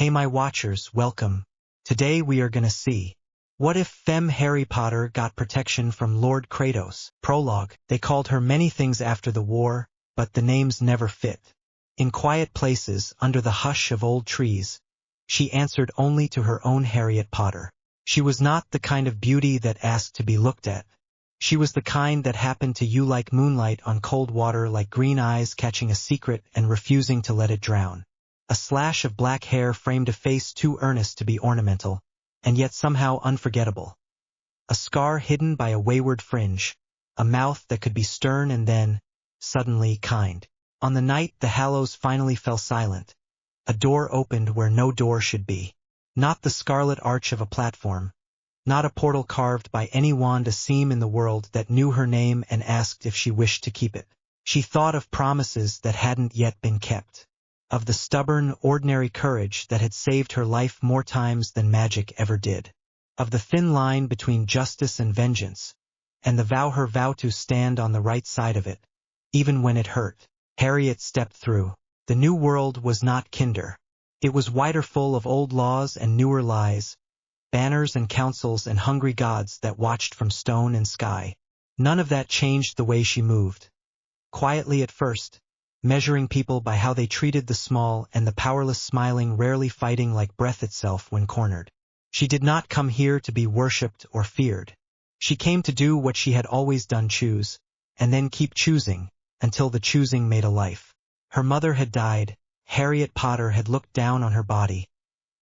Hey my watchers, welcome. Today we are gonna see. What if FEM Harry Potter got protection from Lord KRATOS? Prologue. They called her many things after the war, but the names never fit. In quiet places, under the hush of old trees, she answered only to her own Harriet Potter. She was not the kind of beauty that asked to be looked at. She was the kind that happened to you like moonlight on cold water, like green eyes catching a secret and refusing to let it drown. A slash of black hair framed a face too earnest to be ornamental, and yet somehow unforgettable. A scar hidden by a wayward fringe, a mouth that could be stern and then, suddenly, kind. On the night the hallows finally fell silent, a door opened where no door should be. Not the scarlet arch of a platform, not a portal carved by any wand, a seam in the world that knew her name and asked if she wished to keep it. She thought of promises that hadn't yet been kept, of the stubborn, ordinary courage that had saved her life more times than magic ever did, of the thin line between justice and vengeance, and her vow to stand on the right side of it, even when it hurt. Harriet stepped through. The new world was not kinder. It was wider, full of old laws and newer lies, banners and councils and hungry gods that watched from stone and sky. None of that changed the way she moved. Quietly at first, measuring people by how they treated the small and the powerless, smiling, rarely fighting like breath itself when cornered. She did not come here to be worshipped or feared. She came to do what she had always done, choose, and then keep choosing, until the choosing made a life. Her mother had died. Harriet Potter had looked down on her body,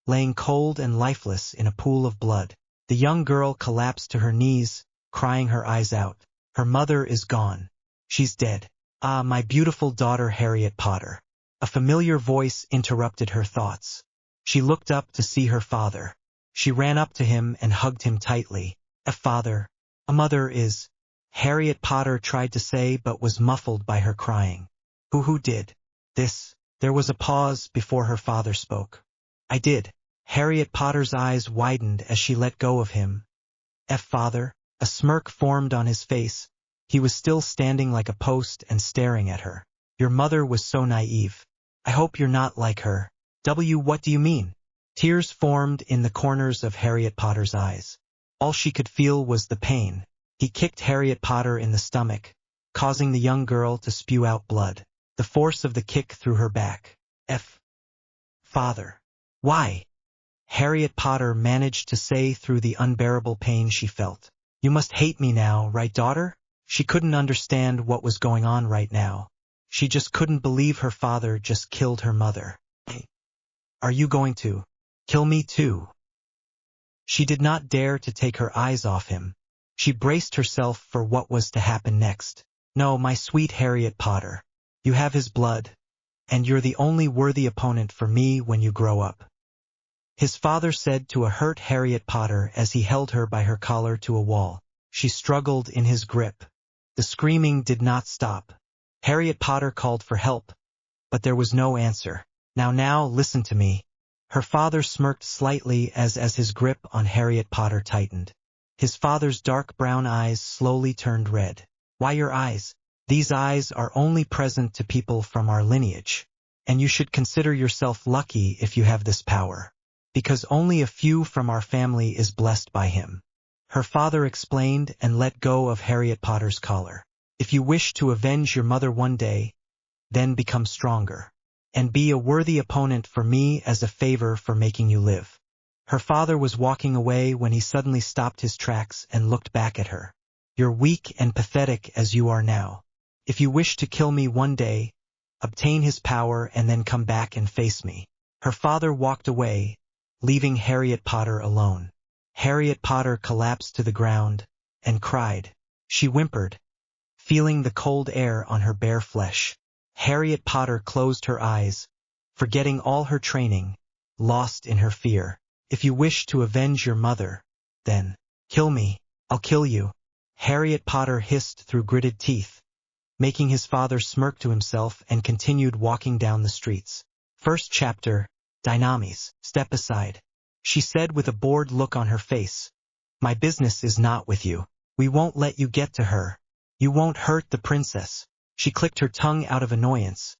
laying cold and lifeless in a pool of blood. The young girl collapsed to her knees, crying her eyes out. Her mother is gone. She's dead. Ah, my beautiful daughter Harriet Potter. A familiar voice interrupted her thoughts. She looked up to see her father. She ran up to him and hugged him tightly. A father, a mother is... Harriet Potter tried to say but was muffled by her crying. Who did this? There was a pause before her father spoke. I did. Harriet Potter's eyes widened as she let go of him. Father? A smirk formed on his face. He was still standing like a post and staring at her. Your mother was so naive. I hope you're not like her. What do you mean? Tears formed in the corners of Harriet Potter's eyes. All she could feel was the pain. He kicked Harriet Potter in the stomach, causing the young girl to spew out blood. The force of the kick threw her back. Father. Why? Harriet Potter managed to say through the unbearable pain she felt. You must hate me now, right, daughter? She couldn't understand what was going on right now. She just couldn't believe her father just killed her mother. Are you going to kill me too? She did not dare to take her eyes off him. She braced herself for what was to happen next. No, my sweet Harriet Potter. You have his blood, and you're the only worthy opponent for me when you grow up. His father said to a hurt Harriet Potter as he held her by her collar to a wall. She struggled in his grip. The screaming did not stop. Harriet Potter called for help, but there was no answer. Now, listen to me. Her father smirked slightly as his grip on Harriet Potter tightened. His father's dark brown eyes slowly turned red. Why your eyes? These eyes are only present to people from our lineage, and you should consider yourself lucky if you have this power, because only a few from our family is blessed by him. Her father explained and let go of Harriet Potter's collar. If you wish to avenge your mother one day, then become stronger, and be a worthy opponent for me as a favor for making you live. Her father was walking away when he suddenly stopped his tracks and looked back at her. You're weak and pathetic as you are now. If you wish to kill me one day, obtain his power and then come back and face me. Her father walked away, leaving Harriet Potter alone. Harriet Potter collapsed to the ground and cried. She whimpered, feeling the cold air on her bare flesh. Harriet Potter closed her eyes, forgetting all her training, lost in her fear. If you wish to avenge your mother, then kill me. I'll kill you. Harriet Potter hissed through gritted teeth, making his father smirk to himself, and continued walking down the streets. First chapter, Dynamis. Step aside, she said with a bored look on her face. My business is not with you. We won't let you get to her. You won't hurt the princess. She clicked her tongue out of annoyance.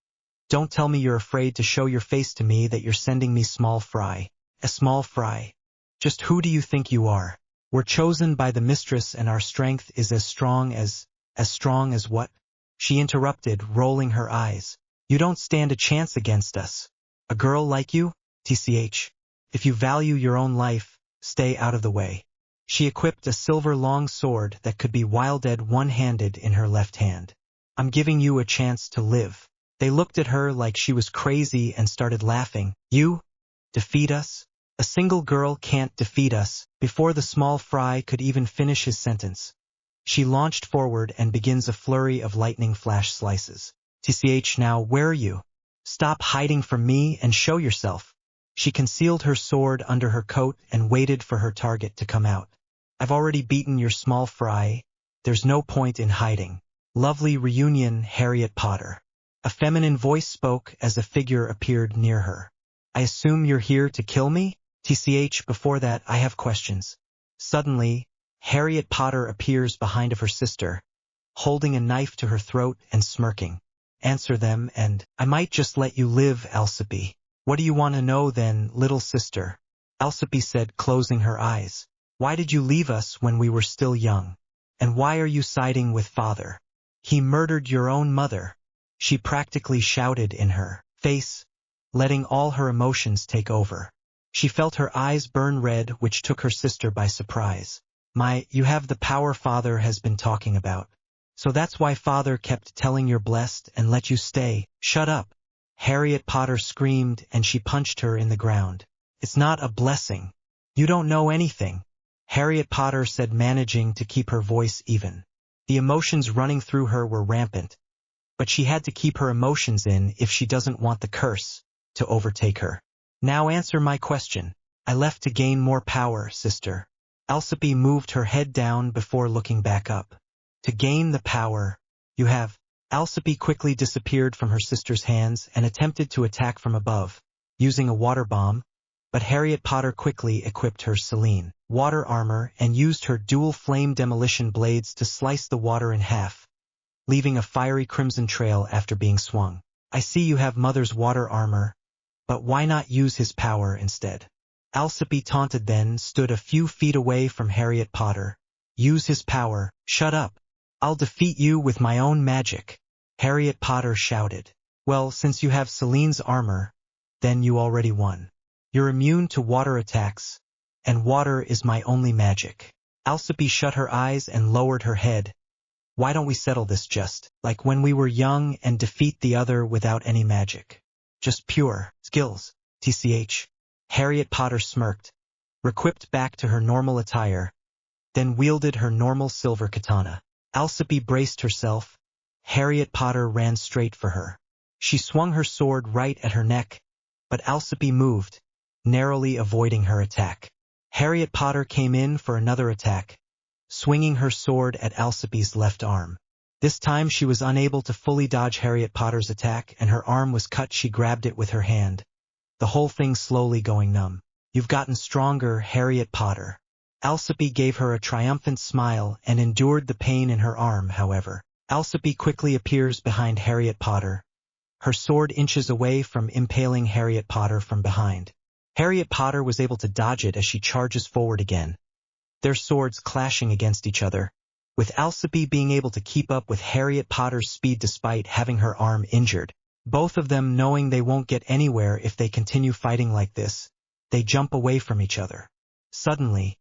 Don't tell me you're afraid to show your face to me, that you're sending me small fry. A small fry. Just who do you think you are? We're chosen by the mistress, and our strength is as strong as what? She interrupted, rolling her eyes. You don't stand a chance against us. A girl like you? TCH. If you value your own life, stay out of the way. She equipped a silver long sword that could be wielded one-handed in her left hand. I'm giving you a chance to live. They looked at her like she was crazy and started laughing. You? Defeat us? A single girl can't defeat us. Before the small fry could even finish his sentence, she launched forward and begins a flurry of lightning flash slices. TCH, now where are you? Stop hiding from me and show yourself. She concealed her sword under her coat and waited for her target to come out. I've already beaten your small fry. There's no point in hiding. Lovely reunion, Harriet Potter. A feminine voice spoke as a figure appeared near her. I assume you're here to kill me? TCH, before that, I have questions. Suddenly, Harriet Potter appears behind of her sister, holding a knife to her throat and smirking. Answer them, and I might just let you live, Alcippe. What do you want to know then, little sister? Alcippe said, closing her eyes. Why did you leave us when we were still young? And why are you siding with father? He murdered your own mother. She practically shouted in her face, letting all her emotions take over. She felt her eyes burn red, which took her sister by surprise. You have the power father has been talking about. So that's why father kept telling you're blessed and let you stay. Shut up. Harriet Potter screamed, and she punched her in the ground. It's not a blessing. You don't know anything, Harriet Potter said, managing to keep her voice even. The emotions running through her were rampant, but she had to keep her emotions in if she doesn't want the curse to overtake her. Now answer my question. I left to gain more power, sister. Alcippe moved her head down before looking back up. To gain the power you have. Alcippe quickly disappeared from her sister's hands and attempted to attack from above, using a water bomb, but Harriet Potter quickly equipped her Selene water armor and used her dual flame demolition blades to slice the water in half, leaving a fiery crimson trail after being swung. I see you have mother's water armor, but why not use his power instead? Alcippe taunted, then stood a few feet away from Harriet Potter. Use his power. Shut up. I'll defeat you with my own magic, Harriet Potter shouted. Well, since you have Selene's armor, then you already won. You're immune to water attacks, and water is my only magic. Alcippe shut her eyes and lowered her head. Why don't we settle this just like when we were young and defeat the other without any magic? Just pure skills, TCH. Harriet Potter smirked, equipped back to her normal attire, then wielded her normal silver katana. Alcippe braced herself. Harriet Potter ran straight for her. She swung her sword right at her neck, but Alcippe moved, narrowly avoiding her attack. Harriet Potter came in for another attack, swinging her sword at Alcippe's left arm. This time she was unable to fully dodge Harriet Potter's attack, and her arm was cut. She grabbed it with her hand, the whole thing slowly going numb. You've gotten stronger, Harriet Potter. Alcippe gave her a triumphant smile and endured the pain in her arm. However, Alcippe quickly appears behind Harriet Potter. Her sword inches away from impaling Harriet Potter from behind. Harriet Potter was able to dodge it as she charges forward again, their swords clashing against each other, with Alcippe being able to keep up with Harriet Potter's speed despite having her arm injured. Both of them knowing they won't get anywhere if they continue fighting like this, they jump away from each other. Suddenly,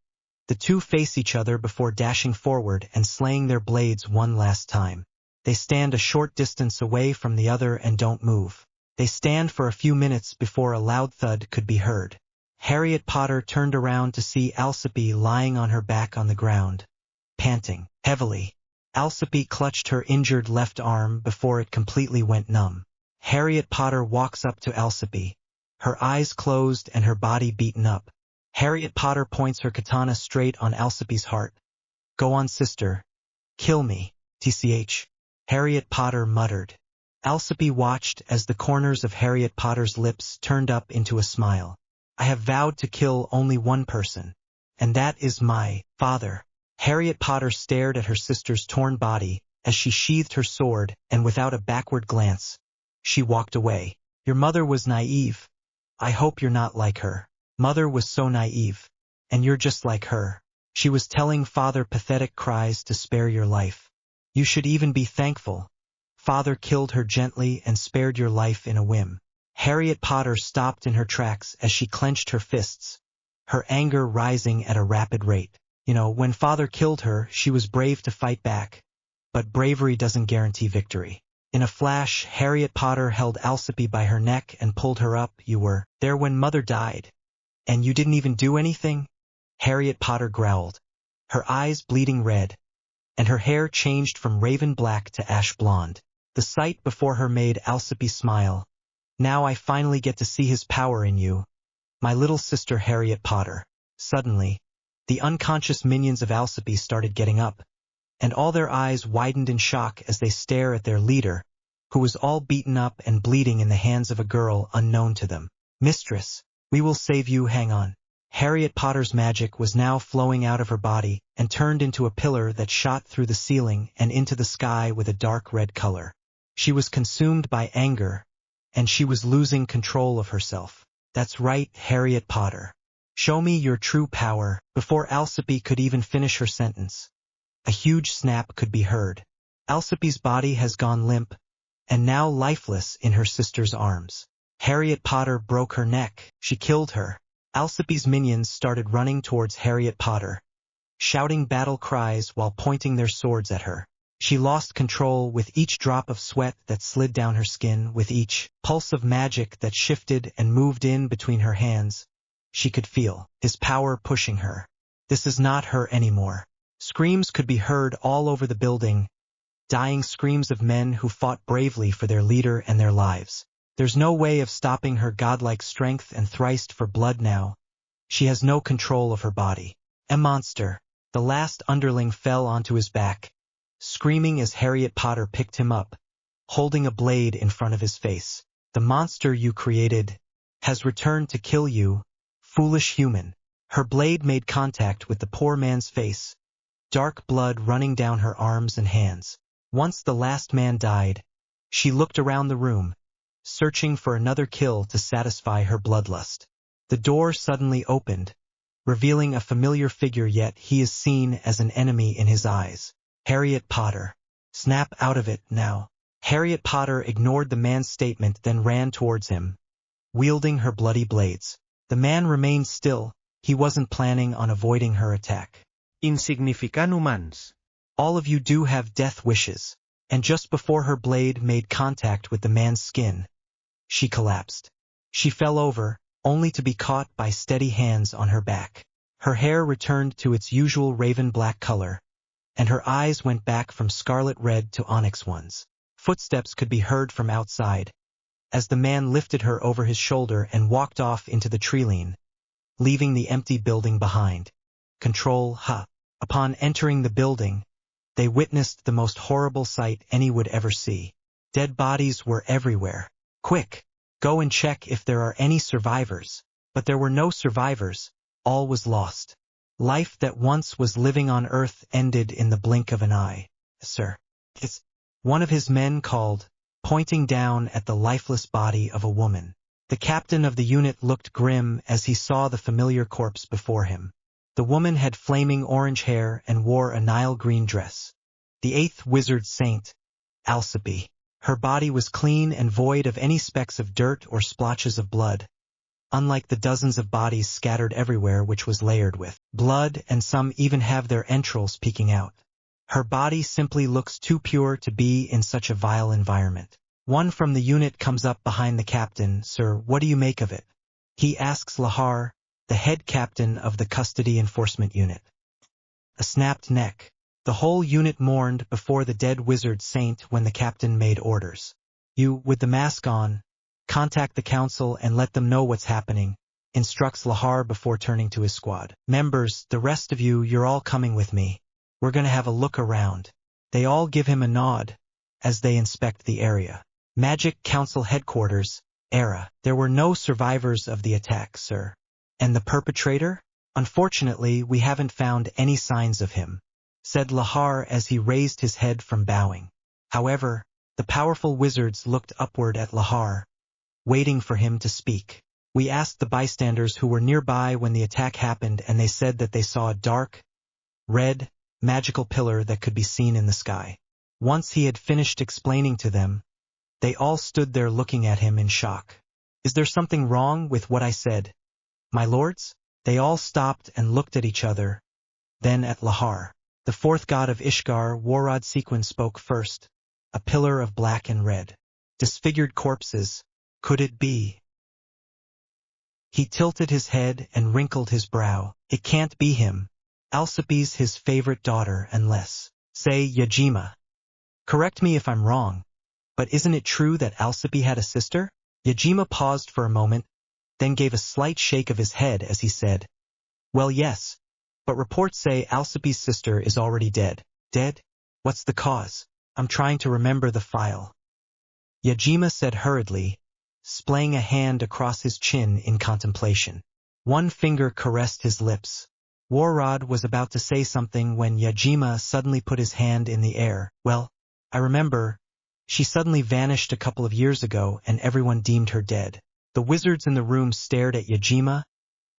the two face each other before dashing forward and slaying their blades one last time. They stand a short distance away from the other and don't move. They stand for a few minutes before a loud thud could be heard. Harriet Potter turned around to see Alcippe lying on her back on the ground, panting heavily. Alcippe clutched her injured left arm before it completely went numb. Harriet Potter walks up to Alcippe, her eyes closed and her body beaten up. Harriet Potter points her katana straight on Alcippe's heart. Go on, sister. Kill me, TCH. Harriet Potter muttered. Alcippe watched as the corners of Harriet Potter's lips turned up into a smile. I have vowed to kill only one person, and that is my father. Harriet Potter stared at her sister's torn body as she sheathed her sword, and without a backward glance, She walked away. Your mother was naive. I hope you're not like her. Mother was so naive. And you're just like her. She was telling father pathetic cries to spare your life. You should even be thankful. Father killed her gently and spared your life in a whim. Harriet Potter stopped in her tracks as she clenched her fists, her anger rising at a rapid rate. When father killed her, she was brave to fight back. But bravery doesn't guarantee victory. In a flash, Harriet Potter held Alcippe by her neck and pulled her up. You were there when mother died. And you didn't even do anything? Harriet Potter growled, her eyes bleeding red, and her hair changed from raven black to ash blonde. The sight before her made Alcippe smile. Now I finally get to see his power in you, my little sister Harriet Potter. Suddenly, the unconscious minions of Alcippe started getting up, and all their eyes widened in shock as they stare at their leader, who was all beaten up and bleeding in the hands of a girl unknown to them. Mistress, we will save you, hang on. Harriet Potter's magic was now flowing out of her body and turned into a pillar that shot through the ceiling and into the sky with a dark red color. She was consumed by anger, and she was losing control of herself. That's right, Harriet Potter. Show me your true power. Before Alcippe could even finish her sentence, a huge snap could be heard. Alcippe's body has gone limp, and now lifeless in her sister's arms. Harriet Potter broke her neck. She killed her. Alcippe's minions started running towards Harriet Potter, shouting battle cries while pointing their swords at her. She lost control with each drop of sweat that slid down her skin, with each pulse of magic that shifted and moved in between her hands. She could feel his power pushing her. This is not her anymore. Screams could be heard all over the building, dying screams of men who fought bravely for their leader and their lives. There's no way of stopping her godlike strength and thirst for blood now. She has no control of her body. A monster. The last underling fell onto his back, screaming as Harriet Potter picked him up, holding a blade in front of his face. The monster you created has returned to kill you, foolish human. Her blade made contact with the poor man's face, dark blood running down her arms and hands. Once the last man died, she looked around the room, searching for another kill to satisfy her bloodlust. The door suddenly opened, revealing a familiar figure, yet he is seen as an enemy in his eyes. Harriet Potter. Snap out of it now. Harriet Potter ignored the man's statement, then ran towards him, wielding her bloody blades. The man remained still. He wasn't planning on avoiding her attack. Insignificant humans. All of you do have death wishes. And just before her blade made contact with the man's skin, she collapsed. She fell over, only to be caught by steady hands on her back. Her hair returned to its usual raven black color, and her eyes went back from scarlet red to onyx ones. Footsteps could be heard from outside, as the man lifted her over his shoulder and walked off into the treeline, leaving the empty building behind. Control, huh? Upon entering the building, they witnessed the most horrible sight any would ever see. Dead bodies were everywhere. Quick, go and check if there are any survivors. But there were no survivors. All was lost. Life that once was living on Earth ended in the blink of an eye. Sir, it's one of his men called, pointing down at the lifeless body of a woman. The captain of the unit looked grim as he saw the familiar corpse before him. The woman had flaming orange hair and wore a Nile green dress. The 8th wizard saint, Alcippe. Her body was clean and void of any specks of dirt or splotches of blood, unlike the dozens of bodies scattered everywhere which was layered with blood, and some even have their entrails peeking out. Her body simply looks too pure to be in such a vile environment. One from the unit comes up behind the captain. Sir, what do you make of it? He asks Lahar, the head captain of the custody enforcement unit. A snapped neck. The whole unit mourned before the dead wizard saint when the captain made orders. You, with the mask on, contact the council and let them know what's happening, instructs Lahar before turning to his squad. Members, the rest of you, you're all coming with me. We're gonna have a look around. They all give him a nod as they inspect the area. Magic Council Headquarters, Era. There were no survivors of the attack, sir. And the perpetrator? Unfortunately, we haven't found any signs of him, said Lahar as he raised his head from bowing. However, The powerful wizards looked upward at Lahar, waiting for him to speak. We asked the bystanders who were nearby when the attack happened, and they said that they saw a dark, red, magical pillar that could be seen in the sky. Once he had finished explaining to them, they all stood there looking at him in shock. Is there something wrong with what I said, my lords? They all stopped and looked at each other, then at Lahar. The fourth god of Ishgar, Warrod Sequin, spoke first. A pillar of black and red. Disfigured corpses. Could it be? He tilted his head and wrinkled his brow. It can't be him. Alcibi's his favorite daughter unless, say, Yajima. Correct me if I'm wrong, but isn't it true that Alcibi had a sister? Yajima paused for a moment, then gave a slight shake of his head as he said, well, yes, but reports say Alcibi's sister is already dead. Dead? What's the cause? I'm trying to remember the file. Yajima said hurriedly, splaying a hand across his chin in contemplation. One finger caressed his lips. Warrod was about to say something when Yajima suddenly put his hand in the air. Well, I remember. She suddenly vanished a couple of years ago and everyone deemed her dead. The wizards in the room stared at Yajima,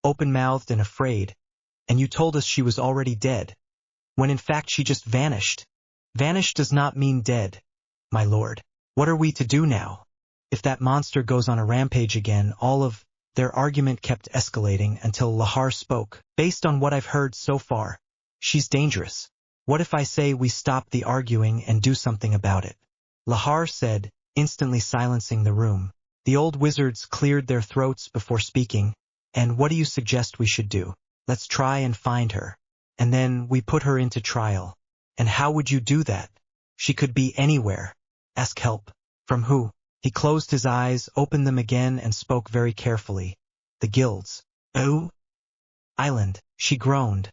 open-mouthed and afraid, and you told us she was already dead, when in fact she just vanished. Vanished does not mean dead, my lord. What are we to do now? If that monster goes on a rampage again, all of their argument kept escalating until Lahar spoke. Based on what I've heard so far, she's dangerous. What if I say we stop the arguing and do something about it? Lahar said, instantly silencing the room. The old wizards cleared their throats before speaking. And what do you suggest we should do? Let's try and find her. And then we put her into trial. And how would you do that? She could be anywhere. Ask help. From who? He closed his eyes, opened them again, and spoke very carefully. The guilds. Oh? Island, she groaned,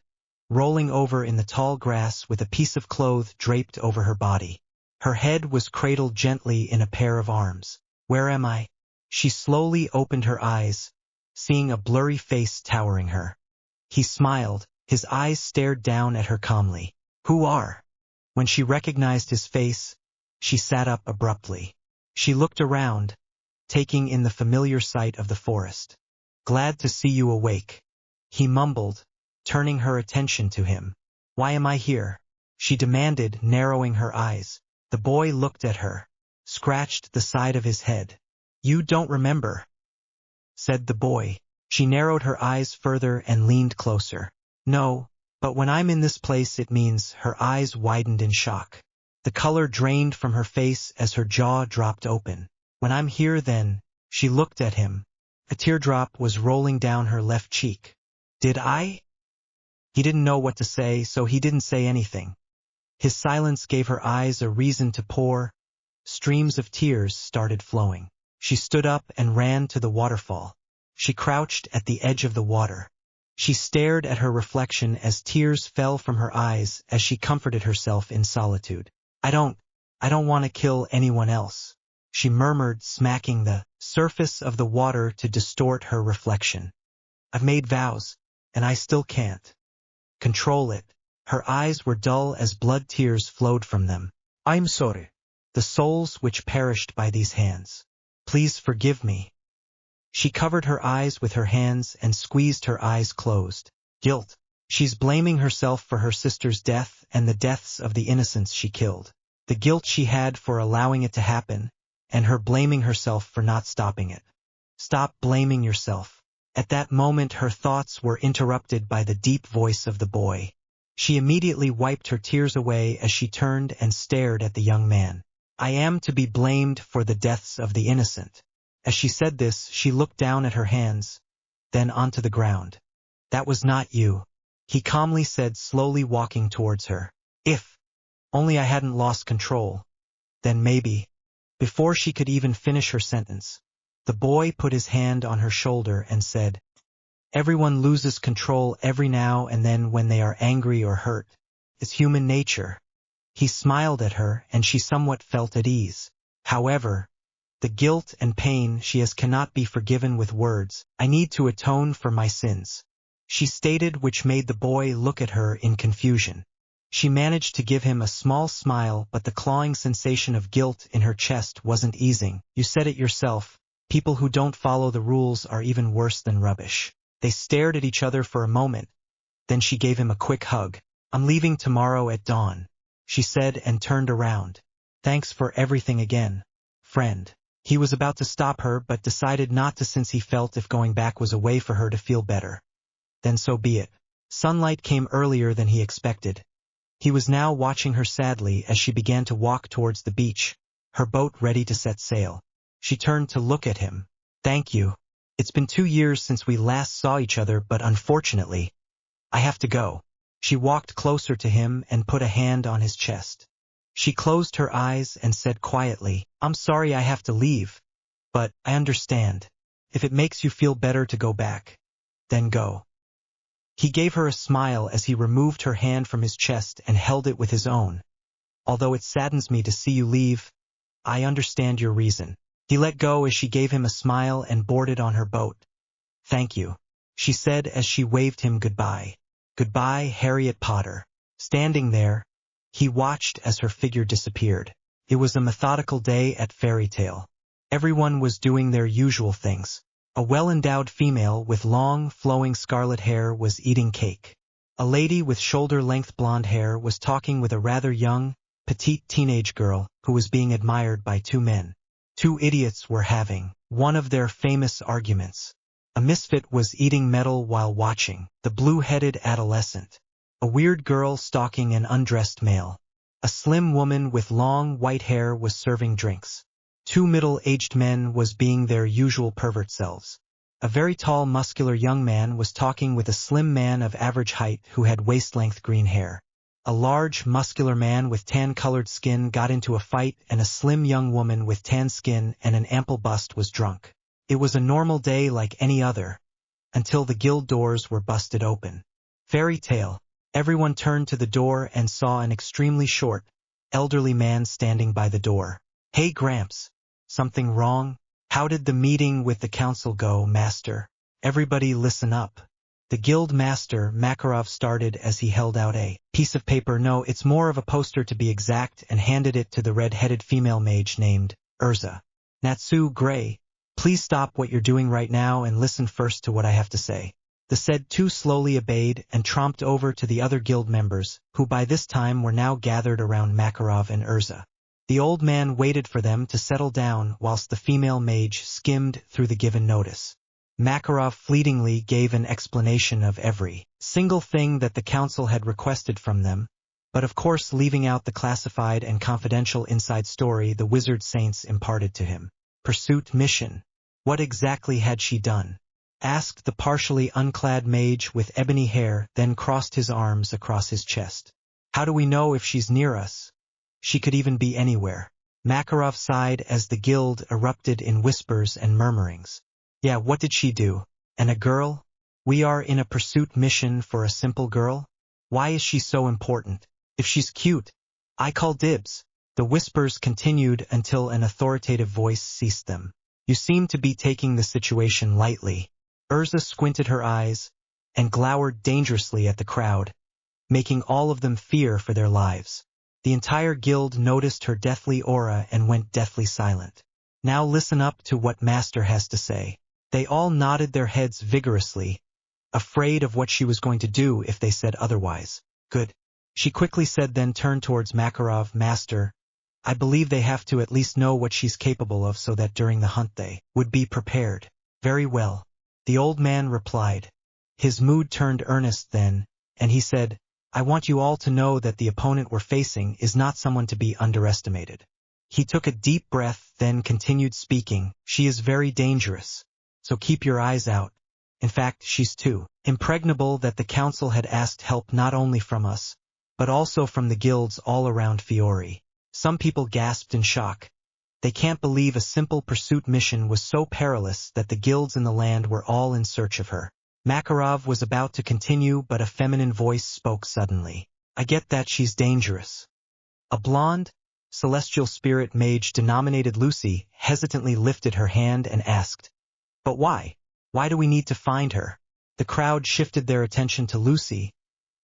rolling over in the tall grass with a piece of cloth draped over her body. Her head was cradled gently in a pair of arms. Where am I? She slowly opened her eyes, seeing a blurry face towering her. He smiled, his eyes stared down at her calmly. Who are? When she recognized his face, she sat up abruptly. She looked around, taking in the familiar sight of the forest. Glad to see you awake, he mumbled, turning her attention to him. Why am I here? She demanded, narrowing her eyes. The boy looked at her, scratched the side of his head. You don't remember, said the boy. She narrowed her eyes further and leaned closer. No, but when I'm in this place it means. Her eyes widened in shock. The color drained from her face as her jaw dropped open. When I'm here then, she looked at him. A teardrop was rolling down her left cheek. Did I? He didn't know what to say, so he didn't say anything. His silence gave her eyes a reason to pour. Streams of tears started flowing. She stood up and ran to the waterfall. She crouched at the edge of the water. She stared at her reflection as tears fell from her eyes as she comforted herself in solitude. I don't want to kill anyone else, she murmured, smacking the surface of the water to distort her reflection. I've made vows, and I still can't control it. Her eyes were dull as blood tears flowed from them. I'm sorry. The souls which perished by these hands. Please forgive me. She covered her eyes with her hands and squeezed her eyes closed. Guilt. She's blaming herself for her sister's death and the deaths of the innocents she killed. The guilt she had for allowing it to happen, and her blaming herself for not stopping it. Stop blaming yourself. At that moment her thoughts were interrupted by the deep voice of the boy. She immediately wiped her tears away as she turned and stared at the young man. I am to be blamed for the deaths of the innocent. As she said this, she looked down at her hands, then onto the ground. That was not you, he calmly said, slowly walking towards her. If only I hadn't lost control, then maybe. Before she could even finish her sentence, the boy put his hand on her shoulder and said, Everyone loses control every now and then when they are angry or hurt. It's human nature. He smiled at her and she somewhat felt at ease. However, the guilt and pain she has cannot be forgiven with words. I need to atone for my sins, she stated, which made the boy look at her in confusion. She managed to give him a small smile, but the clawing sensation of guilt in her chest wasn't easing. You said it yourself, people who don't follow the rules are even worse than rubbish. They stared at each other for a moment, then she gave him a quick hug. I'm leaving tomorrow at dawn, she said and turned around. Thanks for everything again, friend. He was about to stop her but decided not to since he felt if going back was a way for her to feel better. Then so be it. Sunlight came earlier than he expected. He was now watching her sadly as she began to walk towards the beach, her boat ready to set sail. She turned to look at him. Thank you. It's been 2 years since we last saw each other, but unfortunately, I have to go. She walked closer to him and put a hand on his chest. She closed her eyes and said quietly, I'm sorry I have to leave, but I understand. If it makes you feel better to go back, then go. He gave her a smile as he removed her hand from his chest and held it with his own. Although it saddens me to see you leave, I understand your reason. He let go as she gave him a smile and boarded on her boat. Thank you, she said as she waved him goodbye. Goodbye, Harriet Potter. Standing there, he watched as her figure disappeared. It was a methodical day at Fairy Tale. Everyone was doing their usual things. A well-endowed female with long, flowing scarlet hair was eating cake. A lady with shoulder-length blonde hair was talking with a rather young, petite teenage girl who was being admired by 2 men. 2 idiots were having one of their famous arguments. A misfit was eating metal while watching the blue-headed adolescent. A weird girl stalking an undressed male. A slim woman with long white hair was serving drinks. 2 middle-aged men was being their usual pervert selves. A very tall, muscular young man was talking with a slim man of average height who had waist-length green hair. A large, muscular man with tan-colored skin got into a fight, and a slim young woman with tan skin and an ample bust was drunk. It was a normal day like any other, until the guild doors were busted open. Fairy Tale. Everyone turned to the door and saw an extremely short, elderly man standing by the door. Hey Gramps. Something wrong? How did the meeting with the council go, Master? Everybody listen up. The guild master, Makarov, started as he held out a piece of paper. No, it's more of a poster to be exact, and handed it to the red-headed female mage named Urza. Natsu Gray, please stop what you're doing right now and listen first to what I have to say. The said 2 slowly obeyed and tromped over to the other guild members, who by this time were now gathered around Makarov and Urza. The old man waited for them to settle down whilst the female mage skimmed through the given notice. Makarov fleetingly gave an explanation of every single thing that the council had requested from them, but of course leaving out the classified and confidential inside story the wizard saints imparted to him. Pursuit mission. What exactly had she done? Asked the partially unclad mage with ebony hair, then crossed his arms across his chest. How do we know if she's near us? She could even be anywhere. Makarov sighed as the guild erupted in whispers and murmurings. Yeah, what did she do? And a girl? We are in a pursuit mission for a simple girl? Why is she so important? If she's cute, I call dibs. The whispers continued until an authoritative voice ceased them. You seem to be taking the situation lightly. Urza squinted her eyes and glowered dangerously at the crowd, making all of them fear for their lives. The entire guild noticed her deathly aura and went deathly silent. Now listen up to what Master has to say. They all nodded their heads vigorously, afraid of what she was going to do if they said otherwise. Good, she quickly said, then turned towards Makarov. Master, I believe they have to at least know what she's capable of so that during the hunt they would be prepared. Very well, the old man replied. His mood turned earnest then, and he said, I want you all to know that the opponent we're facing is not someone to be underestimated. He took a deep breath, then continued speaking. She is very dangerous, so keep your eyes out. In fact, she's too impregnable that the council had asked help not only from us, but also from the guilds all around Fiore. Some people gasped in shock. They can't believe a simple pursuit mission was so perilous that the guilds in the land were all in search of her. Makarov was about to continue, but a feminine voice spoke suddenly. I get that she's dangerous. A blonde, celestial spirit mage denominated Lucy hesitantly lifted her hand and asked, But why? Why do we need to find her? The crowd shifted their attention to Lucy,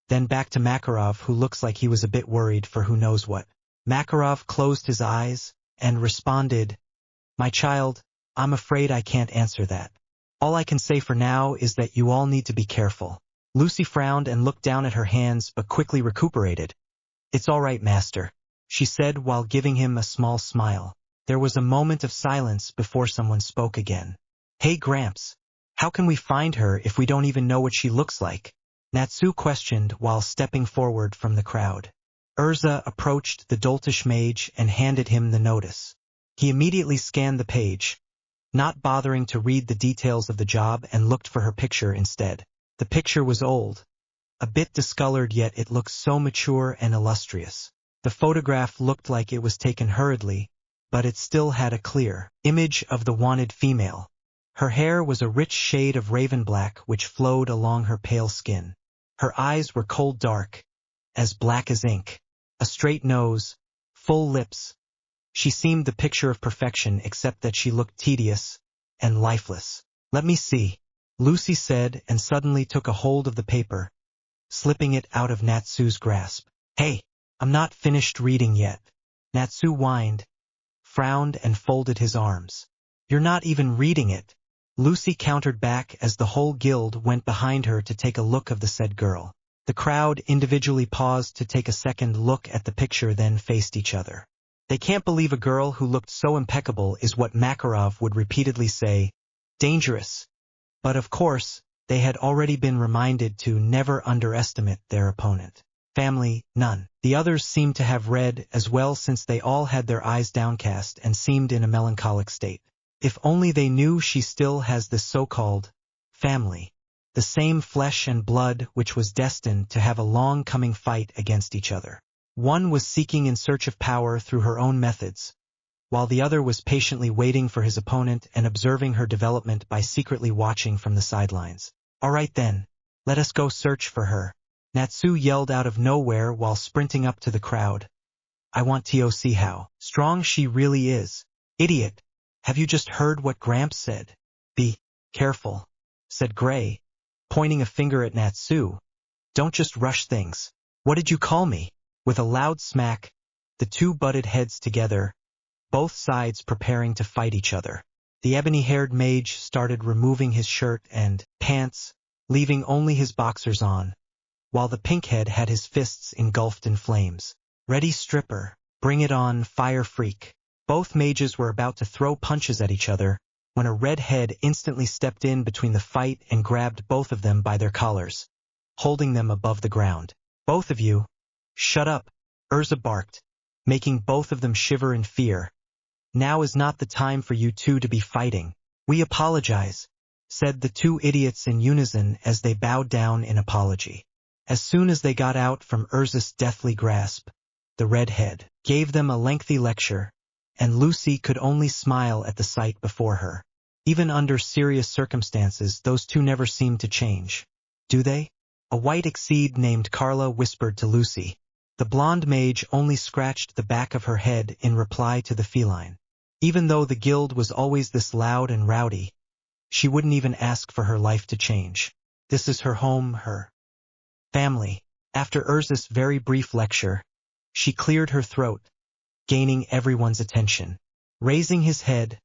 then back to Makarov, who looks like he was a bit worried for who knows what. Makarov closed his eyes and responded, "My child, I'm afraid I can't answer that. All I can say for now is that you all need to be careful." Lucy frowned and looked down at her hands but quickly recuperated. "It's all right, Master," she said while giving him a small smile. There was a moment of silence before someone spoke again. "Hey Gramps, how can we find her if we don't even know what she looks like?" Natsu questioned while stepping forward from the crowd. Urza approached the doltish mage and handed him the notice. He immediately scanned the page, not bothering to read the details of the job, and looked for her picture instead. The picture was old, a bit discolored, yet it looked so mature and illustrious. The photograph looked like it was taken hurriedly, but it still had a clear image of the wanted female. Her hair was a rich shade of raven black which flowed along her pale skin. Her eyes were cold dark, as black as ink. A straight nose, full lips. She seemed the picture of perfection, except that she looked tedious and lifeless. "Let me see," Lucy said, and suddenly took a hold of the paper, slipping it out of Natsu's grasp. "Hey, I'm not finished reading yet." Natsu whined, frowned, and folded his arms. "You're not even reading it," Lucy countered back as the whole guild went behind her to take a look of the said girl. The crowd individually paused to take a second look at the picture, then faced each other. "They can't believe a girl who looked so impeccable," is what Makarov would repeatedly say. Dangerous. But of course, they had already been reminded to never underestimate their opponent. Family, none. The others seemed to have read as well, since they all had their eyes downcast and seemed in a melancholic state. If only they knew she still has this so-called family. The same flesh and blood which was destined to have a long-coming fight against each other. One was seeking in search of power through her own methods, while the other was patiently waiting for his opponent and observing her development by secretly watching from the sidelines. "All right then, let us go search for her," Natsu yelled out of nowhere while sprinting up to the crowd. "I want to see how strong she really is." "Idiot, have you just heard what Gramps said?" "Be careful," said Gray, pointing a finger at Natsu. "Don't just rush things." "What did you call me?" With a loud smack, the two butted heads together, both sides preparing to fight each other. The ebony-haired mage started removing his shirt and pants, leaving only his boxers on, while the pinkhead had his fists engulfed in flames. "Ready, stripper, bring it on, fire freak." Both mages were about to throw punches at each other when a red head instantly stepped in between the fight and grabbed both of them by their collars, holding them above the ground. "Both of you, shut up," Urza barked, making both of them shiver in fear. "Now is not the time for you two to be fighting." "We apologize," said the two idiots in unison as they bowed down in apology. As soon as they got out from Urza's deathly grasp, the redhead gave them a lengthy lecture, and Lucy could only smile at the sight before her. Even under serious circumstances, those two never seemed to change. "Do they?" A white exceed named Carla whispered to Lucy. The blonde mage only scratched the back of her head in reply to the feline. Even though the guild was always this loud and rowdy, she wouldn't even ask for her life to change. This is her home, her family. After Urza's very brief lecture, she cleared her throat, gaining everyone's attention. Raising his head,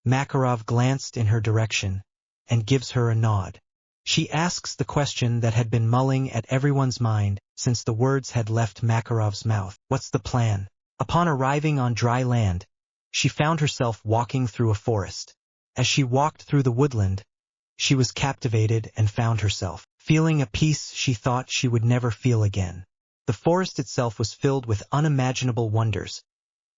Makarov glanced in her direction and gives her a nod. She asks the question that had been mulling at everyone's mind since the words had left Makarov's mouth. "What's the plan?" Upon arriving on dry land, she found herself walking through a forest. As she walked through the woodland, she was captivated and found herself feeling a peace she thought she would never feel again. The forest itself was filled with unimaginable wonders,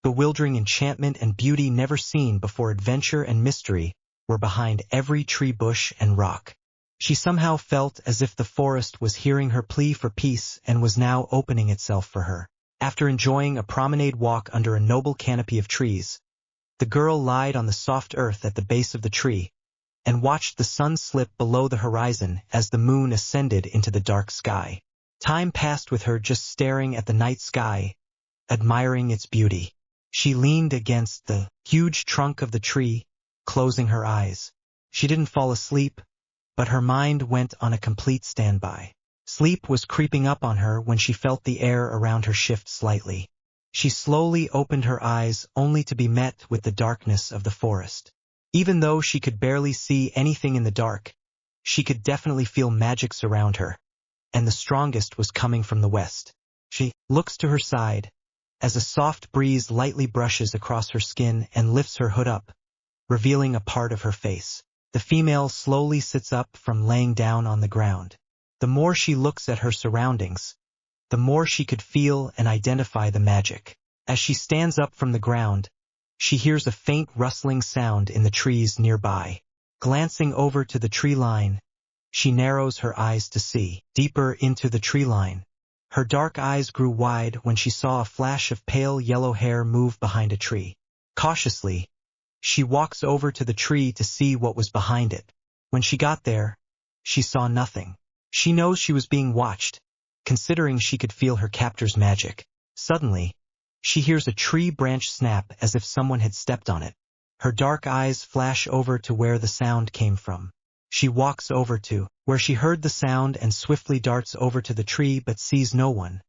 bewildering enchantment and beauty never seen before. Adventure and mystery were behind every tree, bush, and rock. She somehow felt as if the forest was hearing her plea for peace and was now opening itself for her. After enjoying a promenade walk under a noble canopy of trees, the girl lied on the soft earth at the base of the tree and watched the sun slip below the horizon as the moon ascended into the dark sky. Time passed with her just staring at the night sky, admiring its beauty. She leaned against the huge trunk of the tree, closing her eyes. She didn't fall asleep, but her mind went on a complete standby. Sleep was creeping up on her when she felt the air around her shift slightly. She slowly opened her eyes only to be met with the darkness of the forest. Even though she could barely see anything in the dark, she could definitely feel magic surround her, and the strongest was coming from the west. She looks to her side, as a soft breeze lightly brushes across her skin and lifts her hood up, revealing a part of her face. The female slowly sits up from laying down on the ground. The more she looks at her surroundings, the more she could feel and identify the magic. As she stands up from the ground, she hears a faint rustling sound in the trees nearby. Glancing over to the tree line, she narrows her eyes to see deeper into the tree line. Her dark eyes grew wide when she saw a flash of pale yellow hair move behind a tree. Cautiously, she walks over to the tree to see what was behind it. When she got there, she saw nothing. She knows she was being watched, considering she could feel her captor's magic. Suddenly, she hears a tree branch snap as if someone had stepped on it. Her dark eyes flash over to where the sound came from. She walks over to where she heard the sound and swiftly darts over to the tree but sees no one.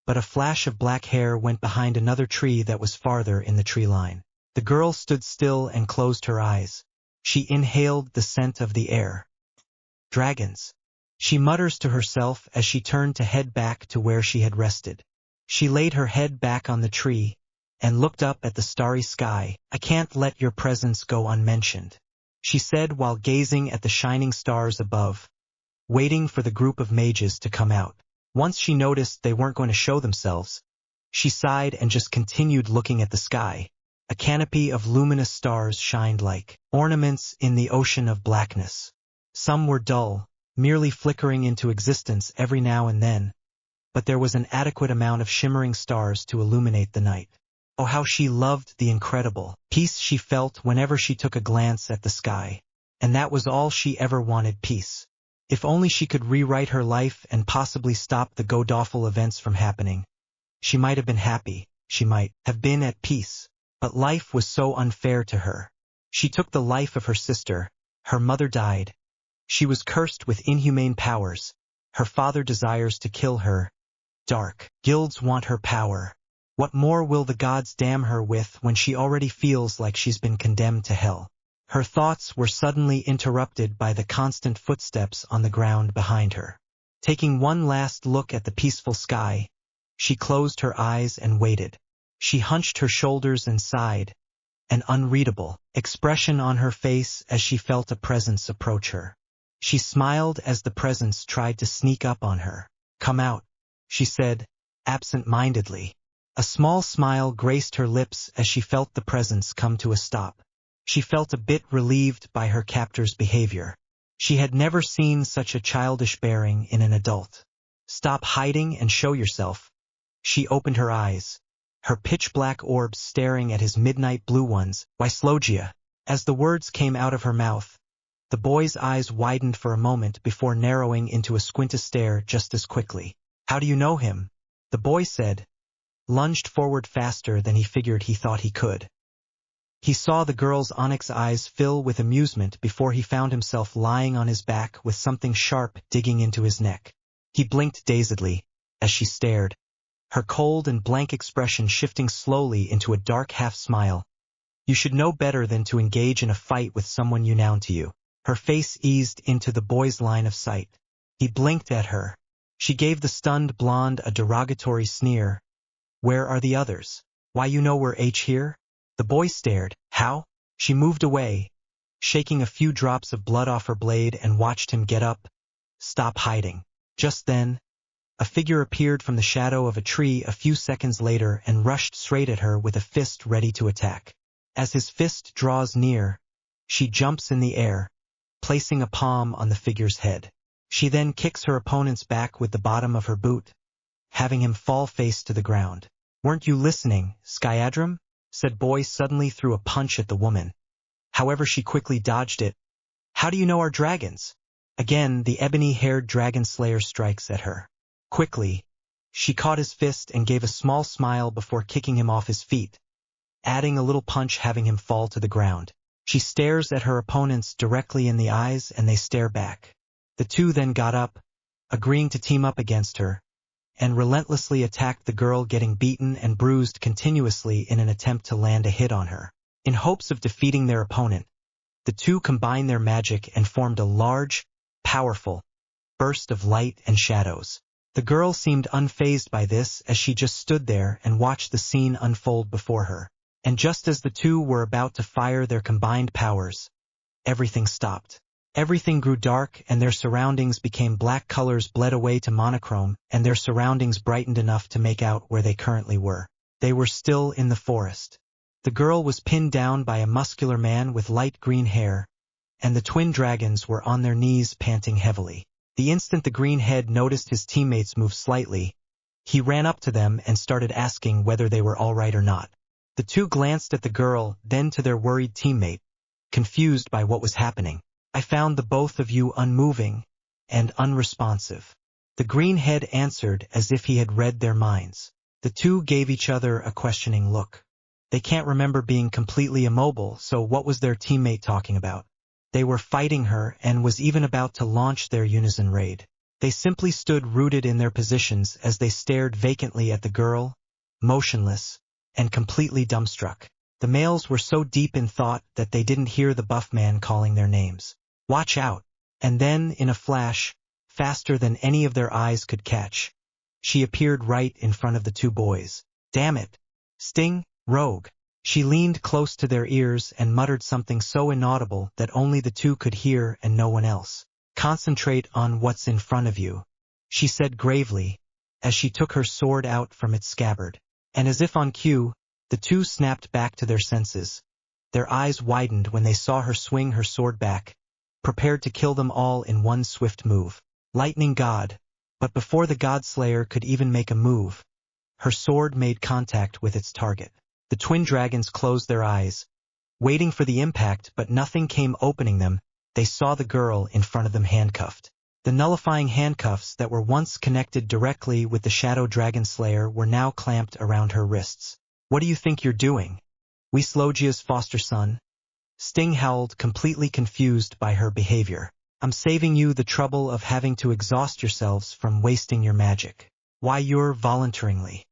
But a flash of black hair went behind another tree that was farther in the tree line. The girl stood still and closed her eyes. She inhaled the scent of the air. Dragons. She mutters to herself as she turned to head back to where she had rested. She laid her head back on the tree and looked up at the starry sky. "I can't let your presence go unmentioned," she said while gazing at the shining stars above, waiting for the group of mages to come out. Once she noticed they weren't going to show themselves, she sighed and just continued looking at the sky. A canopy of luminous stars shined like ornaments in the ocean of blackness. Some were dull, merely flickering into existence every now and then, but there was an adequate amount of shimmering stars to illuminate the night. Oh, how she loved the incredible peace she felt whenever she took a glance at the sky. And that was all she ever wanted: peace. If only she could rewrite her life and possibly stop the god-awful events from happening. She might have been happy, she might have been at peace. But life was so unfair to her. She took the life of her sister, her mother died. She was cursed with inhumane powers. Her father desires to kill her. Dark guilds want her power. What more will the gods damn her with when she already feels like she's been condemned to hell? Her thoughts were suddenly interrupted by the constant footsteps on the ground behind her. Taking one last look at the peaceful sky, she closed her eyes and waited. She hunched her shoulders and sighed, an unreadable expression on her face as she felt a presence approach her. She smiled as the presence tried to sneak up on her. "Come out," she said, absent-mindedly. A small smile graced her lips as she felt the presence come to a stop. She felt a bit relieved by her captor's behavior. She had never seen such a childish bearing in an adult. "Stop hiding and show yourself." She opened her eyes, her pitch-black orbs staring at his midnight blue ones. "Why, Slogia?" As the words came out of her mouth, the boy's eyes widened for a moment before narrowing into a squinted stare just as quickly. "How do you know him?" the boy said, lunged forward faster than he figured he thought he could. He saw the girl's onyx eyes fill with amusement before he found himself lying on his back with something sharp digging into his neck. He blinked dazedly as she stared, her cold and blank expression shifting slowly into a dark half-smile. "You should know better than to engage in a fight with someone unknown to you." Her face eased into the boy's line of sight. He blinked at her. She gave the stunned blonde a derogatory sneer. "Where are the others?" "Why, you know we're here?" The boy stared. "How?" She moved away, shaking a few drops of blood off her blade, and watched him get up. "Stop hiding." Just then, a figure appeared from the shadow of a tree a few seconds later and rushed straight at her with a fist ready to attack. As his fist draws near, she jumps in the air, placing a palm on the figure's head. She then kicks her opponent's back with the bottom of her boot, having him fall face to the ground. "Weren't you listening, Skyadram?" said Boy suddenly threw a punch at the woman. However, she quickly dodged it. "How do you know our dragons?" Again, the ebony-haired dragon slayer strikes at her. Quickly, she caught his fist and gave a small smile before kicking him off his feet, adding a little punch having him fall to the ground. She stares at her opponents directly in the eyes and they stare back. The two then got up, agreeing to team up against her, and relentlessly attacked the girl, getting beaten and bruised continuously in an attempt to land a hit on her. In hopes of defeating their opponent, the two combined their magic and formed a large, powerful burst of light and shadows. The girl seemed unfazed by this as she just stood there and watched the scene unfold before her. And just as the two were about to fire their combined powers, everything stopped. Everything grew dark and their surroundings became black. Colors bled away to monochrome, and their surroundings brightened enough to make out where they currently were. They were still in the forest. The girl was pinned down by a muscular man with light green hair, and the twin dragons were on their knees panting heavily. The instant the green head noticed his teammates move slightly, he ran up to them and started asking whether they were all right or not. The two glanced at the girl, then to their worried teammate, confused by what was happening. "I found the both of you unmoving and unresponsive," the green head answered as if he had read their minds. The two gave each other a questioning look. They can't remember being completely immobile, so what was their teammate talking about? They were fighting her and was even about to launch their unison raid. They simply stood rooted in their positions as they stared vacantly at the girl, motionless and completely dumbstruck. The males were so deep in thought that they didn't hear the buff man calling their names. "Watch out!" And then, in a flash, faster than any of their eyes could catch, she appeared right in front of the two boys. "Damn it! Sting, rogue!" She leaned close to their ears and muttered something so inaudible that only the two could hear and no one else. "Concentrate on what's in front of you," she said gravely, as she took her sword out from its scabbard. And as if on cue, the two snapped back to their senses. Their eyes widened when they saw her swing her sword back, prepared to kill them all in one swift move. Lightning God! But before the Godslayer could even make a move, her sword made contact with its target. The twin dragons closed their eyes, waiting for the impact, but nothing came opening them. They saw the girl in front of them handcuffed. The nullifying handcuffs that were once connected directly with the Shadow Dragon Slayer were now clamped around her wrists. "What do you think you're doing? We Slogia's foster son?" Sting howled, completely confused by her behavior. "I'm saving you the trouble of having to exhaust yourselves from wasting your magic." "Why, you're voluntaringly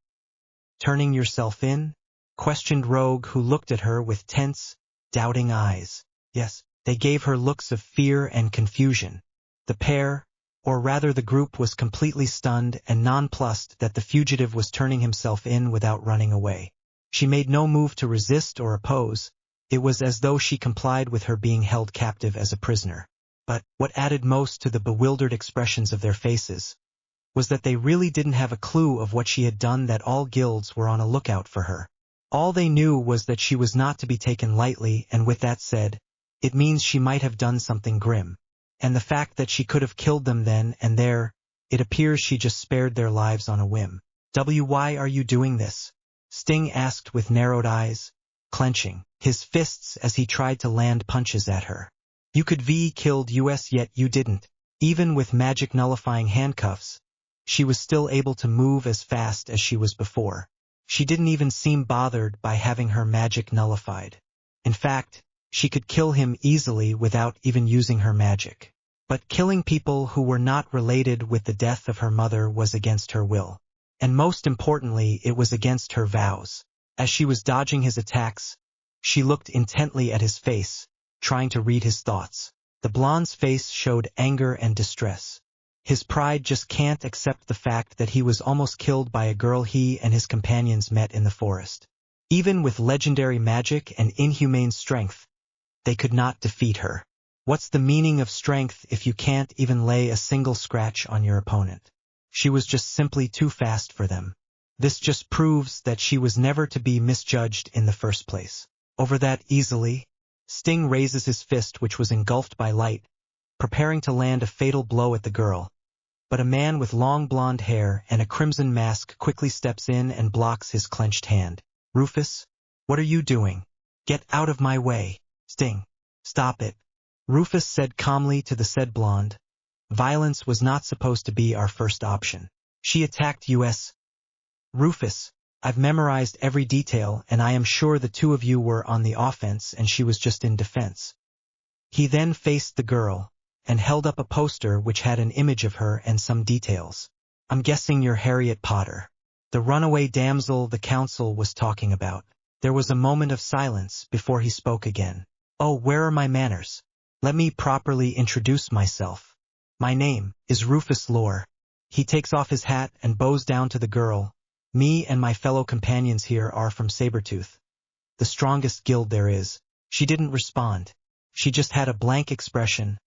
turning yourself in?" questioned Rogue, who looked at her with tense, doubting eyes. Yes, they gave her looks of fear and confusion. The pair, or rather the group, was completely stunned and nonplussed that the fugitive was turning himself in without running away. She made no move to resist or oppose. It was as though she complied with her being held captive as a prisoner. But what added most to the bewildered expressions of their faces was that they really didn't have a clue of what she had done, that all guilds were on a lookout for her. All they knew was that she was not to be taken lightly, and with that said, it means she might have done something grim. And the fact that she could have killed them then and there, it appears she just spared their lives on a whim. "Why are you doing this?" Sting asked with narrowed eyes, clenching his fists as he tried to land punches at her. "You could killed us, yet you didn't." Even with magic nullifying handcuffs, she was still able to move as fast as she was before. She didn't even seem bothered by having her magic nullified. In fact, she could kill him easily without even using her magic. But killing people who were not related with the death of her mother was against her will. And most importantly, it was against her vows. As she was dodging his attacks, she looked intently at his face, trying to read his thoughts. The blonde's face showed anger and distress. His pride just can't accept the fact that he was almost killed by a girl he and his companions met in the forest. Even with legendary magic and inhumane strength, they could not defeat her. What's the meaning of strength if you can't even lay a single scratch on your opponent? She was just simply too fast for them. This just proves that she was never to be misjudged in the first place. Over that easily? Sting raises his fist, which was engulfed by light, preparing to land a fatal blow at the girl. But a man with long blonde hair and a crimson mask quickly steps in and blocks his clenched hand. "Rufus, what are you doing? Get out of my way." "Sting, stop it," Rufus said calmly to the said blonde. "Violence was not supposed to be our first option. She attacked us." "Rufus, I've memorized every detail, and I am sure the two of you were on the offense and she was just in defense." He then faced the girl, and held up a poster which had an image of her and some details. I'm guessing you're Harriet Potter, the runaway damsel the council was talking about. There was a moment of silence before he spoke again. Oh, where are my manners? Let me properly introduce myself. My name is Rufus Lore. He takes off his hat and bows down to the girl. Me and my fellow companions here are from Sabertooth, the strongest guild there is. She didn't respond. She just had a blank expression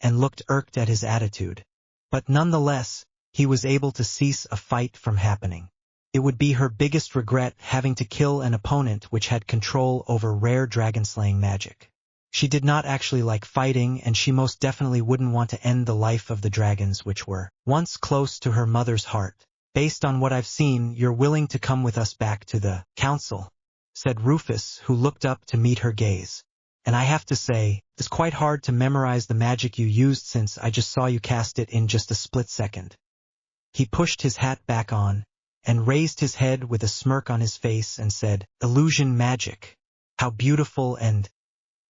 and looked irked at his attitude. But nonetheless, he was able to cease a fight from happening. It would be her biggest regret having to kill an opponent which had control over rare dragon-slaying magic. She did not actually like fighting, and she most definitely wouldn't want to end the life of the dragons which were once close to her mother's heart. Based on what I've seen, you're willing to come with us back to the council, said Rufus, who looked up to meet her gaze. And I have to say, it's quite hard to memorize the magic you used since I just saw you cast it in just a split second. He pushed his hat back on and raised his head with a smirk on his face and said, "Illusion magic. How beautiful and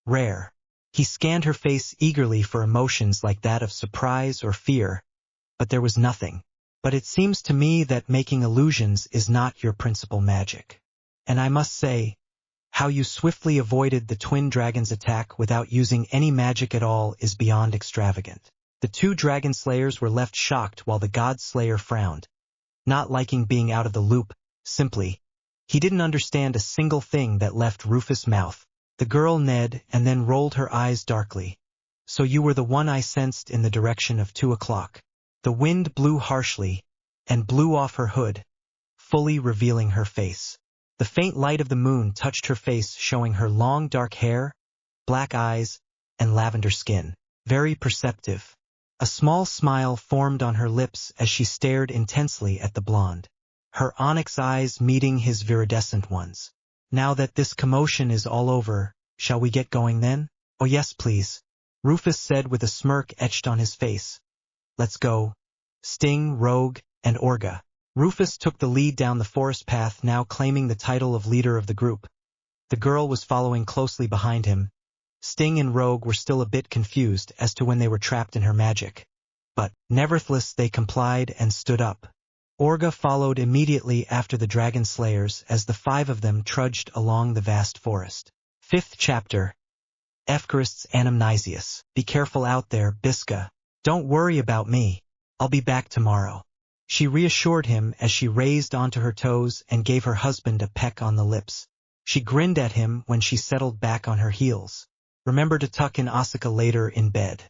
rare." He scanned her face eagerly for emotions like that of surprise or fear, but there was nothing. But it seems to me that making illusions is not your principal magic. And I must say, how you swiftly avoided the twin dragons' attack without using any magic at all is beyond extravagant. The two dragon slayers were left shocked while the god slayer frowned, not liking being out of the loop. Simply, he didn't understand a single thing that left Rufus' mouth. The girl Ned and then rolled her eyes darkly. So you were the one I sensed in the direction of 2 o'clock. The wind blew harshly and blew off her hood, fully revealing her face. The faint light of the moon touched her face, showing her long dark hair, black eyes, and lavender skin. Very perceptive. A small smile formed on her lips as she stared intensely at the blonde, her onyx eyes meeting his viridescent ones. Now that this commotion is all over, shall we get going then? Oh yes, please, Rufus said with a smirk etched on his face. Let's go. Sting, Rogue, and Orga. Rufus took the lead down the forest path, now claiming the title of leader of the group. The girl was following closely behind him. Sting and Rogue were still a bit confused as to when they were trapped in her magic. But, nevertheless, they complied and stood up. Orga followed immediately after the dragon slayers as the 5 of them trudged along the vast forest. 5th chapter. Efkarist's Anamnesius. Be careful out there, Biska. Don't worry about me. I'll be back tomorrow. She reassured him as she raised onto her toes and gave her husband a peck on the lips. She grinned at him when she settled back on her heels. Remember to tuck in Asuka later in bed.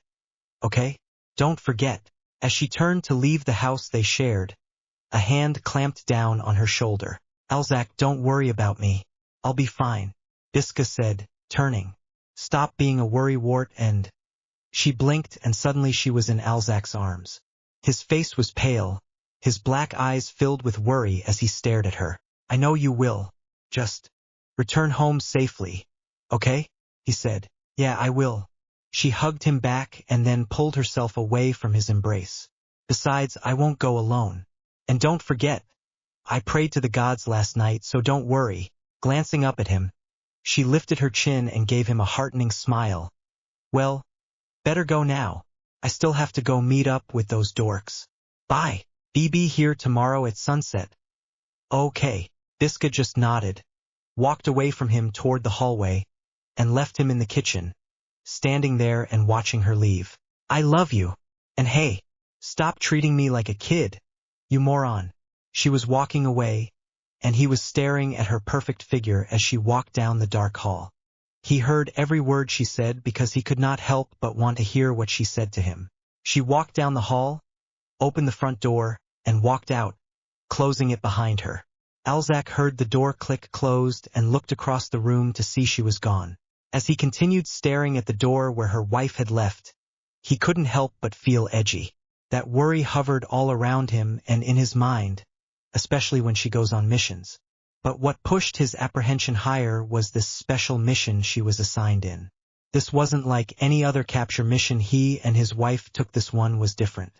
Okay? Don't forget. As she turned to leave the house they shared, a hand clamped down on her shoulder. Alzak, don't worry about me. I'll be fine, Biska said, turning. Stop being a worrywart and... She blinked and suddenly she was in Alzak's arms. His face was pale, his black eyes filled with worry as he stared at her. I know you will. Just return home safely, okay? He said. Yeah, I will. She hugged him back and then pulled herself away from his embrace. Besides, I won't go alone. And don't forget, I prayed to the gods last night, so don't worry. Glancing up at him, she lifted her chin and gave him a heartening smile. Well, better go now. I still have to go meet up with those dorks. Bye. Be here tomorrow at sunset. Okay. Biska just nodded, walked away from him toward the hallway, and left him in the kitchen, standing there and watching her leave. I love you. And hey, stop treating me like a kid, you moron. She was walking away, and he was staring at her perfect figure as she walked down the dark hall. He heard every word she said because he could not help but want to hear what she said to him. She walked down the hall, opened the front door, and walked out, closing it behind her. Alzak heard the door click closed and looked across the room to see she was gone. As he continued staring at the door where her wife had left, he couldn't help but feel edgy. That worry hovered all around him and in his mind, especially when she goes on missions. But what pushed his apprehension higher was this special mission she was assigned in. This wasn't like any other capture mission he and his wife took. This one was different.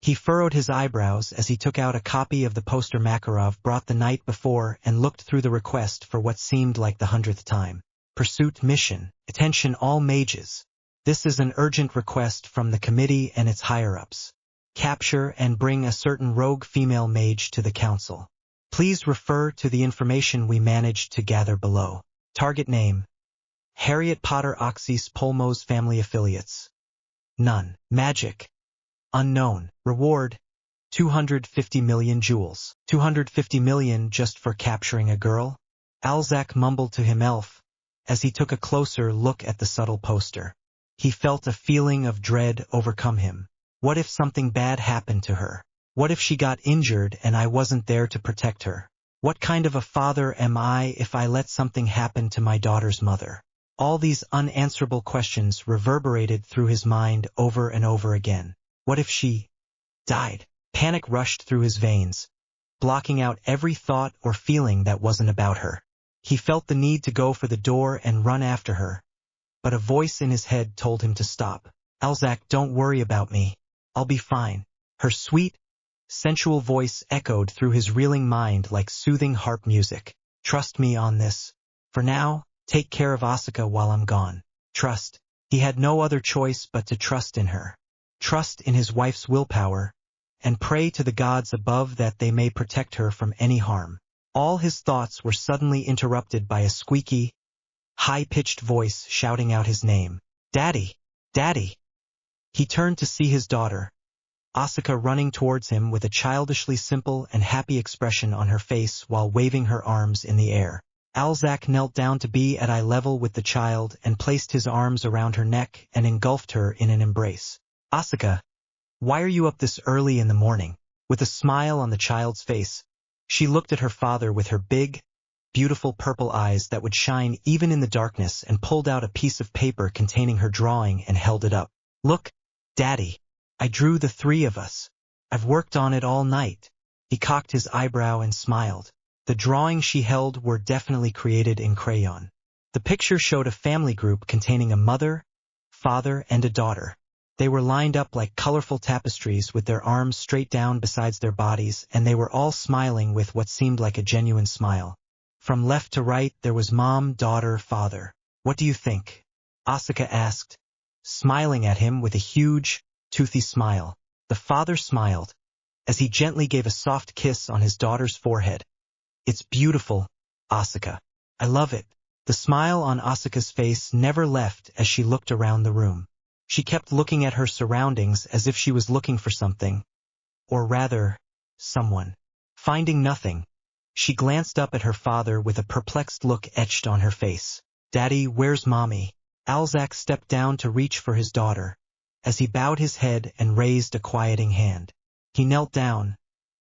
He furrowed his eyebrows as he took out a copy of the poster Makarov brought the night before and looked through the request for what seemed like the 100th time. Pursuit mission. Attention all mages. This is an urgent request from the committee and its higher-ups. Capture and bring a certain rogue female mage to the council. Please refer to the information we managed to gather below. Target name: Harriet Potter Oxys Polmos family affiliates. None. Magic: unknown. Reward: 250 million jewels. 250 million just for capturing a girl? Alzak mumbled to himself as he took a closer look at the subtle poster. He felt a feeling of dread overcome him. What if something bad happened to her? What if she got injured and I wasn't there to protect her? What kind of a father am I if I let something happen to my daughter's mother? All these unanswerable questions reverberated through his mind over and over again. What if she died? Panic rushed through his veins, blocking out every thought or feeling that wasn't about her. He felt the need to go for the door and run after her, but a voice in his head told him to stop. Alzak, don't worry about me. I'll be fine. Her sweet, sensual voice echoed through his reeling mind like soothing harp music. Trust me on this. For now, take care of Asuka while I'm gone. Trust. He had no other choice but to trust in her. Trust in his wife's willpower, and pray to the gods above that they may protect her from any harm. All his thoughts were suddenly interrupted by a squeaky, high-pitched voice shouting out his name. Daddy! Daddy! He turned to see his daughter, Asuka, running towards him with a childishly simple and happy expression on her face while waving her arms in the air. Alzak knelt down to be at eye level with the child and placed his arms around her neck and engulfed her in an embrace. Asuka, why are you up this early in the morning? With a smile on the child's face, she looked at her father with her big, beautiful purple eyes that would shine even in the darkness and pulled out a piece of paper containing her drawing and held it up. Look, Daddy, I drew the three of us. I've worked on it all night. He cocked his eyebrow and smiled. The drawings she held were definitely created in crayon. The picture showed a family group containing a mother, father, and a daughter. They were lined up like colorful tapestries with their arms straight down besides their bodies, and they were all smiling with what seemed like a genuine smile. From left to right there was mom, daughter, father. What do you think? Asuka asked, smiling at him with a huge, toothy smile. The father smiled, as he gently gave a soft kiss on his daughter's forehead. It's beautiful, Asuka. I love it. The smile on Asuka's face never left as she looked around the room. She kept looking at her surroundings as if she was looking for something, or rather, someone. Finding nothing, she glanced up at her father with a perplexed look etched on her face. Daddy, where's Mommy? Alzak stepped down to reach for his daughter, as he bowed his head and raised a quieting hand. He knelt down,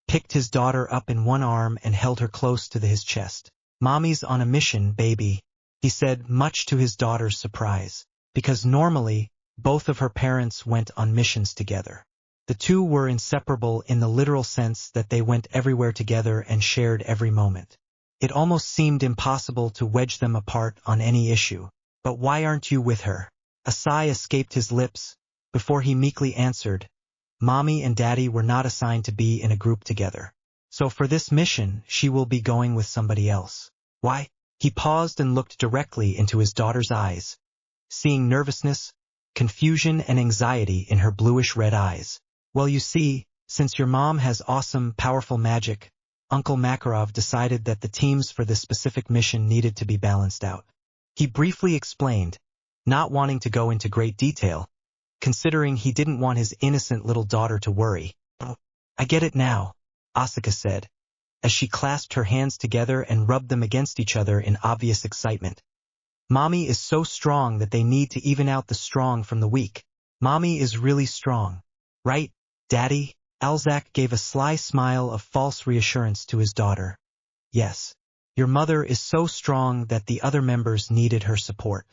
picked his daughter up in one arm and held her close to his chest. Mommy's on a mission, baby, he said, much to his daughter's surprise, because normally, both of her parents went on missions together. The two were inseparable in the literal sense that they went everywhere together and shared every moment. It almost seemed impossible to wedge them apart on any issue. But why aren't you with her? A sigh escaped his lips before he meekly answered, Mommy and Daddy were not assigned to be in a group together. So for this mission, she will be going with somebody else. Why? He paused and looked directly into his daughter's eyes, seeing nervousness, confusion, and anxiety in her bluish-red eyes. Well, you see, since your mom has awesome, powerful magic, Uncle Makarov decided that the teams for this specific mission needed to be balanced out. He briefly explained, not wanting to go into great detail, considering he didn't want his innocent little daughter to worry. Oh, I get it now, Asuka said, as she clasped her hands together and rubbed them against each other in obvious excitement. Mommy is so strong that they need to even out the strong from the weak. Mommy is really strong. Right, Daddy? Alzak gave a sly smile of false reassurance to his daughter. Yes. Your mother is so strong that the other members needed her support.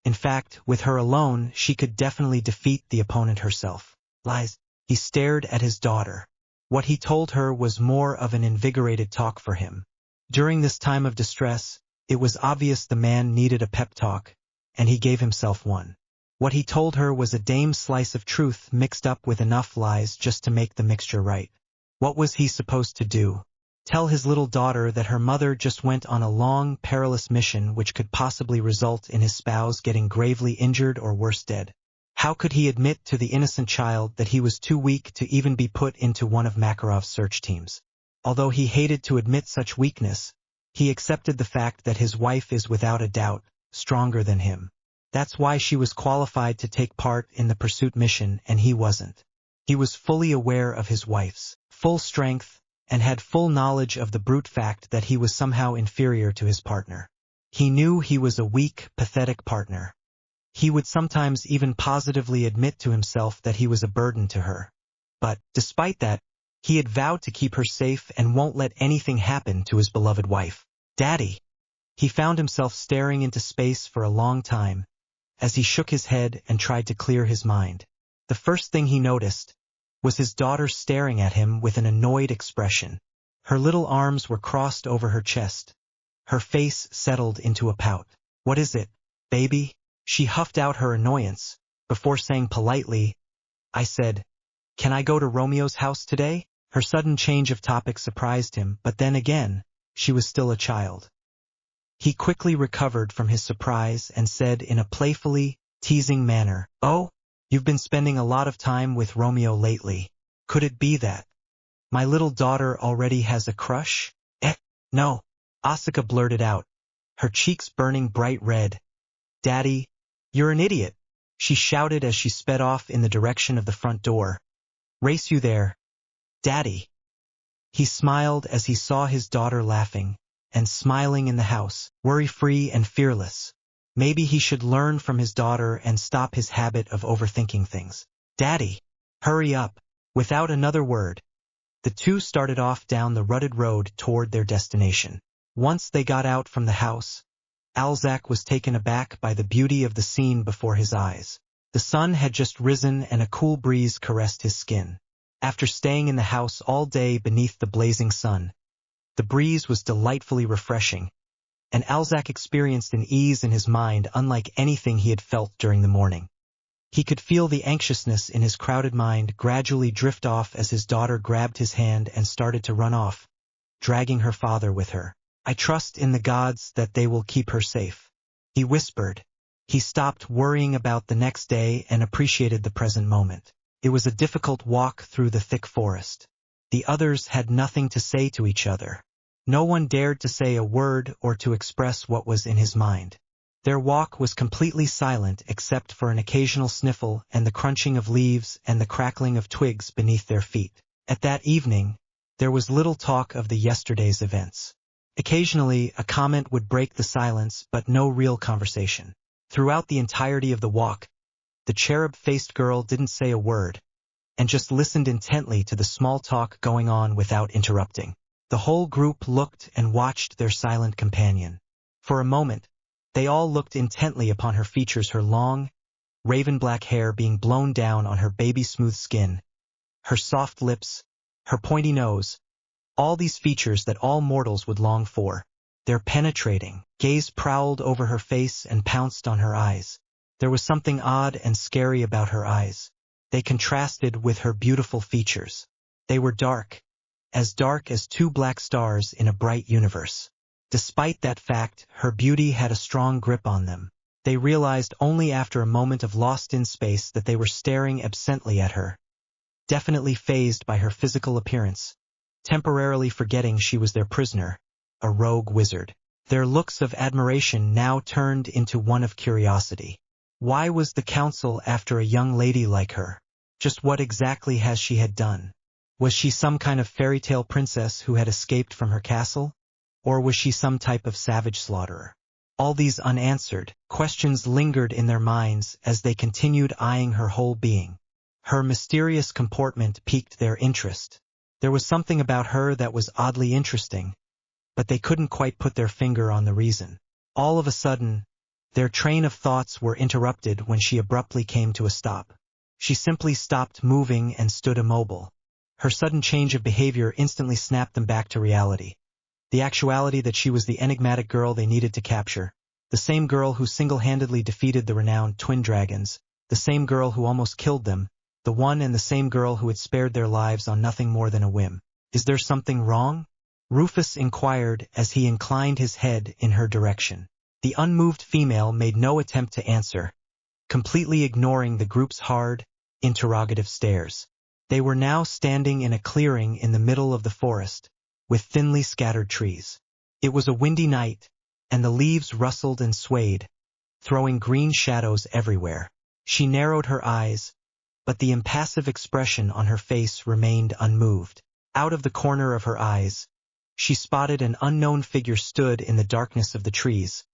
In fact, with her alone, she could definitely defeat the opponent herself. Lies. He stared at his daughter. What he told her was more of an invigorated talk for him. During this time of distress, it was obvious the man needed a pep talk, and he gave himself one. What he told her was a dame's slice of truth mixed up with enough lies just to make the mixture right. What was he supposed to do? Tell his little daughter that her mother just went on a long, perilous mission which could possibly result in his spouse getting gravely injured or worse dead. How could he admit to the innocent child that he was too weak to even be put into one of Makarov's search teams? Although he hated to admit such weakness, he accepted the fact that his wife is without a doubt stronger than him. That's why she was qualified to take part in the pursuit mission and he wasn't. He was fully aware of his wife's full strength and had full knowledge of the brute fact that he was somehow inferior to his partner. He knew he was a weak, pathetic partner. He would sometimes even positively admit to himself that he was a burden to her. But, despite that, he had vowed to keep her safe and won't let anything happen to his beloved wife. Daddy! He found himself staring into space for a long time, as he shook his head and tried to clear his mind. The first thing he noticed was his daughter staring at him with an annoyed expression. Her little arms were crossed over her chest. Her face settled into a pout. "What is it, baby?" She huffed out her annoyance, before saying politely, "I said, can I go to Romeo's house today?" Her sudden change of topic surprised him, but then again, she was still a child. He quickly recovered from his surprise and said in a playfully teasing manner, "Oh, you've been spending a lot of time with Romeo lately. Could it be that my little daughter already has a crush?" No," Asuka blurted out, her cheeks burning bright red. "Daddy, you're an idiot," she shouted as she sped off in the direction of the front door. "Race you there, Daddy." He smiled as he saw his daughter laughing and smiling in the house, worry-free and fearless. Maybe he should learn from his daughter and stop his habit of overthinking things. "Daddy, hurry up." Without another word, the two started off down the rutted road toward their destination. Once they got out from the house, Alzak was taken aback by the beauty of the scene before his eyes. The sun had just risen and a cool breeze caressed his skin. After staying in the house all day beneath the blazing sun, the breeze was delightfully refreshing, and Alzak experienced an ease in his mind unlike anything he had felt during the morning. He could feel the anxiousness in his crowded mind gradually drift off as his daughter grabbed his hand and started to run off, dragging her father with her. "I trust in the gods that they will keep her safe," he whispered. He stopped worrying about the next day and appreciated the present moment. It was a difficult walk through the thick forest. The others had nothing to say to each other. No one dared to say a word or to express what was in his mind. Their walk was completely silent except for an occasional sniffle and the crunching of leaves and the crackling of twigs beneath their feet. At that evening, there was little talk of the yesterday's events. Occasionally, a comment would break the silence, but no real conversation. Throughout the entirety of the walk, the cherub-faced girl didn't say a word, and just listened intently to the small talk going on without interrupting. The whole group looked and watched their silent companion. For a moment, they all looked intently upon her features, her long, raven-black hair being blown down on her baby-smooth skin, her soft lips, her pointy nose, all these features that all mortals would long for. Their penetrating gaze prowled over her face and pounced on her eyes. There was something odd and scary about her eyes. They contrasted with her beautiful features. They were dark as two black stars in a bright universe. Despite that fact, her beauty had a strong grip on them. They realized only after a moment of lost in space that they were staring absently at her, definitely fazed by her physical appearance, temporarily forgetting she was their prisoner, a rogue wizard. Their looks of admiration now turned into one of curiosity. Why was the council after a young lady like her? Just what exactly has she had done? Was she some kind of fairy tale princess who had escaped from her castle? Or was she some type of savage slaughterer? All these unanswered questions lingered in their minds as they continued eyeing her whole being. Her mysterious comportment piqued their interest. There was something about her that was oddly interesting, but they couldn't quite put their finger on the reason. All of a sudden, their train of thoughts were interrupted when she abruptly came to a stop. She simply stopped moving and stood immobile. Her sudden change of behavior instantly snapped them back to reality. The actuality that she was the enigmatic girl they needed to capture, the same girl who single-handedly defeated the renowned twin dragons, the same girl who almost killed them, the one and the same girl who had spared their lives on nothing more than a whim. "Is there something wrong?" Rufus inquired as he inclined his head in her direction. The unmoved female made no attempt to answer, completely ignoring the group's hard, interrogative stares. They were now standing in a clearing in the middle of the forest, with thinly scattered trees. It was a windy night, and the leaves rustled and swayed, throwing green shadows everywhere. She narrowed her eyes, but the impassive expression on her face remained unmoved. Out of the corner of her eyes, she spotted an unknown figure stood in the darkness of the trees,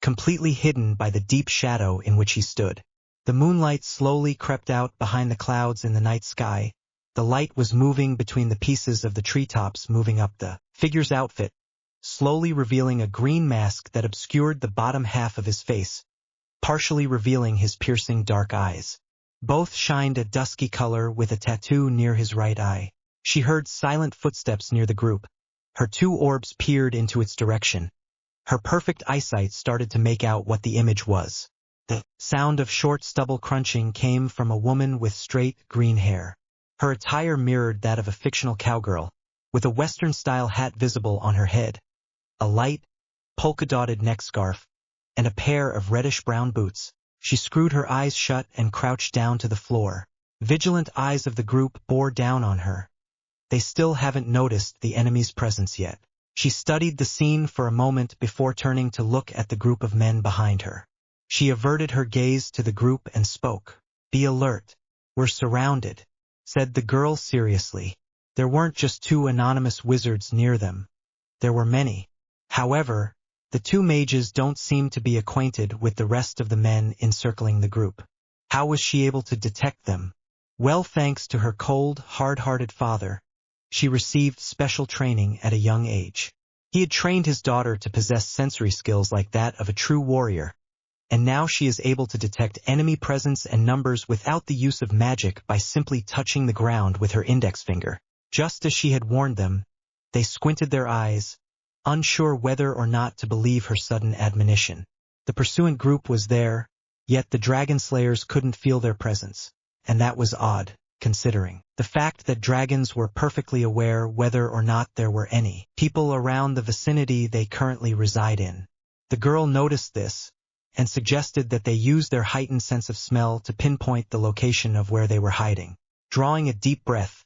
completely hidden by the deep shadow in which he stood. The moonlight slowly crept out behind the clouds in the night sky. The light was moving between the pieces of the treetops, moving up the figure's outfit, slowly revealing a green mask that obscured the bottom half of his face, partially revealing his piercing dark eyes. Both shined a dusky color with a tattoo near his right eye. She heard silent footsteps near the group. Her two orbs peered into its direction. Her perfect eyesight started to make out what the image was. The sound of short stubble crunching came from a woman with straight, green hair. Her attire mirrored that of a fictional cowgirl, with a Western-style hat visible on her head, a light, polka-dotted neck scarf, and a pair of reddish-brown boots. She screwed her eyes shut and crouched down to the floor. Vigilant eyes of the group bore down on her. They still haven't noticed the enemy's presence yet. She studied the scene for a moment before turning to look at the group of men behind her. She averted her gaze to the group and spoke. "Be alert. We're surrounded," said the girl seriously. There weren't just two anonymous wizards near them. There were many. However, the two mages don't seem to be acquainted with the rest of the men encircling the group. How was she able to detect them? Well, thanks to her cold, hard-hearted father, she received special training at a young age. He had trained his daughter to possess sensory skills like that of a true warrior, and now she is able to detect enemy presence and numbers without the use of magic by simply touching the ground with her index finger. Just as she had warned them, they squinted their eyes, unsure whether or not to believe her sudden admonition. The pursuant group was there, yet the dragon slayers couldn't feel their presence, and that was odd, considering the fact that dragons were perfectly aware whether or not there were any people around the vicinity they currently reside in. The girl noticed this, and suggested that they use their heightened sense of smell to pinpoint the location of where they were hiding. Drawing a deep breath,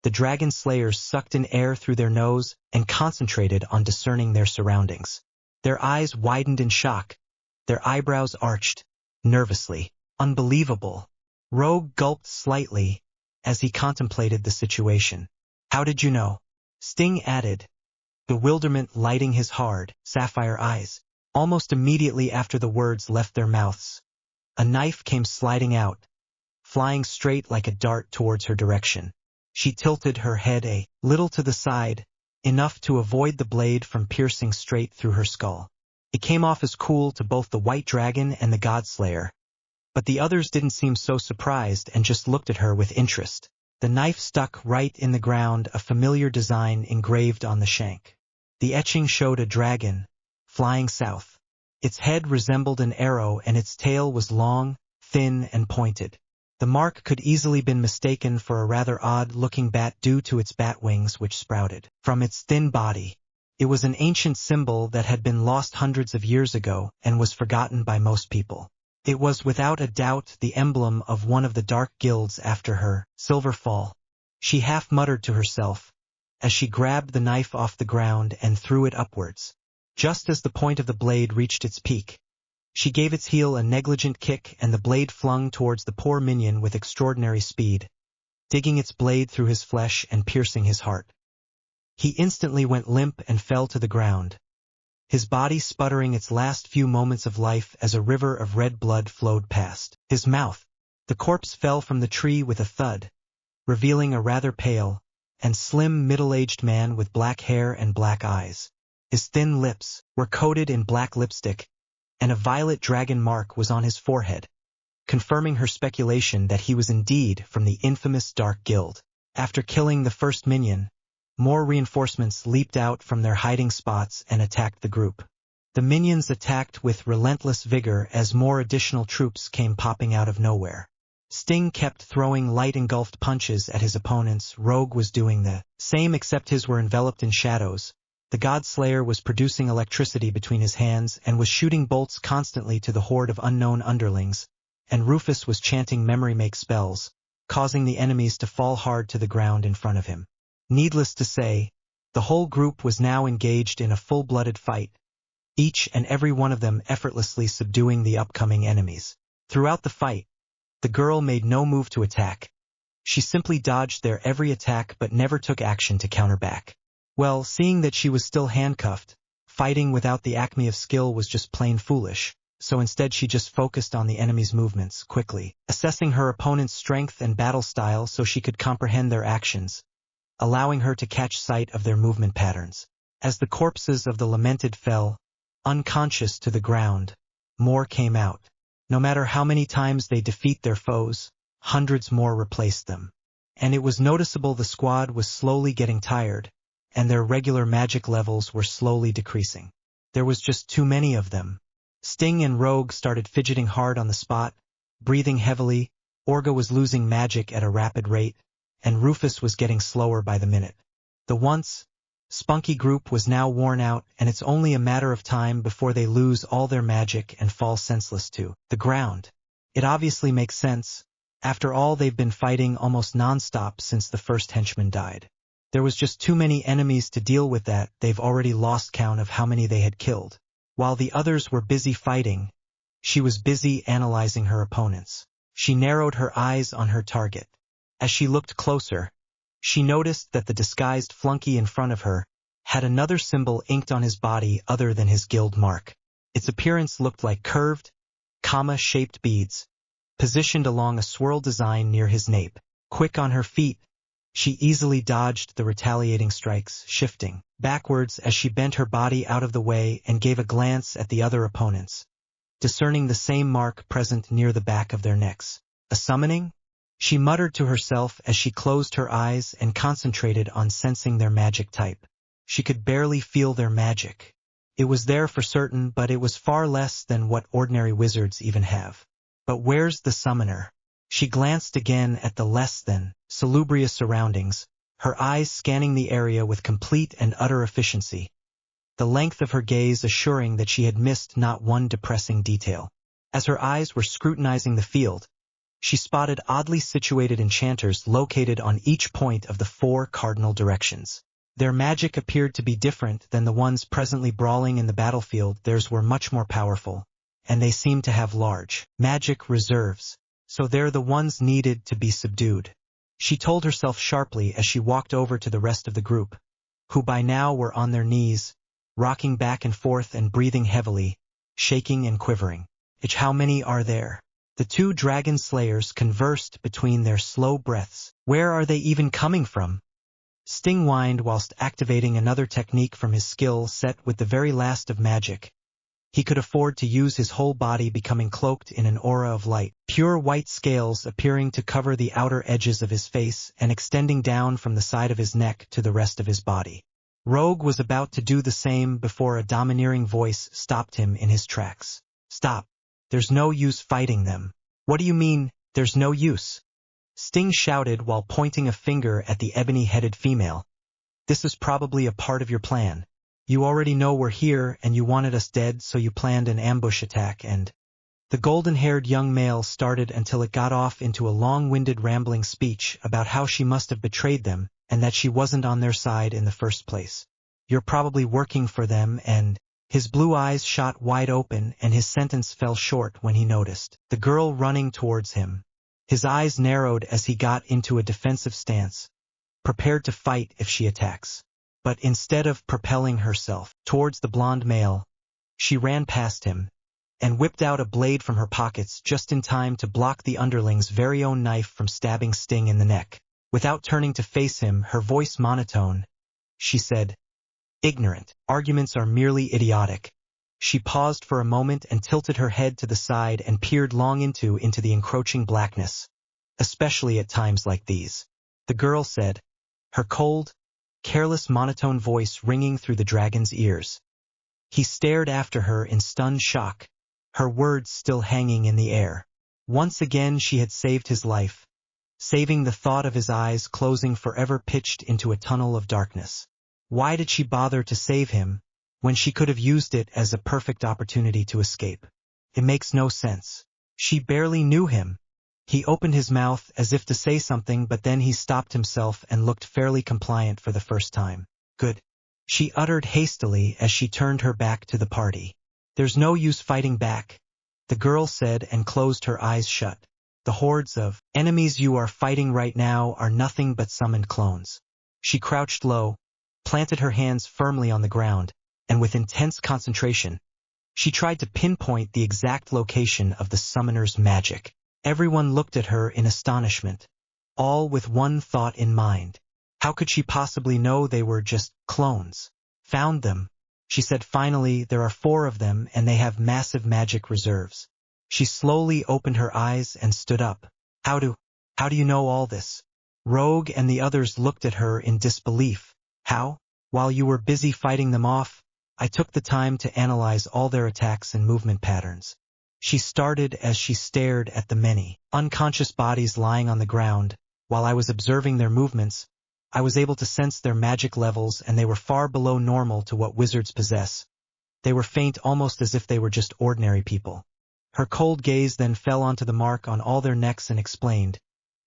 the dragon slayers sucked in air through their nose and concentrated on discerning their surroundings. Their eyes widened in shock, their eyebrows arched, nervously. Unbelievable. Rogue gulped slightly as he contemplated the situation. "How did you know?" Sting added, bewilderment lighting his hard, sapphire eyes. Almost immediately after the words left their mouths, a knife came sliding out, flying straight like a dart towards her direction. She tilted her head a little to the side, enough to avoid the blade from piercing straight through her skull. It came off as cool to both the white dragon and the Godslayer, but the others didn't seem so surprised and just looked at her with interest. The knife stuck right in the ground, a familiar design engraved on the shank. The etching showed a dragon, flying south. Its head resembled an arrow and its tail was long, thin, and pointed. The mark could easily been mistaken for a rather odd-looking bat due to its bat wings which sprouted from its thin body. It was an ancient symbol that had been lost hundreds of years ago and was forgotten by most people. It was without a doubt the emblem of one of the dark guilds after her silver fall. She half muttered to herself as she grabbed the knife off the ground and threw it upwards. Just as the point of the blade reached its peak, she gave its heel a negligent kick and the blade flung towards the poor minion with extraordinary speed, digging its blade through his flesh and piercing his heart. He instantly went limp and fell to the ground, his body sputtering its last few moments of life as a river of red blood flowed past his mouth. The corpse fell from the tree with a thud, revealing a rather pale and slim middle-aged man with black hair and black eyes. His thin lips were coated in black lipstick, and a violet dragon mark was on his forehead, confirming her speculation that he was indeed from the infamous Dark Guild. After killing the first minion, more reinforcements leaped out from their hiding spots and attacked the group. The minions attacked with relentless vigor as more additional troops came popping out of nowhere. Sting kept throwing light engulfed punches at his opponents. Rogue was doing the same, except his were enveloped in shadows. The Godslayer was producing electricity between his hands and was shooting bolts constantly to the horde of unknown underlings, and Rufus was chanting memory-make spells, causing the enemies to fall hard to the ground in front of him. Needless to say, the whole group was now engaged in a full-blooded fight, each and every one of them effortlessly subduing the upcoming enemies. Throughout the fight, the girl made no move to attack. She simply dodged their every attack but never took action to counter back. Well, seeing that she was still handcuffed, fighting without the acme of skill was just plain foolish, so instead she just focused on the enemy's movements quickly, assessing her opponent's strength and battle style so she could comprehend their actions, allowing her to catch sight of their movement patterns. As the corpses of the lamented fell, unconscious to the ground, more came out. No matter how many times they defeat their foes, hundreds more replaced them. And it was noticeable the squad was slowly getting tired, and their regular magic levels were slowly decreasing. There was just too many of them. Sting and Rogue started fidgeting hard on the spot, breathing heavily. Orga was losing magic at a rapid rate, and Rufus was getting slower by the minute. The once spunky group was now worn out, and it's only a matter of time before they lose all their magic and fall senseless to the ground. It obviously makes sense. After all, they've been fighting almost non-stop since the first henchman died. There was just too many enemies to deal with that. They've already lost count of how many they had killed. While the others were busy fighting, she was busy analyzing her opponents. She narrowed her eyes on her target. As she looked closer, she noticed that the disguised flunky in front of her had another symbol inked on his body other than his guild mark. Its appearance looked like curved, comma-shaped beads, positioned along a swirl design near his nape. Quick on her feet, she easily dodged the retaliating strikes, shifting backwards as she bent her body out of the way and gave a glance at the other opponents, discerning the same mark present near the back of their necks. A summoning? She muttered to herself as she closed her eyes and concentrated on sensing their magic type. She could barely feel their magic. It was there for certain, but it was far less than what ordinary wizards even have. But where's the summoner? She glanced again at the less than salubrious surroundings, her eyes scanning the area with complete and utter efficiency, the length of her gaze assuring that she had missed not one depressing detail. As her eyes were scrutinizing the field, she spotted oddly situated enchanters located on each point of the 4 cardinal directions. Their magic appeared to be different than the ones presently brawling in the battlefield. Theirs were much more powerful, and they seemed to have large magic reserves, so they're the ones needed to be subdued. She told herself sharply as she walked over to the rest of the group, who by now were on their knees, rocking back and forth and breathing heavily, shaking and quivering. How many are there? The 2 dragon slayers conversed between their slow breaths. Where are they even coming from? Sting whined whilst activating another technique from his skill set with the very last of magic. He could afford to use his whole body, becoming cloaked in an aura of light, pure white scales appearing to cover the outer edges of his face and extending down from the side of his neck to the rest of his body. Rogue was about to do the same before a domineering voice stopped him in his tracks. Stop. There's no use fighting them. What do you mean, there's no use? Sting shouted while pointing a finger at the ebony-headed female. This is probably a part of your plan. You already know we're here and you wanted us dead, so you planned an ambush attack and... The golden-haired young male started until it got off into a long-winded rambling speech about how she must have betrayed them and that she wasn't on their side in the first place. You're probably working for them and... His blue eyes shot wide open and his sentence fell short when he noticed the girl running towards him. His eyes narrowed as he got into a defensive stance, prepared to fight if she attacks. But instead of propelling herself towards the blonde male, she ran past him and whipped out a blade from her pockets just in time to block the underling's very own knife from stabbing Sting in the neck. Without turning to face him, her voice monotone, she said, "Ignorant. Arguments are merely idiotic." She paused for a moment and tilted her head to the side and peered long into the encroaching blackness. Especially at times like these, the girl said, her cold, careless monotone voice ringing through the dragon's ears. He stared after her in stunned shock, her words still hanging in the air. Once again she had saved his life, saving the thought of his eyes closing forever pitched into a tunnel of darkness. Why did she bother to save him, when she could have used it as a perfect opportunity to escape? It makes no sense. She barely knew him. He opened his mouth as if to say something, but then he stopped himself and looked fairly compliant for the first time. Good, she uttered hastily as she turned her back to the party. There's no use fighting back, the girl said and closed her eyes shut. The hordes of enemies you are fighting right now are nothing but summoned clones. She crouched low, planted her hands firmly on the ground, and with intense concentration, she tried to pinpoint the exact location of the summoner's magic. Everyone looked at her in astonishment, all with one thought in mind. How could she possibly know they were just clones? Found them, she said finally. There are 4 of them and they have massive magic reserves. She slowly opened her eyes and stood up. How do you know all this? Rogue and the others looked at her in disbelief. How? While you were busy fighting them off, I took the time to analyze all their attacks and movement patterns. She started as she stared at the many unconscious bodies lying on the ground. While I was observing their movements, I was able to sense their magic levels, and they were far below normal to what wizards possess. They were faint, almost as if they were just ordinary people. Her cold gaze then fell onto the mark on all their necks and explained,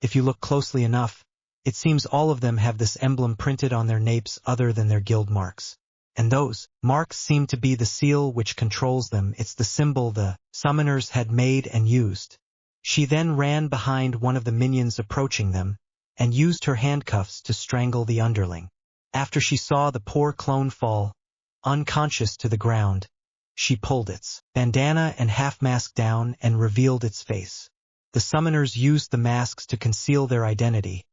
if you look closely enough, it seems all of them have this emblem printed on their napes other than their guild marks. And those marks seem to be the seal which controls them. It's the symbol the summoners had made and used. She then ran behind one of the minions approaching them, and used her handcuffs to strangle the underling. After she saw the poor clone fall, unconscious to the ground, she pulled its bandana and half-mask down and revealed its face. The summoners used the masks to conceal their identity,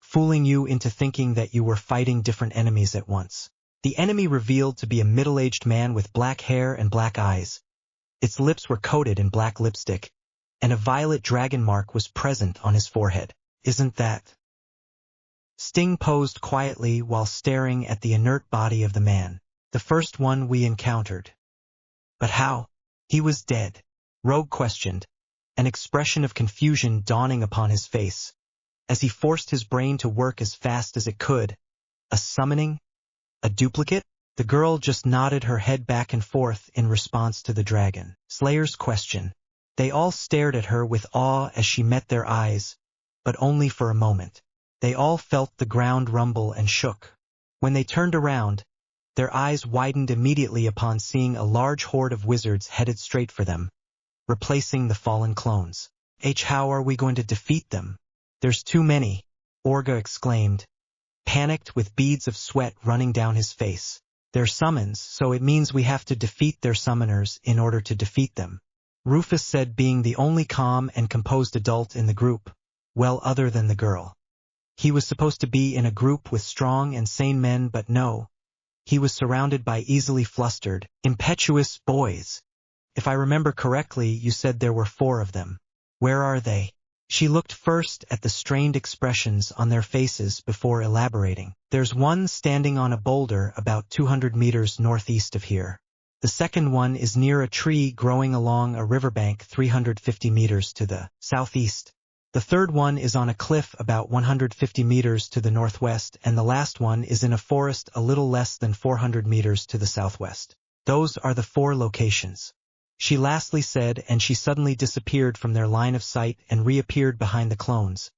fooling you into thinking that you were fighting different enemies at once. The enemy revealed to be a middle-aged man with black hair and black eyes. Its lips were coated in black lipstick, and a violet dragon mark was present on his forehead. Isn't that? Sting posed quietly while staring at the inert body of the man. The first one we encountered. But how? He was dead, Rogue questioned, an expression of confusion dawning upon his face, as he forced his brain to work as fast as it could. A summoning? A duplicate? The girl just nodded her head back and forth in response to the dragon Slayer's question. They all stared at her with awe as she met their eyes, but only for a moment. They all felt the ground rumble and shook. When they turned around, their eyes widened immediately upon seeing a large horde of wizards headed straight for them, replacing the fallen clones. How are we going to defeat them? There's too many, Orga exclaimed, panicked with beads of sweat running down his face. They're summons, so it means we have to defeat their summoners in order to defeat them, Rufus said, being the only calm and composed adult in the group, well other than the girl. He was supposed to be in a group with strong and sane men, but no. He was surrounded by easily flustered, impetuous boys. If I remember correctly, you said there were 4 of them. Where are they? She looked first at the strained expressions on their faces before elaborating. There's one standing on a boulder about 200 meters northeast of here. The second one is near a tree growing along a riverbank 350 meters to the southeast. The third one is on a cliff about 150 meters to the northwest, and the last one is in a forest a little less than 400 meters to the southwest. Those are the 4 locations, she lastly said, and she suddenly disappeared from their line of sight and reappeared behind the clones,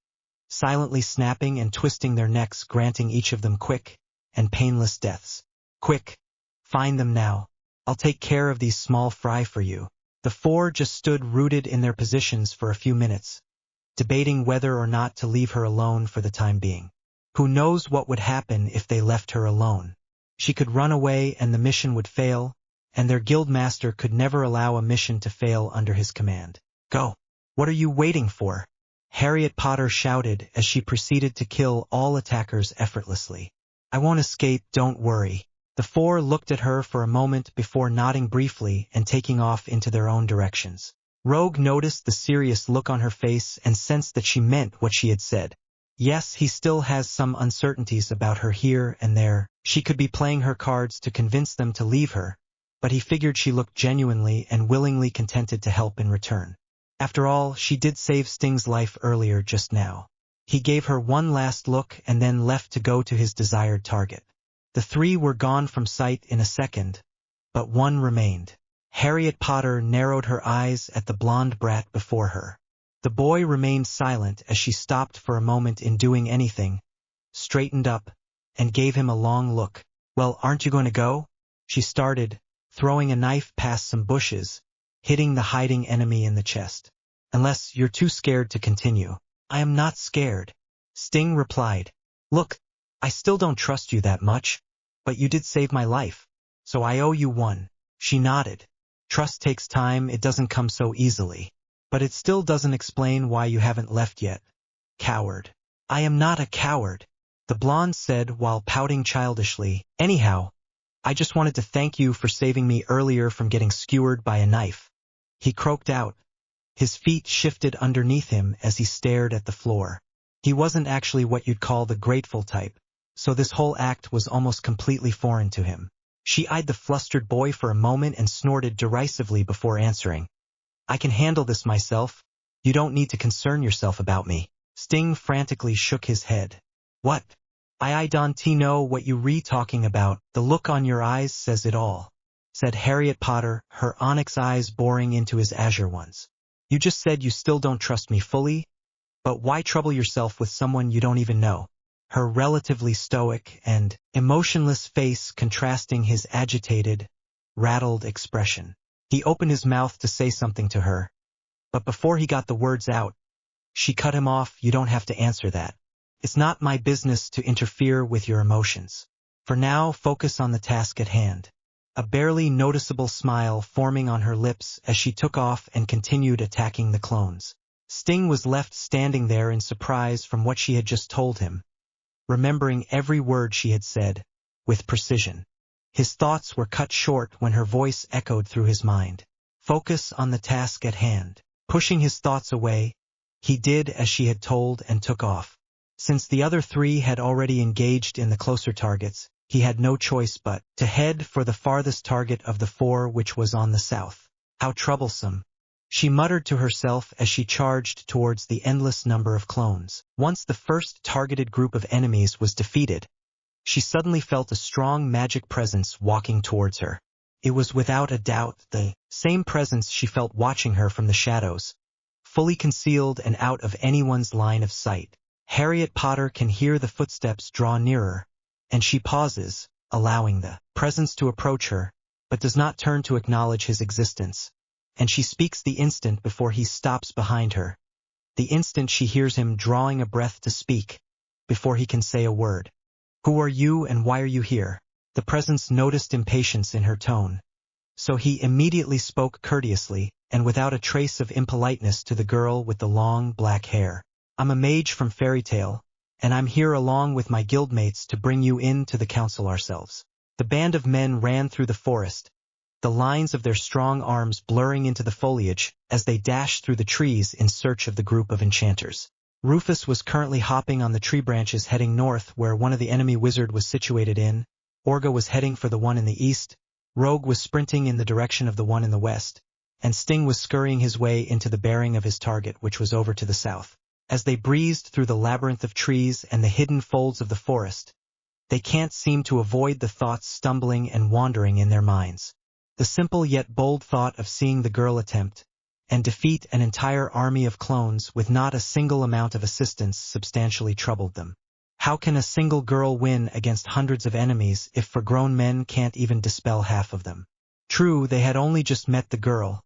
silently snapping and twisting their necks, granting each of them quick and painless deaths. Quick, find them now. I'll take care of these small fry for you. The 4 just stood rooted in their positions for a few minutes, debating whether or not to leave her alone for the time being. Who knows what would happen if they left her alone? She could run away and the mission would fail, and their guildmaster could never allow a mission to fail under his command. Go! What are you waiting for? Harriet Potter shouted as she proceeded to kill all attackers effortlessly. I won't escape, don't worry. The 4 looked at her for a moment before nodding briefly and taking off into their own directions. Rogue noticed the serious look on her face and sensed that she meant what she had said. Yes, he still has some uncertainties about her here and there. She could be playing her cards to convince them to leave her, but he figured she looked genuinely and willingly contented to help in return. After all, she did save Sting's life earlier just now. He gave her one last look and then left to go to his desired target. The 3 were gone from sight in a second, but one remained. Harriet Potter narrowed her eyes at the blonde brat before her. The boy remained silent as she stopped for a moment in doing anything, straightened up, and gave him a long look. "Well, aren't you going to go?" she started, throwing a knife past some bushes, hitting the hiding enemy in the chest. "Unless you're too scared to continue." "I am not scared," Sting replied. "Look, I still don't trust you that much, but you did save my life, so I owe you one." She nodded. "Trust takes time, it doesn't come so easily. But it still doesn't explain why you haven't left yet. Coward." "I am not a coward," the blonde said while pouting childishly. "Anyhow, I just wanted to thank you for saving me earlier from getting skewered by a knife." He croaked out. His feet shifted underneath him as he stared at the floor. He wasn't actually what you'd call the grateful type, so this whole act was almost completely foreign to him. She eyed the flustered boy for a moment and snorted derisively before answering. "I can handle this myself. You don't need to concern yourself about me." Sting frantically shook his head. "What? I don't know what you talking about. The look on your eyes says it all," said Harriet Potter, her onyx eyes boring into his azure ones. "You just said you still don't trust me fully, but why trouble yourself with someone you don't even know?" Her relatively stoic and emotionless face contrasting his agitated, rattled expression. He opened his mouth to say something to her, but before he got the words out, she cut him off. "You don't have to answer that. It's not my business to interfere with your emotions. For now, focus on the task at hand." A barely noticeable smile forming on her lips as she took off and continued attacking the clones. Sting was left standing there in surprise from what she had just told him, remembering every word she had said, with precision. His thoughts were cut short when her voice echoed through his mind. Focus on the task at hand. Pushing his thoughts away, he did as she had told and took off. Since the other three had already engaged in the closer targets, he had no choice but to head for the farthest target of the four, which was on the south. How troublesome, she muttered to herself as she charged towards the endless number of clones. Once the first targeted group of enemies was defeated, she suddenly felt a strong magic presence walking towards her. It was without a doubt the same presence she felt watching her from the shadows, fully concealed and out of anyone's line of sight. Harriet Potter can hear the footsteps draw nearer, and she pauses, allowing the presence to approach her, but does not turn to acknowledge his existence. And she speaks the instant before he stops behind her, the instant she hears him drawing a breath to speak, before he can say a word. "Who are you and why are you here?" The presence noticed impatience in her tone, so he immediately spoke courteously and without a trace of impoliteness to the girl with the long black hair. "I'm a mage from Fairy Tale, and I'm here along with my guildmates to bring you in to the council ourselves." The band of men ran through the forest, the lines of their strong arms blurring into the foliage as they dashed through the trees in search of the group of enchanters. Rufus was currently hopping on the tree branches heading north where one of the enemy wizard was situated in, Orga was heading for the one in the east, Rogue was sprinting in the direction of the one in the west, and Sting was scurrying his way into the bearing of his target, which was over to the south. As they breezed through the labyrinth of trees and the hidden folds of the forest, they can't seem to avoid the thoughts stumbling and wandering in their minds. The simple yet bold thought of seeing the girl attempt and defeat an entire army of clones with not a single amount of assistance substantially troubled them. How can a single girl win against hundreds of enemies if grown men can't even dispel half of them? True, they had only just met the girl,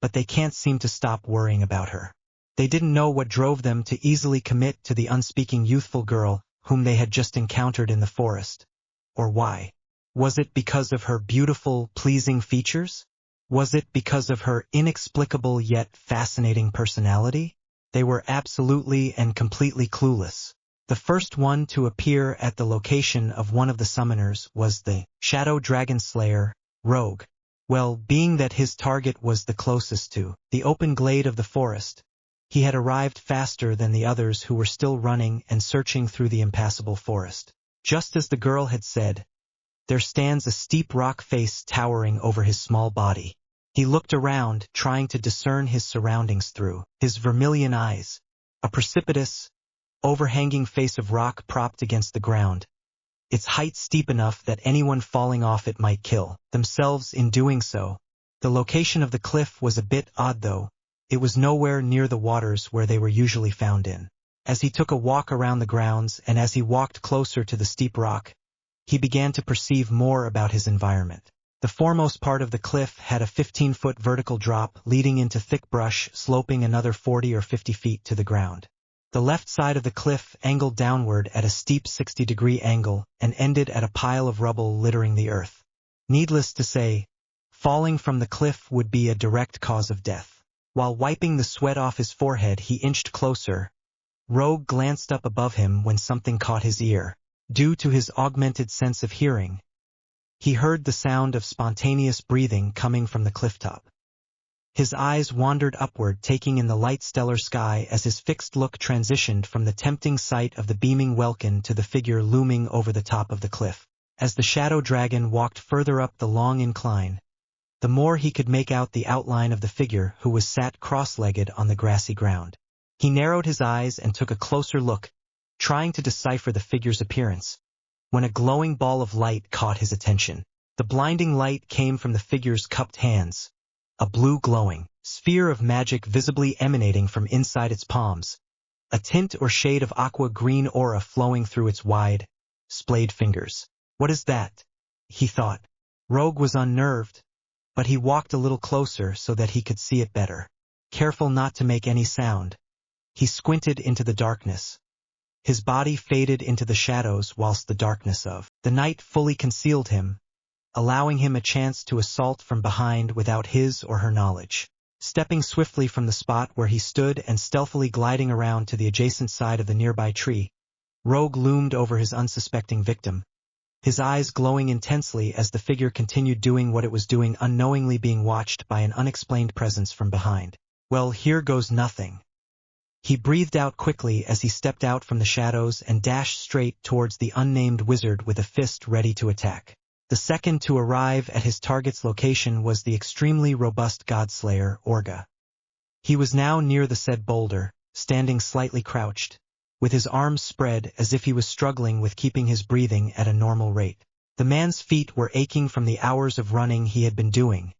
but they can't seem to stop worrying about her. They didn't know what drove them to easily commit to the unspeaking youthful girl whom they had just encountered in the forest. Or why? Was it because of her beautiful, pleasing features? Was it because of her inexplicable yet fascinating personality? They were absolutely and completely clueless. The first one to appear at the location of one of the summoners was the Shadow Dragon Slayer, Rogue. Well, being that his target was the closest to the open glade of the forest, he had arrived faster than the others who were still running and searching through the impassable forest. Just as the girl had said, there stands a steep rock face towering over his small body. He looked around, trying to discern his surroundings through his vermilion eyes. A precipitous, overhanging face of rock propped against the ground, its height steep enough that anyone falling off it might kill themselves in doing so. The location of the cliff was a bit odd though. It was nowhere near the waters where they were usually found in. As he took a walk around the grounds and as he walked closer to the steep rock, he began to perceive more about his environment. The foremost part of the cliff had a 15-foot vertical drop leading into thick brush sloping another 40 or 50 feet to the ground. The left side of the cliff angled downward at a steep 60-degree angle and ended at a pile of rubble littering the earth. Needless to say, falling from the cliff would be a direct cause of death. While wiping the sweat off his forehead, he inched closer. Rogue glanced up above him when something caught his ear. Due to his augmented sense of hearing, he heard the sound of spontaneous breathing coming from the clifftop. His eyes wandered upward, taking in the light stellar sky as his fixed look transitioned from the tempting sight of the beaming welkin to the figure looming over the top of the cliff. As the shadow dragon walked further up the long incline, the more he could make out the outline of the figure who was sat cross-legged on the grassy ground. He narrowed his eyes and took a closer look, trying to decipher the figure's appearance, when a glowing ball of light caught his attention. The blinding light came from the figure's cupped hands, a blue glowing sphere of magic visibly emanating from inside its palms, a tint or shade of aqua-green aura flowing through its wide, splayed fingers. What is that? He thought. Rogue was unnerved, but he walked a little closer so that he could see it better. Careful not to make any sound, he squinted into the darkness. His body faded into the shadows whilst the darkness of the night fully concealed him, allowing him a chance to assault from behind without his or her knowledge. Stepping swiftly from the spot where he stood and stealthily gliding around to the adjacent side of the nearby tree, Rogue loomed over his unsuspecting victim, his eyes glowing intensely as the figure continued doing what it was doing, unknowingly being watched by an unexplained presence from behind. Well, here goes nothing. He breathed out quickly as he stepped out from the shadows and dashed straight towards the unnamed wizard with a fist ready to attack. The second to arrive at his target's location was the extremely robust godslayer, Orga. He was now near the said boulder, standing slightly crouched, with his arms spread as if he was struggling with keeping his breathing at a normal rate. The man's feet were aching from the hours of running he had been doing.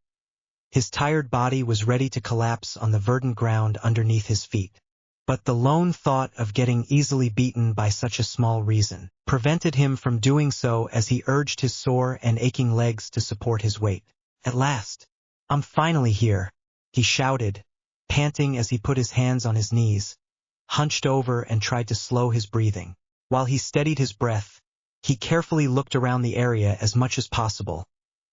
His tired body was ready to collapse on the verdant ground underneath his feet. But the lone thought of getting easily beaten by such a small reason prevented him from doing so as he urged his sore and aching legs to support his weight. At last, I'm finally here, he shouted, panting as he put his hands on his knees, hunched over and tried to slow his breathing. While he steadied his breath, he carefully looked around the area as much as possible,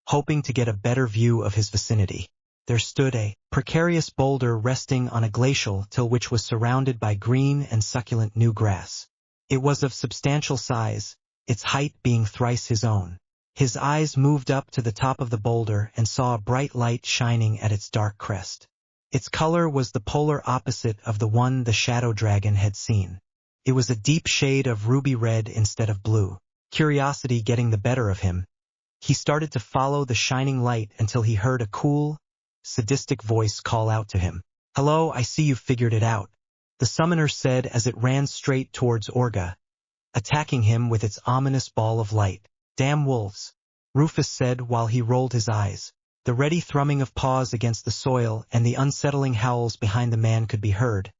hoping to get a better view of his vicinity. There stood a precarious boulder resting on a glacial till which was surrounded by green and succulent new grass. It was of substantial size, its height being thrice his own. His eyes moved up to the top of the boulder and saw a bright light shining at its dark crest. Its color was the polar opposite of the one the shadow dragon had seen. It was a deep shade of ruby red instead of blue. Curiosity getting the better of him, he started to follow the shining light until he heard a cool, sadistic voice call out to him. "Hello, I see you've figured it out," the summoner said as it ran straight towards Orga, attacking him with its ominous ball of light. "Damn wolves," Rufus said while he rolled his eyes. The ready thrumming of paws against the soil and the unsettling howls behind the man could be heard,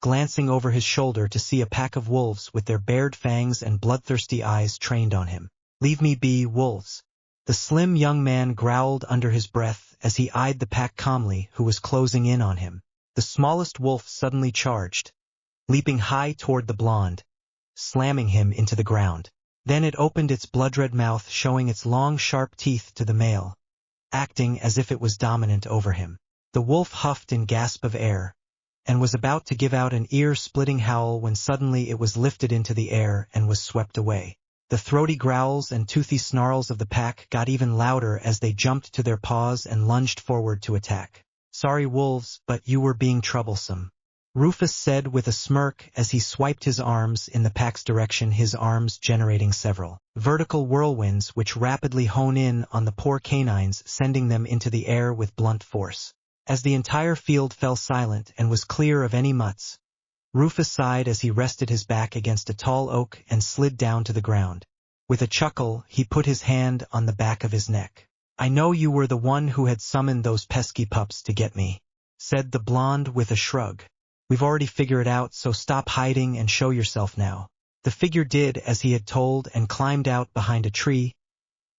glancing over his shoulder to see a pack of wolves with their bared fangs and bloodthirsty eyes trained on him. "Leave me be, wolves," the slim young man growled under his breath as he eyed the pack calmly who was closing in on him. The smallest wolf suddenly charged, leaping high toward the blonde, slamming him into the ground. Then it opened its blood-red mouth, showing its long sharp teeth to the male, acting as if it was dominant over him. The wolf huffed in gasp of air, and was about to give out an ear-splitting howl when suddenly it was lifted into the air and was swept away. The throaty growls and toothy snarls of the pack got even louder as they jumped to their paws and lunged forward to attack. "Sorry, wolves, but you were being troublesome," Rufus said with a smirk as he swiped his arms in the pack's direction, his arms generating several vertical whirlwinds which rapidly hone in on the poor canines, sending them into the air with blunt force. As the entire field fell silent and was clear of any mutts, Rufus sighed as he rested his back against a tall oak and slid down to the ground. With a chuckle, he put his hand on the back of his neck. I know you were the one who had summoned those pesky pups to get me, said the blonde with a shrug. We've already figured it out, so stop hiding and show yourself now. The figure did as he had told and climbed out behind a tree.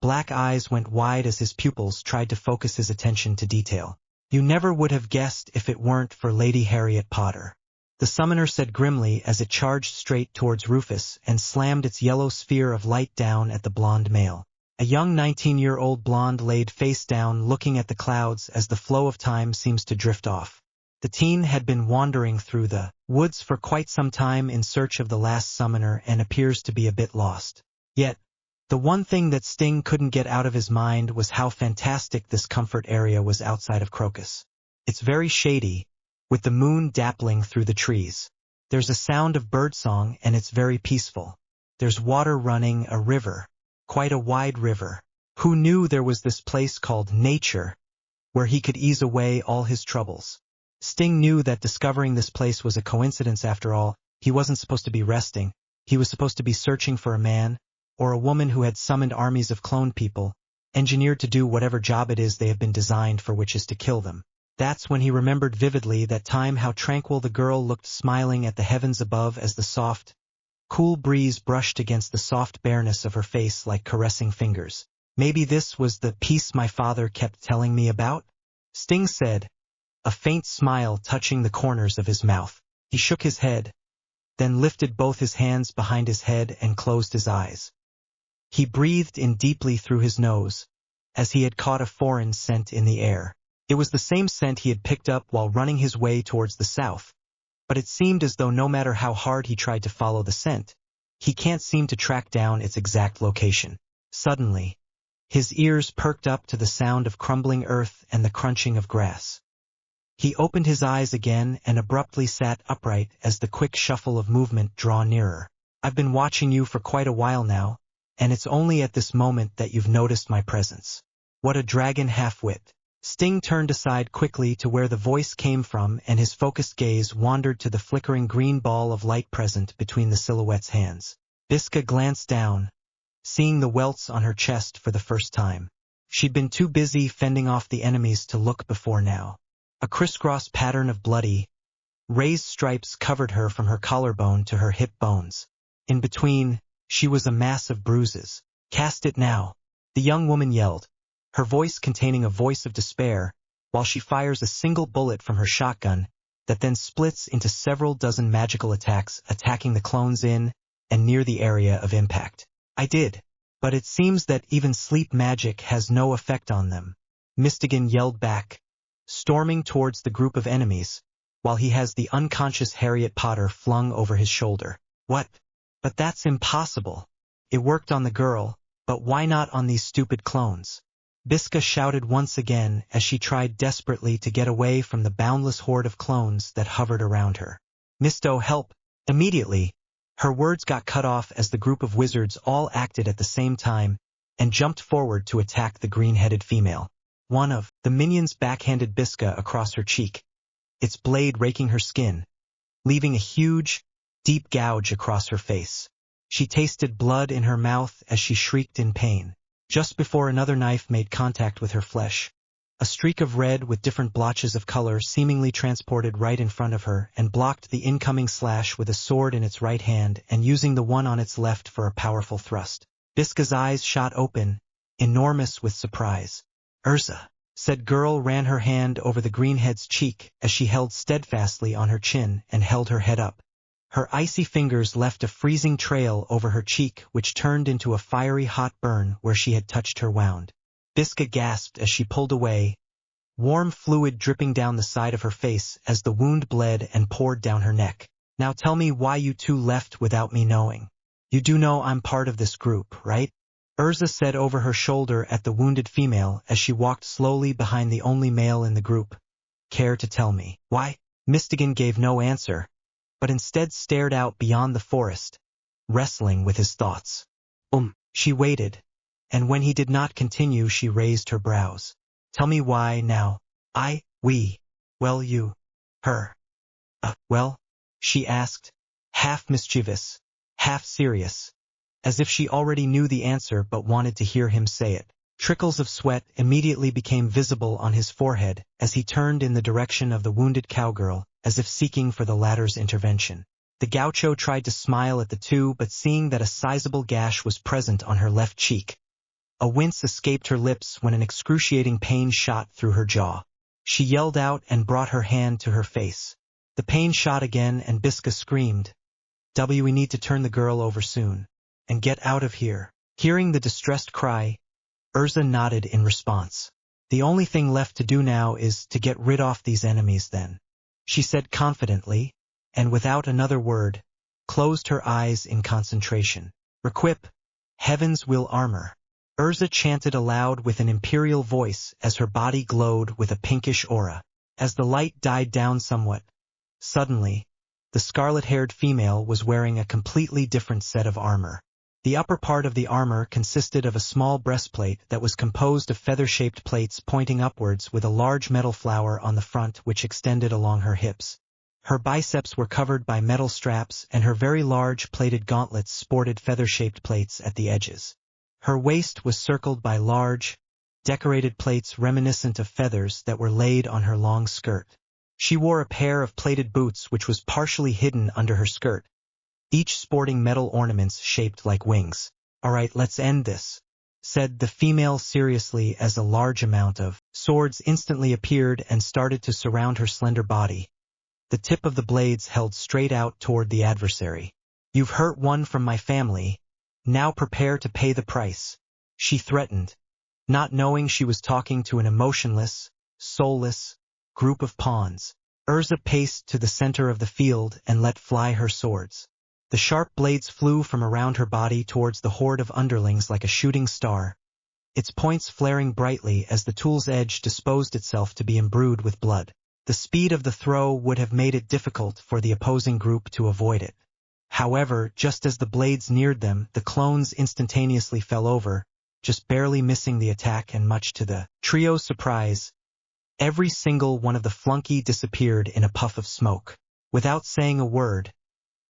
Black eyes went wide as his pupils tried to focus his attention to detail. You never would have guessed if it weren't for Lady Harriet Potter, the summoner said grimly as it charged straight towards Rufus and slammed its yellow sphere of light down at the blonde male. A young 19-year-old blonde laid face down looking at the clouds as the flow of time seems to drift off. The teen had been wandering through the woods for quite some time in search of the last summoner and appears to be a bit lost. Yet, the one thing that Sting couldn't get out of his mind was how fantastic this comfort area was outside of KRATOS. It's very shady, with the moon dappling through the trees. There's a sound of birdsong and it's very peaceful. There's water running, a river, quite a wide river. Who knew there was this place called nature, where he could ease away all his troubles? Sting knew that discovering this place was a coincidence after all. He wasn't supposed to be resting. He was supposed to be searching for a man, or a woman who had summoned armies of clone people, engineered to do whatever job it is they have been designed for, which is to kill them. That's when he remembered vividly that time how tranquil the girl looked smiling at the heavens above as the soft, cool breeze brushed against the soft bareness of her face like caressing fingers. Maybe this was the peace my father kept telling me about? Sting said, a faint smile touching the corners of his mouth. He shook his head, then lifted both his hands behind his head and closed his eyes. He breathed in deeply through his nose, as he had caught a foreign scent in the air. It was the same scent he had picked up while running his way towards the south, but it seemed as though no matter how hard he tried to follow the scent, he can't seem to track down its exact location. Suddenly, his ears perked up to the sound of crumbling earth and the crunching of grass. He opened his eyes again and abruptly sat upright as the quick shuffle of movement drew nearer. I've been watching you for quite a while now, and it's only at this moment that you've noticed my presence. What a dragon half-wit. Sting turned aside quickly to where the voice came from, and his focused gaze wandered to the flickering green ball of light present between the silhouette's hands. Biska glanced down, seeing the welts on her chest for the first time. She'd been too busy fending off the enemies to look before now. A crisscross pattern of bloody, raised stripes covered her from her collarbone to her hip bones. In between, she was a mass of bruises. Cast it now, the young woman yelled, her voice containing a voice of despair, while she fires a single bullet from her shotgun that then splits into several dozen magical attacks attacking the clones in and near the area of impact. I did, but it seems that even sleep magic has no effect on them, Mistigan yelled back, storming towards the group of enemies, while he has the unconscious Harriet Potter flung over his shoulder. What? But that's impossible. It worked on the girl, but why not on these stupid clones? Biska shouted once again as she tried desperately to get away from the boundless horde of clones that hovered around her. Misto, help! Immediately, her words got cut off as the group of wizards all acted at the same time and jumped forward to attack the green-headed female. One of the minions backhanded Biska across her cheek, its blade raking her skin, leaving a huge, deep gouge across her face. She tasted blood in her mouth as she shrieked in pain. Just before another knife made contact with her flesh, a streak of red with different blotches of color seemingly transported right in front of her and blocked the incoming slash with a sword in its right hand and using the one on its left for a powerful thrust. Biska's eyes shot open, enormous with surprise. Urza, said girl, ran her hand over the greenhead's cheek as she held steadfastly on her chin and held her head up. Her icy fingers left a freezing trail over her cheek which turned into a fiery hot burn where she had touched her wound. Biska gasped as she pulled away, warm fluid dripping down the side of her face as the wound bled and poured down her neck. Now tell me why you two left without me knowing. You do know I'm part of this group, right? Urza said over her shoulder at the wounded female as she walked slowly behind the only male in the group. Care to tell me why? Mistigan gave no answer, but instead stared out beyond the forest, wrestling with his thoughts. She waited, and when he did not continue she raised her brows. Tell me why now. Well you. Her. Well? She asked, half mischievous, half serious, as if she already knew the answer but wanted to hear him say it. Trickles of sweat immediately became visible on his forehead as he turned in the direction of the wounded cowgirl, as if seeking for the latter's intervention. The gaucho tried to smile at the two, but seeing that a sizable gash was present on her left cheek, a wince escaped her lips when an excruciating pain shot through her jaw. She yelled out and brought her hand to her face. The pain shot again and Biska screamed, "We need to turn the girl over soon. And get out of here." Hearing the distressed cry, Urza nodded in response. "The only thing left to do now is to get rid of these enemies then," she said confidently, and without another word, closed her eyes in concentration. "Requip, Heaven's will armor." Urza chanted aloud with an imperial voice as her body glowed with a pinkish aura. As the light died down somewhat, suddenly, the scarlet-haired female was wearing a completely different set of armor. The upper part of the armor consisted of a small breastplate that was composed of feather-shaped plates pointing upwards with a large metal flower on the front which extended along her hips. Her biceps were covered by metal straps and her very large plated gauntlets sported feather-shaped plates at the edges. Her waist was circled by large, decorated plates reminiscent of feathers that were laid on her long skirt. She wore a pair of plated boots which was partially hidden under her skirt, each sporting metal ornaments shaped like wings. "All right, let's end this," said the female seriously as a large amount of swords instantly appeared and started to surround her slender body. The tip of the blades held straight out toward the adversary. "You've hurt one from my family. Now prepare to pay the price," she threatened, not knowing she was talking to an emotionless, soulless group of pawns. Urza paced to the center of the field and let fly her swords. The sharp blades flew from around her body towards the horde of underlings like a shooting star, its points flaring brightly as the tool's edge disposed itself to be imbrued with blood. The speed of the throw would have made it difficult for the opposing group to avoid it. However, just as the blades neared them, the clones instantaneously fell over, just barely missing the attack, and much to the trio's surprise, every single one of the flunky disappeared in a puff of smoke. Without saying a word,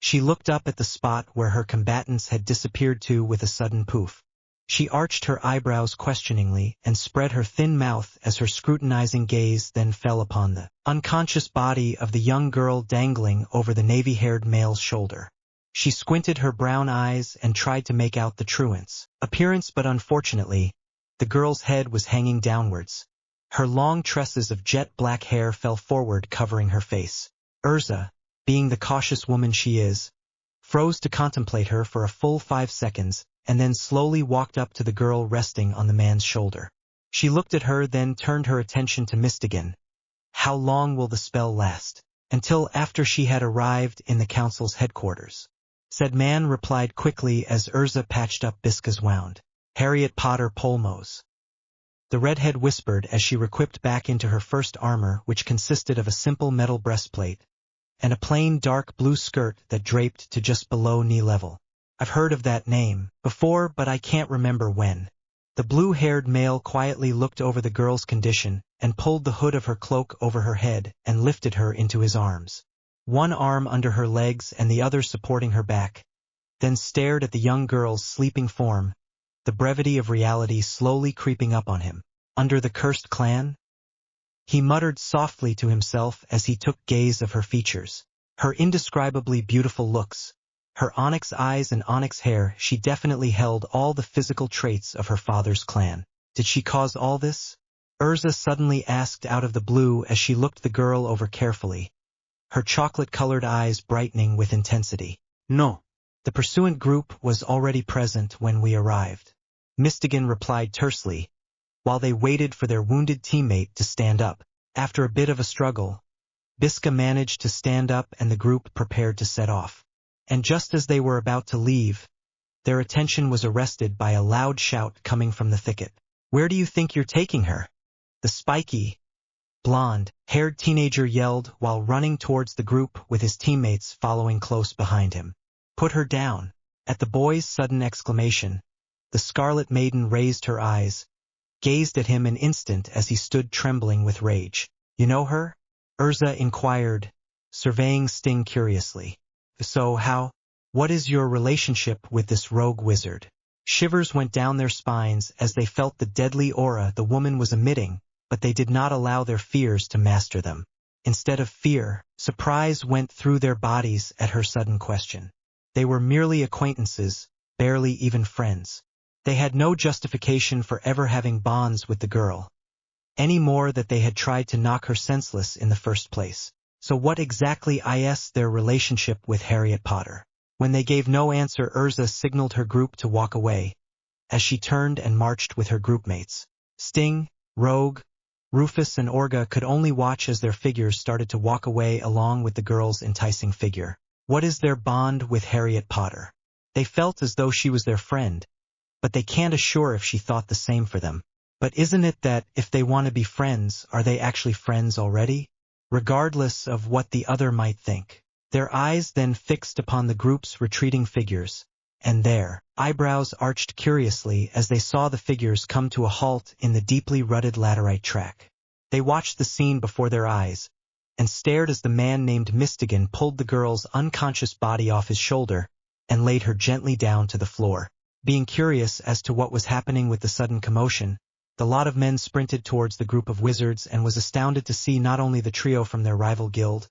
she looked up at the spot where her combatants had disappeared to with a sudden poof. She arched her eyebrows questioningly and spread her thin mouth as her scrutinizing gaze then fell upon the unconscious body of the young girl dangling over the navy-haired male's shoulder. She squinted her brown eyes and tried to make out the truant's appearance, but unfortunately, the girl's head was hanging downwards. Her long tresses of jet-black hair fell forward, covering her face. Urza, being the cautious woman she is, froze to contemplate her for a full 5 seconds, and then slowly walked up to the girl resting on the man's shoulder. She looked at her, then turned her attention to Mistigan. "How long will the spell last?" "Until after she had arrived in the council's headquarters," said Man replied quickly as Urza patched up Biska's wound. "Harriet Potter Polmos," the redhead whispered as she requipped back into her first armor, which consisted of a simple metal breastplate and a plain dark blue skirt that draped to just below knee level. "I've heard of that name before, but I can't remember when." The blue-haired male quietly looked over the girl's condition and pulled the hood of her cloak over her head and lifted her into his arms, one arm under her legs and the other supporting her back, then stared at the young girl's sleeping form, the brevity of reality slowly creeping up on him. "Under the cursed clan?" he muttered softly to himself as he took gaze of her features. Her indescribably beautiful looks, her onyx eyes and onyx hair, she definitely held all the physical traits of her father's clan. Did she cause all this? Urza suddenly asked out of the blue as she looked the girl over carefully, her chocolate-colored eyes brightening with intensity. "No. The pursuant group was already present when we arrived," Mistigan replied tersely, while they waited for their wounded teammate to stand up. After a bit of a struggle, Biska managed to stand up and the group prepared to set off. And just as they were about to leave, their attention was arrested by a loud shout coming from the thicket. "Where do you think you're taking her?" the spiky, blonde-haired teenager yelled while running towards the group with his teammates following close behind him. "Put her down." At the boy's sudden exclamation, the Scarlet Maiden raised her eyes, gazed at him an instant as he stood trembling with rage. "You know her?" Urza inquired, surveying Sting curiously. "So what is your relationship with this rogue wizard?" Shivers went down their spines as they felt the deadly aura the woman was emitting, but they did not allow their fears to master them. Instead of fear, surprise went through their bodies at her sudden question. They were merely acquaintances, barely even friends. They had no justification for ever having bonds with the girl, any more that they had tried to knock her senseless in the first place. So what exactly is their relationship with Harriet Potter? When they gave no answer, Urza signaled her group to walk away, as she turned and marched with her groupmates. Sting, Rogue, Rufus and Orga could only watch as their figures started to walk away along with the girl's enticing figure. What is their bond with Harriet Potter? They felt as though she was their friend, but they can't assure if she thought the same for them. But isn't it that, if they want to be friends, are they actually friends already? Regardless of what the other might think. Their eyes then fixed upon the group's retreating figures, and their eyebrows arched curiously as they saw the figures come to a halt in the deeply rutted laterite track. They watched the scene before their eyes, and stared as the man named Mistigan pulled the girl's unconscious body off his shoulder and laid her gently down to the floor. Being curious as to what was happening with the sudden commotion, the lot of men sprinted towards the group of wizards and was astounded to see not only the trio from their rival guild,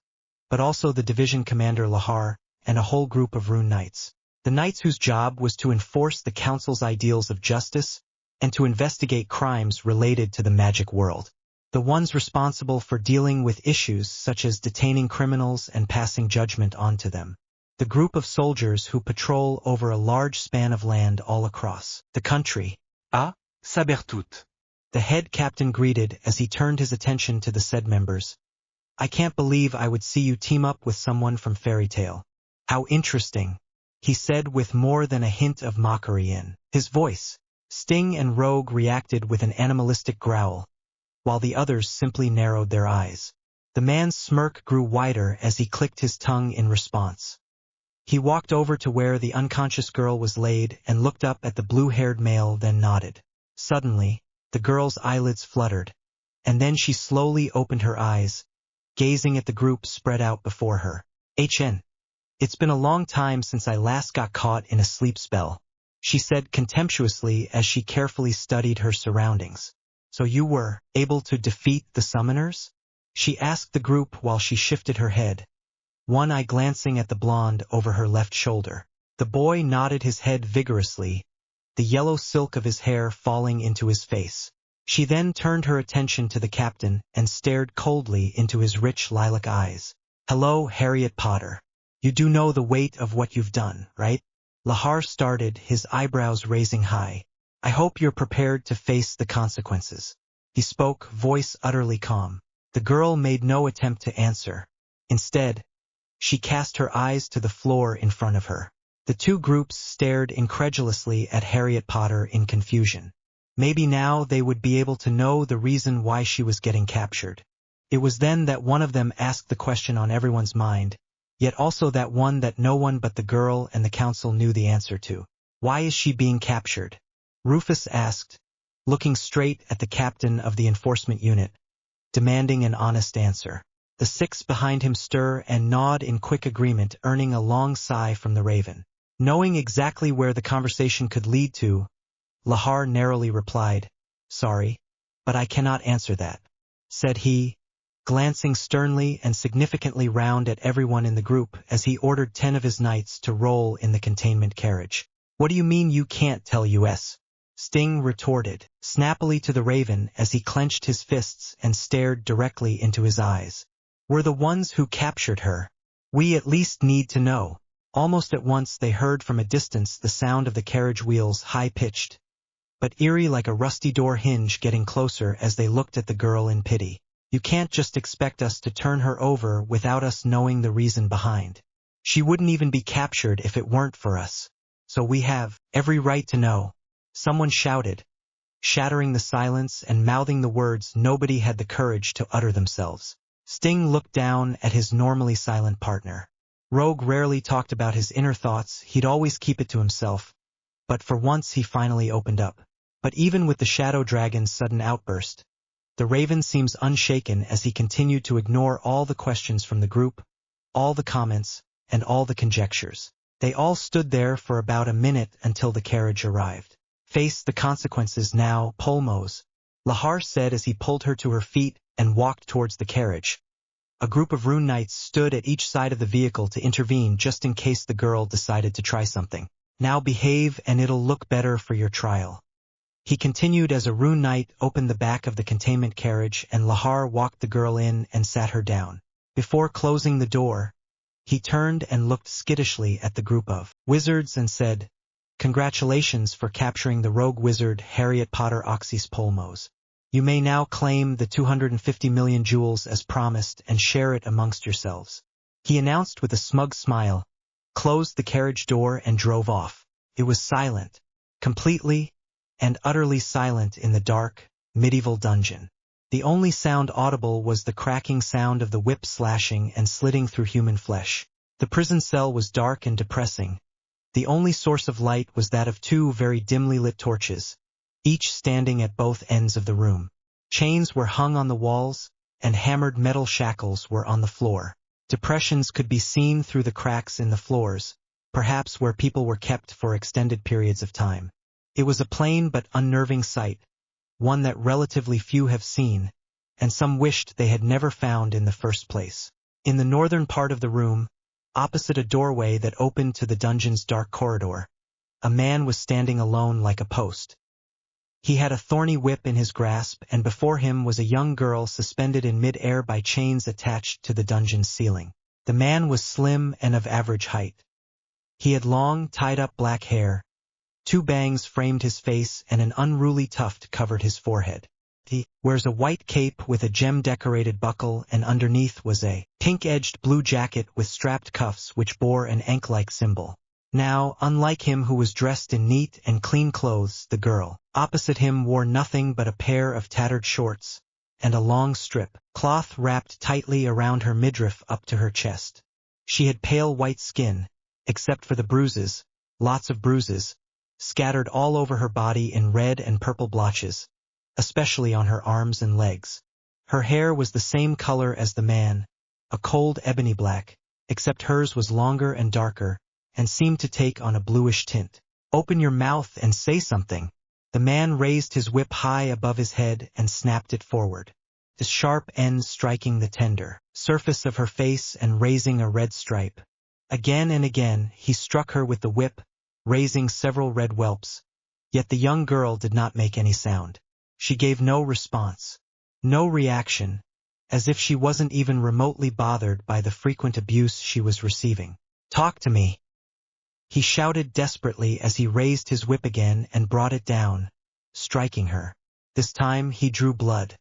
but also the division commander Lahar and a whole group of rune knights. The knights whose job was to enforce the council's ideals of justice and to investigate crimes related to the magic world. The ones responsible for dealing with issues such as detaining criminals and passing judgment on to them. The group of soldiers who patrol over a large span of land all across the country. Sabertooth. The head captain greeted as he turned his attention to the said members. I can't believe I would see you team up with someone from Fairy Tale. How interesting, he said with more than a hint of mockery in his voice. Sting and Rogue reacted with an animalistic growl, while the others simply narrowed their eyes. The man's smirk grew wider as he clicked his tongue in response. He walked over to where the unconscious girl was laid and looked up at the blue-haired male, then nodded. Suddenly, the girl's eyelids fluttered, and then she slowly opened her eyes, gazing at the group spread out before her. It's been a long time since I last got caught in a sleep spell, she said contemptuously as she carefully studied her surroundings. So you were able to defeat the summoners? She asked the group while she shifted her head, one eye glancing at the blonde over her left shoulder. The boy nodded his head vigorously, the yellow silk of his hair falling into his face. She then turned her attention to the captain and stared coldly into his rich lilac eyes. Hello, Harriet Potter. You do know the weight of what you've done, right? Lahar started, his eyebrows raising high. I hope you're prepared to face the consequences. He spoke, voice utterly calm. The girl made no attempt to answer. Instead, she cast her eyes to the floor in front of her. The two groups stared incredulously at Harriet Potter in confusion. Maybe now they would be able to know the reason why she was getting captured. It was then that one of them asked the question on everyone's mind, yet also that one that no one but the girl and the council knew the answer to. Why is she being captured? Rufus asked, looking straight at the captain of the enforcement unit, demanding an honest answer. The six behind him stir and nod in quick agreement, earning a long sigh from the raven. Knowing exactly where the conversation could lead to, Lahar narrowly replied, Sorry, but I cannot answer that, said he, glancing sternly and significantly round at everyone in the group as he ordered 10 of his knights to roll in the containment carriage. What do you mean you can't tell us? Sting retorted, snappily to the raven as he clenched his fists and stared directly into his eyes. We're the ones who captured her. We at least need to know. Almost at once they heard from a distance the sound of the carriage wheels, high-pitched, but eerie like a rusty door hinge, getting closer as they looked at the girl in pity. You can't just expect us to turn her over without us knowing the reason behind. She wouldn't even be captured if it weren't for us. So we have every right to know. Someone shouted, shattering the silence and mouthing the words nobody had the courage to utter themselves. Sting looked down at his normally silent partner. Rogue rarely talked about his inner thoughts, he'd always keep it to himself, but for once he finally opened up. But even with the Shadow Dragon's sudden outburst, the Raven seems unshaken as he continued to ignore all the questions from the group, all the comments, and all the conjectures. They all stood there for about a minute until the carriage arrived. Face the consequences now, Polmos, Lahar said as he pulled her to her feet and walked towards the carriage. A group of rune knights stood at each side of the vehicle to intervene just in case the girl decided to try something. Now behave and it'll look better for your trial. He continued as a rune knight opened the back of the containment carriage and Lahar walked the girl in and sat her down. Before closing the door, he turned and looked skittishly at the group of wizards and said, "Congratulations for capturing the rogue wizard Harriet Potter Oxys Polmos. You may now claim the 250 million jewels as promised and share it amongst yourselves." He announced with a smug smile, closed the carriage door and drove off. It was silent, completely and utterly silent in the dark, medieval dungeon. The only sound audible was the cracking sound of the whip slashing and slitting through human flesh. The prison cell was dark and depressing. The only source of light was that of two very dimly lit torches, each standing at both ends of the room. Chains were hung on the walls, and hammered metal shackles were on the floor. Depressions could be seen through the cracks in the floors, perhaps where people were kept for extended periods of time. It was a plain but unnerving sight, one that relatively few have seen, and some wished they had never found in the first place. In the northern part of the room, opposite a doorway that opened to the dungeon's dark corridor, a man was standing alone like a post. He had a thorny whip in his grasp, and before him was a young girl suspended in mid-air by chains attached to the dungeon's ceiling. The man was slim and of average height. He had long, tied-up black hair. Two bangs framed his face and an unruly tuft covered his forehead. He wears a white cape with a gem-decorated buckle, and underneath was a pink-edged blue jacket with strapped cuffs which bore an ankh-like symbol. Now, unlike him who was dressed in neat and clean clothes, the girl opposite him wore nothing but a pair of tattered shorts and a long strip cloth wrapped tightly around her midriff up to her chest. She had pale white skin, except for the bruises, lots of bruises, scattered all over her body in red and purple blotches, especially on her arms and legs. Her hair was the same color as the man, a cold ebony black, except hers was longer and darker, and seemed to take on a bluish tint. "Open your mouth and say something." The man raised his whip high above his head and snapped it forward, the sharp end striking the tender surface of her face and raising a red stripe. Again and again he struck her with the whip, raising several red whelps. Yet the young girl did not make any sound. She gave no response, no reaction, as if she wasn't even remotely bothered by the frequent abuse she was receiving. "Talk to me," he shouted desperately as he raised his whip again and brought it down, striking her. This time he drew blood.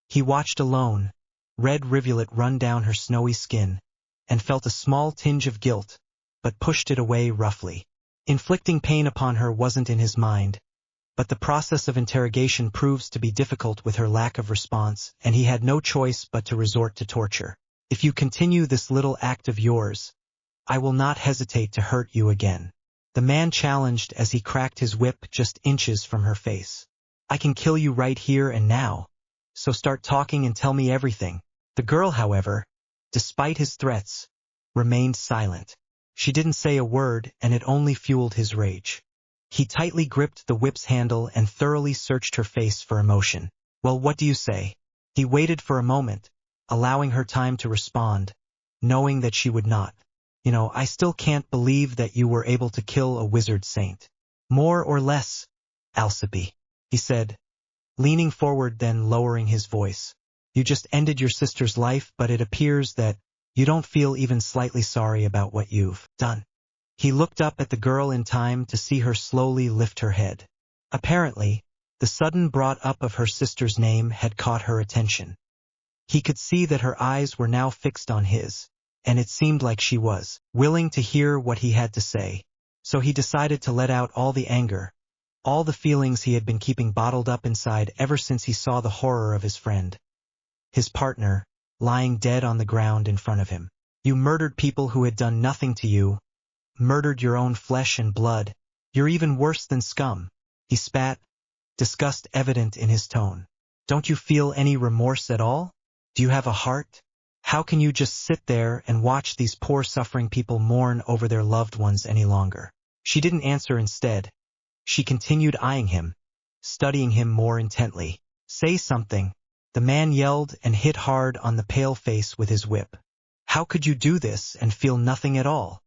He watched alone, red rivulet run down her snowy skin, and felt a small tinge of guilt, but pushed it away roughly. Inflicting pain upon her wasn't in his mind, but the process of interrogation proves to be difficult with her lack of response, and he had no choice but to resort to torture. "If you continue this little act of yours, I will not hesitate to hurt you again," the man challenged as he cracked his whip just inches from her face. "I can kill you right here and now, so start talking and tell me everything." The girl, however, despite his threats, remained silent. She didn't say a word, and it only fueled his rage. He tightly gripped the whip's handle and thoroughly searched her face for emotion. "Well, what do you say?" He waited for a moment, allowing her time to respond, knowing that she would not. I still can't believe that you were able to kill a wizard saint." "More or less, Alcippe," he said, leaning forward then lowering his voice. "You just ended your sister's life, but it appears that you don't feel even slightly sorry about what you've done." He looked up at the girl in time to see her slowly lift her head. Apparently, the sudden brought up of her sister's name had caught her attention. He could see that her eyes were now fixed on his, and it seemed like she was willing to hear what he had to say. So he decided to let out all the anger, all the feelings he had been keeping bottled up inside ever since he saw the horror of his friend, his partner, lying dead on the ground in front of him. "You murdered people who had done nothing to you, murdered your own flesh and blood. You're even worse than scum." He spat, disgust evident in his tone. "Don't you feel any remorse at all? Do you have a heart? How can you just sit there and watch these poor suffering people mourn over their loved ones any longer? She didn't answer. Instead, she continued eyeing him, studying him more intently. Say something, the man yelled and hit hard on the pale face with his whip. How could you do this and feel nothing at all?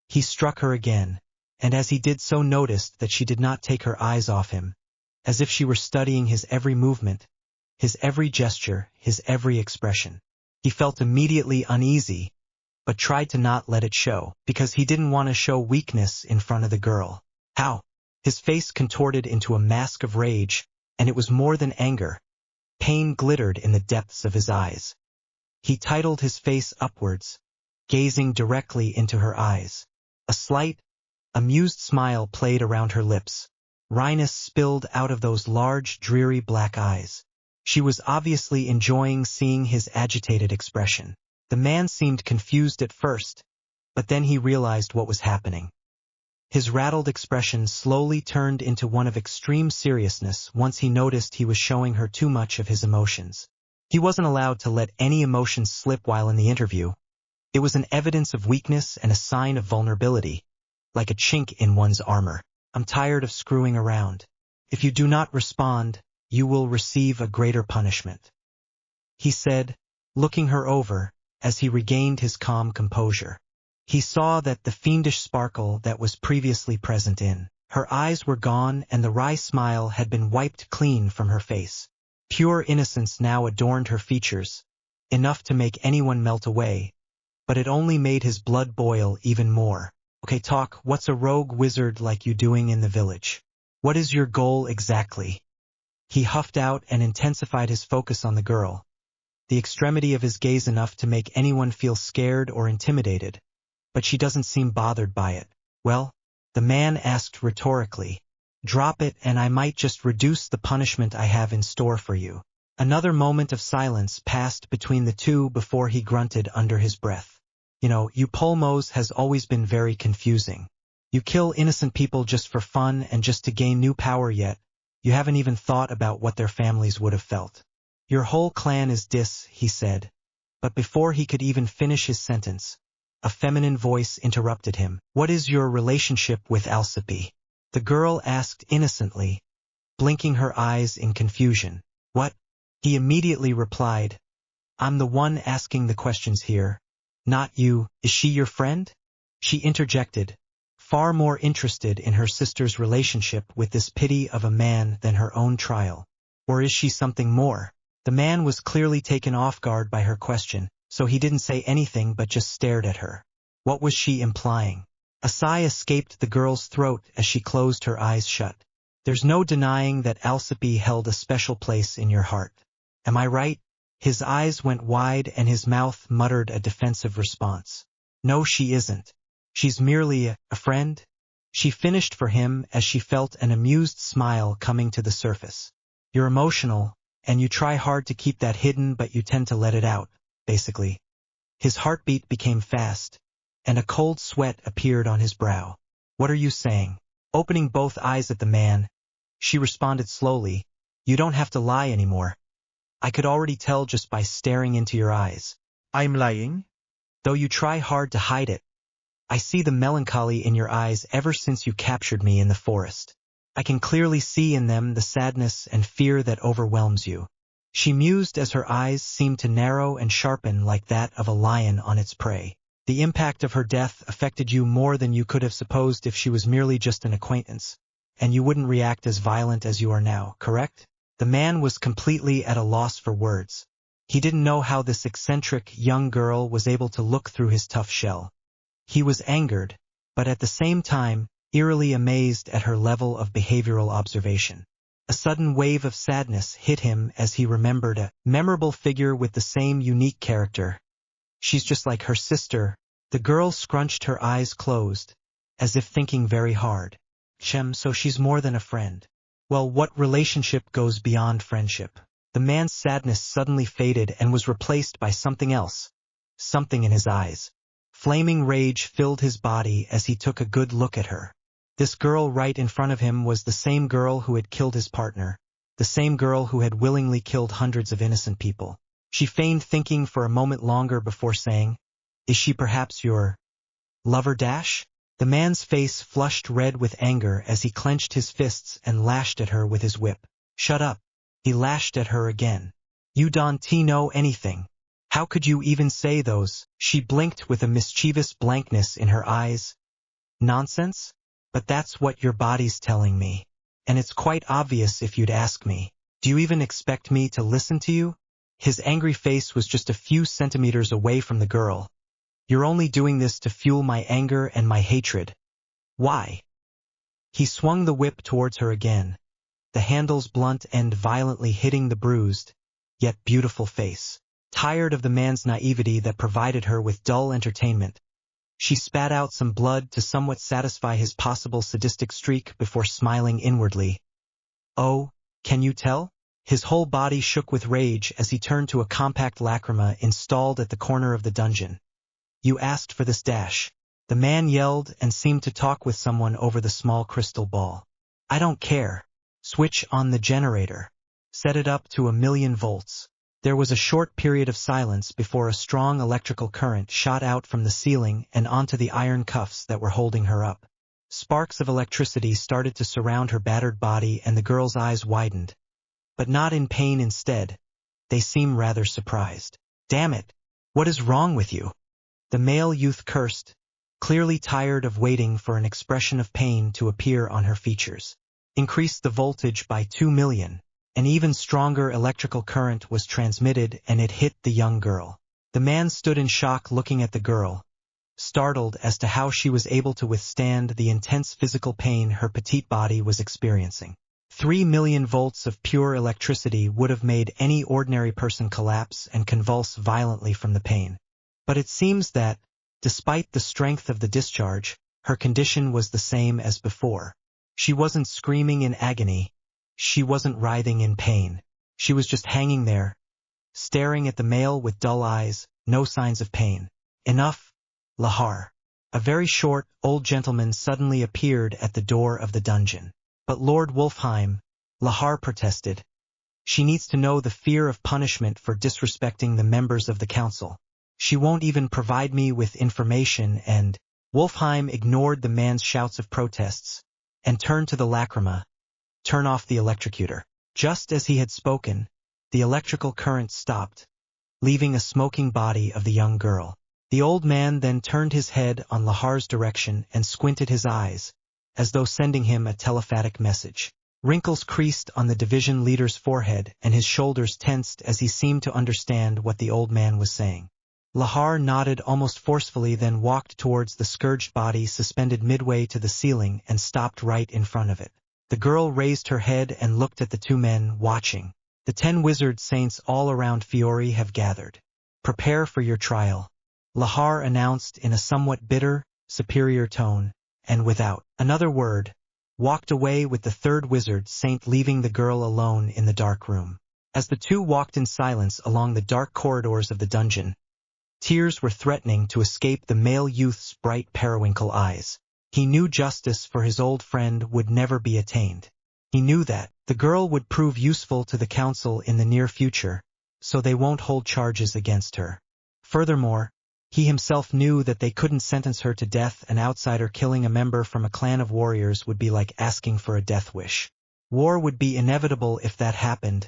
He struck her again, and as he did so noticed that she did not take her eyes off him, as if she were studying his every movement, his every gesture, his every expression. He felt immediately uneasy, but tried to not let it show, because he didn't want to show weakness in front of the girl. How? His face contorted into a mask of rage, and it was more than anger. Pain glittered in the depths of his eyes. He titled his face upwards, gazing directly into her eyes. A slight, amused smile played around her lips. Wryness spilled out of those large, dreary black eyes. She was obviously enjoying seeing his agitated expression. The man seemed confused at first, but then he realized what was happening. His rattled expression slowly turned into one of extreme seriousness once he noticed he was showing her too much of his emotions. He wasn't allowed to let any emotions slip while in the interview. It was an evidence of weakness and a sign of vulnerability, like a chink in one's armor. I'm tired of screwing around. If you do not respond, you will receive a greater punishment, he said, looking her over as he regained his calm composure. He saw that the fiendish sparkle that was previously present in her eyes were gone, and the wry smile had been wiped clean from her face. Pure innocence now adorned her features, enough to make anyone melt away, but it only made his blood boil even more. Okay, talk. What's a rogue wizard like you doing in the village? What is your goal exactly? He huffed out and intensified his focus on the girl, the extremity of his gaze enough to make anyone feel scared or intimidated. But she doesn't seem bothered by it. Well, the man asked rhetorically. Drop it and I might just reduce the punishment I have in store for you. Another moment of silence passed between the two before he grunted under his breath. You Polmos has always been very confusing. You kill innocent people just for fun and just to gain new power, yet you haven't even thought about what their families would have felt. Your whole clan is he said. But before he could even finish his sentence, a feminine voice interrupted him. What is your relationship with Alcippe? The girl asked innocently, blinking her eyes in confusion. What? He immediately replied, I'm the one asking the questions here, not you. Is she your friend? She interjected, far more interested in her sister's relationship with this pity of a man than her own trial. Or is she something more? The man was clearly taken off guard by her question, so he didn't say anything but just stared at her. What was she implying? A sigh escaped the girl's throat as she closed her eyes shut. There's no denying that Alcippe held a special place in your heart. Am I right? His eyes went wide and his mouth muttered a defensive response. No, she isn't. She's merely a friend. She finished for him as she felt an amused smile coming to the surface. You're emotional, and you try hard to keep that hidden, but you tend to let it out, basically. His heartbeat became fast, and a cold sweat appeared on his brow. What are you saying? Opening both eyes at the man, she responded slowly, you don't have to lie anymore. I could already tell just by staring into your eyes. I'm lying? Though you try hard to hide it. I see the melancholy in your eyes ever since you captured me in the forest. I can clearly see in them the sadness and fear that overwhelms you. She mused as her eyes seemed to narrow and sharpen like that of a lion on its prey. The impact of her death affected you more than you could have supposed if she was merely just an acquaintance, and you wouldn't react as violent as you are now, correct? The man was completely at a loss for words. He didn't know how this eccentric young girl was able to look through his tough shell. He was angered, but at the same time, eerily amazed at her level of behavioral observation. A sudden wave of sadness hit him as he remembered a memorable figure with the same unique character. She's just like her sister. The girl scrunched her eyes closed, as if thinking very hard. So she's more than a friend. Well, what relationship goes beyond friendship? The man's sadness suddenly faded and was replaced by something else. Something in his eyes. Flaming rage filled his body as he took a good look at her. This girl right in front of him was the same girl who had killed his partner, the same girl who had willingly killed hundreds of innocent people. She feigned thinking for a moment longer before saying, "Is she perhaps your lover dash?" The man's face flushed red with anger as he clenched his fists and lashed at her with his whip. "Shut up." He lashed at her again. "You don't know anything. How could you even say those?" She blinked with a mischievous blankness in her eyes. "Nonsense? But that's what your body's telling me. And it's quite obvious if you'd ask me. Do you even expect me to listen to you?" His angry face was just a few centimeters away from the girl. "You're only doing this to fuel my anger and my hatred. Why?" He swung the whip towards her again, the handle's blunt end violently hitting the bruised, yet beautiful face. Tired of the man's naivety that provided her with dull entertainment, she spat out some blood to somewhat satisfy his possible sadistic streak before smiling inwardly. "Oh, can you tell?" His whole body shook with rage as he turned to a compact lacrima installed at the corner of the dungeon. "You asked for this dash." The man yelled and seemed to talk with someone over the small crystal ball. "I don't care. Switch on the generator. Set it up to 1,000,000 volts. There was a short period of silence before a strong electrical current shot out from the ceiling and onto the iron cuffs that were holding her up. Sparks of electricity started to surround her battered body and the girl's eyes widened. But not in pain instead. They seemed rather surprised. "Damn it! What is wrong with you?" The male youth cursed, clearly tired of waiting for an expression of pain to appear on her features. Increased the voltage by 2,000,000. An even stronger electrical current was transmitted and it hit the young girl. The man stood in shock looking at the girl, startled as to how she was able to withstand the intense physical pain her petite body was experiencing. 3,000,000 volts of pure electricity would have made any ordinary person collapse and convulse violently from the pain. But it seems that, despite the strength of the discharge, her condition was the same as before. She wasn't screaming in agony. She wasn't writhing in pain. She was just hanging there, staring at the male with dull eyes, no signs of pain. "Enough, Lahar." A very short, old gentleman suddenly appeared at the door of the dungeon. "But Lord Wolfheim," Lahar protested. "She needs to know the fear of punishment for disrespecting the members of the council. She won't even provide me with information and—" Wolfheim ignored the man's shouts of protests and turned to the lacrima. "Turn off the electrocutor." Just as he had spoken, the electrical current stopped, leaving a smoking body of the young girl. The old man then turned his head on Lahar's direction and squinted his eyes, as though sending him a telepathic message. Wrinkles creased on the division leader's forehead and his shoulders tensed as he seemed to understand what the old man was saying. Lahar nodded almost forcefully, then walked towards the scourged body suspended midway to the ceiling and stopped right in front of it. The girl raised her head and looked at the two men, watching. "The 10 wizard saints all around Fiore have gathered. Prepare for your trial," Lahar announced in a somewhat bitter, superior tone, and without another word, walked away with the 3rd wizard saint, leaving the girl alone in the dark room. As the two walked in silence along the dark corridors of the dungeon, tears were threatening to escape the male youth's bright periwinkle eyes. He knew justice for his old friend would never be attained. He knew that the girl would prove useful to the council in the near future, so they won't hold charges against her. Furthermore, he himself knew that they couldn't sentence her to death. An outsider killing a member from a clan of warriors would be like asking for a death wish. War would be inevitable if that happened.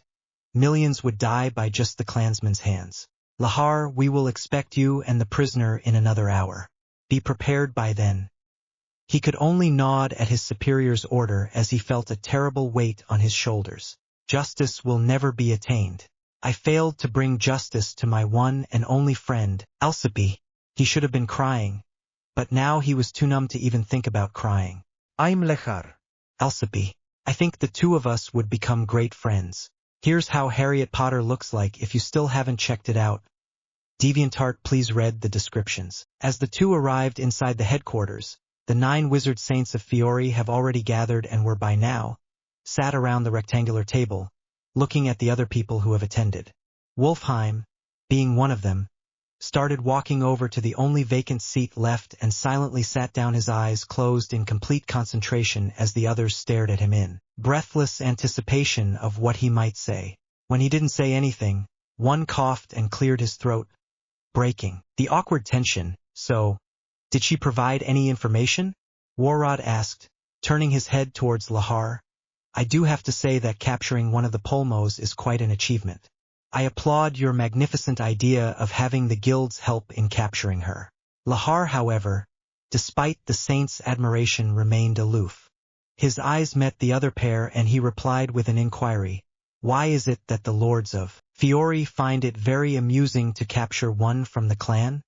Millions would die by just the clansman's hands. "Lahar, we will expect you and the prisoner in another hour. Be prepared by then." He could only nod at his superior's order as he felt a terrible weight on his shoulders. "Justice will never be attained. I failed to bring justice to my one and only friend, Alcippe." He should have been crying, but now he was too numb to even think about crying. I'm Lahar. "Alcippe, I think the two of us would become great friends. Here's how Harriet Potter looks like if you still haven't checked it out. DeviantArt, please read the descriptions." As the two arrived inside the headquarters, the 9 wizard saints of Fiore have already gathered and were by now sat around the rectangular table, looking at the other people who have attended. Wolfheim, being one of them, started walking over to the only vacant seat left and silently sat down, his eyes closed in complete concentration as the others stared at him in breathless anticipation of what he might say. When he didn't say anything, One coughed and cleared his throat, breaking the awkward tension. So, did she provide any information? Warrod asked, turning his head towards Lahar. I do have to say that capturing one of the Polmos is quite an achievement. I applaud your magnificent idea of having the guild's help in capturing her. Lahar, however, despite the saint's admiration, remained aloof. His eyes met the other pair and he replied with an inquiry. Why is it that the lords of Fiore find it very amusing to capture one from the clan?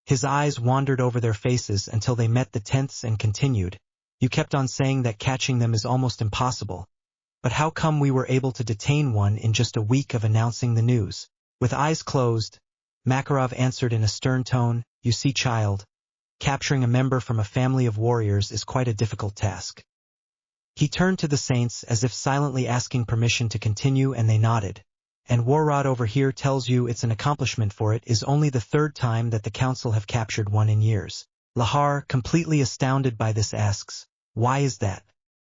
His eyes wandered over their faces until they met the 10th's and continued. You kept on saying that catching them is almost impossible. But how come we were able to detain one in just a week of announcing the news? With eyes closed, Makarov answered in a stern tone, You see, child, capturing a member from a family of warriors is quite a difficult task. He turned to the saints as if silently asking permission to continue, and they nodded. And Warrod over here tells you it's an accomplishment, for it is only the third time that the council have captured one in years. Lahar, completely astounded by this, asks, Why is that?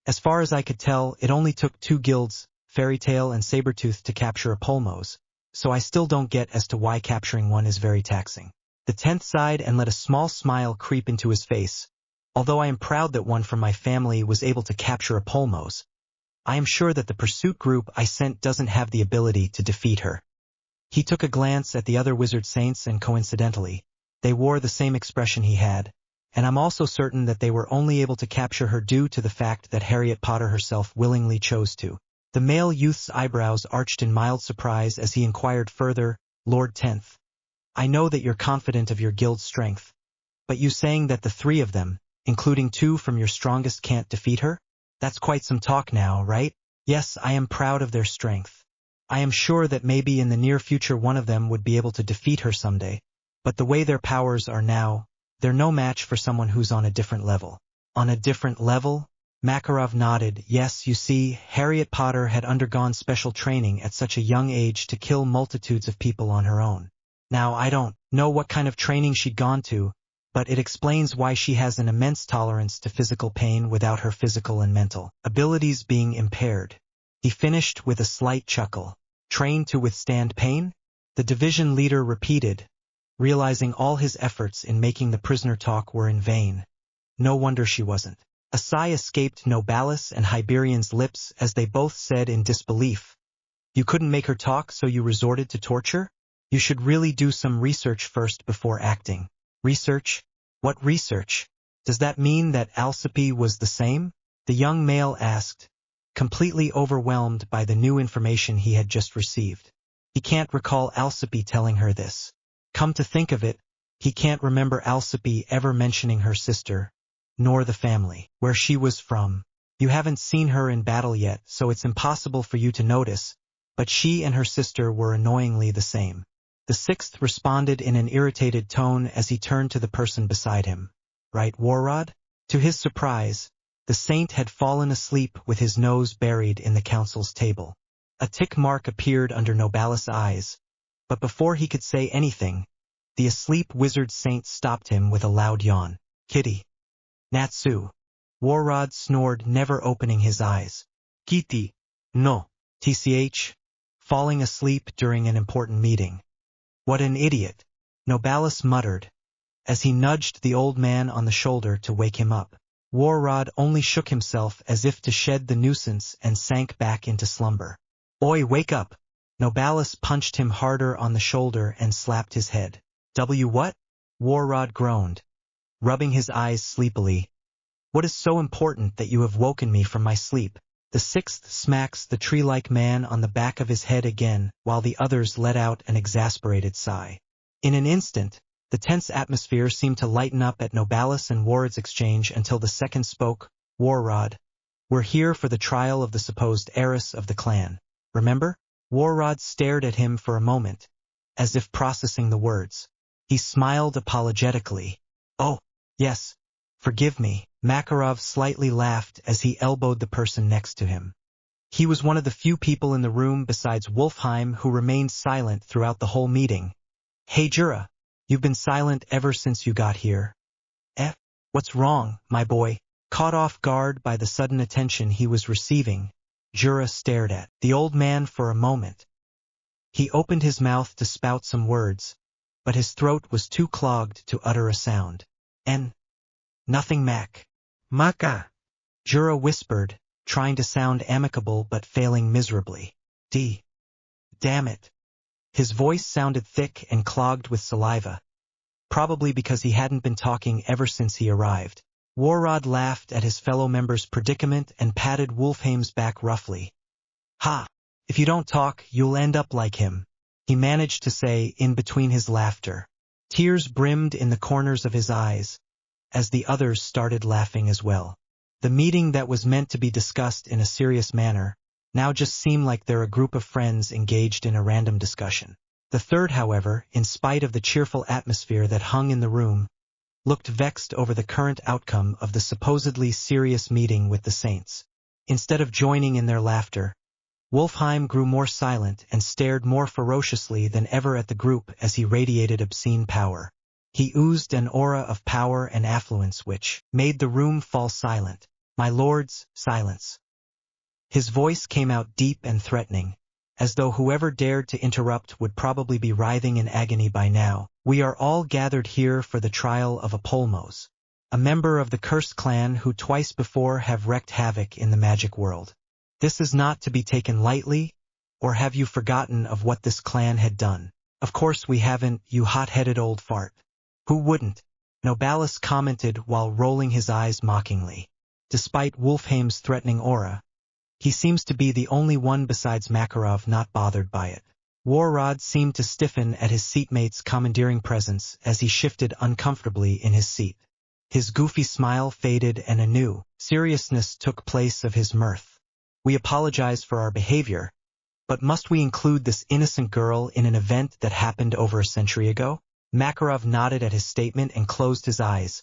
As far as I could tell, it only took 2 guilds, Fairytale and Sabertooth, to capture a Polmos, so I still don't get as to why capturing one is very taxing. The 10th sighed and let a small smile creep into his face. Although I am proud that one from my family was able to capture a Polmos, I am sure that the pursuit group I sent doesn't have the ability to defeat her. He took a glance at the other wizard saints and coincidentally, they wore the same expression he had, and I'm also certain that they were only able to capture her due to the fact that Harriet Potter herself willingly chose to. The male youth's eyebrows arched in mild surprise as he inquired further, Lord 10th, I know that you're confident of your guild's strength, but you saying that the 3 of them, including 2 from your strongest, can't defeat her? That's quite some talk now, right? Yes, I am proud of their strength. I am sure that maybe in the near future one of them would be able to defeat her someday, but the way their powers are now, they're no match for someone who's on a different level. On a different level? Makarov nodded. Yes, you see, Harriet Potter had undergone special training at such a young age to kill multitudes of people on her own. Now, I don't know what kind of training she'd gone to, but it explains why she has an immense tolerance to physical pain without her physical and mental abilities being impaired. He finished with a slight chuckle. Trained to withstand pain? The division leader repeated, realizing all his efforts in making the prisoner talk were in vain. No wonder she wasn't. A sigh escaped Nobalis and Hyberian's lips as they both said in disbelief. You couldn't make her talk, so you resorted to torture? You should really do some research first before acting. Research? What research? Does that mean that Alcippe was the same? The young male asked, completely overwhelmed by the new information he had just received. He can't recall Alcippe telling her this. Come to think of it, he can't remember Alcippe ever mentioning her sister, nor the family, where she was from. You haven't seen her in battle yet, so it's impossible for you to notice, but she and her sister were annoyingly the same. The 6th responded in an irritated tone as he turned to the person beside him. Right, Warrod? To his surprise, the saint had fallen asleep with his nose buried in the council's table. A tick mark appeared under Nobalis' eyes, but before he could say anything, the asleep wizard saint stopped him with a loud yawn. Kitty. Natsu. Warrod snored, never opening his eyes. Kitty. No. TCH. Falling asleep during an important meeting. What an idiot, Nobalis muttered, as he nudged the old man on the shoulder to wake him up. Warrod only shook himself as if to shed the nuisance and sank back into slumber. Oi, wake up! Nobalis punched him harder on the shoulder and slapped his head. What? Warrod groaned, rubbing his eyes sleepily. What is so important that you have woken me from my sleep? The 6th smacks the tree-like man on the back of his head again, while the others let out an exasperated sigh. In an instant, the tense atmosphere seemed to lighten up at Nobalis and Warrod's exchange until the 2nd spoke. Warrod, we're here for the trial of the supposed heiress of the clan. Remember? Warrod stared at him for a moment, as if processing the words. He smiled apologetically. Oh, yes. Forgive me. Makarov slightly laughed as he elbowed the person next to him. He was one of the few people in the room besides Wolfheim who remained silent throughout the whole meeting. Hey Jura, you've been silent ever since you got here. What's wrong, my boy? Caught off guard by the sudden attention he was receiving, Jura stared at the old man for a moment. He opened his mouth to spout some words, but his throat was too clogged to utter a sound. Nothing, Mac. Maka. Jura whispered, trying to sound amicable but failing miserably. Damn it. His voice sounded thick and clogged with saliva, probably because he hadn't been talking ever since he arrived. Warrod laughed at his fellow member's predicament and patted Wolfheim's back roughly. Ha! If you don't talk, you'll end up like him, he managed to say in between his laughter. Tears brimmed in the corners of his eyes, as the others started laughing as well. The meeting that was meant to be discussed in a serious manner now just seemed like they're a group of friends engaged in a random discussion. The third, however, in spite of the cheerful atmosphere that hung in the room, looked vexed over the current outcome of the supposedly serious meeting with the saints. Instead of joining in their laughter, Wolfheim grew more silent and stared more ferociously than ever at the group as he radiated obscene power. He oozed an aura of power and affluence which made the room fall silent. My lords, silence. His voice came out deep and threatening, as though whoever dared to interrupt would probably be writhing in agony by now. We are all gathered here for the trial of Apolmos, a member of the cursed clan who twice before have wreaked havoc in the magic world. This is not to be taken lightly, or have you forgotten of what this clan had done? Of course we haven't, you hot-headed old fart. Who wouldn't? Nobalis commented while rolling his eyes mockingly. Despite Wolfheim's threatening aura, he seems to be the only one besides Makarov not bothered by it. Warrod seemed to stiffen at his seatmate's commandeering presence as he shifted uncomfortably in his seat. His goofy smile faded and a new seriousness took place of his mirth. We apologize for our behavior, but must we include this innocent girl in an event that happened over a century ago? Makarov nodded at his statement and closed his eyes,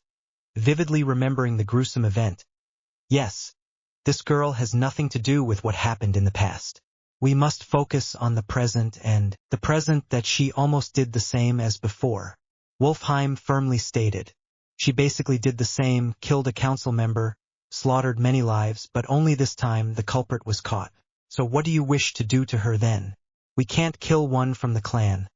vividly remembering the gruesome event. Yes, this girl has nothing to do with what happened in the past. We must focus on the present and the present that she almost did the same as before. Wolfheim firmly stated. She basically did the same, killed a council member, slaughtered many lives, but only this time the culprit was caught. So what do you wish to do to her then? We can't kill one from the clan,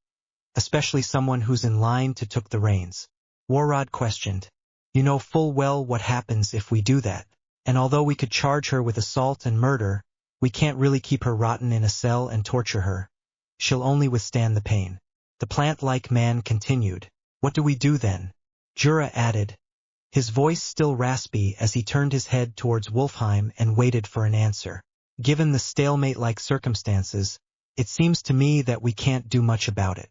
especially someone who's in line to took the reins. Warrod questioned. You know full well what happens if we do that, and although we could charge her with assault and murder, we can't really keep her rotten in a cell and torture her. She'll only withstand the pain. The plant-like man continued. What do we do then? Jura added, his voice still raspy as he turned his head towards Wolfheim and waited for an answer. Given the stalemate-like circumstances, it seems to me that we can't do much about it.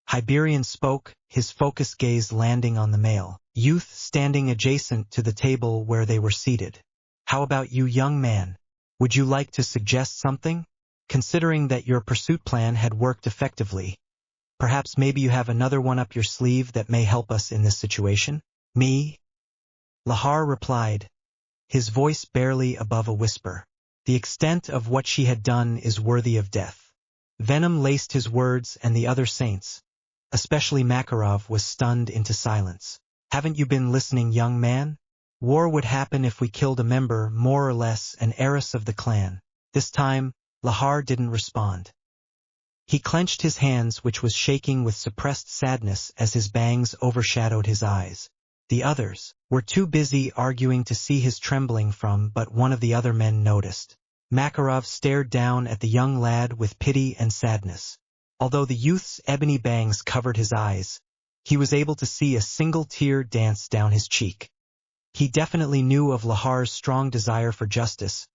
Hyberian spoke, his focused gaze landing on the male youth standing adjacent to the table where they were seated. How about you, young man? Would you like to suggest something? Considering that your pursuit plan had worked effectively, perhaps maybe you have another one up your sleeve that may help us in this situation? Me? Lahar replied, his voice barely above a whisper. The extent of what she had done is worthy of death. Venom laced his words and the other saints, especially Makarov, was stunned into silence. Haven't you been listening, young man? War would happen if we killed a member, more or less an heiress of the clan. This time, Lahar didn't respond. He clenched his hands, which was shaking with suppressed sadness as his bangs overshadowed his eyes. The others were too busy arguing to see his trembling from, but one of the other men noticed. Makarov stared down at the young lad with pity and sadness. Although the youth's ebony bangs covered his eyes, he was able to see a single tear dance down his cheek. He definitely knew of Lahar's strong desire for justice,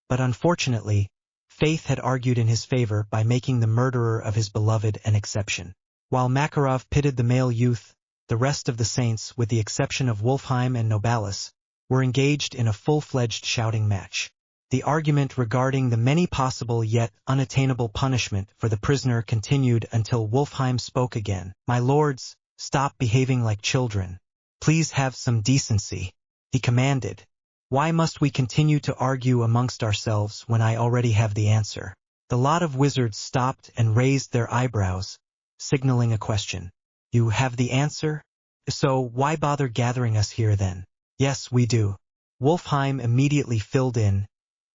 but unfortunately, Faith had argued in his favor by making the murderer of his beloved an exception. While Makarov pitted the male youth, the rest of the saints, with the exception of Wolfheim and Nobalis, were engaged in a full-fledged shouting match. The argument regarding the many possible yet unattainable punishment for the prisoner continued until Wolfheim spoke again. My lords, stop behaving like children. Please have some decency, he commanded. Why must we continue to argue amongst ourselves when I already have the answer? The lot of wizards stopped and raised their eyebrows, signaling a question. You have the answer? So why bother gathering us here then? Yes, we do. Wolfheim immediately filled in,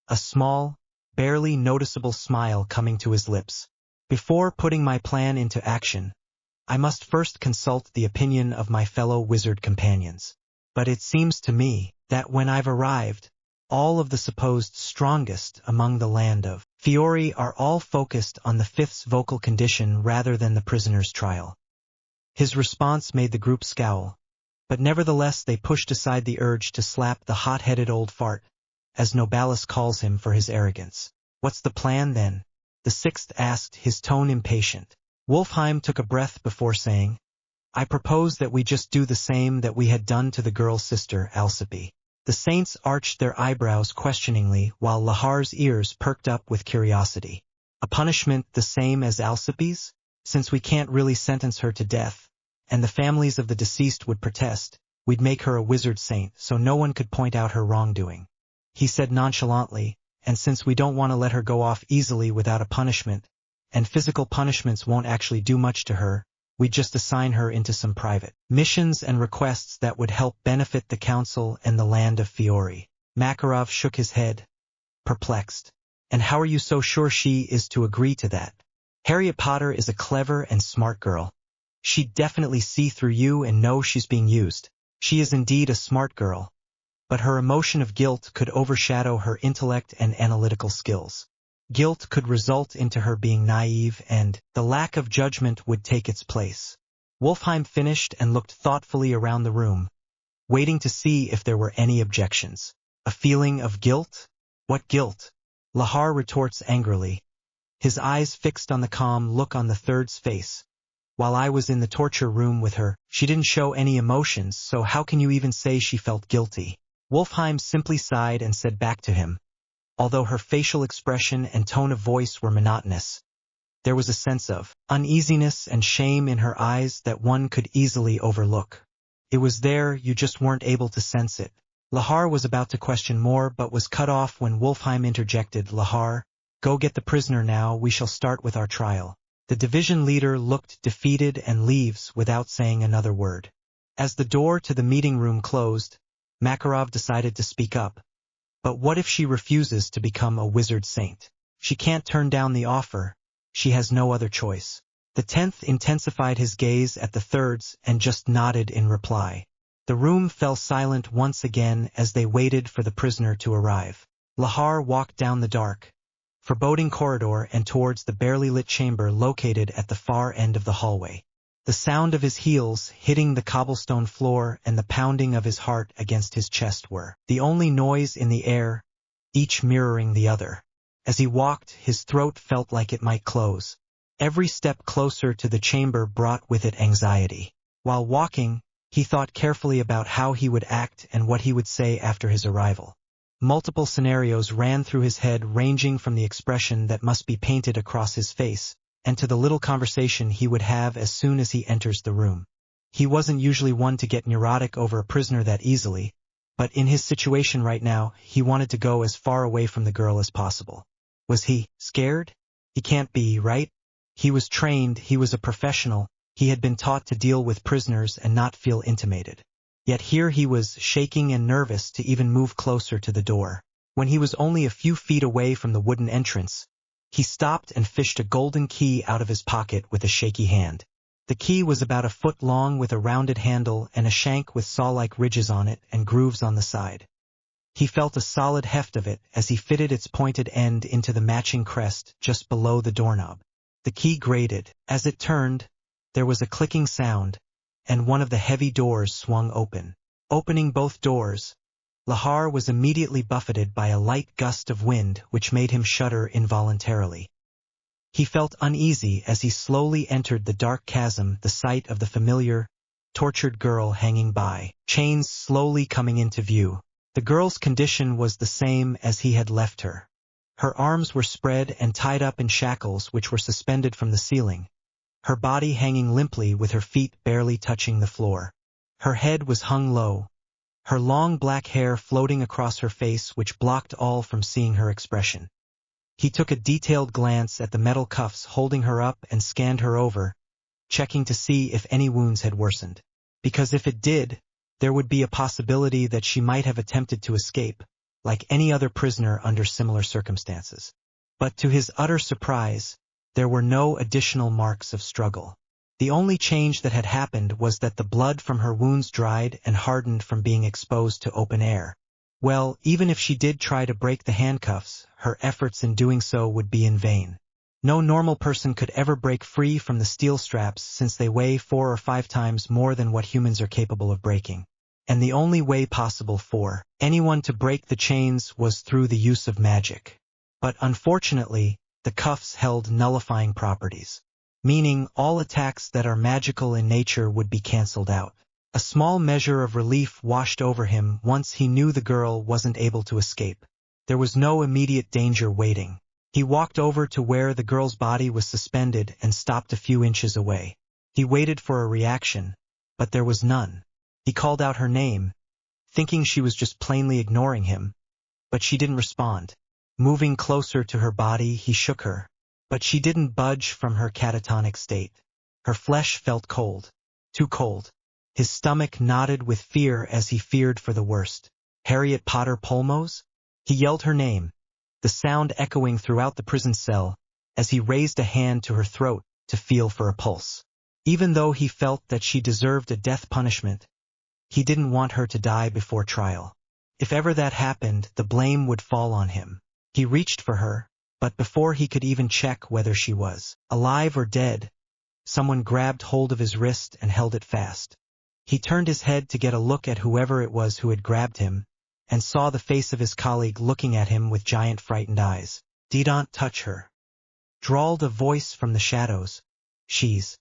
a small, barely noticeable smile coming to his lips. Before putting my plan into action, I must first consult the opinion of my fellow wizard companions. But it seems to me that when I've arrived, all of the supposed strongest among the land of Fiori are all focused on the fifth's vocal condition rather than the prisoner's trial. His response made the group scowl, but nevertheless they pushed aside the urge to slap the hot-headed old fart, as Novalis calls him for his arrogance. What's the plan then? The sixth asked, his tone impatient. Wolfheim took a breath before saying, I propose that we just do the same that we had done to the girl's sister, Alcippe. The saints arched their eyebrows questioningly while Lahar's ears perked up with curiosity. A punishment the same as Alcippe's? Since we can't really sentence her to death, and the families of the deceased would protest, we'd make her a wizard saint so no one could point out her wrongdoing. He said nonchalantly, and since we don't want to let her go off easily without a punishment, and physical punishments won't actually do much to her, we'd just assign her into some private missions and requests that would help benefit the council and the land of Fiori. Makarov shook his head, perplexed. And how are you so sure she is to agree to that? Harriet Potter is a clever and smart girl. She'd definitely see through you and know she's being used. She is indeed a smart girl, but her emotion of guilt could overshadow her intellect and analytical skills. Guilt could result into her being naive and the lack of judgment would take its place. Wolfheim finished and looked thoughtfully around the room, waiting to see if there were any objections. A feeling of guilt? What guilt? Lahar retorts angrily, his eyes fixed on the calm look on the third's face. While I was in the torture room with her, she didn't show any emotions, so how can you even say she felt guilty? Wolfheim simply sighed and said back to him, although her facial expression and tone of voice were monotonous, there was a sense of uneasiness and shame in her eyes that one could easily overlook. It was there, you just weren't able to sense it. Lahar was about to question more but was cut off when Wolfheim interjected, Lahar, go get the prisoner now, we shall start with our trial. The division leader looked defeated and leaves without saying another word. As the door to the meeting room closed, Makarov decided to speak up. But what if she refuses to become a wizard saint? She can't turn down the offer. She has no other choice. The 10th intensified his gaze at the thirds and just nodded in reply. The room fell silent once again as they waited for the prisoner to arrive. Lahar walked down the dark, foreboding corridor and towards the barely lit chamber located at the far end of the hallway. The sound of his heels hitting the cobblestone floor and the pounding of his heart against his chest were the only noise in the air, each mirroring the other. As he walked, his throat felt like it might close. Every step closer to the chamber brought with it anxiety. While walking, he thought carefully about how he would act and what he would say after his arrival. Multiple scenarios ran through his head, ranging from the expression that must be painted across his face, and to the little conversation he would have as soon as he enters the room. He wasn't usually one to get neurotic over a prisoner that easily, but in his situation right now, he wanted to go as far away from the girl as possible. Was he scared? He can't be, right? He was trained, he was a professional, he had been taught to deal with prisoners and not feel intimidated. Yet here he was, shaking and nervous to even move closer to the door. When he was only a few feet away from the wooden entrance, he stopped and fished a golden key out of his pocket with a shaky hand. The key was about a foot long with a rounded handle and a shank with saw-like ridges on it and grooves on the side. He felt a solid heft of it as he fitted its pointed end into the matching crest just below the doorknob. The key grated. As it turned, there was a clicking sound, and one of the heavy doors swung open. Opening both doors, Lahar was immediately buffeted by a light gust of wind which made him shudder involuntarily. He felt uneasy as he slowly entered the dark chasm, the sight of the familiar, tortured girl hanging by, chains slowly coming into view. The girl's condition was the same as he had left her. Her arms were spread and tied up in shackles which were suspended from the ceiling, her body hanging limply with her feet barely touching the floor. Her head was hung low, her long black hair floating across her face which blocked all from seeing her expression. He took a detailed glance at the metal cuffs holding her up and scanned her over, checking to see if any wounds had worsened. Because if it did, there would be a possibility that she might have attempted to escape, like any other prisoner under similar circumstances. But to his utter surprise, There were no additional marks of struggle. The only change that had happened was that the blood from her wounds dried and hardened from being exposed to open air. Well, even if she did try to break the handcuffs, her efforts in doing so would be in vain. No normal person could ever break free from the steel straps since they weigh 4 or 5 times more than what humans are capable of breaking. And the only way possible for anyone to break the chains was through the use of magic. But unfortunately, the cuffs held nullifying properties, meaning all attacks that are magical in nature would be cancelled out. A small measure of relief washed over him once he knew the girl wasn't able to escape. There was no immediate danger waiting. He walked over to where the girl's body was suspended and stopped a few inches away. He waited for a reaction, but there was none. He called out her name, thinking she was just plainly ignoring him, but she didn't respond. Moving closer to her body, he shook her, but she didn't budge from her catatonic state. Her flesh felt cold, too cold. His stomach knotted with fear as he feared for the worst. Harriet Potter Polmos? He yelled her name, the sound echoing throughout the prison cell as he raised a hand to her throat to feel for a pulse. Even though he felt that she deserved a death punishment, he didn't want her to die before trial. If ever that happened, the blame would fall on him. He reached for her, but before he could even check whether she was alive or dead, someone grabbed hold of his wrist and held it fast. He turned his head to get a look at whoever it was who had grabbed him, and saw the face of his colleague looking at him with giant frightened eyes. "Don't touch her," drawled a voice from the shadows. She's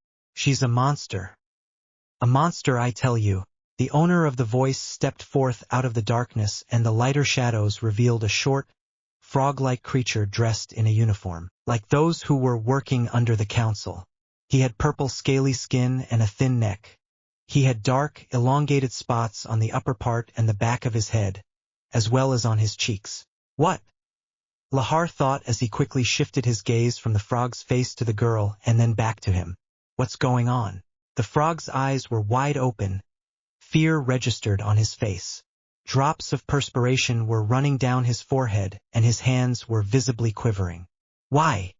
a monster. A monster, I tell you." The owner of the voice stepped forth out of the darkness, and the lighter shadows revealed a short, frog-like creature dressed in a uniform, like those who were working under the council. He had purple scaly skin and a thin neck. He had dark, elongated spots on the upper part and the back of his head, as well as on his cheeks. "What?" Lahar thought as he quickly shifted his gaze from the frog's face to the girl and then back to him. "What's going on?" The frog's eyes were wide open. Fear registered on his face. Drops of perspiration were running down his forehead, and his hands were visibly quivering. "Why?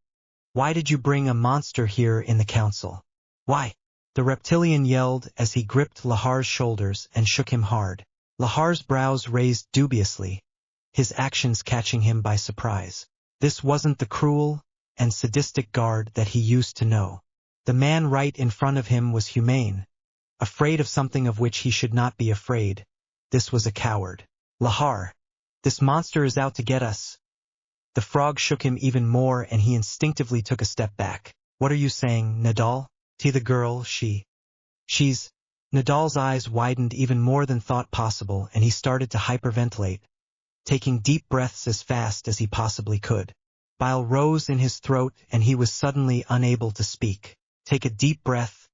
Why did you bring a monster here in the council? Why?" The reptilian yelled as he gripped Lahar's shoulders and shook him hard. Lahar's brows raised dubiously, his actions catching him by surprise. This wasn't the cruel and sadistic guard that he used to know. The man right in front of him was humane, afraid of something of which he should not be afraid. This was a coward. "Lahar, this monster is out to get us." The frog shook him even more, and he instinctively took a step back. "What are you saying, Nadal?" "To the girl, she's..." Nadal's eyes widened even more than thought possible, and he started to hyperventilate, taking deep breaths as fast as he possibly could. Bile rose in his throat, and he was suddenly unable to speak. "Take a deep breath,"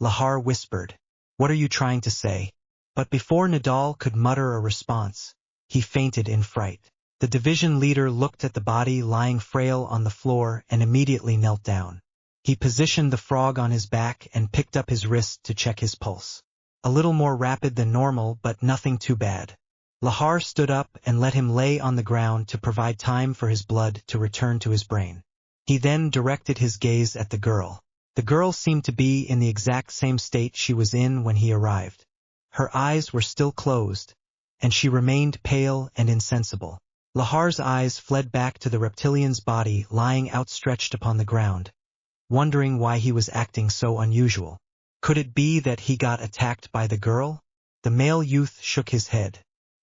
Lahar whispered. "What are you trying to say?" But before Nadal could mutter a response, he fainted in fright. The division leader looked at the body lying frail on the floor and immediately knelt down. He positioned the frog on his back and picked up his wrist to check his pulse. A little more rapid than normal, but nothing too bad. Lahar stood up and let him lay on the ground to provide time for his blood to return to his brain. He then directed his gaze at the girl. The girl seemed to be in the exact same state she was in when he arrived. Her eyes were still closed, and she remained pale and insensible. Lahar's eyes fled back to the reptilian's body lying outstretched upon the ground, wondering why he was acting so unusual. Could it be that he got attacked by the girl? The male youth shook his head.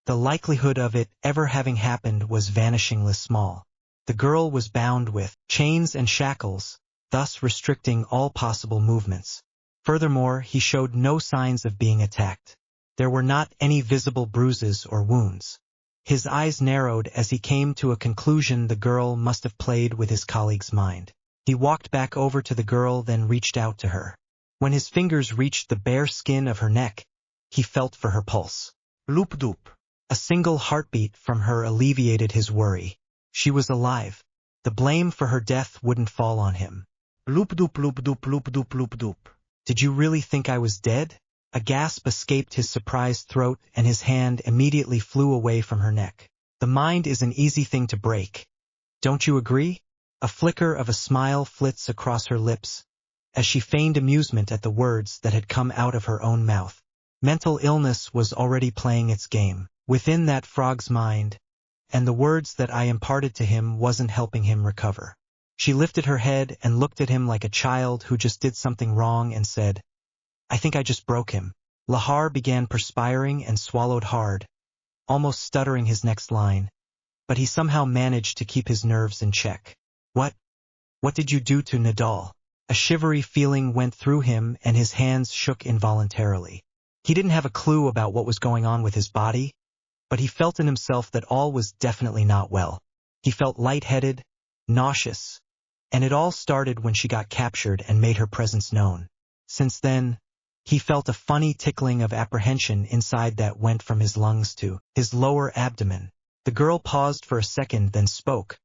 The likelihood of it ever having happened was vanishingly small. The girl was bound with chains and shackles, thus restricting all possible movements. Furthermore, he showed no signs of being attacked. There were not any visible bruises or wounds. His eyes narrowed as he came to a conclusion the girl must have played with his colleague's mind. He walked back over to the girl, then reached out to her. When his fingers reached the bare skin of her neck, he felt for her pulse. Loop-doop. A single heartbeat from her alleviated his worry. She was alive. The blame for her death wouldn't fall on him. Loop-doop, loop-doop, loop-doop, loop-doop. "Did you really think I was dead?" A gasp escaped his surprised throat, and his hand immediately flew away from her neck. "The mind is an easy thing to break. Don't you agree?" A flicker of a smile flits across her lips, as she feigned amusement at the words that had come out of her own mouth. Mental illness was already playing its game within that frog's mind, and the words that I imparted to him wasn't helping him recover. She lifted her head and looked at him like a child who just did something wrong and said, "I think I just broke him." Lahar began perspiring and swallowed hard, almost stuttering his next line, but he somehow managed to keep his nerves in check. What did you do to Nadal?" A shivery feeling went through him and his hands shook involuntarily. He didn't have a clue about what was going on with his body, but he felt in himself that all was definitely not well. He felt lightheaded, nauseous, and it all started when she got captured and made her presence known. Since then, he felt a funny tickling of apprehension inside that went from his lungs to his lower abdomen. The girl paused for a second, then spoke.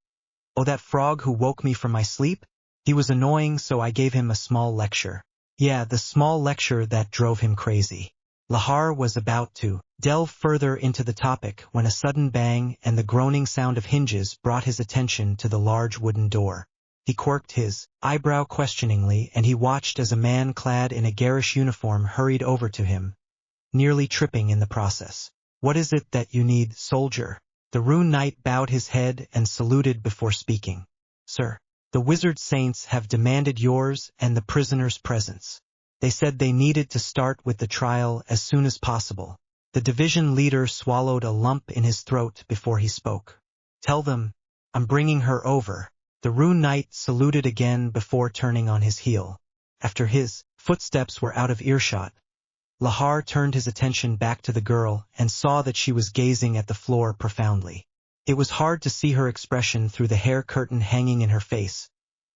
"Oh, that frog who woke me from my sleep? He was annoying, so I gave him a small lecture." Yeah, the small lecture that drove him crazy. Lahar was about to delve further into the topic when a sudden bang and the groaning sound of hinges brought his attention to the large wooden door. He quirked his eyebrow questioningly, and he watched as a man clad in a garish uniform hurried over to him, nearly tripping in the process. "What is it that you need, soldier?" The Rune Knight bowed his head and saluted before speaking. "Sir, the wizard saints have demanded yours and the prisoner's presence. They said they needed to start with the trial as soon as possible." The division leader swallowed a lump in his throat before he spoke. "Tell them I'm bringing her over." The Rune Knight saluted again before turning on his heel. After his footsteps were out of earshot, Lahar turned his attention back to the girl and saw that she was gazing at the floor profoundly. It was hard to see her expression through the hair curtain hanging in her face,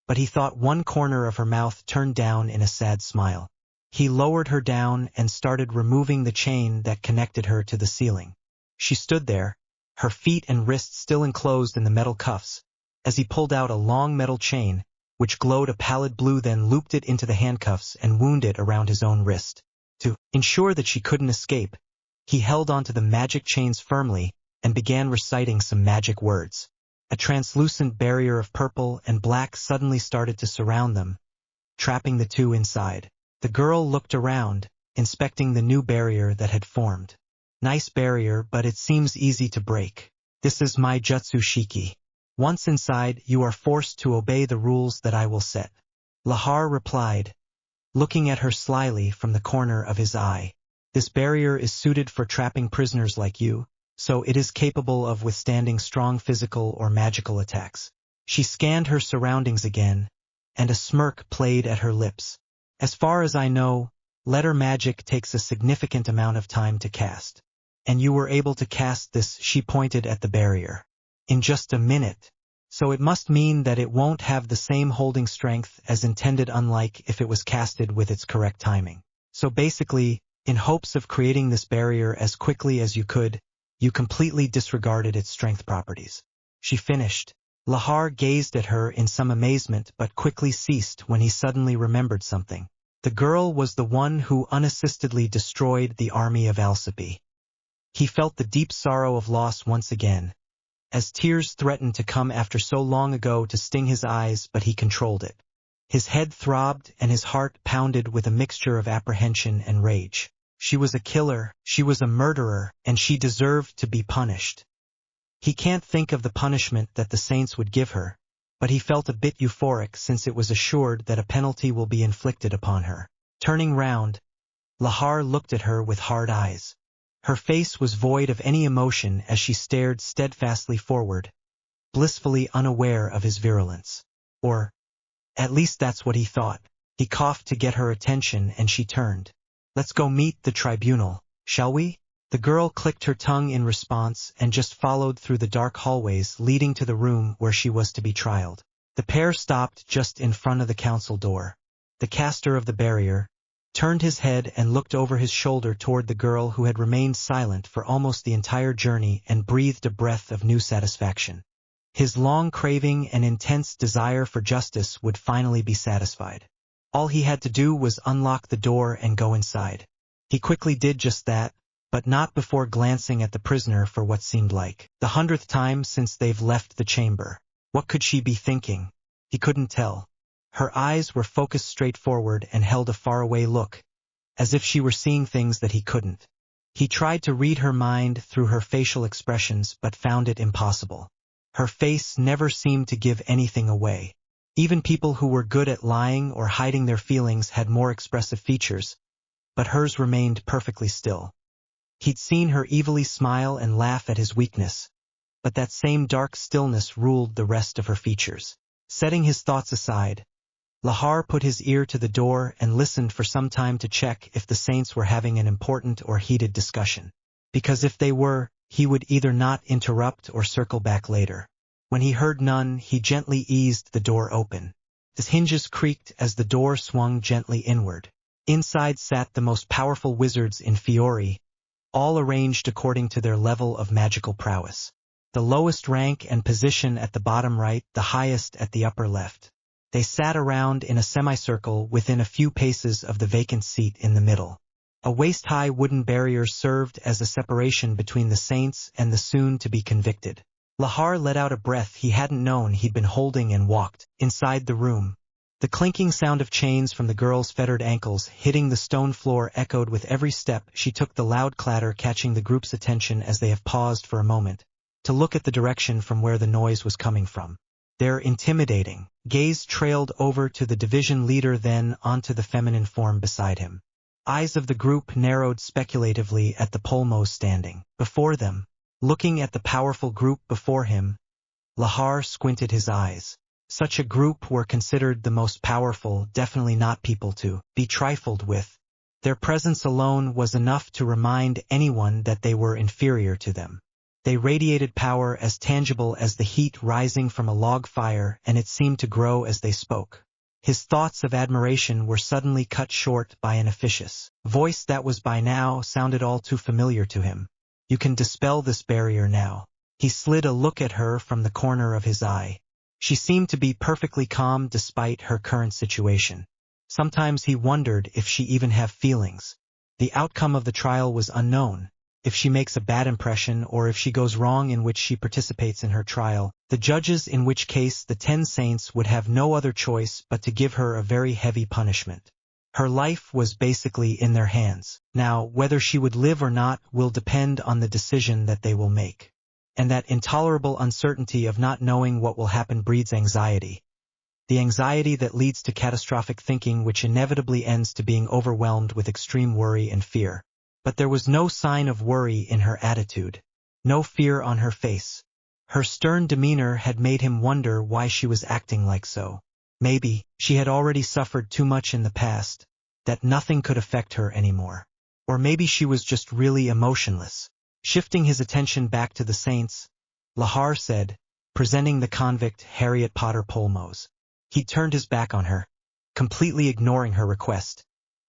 but he thought one corner of her mouth turned down in a sad smile. He lowered her down and started removing the chain that connected her to the ceiling. She stood there, her feet and wrists still enclosed in the metal cuffs, as he pulled out a long metal chain, which glowed a pallid blue, then looped it into the handcuffs and wound it around his own wrist. To ensure that she couldn't escape, he held onto the magic chains firmly and began reciting some magic words. A translucent barrier of purple and black suddenly started to surround them, trapping the two inside. The girl looked around, inspecting the new barrier that had formed. "Nice barrier, but it seems easy to break. This is my Jutsu Shiki. Once inside, you are forced to obey the rules that I will set." Lahar replied, looking at her slyly from the corner of his eye. "This barrier is suited for trapping prisoners like you, so it is capable of withstanding strong physical or magical attacks." She scanned her surroundings again, and a smirk played at her lips. "As far as I know, letter magic takes a significant amount of time to cast. And you were able to cast this," she pointed at the barrier, "in just a minute. So it must mean that it won't have the same holding strength as intended, unlike if it was casted with its correct timing. So basically, in hopes of creating this barrier as quickly as you could, you completely disregarded its strength properties." She finished. Lahar gazed at her in some amazement but quickly ceased when he suddenly remembered something. The girl was the one who unassistedly destroyed the army of Alcippe. He felt the deep sorrow of loss once again, as tears threatened to come after so long ago to sting his eyes, but he controlled it. His head throbbed and his heart pounded with a mixture of apprehension and rage. She was a killer, she was a murderer, and she deserved to be punished. He can't think of the punishment that the saints would give her, but he felt a bit euphoric since it was assured that a penalty will be inflicted upon her. Turning round, Lahar looked at her with hard eyes. Her face was void of any emotion as she stared steadfastly forward, blissfully unaware of his virulence. Or, at least that's what he thought. He coughed to get her attention and she turned. "Let's go meet the tribunal, shall we?" The girl clicked her tongue in response and just followed through the dark hallways leading to the room where she was to be trialed. The pair stopped just in front of the council door. The caster of the barrier turned his head and looked over his shoulder toward the girl who had remained silent for almost the entire journey and breathed a breath of new satisfaction. His long craving and intense desire for justice would finally be satisfied. All he had to do was unlock the door and go inside. He quickly did just that, but not before glancing at the prisoner for what seemed like the 100th time since they've left the chamber. What could she be thinking? He couldn't tell. Her eyes were focused straight forward and held a faraway look, as if she were seeing things that he couldn't. He tried to read her mind through her facial expressions but found it impossible. Her face never seemed to give anything away. Even people who were good at lying or hiding their feelings had more expressive features, but hers remained perfectly still. He'd seen her evilly smile and laugh at his weakness, but that same dark stillness ruled the rest of her features. Setting his thoughts aside, Lahar put his ear to the door and listened for some time to check if the saints were having an important or heated discussion. Because if they were, he would either not interrupt or circle back later. When he heard none, he gently eased the door open. Its hinges creaked as the door swung gently inward. Inside sat the most powerful wizards in Fiori, all arranged according to their level of magical prowess. The lowest rank and position at the bottom right, the highest at the upper left. They sat around in a semicircle within a few paces of the vacant seat in the middle. A waist-high wooden barrier served as a separation between the saints and the soon-to-be convicted. Lahar let out a breath he hadn't known he'd been holding and walked inside the room. The clinking sound of chains from the girl's fettered ankles hitting the stone floor echoed with every step she took, the loud clatter catching the group's attention as they have paused for a moment to look at the direction from where the noise was coming from. Their intimidating gaze trailed over to the division leader, then onto the feminine form beside him. Eyes of the group narrowed speculatively at the Polmos standing before them. Looking at the powerful group before him, Lahar squinted his eyes. Such a group were considered the most powerful, definitely not people to be trifled with. Their presence alone was enough to remind anyone that they were inferior to them. They radiated power as tangible as the heat rising from a log fire, and it seemed to grow as they spoke. His thoughts of admiration were suddenly cut short by an officious voice that was by now sounded all too familiar to him. You can dispel this barrier now. He slid a look at her from the corner of his eye. She seemed to be perfectly calm despite her current situation. Sometimes he wondered if she even have feelings. The outcome of the trial was unknown. If she makes a bad impression or if she goes wrong, in which she participates in her trial, the judges, in which case the 10 saints would have no other choice but to give her a very heavy punishment. Her life was basically in their hands. Now, whether she would live or not will depend on the decision that they will make. And that intolerable uncertainty of not knowing what will happen breeds anxiety. The anxiety that leads to catastrophic thinking, which inevitably ends to being overwhelmed with extreme worry and fear. But there was no sign of worry in her attitude, no fear on her face. Her stern demeanor had made him wonder why she was acting like so. Maybe she had already suffered too much in the past, that nothing could affect her anymore. Or maybe she was just really emotionless. Shifting his attention back to the saints, Lahar said, presenting the convict Harriet Potter Polmos. He turned his back on her, completely ignoring her request,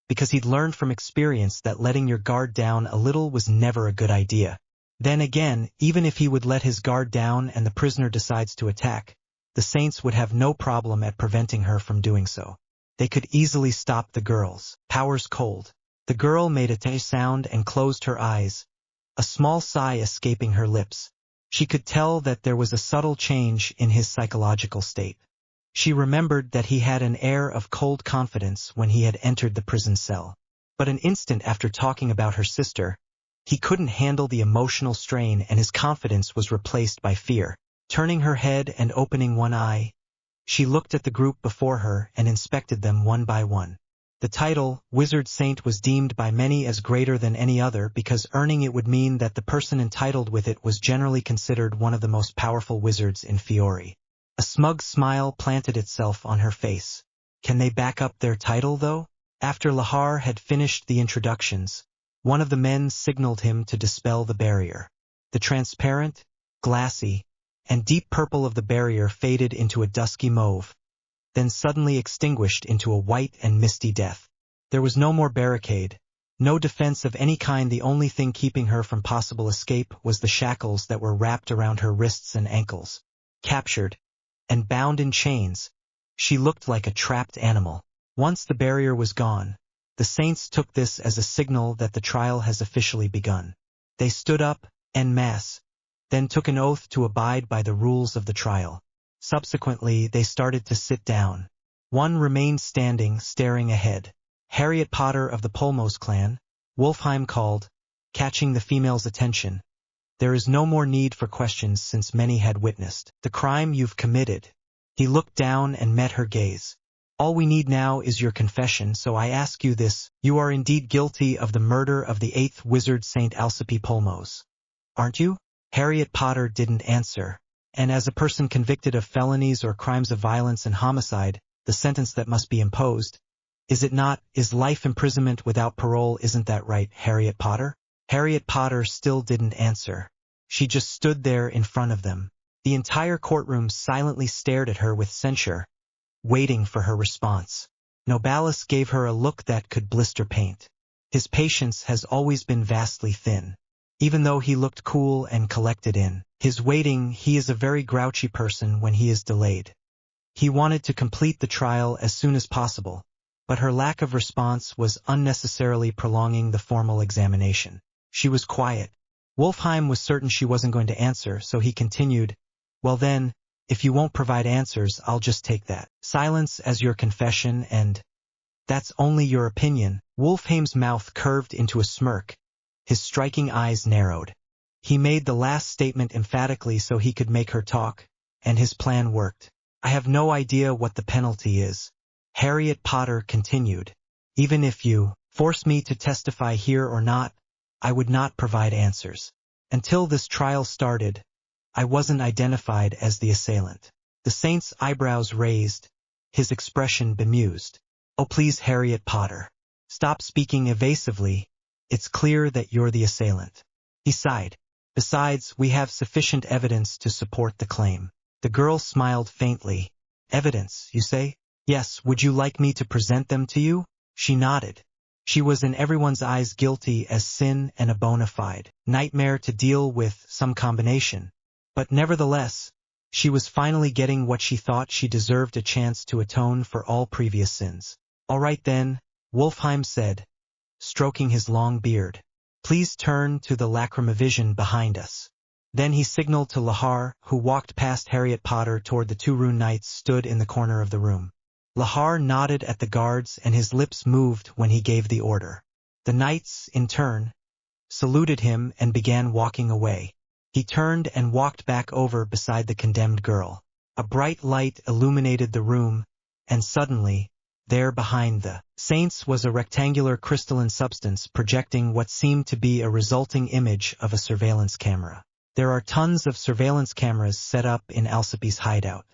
because he'd learned from experience that letting your guard down a little was never a good idea. Then again, even if he would let his guard down and the prisoner decides to attack, the saints would have no problem at preventing her from doing so. They could easily stop the girl's powers cold. The girl made a teh sound and closed her eyes, a small sigh escaping her lips. She could tell that there was a subtle change in his psychological state. She remembered that he had an air of cold confidence when he had entered the prison cell. But an instant after talking about her sister, he couldn't handle the emotional strain and his confidence was replaced by fear. Turning her head and opening one eye, she looked at the group before her and inspected them one by one. The title, Wizard Saint, was deemed by many as greater than any other because earning it would mean that the person entitled with it was generally considered one of the most powerful wizards in Fiori. A smug smile planted itself on her face. Can they back up their title, though? After Lahar had finished the introductions, one of the men signaled him to dispel the barrier. The transparent, glassy, and deep purple of the barrier faded into a dusky mauve, then suddenly extinguished into a white and misty death. There was no more barricade, no defense of any kind. The only thing keeping her from possible escape was the shackles that were wrapped around her wrists and ankles. Captured and bound in chains, she looked like a trapped animal. Once the barrier was gone, the saints took this as a signal that the trial has officially begun. They stood up, en masse, then took an oath to abide by the rules of the trial. Subsequently, they started to sit down. One remained standing, staring ahead. Harriet Potter of the Polmos clan, Wolfheim called, catching the female's attention. There is no more need for questions since many had witnessed the crime you've committed. He looked down and met her gaze. All we need now is your confession, so I ask you this: you are indeed guilty of the murder of the 8th wizard Saint Alcippe Polmos, aren't you? Harriet Potter didn't answer. And as a person convicted of felonies or crimes of violence and homicide, the sentence that must be imposed, is it not, is life imprisonment without parole, isn't that right, Harriet Potter? Harriet Potter still didn't answer. She just stood there in front of them. The entire courtroom silently stared at her with censure, waiting for her response. Novalis gave her a look that could blister paint. His patience has always been vastly thin. Even though he looked cool and collected in his waiting, he is a very grouchy person when he is delayed. He wanted to complete the trial as soon as possible, but her lack of response was unnecessarily prolonging the formal examination. She was quiet. Wolfheim was certain she wasn't going to answer, so he continued, "Well then, if you won't provide answers, I'll just take that silence as your confession, and that's only your opinion." Wolfheim's mouth curved into a smirk. His striking eyes narrowed. He made the last statement emphatically so he could make her talk, and his plan worked. "I have no idea what the penalty is," Harriet Potter continued. "Even if you force me to testify here or not, I would not provide answers. Until this trial started, I wasn't identified as the assailant." The saint's eyebrows raised, his expression bemused. "Oh please, Harriet Potter. Stop speaking evasively. It's clear that you're the assailant." He sighed. "Besides, we have sufficient evidence to support the claim." The girl smiled faintly. "Evidence, you say?" "Yes, would you like me to present them to you?" She nodded. She was in everyone's eyes guilty as sin and a bona fide nightmare to deal with, some combination. But nevertheless, she was finally getting what she thought she deserved: a chance to atone for all previous sins. "All right then," Wolfheim said, stroking his long beard. "Please turn to the lacrimovision behind us." Then he signaled to Lahar, who walked past Harriet Potter toward the 2 rune knights stood in the corner of the room. Lahar nodded at the guards and his lips moved when he gave the order. The knights, in turn, saluted him and began walking away. He turned and walked back over beside the condemned girl. A bright light illuminated the room, and suddenly, there behind the saints was a rectangular crystalline substance projecting what seemed to be a resulting image of a surveillance camera. "There are tons of surveillance cameras set up in Alcippe's hideout,"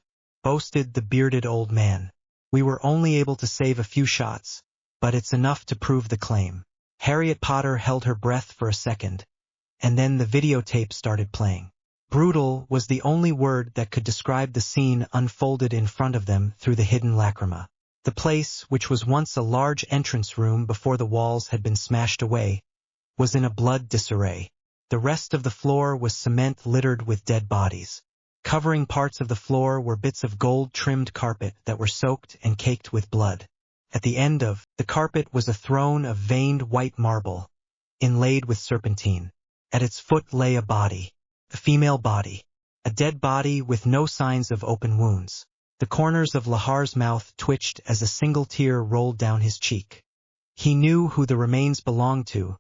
boasted the bearded old man. "We were only able to save a few shots, but it's enough to prove the claim." Harriet Potter held her breath for a second, and then the videotape started playing. Brutal was the only word that could describe the scene unfolded in front of them through the hidden lacrima. The place, which was once a large entrance room before the walls had been smashed away, was in a blood disarray. The rest of the floor was cement littered with dead bodies. Covering parts of the floor were bits of gold-trimmed carpet that were soaked and caked with blood. At the end of the carpet was a throne of veined white marble, inlaid with serpentine. At its foot lay a body, a female body, a dead body with no signs of open wounds. The corners of Lahar's mouth twitched as a single tear rolled down his cheek. He knew who the remains belonged to.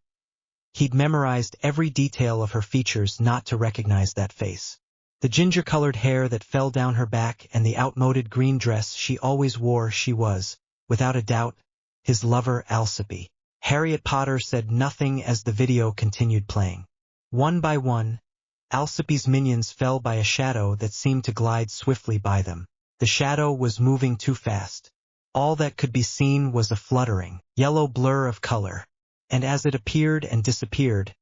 He'd memorized every detail of her features not to recognize that face. The ginger-colored hair that fell down her back and the outmoded green dress she always wore. She was, without a doubt, his lover Alcippe. Harriet Potter said nothing as the video continued playing. One by one, Alcippe's minions fell by a shadow that seemed to glide swiftly by them. The shadow was moving too fast. All that could be seen was a fluttering, yellow blur of color, and as it appeared and disappeared,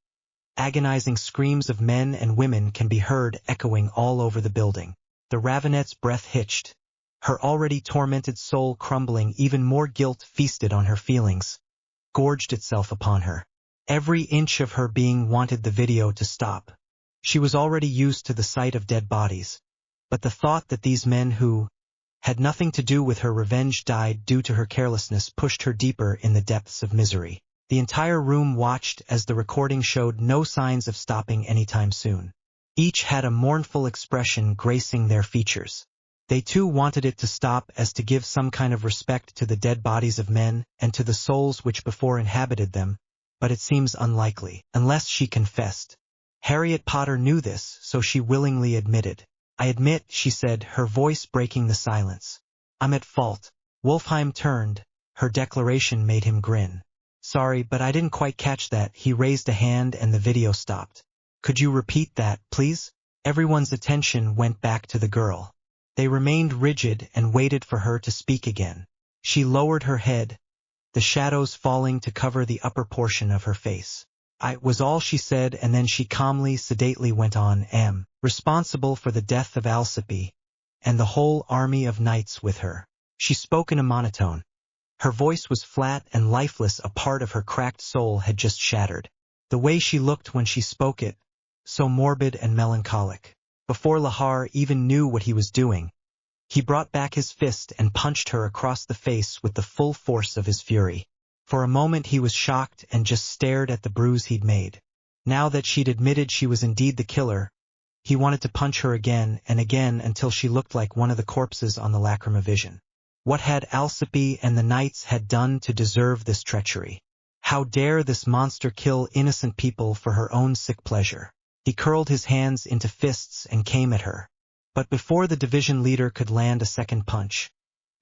agonizing screams of men and women can be heard echoing all over the building. The Ravenette's breath hitched, her already tormented soul crumbling. Even more guilt feasted on her feelings, gorged itself upon her. Every inch of her being wanted the video to stop. She was already used to the sight of dead bodies, but the thought that these men who had nothing to do with her revenge died due to her carelessness pushed her deeper in the depths of misery. The entire room watched as the recording showed no signs of stopping anytime soon. Each had a mournful expression gracing their features. They too wanted it to stop as to give some kind of respect to the dead bodies of men and to the souls which before inhabited them, but it seems unlikely, unless she confessed. Harriet Potter knew this, so she willingly admitted. I admit, she said, her voice breaking the silence. I'm at fault. Wolfheim turned. Her declaration made him grin. Sorry, but I didn't quite catch that. He raised a hand and the video stopped. Could you repeat that, please? Everyone's attention went back to the girl. They remained rigid and waited for her to speak again. She lowered her head, the shadows falling to cover the upper portion of her face. I was all she said, and then she calmly, sedately went on. Am responsible for the death of Alcippe, and the whole army of knights with her. She spoke in a monotone. Her voice was flat and lifeless. A part of her cracked soul had just shattered. The way she looked when she spoke it, so morbid and melancholic. Before Lahar even knew what he was doing, he brought back his fist and punched her across the face with the full force of his fury. For a moment he was shocked and just stared at the bruise he'd made. Now that she'd admitted she was indeed the killer, he wanted to punch her again and again until she looked like one of the corpses on the Lacrima Vision. What had Alcippe and the knights had done to deserve this treachery? How dare this monster kill innocent people for her own sick pleasure? He curled his hands into fists and came at her. But before the division leader could land a second punch,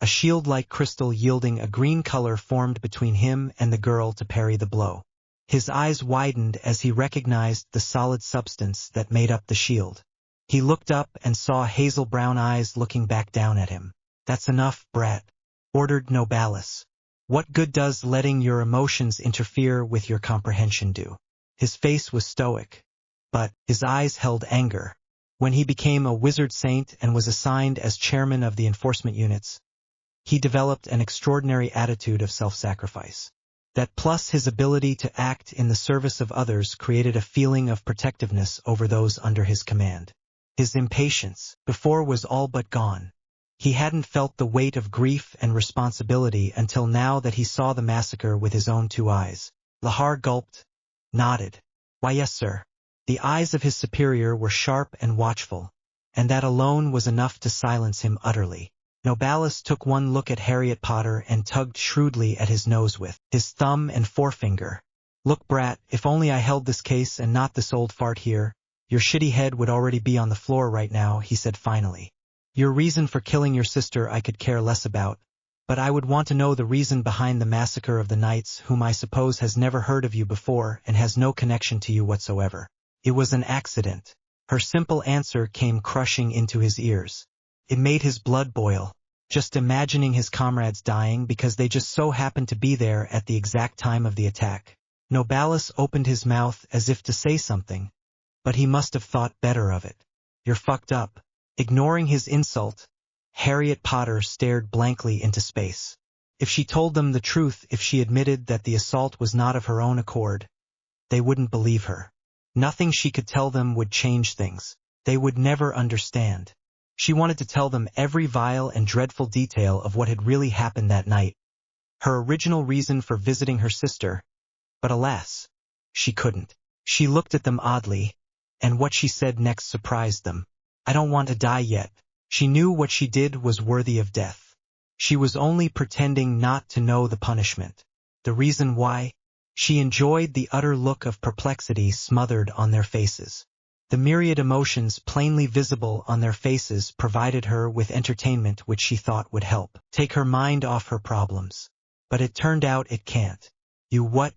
a shield-like crystal yielding a green color formed between him and the girl to parry the blow. His eyes widened as he recognized the solid substance that made up the shield. He looked up and saw hazel-brown eyes looking back down at him. That's enough, brat, ordered Novalis. What good does letting your emotions interfere with your comprehension do? His face was stoic, but his eyes held anger. When he became a wizard saint and was assigned as chairman of the enforcement units, he developed an extraordinary attitude of self-sacrifice. That plus his ability to act in the service of others created a feeling of protectiveness over those under his command. His impatience, before, was all but gone. He hadn't felt the weight of grief and responsibility until now that he saw the massacre with his own two eyes. Lahar gulped, nodded. Why, yes, sir. The eyes of his superior were sharp and watchful, and that alone was enough to silence him utterly. Novalis took one look at Harriet Potter and tugged shrewdly at his nose with his thumb and forefinger. Look, brat, if only I held this case and not this old fart here, your shitty head would already be on the floor right now, he said finally. Your reason for killing your sister I could care less about, but I would want to know the reason behind the massacre of the knights, whom I suppose has never heard of you before and has no connection to you whatsoever. It was an accident. Her simple answer came crushing into his ears. It made his blood boil, just imagining his comrades dying because they just so happened to be there at the exact time of the attack. Novalis opened his mouth as if to say something, but he must have thought better of it. You're fucked up. Ignoring his insult, Harriet Potter stared blankly into space. If she told them the truth, if she admitted that the assault was not of her own accord, they wouldn't believe her. Nothing she could tell them would change things. They would never understand. She wanted to tell them every vile and dreadful detail of what had really happened that night, her original reason for visiting her sister, but alas, she couldn't. She looked at them oddly, and what she said next surprised them. I don't want to die yet. She knew what she did was worthy of death. She was only pretending not to know the punishment. The reason why? She enjoyed the utter look of perplexity smothered on their faces. The myriad emotions plainly visible on their faces provided her with entertainment which she thought would help take her mind off her problems. But it turned out it can't. You what?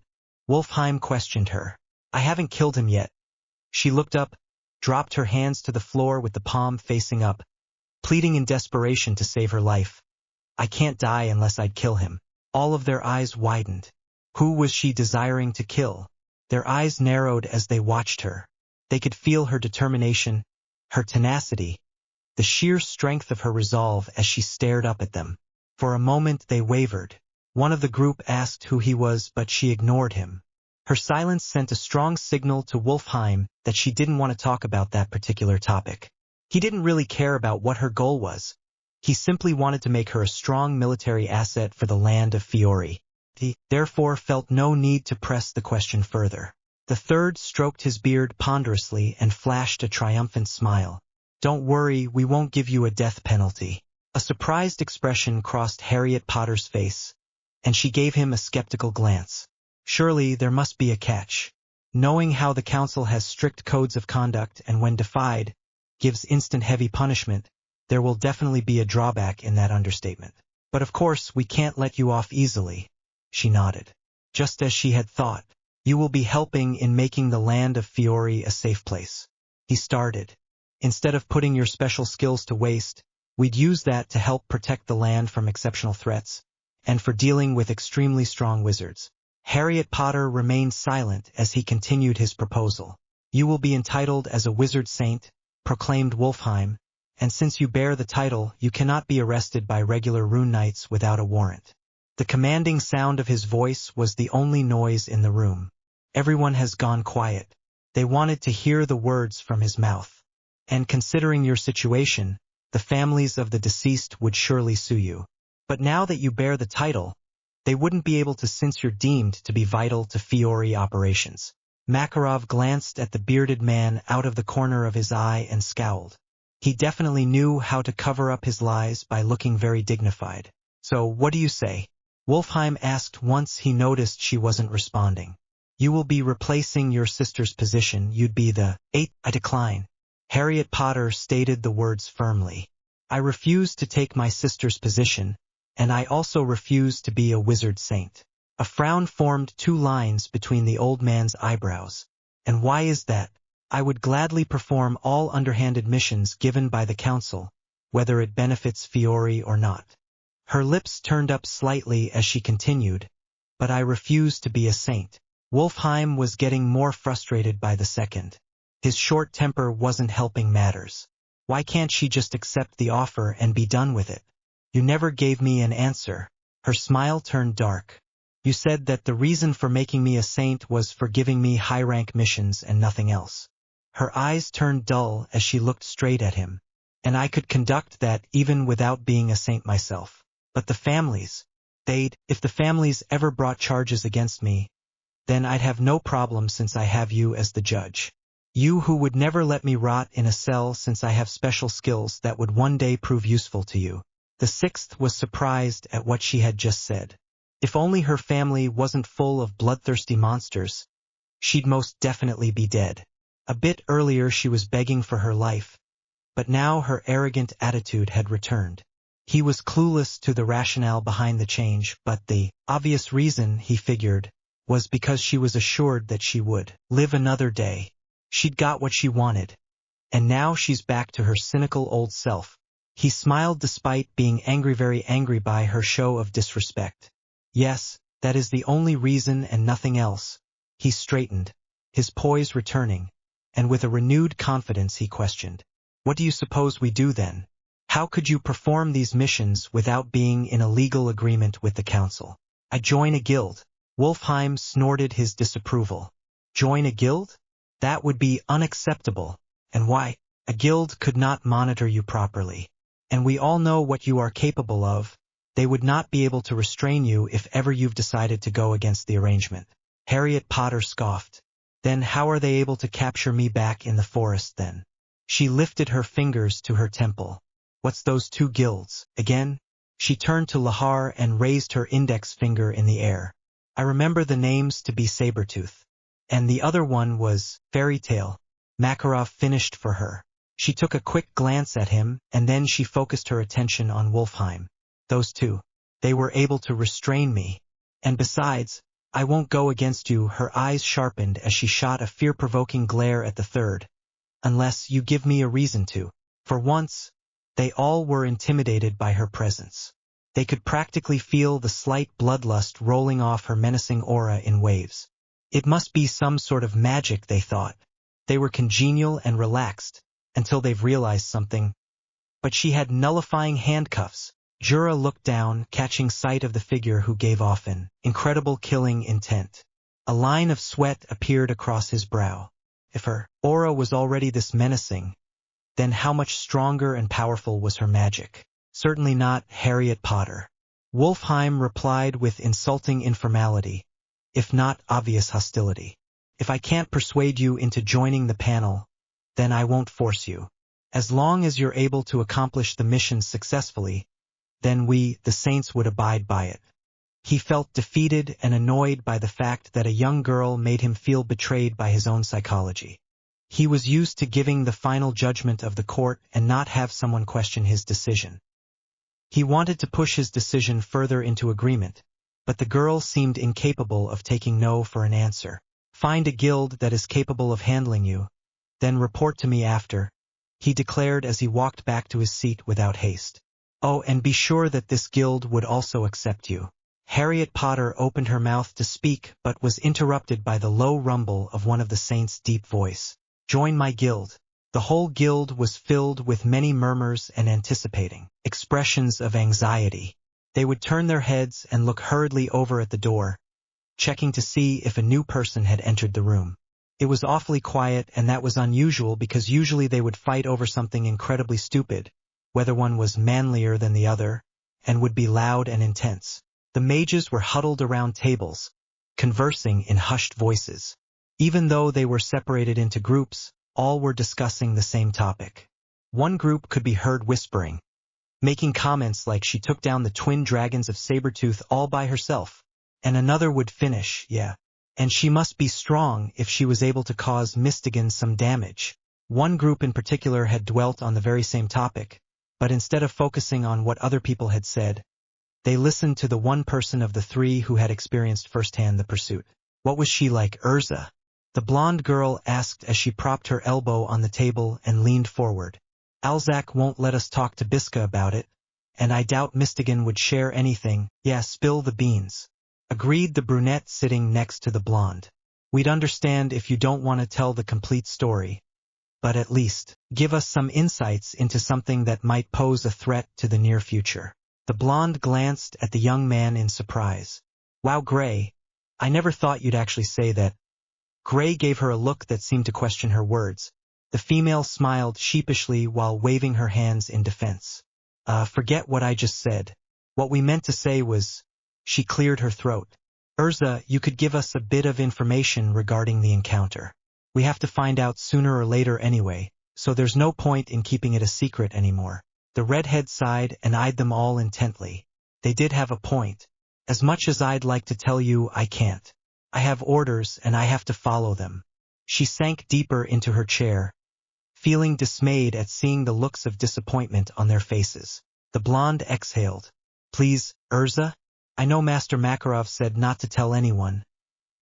Wolfheim questioned her. I haven't killed him yet. She looked up, dropped her hands to the floor with the palm facing up, pleading in desperation to save her life. I can't die unless I'd kill him. All of their eyes widened. Who was she desiring to kill? Their eyes narrowed as they watched her. They could feel her determination, her tenacity, the sheer strength of her resolve as she stared up at them. For a moment they wavered. One of the group asked who he was, but she ignored him. Her silence sent a strong signal to Wolfheim that she didn't want to talk about that particular topic. He didn't really care about what her goal was. He simply wanted to make her a strong military asset for the land of Fiori. He, therefore, felt no need to press the question further. The third stroked his beard ponderously and flashed a triumphant smile. Don't worry, we won't give you a death penalty. A surprised expression crossed Harriet Potter's face, and she gave him a skeptical glance. Surely there must be a catch. Knowing how the council has strict codes of conduct and when defied, gives instant heavy punishment, there will definitely be a drawback in that understatement. But of course, we can't let you off easily. She nodded. Just as she had thought, you will be helping in making the land of Fiore a safe place. He started. Instead of putting your special skills to waste, we'd use that to help protect the land from exceptional threats, and for dealing with extremely strong wizards. Harriet Potter remained silent as he continued his proposal. You will be entitled as a wizard saint, proclaimed Wolfheim, and since you bear the title, you cannot be arrested by regular rune knights without a warrant. The commanding sound of his voice was the only noise in the room. Everyone has gone quiet. They wanted to hear the words from his mouth. And considering your situation, the families of the deceased would surely sue you. But now that you bear the title, they wouldn't be able to since you're deemed to be vital to Fiore operations. Makarov glanced at the bearded man out of the corner of his eye and scowled. He definitely knew how to cover up his lies by looking very dignified. So, what do you say? Wolfheim asked once he noticed she wasn't responding. You will be replacing your sister's position. You'd be the 8th. I decline. Harriet Potter stated the words firmly. I refuse to take my sister's position, and I also refuse to be a wizard saint. A frown formed 2 lines between the old man's eyebrows. And why is that? I would gladly perform all underhanded missions given by the council, whether it benefits Fiore or not. Her lips turned up slightly as she continued, but I refuse to be a saint. Wolfheim was getting more frustrated by the second. His short temper wasn't helping matters. Why can't she just accept the offer and be done with it? You never gave me an answer. Her smile turned dark. You said that the reason for making me a saint was for giving me high-rank missions and nothing else. Her eyes turned dull as she looked straight at him. And I could conduct that even without being a saint myself. But the families, if the families ever brought charges against me, then I'd have no problem since I have you as the judge. You who would never let me rot in a cell since I have special skills that would one day prove useful to you. The 6th was surprised at what she had just said. If only her family wasn't full of bloodthirsty monsters, she'd most definitely be dead. A bit earlier she was begging for her life, but now her arrogant attitude had returned. He was clueless to the rationale behind the change, but the obvious reason, he figured, was because she was assured that she would live another day. She'd got what she wanted, and now she's back to her cynical old self. He smiled despite being very angry by her show of disrespect. Yes, that is the only reason and nothing else. He straightened, his poise returning, and with a renewed confidence he questioned. What do you suppose we do then? How could you perform these missions without being in a legal agreement with the council? I join a guild. Wolfheim snorted his disapproval. Join a guild? That would be unacceptable. And why? A guild could not monitor you properly. And we all know what you are capable of. They would not be able to restrain you if ever you've decided to go against the arrangement. Harriet Potter scoffed. Then how are they able to capture me back in the forest then? She lifted her fingers to her temple. What's those 2 guilds, again? She turned to Lahar and raised her index finger in the air. I remember the names to be Sabertooth. And the other one was Fairy Tale. Makarov finished for her. She took a quick glance at him, and then she focused her attention on Wolfheim. Those 2. They were able to restrain me. And besides, I won't go against you. Her eyes sharpened as she shot a fear-provoking glare at the 3rd. Unless you give me a reason to. For once, they all were intimidated by her presence. They could practically feel the slight bloodlust rolling off her menacing aura in waves. It must be some sort of magic, they thought. They were congenial and relaxed, until they've realized something. But she had nullifying handcuffs. Jura looked down, catching sight of the figure who gave off an incredible killing intent. A line of sweat appeared across his brow. If her aura was already this menacing, then how much stronger and powerful was her magic? Certainly not Harriet Potter. Wolfheim replied with insulting informality, if not obvious hostility. If I can't persuade you into joining the panel, then I won't force you. As long as you're able to accomplish the mission successfully, then we, the saints, would abide by it. He felt defeated and annoyed by the fact that a young girl made him feel betrayed by his own psychology. He was used to giving the final judgment of the court and not have someone question his decision. He wanted to push his decision further into agreement, but the girl seemed incapable of taking no for an answer. Find a guild that is capable of handling you, then report to me after, he declared as he walked back to his seat without haste. Oh, and be sure that this guild would also accept you. Harriet Potter opened her mouth to speak but was interrupted by the low rumble of one of the saints' deep voice. Join my guild. The whole guild was filled with many murmurs and anticipating expressions of anxiety. They would turn their heads and look hurriedly over at the door, checking to see if a new person had entered the room. It was awfully quiet, and that was unusual because usually they would fight over something incredibly stupid, whether one was manlier than the other, and would be loud and intense. The mages were huddled around tables, conversing in hushed voices. Even though they were separated into groups, all were discussing the same topic. One group could be heard whispering, making comments like she took down the twin dragons of Sabertooth all by herself, and another would finish, yeah, and she must be strong if she was able to cause Mystigan some damage. One group in particular had dwelt on the very same topic, but instead of focusing on what other people had said, they listened to the one person of the three who had experienced firsthand the pursuit. What was she like, Urza? The blonde girl asked as she propped her elbow on the table and leaned forward. Alzak won't let us talk to Biska about it, and I doubt Mystigan would share anything. Yeah, spill the beans. Agreed the brunette sitting next to the blonde. We'd understand if you don't want to tell the complete story, but at least give us some insights into something that might pose a threat to the near future. The blonde glanced at the young man in surprise. Wow, Gray, I never thought you'd actually say that. Gray gave her a look that seemed to question her words. The female smiled sheepishly while waving her hands in defense. Forget what I just said. What we meant to say was... She cleared her throat. Urza, you could give us a bit of information regarding the encounter. We have to find out sooner or later anyway, so there's no point in keeping it a secret anymore. The redhead sighed and eyed them all intently. They did have a point. As much as I'd like to tell you, I can't. I have orders and I have to follow them. She sank deeper into her chair, feeling dismayed at seeing the looks of disappointment on their faces. The blonde exhaled. Please, Urza? I know Master Makarov said not to tell anyone,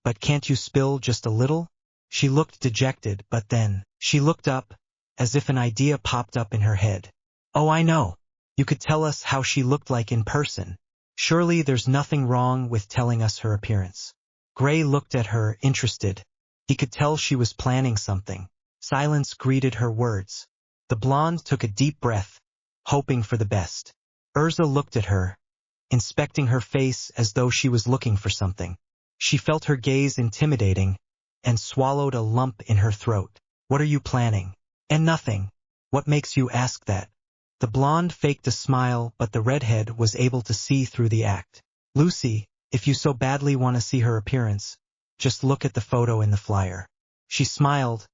but can't you spill just a little? She looked dejected, but then she looked up, as if an idea popped up in her head. Oh, I know. You could tell us how she looked like in person. Surely there's nothing wrong with telling us her appearance. Gray looked at her, interested. He could tell she was planning something. Silence greeted her words. The blonde took a deep breath, hoping for the best. Urza looked at her, inspecting her face as though she was looking for something. She felt her gaze intimidating, and swallowed a lump in her throat. What are you planning? And nothing. What makes you ask that? The blonde faked a smile, but the redhead was able to see through the act. Lucy, if you so badly want to see her appearance, just look at the photo in the flyer. She smiled.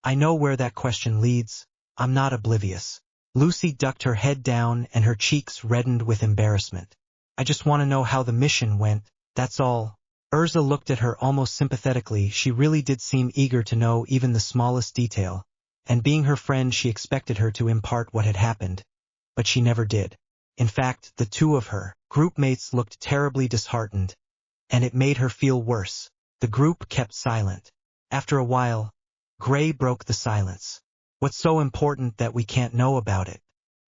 I know where that question leads. I'm not oblivious. Lucy ducked her head down and her cheeks reddened with embarrassment. I just want to know how the mission went, that's all. Urza looked at her almost sympathetically. She really did seem eager to know even the smallest detail, and being her friend she expected her to impart what had happened, but she never did. In fact, the two of her groupmates looked terribly disheartened, and it made her feel worse. The group kept silent. After a while, Gray broke the silence. What's so important that we can't know about it?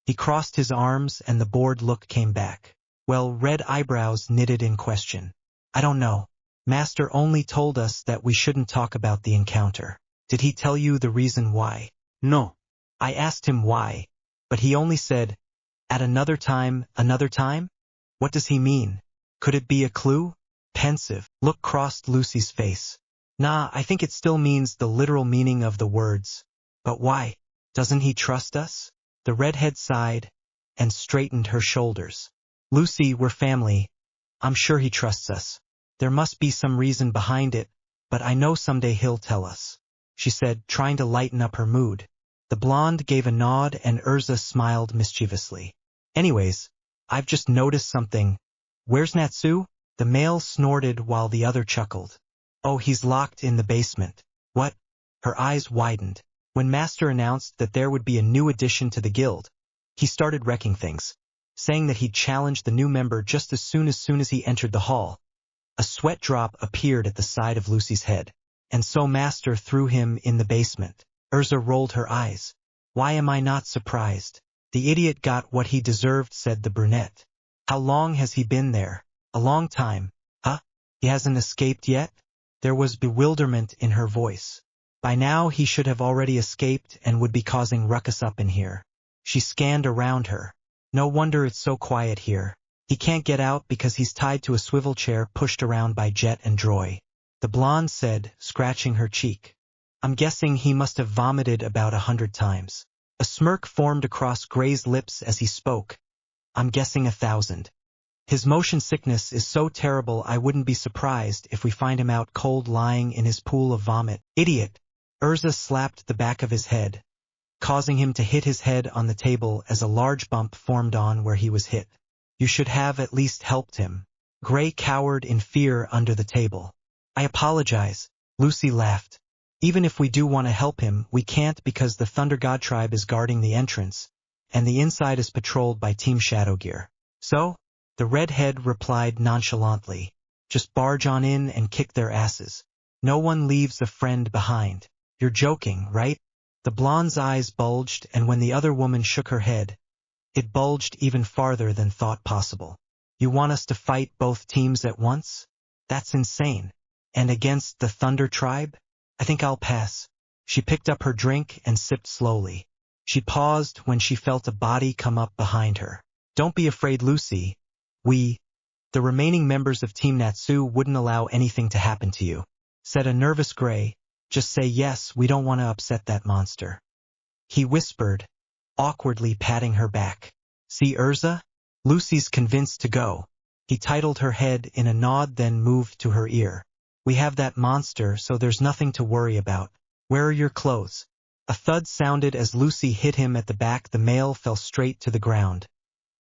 He crossed his arms and the bored look came back. Well, red eyebrows knitted in question. I don't know. Master only told us that we shouldn't talk about the encounter. Did he tell you the reason why? No. I asked him why, but he only said, at another time, another time? What does he mean? Could it be a clue? Pensive look crossed Lucy's face. Nah, I think it still means the literal meaning of the words. But why? Doesn't he trust us? The redhead sighed and straightened her shoulders. Lucy, we're family. I'm sure he trusts us. There must be some reason behind it, but I know someday he'll tell us, she said, trying to lighten up her mood. The blonde gave a nod and Urza smiled mischievously. Anyways, I've just noticed something. Where's Natsu? The male snorted while the other chuckled. Oh, he's locked in the basement. What? Her eyes widened. When Master announced that there would be a new addition to the guild, he started wrecking things, saying that he'd challenge the new member just as soon as he entered the hall. A sweat drop appeared at the side of Lucy's head. And so Master threw him in the basement. Urza rolled her eyes. Why am I not surprised? The idiot got what he deserved, said the brunette. How long has he been there? A long time. Huh? He hasn't escaped yet? There was bewilderment in her voice. By now he should have already escaped and would be causing ruckus up in here. She scanned around her. No wonder it's so quiet here. He can't get out because he's tied to a swivel chair pushed around by Jet and Droy. The blonde said, scratching her cheek. I'm guessing he must have vomited about 100 times. A smirk formed across Gray's lips as he spoke. I'm guessing 1,000. His motion sickness is so terrible I wouldn't be surprised if we find him out cold lying in his pool of vomit. Idiot! Urza slapped the back of his head, causing him to hit his head on the table as a large bump formed on where he was hit. You should have at least helped him. Gray cowered in fear under the table. I apologize. Lucy laughed. Even if we do want to help him, we can't because the Thunder God tribe is guarding the entrance, and the inside is patrolled by Team Shadowgear. So? The redhead replied nonchalantly. Just barge on in and kick their asses. No one leaves a friend behind. You're joking, right? The blonde's eyes bulged, and when the other woman shook her head, it bulged even farther than thought possible. You want us to fight both teams at once? That's insane. And against the Thunder tribe? I think I'll pass. She picked up her drink and sipped slowly. She paused when she felt a body come up behind her. Don't be afraid, Lucy. The remaining members of Team Natsu wouldn't allow anything to happen to you, said a nervous Gray. Just say yes, we don't want to upset that monster. He whispered, awkwardly patting her back. See Urza? Lucy's convinced to go. He titled her head in a nod, then moved to her ear. We have that monster, so there's nothing to worry about. Where are your clothes? A thud sounded as Lucy hit him at the back. The male fell straight to the ground,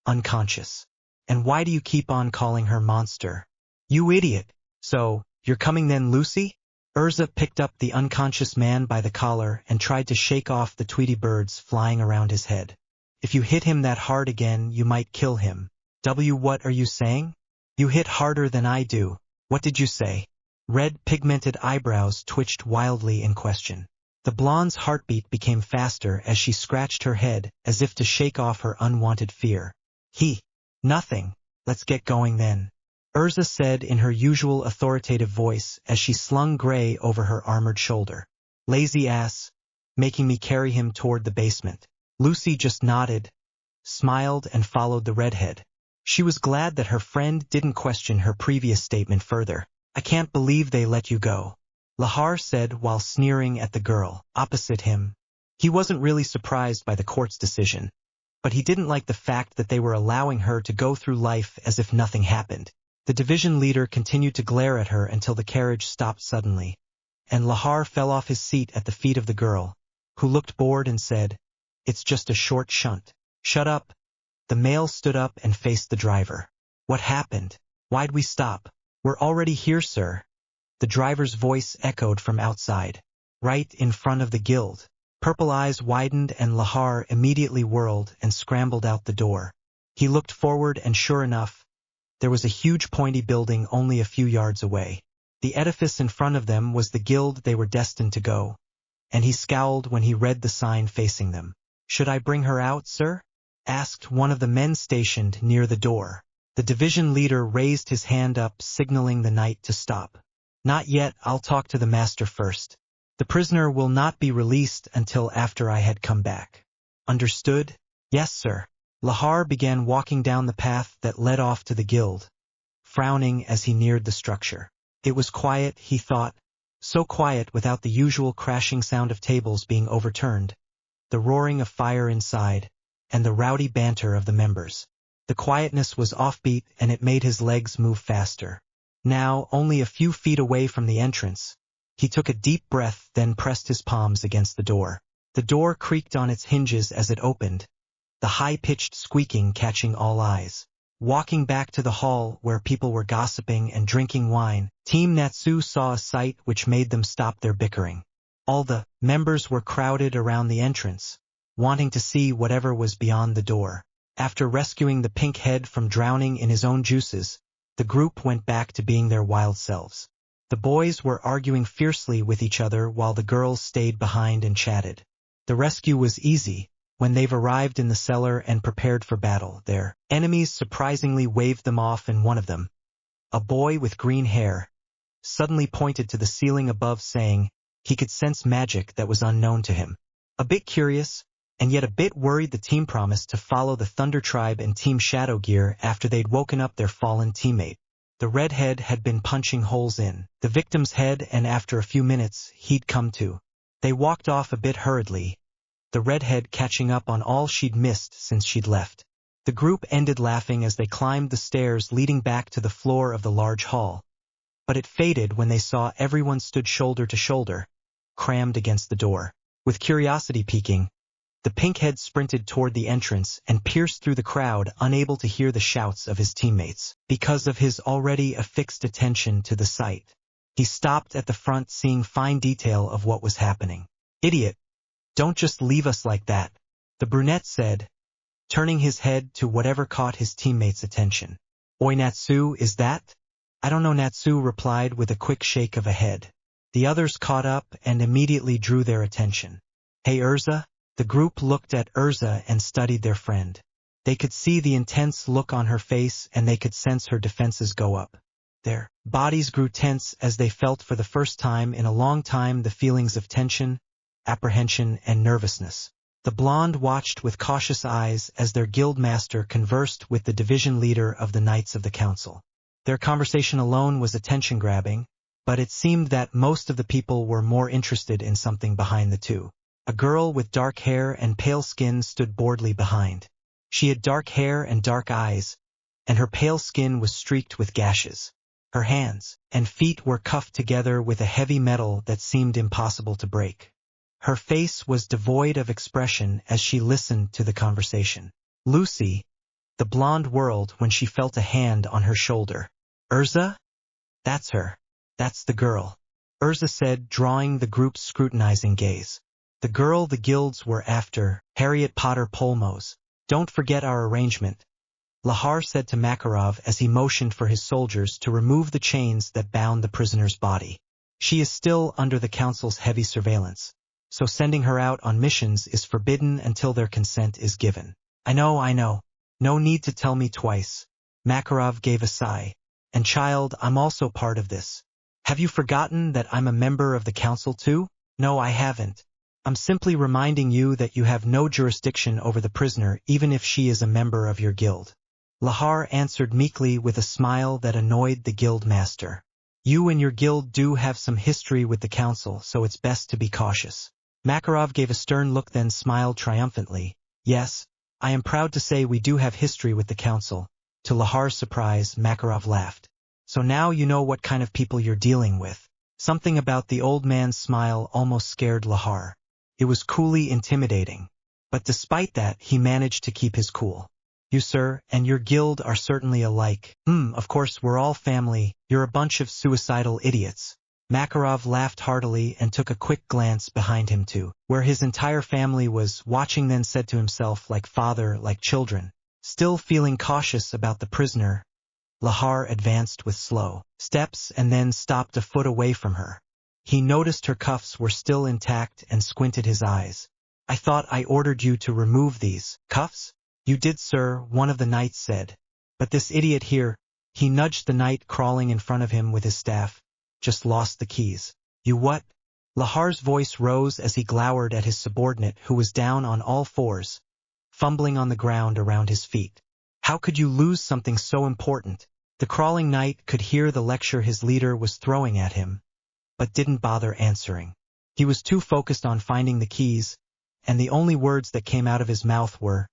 unconscious. And why do you keep on calling her monster? You idiot. So, you're coming then, Lucy? Urza picked up the unconscious man by the collar and tried to shake off the Tweety birds flying around his head. If you hit him that hard again, you might kill him. What are you saying? You hit harder than I do. What did you say? Red pigmented eyebrows twitched wildly in question. The blonde's heartbeat became faster as she scratched her head as if to shake off her unwanted fear. Nothing. Let's get going then, Urza said in her usual authoritative voice as she slung Gray over her armored shoulder. Lazy ass, making me carry him toward the basement. Lucy just nodded, smiled, and followed the redhead. She was glad that her friend didn't question her previous statement further. I can't believe they let you go, Lahar said while sneering at the girl opposite him. He wasn't really surprised by the court's decision, but he didn't like the fact that they were allowing her to go through life as if nothing happened. The division leader continued to glare at her until the carriage stopped suddenly, and Lahar fell off his seat at the feet of the girl, who looked bored and said, It's just a short shunt. Shut up. The male stood up and faced the driver. What happened? Why'd we stop? We're already here, sir. The driver's voice echoed from outside, right in front of the guild. Purple eyes widened and Lahar immediately whirled and scrambled out the door. He looked forward and sure enough, there was a huge pointy building only a few yards away. The edifice in front of them was the guild they were destined to go, and he scowled when he read the sign facing them. Should I bring her out, sir? Asked one of the men stationed near the door. The division leader raised his hand up, signaling the knight to stop. Not yet, I'll talk to the master first. The prisoner will not be released until after I had come back. Understood? Yes, sir. Lahar began walking down the path that led off to the guild, frowning as he neared the structure. It was quiet, he thought, so quiet without the usual crashing sound of tables being overturned, the roaring of fire inside, and the rowdy banter of the members. The quietness was offbeat and it made his legs move faster. Now, only a few feet away from the entrance, he took a deep breath, then pressed his palms against the door. The door creaked on its hinges as it opened, the high-pitched squeaking catching all eyes. Walking back to the hall where people were gossiping and drinking wine, Team Natsu saw a sight which made them stop their bickering. All the members were crowded around the entrance, wanting to see whatever was beyond the door. After rescuing the pink head from drowning in his own juices, the group went back to being their wild selves. The boys were arguing fiercely with each other while the girls stayed behind and chatted. The rescue was easy. When they've arrived in the cellar and prepared for battle, their enemies surprisingly waved them off, and one of them, a boy with green hair, suddenly pointed to the ceiling above, saying he could sense magic that was unknown to him. A bit curious, and yet a bit worried, the team promised to follow the Thunder Tribe and Team Shadow Gear after they'd woken up their fallen teammate. The redhead had been punching holes in the victim's head, and after a few minutes he'd come to. They walked off a bit hurriedly, the redhead catching up on all she'd missed since she'd left. The group ended laughing as they climbed the stairs leading back to the floor of the large hall. But it faded when they saw everyone stood shoulder to shoulder, crammed against the door. With curiosity peaking, the pinkhead sprinted toward the entrance and pierced through the crowd, unable to hear the shouts of his teammates. Because of his already affixed attention to the sight, he stopped at the front, seeing fine detail of what was happening. "Idiot! Don't just leave us like that," the brunette said, turning his head to whatever caught his teammates' attention. "Oi, Natsu, is that?" "I don't know," Natsu replied with a quick shake of a head. The others caught up and immediately drew their attention. "Hey, Urza." The group looked at Urza and studied their friend. They could see the intense look on her face, and they could sense her defenses go up. Their bodies grew tense as they felt for the first time in a long time the feelings of tension, apprehension, and nervousness. The blonde watched with cautious eyes as their guild master conversed with the division leader of the Knights of the Council. Their conversation alone was attention-grabbing, but it seemed that most of the people were more interested in something behind the two. A girl with dark hair and pale skin stood boredly behind. She had dark hair and dark eyes, and her pale skin was streaked with gashes. Her hands and feet were cuffed together with a heavy metal that seemed impossible to break. Her face was devoid of expression as she listened to the conversation. Lucy, the blonde, whirled when she felt a hand on her shoulder. "Urza? That's her. That's the girl," Urza said, drawing the group's scrutinizing gaze. "The girl the guilds were after, Harriet Potter Polmos. Don't forget our arrangement," Lahar said to Makarov as he motioned for his soldiers to remove the chains that bound the prisoner's body. "She is still under the council's heavy surveillance, so sending her out on missions is forbidden until their consent is given." I know. No need to tell me twice." Makarov gave a sigh. "And child, I'm also part of this. Have you forgotten that I'm a member of the council too?" "No, I haven't. I'm simply reminding you that you have no jurisdiction over the prisoner, even if she is a member of your guild." Lahar answered meekly with a smile that annoyed the guild master. "You and your guild do have some history with the council, so it's best to be cautious." Makarov gave a stern look, then smiled triumphantly. "Yes, I am proud to say we do have history with the council." To Lahar's surprise, Makarov laughed. "So now you know what kind of people you're dealing with." Something about the old man's smile almost scared Lahar. It was coolly intimidating. But despite that, he managed to keep his cool. "You, sir, and your guild are certainly alike." Of course, we're all family. You're a bunch of suicidal idiots." Makarov laughed heartily and took a quick glance behind him too, where his entire family was watching, then said to himself, like father, like children. Still feeling cautious about the prisoner, Lahar advanced with slow steps and then stopped a foot away from her. He noticed her cuffs were still intact and squinted his eyes. "I thought I ordered you to remove these cuffs?" "You did, sir," one of the knights said. "But this idiot here," he nudged the knight crawling in front of him with his staff, "just lost the keys." "You what?" Lahar's voice rose as he glowered at his subordinate, who was down on all fours, fumbling on the ground around his feet. "How could you lose something so important?" The crawling knight could hear the lecture his leader was throwing at him, but didn't bother answering. He was too focused on finding the keys, and the only words that came out of his mouth were,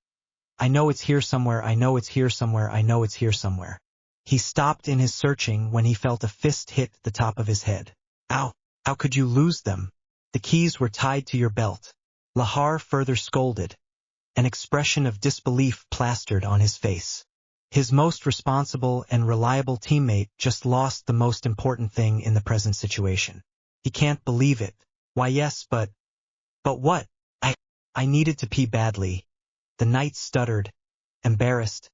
"I know it's here somewhere, I know it's here somewhere, I know it's here somewhere." He stopped in his searching when he felt a fist hit the top of his head. "Ow! How could you lose them? The keys were tied to your belt." Lahar further scolded, an expression of disbelief plastered on his face. His most responsible and reliable teammate just lost the most important thing in the present situation. He can't believe it. Why yes, but what? I needed to pee badly. The knight stuttered, embarrassed.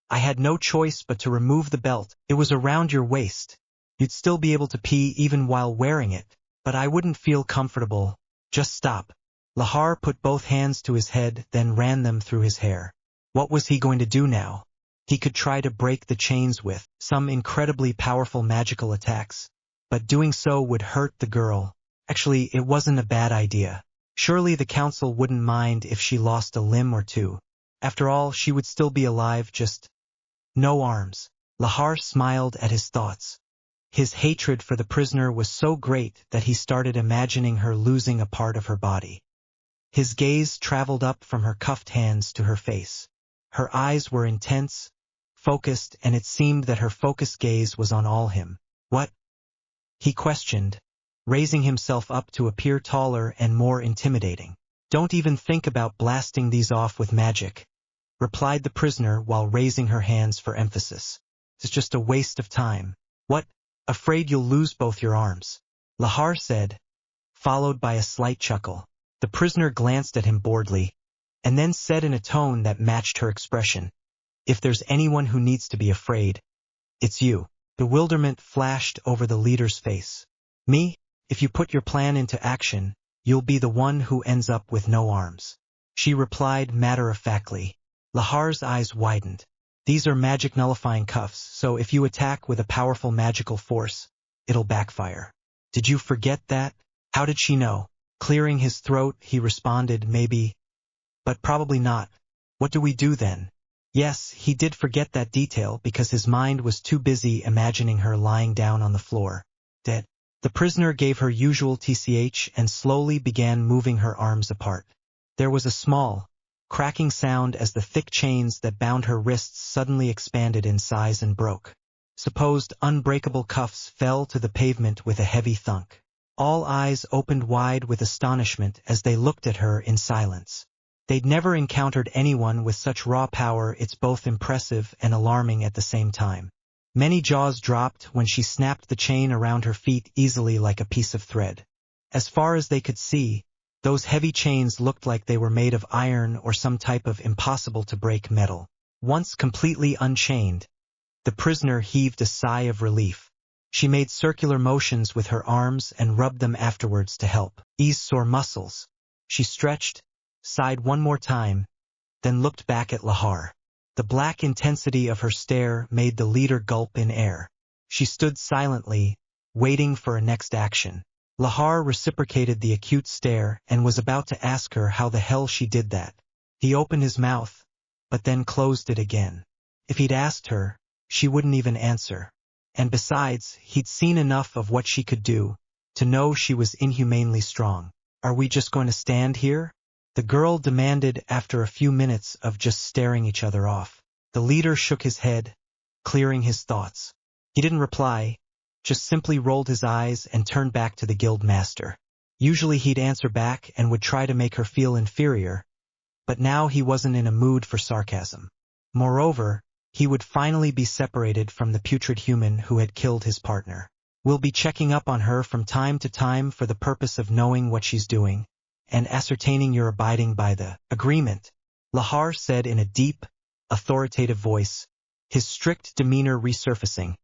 I had no choice but to remove the belt. It was around your waist. You'd still be able to pee even while wearing it, but I wouldn't feel comfortable. Just stop. Lahar put both hands to his head, then ran them through his hair. What was he going to do now? He could try to break the chains with some incredibly powerful magical attacks, but doing so would hurt the girl. Actually, it wasn't a bad idea. Surely the council wouldn't mind if she lost a limb or two. After all, she would still be alive, just no arms. Lahar smiled at his thoughts. His hatred for the prisoner was so great that he started imagining her losing a part of her body. His gaze traveled up from her cuffed hands to her face. Her eyes were intense, focused, and it seemed that her focused gaze was on all him. What? He questioned, raising himself up to appear taller and more intimidating. Don't even think about blasting these off with magic, replied the prisoner while raising her hands for emphasis. It's just a waste of time. What? Afraid you'll lose both your arms? Lahar said, followed by a slight chuckle. The prisoner glanced at him boredly, and then said in a tone that matched her expression, if there's anyone who needs to be afraid, it's you. Bewilderment flashed over the leader's face. Me? If you put your plan into action, you'll be the one who ends up with no arms. She replied matter-of-factly. Lahar's eyes widened. These are magic nullifying cuffs, so if you attack with a powerful magical force, it'll backfire. Did you forget that? How did she know? Clearing his throat, he responded, maybe, but probably not. What do we do then? Yes, he did forget that detail because his mind was too busy imagining her lying down on the floor, dead. The prisoner gave her usual TCH and slowly began moving her arms apart. There was a small, cracking sound as the thick chains that bound her wrists suddenly expanded in size and broke. Supposed unbreakable cuffs fell to the pavement with a heavy thunk. All eyes opened wide with astonishment as they looked at her in silence. They'd never encountered anyone with such raw power. It's both impressive and alarming at the same time. Many jaws dropped when she snapped the chain around her feet easily like a piece of thread. As far as they could see, those heavy chains looked like they were made of iron or some type of impossible-to-break metal. Once completely unchained, the prisoner heaved a sigh of relief. She made circular motions with her arms and rubbed them afterwards to help ease sore muscles. She stretched, sighed one more time, then looked back at Lahar. The black intensity of her stare made the leader gulp in air. She stood silently, waiting for a next action. Lahar reciprocated the acute stare and was about to ask her how the hell she did that. He opened his mouth, but then closed it again. If he'd asked her, she wouldn't even answer. And besides, he'd seen enough of what she could do to know she was inhumanely strong. Are we just going to stand here? The girl demanded after a few minutes of just staring each other off. The leader shook his head, clearing his thoughts. He didn't reply, just simply rolled his eyes and turned back to the guild master. Usually he'd answer back and would try to make her feel inferior, but now he wasn't in a mood for sarcasm. Moreover, he would finally be separated from the putrid human who had killed his partner. We'll be checking up on her from time to time for the purpose of knowing what she's doing and ascertaining you're abiding by the agreement, Lahar said in a deep, authoritative voice, his strict demeanor resurfacing,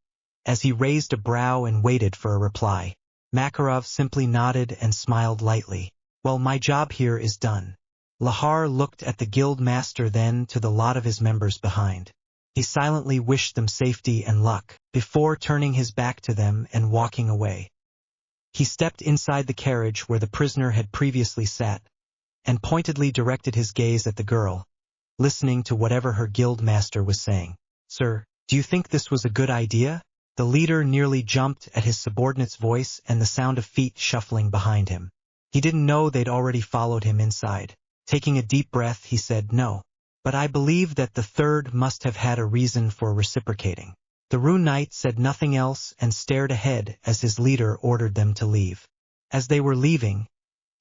as he raised a brow and waited for a reply. Makarov simply nodded and smiled lightly. Well, my job here is done. Lahar looked at the guild master, then to the lot of his members behind. He silently wished them safety and luck, before turning his back to them and walking away. He stepped inside the carriage where the prisoner had previously sat, and pointedly directed his gaze at the girl, listening to whatever her guild master was saying. Sir, do you think this was a good idea? The leader nearly jumped at his subordinate's voice and the sound of feet shuffling behind him. He didn't know they'd already followed him inside. Taking a deep breath, he said, No. But I believe that the third must have had a reason for reciprocating. The Rune Knight said nothing else and stared ahead as his leader ordered them to leave. As they were leaving,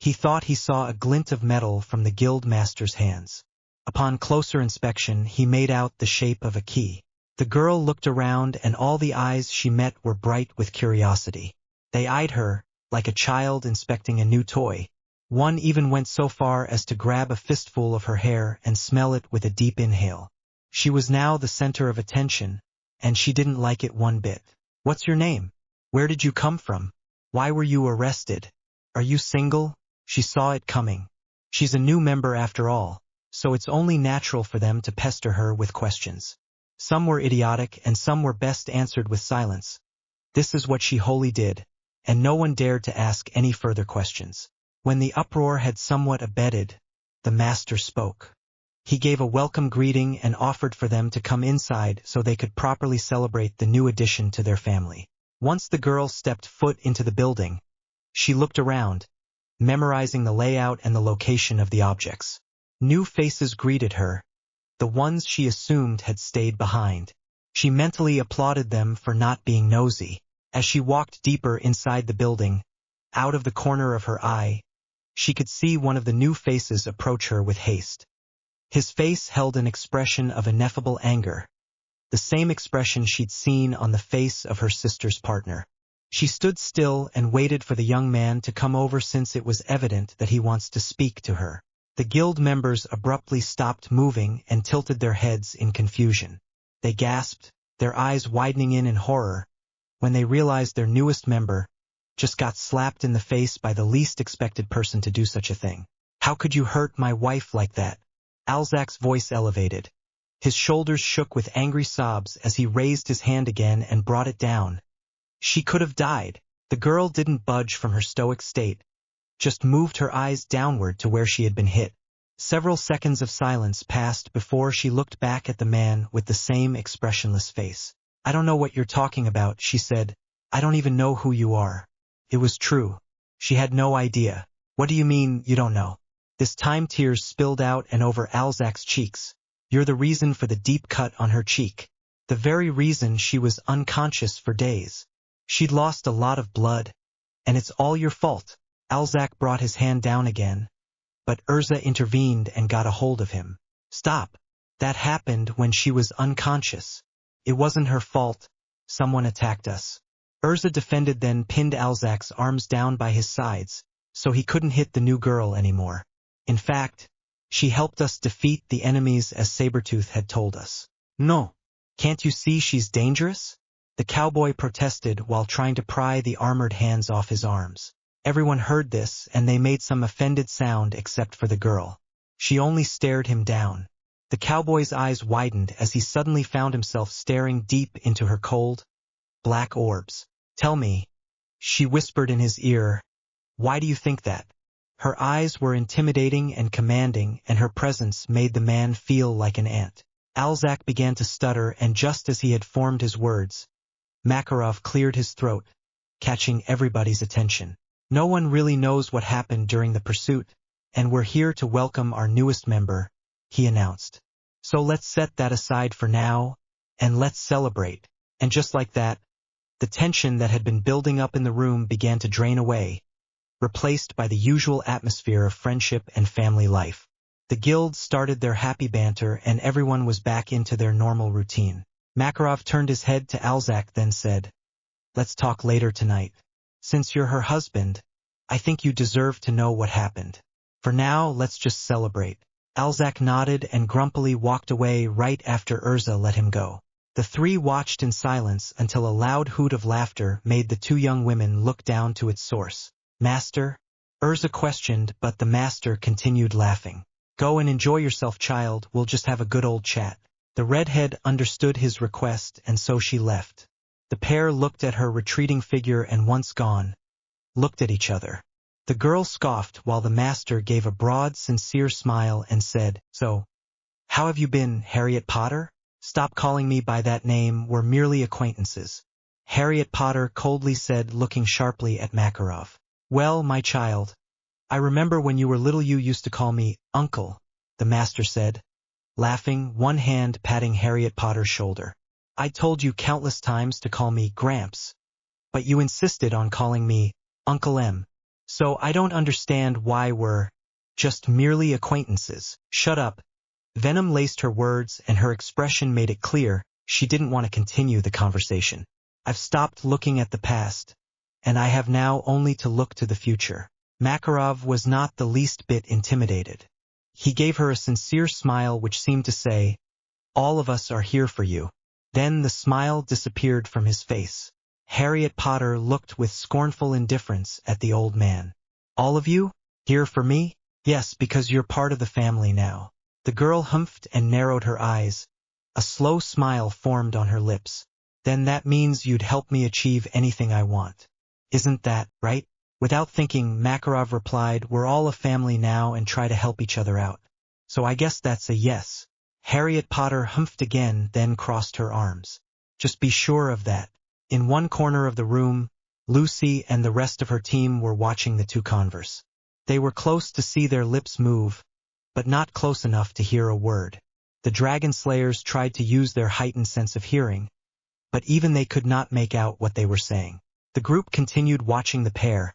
He thought he saw a glint of metal from the guild master's hands. Upon closer inspection, he made out the shape of a key. The girl looked around, and all the eyes she met were bright with curiosity. They eyed her, like a child inspecting a new toy. One even went so far as to grab a fistful of her hair and smell it with a deep inhale. She was now the center of attention, and she didn't like it one bit. "What's your name? Where did you come from? Why were you arrested? Are you single?" She saw it coming. She's a new member after all, so it's only natural for them to pester her with questions. Some were idiotic and some were best answered with silence. This is what she wholly did, and no one dared to ask any further questions. When the uproar had somewhat abated, the master spoke. He gave a welcome greeting and offered for them to come inside so they could properly celebrate the new addition to their family. Once the girl stepped foot into the building, she looked around, memorizing the layout and the location of the objects. New faces greeted her, the ones she assumed had stayed behind. She mentally applauded them for not being nosy. As she walked deeper inside the building, out of the corner of her eye, she could see one of the new faces approach her with haste. His face held an expression of ineffable anger, the same expression she'd seen on the face of her sister's partner. She stood still and waited for the young man to come over, since it was evident that he wants to speak to her. The guild members abruptly stopped moving and tilted their heads in confusion. They gasped, their eyes widening in horror, when they realized their newest member just got slapped in the face by the least expected person to do such a thing. "How could you hurt my wife like that?" Alzak's voice elevated. His shoulders shook with angry sobs as he raised his hand again and brought it down. She could have died. The girl didn't budge from her stoic state, just moved her eyes downward to where she had been hit. Several seconds of silence passed before she looked back at the man with the same expressionless face. "I don't know what you're talking about," she said. "I don't even know who you are." It was true. She had no idea. "What do you mean, you don't know?" This time tears spilled out and over Alzak's cheeks. "You're the reason for the deep cut on her cheek. The very reason she was unconscious for days. She'd lost a lot of blood. And it's all your fault." Alzak brought his hand down again, but Urza intervened and got a hold of him. "Stop. That happened when she was unconscious. It wasn't her fault. Someone attacked us." Urza defended, then pinned Alzak's arms down by his sides, so he couldn't hit the new girl anymore. "In fact, she helped us defeat the enemies as Sabertooth had told us." "No. Can't you see she's dangerous?" The cowboy protested while trying to pry the armored hands off his arms. Everyone heard this, and they made some offended sound except for the girl. She only stared him down. The cowboy's eyes widened as he suddenly found himself staring deep into her cold, black orbs. "Tell me," she whispered in his ear, "why do you think that?" Her eyes were intimidating and commanding, and her presence made the man feel like an ant. Alzak began to stutter, and just as he had formed his words, Makarov cleared his throat, catching everybody's attention. "No one really knows what happened during the pursuit, and we're here to welcome our newest member," he announced. "So let's set that aside for now, and let's celebrate." And just like that, the tension that had been building up in the room began to drain away, replaced by the usual atmosphere of friendship and family life. The guild started their happy banter, and everyone was back into their normal routine. Makarov turned his head to Alzak, then said, "Let's talk later tonight. Since you're her husband, I think you deserve to know what happened. For now, let's just celebrate." Alzak nodded and grumpily walked away right after Urza let him go. The three watched in silence until a loud hoot of laughter made the two young women look down to its source. "Master?" Urza questioned, but the master continued laughing. "Go and enjoy yourself, child. We'll just have a good old chat." The redhead understood his request, and so she left. The pair looked at her retreating figure and, once gone, looked at each other. The girl scoffed while the master gave a broad, sincere smile and said, "So, how have you been, Harriet Potter?" "Stop calling me by that name. We're merely acquaintances," Harriet Potter coldly said, looking sharply at Makarov. "Well, my child, I remember when you were little you used to call me Uncle," the master said, laughing, one hand patting Harriet Potter's shoulder. "I told you countless times to call me Gramps, but you insisted on calling me Uncle M. So I don't understand why we're just merely acquaintances. Shut up. Venom laced her words, and her expression made it clear she didn't want to continue the conversation. I've stopped looking at the past, and I have now only to look to the future. Makarov was not the least bit intimidated. He gave her a sincere smile which seemed to say, "All of us are here for you." Then the smile disappeared from his face. Harriet Potter looked with scornful indifference at the old man. "All of you? Here for me?" "Yes, because you're part of the family now." The girl humphed and narrowed her eyes. A slow smile formed on her lips. "Then that means you'd help me achieve anything I want. Isn't that right?" Without thinking, Makarov replied, "We're all a family now and try to help each other out. So I guess that's a yes." Harriet Potter humphed again, then crossed her arms. "Just be sure of that." In one corner of the room, Lucy and the rest of her team were watching the two converse. They were close to see their lips move, but not close enough to hear a word. The Dragon Slayers tried to use their heightened sense of hearing, but even they could not make out what they were saying. The group continued watching the pair,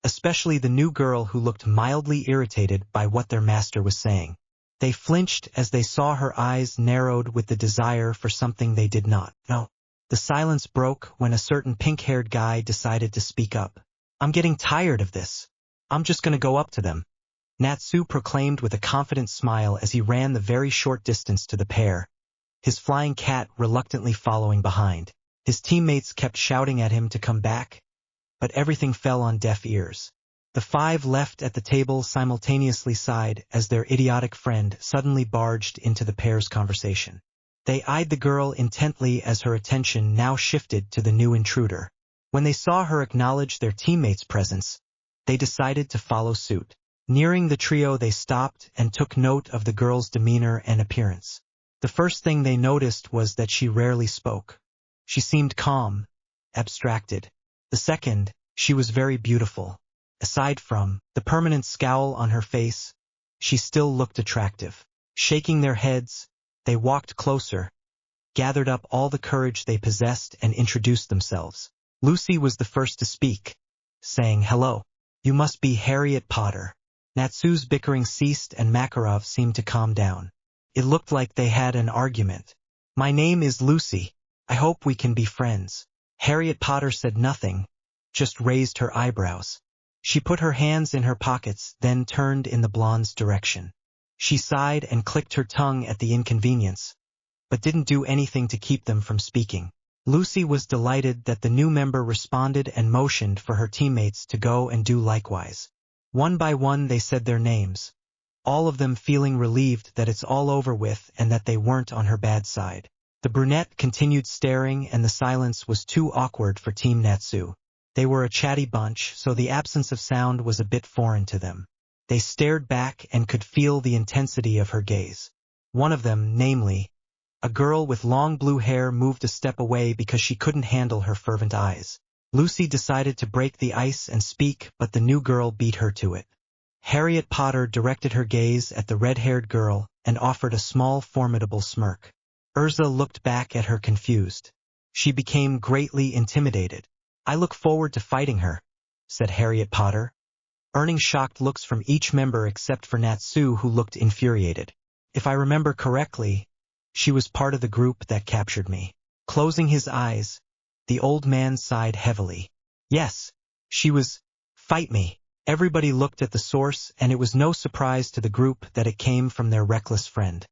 especially the new girl who looked mildly irritated by what their master was saying. They flinched as they saw her eyes narrowed with the desire for something they did not know. The silence broke when a certain pink-haired guy decided to speak up. "I'm getting tired of this. I'm just going to go up to them," Natsu proclaimed with a confident smile as he ran the very short distance to the pair, his flying cat reluctantly following behind. His teammates kept shouting at him to come back, but everything fell on deaf ears. The five left at the table simultaneously sighed as their idiotic friend suddenly barged into the pair's conversation. They eyed the girl intently as her attention now shifted to the new intruder. When they saw her acknowledge their teammates' presence, they decided to follow suit. Nearing the trio, they stopped and took note of the girl's demeanor and appearance. The first thing they noticed was that she rarely spoke. She seemed calm, abstracted. The second, she was very beautiful. Aside from the permanent scowl on her face, she still looked attractive. Shaking their heads, they walked closer, gathered up all the courage they possessed and introduced themselves. Lucy was the first to speak, saying, "Hello. You must be Harriet Potter." Natsu's bickering ceased and Makarov seemed to calm down. It looked like they had an argument. "My name is Lucy. I hope we can be friends." Harriet Potter said nothing, just raised her eyebrows. She put her hands in her pockets, then turned in the blonde's direction. She sighed and clicked her tongue at the inconvenience, but didn't do anything to keep them from speaking. Lucy was delighted that the new member responded and motioned for her teammates to go and do likewise. One by one they said their names, all of them feeling relieved that it's all over with and that they weren't on her bad side. The brunette continued staring, and the silence was too awkward for Team Natsu. They were a chatty bunch, so the absence of sound was a bit foreign to them. They stared back and could feel the intensity of her gaze. One of them, namely, a girl with long blue hair, moved a step away because she couldn't handle her fervent eyes. Lucy decided to break the ice and speak, but the new girl beat her to it. Harriet Potter directed her gaze at the red-haired girl and offered a small, formidable smirk. Urza looked back at her confused. She became greatly intimidated. "I look forward to fighting her," said Harriet Potter, earning shocked looks from each member except for Natsu, who looked infuriated. "If I remember correctly, she was part of the group that captured me." Closing his eyes, the old man sighed heavily. "Yes, she was. Fight me." Everybody looked at the source, and it was no surprise to the group that it came from their reckless friend,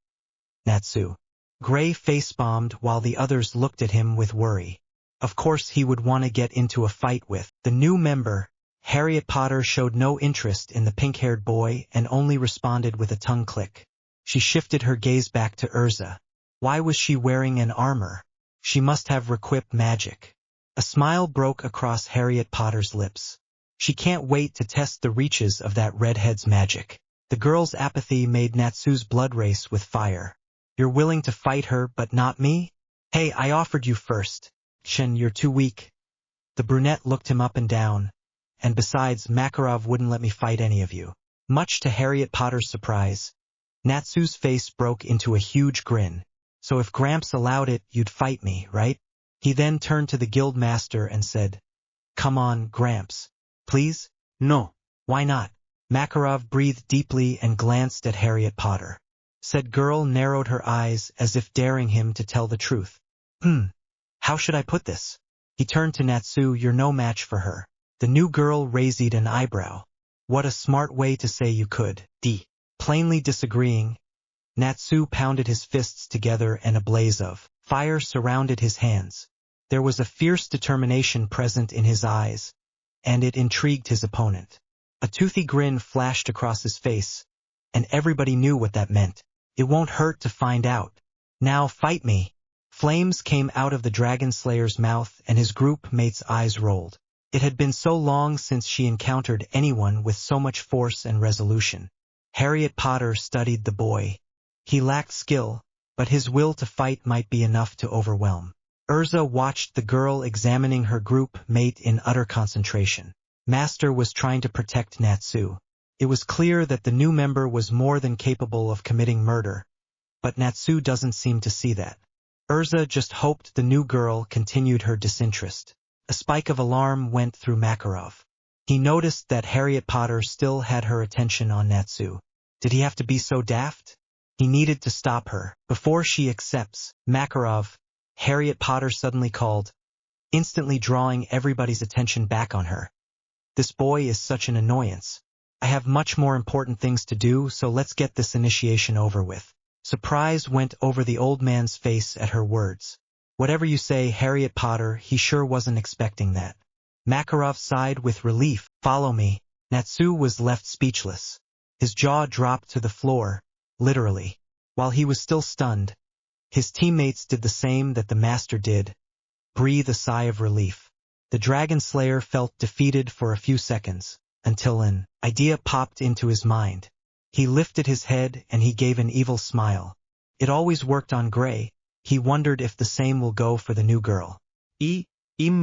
Natsu. Gray face-bombed while the others looked at him with worry. Of course he would want to get into a fight with the new member. Harriet Potter showed no interest in the pink-haired boy and only responded with a tongue click. She shifted her gaze back to Urza. Why was she wearing an armor? She must have requipped magic. A smile broke across Harriet Potter's lips. She can't wait to test the reaches of that redhead's magic. The girl's apathy made Natsu's blood race with fire. "You're willing to fight her, but not me? Hey, I offered you first. Shin, you're too weak." The brunette looked him up and down. "And besides, Makarov wouldn't let me fight any of you." Much to Harriet Potter's surprise, Natsu's face broke into a huge grin. "So if Gramps allowed it, you'd fight me, right?" He then turned to the guild master and said, "Come on, Gramps. Please?" No. Why not? Makarov breathed deeply and glanced at Harriet Potter. Said girl narrowed her eyes as if daring him to tell the truth. How should I put this? He turned to Natsu. You're no match for her. The new girl raised an eyebrow. What a smart way to say you could. Plainly disagreeing, Natsu pounded his fists together and a blaze of fire surrounded his hands. There was a fierce determination present in his eyes, and it intrigued his opponent. A toothy grin flashed across his face, and everybody knew what that meant. It won't hurt to find out. Now fight me. Flames came out of the Dragon Slayer's mouth and his group mate's eyes rolled. It had been so long since she encountered anyone with so much force and resolution. Harriet Potter studied the boy. He lacked skill, but his will to fight might be enough to overwhelm. Urza watched the girl examining her group mate in utter concentration. Master was trying to protect Natsu. It was clear that the new member was more than capable of committing murder, but Natsu doesn't seem to see that. Urza just hoped the new girl continued her disinterest. A spike of alarm went through Makarov. He noticed that Harriet Potter still had her attention on Natsu. Did he have to be so daft? He needed to stop her before she accepts. Makarov, Harriet Potter suddenly called, instantly drawing everybody's attention back on her. This boy is such an annoyance. I have much more important things to do, so let's get this initiation over with. Surprise went over the old man's face at her words. Whatever you say, Harriet Potter, he sure wasn't expecting that. Makarov sighed with relief. Follow me. Natsu was left speechless. His jaw dropped to the floor, literally. While he was still stunned, his teammates did the same that the master did. Breathe a sigh of relief. The Dragon Slayer felt defeated for a few seconds, until an idea popped into his mind. He lifted his head and he gave an evil smile. It always worked on Gray. He wondered if the same will go for the new girl.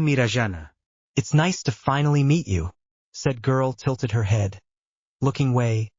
Mirajana. It's nice to finally meet you, said girl, tilted her head, looking way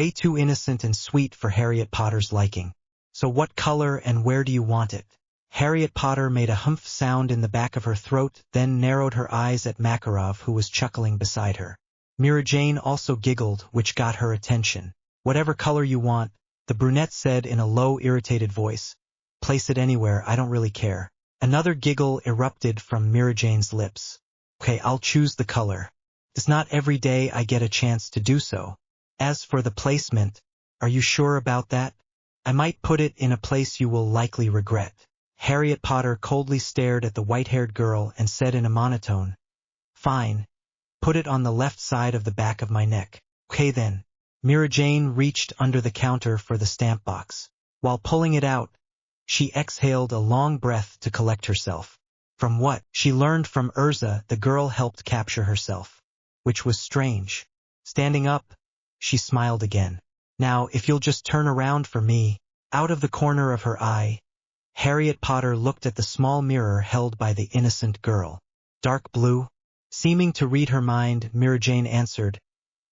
too innocent and sweet for Harriet Potter's liking. So what color and where do you want it? Harriet Potter made a humph sound in the back of her throat, then narrowed her eyes at Makarov, who was chuckling beside her. Mira Jane also giggled, which got her attention. Whatever color you want, the brunette said in a low, irritated voice. Place it anywhere, I don't really care. Another giggle erupted from Mira Jane's lips. Okay, I'll choose the color. It's not every day I get a chance to do so. As for the placement, are you sure about that? I might put it in a place you will likely regret. Harriet Potter coldly stared at the white-haired girl and said in a monotone, Fine. Put it on the left side of the back of my neck. Okay then. Mira Jane reached under the counter for the stamp box. While pulling it out, she exhaled a long breath to collect herself. From what she learned from Urza, the girl helped capture herself, which was strange. Standing up, she smiled again. Now, if you'll just turn around for me. Out of the corner of her eye, Harriet Potter looked at the small mirror held by the innocent girl. Dark blue? Seeming to read her mind, Mira Jane answered,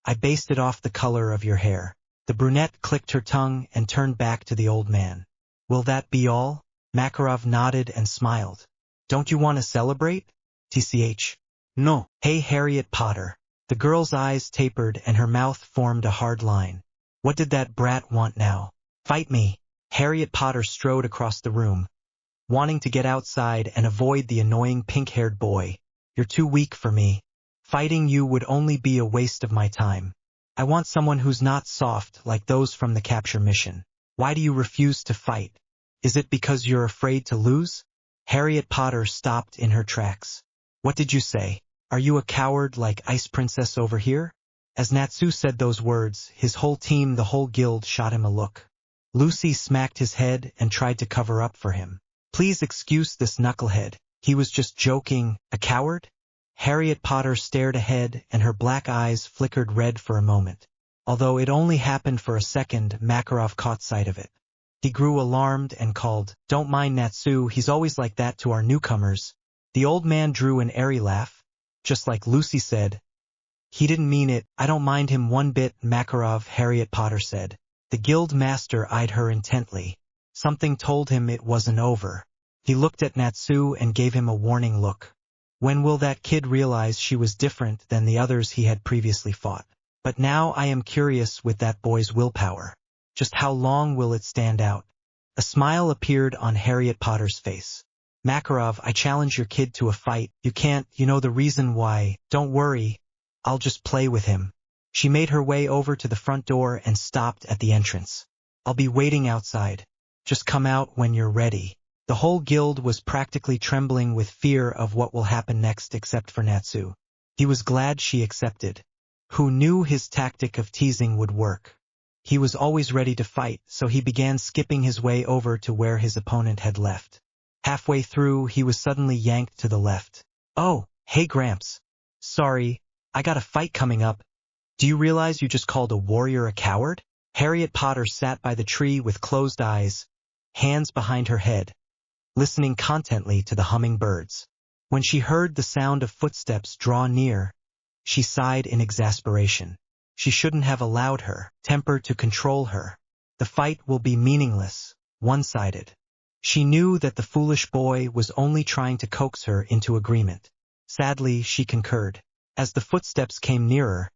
I based it off the color of your hair. The brunette clicked her tongue and turned back to the old man. Will that be all? Makarov nodded and smiled. Don't you want to celebrate? TCH. No. Hey, Harriet Potter. The girl's eyes tapered and her mouth formed a hard line. What did that brat want now? Fight me. Harriet Potter strode across the room, wanting to get outside and avoid the annoying pink-haired boy. You're too weak for me. Fighting you would only be a waste of my time. I want someone who's not soft like those from the capture mission. Why do you refuse to fight? Is it because you're afraid to lose? Harriet Potter stopped in her tracks. What did you say? Are you a coward like Ice Princess over here? As Natsu said those words, his whole team, the whole guild, shot him a look. Lucy smacked his head and tried to cover up for him. Please excuse this knucklehead. He was just joking. A coward? Harriet Potter stared ahead and her black eyes flickered red for a moment. Although it only happened for a second, Makarov caught sight of it. He grew alarmed and called, Don't mind Natsu, he's always like that to our newcomers. The old man drew an airy laugh, just like Lucy said. He didn't mean it. I don't mind him one bit, Makarov, Harriet Potter said. The guild master eyed her intently. Something told him it wasn't over. He looked at Natsu and gave him a warning look. When will that kid realize she was different than the others he had previously fought? But now I am curious with that boy's willpower. Just how long will it stand out? A smile appeared on Harriet Potter's face. Makarov, I challenge your kid to a fight. You can't, you know the reason why. Don't worry. I'll just play with him. She made her way over to the front door and stopped at the entrance. I'll be waiting outside. Just come out when you're ready. The whole guild was practically trembling with fear of what will happen next except for Natsu. He was glad she accepted. Who knew his tactic of teasing would work? He was always ready to fight, so he began skipping his way over to where his opponent had left. Halfway through, he was suddenly yanked to the left. Oh, hey Gramps. Sorry, I got a fight coming up. Do you realize you just called a warrior a coward? Harriet Potter sat by the tree with closed eyes, hands behind her head, listening contently to the humming birds. When she heard the sound of footsteps draw near, she sighed in exasperation. She shouldn't have allowed her temper to control her. The fight will be meaningless, one-sided. She knew that the foolish boy was only trying to coax her into agreement. Sadly, she concurred. As the footsteps came nearer,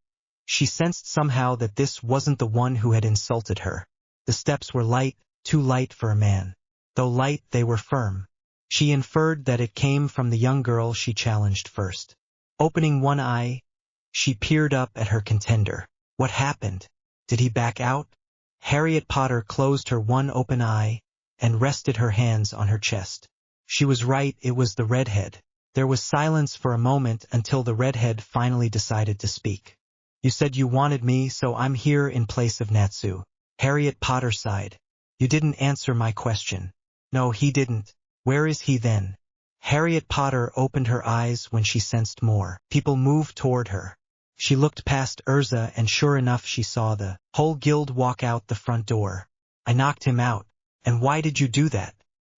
she sensed somehow that this wasn't the one who had insulted her. The steps were light, too light for a man. Though light, they were firm. She inferred that it came from the young girl she challenged first. Opening one eye, she peered up at her contender. What happened? Did he back out? Harriet Potter closed her one open eye and rested her hands on her chest. She was right, it was the redhead. There was silence for a moment until the redhead finally decided to speak. You said you wanted me, so I'm here in place of Natsu. Harriet Potter sighed. You didn't answer my question. No, he didn't. Where is he then? Harriet Potter opened her eyes when she sensed more. People moved toward her. She looked past Urza and sure enough she saw the whole guild walk out the front door. I knocked him out. And why did you do that?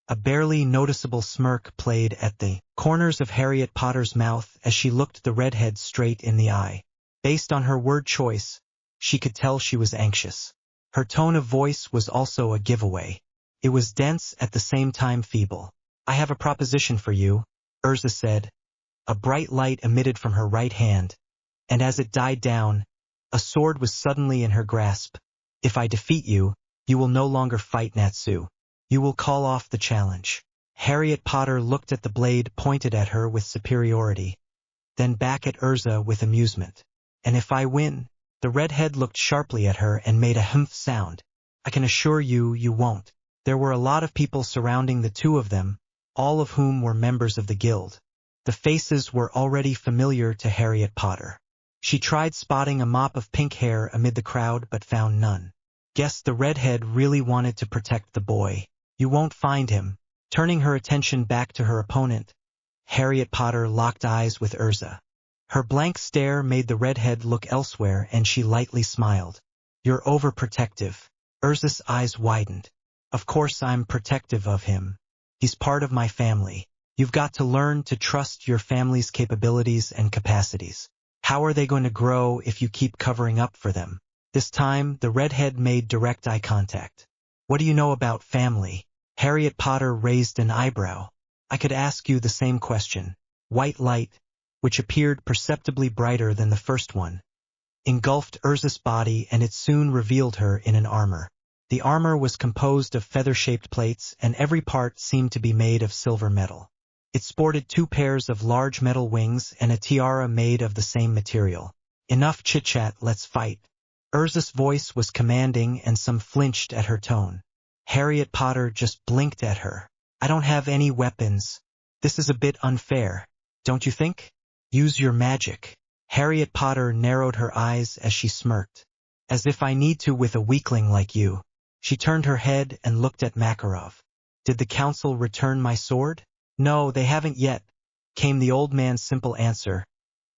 A barely noticeable smirk played at the corners of Harriet Potter's mouth as she looked the redhead straight in the eye. Based on her word choice, she could tell she was anxious. Her tone of voice was also a giveaway. It was dense at the same time feeble. I have a proposition for you, Urza said. A bright light emitted from her right hand, and as it died down, a sword was suddenly in her grasp. If I defeat you, you will no longer fight Natsu. You will call off the challenge. Harriet Potter looked at the blade pointed at her with superiority, then back at Urza with amusement. And if I win? The redhead looked sharply at her and made a humph sound. I can assure you, you won't. There were a lot of people surrounding the two of them, all of whom were members of the guild. The faces were already familiar to Harriet Potter. She tried spotting a mop of pink hair amid the crowd but found none. Guess the redhead really wanted to protect the boy. You won't find him. Turning her attention back to her opponent, Harriet Potter locked eyes with Urza. Her blank stare made the redhead look elsewhere and she lightly smiled. You're overprotective. Urza's eyes widened. Of course I'm protective of him. He's part of my family. You've got to learn to trust your family's capabilities and capacities. How are they going to grow if you keep covering up for them? This time, the redhead made direct eye contact. What do you know about family? Harriet Potter raised an eyebrow. I could ask you the same question. White light, which appeared perceptibly brighter than the first one, engulfed Urza's body and it soon revealed her in an armor. The armor was composed of feather-shaped plates and every part seemed to be made of silver metal. It sported 2 pairs of large metal wings and a tiara made of the same material. Enough chit-chat, let's fight. Urza's voice was commanding and some flinched at her tone. Harriet Potter just blinked at her. I don't have any weapons. This is a bit unfair, don't you think? Use your magic. Harriet Potter narrowed her eyes as she smirked. As if I need to with a weakling like you. She turned her head and looked at Makarov. Did the council return my sword? No, they haven't yet, came the old man's simple answer.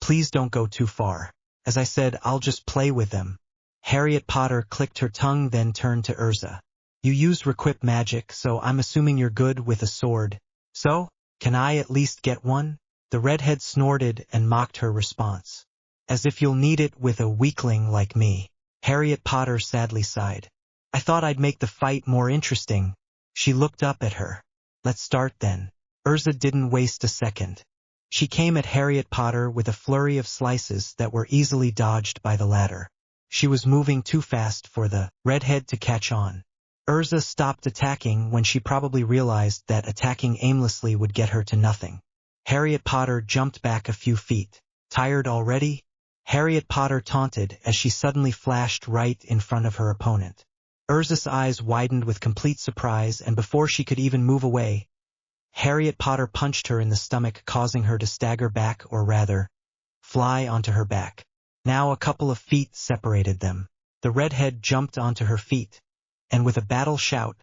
Please don't go too far. As I said, I'll just play with them. Harriet Potter clicked her tongue then turned to Urza. You use requip magic, so I'm assuming you're good with a sword. So, can I at least get one? The redhead snorted and mocked her response. As if you'll need it with a weakling like me. Harriet Potter sadly sighed. I thought I'd make the fight more interesting. She looked up at her. Let's start then. Urza didn't waste a second. She came at Harriet Potter with a flurry of slices that were easily dodged by the latter. She was moving too fast for the redhead to catch on. Urza stopped attacking when she probably realized that attacking aimlessly would get her to nothing. Harriet Potter jumped back a few feet. Tired already? Harriet Potter taunted as she suddenly flashed right in front of her opponent. Urza's eyes widened with complete surprise, and before she could even move away, Harriet Potter punched her in the stomach, causing her to stagger back, or rather, fly onto her back. Now a couple of feet separated them. The redhead jumped onto her feet, and with a battle shout,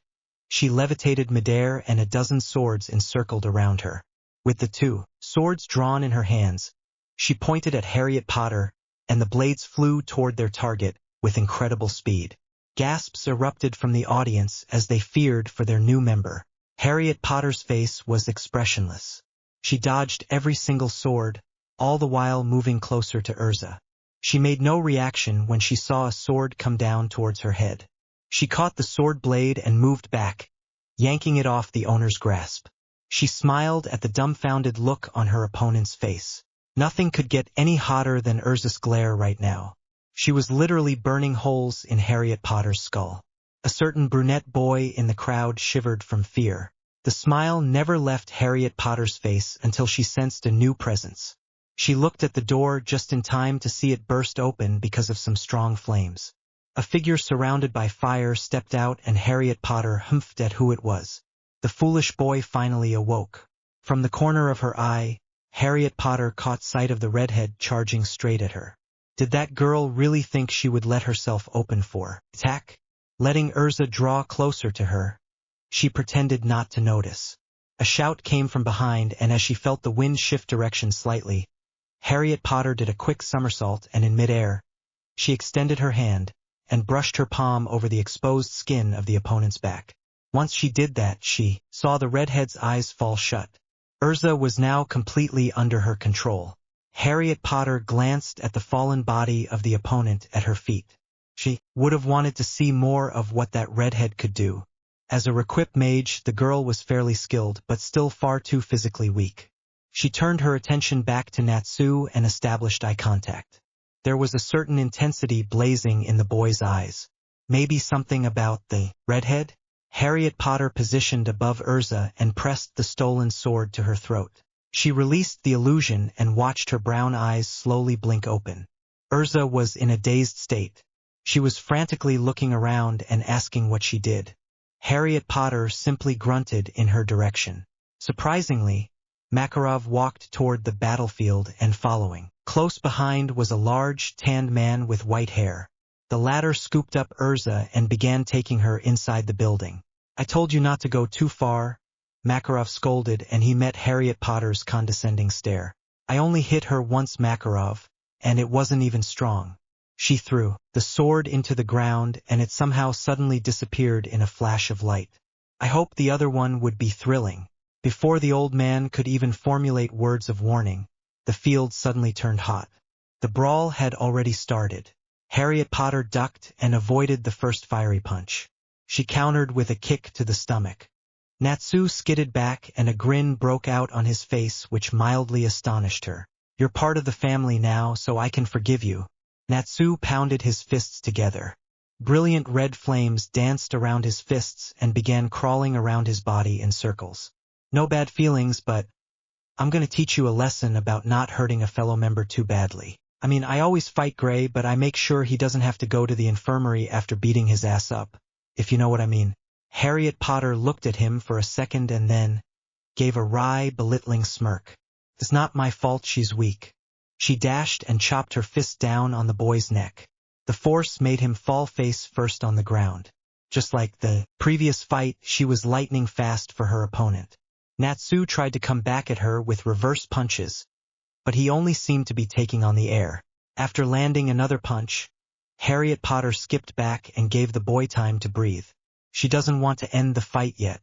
she levitated midair and a dozen swords encircled around her. With the two swords drawn in her hands, she pointed at Harriet Potter, and the blades flew toward their target with incredible speed. Gasps erupted from the audience as they feared for their new member. Harriet Potter's face was expressionless. She dodged every single sword, all the while moving closer to Urza. She made no reaction when she saw a sword come down towards her head. She caught the sword blade and moved back, yanking it off the owner's grasp. She smiled at the dumbfounded look on her opponent's face. Nothing could get any hotter than Urza's glare right now. She was literally burning holes in Harriet Potter's skull. A certain brunette boy in the crowd shivered from fear. The smile never left Harriet Potter's face until she sensed a new presence. She looked at the door just in time to see it burst open because of some strong flames. A figure surrounded by fire stepped out, and Harriet Potter humphed at who it was. The foolish boy finally awoke. From the corner of her eye, Harriet Potter caught sight of the redhead charging straight at her. Did that girl really think she would let herself open for attack? Letting Urza draw closer to her, she pretended not to notice. A shout came from behind, and as she felt the wind shift direction slightly, Harriet Potter did a quick somersault, and in midair, she extended her hand and brushed her palm over the exposed skin of the opponent's back. Once she did that, she saw the redhead's eyes fall shut. Urza was now completely under her control. Harriet Potter glanced at the fallen body of the opponent at her feet. She would have wanted to see more of what that redhead could do. As a Requip mage, the girl was fairly skilled, but still far too physically weak. She turned her attention back to Natsu and established eye contact. There was a certain intensity blazing in the boy's eyes. Maybe something about the redhead? Harriet Potter positioned above Urza and pressed the stolen sword to her throat. She released the illusion and watched her brown eyes slowly blink open. Urza was in a dazed state. She was frantically looking around and asking what she did. Harriet Potter simply grunted in her direction. Surprisingly, Makarov walked toward the battlefield, and following close behind was a large, tanned man with white hair. The latter scooped up Urza and began taking her inside the building. "I told you not to go too far," Makarov scolded, and he met Harriet Potter's condescending stare. "I only hit her once, Makarov, and it wasn't even strong." She threw the sword into the ground, and it somehow suddenly disappeared in a flash of light. "I hoped the other one would be thrilling." Before the old man could even formulate words of warning, the field suddenly turned hot. The brawl had already started. Harriet Potter ducked and avoided the first fiery punch. She countered with a kick to the stomach. Natsu skidded back, and a grin broke out on his face, which mildly astonished her. "You're part of the family now, so I can forgive you." Natsu pounded his fists together. Brilliant red flames danced around his fists and began crawling around his body in circles. "No bad feelings, but I'm going to teach you a lesson about not hurting a fellow member too badly. I mean, I always fight Gray, but I make sure he doesn't have to go to the infirmary after beating his ass up, if you know what I mean." Harriet Potter looked at him for a second and then gave a wry, belittling smirk. "It's not my fault she's weak." She dashed and chopped her fist down on the boy's neck. The force made him fall face first on the ground. Just like the previous fight, she was lightning fast for her opponent. Natsu tried to come back at her with reverse punches, but he only seemed to be taking on the air. After landing another punch, Harriet Potter skipped back and gave the boy time to breathe. She doesn't want to end the fight yet.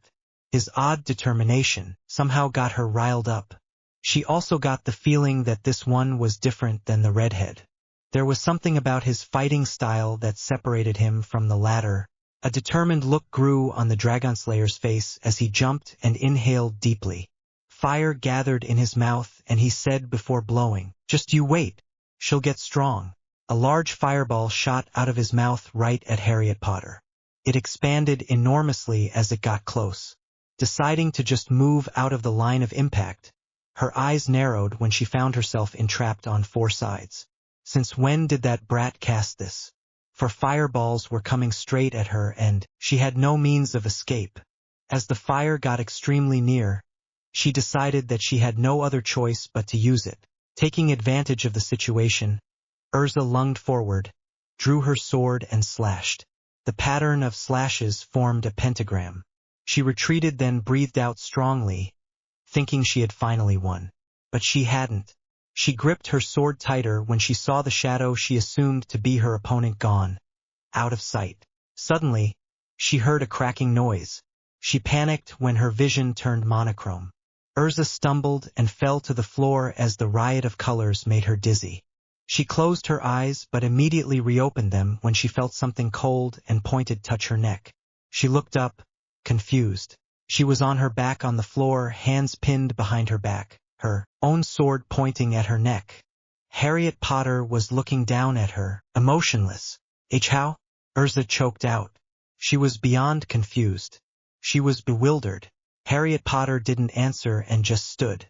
His odd determination somehow got her riled up. She also got the feeling that this one was different than the redhead. There was something about his fighting style that separated him from the latter. A determined look grew on the Dragonslayer's face as he jumped and inhaled deeply. Fire gathered in his mouth, and he said before blowing, "Just you wait. She'll get strong." A large fireball shot out of his mouth right at Harriet Potter. It expanded enormously as it got close. Deciding to just move out of the line of impact, her eyes narrowed when she found herself entrapped on 4 sides. Since when did that brat cast this? For fireballs were coming straight at her and she had no means of escape. As the fire got extremely near, she decided that she had no other choice but to use it. Taking advantage of the situation, Urza lunged forward, drew her sword and slashed. The pattern of slashes formed a pentagram. She retreated, then breathed out strongly, thinking she had finally won. But she hadn't. She gripped her sword tighter when she saw the shadow she assumed to be her opponent gone, out of sight. Suddenly, she heard a cracking noise. She panicked when her vision turned monochrome. Urza stumbled and fell to the floor as the riot of colors made her dizzy. She closed her eyes but immediately reopened them when she felt something cold and pointed touch her neck. She looked up, confused. She was on her back on the floor, hands pinned behind her back, her own sword pointing at her neck. Harriet Potter was looking down at her, emotionless. How? Urza choked out. She was beyond confused. She was bewildered. Harriet Potter didn't answer and just stood.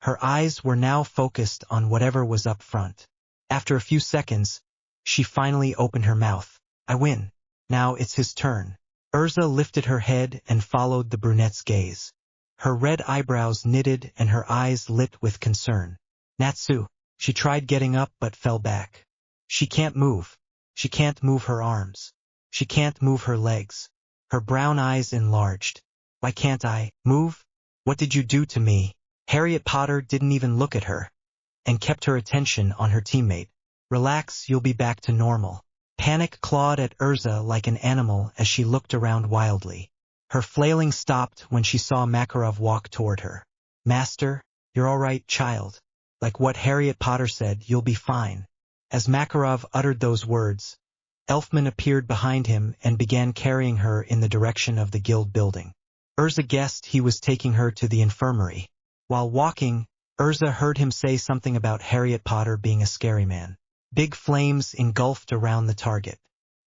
Her eyes were now focused on whatever was up front. After a few seconds, she finally opened her mouth. I win. Now it's his turn. Urza lifted her head and followed the brunette's gaze. Her red eyebrows knitted and her eyes lit with concern. Natsu. She tried getting up but fell back. She can't move. She can't move her arms. She can't move her legs. Her brown eyes enlarged. Why can't I move? What did you do to me? Harriet Potter didn't even look at her, and kept her attention on her teammate. Relax, you'll be back to normal. Panic clawed at Urza like an animal as she looked around wildly. Her flailing stopped when she saw Makarov walk toward her. Master, you're all right, child. Like what Harriet Potter said, you'll be fine. As Makarov uttered those words, Elfman appeared behind him and began carrying her in the direction of the guild building. Urza guessed he was taking her to the infirmary. While walking, Urza heard him say something about Harriet Potter being a scary man. Big flames engulfed around the target.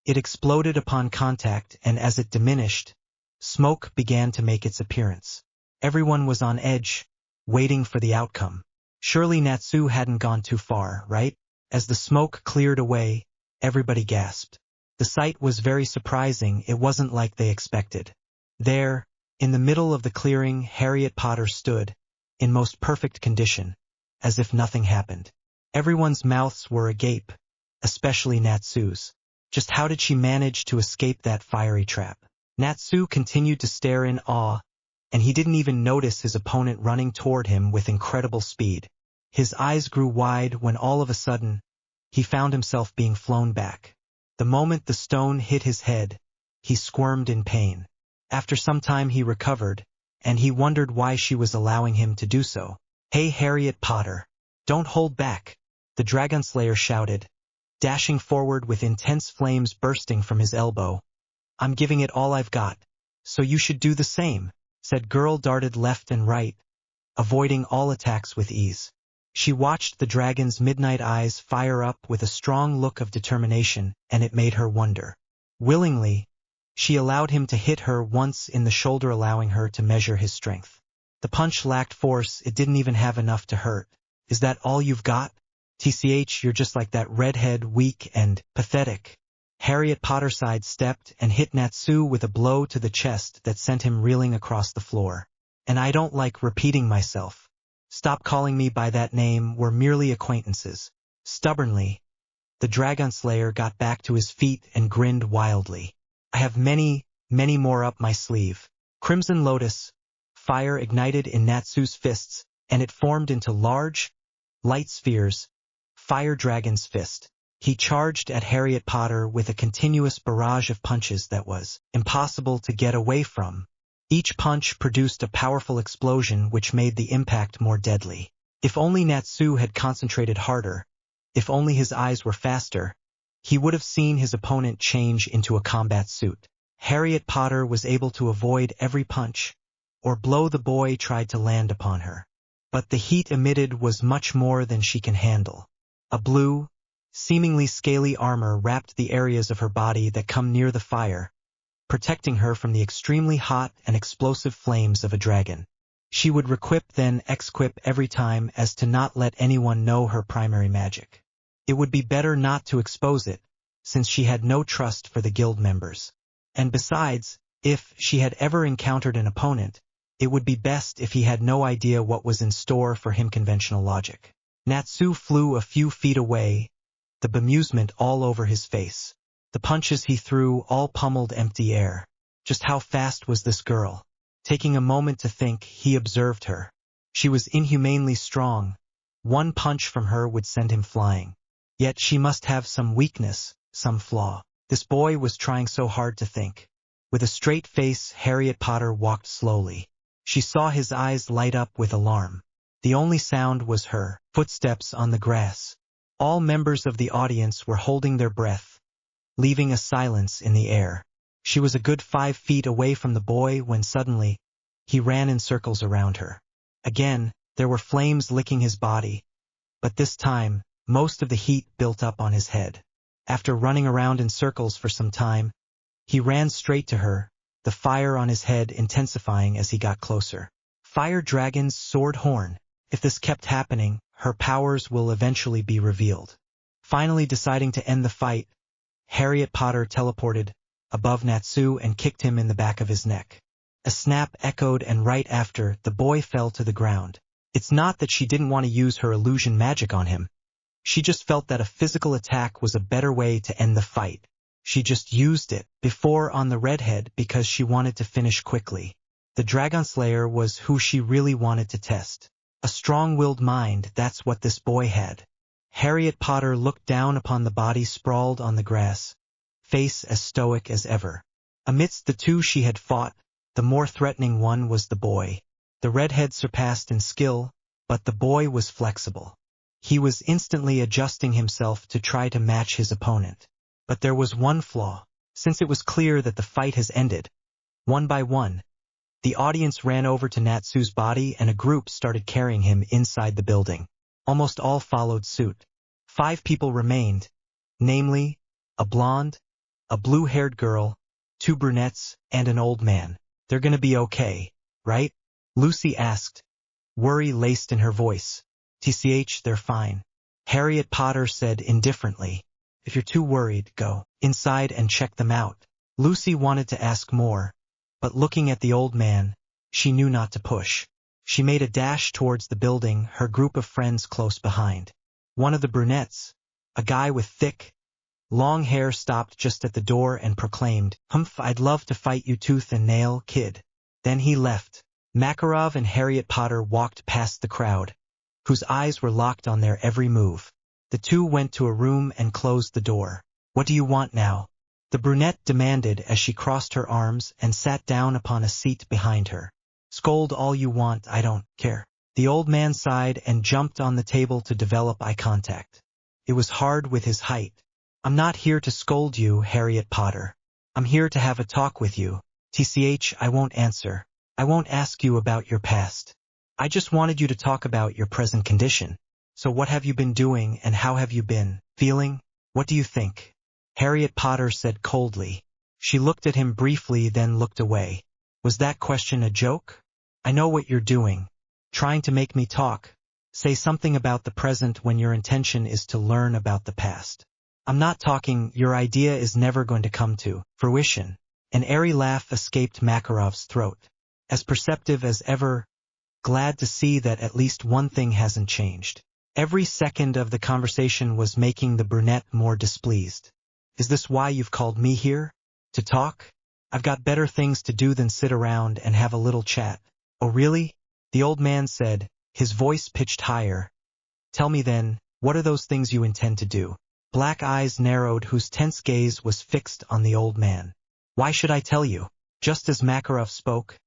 It exploded upon contact, and as it diminished, smoke began to make its appearance. Everyone was on edge, waiting for the outcome. Surely Natsu hadn't gone too far, right? As the smoke cleared away, everybody gasped. The sight was very surprising. It wasn't like they expected. There, in the middle of the clearing, Harriet Potter stood, in most perfect condition, as if nothing happened. Everyone's mouths were agape, especially Natsu's. Just how did she manage to escape that fiery trap? Natsu continued to stare in awe, and he didn't even notice his opponent running toward him with incredible speed. His eyes grew wide when all of a sudden, he found himself being flown back. The moment the stone hit his head, he squirmed in pain. After some time he recovered, and he wondered why she was allowing him to do so. Hey Harriet Potter, don't hold back, the Dragonslayer shouted, dashing forward with intense flames bursting from his elbow. I'm giving it all I've got, so you should do the same, said Girl darted left and right, avoiding all attacks with ease. She watched the dragon's midnight eyes fire up with a strong look of determination, and it made her wonder. Willingly, she allowed him to hit her once in the shoulder, allowing her to measure his strength. The punch lacked force, it didn't even have enough to hurt. Is that all you've got? TCH, you're just like that redhead, weak and pathetic. Harriet Potter sidestepped and hit Natsu with a blow to the chest that sent him reeling across the floor. And I don't like repeating myself. Stop calling me by that name, we're merely acquaintances. Stubbornly, the Dragonslayer got back to his feet and grinned wildly. I have many, many more up my sleeve. Crimson Lotus, fire ignited in Natsu's fists, and it formed into large, light spheres, Fire Dragon's Fist. He charged at Harriet Potter with a continuous barrage of punches that was impossible to get away from. Each punch produced a powerful explosion which made the impact more deadly. If only Natsu had concentrated harder, if only his eyes were faster, he would have seen his opponent change into a combat suit. Harriet Potter was able to avoid every punch or blow the boy tried to land upon her. But the heat emitted was much more than she can handle. A blue, Seemingly scaly armor wrapped the areas of her body that come near the fire, protecting her from the extremely hot and explosive flames of a dragon. She would requip then exquip every time as to not let anyone know her primary magic. It would be better not to expose it, since she had no trust for the guild members. And besides, if she had ever encountered an opponent, it would be best if he had no idea what was in store for him. Conventional logic. Natsu flew a few feet away, the bemusement all over his face. The punches he threw all pummeled empty air. Just how fast was this girl? Taking a moment to think, he observed her. She was inhumanely strong. One punch from her would send him flying. Yet she must have some weakness, some flaw. This boy was trying so hard to think. With a straight face, Harriet Potter walked slowly. She saw his eyes light up with alarm. The only sound was her footsteps on the grass. All members of the audience were holding their breath, leaving a silence in the air. She was a good 5 feet away from the boy when suddenly, he ran in circles around her. Again, there were flames licking his body, but this time, most of the heat built up on his head. After running around in circles for some time, he ran straight to her, the fire on his head intensifying as he got closer. Fire Dragon's sword horn. If this kept happening, her powers will eventually be revealed. Finally deciding to end the fight, Harriet Potter teleported above Natsu and kicked him in the back of his neck. A snap echoed, and right after, the boy fell to the ground. It's not that she didn't want to use her illusion magic on him. She just felt that a physical attack was a better way to end the fight. She just used it before on the redhead because she wanted to finish quickly. The Dragon Slayer was who she really wanted to test. A strong-willed mind, that's what this boy had. Harriet Potter looked down upon the body sprawled on the grass, face as stoic as ever. Amidst the two she had fought, the more threatening one was the boy. The redhead surpassed in skill, but the boy was flexible. He was instantly adjusting himself to try to match his opponent. But there was one flaw. Since it was clear that the fight has ended, one by one, the audience ran over to Natsu's body and a group started carrying him inside the building. Almost all followed suit. 5 people remained, namely, a blonde, a blue-haired girl, 2 brunettes, and an old man. They're gonna be okay, right? Lucy asked, worry laced in her voice. TCH, they're fine. Harriet Potter said indifferently. If you're too worried, go inside and check them out. Lucy wanted to ask more, but looking at the old man, she knew not to push. She made a dash towards the building, her group of friends close behind. One of the brunettes, a guy with thick, long hair, stopped just at the door and proclaimed, "Humph, I'd love to fight you tooth and nail, kid." Then he left. Makarov and Harriet Potter walked past the crowd, whose eyes were locked on their every move. The two went to a room and closed the door. "What do you want now?" the brunette demanded as she crossed her arms and sat down upon a seat behind her. "Scold all you want, I don't care." The old man sighed and jumped on the table to develop eye contact. It was hard with his height. "I'm not here to scold you, Harriet Potter. I'm here to have a talk with you." TCH, I won't answer. I won't ask you about your past. I just wanted you to talk about your present condition. So what have you been doing and how have you been feeling? What do you think? Harriet Potter said coldly. She looked at him briefly, then looked away. Was that question a joke? I know what you're doing. Trying to make me talk. Say something about the present when your intention is to learn about the past. I'm not talking, your idea is never going to come to fruition. An airy laugh escaped Makarov's throat. As perceptive as ever, glad to see that at least one thing hasn't changed. Every second of the conversation was making the brunette more displeased. Is this why you've called me here? To talk? I've got better things to do than sit around and have a little chat. Oh really? The old man said, his voice pitched higher. Tell me then, what are those things you intend to do? Black eyes narrowed, whose tense gaze was fixed on the old man. Why should I tell you? Just as Makarov spoke,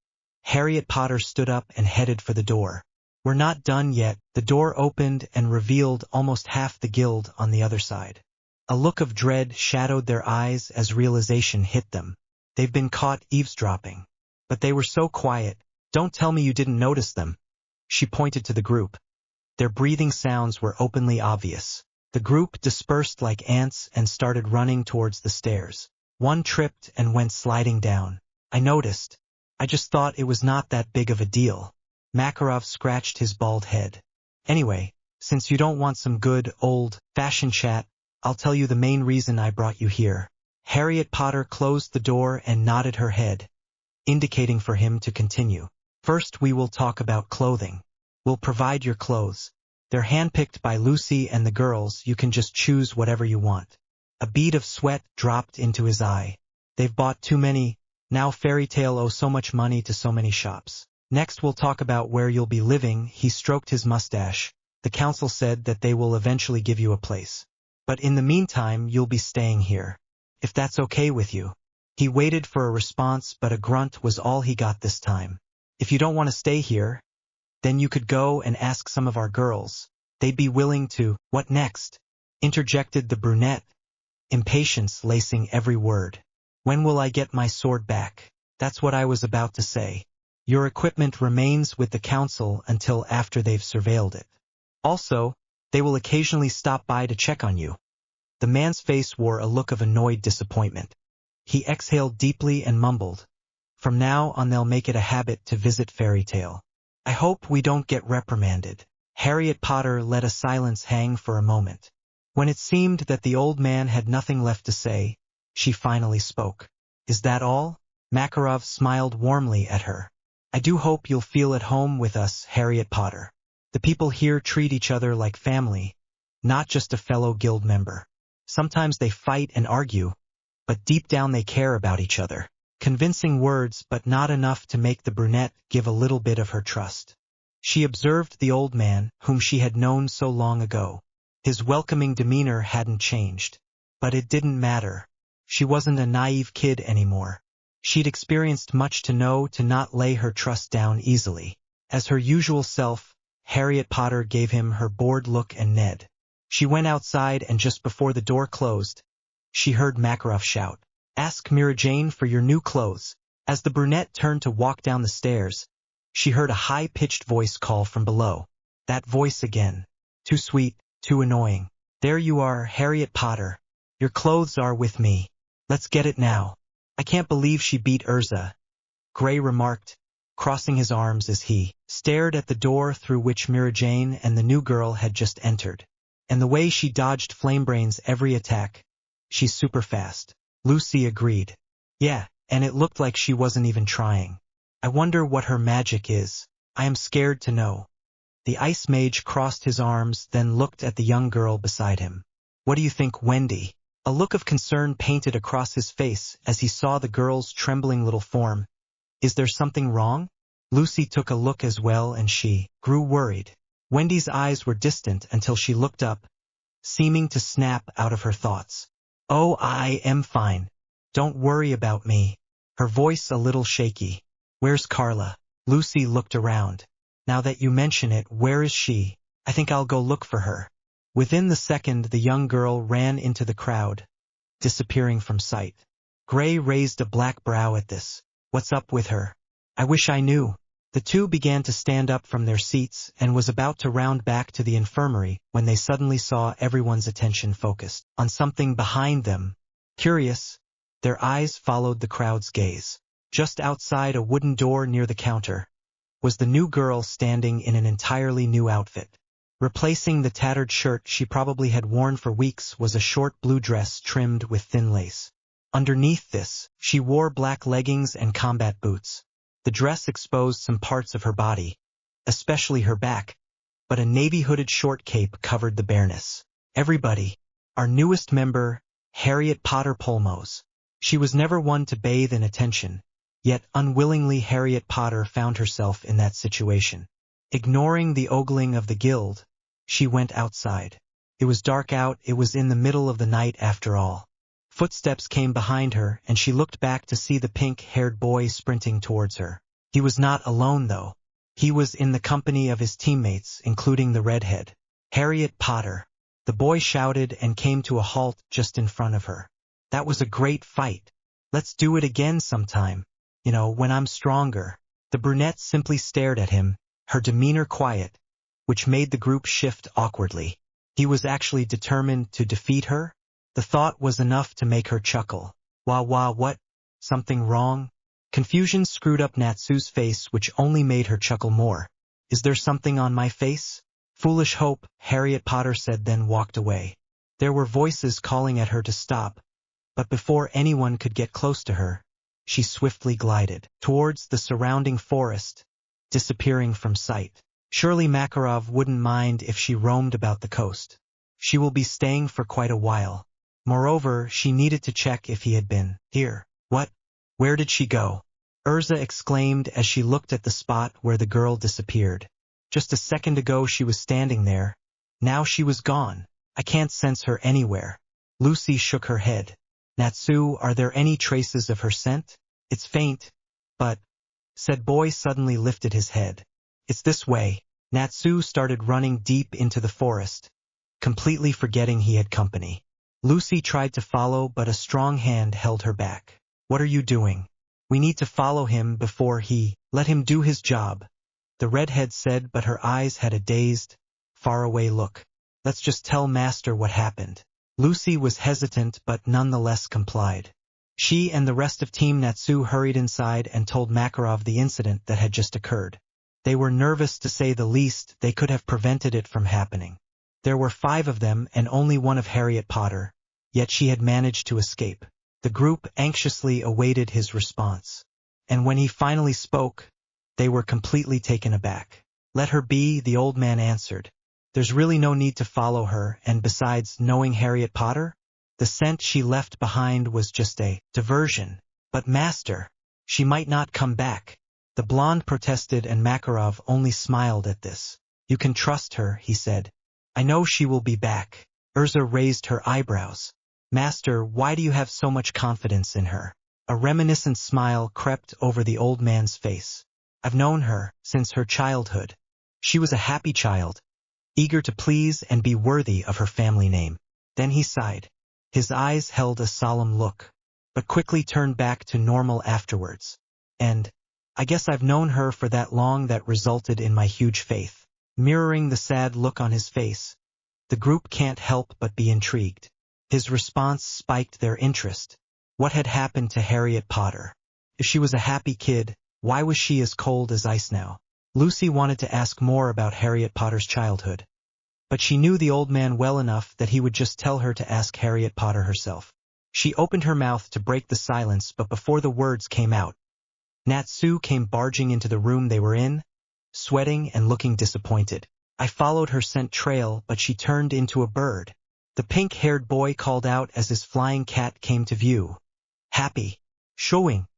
Harriet Potter stood up and headed for the door. We're not done yet. The door opened and revealed almost half the guild on the other side. A look of dread shadowed their eyes as realization hit them. They've been caught eavesdropping. But they were so quiet. Don't tell me you didn't notice them. She pointed to the group. Their breathing sounds were openly obvious. The group dispersed like ants and started running towards the stairs. One tripped and went sliding down. I noticed. I just thought it was not that big of a deal. Makarov scratched his bald head. Anyway, since you don't want some good, old-fashioned chat, I'll tell you the main reason I brought you here. Harriet Potter closed the door and nodded her head, indicating for him to continue. First we will talk about clothing. We'll provide your clothes. They're handpicked by Lucy and the girls, you can just choose whatever you want. A bead of sweat dropped into his eye. They've bought too many, now Fairy Tale owes so much money to so many shops. Next we'll talk about where you'll be living, he stroked his mustache. The council said that they will eventually give you a place. But in the meantime you'll be staying here. If that's okay with you. He waited for a response but a grunt was all he got this time. If you don't want to stay here, then you could go and ask some of our girls. They'd be willing to. What next? Interjected the brunette, impatience lacing every word. When will I get my sword back? That's what I was about to say. Your equipment remains with the council until after they've surveilled it. Also, they will occasionally stop by to check on you. The man's face wore a look of annoyed disappointment. He exhaled deeply and mumbled. From now on they'll make it a habit to visit Fairy Tale. I hope we don't get reprimanded. Harriet Potter let a silence hang for a moment. When it seemed that the old man had nothing left to say, she finally spoke. Is that all? Makarov smiled warmly at her. I do hope you'll feel at home with us, Harriet Potter. The people here treat each other like family, not just a fellow guild member. Sometimes they fight and argue, but deep down they care about each other. Convincing words but not enough to make the brunette give a little bit of her trust. She observed the old man, whom she had known so long ago. His welcoming demeanor hadn't changed. But it didn't matter. She wasn't a naive kid anymore. She'd experienced much to know to not lay her trust down easily. As her usual self, Harriet Potter gave him her bored look and Ned. She went outside and just before the door closed, she heard Makarov shout, Ask Mira Jane for your new clothes. As the brunette turned to walk down the stairs, she heard a high-pitched voice call from below. That voice again. Too sweet, too annoying. There you are, Harriet Potter. Your clothes are with me. Let's get it now. I can't believe she beat Urza, Gray remarked, crossing his arms as he stared at the door through which Mira Jane and the new girl had just entered. And the way she dodged Flamebrain's every attack. She's super fast. Lucy agreed. Yeah, and it looked like she wasn't even trying. I wonder what her magic is. I am scared to know. The ice mage crossed his arms, then looked at the young girl beside him. What do you think, Wendy? A look of concern painted across his face as he saw the girl's trembling little form. Is there something wrong? Lucy took a look as well and she grew worried. Wendy's eyes were distant until she looked up, seeming to snap out of her thoughts. Oh, I am fine. Don't worry about me. Her voice a little shaky. Where's Carla? Lucy looked around. Now that you mention it, where is she? I think I'll go look for her. Within the second, the young girl ran into the crowd, disappearing from sight. Gray raised a black brow at this. What's up with her? I wish I knew. The two began to stand up from their seats and was about to round back to the infirmary when they suddenly saw everyone's attention focused on something behind them. Curious, their eyes followed the crowd's gaze. Just outside a wooden door near the counter was the new girl standing in an entirely new outfit. Replacing the tattered shirt she probably had worn for weeks was a short blue dress trimmed with thin lace. Underneath this, she wore black leggings and combat boots. The dress exposed some parts of her body, especially her back, but a navy-hooded short cape covered the bareness. Everybody, our newest member, Harriet Potter Polmos. She was never one to bathe in attention, yet unwillingly Harriet Potter found herself in that situation. Ignoring the ogling of the guild, she went outside. It was dark out, it was in the middle of the night after all. Footsteps came behind her and she looked back to see the pink-haired boy sprinting towards her. He was not alone though. He was in the company of his teammates, including the redhead. Harriet Potter. The boy shouted and came to a halt just in front of her. That was a great fight. Let's do it again sometime. You know, when I'm stronger. The brunette simply stared at him, her demeanor quiet, which made the group shift awkwardly. He was actually determined to defeat her? The thought was enough to make her chuckle. What? Something wrong? Confusion screwed up Natsu's face, which only made her chuckle more. Is there something on my face? Foolish hope, Harriet Potter said, then walked away. There were voices calling at her to stop, but before anyone could get close to her, she swiftly glided towards the surrounding forest, disappearing from sight. Surely Makarov wouldn't mind if she roamed about the coast. She will be staying for quite a while. Moreover, she needed to check if he had been here. What? Where did she go? Urza exclaimed as she looked at the spot where the girl disappeared. Just a second ago she was standing there. Now she was gone. I can't sense her anywhere. Lucy shook her head. Natsu, are there any traces of her scent? It's faint, but, said Boy suddenly lifted his head. It's this way. Natsu started running deep into the forest, completely forgetting he had company. Lucy tried to follow, but a strong hand held her back. What are you doing? We need to follow him before he, let him do his job, the redhead said, but her eyes had a dazed, faraway look. Let's just tell Master what happened. Lucy was hesitant but nonetheless complied. She and the rest of Team Natsu hurried inside and told Makarov the incident that had just occurred. They were nervous to say the least. They could have prevented it from happening. There were 5 of them and only one of Harriet Potter, yet she had managed to escape. The group anxiously awaited his response. And when he finally spoke, they were completely taken aback. Let her be, the old man answered. There's really no need to follow her, and besides, knowing Harriet Potter, the scent she left behind was just a diversion. But Master, she might not come back. The blonde protested, and Makarov only smiled at this. You can trust her, he said. I know she will be back. Urza raised her eyebrows. Master, why do you have so much confidence in her? A reminiscent smile crept over the old man's face. I've known her since her childhood. She was a happy child, eager to please and be worthy of her family name. Then he sighed. His eyes held a solemn look, but quickly turned back to normal afterwards. And I guess I've known her for that long. That resulted in my huge faith. Mirroring the sad look on his face, the group can't help but be intrigued. His response spiked their interest. What had happened to Harriet Potter? If she was a happy kid, why was she as cold as ice now? Lucy wanted to ask more about Harriet Potter's childhood, but she knew the old man well enough that he would just tell her to ask Harriet Potter herself. She opened her mouth to break the silence, but before the words came out, Natsu came barging into the room they were in, sweating and looking disappointed. I followed her scent trail, but she turned into a bird. The pink-haired boy called out as his flying cat came to view. Happy. Showing.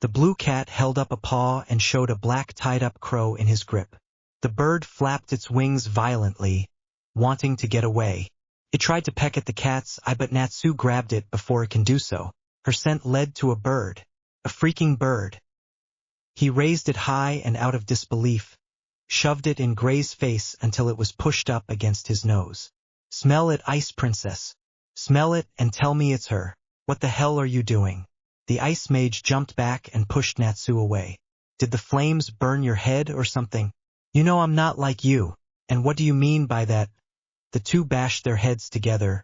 The blue cat held up a paw and showed a black tied-up crow in his grip. The bird flapped its wings violently, wanting to get away. It tried to peck at the cat's eye, but Natsu grabbed it before it can do so. Her scent led to a bird. A freaking bird. He raised it high and out of disbelief, shoved it in Gray's face until it was pushed up against his nose. Smell it, Ice Princess. Smell it and tell me it's her. What the hell are you doing? The ice mage jumped back and pushed Natsu away. Did the flames burn your head or something? You know I'm not like you. And what do you mean by that? The two bashed their heads together,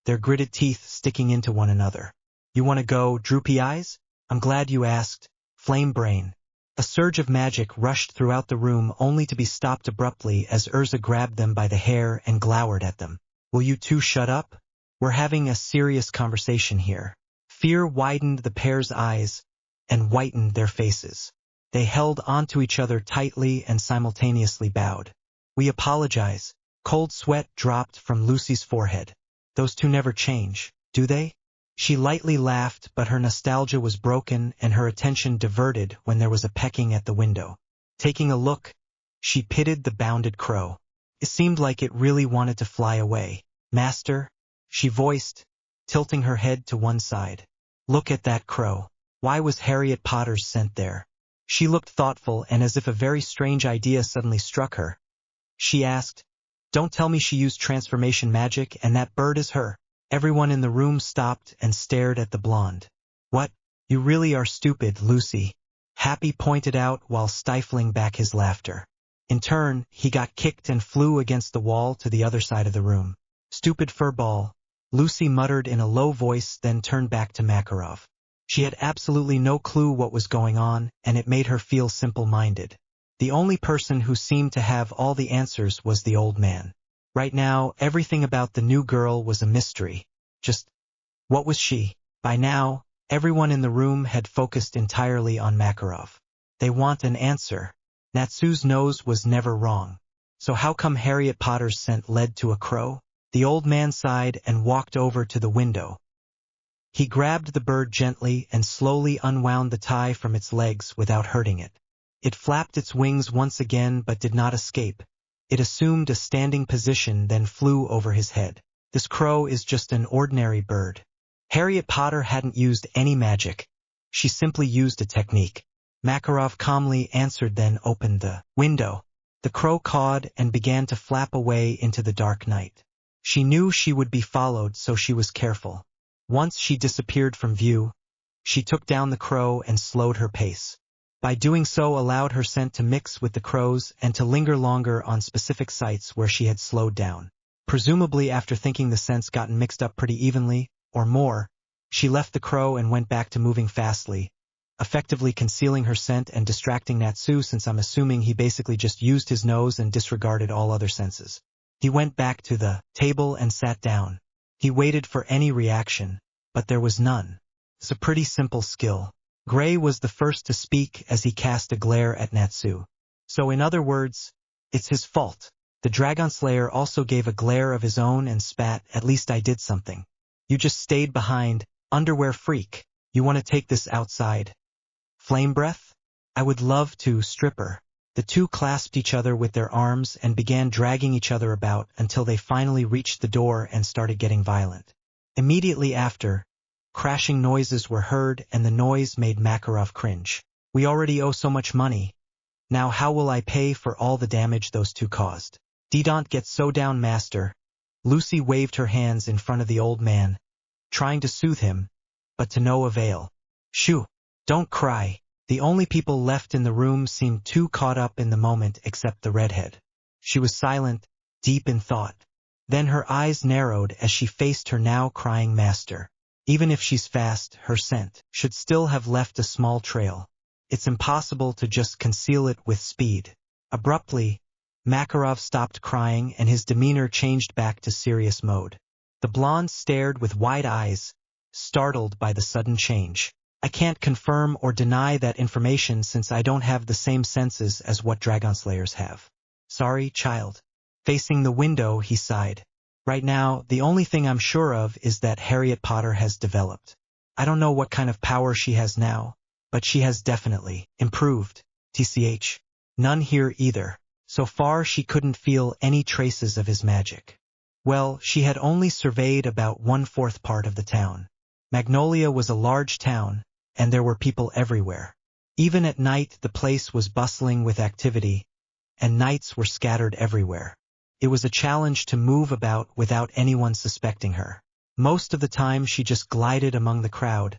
their gritted teeth sticking into one another. You want to go, droopy eyes? I'm glad you asked. Flame brain. A surge of magic rushed throughout the room, only to be stopped abruptly as Urza grabbed them by the hair and glowered at them. Will you two shut up? We're having a serious conversation here. Fear widened the pair's eyes and whitened their faces. They held onto each other tightly and simultaneously bowed. We apologize. Cold sweat dropped from Lucy's forehead. Those two never change, do they? She lightly laughed, but her nostalgia was broken and her attention diverted when there was a pecking at the window. Taking a look, she pitted the bounded crow. It seemed like it really wanted to fly away. Master, she voiced, tilting her head to one side. Look at that crow. Why was Harriet Potter's scent there? She looked thoughtful, and as if a very strange idea suddenly struck her, she asked, Don't tell me she used transformation magic and that bird is her. Everyone in the room stopped and stared at the blonde. What? You really are stupid, Lucy. Happy pointed out while stifling back his laughter. In turn, he got kicked and flew against the wall to the other side of the room. "Stupid furball," Lucy muttered in a low voice, then turned back to Makarov. She had absolutely no clue what was going on, and it made her feel simple-minded. The only person who seemed to have all the answers was the old man. Right now, everything about the new girl was a mystery. Just, what was she? By now, everyone in the room had focused entirely on Makarov. They want an answer. Natsu's nose was never wrong. So how come Harriet Potter's scent led to a crow? The old man sighed and walked over to the window. He grabbed the bird gently and slowly unwound the tie from its legs without hurting it. It flapped its wings once again but did not escape. It assumed a standing position, then flew over his head. This crow is just an ordinary bird. Harriet Potter hadn't used any magic. She simply used a technique. Makarov calmly answered, then opened the window. The crow cawed and began to flap away into the dark night. She knew she would be followed, so she was careful. Once she disappeared from view, she took down the crow and slowed her pace. By doing so, allowed her scent to mix with the crow's and to linger longer on specific sites where she had slowed down. Presumably after thinking the scents gotten mixed up pretty evenly, or more, she left the crow and went back to moving fastly, effectively concealing her scent and distracting Natsu, since I'm assuming he basically just used his nose and disregarded all other senses. He went back to the table and sat down. He waited for any reaction, but there was none. It's a pretty simple skill. Gray was the first to speak as he cast a glare at Natsu. So in other words, it's his fault. The Dragon Slayer also gave a glare of his own and spat, "At least I did something. You just stayed behind, underwear freak. You want to take this outside? Flame breath? I would love to, stripper." The two clasped each other with their arms and began dragging each other about until they finally reached the door and started getting violent. Immediately after, crashing noises were heard, and the noise made Makarov cringe. "We already owe so much money. Now how will I pay for all the damage those two caused? Don't get so down, master." Lucy waved her hands in front of the old man, trying to soothe him, but to no avail. "Shoo, don't cry." The only people left in the room seemed too caught up in the moment except the redhead. She was silent, deep in thought. Then her eyes narrowed as she faced her now crying master. Even if she's fast, her scent should still have left a small trail. It's impossible to just conceal it with speed. Abruptly, Makarov stopped crying and his demeanor changed back to serious mode. The blonde stared with wide eyes, startled by the sudden change. "I can't confirm or deny that information since I don't have the same senses as what Dragonslayers have. Sorry, child." Facing the window, he sighed. "Right now, the only thing I'm sure of is that Harriet Potter has developed. I don't know what kind of power she has now, but she has definitely improved. TCH. None here either. So far she couldn't feel any traces of his magic. Well, she had only surveyed about 1/4 part of the town. Magnolia was a large town, and there were people everywhere. Even at night the place was bustling with activity, and knights were scattered everywhere. It was a challenge to move about without anyone suspecting her. Most of the time she just glided among the crowd,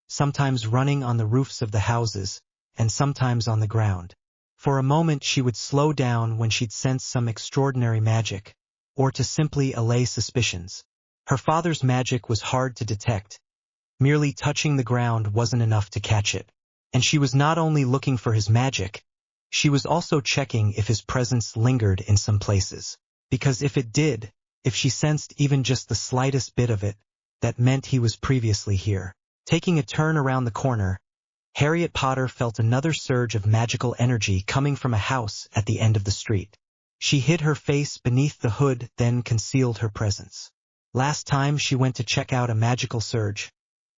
sometimes running on the roofs of the houses, and sometimes on the ground. For a moment she would slow down when she'd sense some extraordinary magic, or to simply allay suspicions. Her father's magic was hard to detect. Merely touching the ground wasn't enough to catch it. And she was not only looking for his magic, she was also checking if his presence lingered in some places. Because if it did, if she sensed even just the slightest bit of it, that meant he was previously here. Taking a turn around the corner, Harriet Potter felt another surge of magical energy coming from a house at the end of the street. She hid her face beneath the hood, then concealed her presence. Last time she went to check out a magical surge,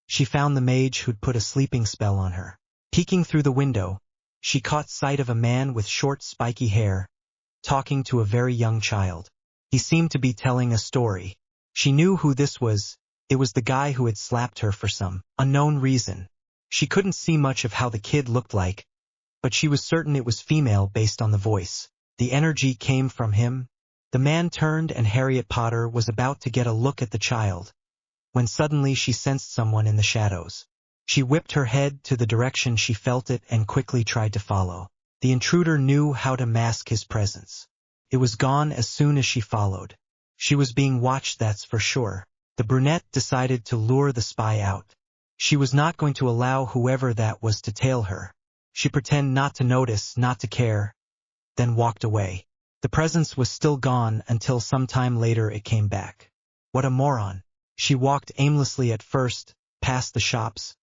she found the mage who'd put a sleeping spell on her. Peeking through the window, she caught sight of a man with short spiky hair, talking to a very young child. He seemed to be telling a story. She knew who this was. It was the guy who had slapped her for some unknown reason. She couldn't see much of how the kid looked like, but she was certain it was female based on the voice. The energy came from him. The man turned and Harriet Potter was about to get a look at the child, when suddenly she sensed someone in the shadows. She whipped her head to the direction she felt it and quickly tried to follow. The intruder knew how to mask his presence. It was gone as soon as she followed. She was being watched, that's for sure. The brunette decided to lure the spy out. She was not going to allow whoever that was to tail her. She pretended not to notice, not to care, then walked away. The presence was still gone until some time later it came back. What a moron. She walked aimlessly at first, past the shops,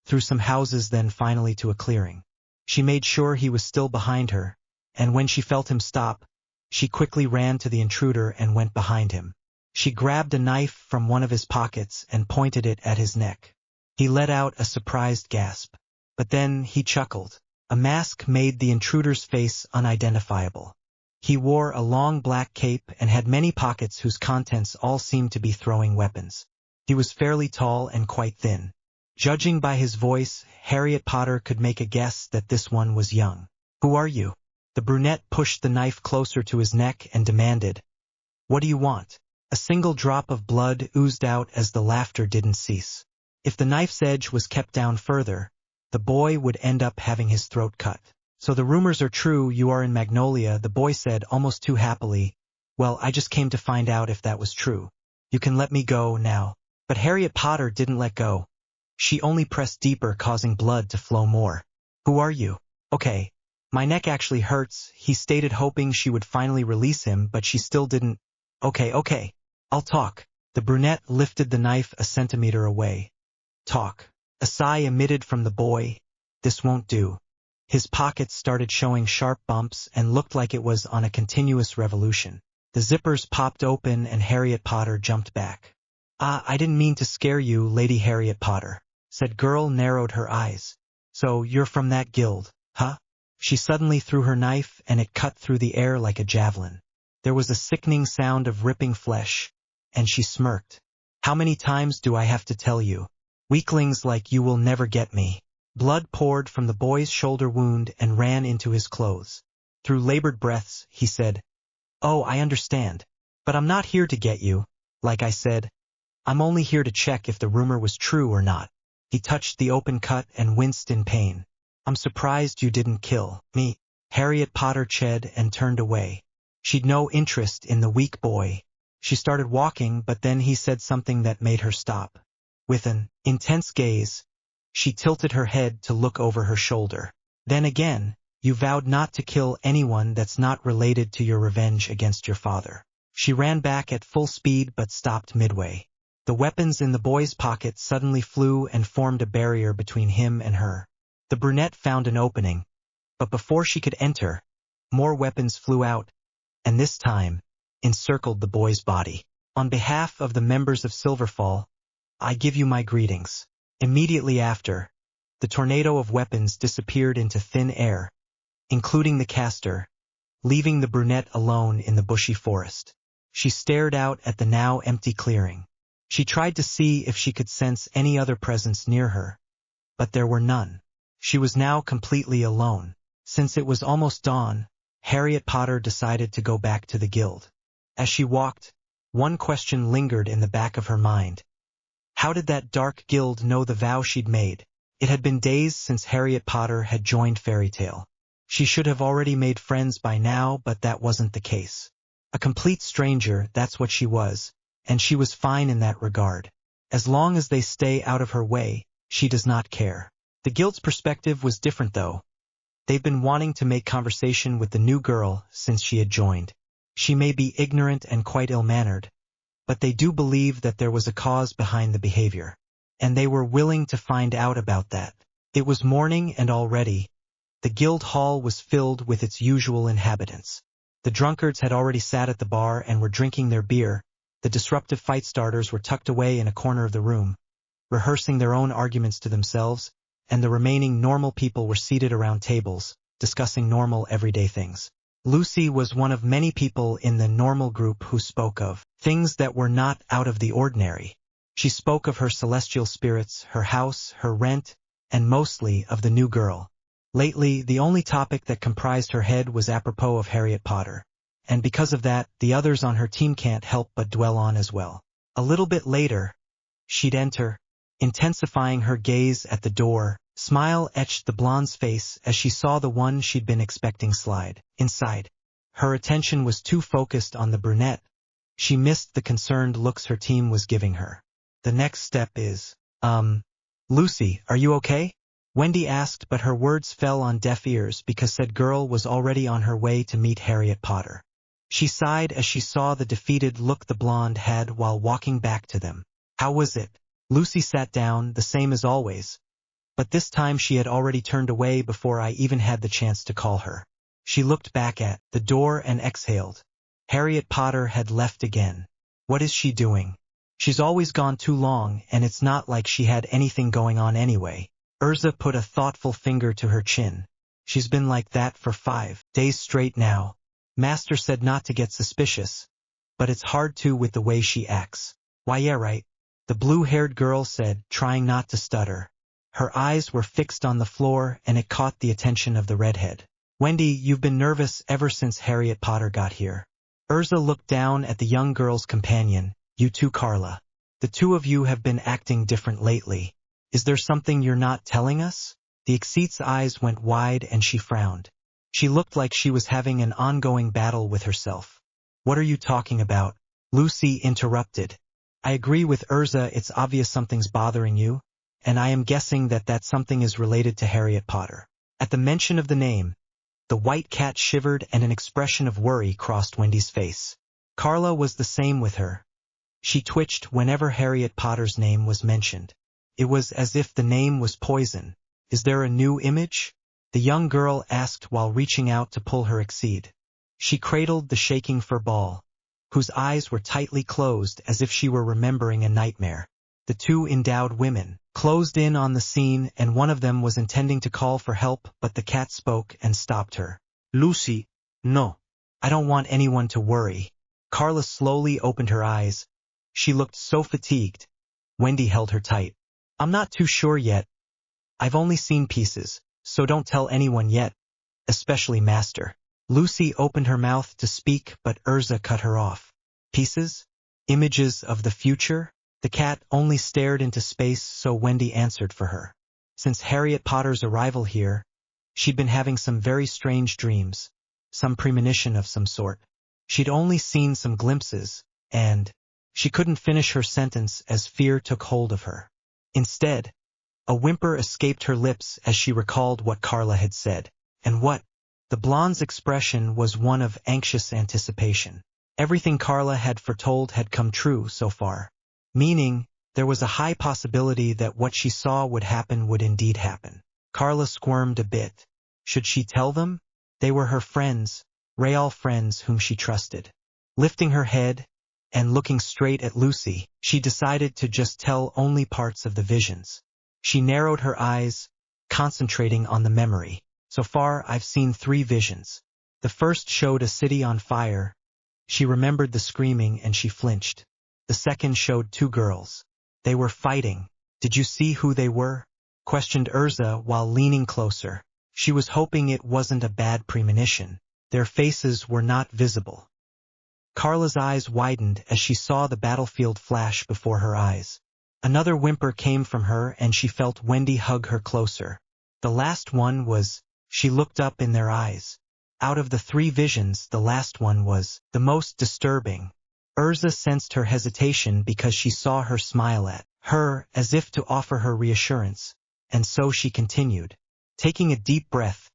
through some houses, then finally to a clearing. She made sure he was still behind her, and when she felt him stop, she quickly ran to the intruder and went behind him. She grabbed a knife from one of his pockets and pointed it at his neck. He let out a surprised gasp. But then he chuckled. A mask made the intruder's face unidentifiable. He wore a long black cape and had many pockets whose contents all seemed to be throwing weapons. He was fairly tall and quite thin. Judging by his voice, Harriet Potter could make a guess that this one was young. "Who are you?" The brunette pushed the knife closer to his neck and demanded, "What do you want?" A single drop of blood oozed out as the laughter didn't cease. If the knife's edge was kept down further, the boy would end up having his throat cut. "So the rumors are true, you are in Magnolia," the boy said almost too happily. "Well, I just came to find out if that was true. You can let me go now." But Harriet Potter didn't let go. She only pressed deeper, causing blood to flow more. "Who are you?" "Okay. My neck actually hurts," he stated, hoping she would finally release him, but she still didn't. Okay. I'll talk." The brunette lifted the knife a centimeter away. "Talk." A sigh emitted from the boy. "This won't do." His pockets started showing sharp bumps and looked like it was on a continuous revolution. The zippers popped open and Harriet Potter jumped back. I didn't mean to scare you, Lady Harriet Potter," said girl narrowed her eyes. "So you're from that guild, huh?" She suddenly threw her knife and it cut through the air like a javelin. There was a sickening sound of ripping flesh, and she smirked. "How many times do I have to tell you? Weaklings like you will never get me." Blood poured from the boy's shoulder wound and ran into his clothes. Through labored breaths, he said, "Oh, I understand. But I'm not here to get you. Like I said, I'm only here to check if the rumor was true or not." He touched the open cut and winced in pain. "I'm surprised you didn't kill me." Harriet Potter ched and turned away. She'd no interest in the weak boy. She started walking, but then he said something that made her stop. With an intense gaze, she tilted her head to look over her shoulder. "Then again, you vowed not to kill anyone that's not related to your revenge against your father." She ran back at full speed but stopped midway. The weapons in the boy's pocket suddenly flew and formed a barrier between him and her. The brunette found an opening, but before she could enter, more weapons flew out, and this time, encircled the boy's body. "On behalf of the members of Silverfall, I give you my greetings." Immediately after, the tornado of weapons disappeared into thin air, including the caster, leaving the brunette alone in the bushy forest. She stared out at the now empty clearing. She tried to see if she could sense any other presence near her, but there were none. She was now completely alone. Since it was almost dawn, Harriet Potter decided to go back to the guild. As she walked, one question lingered in the back of her mind. How did that dark guild know the vow she'd made? It had been days since Harriet Potter had joined Fairy Tale. She should have already made friends by now, but that wasn't the case. A complete stranger, that's what she was, and she was fine in that regard. As long as they stay out of her way, she does not care. The guild's perspective was different though. They've been wanting to make conversation with the new girl since she had joined. She may be ignorant and quite ill-mannered, but they do believe that there was a cause behind the behavior, and they were willing to find out about that. It was morning and already, the guild hall was filled with its usual inhabitants. The drunkards had already sat at the bar and were drinking their beer. The disruptive fight starters were tucked away in a corner of the room, rehearsing their own arguments to themselves, and the remaining normal people were seated around tables, discussing normal everyday things. Lucy was one of many people in the normal group who spoke of things that were not out of the ordinary. She spoke of her celestial spirits, her house, her rent, and mostly of the new girl. Lately, the only topic that comprised her head was apropos of Harriet Potter, and because of that, the others on her team can't help but dwell on as well. A little bit later, she'd enter, intensifying her gaze at the door, Smile etched the blonde's face as she saw the one she'd been expecting slide inside. Her attention was too focused on the brunette. She missed the concerned looks her team was giving her. The next step is, Lucy, are you okay? Wendy asked, but her words fell on deaf ears because said girl was already on her way to meet Harriet Potter. She sighed as she saw the defeated look the blonde had while walking back to them. How was it? Lucy sat down, the same as always. But this time she had already turned away before I even had the chance to call her. She looked back at the door and exhaled. Harriet Potter had left again. What is she doing? She's always gone too long, and it's not like she had anything going on anyway. Urza put a thoughtful finger to her chin. She's been like that for 5 days straight now. Master said not to get suspicious, but it's hard to with the way she acts. Why yeah right, the blue-haired girl said, trying not to stutter. Her eyes were fixed on the floor and it caught the attention of the redhead. Wendy, you've been nervous ever since Harriet Potter got here. Urza looked down at the young girl's companion. You too, Carla. The two of you have been acting different lately. Is there something you're not telling us? The Exeat's eyes went wide and she frowned. She looked like she was having an ongoing battle with herself. What are you talking about? Lucy interrupted. I agree with Urza, it's obvious something's bothering you, and I am guessing that that something is related to Harriet Potter. At the mention of the name, the white cat shivered and an expression of worry crossed Wendy's face. Carla was the same with her. She twitched whenever Harriet Potter's name was mentioned. It was as if the name was poison. Is there a new image? The young girl asked while reaching out to pull her Exeat. She cradled the shaking fur ball, whose eyes were tightly closed as if she were remembering a nightmare. The two endowed women closed in on the scene and one of them was intending to call for help, but the cat spoke and stopped her. Lucy, no. I don't want anyone to worry. Carla slowly opened her eyes. She looked so fatigued. Wendy held her tight. I'm not too sure yet. I've only seen pieces, so don't tell anyone yet, especially Master. Lucy opened her mouth to speak, but Urza cut her off. Pieces? Images of the future? The cat only stared into space, so Wendy answered for her. Since Harriet Potter's arrival here, she'd been having some very strange dreams, some premonition of some sort. She'd only seen some glimpses, and she couldn't finish her sentence as fear took hold of her. Instead, a whimper escaped her lips as she recalled what Carla had said. And what? The blonde's expression was one of anxious anticipation. Everything Carla had foretold had come true so far. Meaning, there was a high possibility that what she saw would indeed happen. Carla squirmed a bit. Should she tell them? They were her friends, real friends whom she trusted. Lifting her head and looking straight at Lucy, she decided to just tell only parts of the visions. She narrowed her eyes, concentrating on the memory. So far, I've seen 3 visions. The first showed a city on fire. She remembered the screaming and she flinched. The second showed 2 girls. They were fighting. Did you see who they were? Questioned Urza while leaning closer. She was hoping it wasn't a bad premonition. Their faces were not visible. Carla's eyes widened as she saw the battlefield flash before her eyes. Another whimper came from her and she felt Wendy hug her closer. The last one was, she looked up in their eyes. Out of the 3 visions, the last one was the most disturbing. Urza sensed her hesitation because she saw her smile at her as if to offer her reassurance, and so she continued. Taking a deep breath,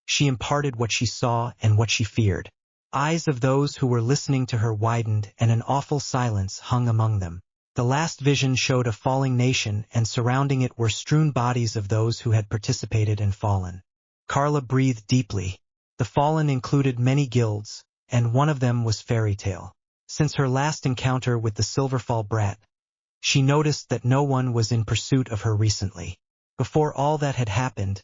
she imparted what she saw and what she feared. Eyes of those who were listening to her widened and an awful silence hung among them. The last vision showed a falling nation and surrounding it were strewn bodies of those who had participated and fallen. Carla breathed deeply. The fallen included many guilds, and one of them was Fairy Tale. Since her last encounter with the Silverfall brat, she noticed that no one was in pursuit of her recently. Before all that had happened,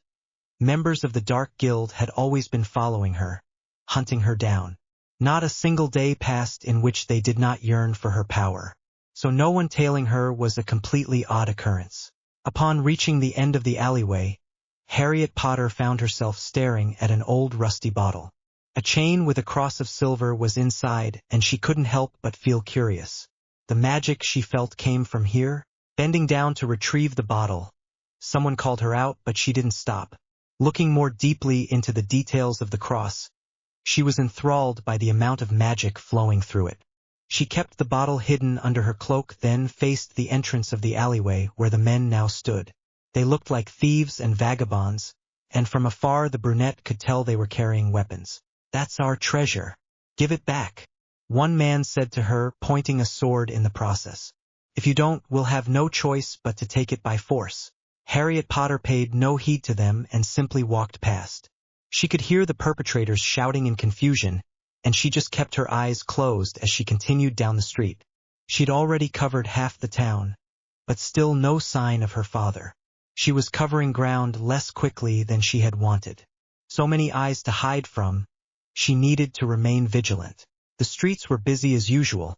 members of the Dark Guild had always been following her, hunting her down. Not a single day passed in which they did not yearn for her power. So no one tailing her was a completely odd occurrence. Upon reaching the end of the alleyway, Harriet Potter found herself staring at an old rusty bottle. A chain with a cross of silver was inside, and she couldn't help but feel curious. The magic she felt came from here. Bending down to retrieve the bottle, Someone called her out, but she didn't stop. Looking more deeply into the details of the cross, she was enthralled by the amount of magic flowing through it. She kept the bottle hidden under her cloak, then faced the entrance of the alleyway where the men now stood. They looked like thieves and vagabonds, and from afar the brunette could tell they were carrying weapons. "That's our treasure. Give it back," one man said to her, pointing a sword in the process. "If you don't, we'll have no choice but to take it by force." Harriet Potter paid no heed to them and simply walked past. She could hear the perpetrators shouting in confusion, and she just kept her eyes closed as she continued down the street. She'd already covered half the town, but still no sign of her father. She was covering ground less quickly than she had wanted. So many eyes to hide from, she needed to remain vigilant. The streets were busy as usual,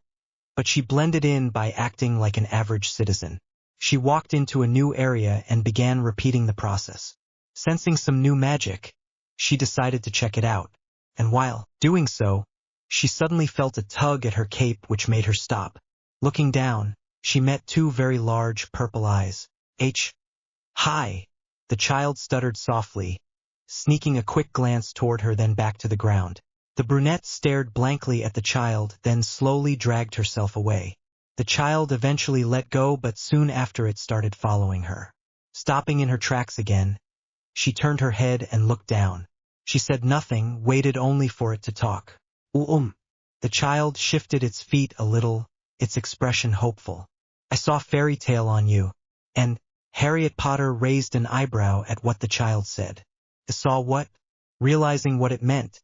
but she blended in by acting like an average citizen. She walked into a new area and began repeating the process. Sensing some new magic, she decided to check it out, and while doing so, she suddenly felt a tug at her cape which made her stop. Looking down, she met two very large purple eyes. "Hi," the child stuttered softly, sneaking a quick glance toward her, then back to the ground. The brunette stared blankly at the child, then slowly dragged herself away. The child eventually let go, but soon after it started following her. Stopping in her tracks again, she turned her head and looked down. She said nothing, waited only for it to talk. The child shifted its feet a little, its expression hopeful. "I saw fairy tale on you." And Harriet Potter raised an eyebrow at what the child said. "I saw what?" Realizing what it meant,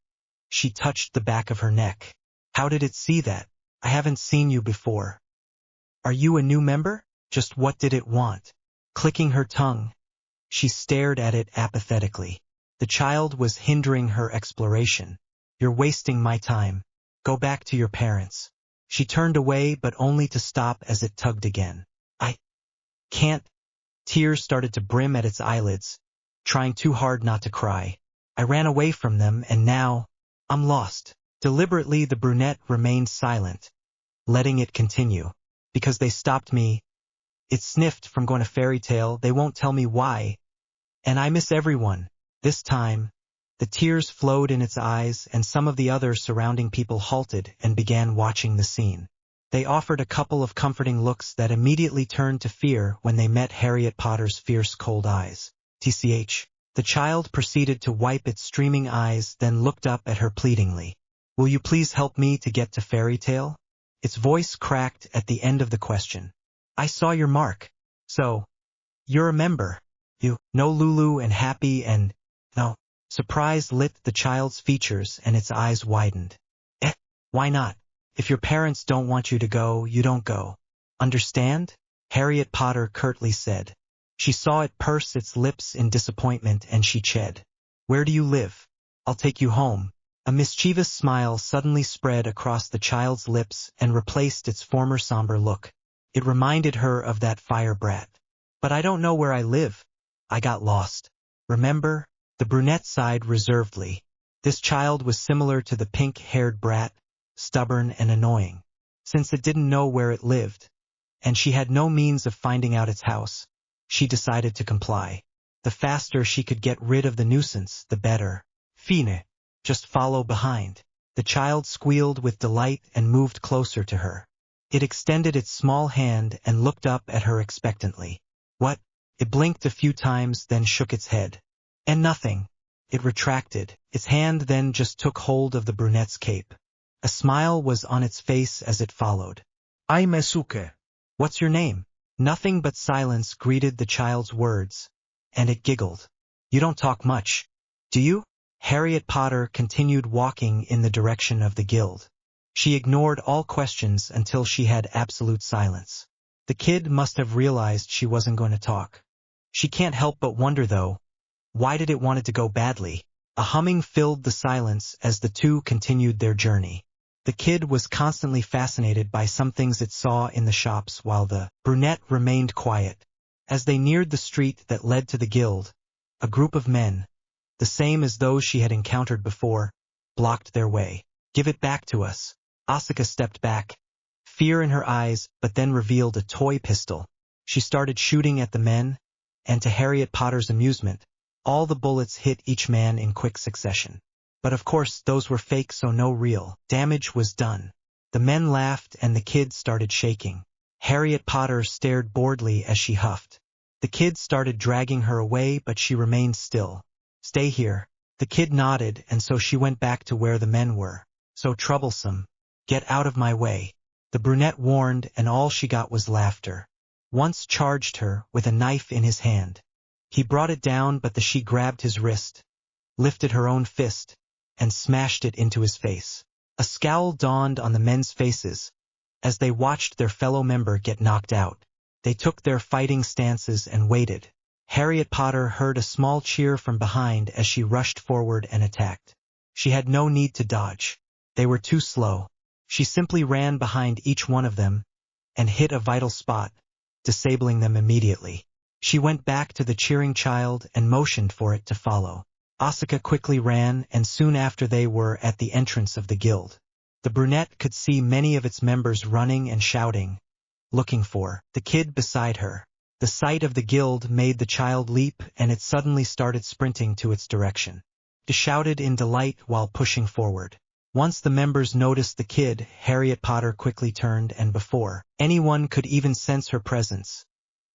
she touched the back of her neck. "How did it see that? I haven't seen you before. Are you a new member? Just what did it want?" Clicking her tongue, she stared at it apathetically. The child was hindering her exploration. "You're wasting my time. Go back to your parents." She turned away, but only to stop as it tugged again. "I can't." Tears started to brim at its eyelids, trying too hard not to cry. "I ran away from them, and now I'm lost." Deliberately, the brunette remained silent, letting it continue. "Because they stopped me. It sniffed from going to fairy tale. They won't tell me why. And I miss everyone." This time, the tears flowed in its eyes, and some of the other surrounding people halted and began watching the scene. They offered a couple of comforting looks that immediately turned to fear when they met Harriet Potter's fierce cold eyes. "TCH. The child proceeded to wipe its streaming eyes, then looked up at her pleadingly. "Will you please help me to get to fairy tale?" Its voice cracked at the end of the question. "I saw your mark. So, you're a member. You know Lulu and Happy and..." No. Surprise lit the child's features and its eyes widened. Why not? If your parents don't want you to go, you don't go. Understand?" Harriet Potter curtly said. She saw it purse its lips in disappointment, and she chid. "Where do you live? I'll take you home." A mischievous smile suddenly spread across the child's lips and replaced its former somber look. It reminded her of that fire brat. "But I don't know where I live. I got lost. Remember?" The brunette sighed reservedly. This child was similar to the pink-haired brat, stubborn and annoying. Since it didn't know where it lived, and she had no means of finding out its house, she decided to comply. The faster she could get rid of the nuisance, the better. "Fine. Just follow behind." The child squealed with delight and moved closer to her. It extended its small hand and looked up at her expectantly. "What?" It blinked a few times, then shook its head. "And nothing." It retracted. Its hand then just took hold of the brunette's cape. A smile was on its face as it followed. I'm Esuke. "What's your name?" Nothing but silence greeted the child's words, and it giggled. "You don't talk much, do you?" Harriet Potter continued walking in the direction of the guild. She ignored all questions until she had absolute silence. The kid must have realized she wasn't going to talk. She can't help but wonder, though, why did it want it to go badly? A humming filled the silence as the two continued their journey. The kid was constantly fascinated by some things it saw in the shops, while the brunette remained quiet. As they neared the street that led to the guild, a group of men, the same as those she had encountered before, blocked their way. "Give it back to us." Asuka stepped back, fear in her eyes, but then revealed a toy pistol. She started shooting at the men, and to Harriet Potter's amusement, all the bullets hit each man in quick succession. But of course those were fake, so no real damage was done. The men laughed and the kid started shaking. Harriet Potter stared boredly as she huffed. The kid started dragging her away, but she remained still. "Stay here." The kid nodded, and so she went back to where the men were. "So troublesome. Get out of my way." The brunette warned, and all she got was laughter. Once charged her, with a knife in his hand. He brought it down, but she grabbed his wrist, lifted her own fist, and smashed it into his face. A scowl dawned on the men's faces as they watched their fellow member get knocked out. They took their fighting stances and waited. Harriet Potter heard a small cheer from behind as she rushed forward and attacked. She had no need to dodge. They were too slow. She simply ran behind each one of them and hit a vital spot, disabling them immediately. She went back to the cheering child and motioned for it to follow. Asuka quickly ran, and soon after they were at the entrance of the guild. The brunette could see many of its members running and shouting, looking for the kid beside her. The sight of the guild made the child leap, and it suddenly started sprinting to its direction. It shouted in delight while pushing forward. Once the members noticed the kid, Harriet Potter quickly turned and, before anyone could even sense her presence,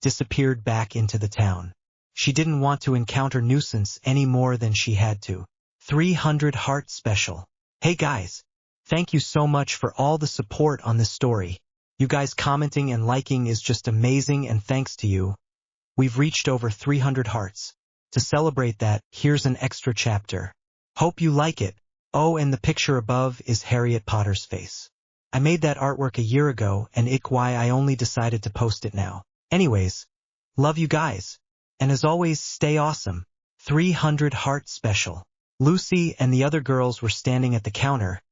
disappeared back into the town. She didn't want to encounter nuisance any more than she had to. 300 Heart Special. Hey guys! Thank you so much for all the support on this story. You guys commenting and liking is just amazing, and thanks to you, we've reached over 300 hearts. To celebrate that, here's an extra chapter. Hope you like it. Oh, and the picture above is Harriet Potter's face. I made that artwork a year ago, and why I only decided to post it now. Anyways, love you guys. And as always, stay awesome. 300 Heart Special. Lucy and the other girls were standing at the counter,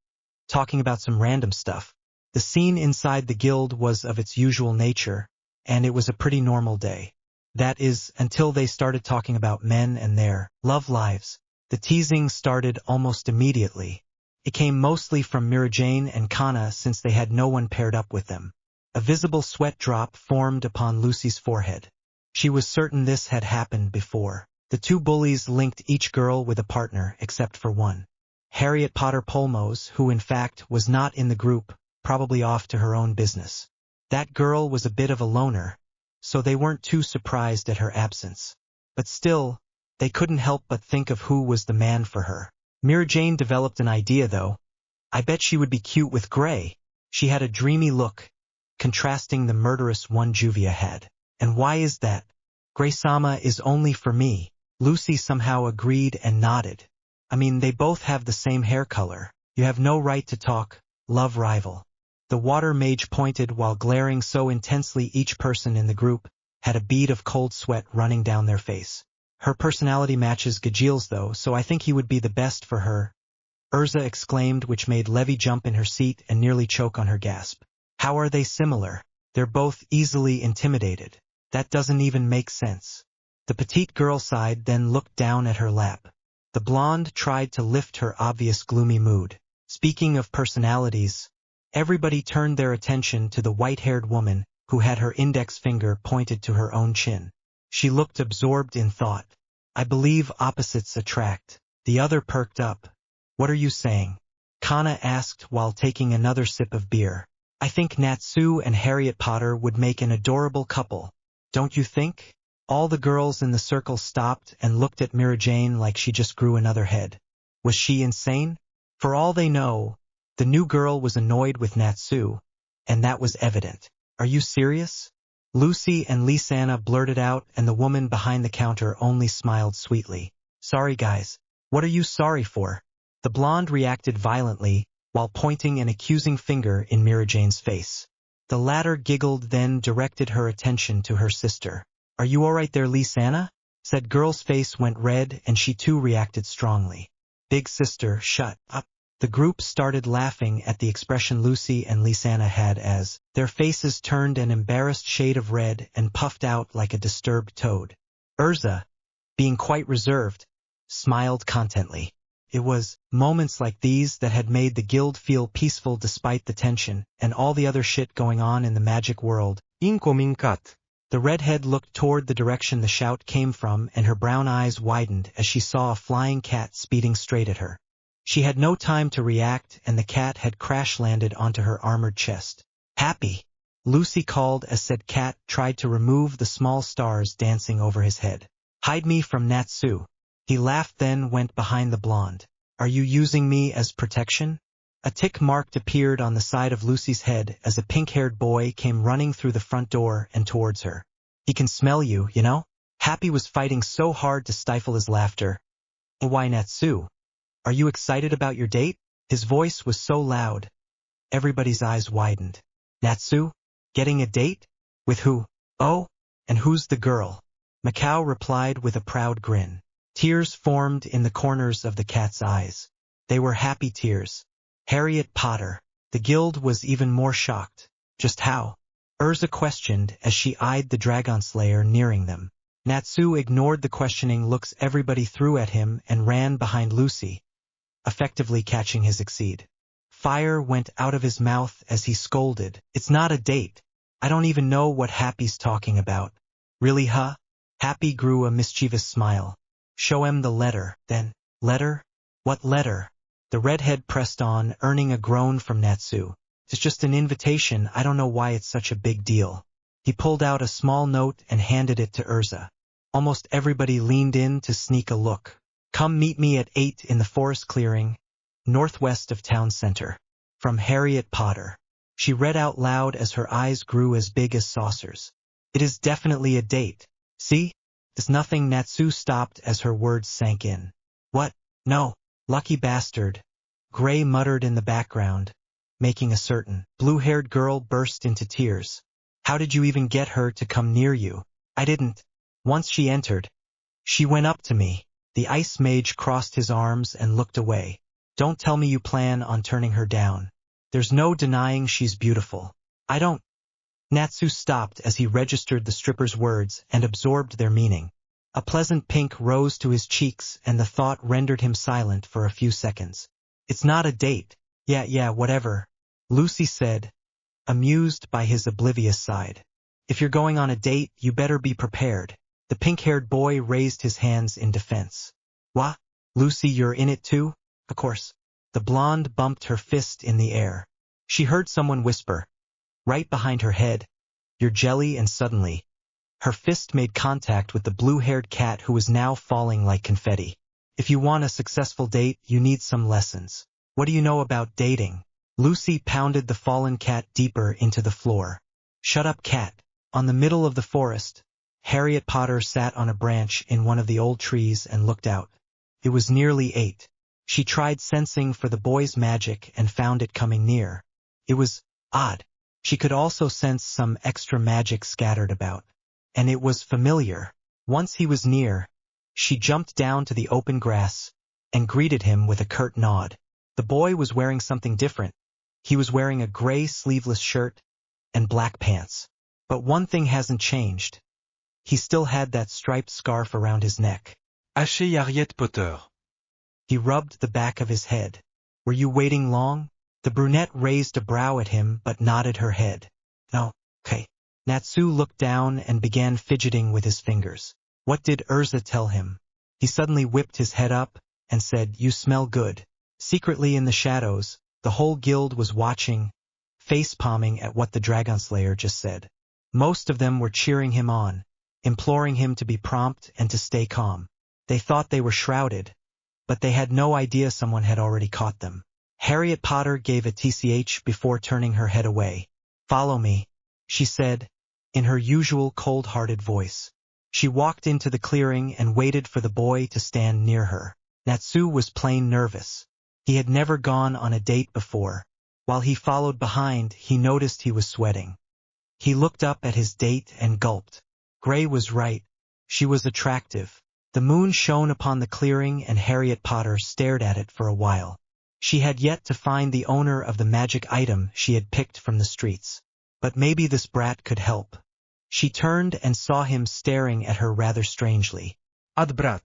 talking about some random stuff. The scene inside the guild was of its usual nature, and it was a pretty normal day. That is, until they started talking about men and their love lives. The teasing started almost immediately. It came mostly from Mirajane and Kana, since they had no one paired up with them. A visible sweat drop formed upon Lucy's forehead. She was certain this had happened before. The two bullies linked each girl with a partner except for one. Harriet Potter Polmos, who in fact was not in the group, probably off to her own business. That girl was a bit of a loner, so they weren't too surprised at her absence. But still, they couldn't help but think of who was the man for her. Mirajane developed an idea though. I bet she would be cute with Gray. She had a dreamy look, contrasting the murderous one Juvia had. And why is that? Gray-sama is only for me. Lucy somehow agreed and nodded. I mean, they both have the same hair color. You have no right to talk, love rival. The water mage pointed while glaring so intensely each person in the group had a bead of cold sweat running down their face. Her personality matches Gajil's though, so I think he would be the best for her, Urza exclaimed, which made Levi jump in her seat and nearly choke on her gasp. How are they similar? They're both easily intimidated. That doesn't even make sense. The petite girl sighed, then looked down at her lap. The blonde tried to lift her obvious gloomy mood. Speaking of personalities, everybody turned their attention to the white-haired woman who had her index finger pointed to her own chin. She looked absorbed in thought. I believe opposites attract. The other perked up. What are you saying? Kana asked while taking another sip of beer. I think Natsu and Harriet Potter would make an adorable couple. Don't you think? All the girls in the circle stopped and looked at Mirajane like she just grew another head. Was she insane? For all they know, the new girl was annoyed with Natsu, and that was evident. Are you serious? Lucy and Lisanna blurted out, and the woman behind the counter only smiled sweetly. Sorry guys. What are you sorry for? The blonde reacted violently, while pointing an accusing finger in Mirajane's face. The latter giggled, then directed her attention to her sister. Are you alright there, Lisanna? Said girl's face went red, and she too reacted strongly. Big sister, shut up. The group started laughing at the expression Lucy and Lisanna had as their faces turned an embarrassed shade of red and puffed out like a disturbed toad. Urza, being quite reserved, smiled contently. It was moments like these that had made the guild feel peaceful despite the tension and all the other shit going on in the magic world. Incoming cut. The redhead looked toward the direction the shout came from, and her brown eyes widened as she saw a flying cat speeding straight at her. She had no time to react, and the cat had crash-landed onto her armored chest. "Happy!" Lucy called as said cat tried to remove the small stars dancing over his head. "Hide me from Natsu." He laughed, then went behind the blonde. "Are you using me as protection?" A tick mark appeared on the side of Lucy's head as a pink-haired boy came running through the front door and towards her. "He can smell you, you know?" Happy was fighting so hard to stifle his laughter. "Why, Natsu? Are you excited about your date?" His voice was so loud. Everybody's eyes widened. "Natsu? Getting a date? With who? Oh, and who's the girl?" Macau replied with a proud grin. Tears formed in the corners of the cat's eyes. They were happy tears. Harriet Potter. The guild was even more shocked. "Just how?" Urza questioned as she eyed the dragon slayer nearing them. Natsu ignored the questioning looks everybody threw at him and ran behind Lucy, effectively catching his exceed. Fire went out of his mouth as he scolded. "It's not a date. I don't even know what Happy's talking about." "Really, huh?" Happy grew a mischievous smile. "Show him the letter, then." "Letter? What letter?" The redhead pressed on, earning a groan from Natsu. "It's just an invitation. I don't know why it's such a big deal." He pulled out a small note and handed it to Urza. Almost everybody leaned in to sneak a look. "Come meet me at 8 in the forest clearing, northwest of town center. From Harriet Potter." She read out loud as her eyes grew as big as saucers. "It is definitely a date. See? There's nothing." Natsu stopped as her words sank in. "What? No. Lucky bastard." Gray muttered in the background, making a certain blue-haired girl burst into tears. "How did you even get her to come near you?" "I didn't." "Once she entered. She went up to me." The ice mage crossed his arms and looked away. "Don't tell me you plan on turning her down. There's no denying she's beautiful." "I don't." Natsu stopped as he registered the stripper's words and absorbed their meaning. A pleasant pink rose to his cheeks, and the thought rendered him silent for a few seconds. "It's not a date." Yeah, whatever," Lucy said, amused by his oblivious side. "If you're going on a date, you better be prepared." The pink-haired boy raised his hands in defense. "What? Lucy, you're in it too?" "Of course." The blonde bumped her fist in the air. She heard someone whisper, right behind her head, "You're jelly," and suddenly, her fist made contact with the blue-haired cat who was now falling like confetti. "If you want a successful date, you need some lessons. What do you know about dating?" Lucy pounded the fallen cat deeper into the floor. "Shut up, cat." On the middle of the forest, Harriet Potter sat on a branch in one of the old trees and looked out. It was nearly 8. She tried sensing for the boy's magic and found it coming near. It was odd. She could also sense some extra magic scattered about. And it was familiar. Once he was near, she jumped down to the open grass and greeted him with a curt nod. The boy was wearing something different. He was wearing a gray sleeveless shirt and black pants. But one thing hasn't changed. He still had that striped scarf around his neck. Haché Harriet Potter. He rubbed the back of his head. "Were you waiting long?" The brunette raised a brow at him but nodded her head. "No, okay." Natsu looked down and began fidgeting with his fingers. What did Urza tell him? He suddenly whipped his head up and said, "You smell good." Secretly in the shadows, the whole guild was watching, face-palming at what the Dragon Slayer just said. Most of them were cheering him on, imploring him to be prompt and to stay calm. They thought they were shrouded, but they had no idea someone had already caught them. Harriet Potter gave a tch before turning her head away. "Follow me," she said, in her usual cold-hearted voice. She walked into the clearing and waited for the boy to stand near her. Natsu was plain nervous. He had never gone on a date before. While he followed behind, he noticed he was sweating. He looked up at his date and gulped. Gray was right. She was attractive. The moon shone upon the clearing and Harriet Potter stared at it for a while. She had yet to find the owner of the magic item she had picked from the streets. But maybe this brat could help. She turned and saw him staring at her rather strangely. Ad brat.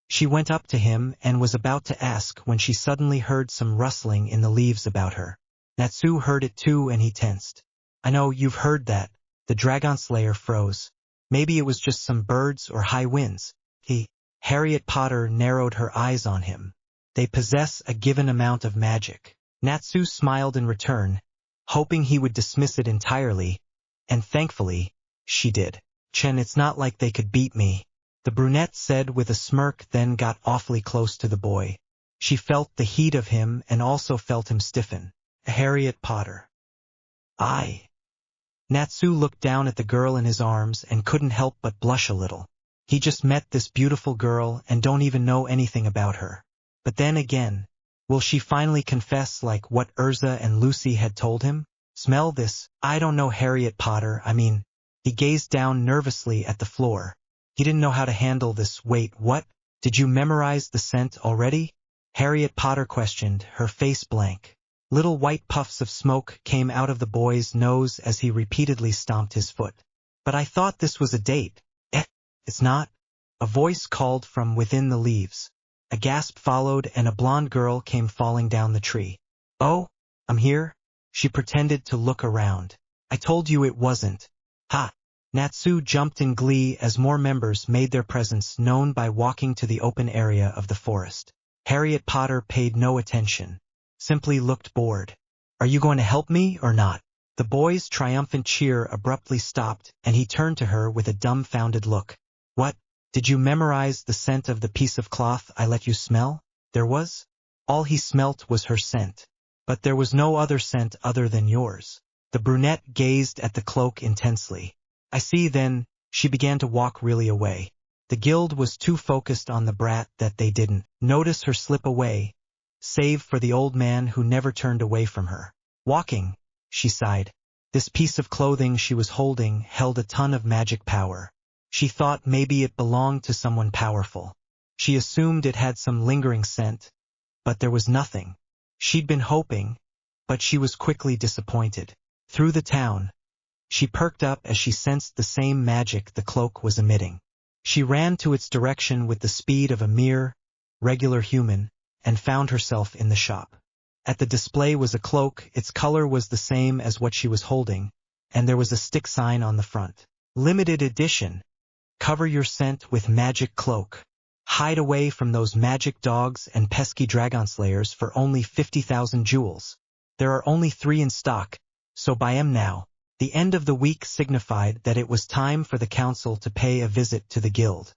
She went up to him and was about to ask when she suddenly heard some rustling in the leaves about her. Natsu heard it too and he tensed. "I know you've heard that." The Dragon Slayer froze. Maybe it was just some birds or high winds. Harriet Potter narrowed her eyes on him. They possess a given amount of magic. Natsu smiled in return, hoping he would dismiss it entirely, and thankfully, she did. Chen, it's not like they could beat me, the brunette said with a smirk, then got awfully close to the boy. She felt the heat of him and also felt him stiffen. Harriet Potter. Natsu looked down at the girl in his arms and couldn't help but blush a little. He just met this beautiful girl and don't even know anything about her. But then again, will she finally confess like what Urza and Lucy had told him? Smell this. I don't know Harriet Potter, He gazed down nervously at the floor. He didn't know how to handle this. Wait, what? Did you memorize the scent already? Harriet Potter questioned, her face blank. Little white puffs of smoke came out of the boy's nose as he repeatedly stomped his foot. But I thought this was a date. It's not. A voice called from within the leaves. A gasp followed and a blonde girl came falling down the tree. Oh, I'm here? She pretended to look around. I told you it wasn't. Ha! Natsu jumped in glee as more members made their presence known by walking to the open area of the forest. Harriet Potter paid no attention. Simply looked bored. Are you going to help me or not? The boy's triumphant cheer abruptly stopped and he turned to her with a dumbfounded look. What? Did you memorize the scent of the piece of cloth I let you smell? There was? All he smelt was her scent. But there was no other scent other than yours. The brunette gazed at the cloak intensely. I see. Then she began to walk really away. The guild was too focused on the brat that they didn't notice her slip away, save for the old man who never turned away from her. Walking, she sighed. This piece of clothing she was holding held a ton of magic power. She thought maybe it belonged to someone powerful. She assumed it had some lingering scent, but there was nothing. She'd been hoping, but she was quickly disappointed. Through the town, she perked up as she sensed the same magic the cloak was emitting. She ran to its direction with the speed of a mere, regular human, and found herself in the shop. At the display was a cloak. Its color was the same as what she was holding, and there was a stick sign on the front. Limited edition. Cover your scent with magic cloak. Hide away from those magic dogs and pesky dragon slayers for only 50,000 jewels. There are only 3 in stock, so buy 'em now. The end of the week signified that it was time for the council to pay a visit to the guild.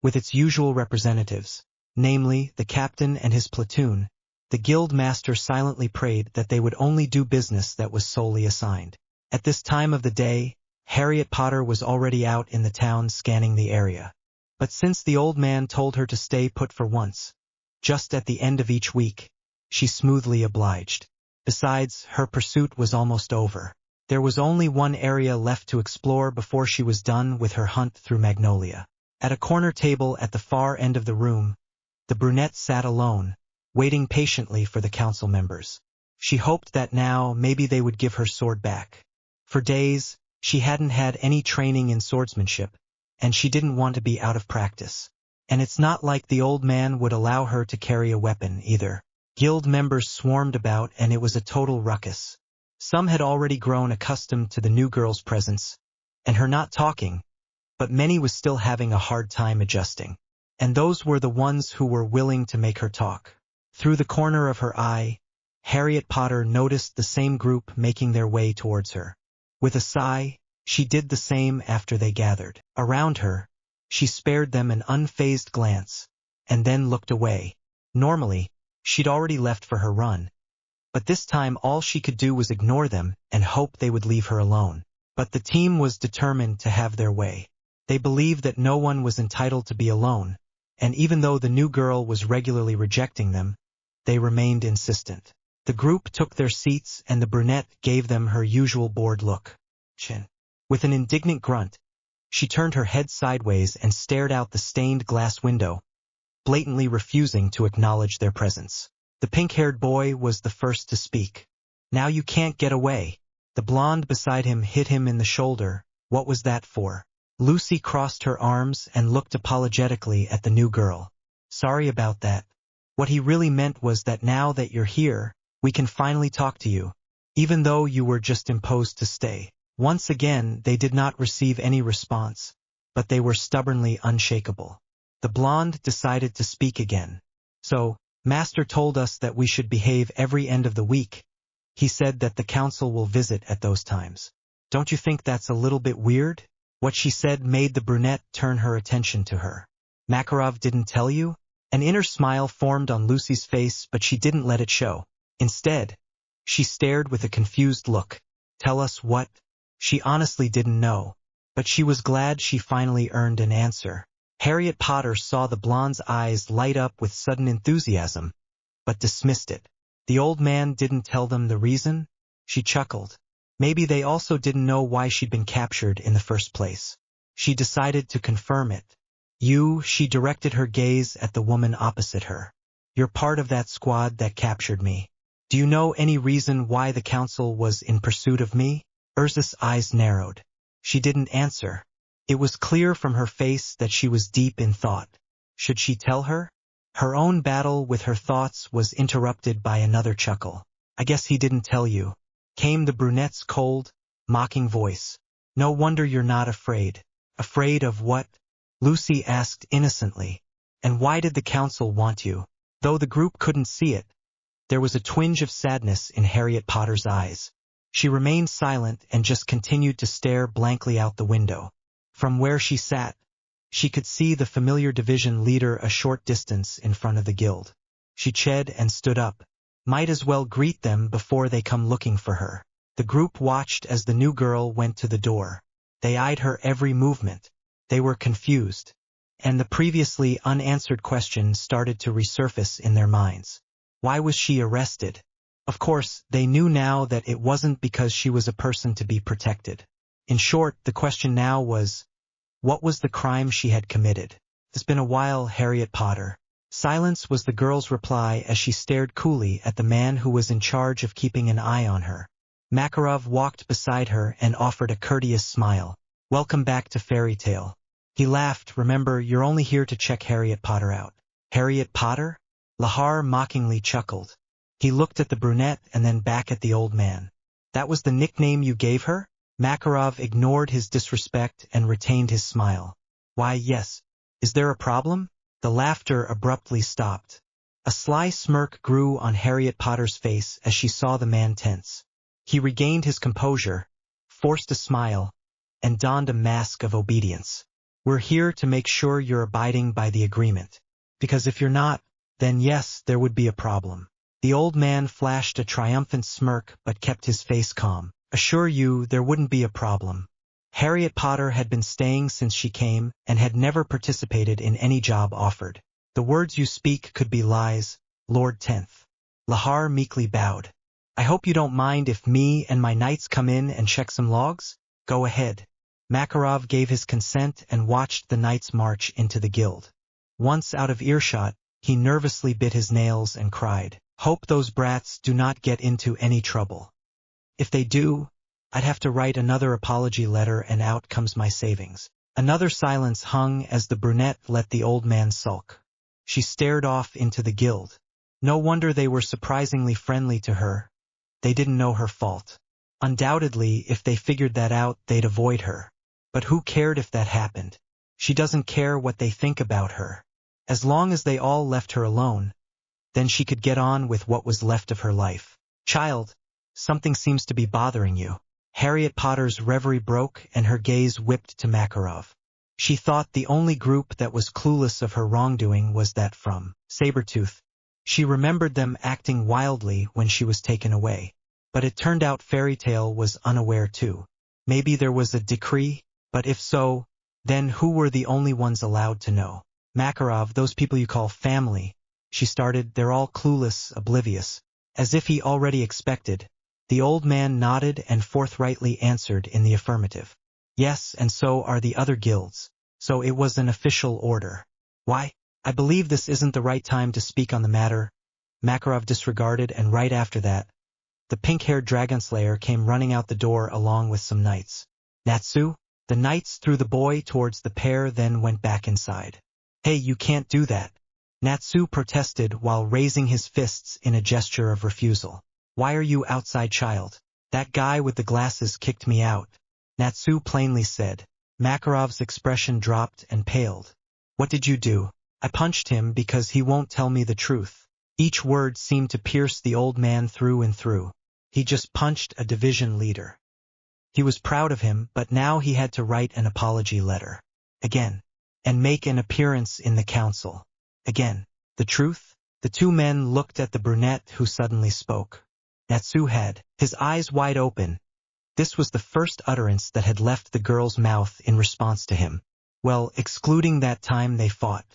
With its usual representatives, namely the captain and his platoon, the guild master silently prayed that they would only do business that was solely assigned. At this time of the day, Harriet Potter was already out in the town scanning the area. But since the old man told her to stay put for once, just at the end of each week, she smoothly obliged. Besides, her pursuit was almost over. There was only one area left to explore before she was done with her hunt through Magnolia. At a corner table at the far end of the room, the brunette sat alone, waiting patiently for the council members. She hoped that now maybe they would give her sword back. For days, she hadn't had any training in swordsmanship, and she didn't want to be out of practice. And it's not like the old man would allow her to carry a weapon either. Guild members swarmed about and it was a total ruckus. Some had already grown accustomed to the new girl's presence, and her not talking, but many was still having a hard time adjusting. And those were the ones who were willing to make her talk. Through the corner of her eye, Harriet Potter noticed the same group making their way towards her. With a sigh, she did the same after they gathered around her. She spared them an unfazed glance, and then looked away. Normally, she'd already left for her run, but this time all she could do was ignore them and hope they would leave her alone. But the team was determined to have their way. They believed that no one was entitled to be alone, and even though the new girl was regularly rejecting them, they remained insistent. The group took their seats and the brunette gave them her usual bored look. Chin. With an indignant grunt, she turned her head sideways and stared out the stained glass window, blatantly refusing to acknowledge their presence. The pink-haired boy was the first to speak. Now you can't get away. The blonde beside him hit him in the shoulder. What was that for? Lucy crossed her arms and looked apologetically at the new girl. Sorry about that. What he really meant was that now that you're here, we can finally talk to you, even though you were just imposed to stay. Once again, they did not receive any response, but they were stubbornly unshakable. The blonde decided to speak again. So, Master told us that we should behave every end of the week. He said that the council will visit at those times. Don't you think that's a little bit weird? What she said made the brunette turn her attention to her. Makarov didn't tell you? An inner smile formed on Lucy's face, but she didn't let it show. Instead, she stared with a confused look. Tell us what? She honestly didn't know, but she was glad she finally earned an answer. Harriet Potter saw the blonde's eyes light up with sudden enthusiasm, but dismissed it. The old man didn't tell them the reason? She chuckled. Maybe they also didn't know why she'd been captured in the first place. She decided to confirm it. She directed her gaze at the woman opposite her. You're part of that squad that captured me. Do you know any reason why the council was in pursuit of me? Urza's eyes narrowed. She didn't answer. It was clear from her face that she was deep in thought. Should she tell her? Her own battle with her thoughts was interrupted by another chuckle. I guess he didn't tell you. Came the brunette's cold, mocking voice. No wonder you're not afraid. Afraid of what? Lucy asked innocently. And why did the council want you? Though the group couldn't see it, there was a twinge of sadness in Harriet Potter's eyes. She remained silent and just continued to stare blankly out the window. From where she sat, she could see the familiar division leader a short distance in front of the guild. She chid and stood up. Might as well greet them before they come looking for her. The group watched as the new girl went to the door. They eyed her every movement. They were confused, and the previously unanswered questions started to resurface in their minds. Why was she arrested? Of course, they knew now that it wasn't because she was a person to be protected. In short, the question now was, what was the crime she had committed? It's been a while, Harriet Potter. Silence was the girl's reply as she stared coolly at the man who was in charge of keeping an eye on her. Makarov walked beside her and offered a courteous smile. Welcome back to Fairy Tale. He laughed. Remember, you're only here to check Harriet Potter out. Harriet Potter? Lahar mockingly chuckled. He looked at the brunette and then back at the old man. That was the nickname you gave her? Makarov ignored his disrespect and retained his smile. Why, yes. Is there a problem? The laughter abruptly stopped. A sly smirk grew on Harriet Potter's face as she saw the man tense. He regained his composure, forced a smile, and donned a mask of obedience. We're here to make sure you're abiding by the agreement. Because if you're not, then yes, there would be a problem. The old man flashed a triumphant smirk but kept his face calm. Assure you there wouldn't be a problem. Harriet Potter had been staying since she came and had never participated in any job offered. The words you speak could be lies, Lord Tenth. Lahar meekly bowed. I hope you don't mind if me and my knights come in and check some logs? Go ahead. Makarov gave his consent and watched the knights march into the guild. Once out of earshot, he nervously bit his nails and cried, Hope those brats do not get into any trouble. If they do, I'd have to write another apology letter and out comes my savings. Another silence hung as the brunette let the old man sulk. She stared off into the guild. No wonder they were surprisingly friendly to her. They didn't know her fault. Undoubtedly, if they figured that out, they'd avoid her. But who cared if that happened? She doesn't care what they think about her. As long as they all left her alone, then she could get on with what was left of her life. Child, something seems to be bothering you. Harriet Potter's reverie broke and her gaze whipped to Makarov. She thought the only group that was clueless of her wrongdoing was that from Sabertooth. She remembered them acting wildly when she was taken away. But it turned out Fairy Tale was unaware too. Maybe there was a decree, but if so, then who were the only ones allowed to know? Makarov, those people you call family, she started, they're all clueless, oblivious. As if he already expected, the old man nodded and forthrightly answered in the affirmative. Yes, and so are the other guilds. So it was an official order. Why? I believe this isn't the right time to speak on the matter. Makarov disregarded, and right after that, the pink-haired dragonslayer came running out the door along with some knights. Natsu? The knights threw the boy towards the pair, then went back inside. Hey, you can't do that. Natsu protested while raising his fists in a gesture of refusal. Why are you outside, child? That guy with the glasses kicked me out. Natsu plainly said. Makarov's expression dropped and paled. What did you do? I punched him because he won't tell me the truth. Each word seemed to pierce the old man through and through. He just punched a division leader. He was proud of him, but now he had to write an apology letter. Again. And make an appearance in the council. Again. The truth? The two men looked at the brunette who suddenly spoke. Natsu had, his eyes wide open. This was the first utterance that had left the girl's mouth in response to him. Well, excluding that time they fought.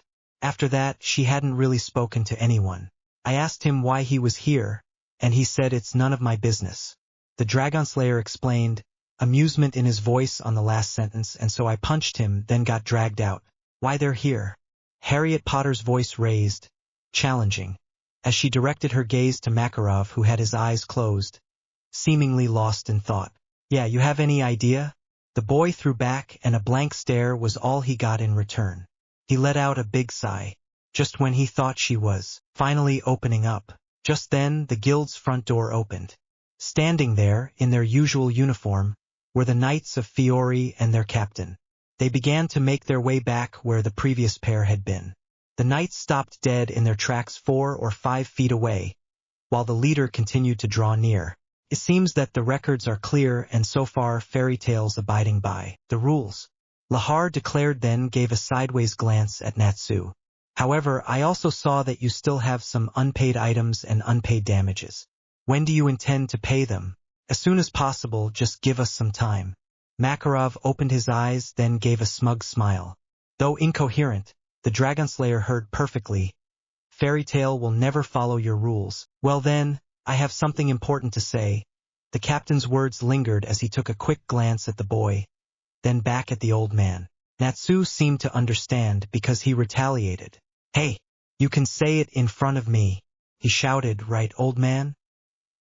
After that, she hadn't really spoken to anyone. I asked him why he was here, and he said it's none of my business. The Dragonslayer explained, amusement in his voice on the last sentence, and so I punched him, then got dragged out. Why they're here? Harriet Potter's voice raised, challenging, as she directed her gaze to Makarov, who had his eyes closed, seemingly lost in thought. Yeah, you have any idea? The boy threw back, and a blank stare was all he got in return. He let out a big sigh, just when he thought she was finally opening up. Just then, the guild's front door opened. Standing there, in their usual uniform, were the Knights of Fiore and their captain. They began to make their way back where the previous pair had been. The knights stopped dead in their tracks 4 or 5 feet away, while the leader continued to draw near. It seems that the records are clear and so far fairy tales abiding by the rules. Lahar declared, then gave a sideways glance at Natsu. However, I also saw that you still have some unpaid items and unpaid damages. When do you intend to pay them? As soon as possible, just give us some time. Makarov opened his eyes, then gave a smug smile. Though incoherent, the Dragonslayer heard perfectly. Fairy tale will never follow your rules. Well then, I have something important to say. The captain's words lingered as he took a quick glance at the boy, then back at the old man. Natsu seemed to understand because he retaliated. Hey, you can say it in front of me, he shouted, right, old man?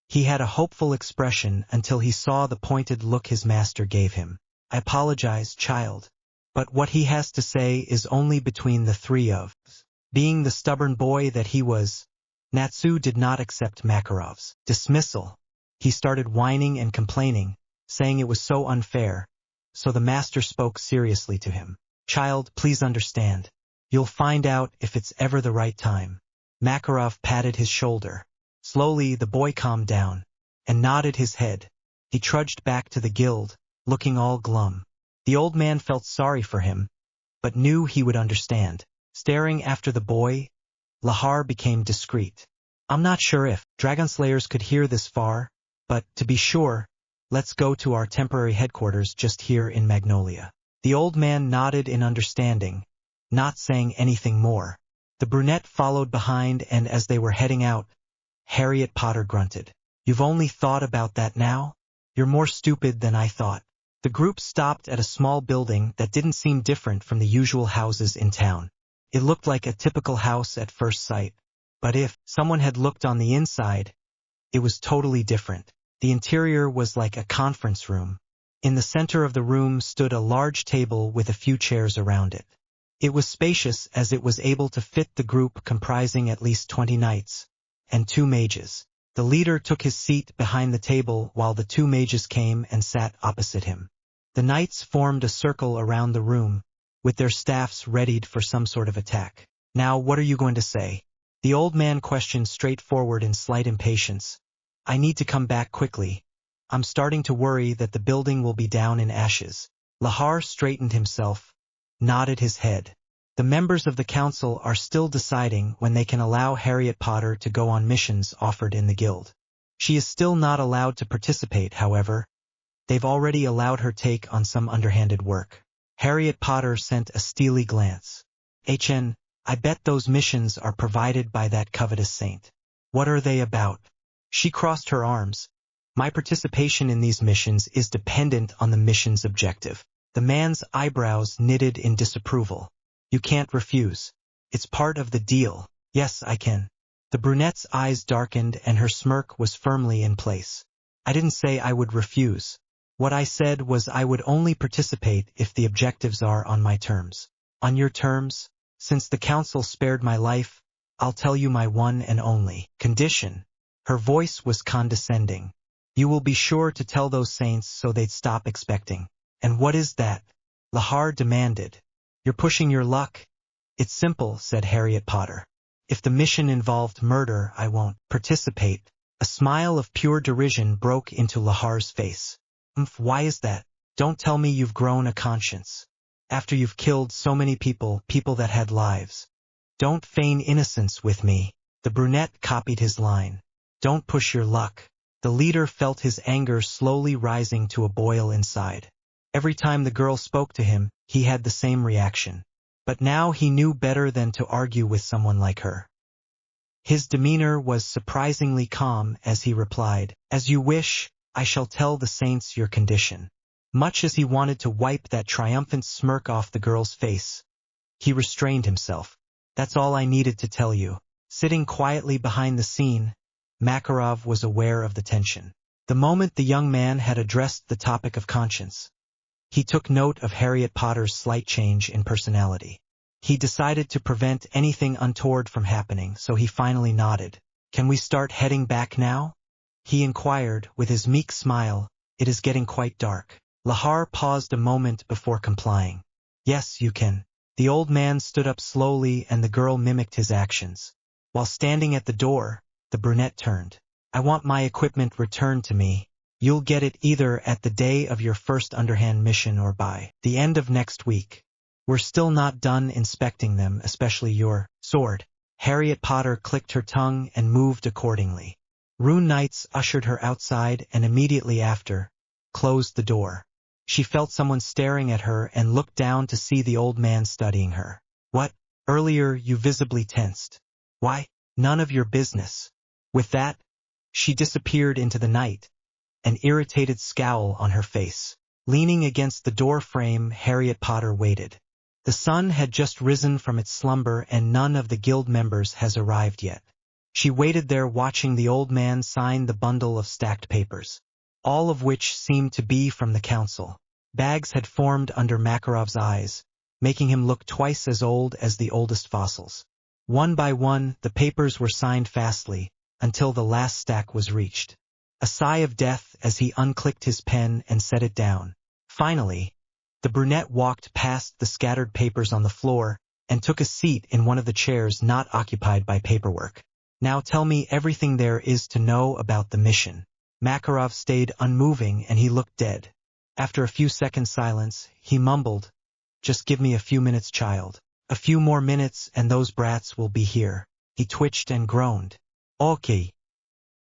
He had a hopeful expression until he saw the pointed look his master gave him. I apologize, child. But what he has to say is only between the three of us. Being the stubborn boy that he was, Natsu did not accept Makarov's dismissal. He started whining and complaining, saying it was so unfair. So the master spoke seriously to him. Child, please understand. You'll find out if it's ever the right time. Makarov patted his shoulder. Slowly the boy calmed down, and nodded his head. He trudged back to the guild, looking all glum. The old man felt sorry for him, but knew he would understand. Staring after the boy, Lahar became discreet. I'm not sure if Dragonslayers could hear this far, but, to be sure, let's go to our temporary headquarters just here in Magnolia. The old man nodded in understanding, not saying anything more. The brunette followed behind, and as they were heading out, Harriet Potter grunted. You've only thought about that now? You're more stupid than I thought. The group stopped at a small building that didn't seem different from the usual houses in town. It looked like a typical house at first sight, but if someone had looked on the inside, it was totally different. The interior was like a conference room. In the center of the room stood a large table with a few chairs around it. It was spacious as it was able to fit the group comprising at least 20 knights and 2 mages. The leader took his seat behind the table while the 2 mages came and sat opposite him. The knights formed a circle around the room, with their staffs readied for some sort of attack. Now what are you going to say? The old man questioned straightforward in slight impatience. I need to come back quickly. I'm starting to worry that the building will be down in ashes. Lahar straightened himself, nodded his head. The members of the council are still deciding when they can allow Harriet Potter to go on missions offered in the guild. She is still not allowed to participate, however. They've already allowed her take on some underhanded work. Harriet Potter sent a steely glance. HN, I bet those missions are provided by that covetous saint. What are they about? She crossed her arms. My participation in these missions is dependent on the mission's objective. The man's eyebrows knitted in disapproval. You can't refuse. It's part of the deal. Yes, I can. The brunette's eyes darkened and her smirk was firmly in place. I didn't say I would refuse. What I said was I would only participate if the objectives are on my terms. On your terms? Since the council spared my life, I'll tell you my one and only condition. Her voice was condescending. You will be sure to tell those saints so they'd stop expecting. And what is that? Lahar demanded. You're pushing your luck. It's simple, said Harriet Potter. If the mission involved murder, I won't participate. A smile of pure derision broke into Lahar's face. Why is that? Don't tell me you've grown a conscience. After you've killed so many people that had lives. Don't feign innocence with me. The brunette copied his line. Don't push your luck. The leader felt his anger slowly rising to a boil inside. Every time the girl spoke to him, he had the same reaction. But now he knew better than to argue with someone like her. His demeanor was surprisingly calm as he replied, As you wish, I shall tell the saints your condition. Much as he wanted to wipe that triumphant smirk off the girl's face, he restrained himself. That's all I needed to tell you. Sitting quietly behind the scene, Makarov was aware of the tension. The moment the young man had addressed the topic of conscience, he took note of Harriet Potter's slight change in personality. He decided to prevent anything untoward from happening, so he finally nodded. Can we start heading back now? He inquired, with his meek smile. It is getting quite dark. Lahar paused a moment before complying. Yes, you can. The old man stood up slowly and the girl mimicked his actions. While standing at the door, the brunette turned. I want my equipment returned to me. You'll get it either at the day of your first underhand mission or by the end of next week. We're still not done inspecting them, especially your sword. Harriet Potter clicked her tongue and moved accordingly. Rune Knights ushered her outside and immediately after, closed the door. She felt someone staring at her and looked down to see the old man studying her. What? Earlier you visibly tensed. Why? None of your business. With that, she disappeared into the night, an irritated scowl on her face. Leaning against the door frame, Harriet Potter waited. The sun had just risen from its slumber and none of the guild members has arrived yet. She waited there watching the old man sign the bundle of stacked papers, all of which seemed to be from the council. Bags had formed under Makarov's eyes, making him look twice as old as the oldest fossils. One by one, the papers were signed fastly, until the last stack was reached. A sigh of death as he unclicked his pen and set it down. Finally, the brunette walked past the scattered papers on the floor and took a seat in one of the chairs not occupied by paperwork. Now tell me everything there is to know about the mission. Makarov stayed unmoving and he looked dead. After a few seconds' silence, he mumbled, Just give me a few minutes, child. A few more minutes and those brats will be here. He twitched and groaned. Okay.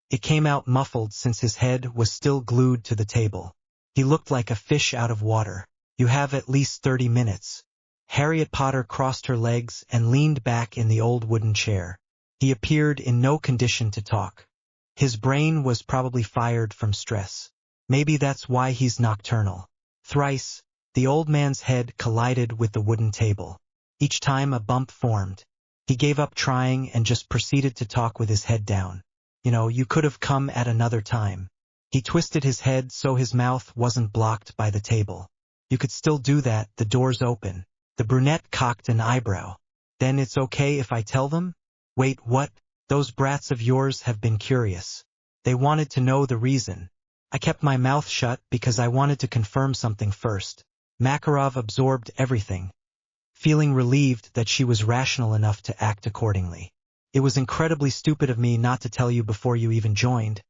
It came out muffled since his head was still glued to the table. He looked like a fish out of water. You have at least 30 minutes. Harriet Potter crossed her legs and leaned back in the old wooden chair. He appeared in no condition to talk. His brain was probably fired from stress. Maybe that's why he's nocturnal. Thrice, the old man's head collided with the wooden table. Each time a bump formed. He gave up trying and just proceeded to talk with his head down. You could have come at another time. He twisted his head so his mouth wasn't blocked by the table. You could still do that, the door's open. The brunette cocked an eyebrow. Then it's okay if I tell them? Wait, what? Those brats of yours have been curious. They wanted to know the reason. I kept my mouth shut because I wanted to confirm something first. Makarov absorbed everything, feeling relieved that she was rational enough to act accordingly. It was incredibly stupid of me not to tell you before you even joined,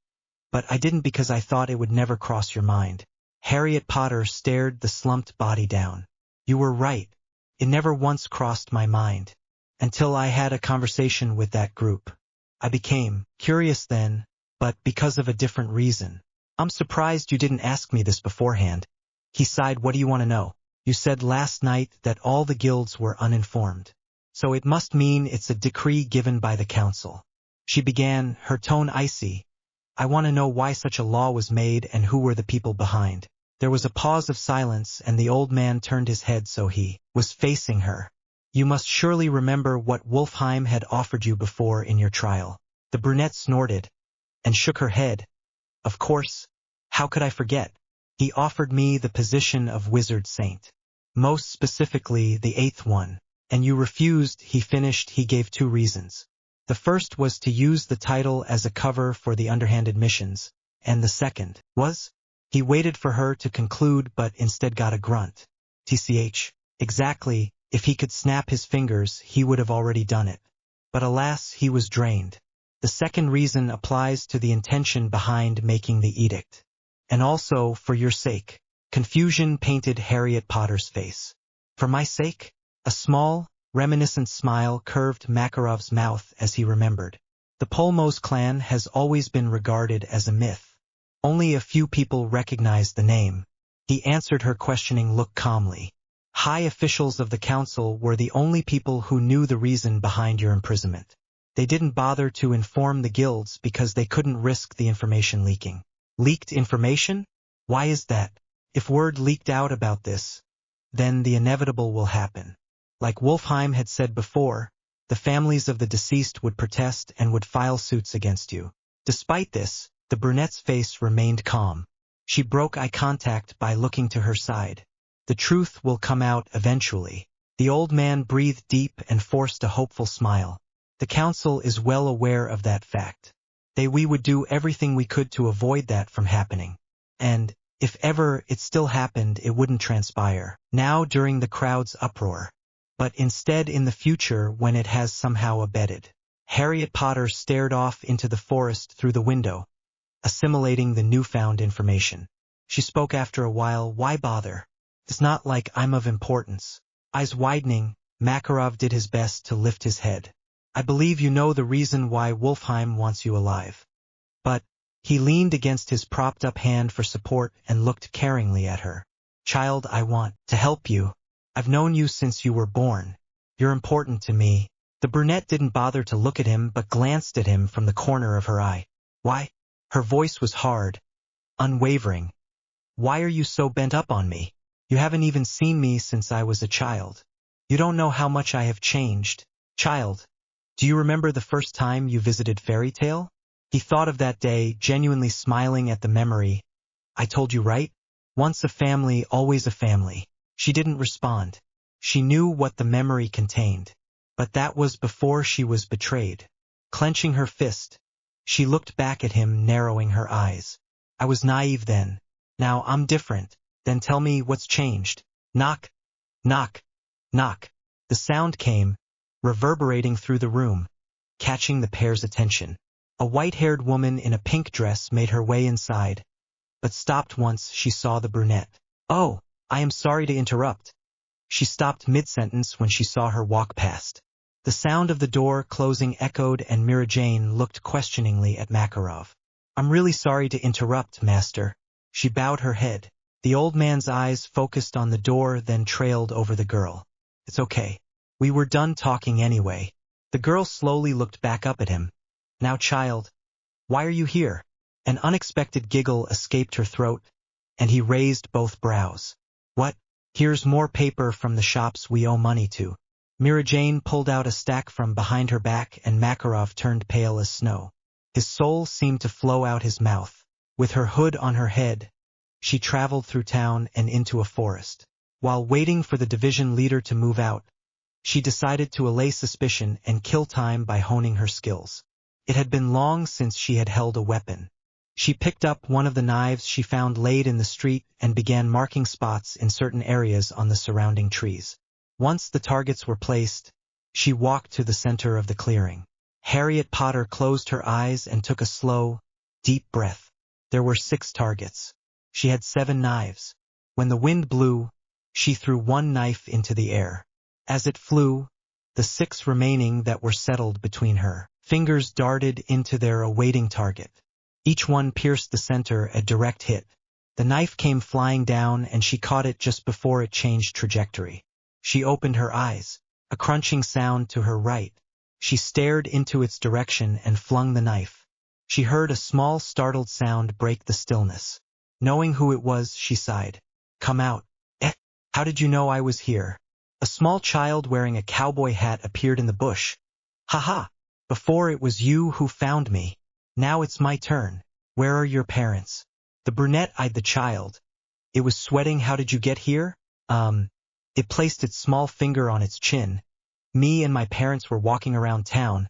but I didn't because I thought it would never cross your mind. Harriet Potter stared the slumped body down. You were right. It never once crossed my mind. Until I had a conversation with that group. I became curious then, but because of a different reason. I'm surprised you didn't ask me this beforehand. He sighed. What do you want to know? You said last night that all the guilds were uninformed. So it must mean it's a decree given by the council. She began, her tone icy. I want to know why such a law was made and who were the people behind. There was a pause of silence and the old man turned his head so he was facing her. You must surely remember what Wolfheim had offered you before in your trial. The brunette snorted and shook her head. Of course. How could I forget? He offered me the position of Wizard Saint. Most specifically the 8th one. And you refused, he finished. He gave 2 reasons. The first was to use the title as a cover for the underhanded missions, and the second was? He waited for her to conclude but instead got a grunt. TCH. Exactly, if he could snap his fingers, he would have already done it. But alas, he was drained. The second reason applies to the intention behind making the edict. And also, for your sake. Confusion painted Harriet Potter's face. For my sake? A small, reminiscent smile curved Makarov's mouth as he remembered. The Polmos clan has always been regarded as a myth. Only a few people recognized the name. He answered her questioning look calmly. High officials of the council were the only people who knew the reason behind your imprisonment. They didn't bother to inform the guilds because they couldn't risk the information leaking. Leaked information? Why is that? If word leaked out about this, then the inevitable will happen. Like Wolfheim had said before, the families of the deceased would protest and would file suits against you. Despite this, the brunette's face remained calm. She broke eye contact by looking to her side. The truth will come out eventually. The old man breathed deep and forced a hopeful smile. The council is well aware of that fact. We would do everything we could to avoid that from happening. And, if ever it still happened, it wouldn't transpire. Now during the crowd's uproar. But instead in the future when it has somehow abetted. Harriet Potter stared off into the forest through the window, assimilating the newfound information. She spoke after a while, why bother? It's not like I'm of importance. Eyes widening, Makarov did his best to lift his head. I believe you know the reason why Wolfheim wants you alive. But, he leaned against his propped-up hand for support and looked caringly at her. Child, I want to help you. I've known you since you were born. You're important to me. The brunette didn't bother to look at him but glanced at him from the corner of her eye. Why? Her voice was hard, unwavering. Why are you so bent up on me? You haven't even seen me since I was a child. You don't know how much I have changed. Child, do you remember the first time you visited Fairy Tale? He thought of that day, genuinely smiling at the memory. I told you right? Once a family, always a family. She didn't respond. She knew what the memory contained. But that was before she was betrayed. Clenching her fist, she looked back at him, narrowing her eyes. I was naive then. Now I'm different. Then tell me what's changed. Knock. Knock. Knock. The sound came, reverberating through the room, catching the pair's attention. A white-haired woman in a pink dress made her way inside, but stopped once she saw the brunette. Oh, I am sorry to interrupt. She stopped mid-sentence when she saw her walk past. The sound of the door closing echoed and Mira Jane looked questioningly at Makarov. I'm really sorry to interrupt, master. She bowed her head. The old man's eyes focused on the door, then trailed over the girl. It's okay. We were done talking anyway. The girl slowly looked back up at him. Now, child, why are you here? An unexpected giggle escaped her throat, and he raised both brows. What? Here's more paper from the shops we owe money to. Mira Jane pulled out a stack from behind her back and Makarov turned pale as snow. His soul seemed to flow out his mouth. With her hood on her head, she traveled through town and into a forest. While waiting for the division leader to move out, she decided to allay suspicion and kill time by honing her skills. It had been long since she had held a weapon. She picked up one of the knives she found laid in the street and began marking spots in certain areas on the surrounding trees. Once the targets were placed, she walked to the center of the clearing. Harriet Potter closed her eyes and took a slow, deep breath. There were 6 targets. She had 7 knives. When the wind blew, she threw one knife into the air. As it flew, the 6 remaining that were settled between her fingers darted into their awaiting target. Each one pierced the center, a direct hit. The knife came flying down and she caught it just before it changed trajectory. She opened her eyes, a crunching sound to her right. She stared into its direction and flung the knife. She heard a small startled sound break the stillness. Knowing who it was, she sighed. Come out. How did you know I was here? A small child wearing a cowboy hat appeared in the bush. Ha! Before it was you who found me. Now it's my turn. Where are your parents? The brunette eyed the child. It was sweating. How did you get here? It placed its small finger on its chin. Me and my parents were walking around town.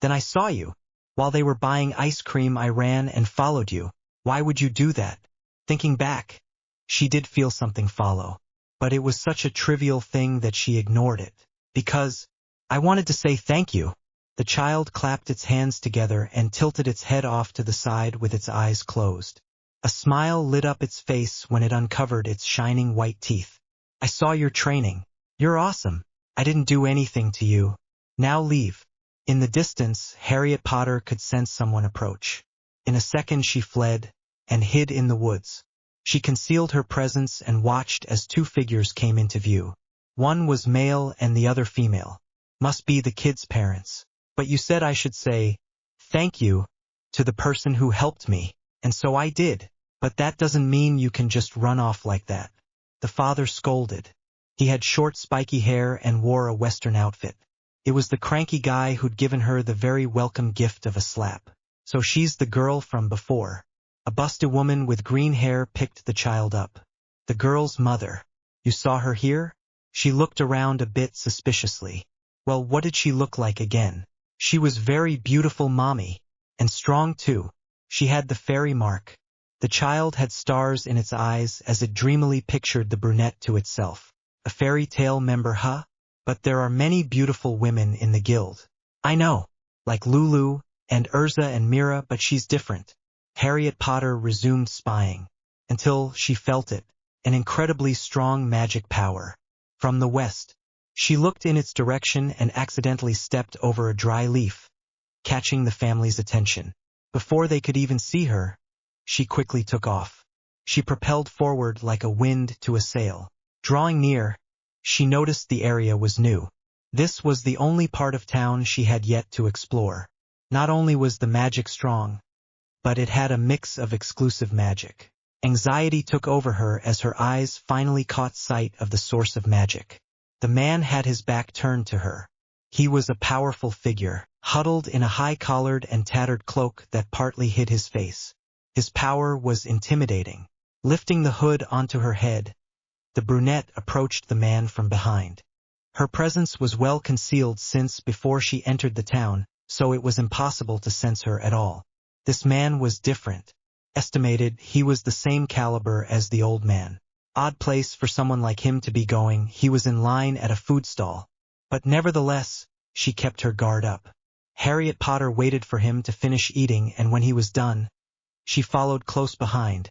Then I saw you. While they were buying ice cream, I ran and followed you. Why would you do that? Thinking back, she did feel something follow. but it was such a trivial thing that she ignored it. Because I wanted to say thank you. The child clapped its hands together and tilted its head off to the side with its eyes closed. A smile lit up its face when it uncovered its shining white teeth. I saw your training. You're awesome. I didn't do anything to you. Now leave. In the distance, Harriet Potter could sense someone approach. In a second she fled and hid in the woods. She concealed her presence and watched as two figures came into view. One was male and the other female. Must be the kid's parents. But you said I should say, thank you, to the person who helped me, and so I did. But that doesn't mean you can just run off like that. The father scolded. He had short spiky hair and wore a Western outfit. It was the cranky guy who'd given her the very welcome gift of a slap. So she's the girl from before. A busty woman with green hair picked the child up. The girl's mother. You saw her here? She looked around a bit suspiciously. Well, what did she look like again? She was very beautiful, mommy. And strong too. She had the fairy mark. The child had stars in its eyes as it dreamily pictured the brunette to itself. A fairy tale member, huh? But there are many beautiful women in the guild. I know. Like Lulu and Urza and Mira, but she's different. Harriet Potter resumed spying. Until she felt it. An incredibly strong magic power. From the west. She looked in its direction and accidentally stepped over a dry leaf, catching the family's attention. Before they could even see her, she quickly took off. She propelled forward like a wind to a sail. Drawing near, she noticed the area was new. This was the only part of town she had yet to explore. Not only was the magic strong, but it had a mix of exclusive magic. Anxiety took over her as her eyes finally caught sight of the source of magic. The man had his back turned to her. He was a powerful figure, huddled in a high-collared and tattered cloak that partly hid his face. His power was intimidating. Lifting the hood onto her head, the brunette approached the man from behind. Her presence was well concealed since before she entered the town, so it was impossible to sense her at all. This man was different. Estimated he was the same caliber as the old man. Odd place for someone like him to be going. He was in line at a food stall. But nevertheless, she kept her guard up. Harriet Potter waited for him to finish eating, and when he was done, she followed close behind,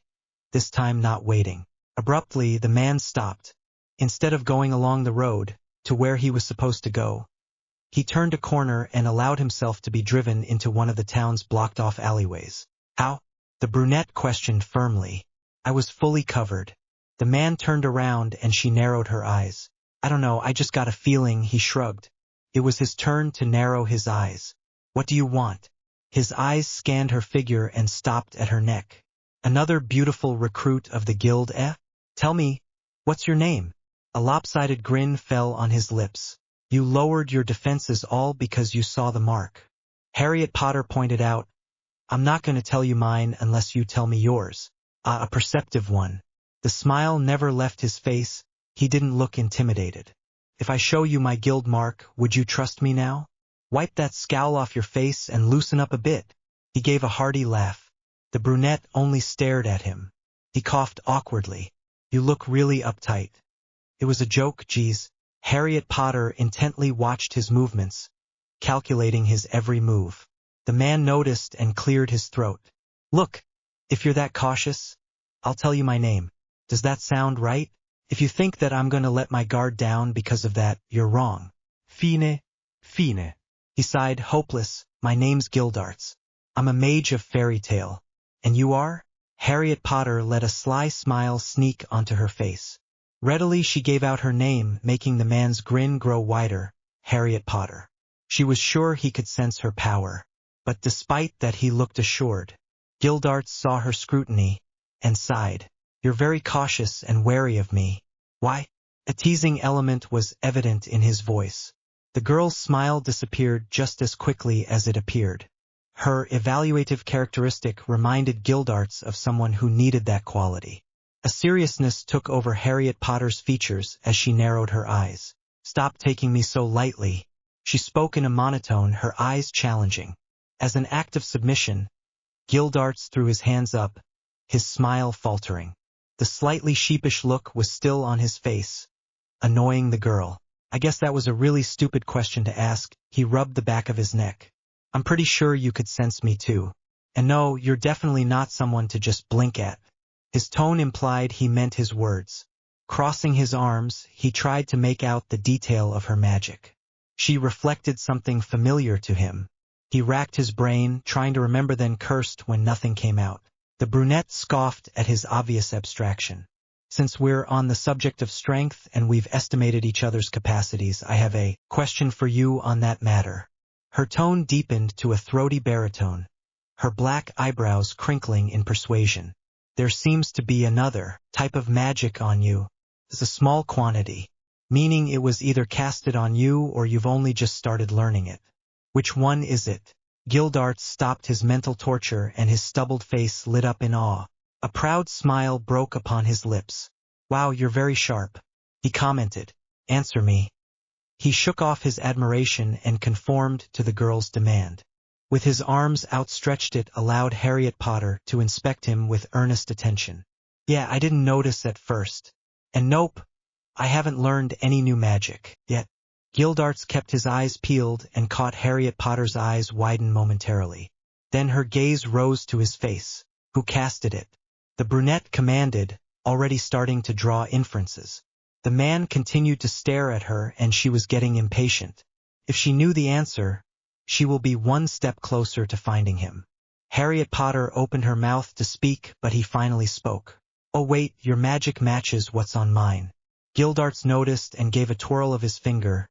this time not waiting. Abruptly, the man stopped. Instead of going along the road, to where he was supposed to go, he turned a corner and allowed himself to be driven into one of the town's blocked-off alleyways. How? The brunette questioned firmly. I was fully covered. The man turned around and she narrowed her eyes. I don't know, I just got a feeling, he shrugged. It was his turn to narrow his eyes. What do you want? His eyes scanned her figure and stopped at her neck. Another beautiful recruit of the guild, eh? Tell me, what's your name? A lopsided grin fell on his lips. You lowered your defenses all because you saw the mark. Harriet Potter pointed out, I'm not going to tell you mine unless you tell me yours. A perceptive one. The smile never left his face. He didn't look intimidated. If I show you my guild mark, would you trust me now? Wipe that scowl off your face and loosen up a bit. He gave a hearty laugh. The brunette only stared at him. He coughed awkwardly. You look really uptight. It was a joke, geez. Harriet Potter intently watched his movements, calculating his every move. The man noticed and cleared his throat. Look, if you're that cautious, I'll tell you my name. Does that sound right? If you think that I'm going to let my guard down because of that, you're wrong. Fine. He sighed, hopeless. My name's Gildarts. I'm a mage of fairy tale. And you are? Harriet Potter let a sly smile sneak onto her face. Readily she gave out her name, making the man's grin grow wider. Harriet Potter. She was sure he could sense her power. But despite that he looked assured. Gildarts saw her scrutiny and sighed. You're very cautious and wary of me. Why? A teasing element was evident in his voice. The girl's smile disappeared just as quickly as it appeared. Her evaluative characteristic reminded Gildarts of someone who needed that quality. A seriousness took over Harriet Potter's features as she narrowed her eyes. Stop taking me so lightly. She spoke in a monotone, her eyes challenging. As an act of submission, Gildarts threw his hands up, his smile faltering. The slightly sheepish look was still on his face, annoying the girl. I guess that was a really stupid question to ask. He rubbed the back of his neck. I'm pretty sure you could sense me too. And no, you're definitely not someone to just blink at. His tone implied he meant his words. Crossing his arms, he tried to make out the detail of her magic. She reflected something familiar to him. He racked his brain, trying to remember, then cursed when nothing came out. The brunette scoffed at his obvious abstraction. Since we're on the subject of strength and we've estimated each other's capacities, I have a question for you on that matter. Her tone deepened to a throaty baritone, her black eyebrows crinkling in persuasion. There seems to be another type of magic on you. It's a small quantity, meaning it was either casted on you or you've only just started learning it. Which one is it? Gildarts stopped his mental torture and his stubbled face lit up in awe. A proud smile broke upon his lips. Wow, you're very sharp, he commented. Answer me. He shook off his admiration and conformed to the girl's demand. With his arms outstretched, it allowed Harriet Potter to inspect him with earnest attention. Yeah, I didn't notice at first. And nope, I haven't learned any new magic yet. Gildarts kept his eyes peeled and caught Harriet Potter's eyes widen momentarily. Then her gaze rose to his face. Who casted it? The brunette commanded, already starting to draw inferences. The man continued to stare at her and she was getting impatient. If she knew the answer, she will be one step closer to finding him. Harriet Potter opened her mouth to speak, but he finally spoke. Oh wait, your magic matches what's on mine. Gildarts noticed and gave a twirl of his finger.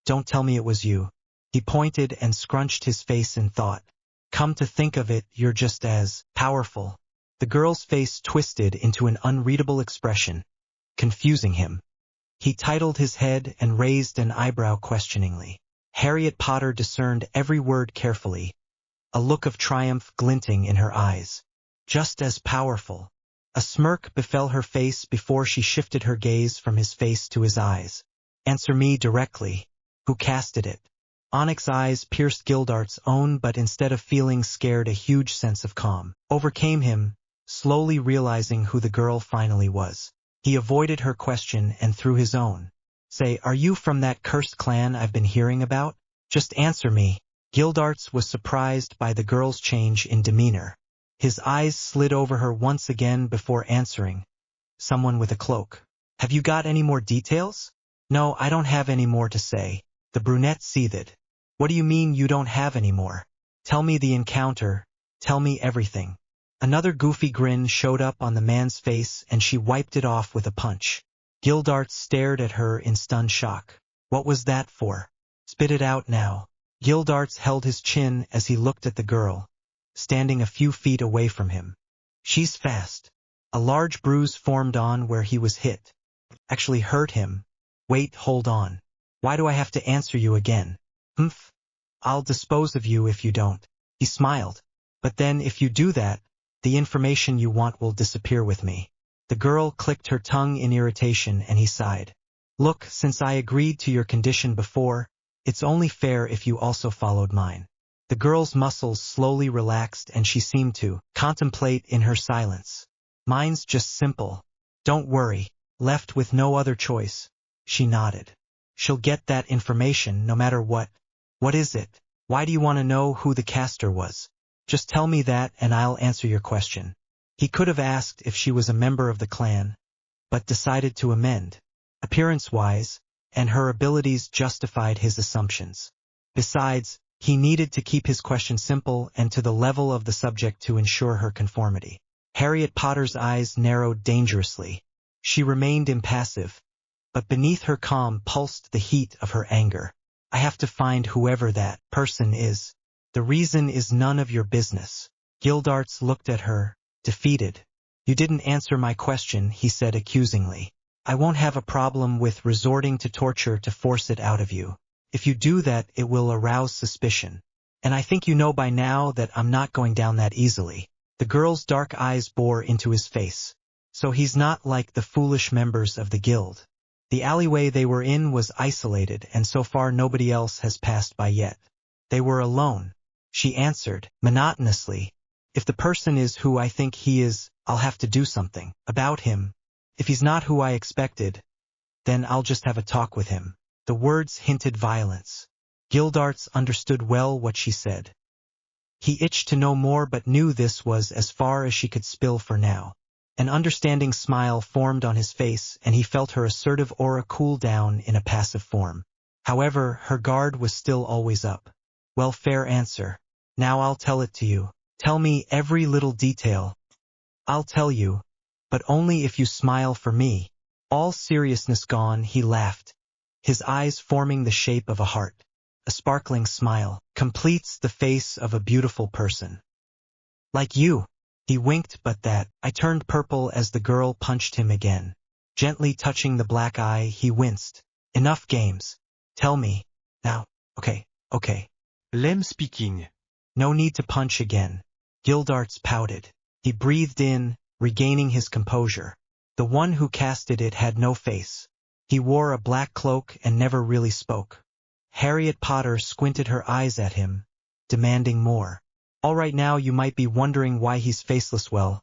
Don't tell me it was you. He pointed and scrunched his face in thought. Come to think of it, you're just as powerful. The girl's face twisted into an unreadable expression, confusing him. He titled his head and raised an eyebrow questioningly. Harriet Potter discerned every word carefully, a look of triumph glinting in her eyes. Just as powerful. A smirk befell her face before she shifted her gaze from his face to his eyes. Answer me directly. Who casted it? Onyx eyes pierced Gildart's own, but instead of feeling scared, a huge sense of calm overcame him, slowly realizing who the girl finally was. He avoided her question and threw his own. Say, are you from that cursed clan I've been hearing about? Just answer me. Gildarts was surprised by the girl's change in demeanor. His eyes slid over her once again before answering. Someone with a cloak. Have you got any more details? No, I don't have any more to say. The brunette seethed. What do you mean you don't have any more? Tell me the encounter. Tell me everything. Another goofy grin showed up on the man's face and she wiped it off with a punch. Gildarts stared at her in stunned shock. What was that for? Spit it out now. Gildarts held his chin as he looked at the girl, standing a few feet away from him. She's fast. A large bruise formed on where he was hit. Actually hurt him. Wait, hold on. Why do I have to answer you again? Humph. I'll dispose of you if you don't. He smiled. But then if you do that, the information you want will disappear with me. The girl clicked her tongue in irritation and he sighed. Look, since I agreed to your condition before, it's only fair if you also followed mine. The girl's muscles slowly relaxed and she seemed to contemplate in her silence. Mine's just simple. Don't worry. Left with no other choice. She nodded. She'll get that information no matter what. What is it? Why do you want to know who the caster was? Just tell me that and I'll answer your question. He could have asked if she was a member of the clan, but decided to amend. Appearance-wise, and her abilities justified his assumptions. Besides, he needed to keep his question simple and to the level of the subject to ensure her conformity. Harriet Potter's eyes narrowed dangerously. She remained impassive, but beneath her calm pulsed the heat of her anger. I have to find whoever that person is. The reason is none of your business. Gildarts looked at her, defeated. You didn't answer my question, he said accusingly. I won't have a problem with resorting to torture to force it out of you. If you do that, it will arouse suspicion. And I think you know by now that I'm not going down that easily. The girl's dark eyes bore into his face. So he's not like the foolish members of the guild. The alleyway they were in was isolated, and so far nobody else has passed by yet. They were alone. She answered, monotonously. If the person is who I think he is, I'll have to do something about him. If he's not who I expected, then I'll just have a talk with him. The words hinted violence. Gildarts understood well what she said. He itched to know more but knew this was as far as she could spill for now. An understanding smile formed on his face and he felt her assertive aura cool down in a passive form. However, her guard was still always up. Well, fair answer. Now I'll tell it to you. Tell me every little detail. I'll tell you, but only if you smile for me. All seriousness gone, he laughed, his eyes forming the shape of a heart. A sparkling smile completes the face of a beautiful person. Like you. He winked, but that. I turned purple as the girl punched him again. Gently touching the black eye, he winced. Enough games. Tell me. Now. Okay. Lem speaking. No need to punch again. Gildarts pouted. He breathed in, regaining his composure. The one who casted it had no face. He wore a black cloak and never really spoke. Harriet Potter squinted her eyes at him, demanding more. All right, now you might be wondering why he's faceless. Well,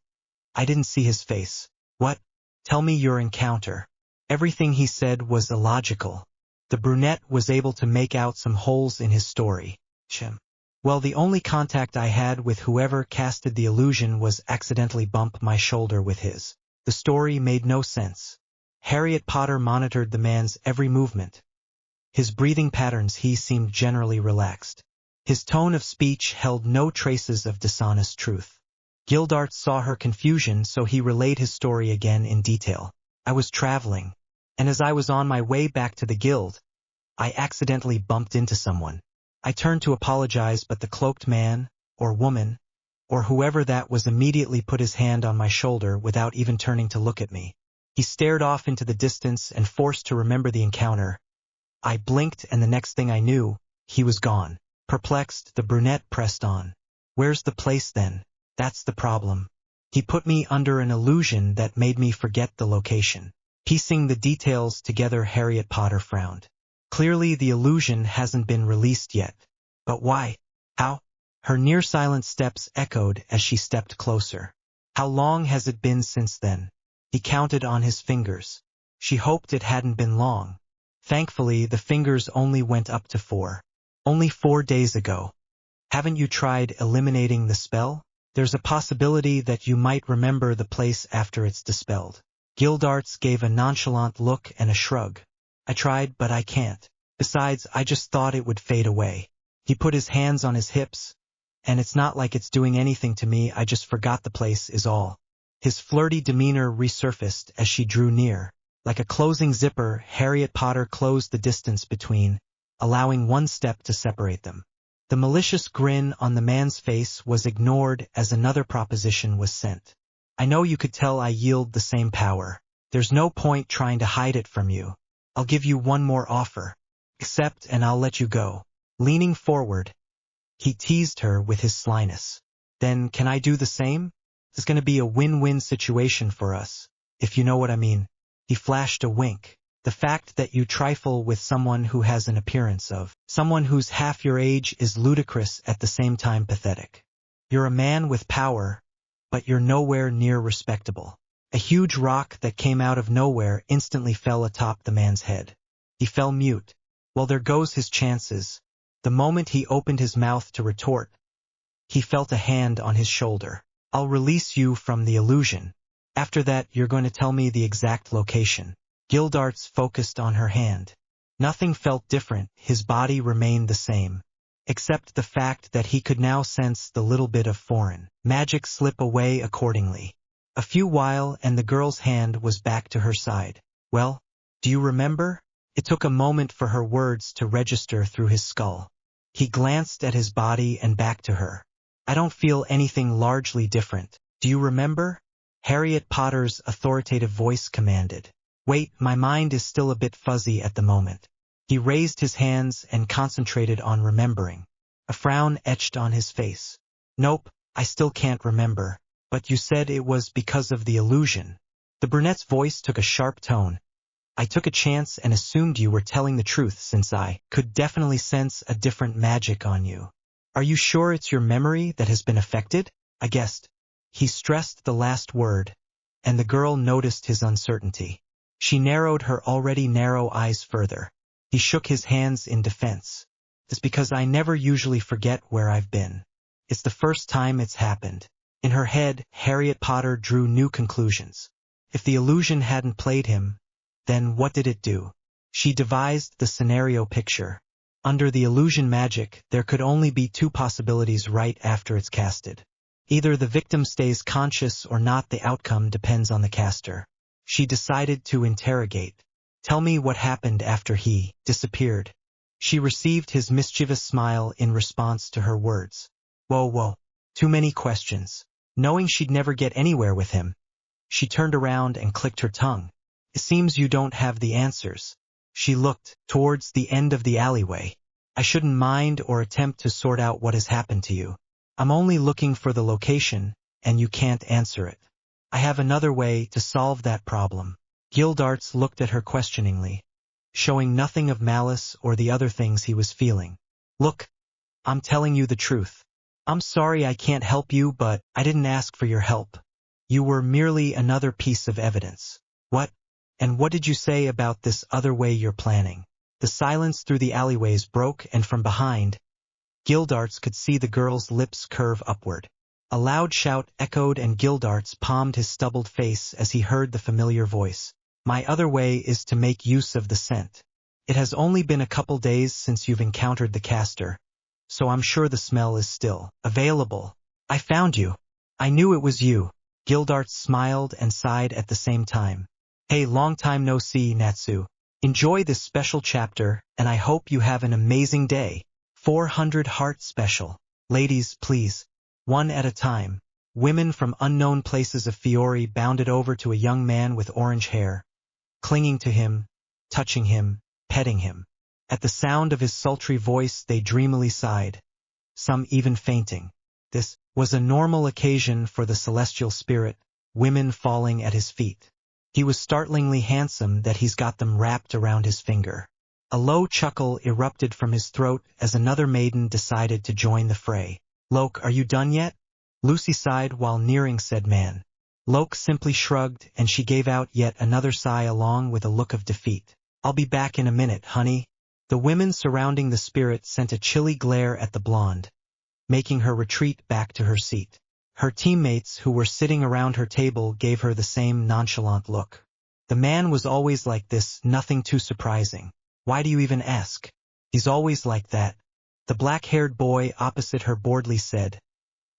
I didn't see his face. What? Tell me your encounter. Everything he said was illogical. The brunette was able to make out some holes in his story. Well, the only contact I had with whoever casted the illusion was accidentally bump my shoulder with his. The story made no sense. Harriet Potter monitored the man's every movement. His breathing patterns, he seemed generally relaxed. His tone of speech held no traces of dishonest truth. Gildarts saw her confusion, so he relayed his story again in detail. I was traveling, and as I was on my way back to the guild, I accidentally bumped into someone. I turned to apologize, but the cloaked man, or woman, or whoever that was immediately put his hand on my shoulder without even turning to look at me. He stared off into the distance and forced to remember the encounter. I blinked and the next thing I knew, he was gone. Perplexed, the brunette pressed on. Where's the place then? That's the problem. He put me under an illusion that made me forget the location. Piecing the details together, Harriet Potter frowned. Clearly the illusion hasn't been released yet. But why? How? Her near-silent steps echoed as she stepped closer. How long has it been since then? He counted on his fingers. She hoped it hadn't been long. Thankfully, the fingers only went up to 4. Only 4 days ago. Haven't you tried eliminating the spell? There's a possibility that you might remember the place after it's dispelled. Gildarts gave a nonchalant look and a shrug. I tried, but I can't. Besides, I just thought it would fade away. He put his hands on his hips. And it's not like it's doing anything to me, I just forgot the place is all. His flirty demeanor resurfaced as she drew near. Like a closing zipper, Harriet Potter closed the distance between, allowing one step to separate them. The malicious grin on the man's face was ignored as another proposition was sent. I know you could tell I yield the same power. There's no point trying to hide it from you. I'll give you one more offer. Accept and I'll let you go. Leaning forward, he teased her with his slyness. Then can I do the same? It's going to be a win-win situation for us, if you know what I mean. He flashed a wink. The fact that you trifle with someone who has an appearance of someone who's half your age is ludicrous at the same time pathetic. You're a man with power, but you're nowhere near respectable. A huge rock that came out of nowhere instantly fell atop the man's head. He fell mute. Well, there goes his chances. The moment he opened his mouth to retort, he felt a hand on his shoulder. I'll release you from the illusion. After that, you're going to tell me the exact location. Gildarts focused on her hand. Nothing felt different, his body remained the same. Except the fact that he could now sense the little bit of foreign magic slip away accordingly. A few while and the girl's hand was back to her side. Well, do you remember? It took a moment for her words to register through his skull. He glanced at his body and back to her. I don't feel anything largely different. Do you remember? Harriet Potter's authoritative voice commanded. Wait, my mind is still a bit fuzzy at the moment. He raised his hands and concentrated on remembering. A frown etched on his face. Nope, I still can't remember. But you said it was because of the illusion. The brunette's voice took a sharp tone. I took a chance and assumed you were telling the truth since I could definitely sense a different magic on you. Are you sure it's your memory that has been affected? I guessed. He stressed the last word, and the girl noticed his uncertainty. She narrowed her already narrow eyes further. He shook his hands in defense. It's because I never usually forget where I've been. It's the first time it's happened. In her head, Harriet Potter drew new conclusions. If the illusion hadn't played him, then what did it do? She devised the scenario picture. Under the illusion magic, there could only be two possibilities right after it's casted. Either the victim stays conscious or not. The outcome depends on the caster. She decided to interrogate. Tell me what happened after he disappeared. She received his mischievous smile in response to her words. Whoa. Too many questions. Knowing she'd never get anywhere with him, she turned around and clicked her tongue. It seems you don't have the answers. She looked towards the end of the alleyway. I shouldn't mind or attempt to sort out what has happened to you. I'm only looking for the location, and you can't answer it. I have another way to solve that problem. Gildarts looked at her questioningly, showing nothing of malice or the other things he was feeling. Look, I'm telling you the truth. I'm sorry I can't help you, but I didn't ask for your help. You were merely another piece of evidence. What? And what did you say about this other way you're planning? The silence through the alleyways broke, and from behind, Gildarts could see the girl's lips curve upward. A loud shout echoed, and Gildarts palmed his stubbled face as he heard the familiar voice. My other way is to make use of the scent. It has only been a couple days since you've encountered the caster, so I'm sure the smell is still available. I found you. I knew it was you. Gildarts smiled and sighed at the same time. Hey, long time no see, Natsu. Enjoy this special chapter, and I hope you have an amazing day. 400 heart special. Ladies, please. One at a time. Women from unknown places of Fiore bounded over to a young man with orange hair, clinging to him, touching him, petting him. At the sound of his sultry voice they dreamily sighed, some even fainting. This was a normal occasion for the celestial spirit, women falling at his feet. He was startlingly handsome that he's got them wrapped around his finger. A low chuckle erupted from his throat as another maiden decided to join the fray. Loke, are you done yet? Lucy sighed while nearing said man. Loke simply shrugged, and she gave out yet another sigh along with a look of defeat. I'll be back in a minute, honey. The women surrounding the spirit sent a chilly glare at the blonde, making her retreat back to her seat. Her teammates who were sitting around her table gave her the same nonchalant look. The man was always like this, nothing too surprising. Why do you even ask? He's always like that. The black-haired boy opposite her boredly said,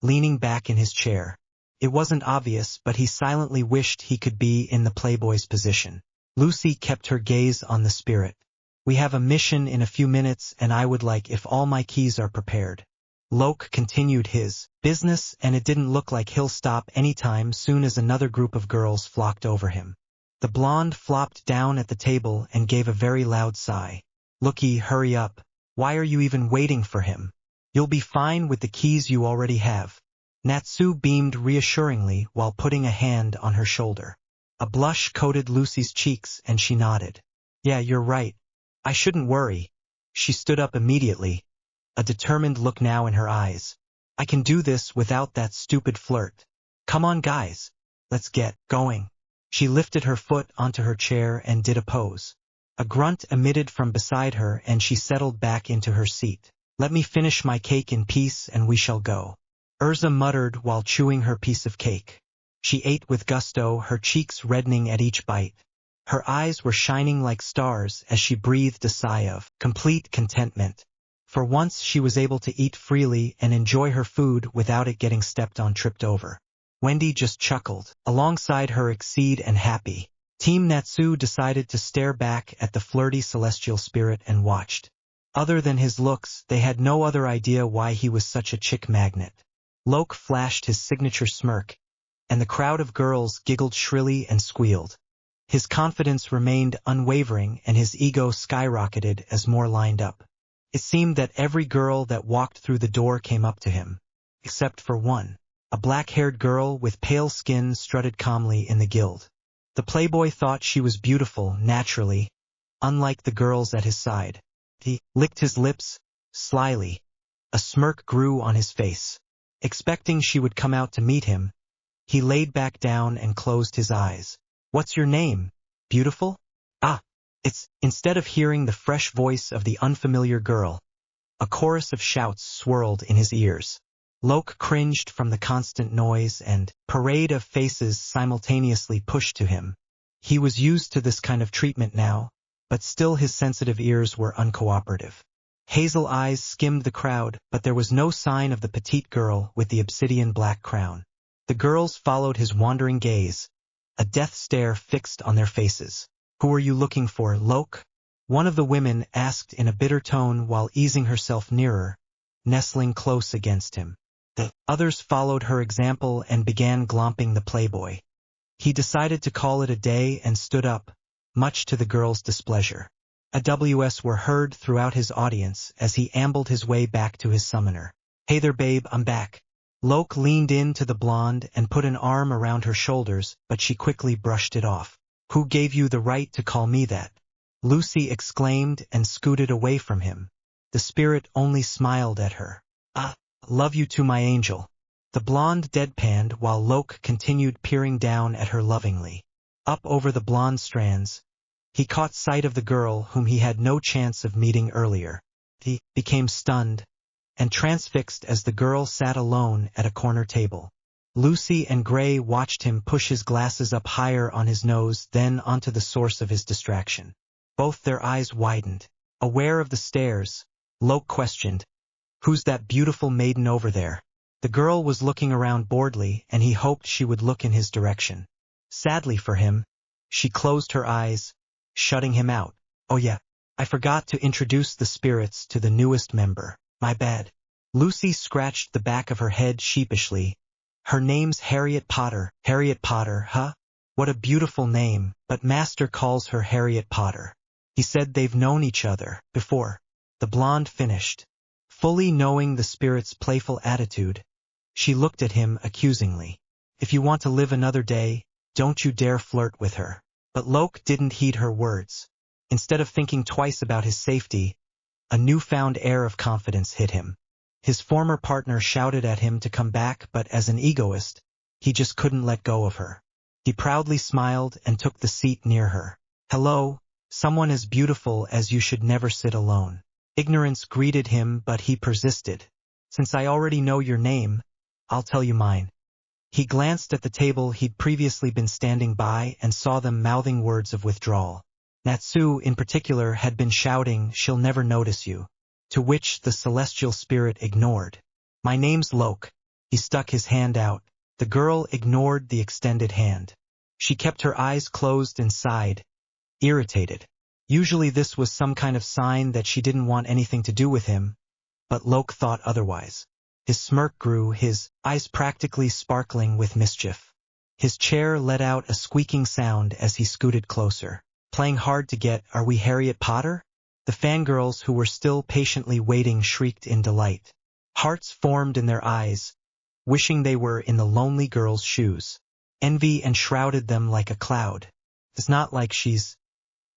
leaning back in his chair. It wasn't obvious, but he silently wished he could be in the playboy's position. Lucy kept her gaze on the spirit. We have a mission in a few minutes, and I would like if all my keys are prepared. Loke continued his business, and it didn't look like he'll stop anytime soon as another group of girls flocked over him. The blonde flopped down at the table and gave a very loud sigh. Looky, hurry up. Why are you even waiting for him? You'll be fine with the keys you already have. Natsu beamed reassuringly while putting a hand on her shoulder. A blush coated Lucy's cheeks and she nodded. Yeah, you're right. I shouldn't worry. She stood up immediately, a determined look now in her eyes. I can do this without that stupid flirt. Come on, guys. Let's get going. She lifted her foot onto her chair and did a pose. A grunt emitted from beside her and she settled back into her seat. Let me finish my cake in peace and we shall go. Urza muttered while chewing her piece of cake. She ate with gusto, her cheeks reddening at each bite. Her eyes were shining like stars as she breathed a sigh of complete contentment. For once she was able to eat freely and enjoy her food without it getting stepped on, tripped over. Wendy just chuckled, alongside her exceed and happy. Team Natsu decided to stare back at the flirty celestial spirit and watched. Other than his looks, they had no other idea why he was such a chick magnet. Loke flashed his signature smirk, and the crowd of girls giggled shrilly and squealed. His confidence remained unwavering and his ego skyrocketed as more lined up. It seemed that every girl that walked through the door came up to him, except for one. A black-haired girl with pale skin strutted calmly in the guild. The playboy thought she was beautiful naturally, unlike the girls at his side. He licked his lips, slyly. A smirk grew on his face. Expecting she would come out to meet him, He laid back down and closed his eyes. What's your name, beautiful? Ah, instead of hearing the fresh voice of the unfamiliar girl, a chorus of shouts swirled in his ears. Loke cringed from the constant noise and parade of faces simultaneously pushed to him. He was used to this kind of treatment now, but still his sensitive ears were uncooperative. Hazel eyes skimmed the crowd, but there was no sign of the petite girl with the obsidian black crown. The girls followed his wandering gaze, a death stare fixed on their faces. Who are you looking for, Loke? One of the women asked in a bitter tone while easing herself nearer, nestling close against him. The others followed her example and began glomping the playboy. He decided to call it a day and stood up, much to the girl's displeasure. AWS were heard throughout his audience as he ambled his way back to his summoner. Hey there babe, I'm back. Loke leaned in to the blonde and put an arm around her shoulders, but she quickly brushed it off. Who gave you the right to call me that? Lucy exclaimed and scooted away from him. The spirit only smiled at her. Love you to my angel. The blonde deadpanned while Loke continued peering down at her lovingly. Up over the blonde strands, he caught sight of the girl whom he had no chance of meeting earlier. He became stunned and transfixed as the girl sat alone at a corner table. Lucy and Gray watched him push his glasses up higher on his nose, then onto the source of his distraction. Both their eyes widened. Aware of the stares, Loke questioned, "Who's that beautiful maiden over there?" The girl was looking around boredly, and he hoped she would look in his direction. Sadly for him, she closed her eyes, shutting him out. Oh yeah, I forgot to introduce the spirits to the newest member. My bad. Lucy scratched the back of her head sheepishly. Her name's Harriet Potter. Harriet Potter, huh? What a beautiful name, but Master calls her Harriet Potter. He said they've known each other before. The blonde finished. Fully knowing the spirit's playful attitude, she looked at him accusingly. If you want to live another day, don't you dare flirt with her. But Loke didn't heed her words. Instead of thinking twice about his safety, a newfound air of confidence hit him. His former partner shouted at him to come back, but as an egoist, he just couldn't let go of her. He proudly smiled and took the seat near her. Hello, someone as beautiful as you should never sit alone. Ignorance greeted him, but he persisted. Since I already know your name, I'll tell you mine. He glanced at the table he'd previously been standing by and saw them mouthing words of withdrawal. Natsu, in particular, had been shouting, "She'll never notice you," to which the celestial spirit ignored. My name's Loke. He stuck his hand out. The girl ignored the extended hand. She kept her eyes closed and sighed, irritated. Usually this was some kind of sign that she didn't want anything to do with him, but Loke thought otherwise. His smirk grew, his eyes practically sparkling with mischief. His chair let out a squeaking sound as he scooted closer. Playing hard to get, are we Harriet Potter? The fangirls who were still patiently waiting shrieked in delight. Hearts formed in their eyes, wishing they were in the lonely girl's shoes. Envy enshrouded them like a cloud. It's not like she's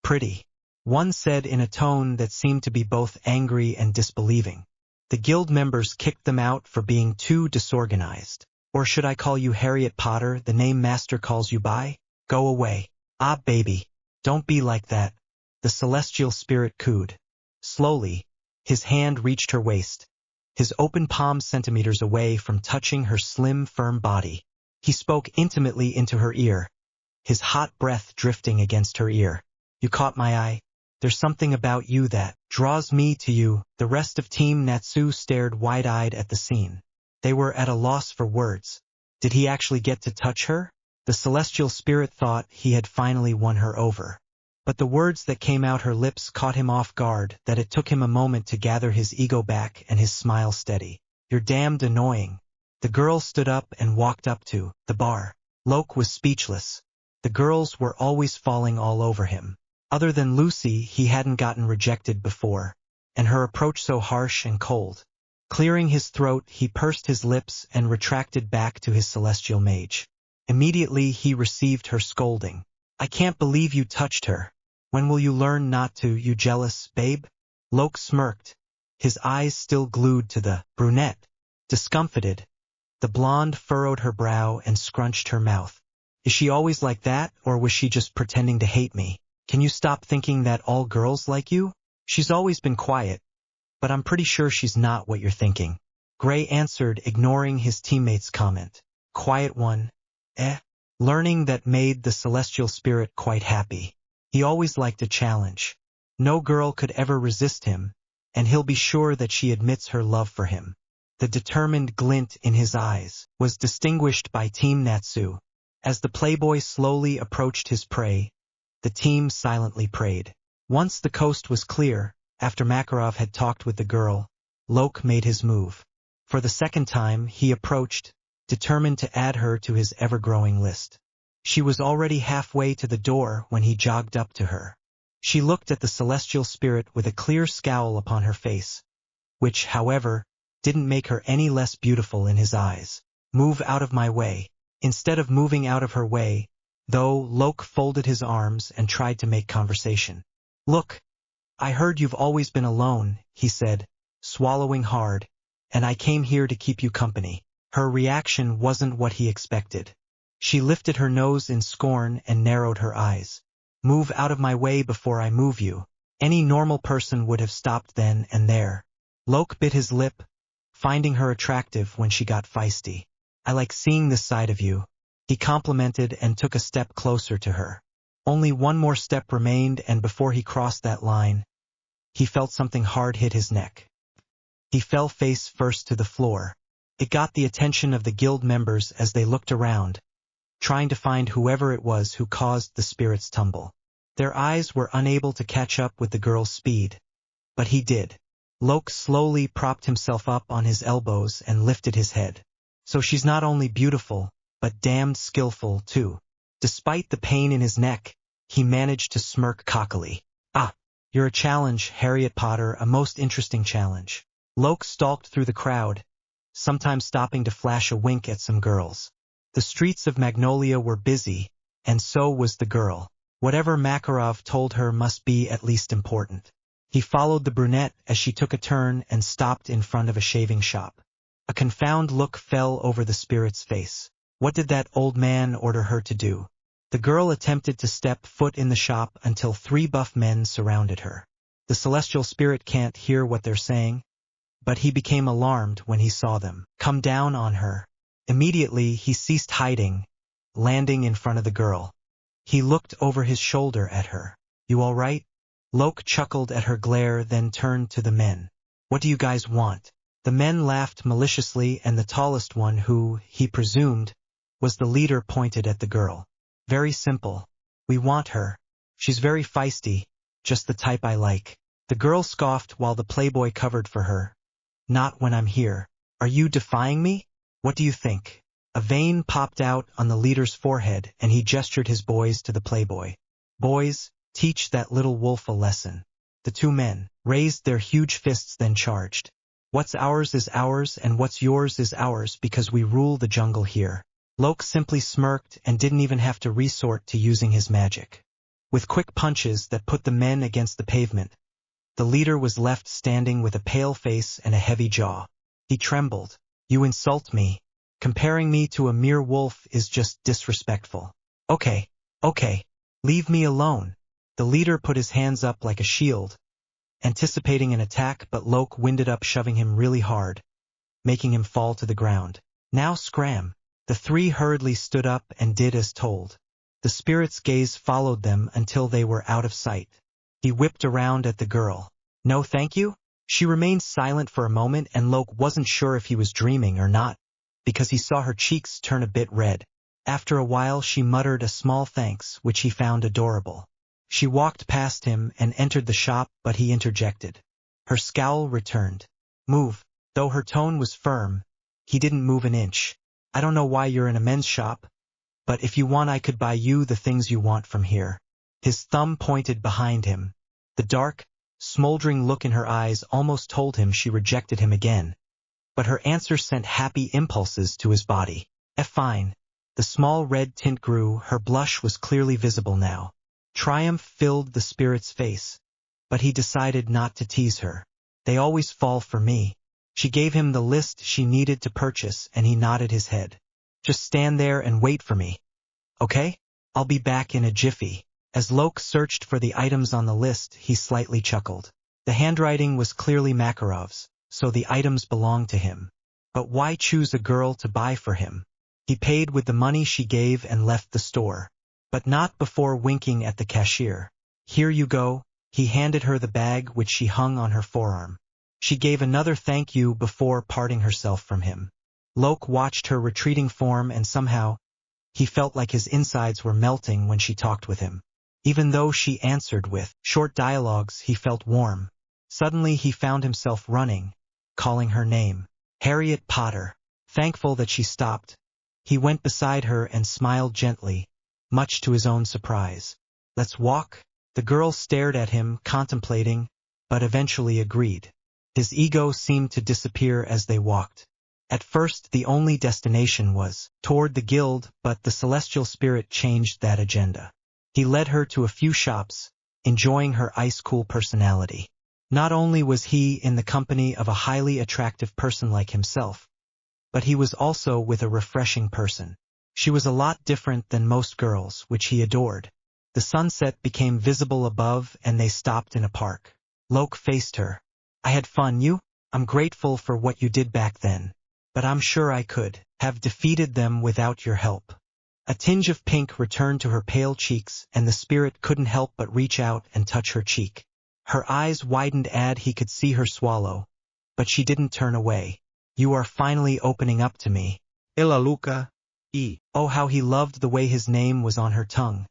pretty, one said in a tone that seemed to be both angry and disbelieving. The guild members kicked them out for being too disorganized. Or should I call you Harriet Potter, the name Master calls you by? Go away. Ah, baby. Don't be like that. The celestial spirit cooed. Slowly, his hand reached her waist, his open palm centimeters away from touching her slim, firm body. He spoke intimately into her ear, his hot breath drifting against her ear. You caught my eye. There's something about you that draws me to you. The rest of Team Natsu stared wide-eyed at the scene. They were at a loss for words. Did he actually get to touch her? The celestial spirit thought he had finally won her over. But the words that came out her lips caught him off guard, that it took him a moment to gather his ego back and his smile steady. You're damned annoying. The girl stood up and walked up to the bar. Loke was speechless. The girls were always falling all over him. Other than Lucy, he hadn't gotten rejected before, and her approach so harsh and cold. Clearing his throat, he pursed his lips and retracted back to his celestial mage. Immediately he received her scolding. I can't believe you touched her. When will you learn not to, you jealous babe? Loke smirked, his eyes still glued to the brunette. Discomfited, The blonde furrowed her brow and scrunched her mouth. Is she always like that, or was she just pretending to hate me? Can you stop thinking that all girls like you? She's always been quiet, but I'm pretty sure she's not what you're thinking. Gray answered, ignoring his teammate's comment. Quiet one, eh? Learning that made the celestial spirit quite happy. He always liked a challenge. No girl could ever resist him, and he'll be sure that she admits her love for him. The determined glint in his eyes was distinguished by Team Natsu. As the playboy slowly approached his prey, the team silently prayed. Once the coast was clear, after Makarov had talked with the girl, Lok made his move. For the second time, he approached, determined to add her to his ever-growing list. She was already halfway to the door when he jogged up to her. She looked at the celestial spirit with a clear scowl upon her face, which, however, didn't make her any less beautiful in his eyes. Move out of my way. Instead of moving out of her way, though, Lok folded his arms and tried to make conversation. Look, I heard you've always been alone, he said, swallowing hard, and I came here to keep you company. Her reaction wasn't what he expected. She lifted her nose in scorn and narrowed her eyes. Move out of my way before I move you. Any normal person would have stopped then and there. Lok bit his lip, finding her attractive when she got feisty. I like seeing this side of you, he complimented and took a step closer to her. Only one more step remained, and before he crossed that line, he felt something hard hit his neck. He fell face first to the floor. It got the attention of the guild members as they looked around, trying to find whoever it was who caused the spirit's tumble. Their eyes were unable to catch up with the girl's speed, but he did. Lok slowly propped himself up on his elbows and lifted his head. So she's not only beautiful, but damned skillful too. Despite the pain in his neck, he managed to smirk cockily. Ah, you're a challenge, Harriet Potter, a most interesting challenge. Lok stalked through the crowd, sometimes stopping to flash a wink at some girls. The streets of Magnolia were busy, and so was the girl. Whatever Makarov told her must be at least important. He followed the brunette as she took a turn and stopped in front of a shaving shop. A confounded look fell over the spirit's face. What did that old man order her to do? The girl attempted to step foot in the shop until 3 buff men surrounded her. The celestial spirit can't hear what they're saying, but he became alarmed when he saw them come down on her. Immediately, he ceased hiding, landing in front of the girl. He looked over his shoulder at her. You all right? Lok chuckled at her glare, then turned to the men. What do you guys want? The men laughed maliciously, and the tallest one, who, he presumed, was the leader, pointed at the girl. Very simple. We want her. She's very feisty, just the type I like. The girl scoffed while the playboy covered for her. Not when I'm here. Are you defying me? What do you think? A vein popped out on the leader's forehead, and he gestured his boys to the playboy. Boys, teach that little wolf a lesson. The 2 men raised their huge fists, then charged. What's ours is ours, and what's yours is ours, because we rule the jungle here. Lok simply smirked and didn't even have to resort to using his magic. With quick punches that put the men against the pavement, the leader was left standing with a pale face and a heavy jaw. He trembled. You insult me. Comparing me to a mere wolf is just disrespectful. Okay. Leave me alone. The leader put his hands up like a shield, anticipating an attack, but Lok winded up shoving him really hard, making him fall to the ground. Now scram. The 3 hurriedly stood up and did as told. The spirit's gaze followed them until they were out of sight. He whipped around at the girl. No thank you? She remained silent for a moment, and Lok wasn't sure if he was dreaming or not, because he saw her cheeks turn a bit red. After a while she muttered a small thanks, which he found adorable. She walked past him and entered the shop, but he interjected. Her scowl returned. Move. Though her tone was firm, he didn't move an inch. I don't know why you're in a men's shop, but if you want I could buy you the things you want from here. His thumb pointed behind him. The dark, smoldering look in her eyes almost told him she rejected him again, but her answer sent happy impulses to his body. Fine. The small red tint grew, her blush was clearly visible now. Triumph filled the spirit's face, but he decided not to tease her. They always fall for me. She gave him the list she needed to purchase and he nodded his head. Just stand there and wait for me. Okay? I'll be back in a jiffy. As Lok searched for the items on the list, he slightly chuckled. The handwriting was clearly Makarov's, so the items belonged to him. But why choose a girl to buy for him? He paid with the money she gave and left the store. But not before winking at the cashier. Here you go. He handed her the bag which she hung on her forearm. She gave another thank you before parting herself from him. Lok watched her retreating form and somehow, he felt like his insides were melting when she talked with him. Even though she answered with short dialogues, he felt warm. Suddenly he found himself running, calling her name. Harriet Potter. Thankful that she stopped, he went beside her and smiled gently, much to his own surprise. Let's walk? The girl stared at him, contemplating, but eventually agreed. His ego seemed to disappear as they walked. At first the only destination was toward the guild, but the celestial spirit changed that agenda. He led her to a few shops, enjoying her ice-cool personality. Not only was he in the company of a highly attractive person like himself, but he was also with a refreshing person. She was a lot different than most girls, which he adored. The sunset became visible above and they stopped in a park. Lok faced her. I had fun, you? I'm grateful for what you did back then, but I'm sure I could have defeated them without your help. A tinge of pink returned to her pale cheeks and the spirit couldn't help but reach out and touch her cheek. Her eyes widened as he could see her swallow, but she didn't turn away. You are finally opening up to me. Ella Luca, E. Oh, how he loved the way his name was on her tongue.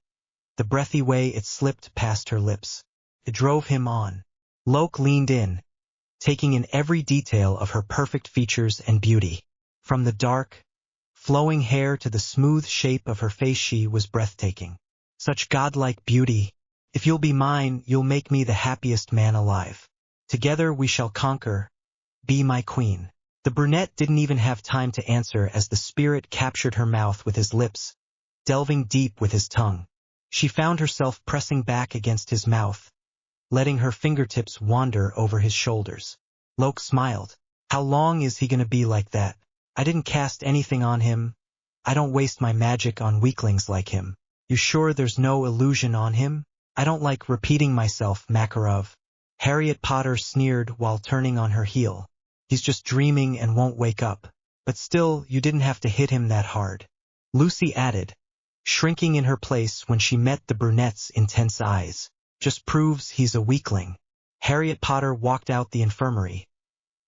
The breathy way it slipped past her lips. It drove him on. Lok leaned in, taking in every detail of her perfect features and beauty. From the dark, flowing hair to the smooth shape of her face, she was breathtaking. Such godlike beauty. If you'll be mine, you'll make me the happiest man alive. Together we shall conquer. Be my queen. The brunette didn't even have time to answer as the spirit captured her mouth with his lips, delving deep with his tongue. She found herself pressing back against his mouth, letting her fingertips wander over his shoulders. Lok smiled. How long is he gonna be like that? I didn't cast anything on him. I don't waste my magic on weaklings like him. You sure there's no illusion on him? I don't like repeating myself, Makarov. Harriet Potter sneered while turning on her heel. He's just dreaming and won't wake up. But still, you didn't have to hit him that hard. Lucy added, shrinking in her place when she met the brunette's intense eyes. Just proves he's a weakling. Harriet Potter walked out the infirmary,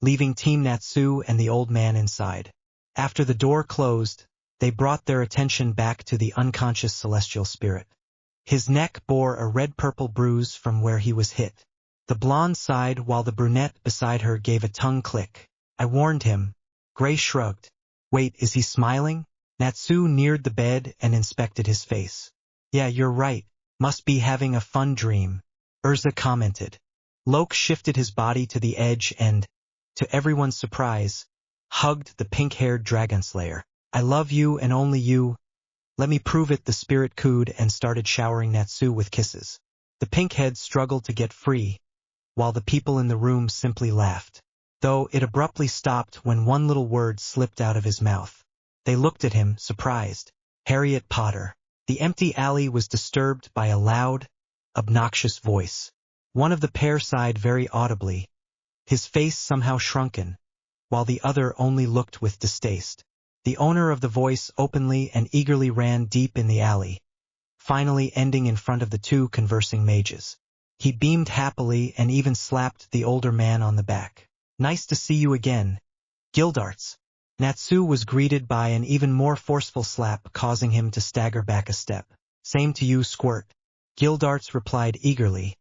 leaving Team Natsu and the old man inside. After the door closed, they brought their attention back to the unconscious celestial spirit. His neck bore a red-purple bruise from where he was hit. The blonde sighed while the brunette beside her gave a tongue click. I warned him. Gray shrugged. Wait, is he smiling? Natsu neared the bed and inspected his face. Yeah, you're right. Must be having a fun dream, Urza commented. Lok shifted his body to the edge and, to everyone's surprise, hugged the pink-haired dragon slayer. I love you and only you. Let me prove it, the spirit cooed and started showering Natsu with kisses. The pink head struggled to get free, while the people in the room simply laughed. Though it abruptly stopped when one little word slipped out of his mouth. They looked at him, surprised. Harriet Potter. The empty alley was disturbed by a loud, obnoxious voice. One of the pair sighed very audibly, his face somehow shrunken, while the other only looked with distaste. The owner of the voice openly and eagerly ran deep in the alley, finally ending in front of the two conversing mages. He beamed happily and even slapped the older man on the back. Nice to see you again, Gildarts. Natsu was greeted by an even more forceful slap, causing him to stagger back a step. Same to you, Squirt. Gildarts replied eagerly,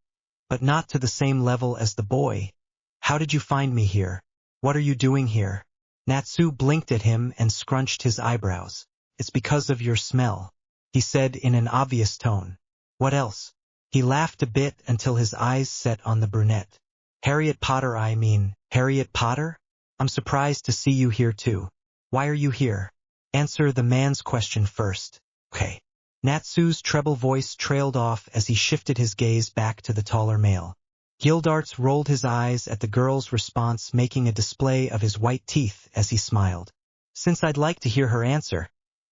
but not to the same level as the boy. How did you find me here? What are you doing here? Natsu blinked at him and scrunched his eyebrows. It's because of your smell, he said in an obvious tone. What else? He laughed a bit until his eyes set on the brunette. Harriet Potter, Harriet Potter? I'm surprised to see you here too. Why are you here? Answer the man's question first. Okay. Natsu's treble voice trailed off as he shifted his gaze back to the taller male. Gildarts rolled his eyes at the girl's response, making a display of his white teeth as he smiled. Since I'd like to hear her answer,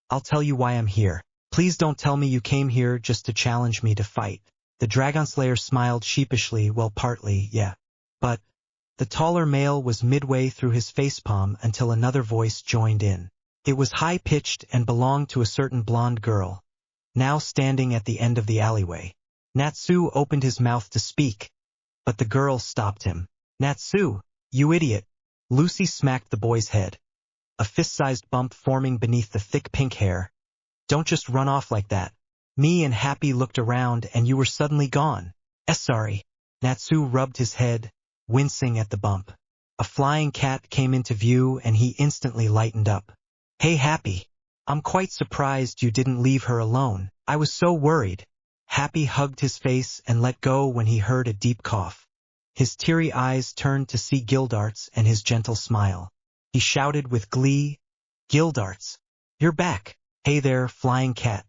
I'll tell you why I'm here. Please don't tell me you came here just to challenge me to fight. The Dragonslayer smiled sheepishly, well, partly, yeah. But the taller male was midway through his facepalm until another voice joined in. It was high-pitched and belonged to a certain blonde girl, now standing at the end of the alleyway. Natsu opened his mouth to speak, but the girl stopped him. Natsu, you idiot. Lucy smacked the boy's head, a fist-sized bump forming beneath the thick pink hair. Don't just run off like that. Me and Happy looked around and you were suddenly gone. Sorry. Natsu rubbed his head, wincing at the bump. A flying cat came into view and he instantly lightened up. Hey Happy, I'm quite surprised you didn't leave her alone. I was so worried. Happy hugged his face and let go when he heard a deep cough. His teary eyes turned to see Gildarts and his gentle smile. He shouted with glee, Gildarts, you're back. Hey there, flying cat.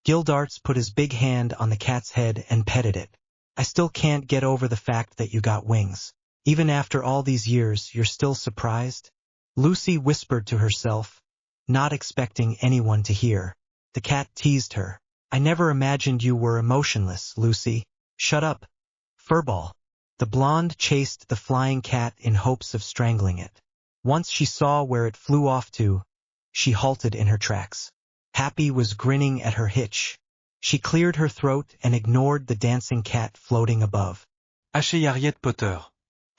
Gildarts put his big hand on the cat's head and petted it. I still can't get over the fact that you got wings. Even after all these years, you're still surprised? Lucy whispered to herself, not expecting anyone to hear. The cat teased her. I never imagined you were emotionless, Lucy. Shut up, furball. The blonde chased the flying cat in hopes of strangling it. Once she saw where it flew off to, she halted in her tracks. Happy was grinning at her hitch. She cleared her throat and ignored the dancing cat floating above. Harriet Potter.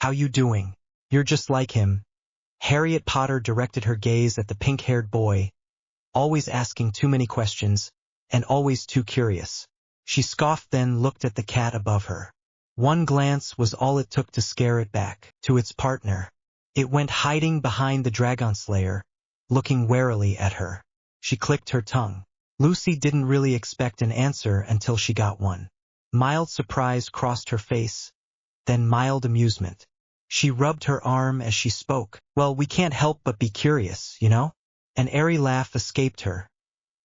How you doing? You're just like him. Harriet Potter directed her gaze at the pink-haired boy, always asking too many questions, and always too curious. She scoffed, then looked at the cat above her. One glance was all it took to scare it back to its partner. It went hiding behind the Dragonslayer, looking warily at her. She clicked her tongue. Lucy didn't really expect an answer until she got one. Mild surprise crossed her face, then mild amusement. She rubbed her arm as she spoke. Well, we can't help but be curious, you know? An airy laugh escaped her,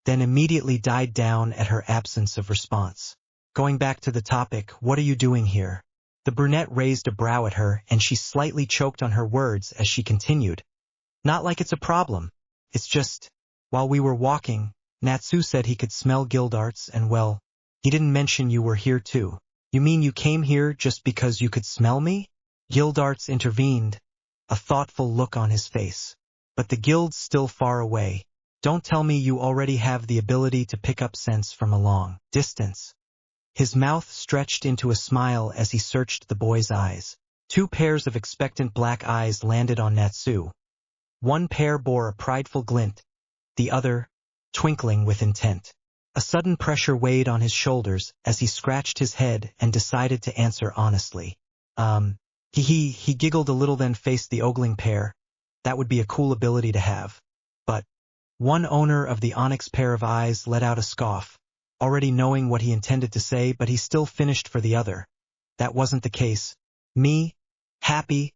then immediately died down at her absence of response. Going back to the topic, what are you doing here? The brunette raised a brow at her and she slightly choked on her words as she continued. Not like it's a problem. It's just, while we were walking, Natsu said he could smell Gildarts and well, he didn't mention you were here too. You mean you came here just because you could smell me? Gildarts intervened, a thoughtful look on his face. But the guild's still far away. Don't tell me you already have the ability to pick up scents from a long distance. His mouth stretched into a smile as he searched the boy's eyes. Two pairs of expectant black eyes landed on Natsu. One pair bore a prideful glint, the other, twinkling with intent. A sudden pressure weighed on his shoulders as he scratched his head and decided to answer honestly. He giggled a little, then faced the ogling pair. That would be a cool ability to have. But one owner of the onyx pair of eyes let out a scoff, already knowing what he intended to say, but he still finished for the other. That wasn't the case. Me, Happy,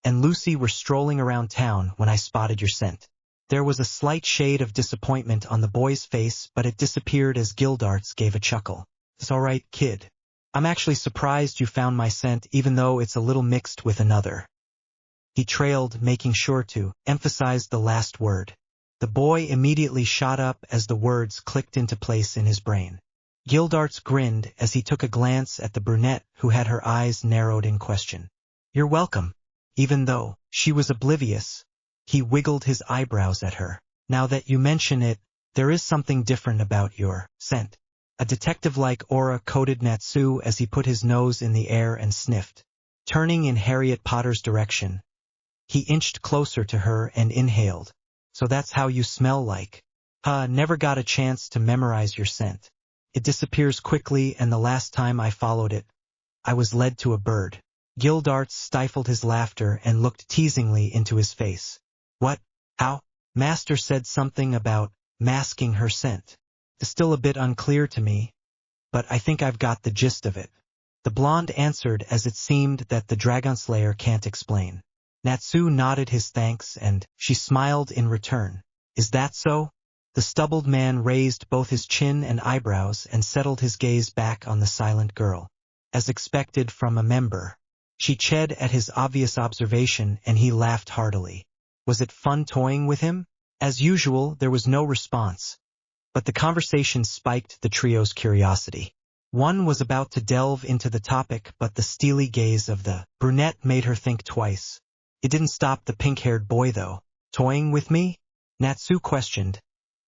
and Lucy were strolling around town when I spotted your scent. There was a slight shade of disappointment on the boy's face, but it disappeared as Gildarts gave a chuckle. It's all right, kid. I'm actually surprised you found my scent, even though it's a little mixed with another. He trailed, making sure to emphasize the last word. The boy immediately shot up as the words clicked into place in his brain. Gildarts grinned as he took a glance at the brunette who had her eyes narrowed in question. You're welcome. Even though she was oblivious, he wiggled his eyebrows at her. Now that you mention it, there is something different about your scent. A detective-like aura coated Natsu as he put his nose in the air and sniffed. Turning in Harriet Potter's direction, he inched closer to her and inhaled. So that's how you smell like. Never got a chance to memorize your scent. It disappears quickly, and the last time I followed it, I was led to a bird. Gildarts stifled his laughter and looked teasingly into his face. What? How? Master said something about masking her scent. It's still a bit unclear to me, but I think I've got the gist of it. The blonde answered as it seemed that the Dragonslayer can't explain. Natsu nodded his thanks and she smiled in return. Is that so? The stubbled man raised both his chin and eyebrows and settled his gaze back on the silent girl. As expected from a member She chid at his obvious observation and he laughed heartily. Was it fun toying with him? As usual, there was no response. But the conversation spiked the trio's curiosity. One was about to delve into the topic, but the steely gaze of the brunette made her think twice. It didn't stop the pink-haired boy, though. Toying with me? Natsu questioned,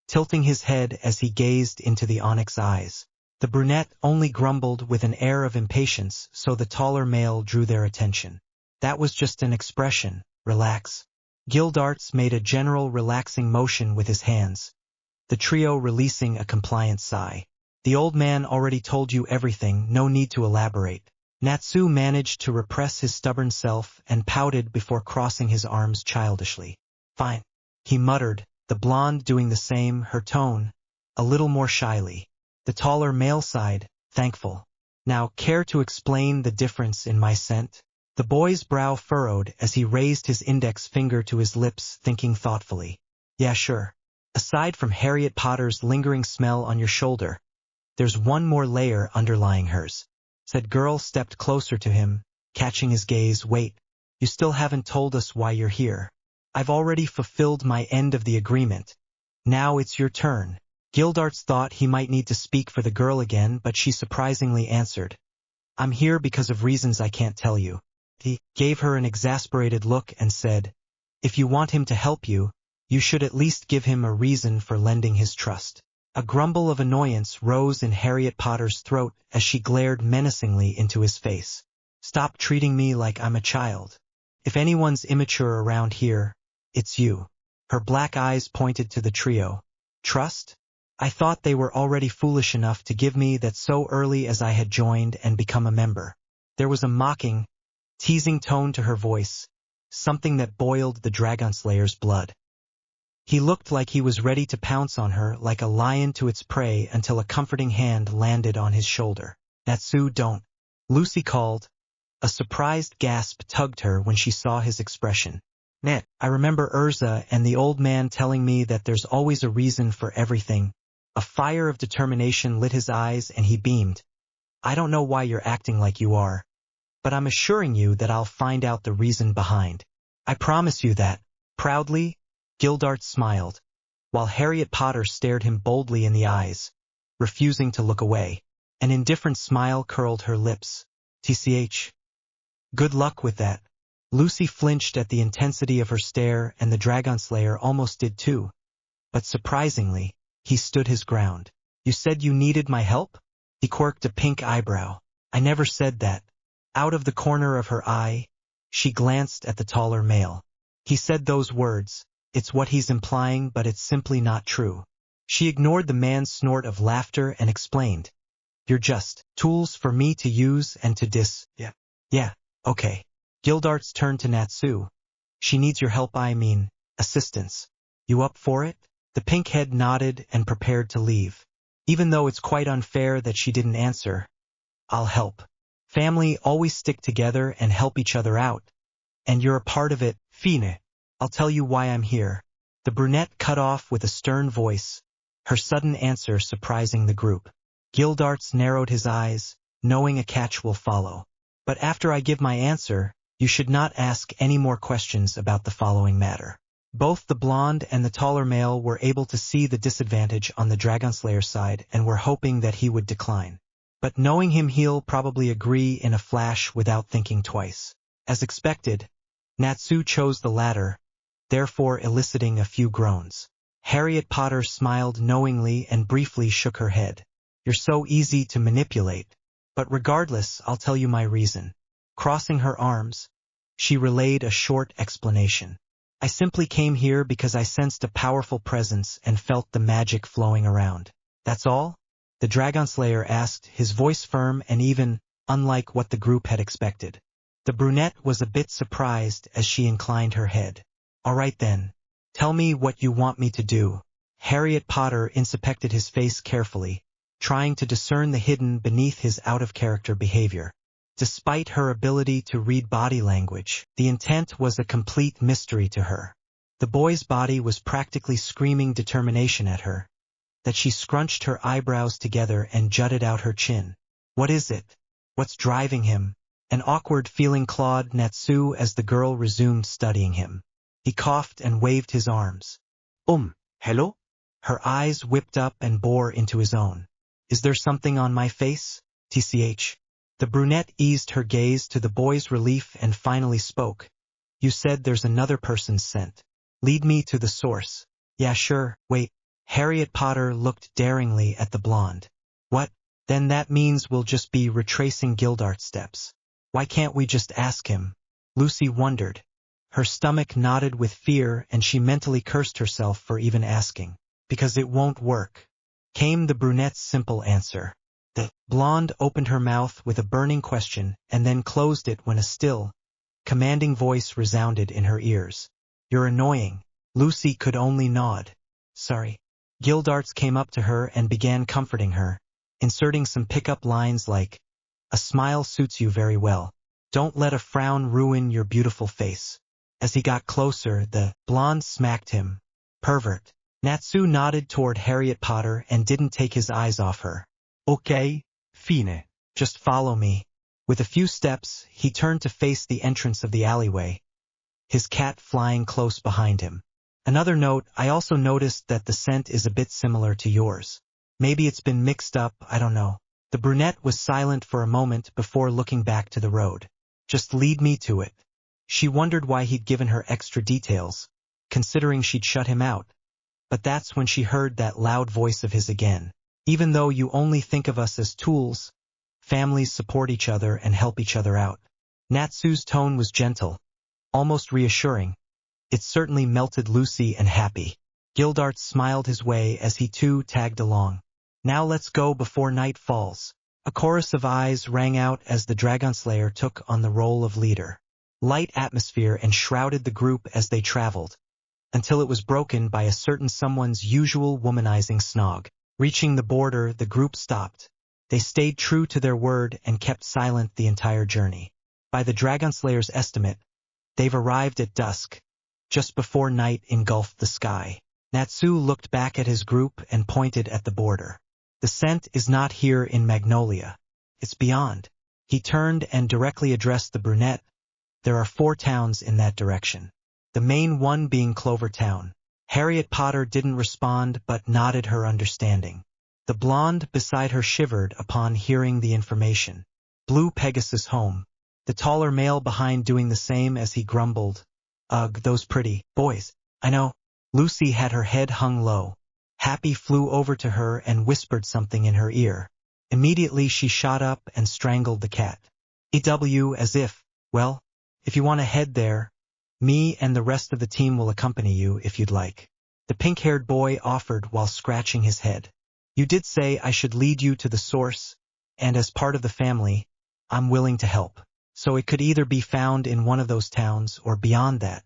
tilting his head as he gazed into the onyx eyes. The brunette only grumbled with an air of impatience, so the taller male drew their attention. That was just an expression. Relax. Gildarts made a general relaxing motion with his hands, the trio releasing a compliant sigh. The old man already told you everything, no need to elaborate. Natsu managed to repress his stubborn self and pouted before crossing his arms childishly. Fine, he muttered, the blonde doing the same, her tone a little more shyly. The taller male sighed, thankful. Now, care to explain the difference in my scent? The boy's brow furrowed as he raised his index finger to his lips, thinking thoughtfully. Yeah, sure. Aside from Harriet Potter's lingering smell on your shoulder, there's one more layer underlying hers. Said girl stepped closer to him, catching his gaze. Wait, you still haven't told us why you're here. I've already fulfilled my end of the agreement. Now it's your turn. Gildarts thought he might need to speak for the girl again, but she surprisingly answered. I'm here because of reasons I can't tell you. He gave her an exasperated look and said, if you want him to help you, you should at least give him a reason for lending his trust. A grumble of annoyance rose in Harriet Potter's throat as she glared menacingly into his face. Stop treating me like I'm a child. If anyone's immature around here, it's you. Her black eyes pointed to the trio. Trust? I thought they were already foolish enough to give me that so early as I had joined and become a member. There was a mocking, teasing tone to her voice, something that boiled the Dragonslayer's blood. He looked like he was ready to pounce on her like a lion to its prey until a comforting hand landed on his shoulder. Natsu, don't. Lucy called. A surprised gasp tugged her when she saw his expression. Net, I remember Urza and the old man telling me that there's always a reason for everything. A fire of determination lit his eyes and he beamed. I don't know why you're acting like you are, but I'm assuring you that I'll find out the reason behind. I promise you that. Proudly, Gildarts smiled, while Harriet Potter stared him boldly in the eyes, refusing to look away. An indifferent smile curled her lips. TCH. Good luck with that. Lucy flinched at the intensity of her stare and the Dragonslayer almost did too. But surprisingly, he stood his ground. You said you needed my help? He quirked a pink eyebrow. I never said that. Out of the corner of her eye, she glanced at the taller male. He said those words. It's what he's implying, but it's simply not true. She ignored the man's snort of laughter and explained. You're just tools for me to use and to Yeah, okay. Gildarts turned to Natsu. She needs your help, assistance. You up for it? The pink head nodded and prepared to leave. Even though it's quite unfair that she didn't answer. I'll help. Family always stick together and help each other out. And you're a part of it, Fine. I'll tell you why I'm here. The brunette cut off with a stern voice, her sudden answer surprising the group. Gildarts narrowed his eyes, knowing a catch will follow. But after I give my answer, you should not ask any more questions about the following matter. Both the blonde and the taller male were able to see the disadvantage on the Dragonslayer's side and were hoping that he would decline. But knowing him, he'll probably agree in a flash without thinking twice. As expected, Natsu chose the latter, therefore eliciting a few groans. Harriet Potter smiled knowingly and briefly shook her head. You're so easy to manipulate. But regardless, I'll tell you my reason. Crossing her arms, she relayed a short explanation. I simply came here because I sensed a powerful presence and felt the magic flowing around. That's all? The Dragonslayer asked, his voice firm and even, unlike what the group had expected. The brunette was a bit surprised as she inclined her head. All right then. Tell me what you want me to do. Harriet Potter inspected his face carefully, trying to discern the hidden beneath his out-of-character behavior. Despite her ability to read body language, the intent was a complete mystery to her. The boy's body was practically screaming determination at her, that she scrunched her eyebrows together and jutted out her chin. What is it? What's driving him? An awkward feeling clawed Natsu as the girl resumed studying him. He coughed and waved his arms. Hello? Her eyes whipped up and bore into his own. Is there something on my face? TCH. The brunette eased her gaze to the boy's relief and finally spoke. You said there's another person's scent. Lead me to the source. Yeah, sure. Wait. Harriet Potter looked daringly at the blonde. What? Then that means we'll just be retracing Gildart's steps. Why can't we just ask him? Lucy wondered. Her stomach knotted with fear and she mentally cursed herself for even asking. Because it won't work. Came the brunette's simple answer. The blonde opened her mouth with a burning question and then closed it when a still, commanding voice resounded in her ears. You're annoying. Lucy could only nod. Sorry. Gildarts came up to her and began comforting her, inserting some pickup lines like, a smile suits you very well. Don't let a frown ruin your beautiful face. As he got closer, the blonde smacked him. Pervert. Natsu nodded toward Harriet Potter and didn't take his eyes off her. Okay, fine. Just follow me. With a few steps, he turned to face the entrance of the alleyway, his cat flying close behind him. Another note, I also noticed that the scent is a bit similar to yours. Maybe it's been mixed up, I don't know. The brunette was silent for a moment before looking back to the road. Just lead me to it. She wondered why he'd given her extra details, considering she'd shut him out. But that's when she heard that loud voice of his again. Even though you only think of us as tools, families support each other and help each other out. Natsu's tone was gentle, almost reassuring. It certainly melted Lucy and happy. Gildart smiled his way as he too tagged along. Now let's go before night falls. A chorus of eyes rang out as the Dragonslayer took on the role of leader. Light atmosphere enshrouded the group as they traveled, until it was broken by a certain someone's usual womanizing snog. Reaching the border, the group stopped. They stayed true to their word and kept silent the entire journey. By the Dragonslayer's estimate, they've arrived at dusk, just before night engulfed the sky. Natsu looked back at his group and pointed at the border. The scent is not here in Magnolia. It's beyond. He turned and directly addressed the brunette. There are 4 towns in that direction. The main one being Clover Town. Harriet Potter didn't respond but nodded her understanding. The blonde beside her shivered upon hearing the information. Blue Pegasus home. The taller male behind doing the same as he grumbled. Ugh, those pretty boys. I know. Lucy had her head hung low. Happy flew over to her and whispered something in her ear. Immediately she shot up and strangled the cat. EW as if, well, if you want to head there, me and the rest of the team will accompany you if you'd like. The pink-haired boy offered while scratching his head. You did say I should lead you to the source, and as part of the family, I'm willing to help. So it could either be found in one of those towns or beyond that.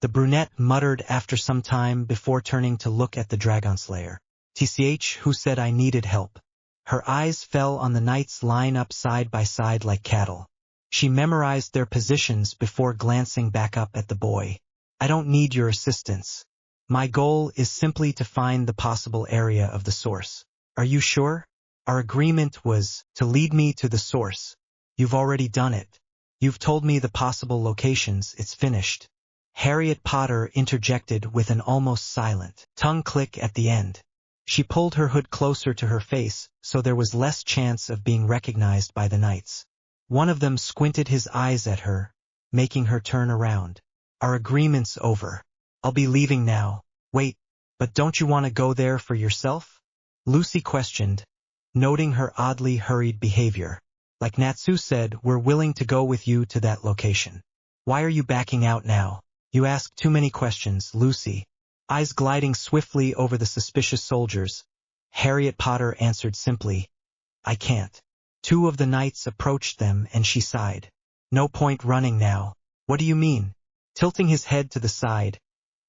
The brunette muttered after some time before turning to look at the Dragonslayer. TCH, who said I needed help. Her eyes fell on the knights line up side by side like cattle. She memorized their positions before glancing back up at the boy. I don't need your assistance. My goal is simply to find the possible area of the source. Are you sure? Our agreement was to lead me to the source. You've already done it. You've told me the possible locations, it's finished. Harriet Potter interjected with an almost silent tongue click at the end. She pulled her hood closer to her face, so there was less chance of being recognized by the knights. One of them squinted his eyes at her, making her turn around. Our agreement's over. I'll be leaving now. Wait, but don't you want to go there for yourself? Lucy questioned, noting her oddly hurried behavior. Like Natsu said, we're willing to go with you to that location. Why are you backing out now? You ask too many questions, Lucy. Eyes gliding swiftly over the suspicious soldiers, Harriet Potter answered simply, I can't. 2 of the knights approached them and she sighed. No point running now. What do you mean? Tilting his head to the side,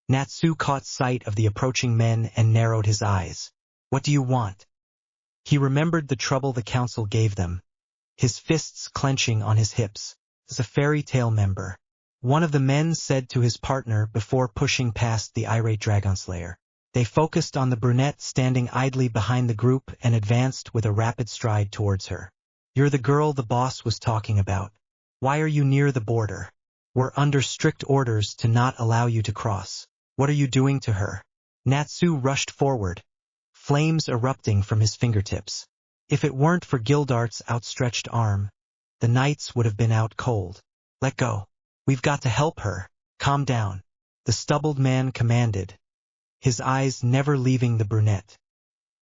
Natsu caught sight of the approaching men and narrowed his eyes. What do you want? He remembered the trouble the council gave them, his fists clenching on his hips. As a fairy tale member, one of the men said to his partner before pushing past the irate Dragonslayer. They focused on the brunette standing idly behind the group and advanced with a rapid stride towards her. You're the girl the boss was talking about. Why are you near the border? We're under strict orders to not allow you to cross. What are you doing to her? Natsu rushed forward, flames erupting from his fingertips. If it weren't for Gildart's outstretched arm, the knights would have been out cold. Let go. We've got to help her. Calm down, the stubbled man commanded, his eyes never leaving the brunette.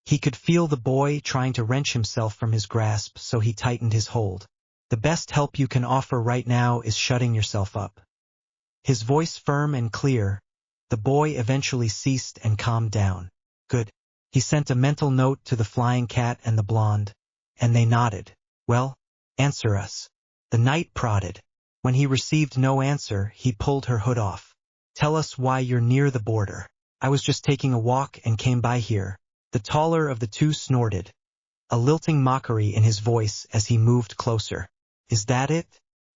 He could feel the boy trying to wrench himself from his grasp, so he tightened his hold. The best help you can offer right now is shutting yourself up. His voice firm and clear, the boy eventually ceased and calmed down. Good. He sent a mental note to the flying cat and the blonde, and they nodded. Well, answer us. The knight prodded. When he received no answer, he pulled her hood off. Tell us why you're near the border. I was just taking a walk and came by here. The taller of the two snorted, a lilting mockery in his voice as he moved closer. Is that it?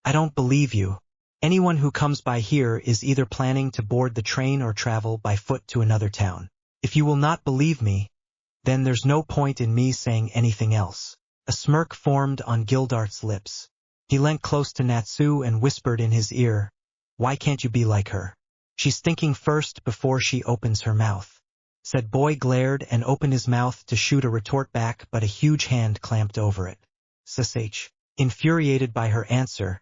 I don't believe you. Anyone who comes by here is either planning to board the train or travel by foot to another town. If you will not believe me, then there's no point in me saying anything else. A smirk formed on Gildart's lips. He leant close to Natsu and whispered in his ear, Why can't you be like her? She's thinking first before she opens her mouth. Said boy glared and opened his mouth to shoot a retort back, but a huge hand clamped over it. Ssh. Infuriated by her answer,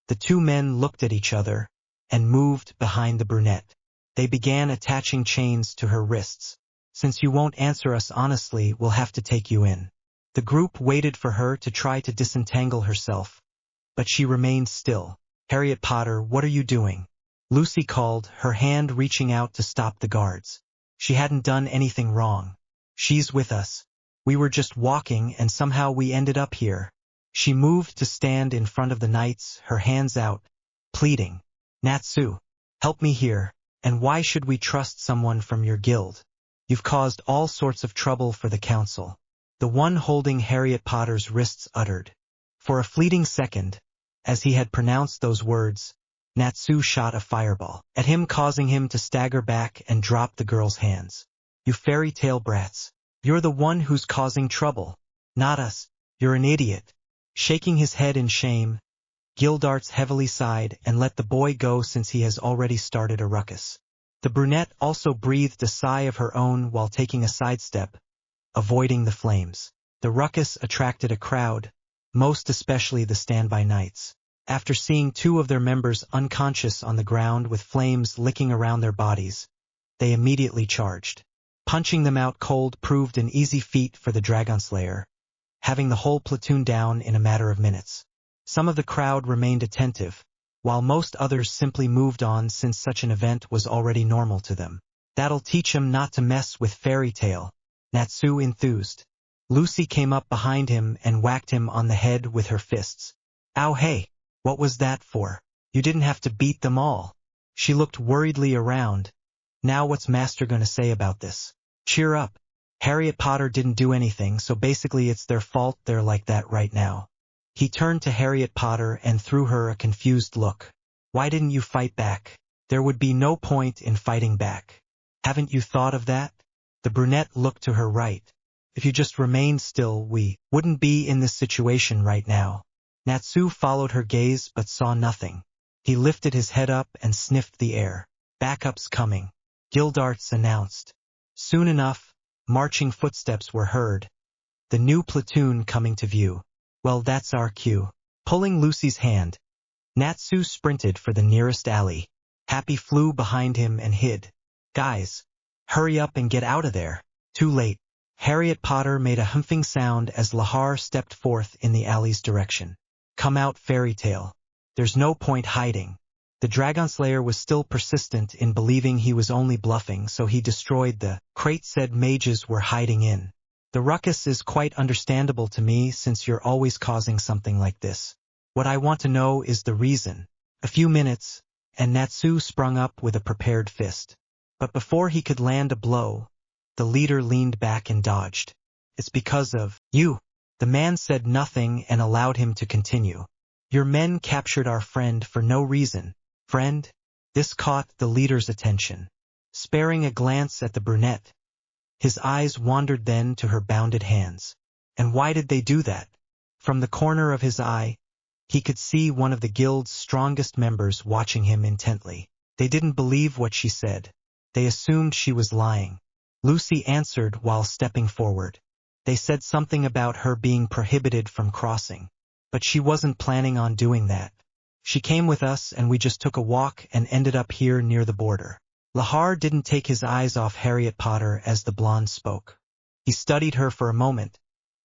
the two men looked at each other and moved behind the brunette. They began attaching chains to her wrists. Since you won't answer us honestly, we'll have to take you in. The group waited for her to try to disentangle herself, but she remained still. Harriet Potter, what are you doing? Lucy called, her hand reaching out to stop the guards. She hadn't done anything wrong. She's with us. We were just walking and somehow we ended up here. She moved to stand in front of the knights, her hands out, pleading. Natsu, help me here. And why should we trust someone from your guild? You've caused all sorts of trouble for the council. The one holding Harriet Potter's wrists uttered. For a fleeting second, as he had pronounced those words, Natsu shot a fireball at him, causing him to stagger back and drop the girl's hands. You fairy tale brats. You're the one who's causing trouble, not us. You're an idiot. Shaking his head in shame, Gildarts heavily sighed and let the boy go since he has already started a ruckus. The brunette also breathed a sigh of her own while taking a sidestep, avoiding the flames. The ruckus attracted a crowd, most especially the standby knights. After seeing two of their members unconscious on the ground with flames licking around their bodies, they immediately charged. Punching them out cold proved an easy feat for the Dragonslayer, having the whole platoon down in a matter of minutes. Some of the crowd remained attentive, while most others simply moved on since such an event was already normal to them. That'll teach him not to mess with fairy tale, Natsu enthused. Lucy came up behind him and whacked him on the head with her fists. Ow, hey, what was that for? You didn't have to beat them all. She looked worriedly around. Now what's Master gonna say about this? Cheer up. Harriet Potter didn't do anything, so basically it's their fault they're like that right now. He turned to Harriet Potter and threw her a confused look. Why didn't you fight back? There would be no point in fighting back. Haven't you thought of that? The brunette looked to her right. If you just remained still, we wouldn't be in this situation right now. Natsu followed her gaze but saw nothing. He lifted his head up and sniffed the air. Backup's coming, Gildarts announced. Soon enough, marching footsteps were heard. The new platoon coming to view. Well, that's our cue. Pulling Lucy's hand, Natsu sprinted for the nearest alley. Happy flew behind him and hid. Guys, hurry up and get out of there. Too late. Harriet Potter made a humping sound as Lahar stepped forth in the alley's direction. Come out, fairy tale. There's no point hiding. The Dragonslayer was still persistent in believing he was only bluffing, so he destroyed the crate said mages were hiding in. The ruckus is quite understandable to me since you're always causing something like this. What I want to know is the reason. A few minutes, and Natsu sprung up with a prepared fist. But before he could land a blow, the leader leaned back and dodged. It's because of you. The man said nothing and allowed him to continue. Your men captured our friend for no reason. Friend? This caught the leader's attention. Sparing a glance at the brunette, his eyes wandered then to her bounded hands. And why did they do that? From the corner of his eye, He could see one of the guild's strongest members watching him intently. They didn't believe what she said. They assumed she was lying. Lucy answered while stepping forward. They said something about her being prohibited from crossing. But she wasn't planning on doing that. She came with us and we just took a walk and ended up here near the border. Lahar didn't take his eyes off Harriet Potter as the blonde spoke. He studied her for a moment,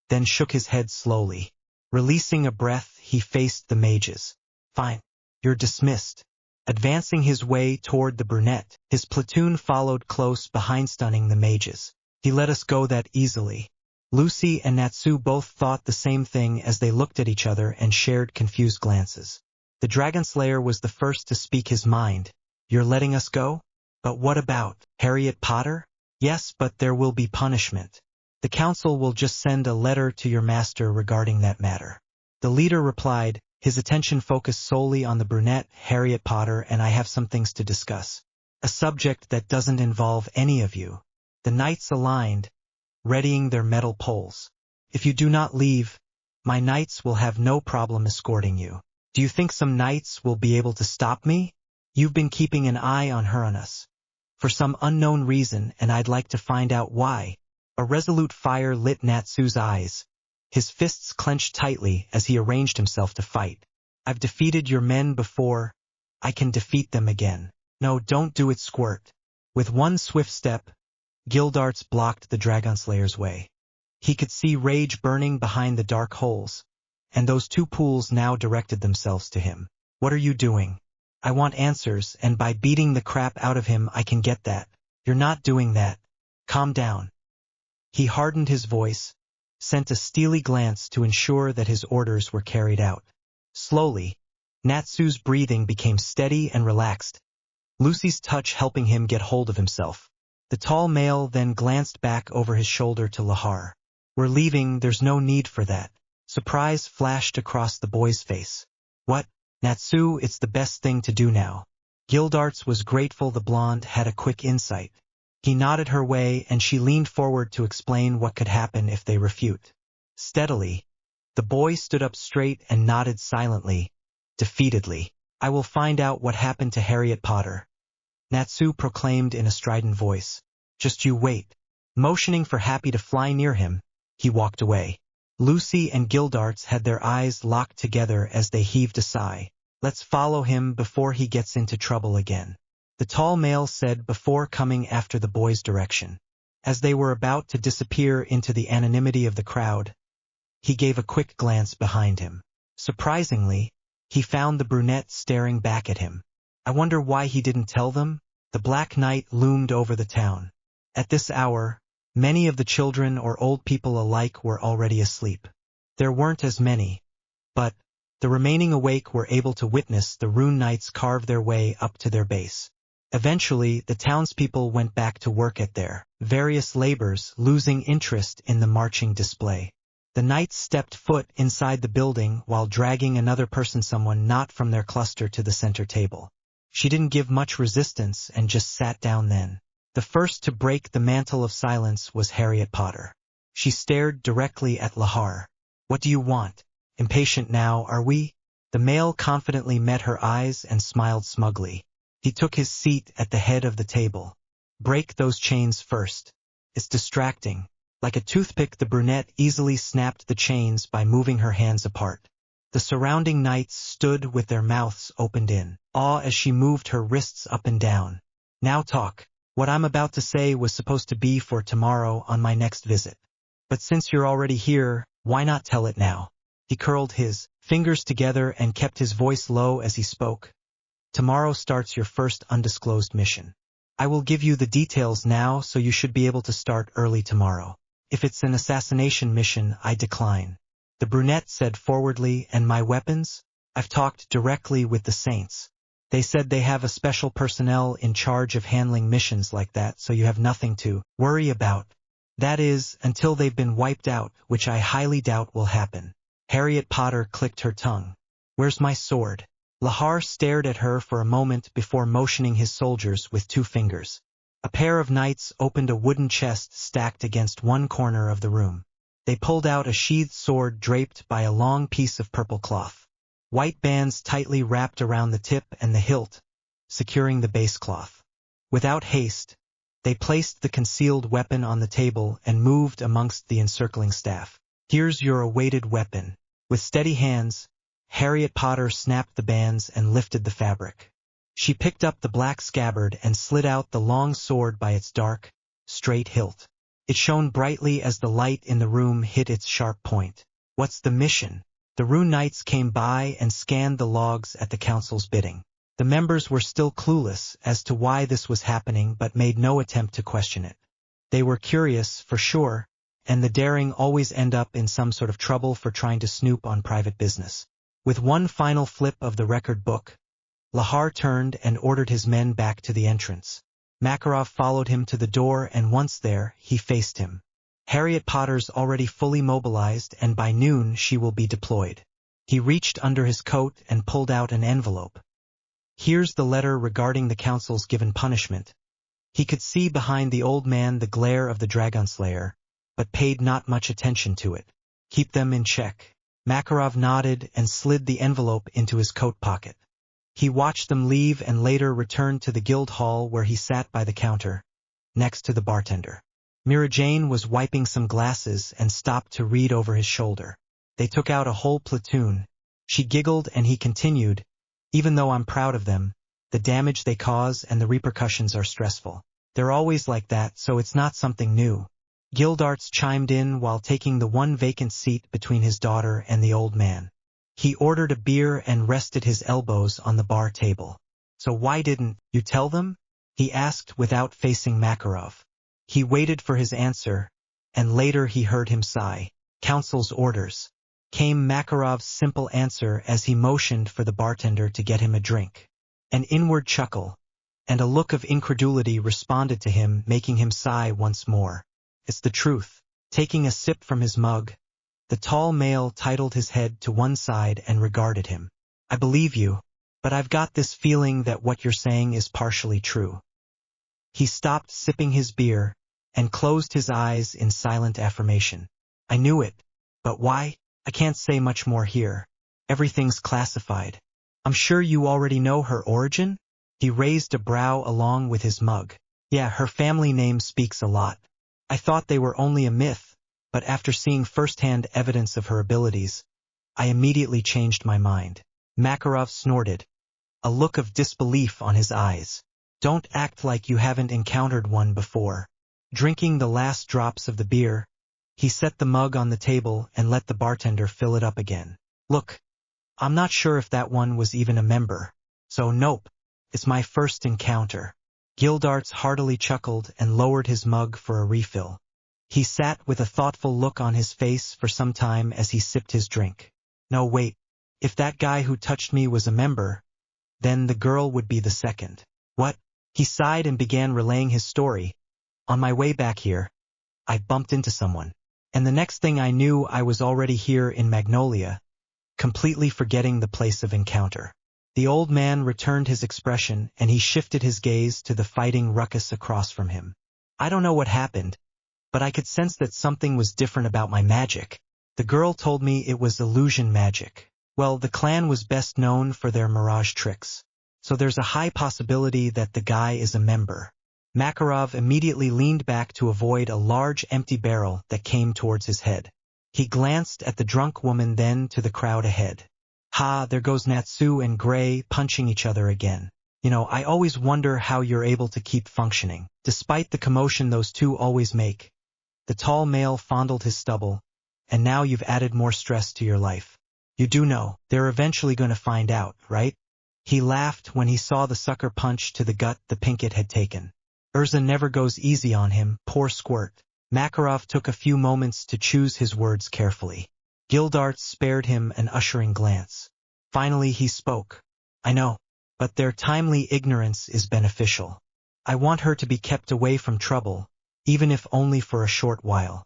then shook his head slowly. Releasing a breath, he faced the mages. Fine. You're dismissed. Advancing his way toward the brunette, his platoon followed close behind, stunning the mages. He let us go that easily. Lucy and Natsu both thought the same thing as they looked at each other and shared confused glances. The Dragonslayer was the first to speak his mind. You're letting us go? But what about Harriet Potter? Yes, but there will be punishment. The council will just send a letter to your master regarding that matter. The leader replied, his attention focused solely on the brunette, Harriet Potter, and I have some things to discuss. A subject that doesn't involve any of you. The knights aligned, readying their metal poles. If you do not leave, my knights will have no problem escorting you. Do you think some knights will be able to stop me? You've been keeping an eye on her and us. For some unknown reason, and I'd like to find out why. A resolute fire lit Natsu's eyes. His fists clenched tightly as he arranged himself to fight. I've defeated your men before. I can defeat them again. No, don't do it, Squirt. With one swift step, Gildarts blocked the Dragonslayer's way. He could see rage burning behind the dark holes, and those two pools now directed themselves to him. What are you doing? I want answers, and by beating the crap out of him I can get that. You're not doing that. Calm down. He hardened his voice, sent a steely glance to ensure that his orders were carried out. Slowly, Natsu's breathing became steady and relaxed, Lucy's touch helping him get hold of himself. The tall male then glanced back over his shoulder to Lahar. We're leaving, there's no need for that. Surprise flashed across the boy's face. What? Natsu, it's the best thing to do now. Gildarts was grateful the blonde had a quick insight. He nodded her way and she leaned forward to explain what could happen if they refute. Steadily, the boy stood up straight and nodded silently, defeatedly. I will find out what happened to Harriet Potter. Natsu proclaimed in a strident voice. Just you wait. Motioning for Happy to fly near him, he walked away. Lucy and Gildarts had their eyes locked together as they heaved a sigh. Let's follow him before he gets into trouble again, the tall male said before coming after the boy's direction. As they were about to disappear into the anonymity of the crowd, he gave a quick glance behind him. Surprisingly, he found the brunette staring back at him. I wonder why he didn't tell them? The Black Knight loomed over the town. At this hour, many of the children or old people alike were already asleep. There weren't as many, but the remaining awake were able to witness the Rune Knights carve their way up to their base. Eventually, the townspeople went back to work at their various labors, losing interest in the marching display. The knights stepped foot inside the building while dragging another person, someone not from their cluster, to the center table. She didn't give much resistance and just sat down then. The first to break the mantle of silence was Harriet Potter. She stared directly at Lahar. What do you want? Impatient now, are we? The male confidently met her eyes and smiled smugly. He took his seat at the head of the table. Break those chains first. It's distracting. Like a toothpick, the brunette easily snapped the chains by moving her hands apart. The surrounding knights stood with their mouths opened in awe as she moved her wrists up and down. Now talk. What I'm about to say was supposed to be for tomorrow on my next visit. But since you're already here, why not tell it now? He curled his fingers together and kept his voice low as he spoke. Tomorrow starts your first undisclosed mission. I will give you the details now, so you should be able to start early tomorrow. If it's an assassination mission, I decline. The brunette said forwardly, and my weapons? I've talked directly with the Saints. They said they have a special personnel in charge of handling missions like that, so you have nothing to worry about. That is, until they've been wiped out, which I highly doubt will happen. Harriet Potter clicked her tongue. Where's my sword? Lahar stared at her for a moment before motioning his soldiers with 2 fingers. A pair of knights opened a wooden chest stacked against one corner of the room. They pulled out a sheathed sword draped by a long piece of purple cloth. white bands tightly wrapped around the tip and the hilt, securing the base cloth. Without haste, they placed the concealed weapon on the table and moved amongst the encircling staff. "Here's your awaited weapon." With steady hands, Harriet Potter snapped the bands and lifted the fabric. She picked up the black scabbard and slid out the long sword by its dark, straight hilt. It shone brightly as the light in the room hit its sharp point. "What's the mission?" The Rune Knights came by and scanned the logs at the council's bidding. The members were still clueless as to why this was happening but made no attempt to question it. They were curious, for sure, and the daring always end up in some sort of trouble for trying to snoop on private business. With one final flip of the record book, Lahar turned and ordered his men back to the entrance. Makarov followed him to the door, and once there, he faced him. Harriet Potter's already fully mobilized, and by noon she will be deployed. He reached under his coat and pulled out an envelope. "Here's the letter regarding the council's given punishment." He could see behind the old man the glare of the Dragon Slayer, but paid not much attention to it. "Keep them in check." Makarov nodded and slid the envelope into his coat pocket. He watched them leave and later returned to the guild hall where he sat by the counter, next to the bartender. Mira Jane was wiping some glasses and stopped to read over his shoulder. "They took out a whole platoon." She giggled and he continued, "Even though I'm proud of them, the damage they cause and the repercussions are stressful. They're always like that, so it's not something new." Gildarts chimed in while taking the one vacant seat between his daughter and the old man. He ordered a beer and rested his elbows on the bar table. "So why didn't you tell them?" he asked without facing Makarov. He waited for his answer, and later he heard him sigh. "Council's orders," came Makarov's simple answer as he motioned for the bartender to get him a drink. An inward chuckle, and a look of incredulity responded to him, making him sigh once more. "It's the truth." Taking a sip from his mug, the tall male titled his head to one side and regarded him. "I believe you, but I've got this feeling that what you're saying is partially true." He stopped sipping his beer and closed his eyes in silent affirmation. "I knew it, but why? I can't say much more here. Everything's classified." "I'm sure you already know her origin?" He raised a brow along with his mug. "Yeah, her family name speaks a lot. I thought they were only a myth, but after seeing first-hand evidence of her abilities, I immediately changed my mind." Makarov snorted, a look of disbelief on his eyes. "Don't act like you haven't encountered one before." Drinking the last drops of the beer, he set the mug on the table and let the bartender fill it up again. "Look, I'm not sure if that one was even a member, so nope, it's my first encounter." Gildarts heartily chuckled and lowered his mug for a refill. He sat with a thoughtful look on his face for some time as he sipped his drink. "No, wait, if that guy who touched me was a member, then the girl would be the second." "What?" He sighed and began relaying his story. "On my way back here, I bumped into someone, and the next thing I knew I was already here in Magnolia, completely forgetting the place of encounter." The old man returned his expression and he shifted his gaze to the fighting ruckus across from him. "I don't know what happened, but I could sense that something was different about my magic. The girl told me it was illusion magic. Well, the clan was best known for their mirage tricks, so there's a high possibility that the guy is a member." Makarov immediately leaned back to avoid a large empty barrel that came towards his head. He glanced at the drunk woman, then to the crowd ahead. "Ha, there goes Natsu and Gray punching each other again. You know, I always wonder how you're able to keep functioning, despite the commotion those two always make." The tall male fondled his stubble. "And now you've added more stress to your life. You do know, they're eventually going to find out, right?" He laughed when he saw the sucker punch to the gut the Pinkett had taken. "Urza never goes easy on him, poor squirt." Makarov took a few moments to choose his words carefully. Gildarts spared him an ushering glance. Finally he spoke. "I know, but their timely ignorance is beneficial. I want her to be kept away from trouble, even if only for a short while."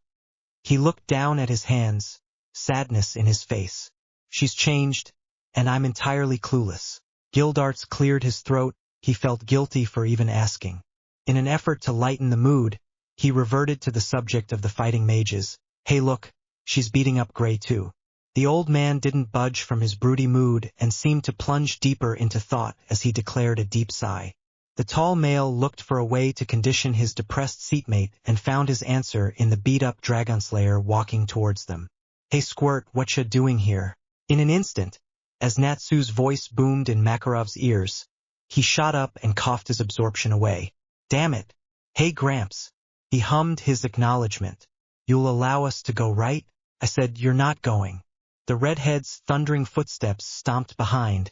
He looked down at his hands, sadness in his face. "She's changed, and I'm entirely clueless." Gildarts cleared his throat. He felt guilty for even asking. In an effort to lighten the mood, he reverted to the subject of the fighting mages. "Hey look, she's beating up Gray too." The old man didn't budge from his broody mood and seemed to plunge deeper into thought as he declared a deep sigh. The tall male looked for a way to condition his depressed seatmate and found his answer in the beat-up dragonslayer walking towards them. "Hey Squirt, whatcha doing here?" In an instant, as Natsu's voice boomed in Makarov's ears, he shot up and coughed his absorption away. "Damn it! Hey Gramps!" He hummed his acknowledgement. "You'll allow us to go, right?" I said, "You're not going." The redhead's thundering footsteps stomped behind,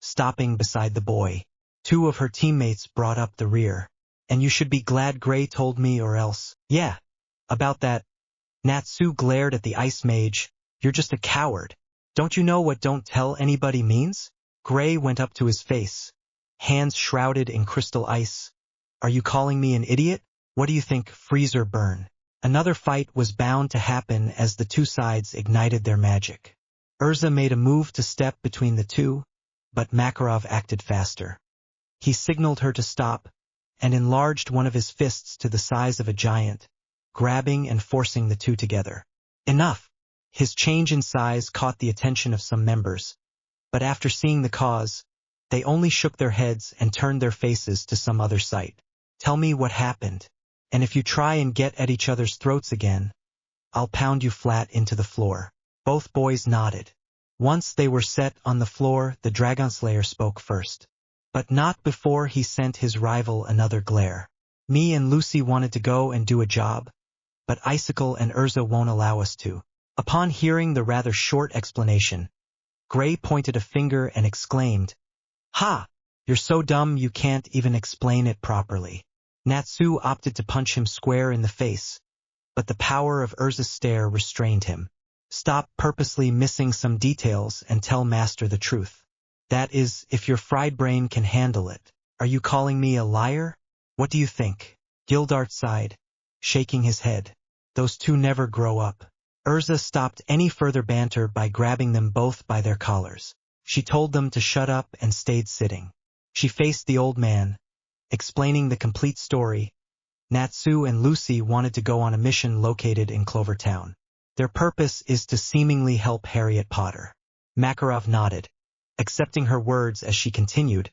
stopping beside the boy. Two of her teammates brought up the rear. "And you should be glad Gray told me or else." "Yeah. About that." Natsu glared at the ice mage. "You're just a coward. Don't you know what don't tell anybody means?" Gray went up to his face, hands shrouded in crystal ice. "Are you calling me an idiot? What do you think, freeze or burn?" Another fight was bound to happen as the two sides ignited their magic. Urza made a move to step between the two, but Makarov acted faster. He signaled her to stop, and enlarged one of his fists to the size of a giant, grabbing and forcing the two together. Enough! His change in size caught the attention of some members, but after seeing the cause, they only shook their heads and turned their faces to some other sight. "Tell me what happened, and if you try and get at each other's throats again, I'll pound you flat into the floor." Both boys nodded. Once they were set on the floor, the Dragonslayer spoke first. But not before he sent his rival another glare. "Me and Lucy wanted to go and do a job, but Icicle and Urza won't allow us to." Upon hearing the rather short explanation, Gray pointed a finger and exclaimed, "Ha! You're so dumb you can't even explain it properly." Natsu opted to punch him square in the face, but the power of Urza's stare restrained him. "Stop purposely missing some details and tell Master the truth. That is, if your fried brain can handle it. Are you calling me a liar? What do you think?" Gildart sighed, shaking his head. "Those two never grow up." Urza stopped any further banter by grabbing them both by their collars. She told them to shut up and stayed sitting. She faced the old man, explaining the complete story. Natsu and Lucy wanted to go on a mission located in Clovertown. Their purpose is to seemingly help Harriet Potter. Makarov nodded, accepting her words as she continued.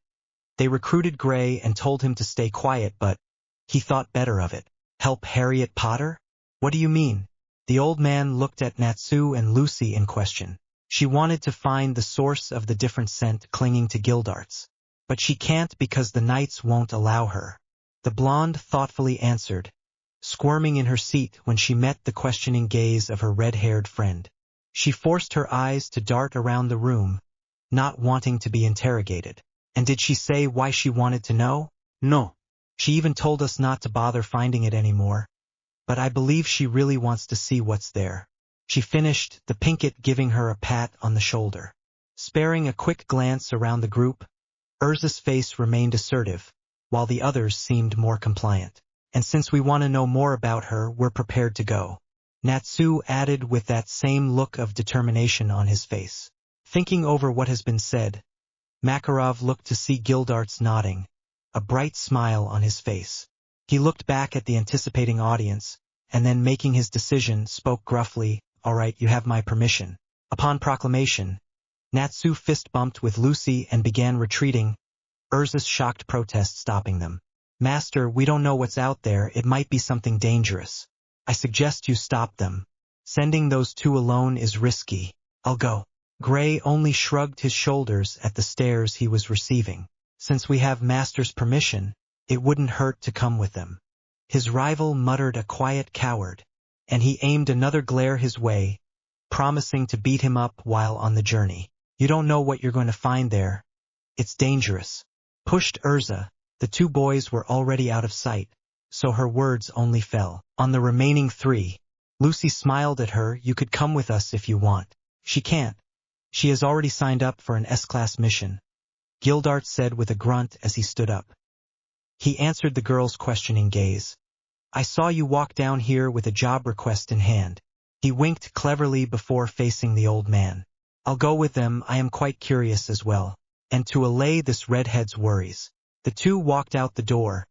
They recruited Gray and told him to stay quiet, but he thought better of it. "Help Harriet Potter? What do you mean?" The old man looked at Natsu and Lucy in question. "She wanted to find the source of the different scent clinging to Gildarts, but she can't because the knights won't allow her." The blonde thoughtfully answered, squirming in her seat when she met the questioning gaze of her red-haired friend. She forced her eyes to dart around the room, not wanting to be interrogated. "And did she say why she wanted to know?" "No. She even told us not to bother finding it anymore. But I believe she really wants to see what's there." She finished, the Pinkett giving her a pat on the shoulder. Sparing a quick glance around the group, Urza's face remained assertive, while the others seemed more compliant. "And since we want to know more about her, we're prepared to go," Natsu added with that same look of determination on his face. Thinking over what has been said, Makarov looked to see Gildarts nodding, a bright smile on his face. He looked back at the anticipating audience, and then making his decision, spoke gruffly, "All right, you have my permission." Upon proclamation, Natsu fist-bumped with Lucy and began retreating, Urza's shocked protest stopping them. "Master, we don't know what's out there, it might be something dangerous. I suggest you stop them. Sending those two alone is risky. I'll go." Gray only shrugged his shoulders at the stares he was receiving. "Since we have Master's permission, it wouldn't hurt to come with them." His rival muttered a quiet coward, and he aimed another glare his way, promising to beat him up while on the journey. "You don't know what you're going to find there. It's dangerous." Pushed Urza, the two boys were already out of sight, so her words only fell on the remaining three. Lucy smiled at her. "You could come with us if you want." "She can't. She has already signed up for an S-class mission," Gildart said with a grunt as he stood up. He answered the girl's questioning gaze. "I saw you walk down here with a job request in hand." He winked cleverly before facing the old man. "I'll go with them, I am quite curious as well." And to allay this redhead's worries, the two walked out the door,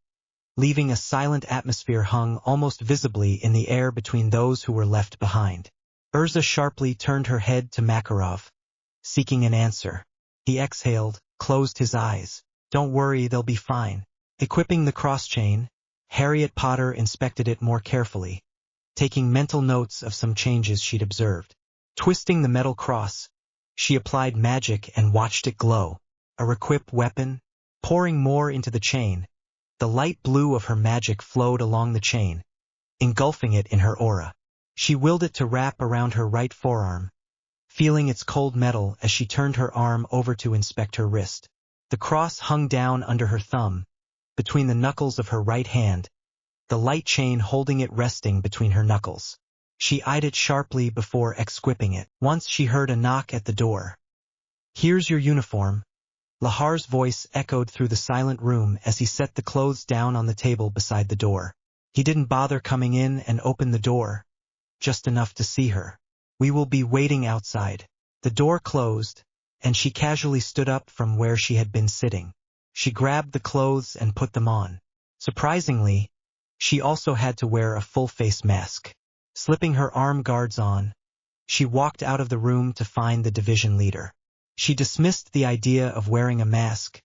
leaving a silent atmosphere hung almost visibly in the air between those who were left behind. Urza sharply turned her head to Makarov, seeking an answer. He exhaled, closed his eyes. Don't worry, they'll be fine. Equipping the cross-chain, Harriet Potter inspected it more carefully, taking mental notes of some changes she'd observed. Twisting the metal cross, she applied magic and watched it glow. A requipped weapon, pouring more into the chain. The light blue of her magic flowed along the chain, engulfing it in her aura. She willed it to wrap around her right forearm, feeling its cold metal as she turned her arm over to inspect her wrist. The cross hung down under her thumb, between the knuckles of her right hand, the light chain holding it resting between her knuckles. She eyed it sharply before equipping it. Once she heard a knock at the door. Here's your uniform. Lahar's voice echoed through the silent room as he set the clothes down on the table beside the door. He didn't bother coming in and open the door, just enough to see her. We will be waiting outside. The door closed, and she casually stood up from where she had been sitting. She grabbed the clothes and put them on. Surprisingly, she also had to wear a full-face mask. Slipping her arm guards on, she walked out of the room to find the division leader. She dismissed the idea of wearing a mask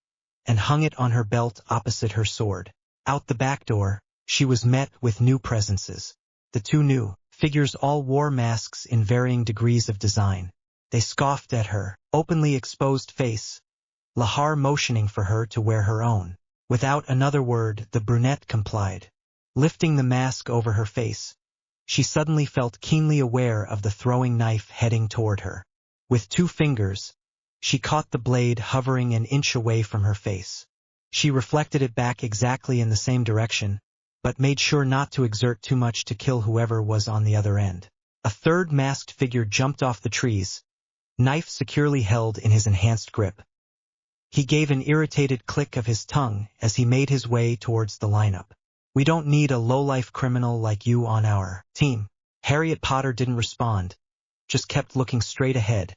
and hung it on her belt opposite her sword. Out the back door, she was met with new presences. The two new figures all wore masks in varying degrees of design. They scoffed at her openly exposed face, Lahar motioning for her to wear her own. Without another word, the brunette complied. Lifting the mask over her face, she suddenly felt keenly aware of the throwing knife heading toward her. With 2 fingers, she caught the blade hovering an inch away from her face. She reflected it back exactly in the same direction, but made sure not to exert too much to kill whoever was on the other end. A third masked figure jumped off the trees, knife securely held in his enhanced grip. He gave an irritated click of his tongue as he made his way towards the lineup. We don't need a low-life criminal like you on our team. Harriet Potter didn't respond, just kept looking straight ahead,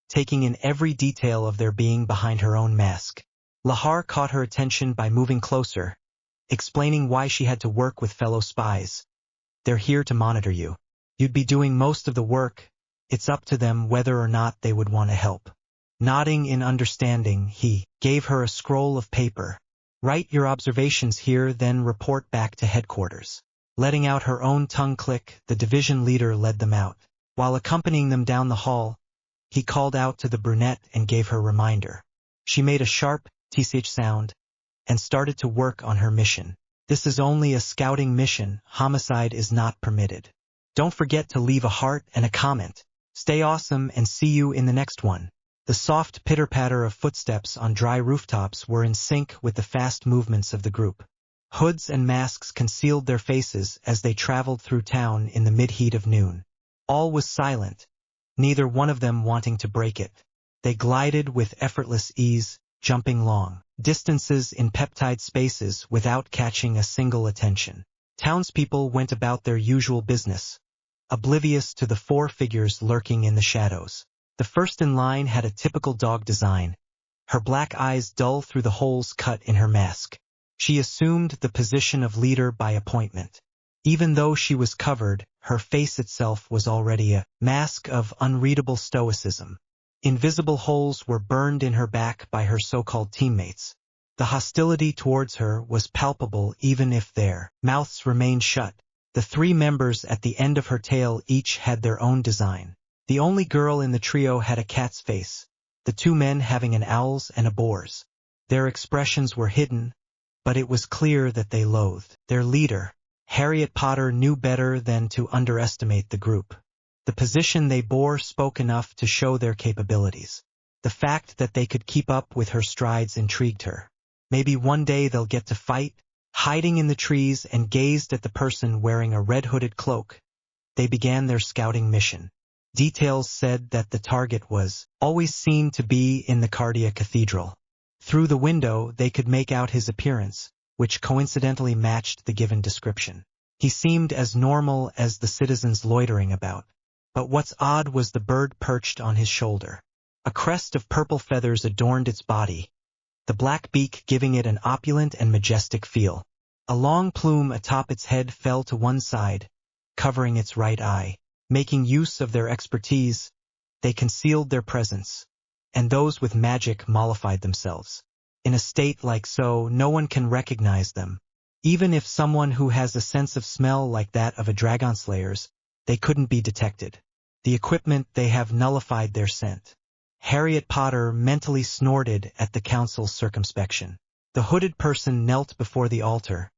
taking in every detail of their being behind her own mask. Lahar caught her attention by moving closer, explaining why she had to work with fellow spies. They're here to monitor you. You'd be doing most of the work. It's up to them whether or not they would want to help. Nodding in understanding, he gave her a scroll of paper. Write your observations here, then report back to headquarters. Letting out her own tongue click, the division leader led them out. While accompanying them down the hall, he called out to the brunette and gave her a reminder. She made a sharp tsh sound and started to work on her mission. This is only a scouting mission. Homicide is not permitted. Don't forget to leave a heart and a comment. Stay awesome and see you in the next one. The soft pitter-patter of footsteps on dry rooftops were in sync with the fast movements of the group. Hoods and masks concealed their faces as they traveled through town in the mid-heat of noon. All was silent, neither one of them wanting to break it. They glided with effortless ease, jumping long distances in peptide spaces without catching a single attention. Townspeople went about their usual business, oblivious to the 4 figures lurking in the shadows. The first in line had a typical dog design, her black eyes dull through the holes cut in her mask. She assumed the position of leader by appointment. Even though she was covered, her face itself was already a mask of unreadable stoicism. Invisible holes were burned in her back by her so-called teammates. The hostility towards her was palpable even if their mouths remained shut. The 3 members at the end of her tail each had their own design. The only girl in the trio had a cat's face, the 2 men having an owl's and a boar's. Their expressions were hidden, but it was clear that they loathed their leader. Harriet Potter knew better than to underestimate the group. The position they bore spoke enough to show their capabilities. The fact that they could keep up with her strides intrigued her. Maybe one day they'll get to fight. Hiding in the trees and gazed at the person wearing a red-hooded cloak, they began their scouting mission. Details said that the target was always seen to be in the Cardia Cathedral. Through the window they could make out his appearance, which coincidentally matched the given description. He seemed as normal as the citizens loitering about. But what's odd was the bird perched on his shoulder. A crest of purple feathers adorned its body, the black beak giving it an opulent and majestic feel. A long plume atop its head fell to one side, covering its right eye. Making use of their expertise, they concealed their presence, and those with magic mollified themselves. In a state like so, no one can recognize them. Even if someone who has a sense of smell like that of a dragonslayer's, they couldn't be detected. The equipment they have nullified their scent. Harriet Potter mentally snorted at the council's circumspection. The hooded person knelt before the altar,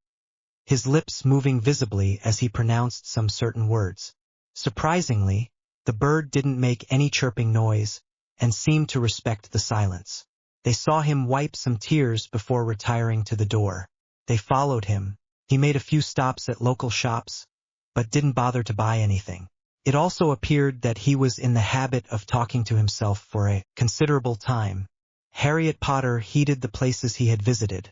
his lips moving visibly as he pronounced some certain words. Surprisingly, the bird didn't make any chirping noise and seemed to respect the silence. They saw him wipe some tears before retiring to the door. They followed him. He made a few stops at local shops, but didn't bother to buy anything. It also appeared that he was in the habit of talking to himself for a considerable time. Harriet Potter heeded the places he had visited,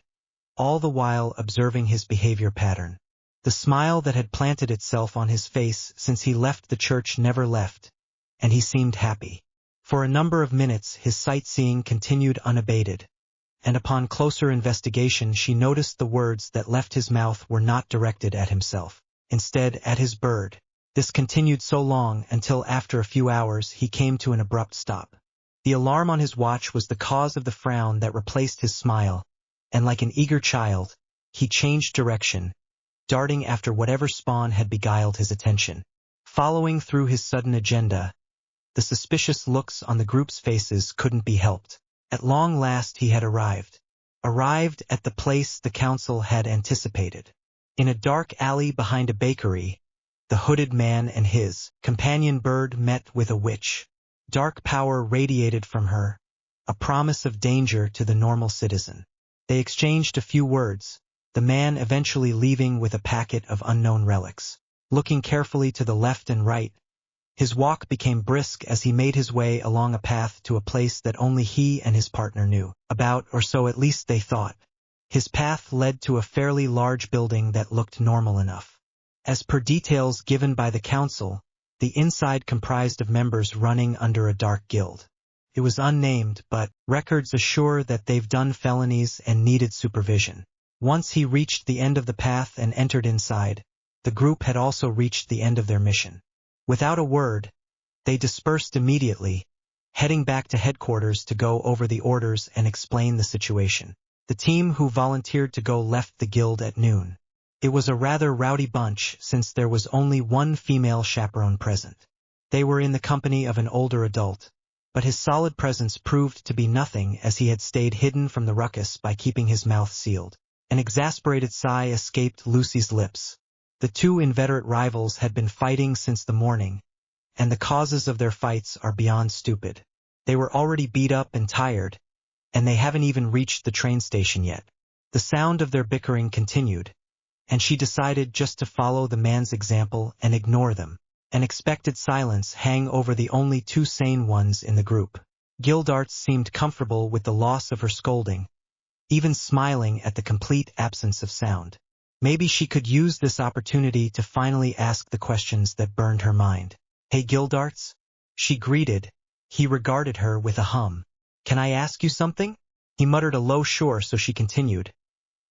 all the while observing his behavior pattern. The smile that had planted itself on his face since he left the church never left, and he seemed happy. For a number of minutes his sightseeing continued unabated, and upon closer investigation she noticed the words that left his mouth were not directed at himself, instead at his bird. This continued so long until after a few hours he came to an abrupt stop. The alarm on his watch was the cause of the frown that replaced his smile, and like an eager child, he changed direction, darting after whatever spawn had beguiled his attention. Following through his sudden agenda, the suspicious looks on the group's faces couldn't be helped. At long last he had arrived at the place the council had anticipated. In a dark alley behind a bakery, the hooded man and his companion bird met with a witch. Dark power radiated from her, a promise of danger to the normal citizen. They exchanged a few words, the man eventually leaving with a packet of unknown relics. Looking carefully to the left and right, his walk became brisk as he made his way along a path to a place that only he and his partner knew about, or so at least they thought. His path led to a fairly large building that looked normal enough. As per details given by the council, the inside comprised of members running under a dark guild. It was unnamed, but records assure that they've done felonies and needed supervision. Once he reached the end of the path and entered inside, the group had also reached the end of their mission. Without a word, they dispersed immediately, heading back to headquarters to go over the orders and explain the situation. The team who volunteered to go left the guild at noon. It was a rather rowdy bunch since there was only one female chaperone present. They were in the company of an older adult, but his solid presence proved to be nothing as he had stayed hidden from the ruckus by keeping his mouth sealed. An exasperated sigh escaped Lucy's lips. The two inveterate rivals had been fighting since the morning, and the causes of their fights are beyond stupid. They were already beat up and tired, and they haven't even reached the train station yet. The sound of their bickering continued, and she decided just to follow the man's example and ignore them. An expected silence hung over the only two sane ones in the group. Gildarts seemed comfortable with the loss of her scolding, even smiling at the complete absence of sound. Maybe she could use this opportunity to finally ask the questions that burned her mind. "Hey Gildarts?" she greeted. He regarded her with a hum. "Can I ask you something?" He muttered a low sure, so she continued.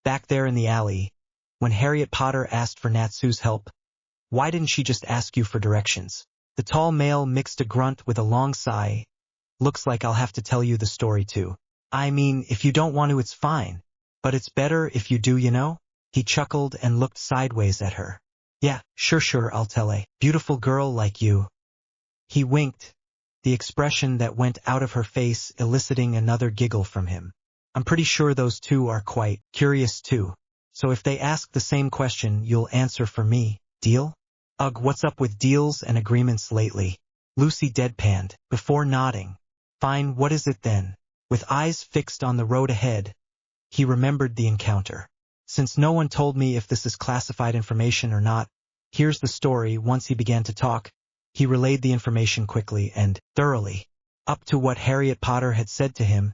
"Back there in the alley, when Harriet Potter asked for Natsu's help, why didn't she just ask you for directions?" The tall male mixed a grunt with a long sigh. "Looks like I'll have to tell you the story too. I mean, if you don't want to, it's fine. But it's better if you do, you know?" He chuckled and looked sideways at her. "Yeah, sure, I'll tell a beautiful girl like you." He winked, the expression that went out of her face eliciting another giggle from him. "I'm pretty sure those two are quite curious too. So if they ask the same question, you'll answer for me, deal?" "Ugh, what's up with deals and agreements lately?" Lucy deadpanned, before nodding. "Fine, what is it then?" With eyes fixed on the road ahead, he remembered the encounter. "Since no one told me if this is classified information or not, here's the story." Once he began to talk, he relayed the information quickly and thoroughly. Up to what Harriet Potter had said to him,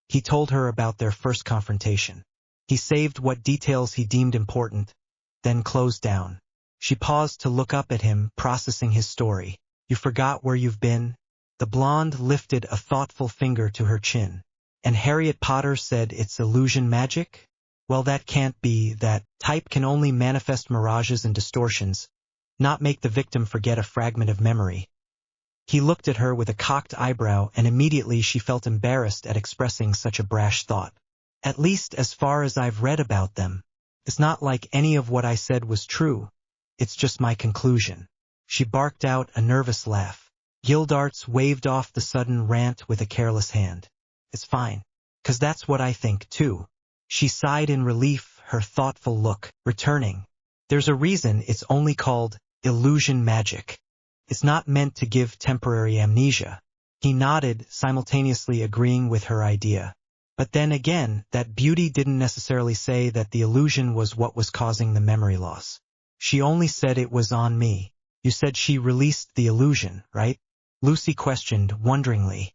he told her about their first confrontation. He saved what details he deemed important, then closed down. She paused to look up at him, processing his story. "You forgot where you've been?" The blonde lifted a thoughtful finger to her chin. "And Harriet Potter said it's illusion magic? Well, that can't be. That type can only manifest mirages and distortions. not make the victim forget a fragment of memory. He looked at her with a cocked eyebrow, and immediately she felt embarrassed at expressing such a brash thought. At least as far as I've read about them, it's not like any of what I said was true. It's just my conclusion. She barked out a nervous laugh. Gildarts waved off the sudden rant with a careless hand. It's fine. 'Cause that's what I think, too. She sighed in relief, her thoughtful look returning. There's a reason it's only called illusion magic. It's not meant to give temporary amnesia. He nodded, simultaneously agreeing with her idea. But then again, that beauty didn't necessarily say that the illusion was what was causing the memory loss. She only said it was on me. You said she released the illusion, right? Lucy questioned wonderingly.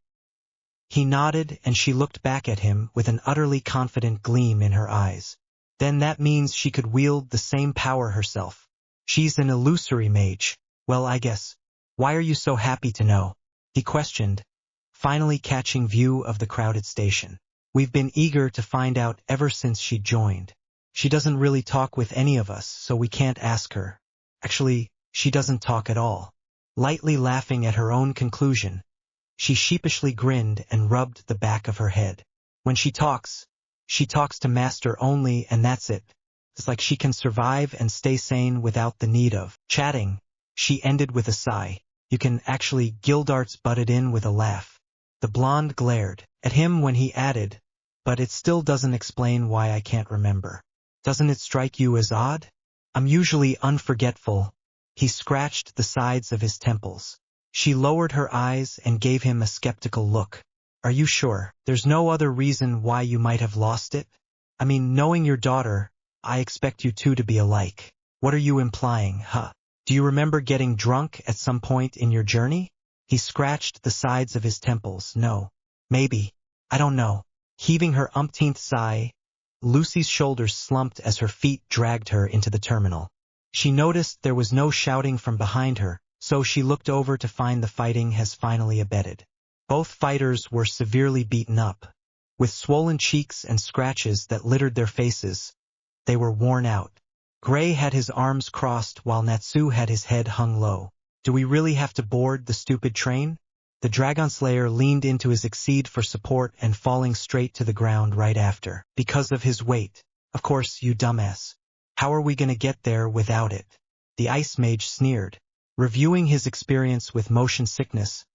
He nodded, and she looked back at him with an utterly confident gleam in her eyes. Then that means she could wield the same power herself. She's an illusory mage. Well, I guess. Why are you so happy to know? He questioned, finally catching view of the crowded station. We've been eager to find out ever since she joined. She doesn't really talk with any of us, so we can't ask her. Actually, she doesn't talk at all. Lightly laughing at her own conclusion, she sheepishly grinned and rubbed the back of her head. When she talks to Master only, and that's it. It's like she can survive and stay sane without the need of chatting. She ended with a sigh. You can actually. Gildarts butted in with a laugh. The blonde glared at him when he added, but it still doesn't explain why I can't remember. Doesn't it strike you as odd? I'm usually unforgetful. He scratched the sides of his temples. She lowered her eyes and gave him a skeptical look. Are you sure? There's no other reason why you might have lost it? I mean, knowing your daughter, I expect you two to be alike. What are you implying, huh? Do you remember getting drunk at some point in your journey? He scratched the sides of his temples. No. Maybe. I don't know. Heaving her umpteenth sigh, Lucy's shoulders slumped as her feet dragged her into the terminal. She noticed there was no shouting from behind her, so she looked over to find the fighting has finally abated. Both fighters were severely beaten up. With swollen cheeks and scratches that littered their faces, they were worn out. Gray had his arms crossed while Natsu had his head hung low. Do we really have to board the stupid train? The Dragonslayer leaned into his exceed for support and falling straight to the ground right after. Because of his weight. Of course, you dumbass. How are we gonna get there without it? The Ice Mage sneered. Reviewing his experience with motion sickness,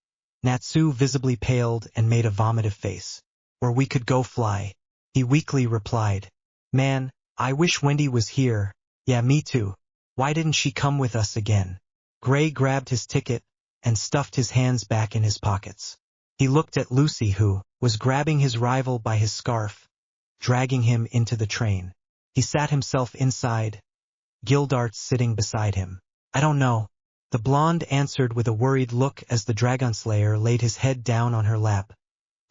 Natsu visibly paled and made a vomitive face. Or we could go fly. He weakly replied. Man, I wish Wendy was here. Yeah, me too. Why didn't she come with us again? Gray grabbed his ticket and stuffed his hands back in his pockets. He looked at Lucy, who was grabbing his rival by his scarf, dragging him into the train. He sat himself inside, Gildarts sitting beside him. I don't know. The blonde answered with a worried look as the Dragonslayer laid his head down on her lap,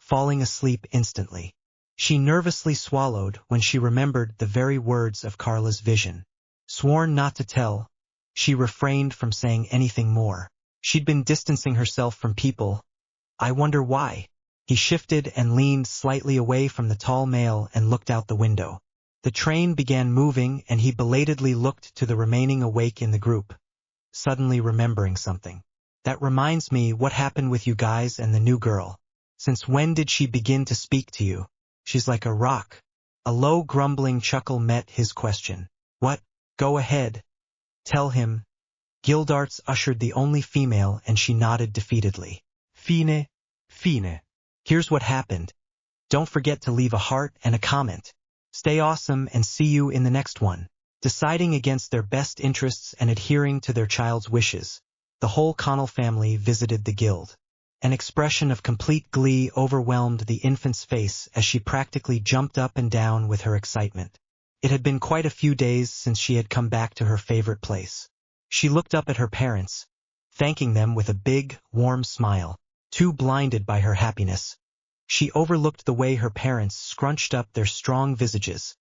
falling asleep instantly. She nervously swallowed when she remembered the very words of Carla's vision. Sworn not to tell, she refrained from saying anything more. She'd been distancing herself from people. I wonder why. He shifted and leaned slightly away from the tall male and looked out the window. The train began moving, and he belatedly looked to the remaining awake in the group, suddenly remembering something. That reminds me, what happened with you guys and the new girl? Since when did she begin to speak to you? She's like a rock. A low grumbling chuckle met his question. What? Go ahead. Tell him. Gildarts ushered the only female, and she nodded defeatedly. Fine. Here's what happened. Don't forget to leave a heart and a comment. Stay awesome, and see you in the next one. Deciding against their best interests and adhering to their child's wishes, the whole Connell family visited the guild. An expression of complete glee overwhelmed the infant's face as she practically jumped up and down with her excitement. It had been quite a few days since she had come back to her favorite place. She looked up at her parents, thanking them with a big, warm smile. Too blinded by her happiness, she overlooked the way her parents scrunched up their strong visages,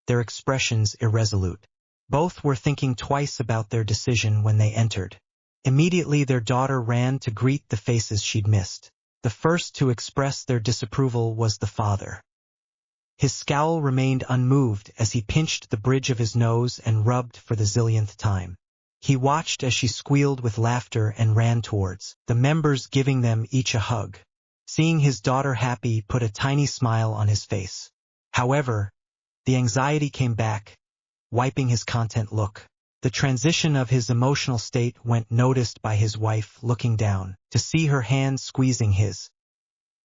their expressions irresolute. Both were thinking twice about their decision when they entered. Immediately their daughter ran to greet the faces she'd missed. The first to express their disapproval was the father. His scowl remained unmoved as he pinched the bridge of his nose and rubbed for the zillionth time. He watched as she squealed with laughter and ran towards the members, giving them each a hug. Seeing his daughter happy put a tiny smile on his face. However, the anxiety came back, wiping his content look. The transition of his emotional state went noticed by his wife, looking down to see her hand squeezing his.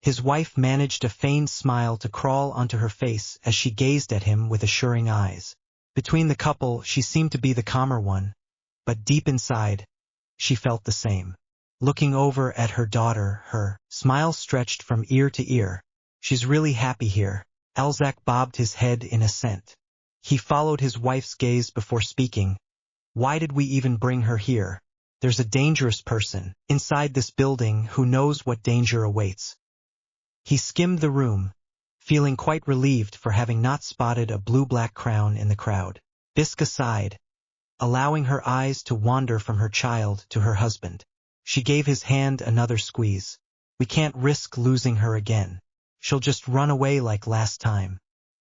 His wife managed a feigned smile to crawl onto her face as she gazed at him with assuring eyes. Between the couple, she seemed to be the calmer one, but deep inside, she felt the same. Looking over at her daughter, her smile stretched from ear to ear. She's really happy here. Elzak bobbed his head in assent. He followed his wife's gaze before speaking. Why did we even bring her here? There's a dangerous person inside this building who knows what danger awaits. He skimmed the room, feeling quite relieved for having not spotted a blue-black crown in the crowd. Biska sighed, allowing her eyes to wander from her child to her husband. She gave his hand another squeeze. We can't risk losing her again. She'll just run away like last time.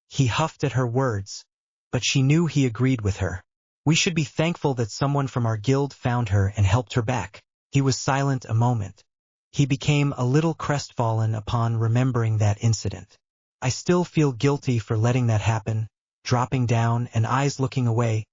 He huffed at her words, but she knew he agreed with her. We should be thankful that someone from our guild found her and helped her back. He was silent a moment. He became a little crestfallen upon remembering that incident. I still feel guilty for letting that happen. Dropping down and eyes looking away,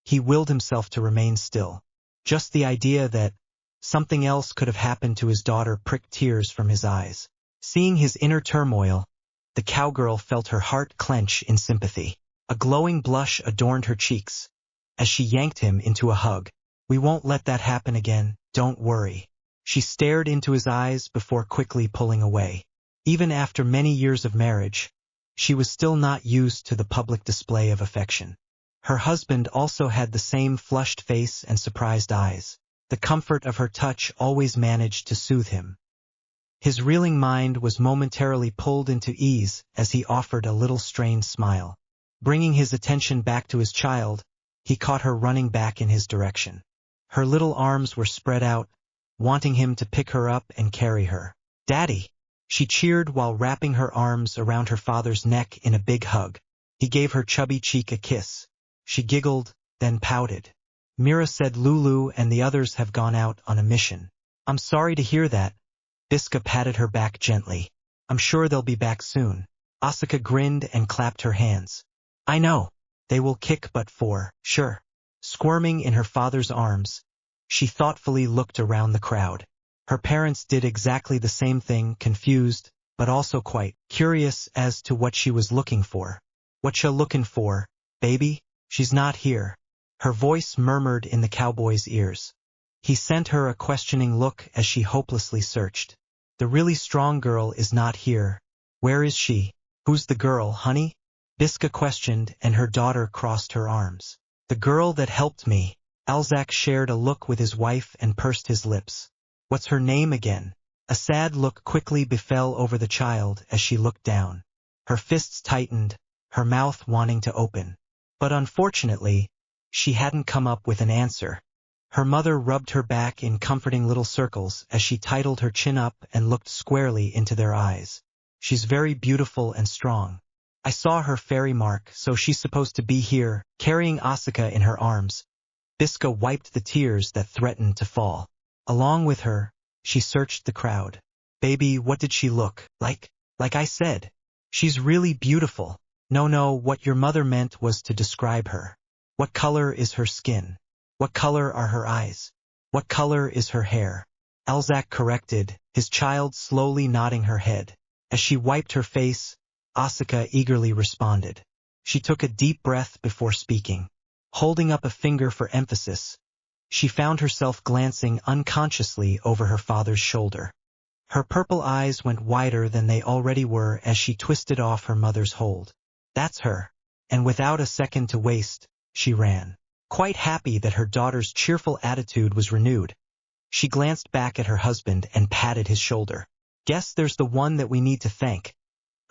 he willed himself to remain still. Just the idea that something else could have happened to his daughter pricked tears from his eyes. Seeing his inner turmoil, the cowgirl felt her heart clench in sympathy. A glowing blush adorned her cheeks as she yanked him into a hug. We won't let that happen again, don't worry. She stared into his eyes before quickly pulling away. Even after many years of marriage, she was still not used to the public display of affection. Her husband also had the same flushed face and surprised eyes. The comfort of her touch always managed to soothe him. His reeling mind was momentarily pulled into ease as he offered a little strained smile. Bringing his attention back to his child, he caught her running back in his direction. Her little arms were spread out, wanting him to pick her up and carry her. "Daddy!" She cheered while wrapping her arms around her father's neck in a big hug. He gave her chubby cheek a kiss. She giggled, then pouted. Mira said Lulu and the others have gone out on a mission. I'm sorry to hear that. Biska patted her back gently. I'm sure they'll be back soon. Asuka grinned and clapped her hands. I know. They will kick butt for sure. Squirming in her father's arms, she thoughtfully looked around the crowd. Her parents did exactly the same thing, confused, but also quite curious as to what she was looking for. What you looking for, baby? She's not here. Her voice murmured in the cowboy's ears. He sent her a questioning look as she hopelessly searched. The really strong girl is not here. Where is she? Who's the girl, honey? Biska questioned, and her daughter crossed her arms. The girl that helped me. Elzak shared a look with his wife and pursed his lips. What's her name again? A sad look quickly befell over the child as she looked down. Her fists tightened, her mouth wanting to open. But unfortunately, she hadn't come up with an answer. Her mother rubbed her back in comforting little circles as she titled her chin up and looked squarely into their eyes. She's very beautiful and strong. I saw her fairy mark, so she's supposed to be here, carrying Asuka in her arms. Biska wiped the tears that threatened to fall. Along with her, she searched the crowd. Baby, what did she look like? Like I said, she's really beautiful. No, what your mother meant was to describe her. What color is her skin? What color are her eyes? What color is her hair? Elzak corrected, his child slowly nodding her head. As she wiped her face, Asuka eagerly responded. She took a deep breath before speaking. Holding up a finger for emphasis, she found herself glancing unconsciously over her father's shoulder. Her purple eyes went wider than they already were as she twisted off her mother's hold. That's her. And without a second to waste, she ran. Quite happy that her daughter's cheerful attitude was renewed, she glanced back at her husband and patted his shoulder. Guess there's the one that we need to thank.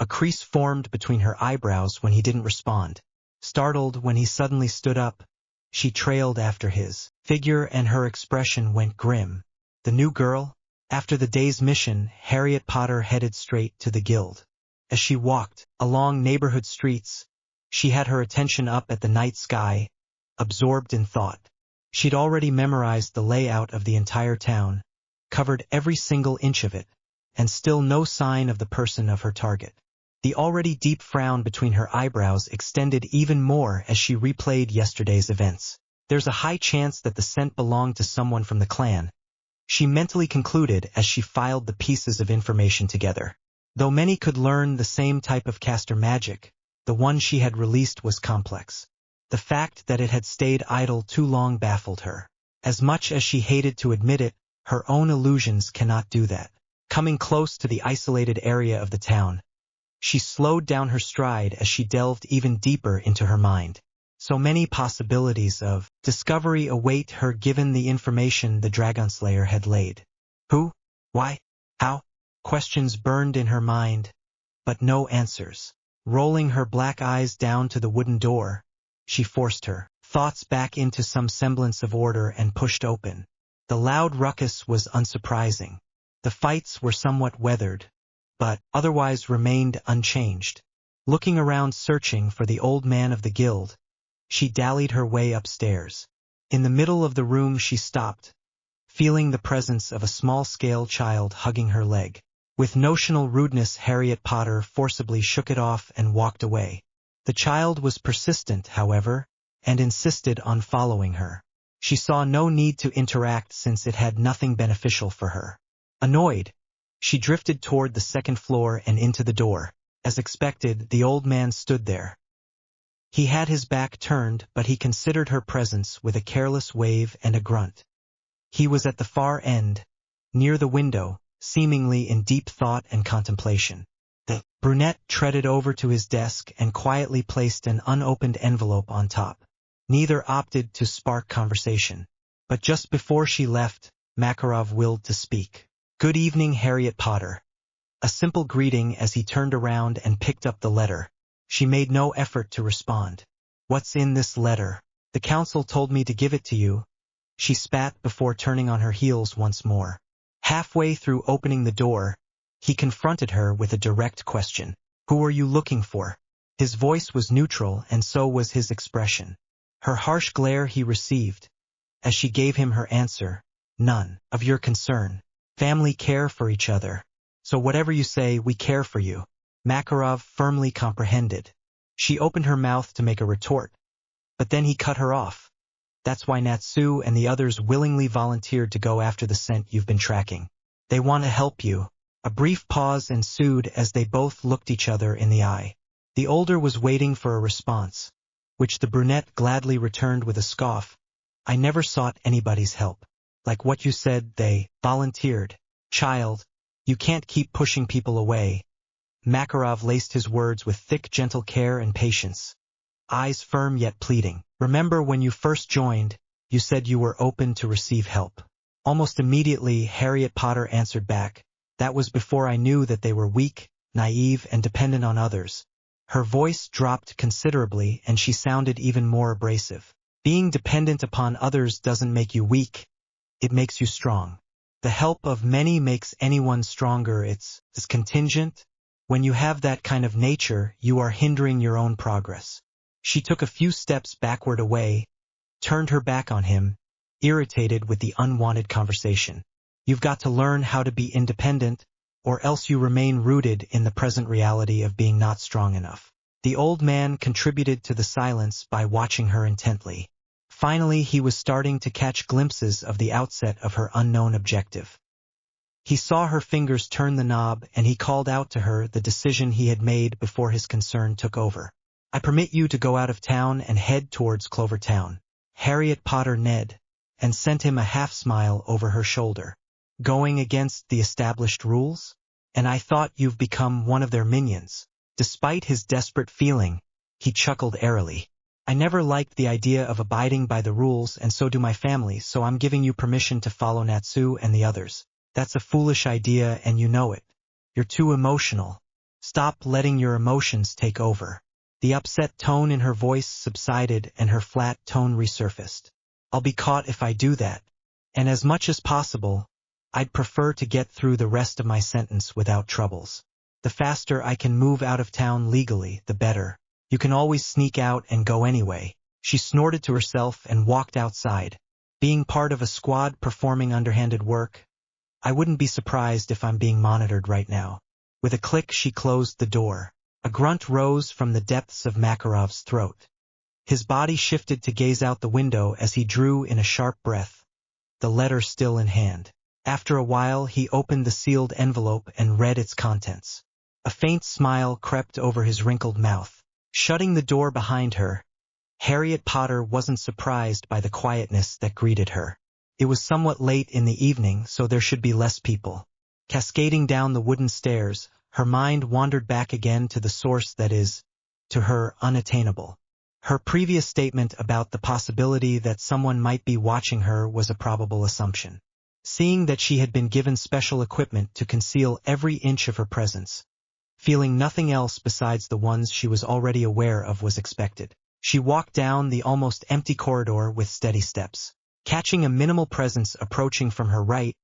A crease formed between her eyebrows when he didn't respond. Startled when he suddenly stood up, she trailed after his figure and her expression went grim. The new girl? After the day's mission, Harriet Potter headed straight to the guild. As she walked along neighborhood streets, she had her attention up at the night sky, absorbed in thought. She'd already memorized the layout of the entire town, covered every single inch of it, and still no sign of the person of her target. The already deep frown between her eyebrows extended even more as she replayed yesterday's events. There's a high chance that the scent belonged to someone from the clan, she mentally concluded as she filed the pieces of information together. Though many could learn the same type of caster magic, the one she had released was complex. The fact that it had stayed idle too long baffled her. As much as she hated to admit it, her own illusions cannot do that. Coming close to the isolated area of the town, she slowed down her stride as she delved even deeper into her mind. So many possibilities of discovery await her given the information the Dragonslayer had laid. Who? Why? How? Questions burned in her mind, but no answers. Rolling her black eyes down to the wooden door, she forced her thoughts back into some semblance of order and pushed open. The loud ruckus was unsurprising. The fights were somewhat weathered, but otherwise remained unchanged. Looking around searching for the old man of the guild, she dallied her way upstairs. In the middle of the room she stopped, feeling the presence of a small-scale child hugging her leg. With notional rudeness, Harriet Potter forcibly shook it off and walked away. The child was persistent, however, and insisted on following her. She saw no need to interact since it had nothing beneficial for her. Annoyed, she drifted toward the second floor and into the door. As expected, the old man stood there. He had his back turned, but he considered her presence with a careless wave and a grunt. He was at the far end, near the window, seemingly in deep thought and contemplation. The brunette treaded over to his desk and quietly placed an unopened envelope on top. Neither opted to spark conversation. But just before she left, Makarov willed to speak. "Good evening, Harriet Potter." A simple greeting as he turned around and picked up the letter. She made no effort to respond. "What's in this letter?" "The council told me to give it to you." She spat before turning on her heels once more. Halfway through opening the door, he confronted her with a direct question. "Who are you looking for?" His voice was neutral and so was his expression. Her harsh glare he received, as she gave him her answer. "None of your concern. Family care for each other. So whatever you say, we care for you." Makarov firmly comprehended. She opened her mouth to make a retort, but then he cut her off. "That's why Natsu and the others willingly volunteered to go after the scent you've been tracking. They want to help you." A brief pause ensued as they both looked each other in the eye. The older was waiting for a response, which the brunette gladly returned with a scoff. "I never sought anybody's help. Like what you said, they volunteered. Child, you can't keep pushing people away." Makarov laced his words with thick, gentle care and patience, eyes firm yet pleading. "Remember when you first joined, you said you were open to receive help." Almost immediately, Harriet Potter answered back. "That was before I knew that they were weak, naive, and dependent on others." Her voice dropped considerably and she sounded even more abrasive. "Being dependent upon others doesn't make you weak. It makes you strong. The help of many makes anyone stronger. It's contingent. When you have that kind of nature, you are hindering your own progress." She took a few steps backward away, turned her back on him, irritated with the unwanted conversation. "You've got to learn how to be independent, or else you remain rooted in the present reality of being not strong enough." The old man contributed to the silence by watching her intently. Finally, he was starting to catch glimpses of the outset of her unknown objective. He saw her fingers turn the knob and he called out to her the decision he had made before his concern took over. "I permit you to go out of town and head towards Clover Town." Harriet Potter nodded and sent him a half-smile over her shoulder. "Going against the established rules? And I thought you've become one of their minions." Despite his desperate feeling, he chuckled airily. "I never liked the idea of abiding by the rules, and so do my family, so I'm giving you permission to follow Natsu and the others. That's a foolish idea and you know it. You're too emotional. Stop letting your emotions take over." The upset tone in her voice subsided and her flat tone resurfaced. "I'll be caught if I do that. And as much as possible, I'd prefer to get through the rest of my sentence without troubles. The faster I can move out of town legally, the better. You can always sneak out and go anyway." She snorted to herself and walked outside, Being part of a squad performing underhanded work, I wouldn't be surprised if I'm being monitored right now. With a click she closed the door. A grunt rose from the depths of Makarov's throat. His body shifted to gaze out the window as he drew in a sharp breath, the letter still in hand. After a while he opened the sealed envelope and read its contents. A faint smile crept over his wrinkled mouth. Shutting the door behind her, Harriet Potter wasn't surprised by the quietness that greeted her. It was somewhat late in the evening, so there should be less people. Cascading down the wooden stairs, her mind wandered back again to the source that is, to her, unattainable. Her previous statement about the possibility that someone might be watching her was a probable assumption. Seeing that she had been given special equipment to conceal every inch of her presence, feeling nothing else besides the ones she was already aware of was expected, she walked down the almost empty corridor with steady steps. Catching a minimal presence approaching from her right,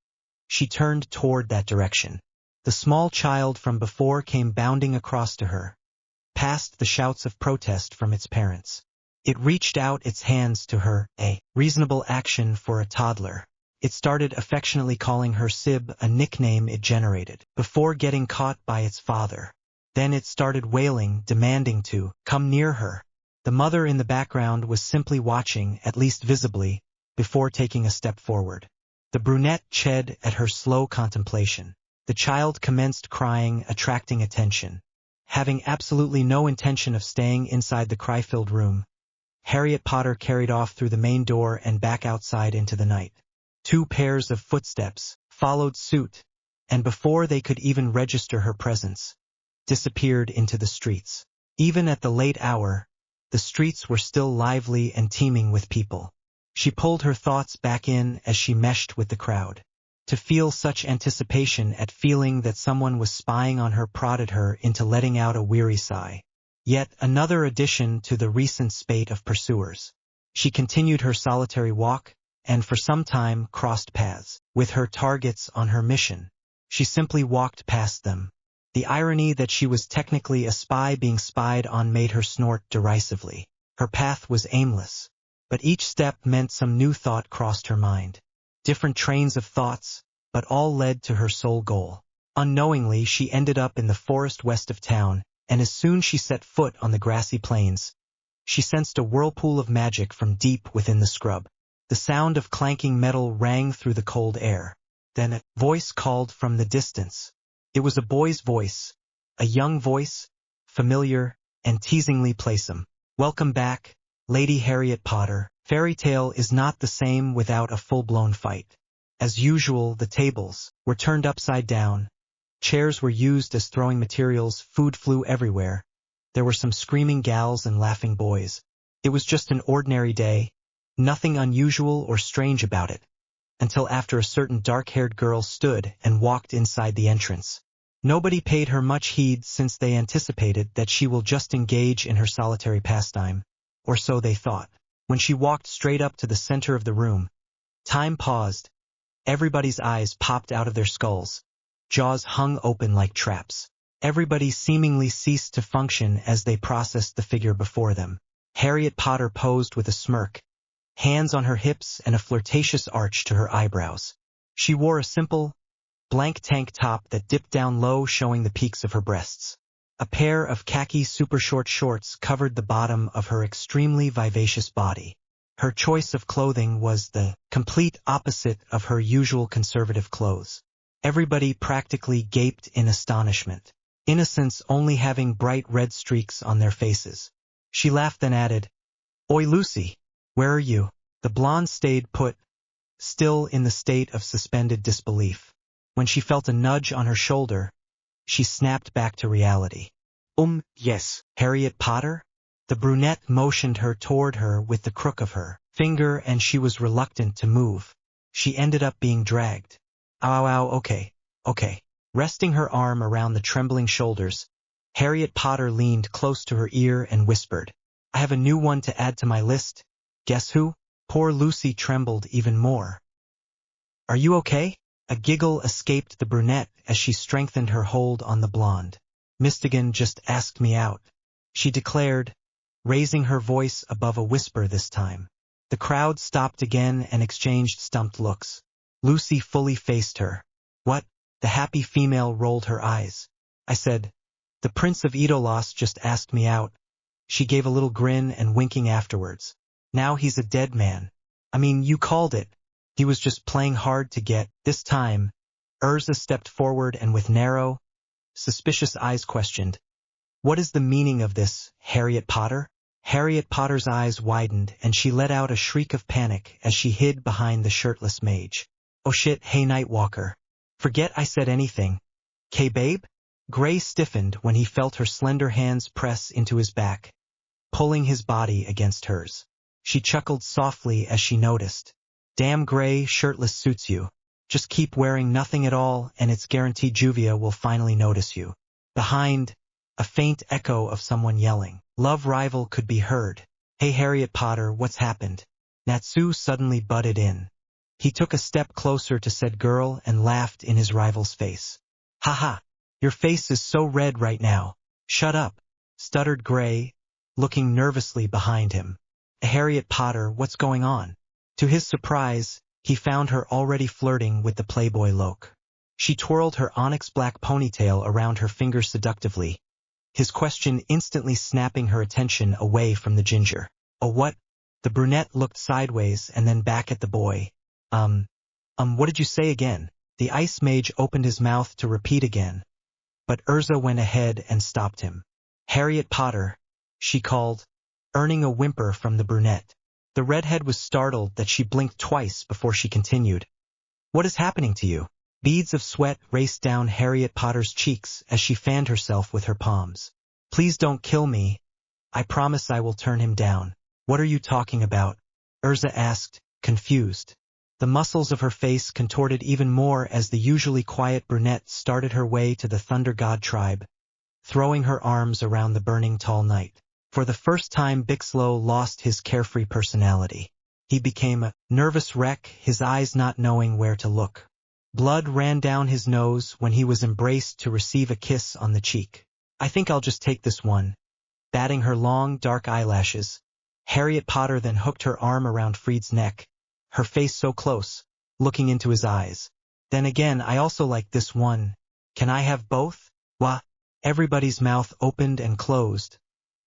she turned toward that direction. The small child from before came bounding across to her, past the shouts of protest from its parents. It reached out its hands to her, a reasonable action for a toddler. It started affectionately calling her Sib, a nickname it generated, before getting caught by its father. Then it started wailing, demanding to come near her. The mother in the background was simply watching, at least visibly, before taking a step forward. The brunette chid at her slow contemplation. The child commenced crying, attracting attention. Having absolutely no intention of staying inside the cry-filled room, Harriet Potter carried off through the main door and back outside into the night. 2 pairs of footsteps followed suit, and before they could even register her presence, disappeared into the streets. Even at the late hour, the streets were still lively and teeming with people. She pulled her thoughts back in as she meshed with the crowd. To feel such anticipation at feeling that someone was spying on her prodded her into letting out a weary sigh. Yet another addition to the recent spate of pursuers. She continued her solitary walk, and for some time crossed paths with her targets on her mission. She simply walked past them. The irony that she was technically a spy being spied on made her snort derisively. Her path was aimless, but each step meant some new thought crossed her mind. Different trains of thoughts, but all led to her sole goal. Unknowingly, she ended up in the forest west of town, and as soon as she set foot on the grassy plains, she sensed a whirlpool of magic from deep within the scrub. The sound of clanking metal rang through the cold air. Then a voice called from the distance. It was a boy's voice, a young voice, familiar and teasingly playful. "Welcome back, Lady Harriet Potter. Fairy tale is not the same without a full-blown fight." As usual, the tables were turned upside down. Chairs were used as throwing materials, food flew everywhere. There were some screaming gals and laughing boys. It was just an ordinary day, nothing unusual or strange about it, until after a certain dark-haired girl stood and walked inside the entrance. Nobody paid her much heed since they anticipated that she will just engage in her solitary pastime, or so they thought. When she walked straight up to the center of the room, time paused. Everybody's eyes popped out of their skulls. Jaws hung open like traps. Everybody seemingly ceased to function as they processed the figure before them. Harriet Potter posed with a smirk, hands on her hips and a flirtatious arch to her eyebrows. She wore a simple, blank tank top that dipped down low, showing the peaks of her breasts. A pair of khaki super-short shorts covered the bottom of her extremely vivacious body. Her choice of clothing was the complete opposite of her usual conservative clothes. Everybody practically gaped in astonishment, innocents only having bright red streaks on their faces. She laughed then added, "Oi Lucy, where are you?" The blonde stayed put, still in the state of suspended disbelief. When she felt a nudge on her shoulder, she snapped back to reality. Yes, Harriet Potter?" The brunette motioned her toward her with the crook of her finger and she was reluctant to move. She ended up being dragged. Ow, okay. Resting her arm around the trembling shoulders, Harriet Potter leaned close to her ear and whispered, "I have a new one to add to my list. Guess who?" Poor Lucy trembled even more. "Are you okay?" A giggle escaped the brunette as she strengthened her hold on the blonde. "Mistigan just asked me out," she declared, raising her voice above a whisper this time. The The crowd stopped again and exchanged stumped looks. Lucy fully faced her. What? The happy female rolled her eyes. I said, the Prince of Idolos just asked me out. She gave a little grin and winking afterwards. Now he's a dead man. I mean, you called it. He was just playing hard to get. This time, Urza stepped forward and with narrow, suspicious eyes questioned, what is the meaning of this, Harriet Potter? Harriet Potter's eyes widened and she let out a shriek of panic as she hid behind the shirtless mage. Oh shit, hey Nightwalker. Forget I said anything. Babe? Gray stiffened when he felt her slender hands press into his back, pulling his body against hers. She chuckled softly as she noticed. Damn Gray, shirtless suits you. Just keep wearing nothing at all and it's guaranteed Juvia will finally notice you. Behind, a faint echo of someone yelling. Love rival could be heard. Hey Harriet Potter, what's happened? Natsu suddenly butted in. He took a step closer to said girl and laughed in his rival's face. Haha, your face is so red right now. Shut up, stuttered Gray, looking nervously behind him. Harriet Potter, what's going on? To his surprise, he found her already flirting with the Playboy Loke. She twirled her onyx black ponytail around her fingers seductively, his question instantly snapping her attention away from the ginger. Oh what? The brunette looked sideways and then back at the boy. What did you say again? The ice mage opened his mouth to repeat again, but Urza went ahead and stopped him. Harriet Potter, she called, earning a whimper from the brunette. The redhead was startled that she blinked twice before she continued. What is happening to you? Beads of sweat raced down Harriet Potter's cheeks as she fanned herself with her palms. Please don't kill me. I promise I will turn him down. What are you talking about? Urza asked, confused. The muscles of her face contorted even more as the usually quiet brunette started her way to the Thunder God tribe, throwing her arms around the burning tall knight. For the first time Bixlow lost his carefree personality. He became a nervous wreck, his eyes not knowing where to look. Blood ran down his nose when he was embraced to receive a kiss on the cheek. I think I'll just take this one. Batting her long, dark eyelashes, Harriet Potter then hooked her arm around Freed's neck, her face so close, looking into his eyes. Then again, I also like this one. Can I have both? Wah! Everybody's mouth opened and closed,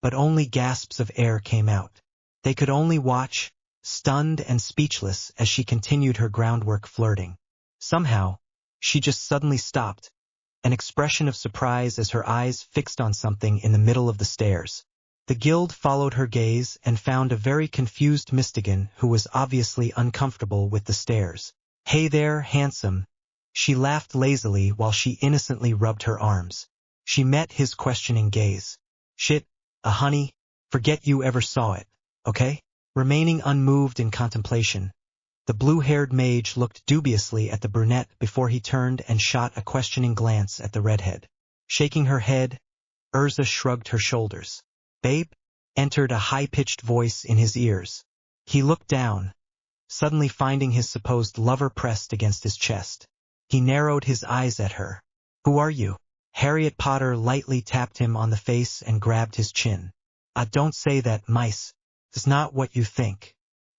but only gasps of air came out. They could only watch, stunned and speechless, as she continued her groundwork flirting. Somehow, she just suddenly stopped, an expression of surprise as her eyes fixed on something in the middle of the stairs. The guild followed her gaze and found a very confused Mystigan who was obviously uncomfortable with the stairs. Hey there, handsome. She laughed lazily while she innocently rubbed her arms. She met his questioning gaze. Shit, honey, forget you ever saw it, okay? Remaining unmoved in contemplation, the blue-haired mage looked dubiously at the brunette before he turned and shot a questioning glance at the redhead. Shaking her head, Urza shrugged her shoulders. Babe? Entered a high-pitched voice in his ears. He looked down, suddenly finding his supposed lover pressed against his chest. He narrowed his eyes at her. Who are you? Harriet Potter lightly tapped him on the face and grabbed his chin. Don't say that, mice. It's not what you think.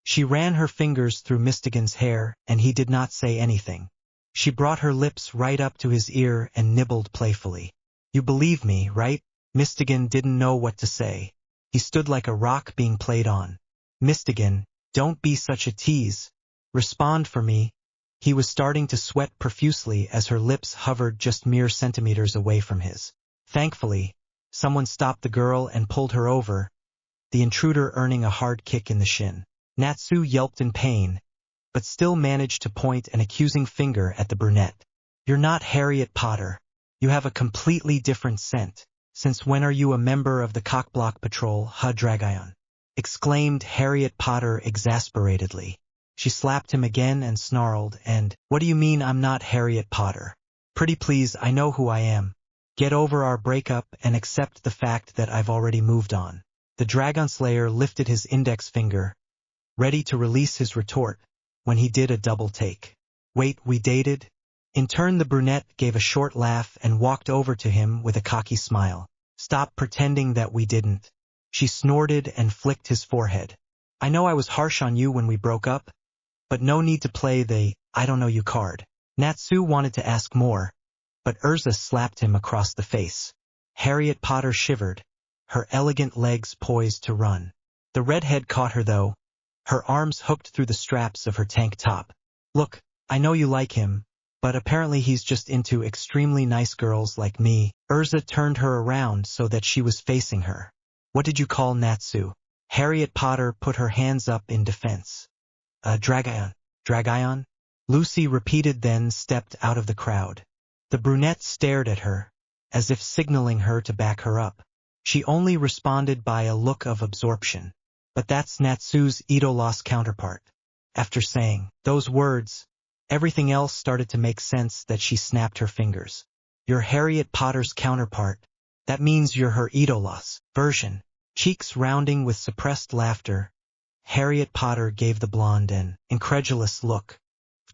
She ran her fingers through Mystigan's hair, and he did not say anything. She brought her lips right up to his ear and nibbled playfully. You believe me, right? Mystigan didn't know what to say. He stood like a rock being played on. Mystigan, don't be such a tease. Respond for me. He was starting to sweat profusely as her lips hovered just mere centimeters away from his. Thankfully, someone stopped the girl and pulled her over, the intruder earning a hard kick in the shin. Natsu yelped in pain, but still managed to point an accusing finger at the brunette. You're not Harriet Potter. You have a completely different scent. Since when are you a member of the Cockblock Patrol, Dragon? Exclaimed Harriet Potter exasperatedly. She slapped him again and snarled, and, what do you mean I'm not Harriet Potter? Pretty please, I know who I am. Get over our breakup and accept the fact that I've already moved on. The Dragon Slayer lifted his index finger, ready to release his retort, when he did a double take. Wait, we dated? In turn the brunette gave a short laugh and walked over to him with a cocky smile. Stop pretending that we didn't. She snorted and flicked his forehead. I know I was harsh on you when we broke up, but no need to play the I don't know you card. Natsu wanted to ask more, but Urza slapped him across the face. Harriet Potter shivered, her elegant legs poised to run. The redhead caught her though, her arms hooked through the straps of her tank top. Look, I know you like him, but apparently he's just into extremely nice girls like me. Urza turned her around so that she was facing her. What did you call Natsu? Harriet Potter put her hands up in defense. Dragayon. Dragayon? Lucy repeated, then stepped out of the crowd. The brunette stared at her, as if signaling her to back her up. She only responded by a look of absorption. But that's Natsu's Idolos counterpart. After saying those words, everything else started to make sense that she snapped her fingers. You're Harriet Potter's counterpart. That means you're her Idolos version. Cheeks rounding with suppressed laughter, Harriet Potter gave the blonde an incredulous look.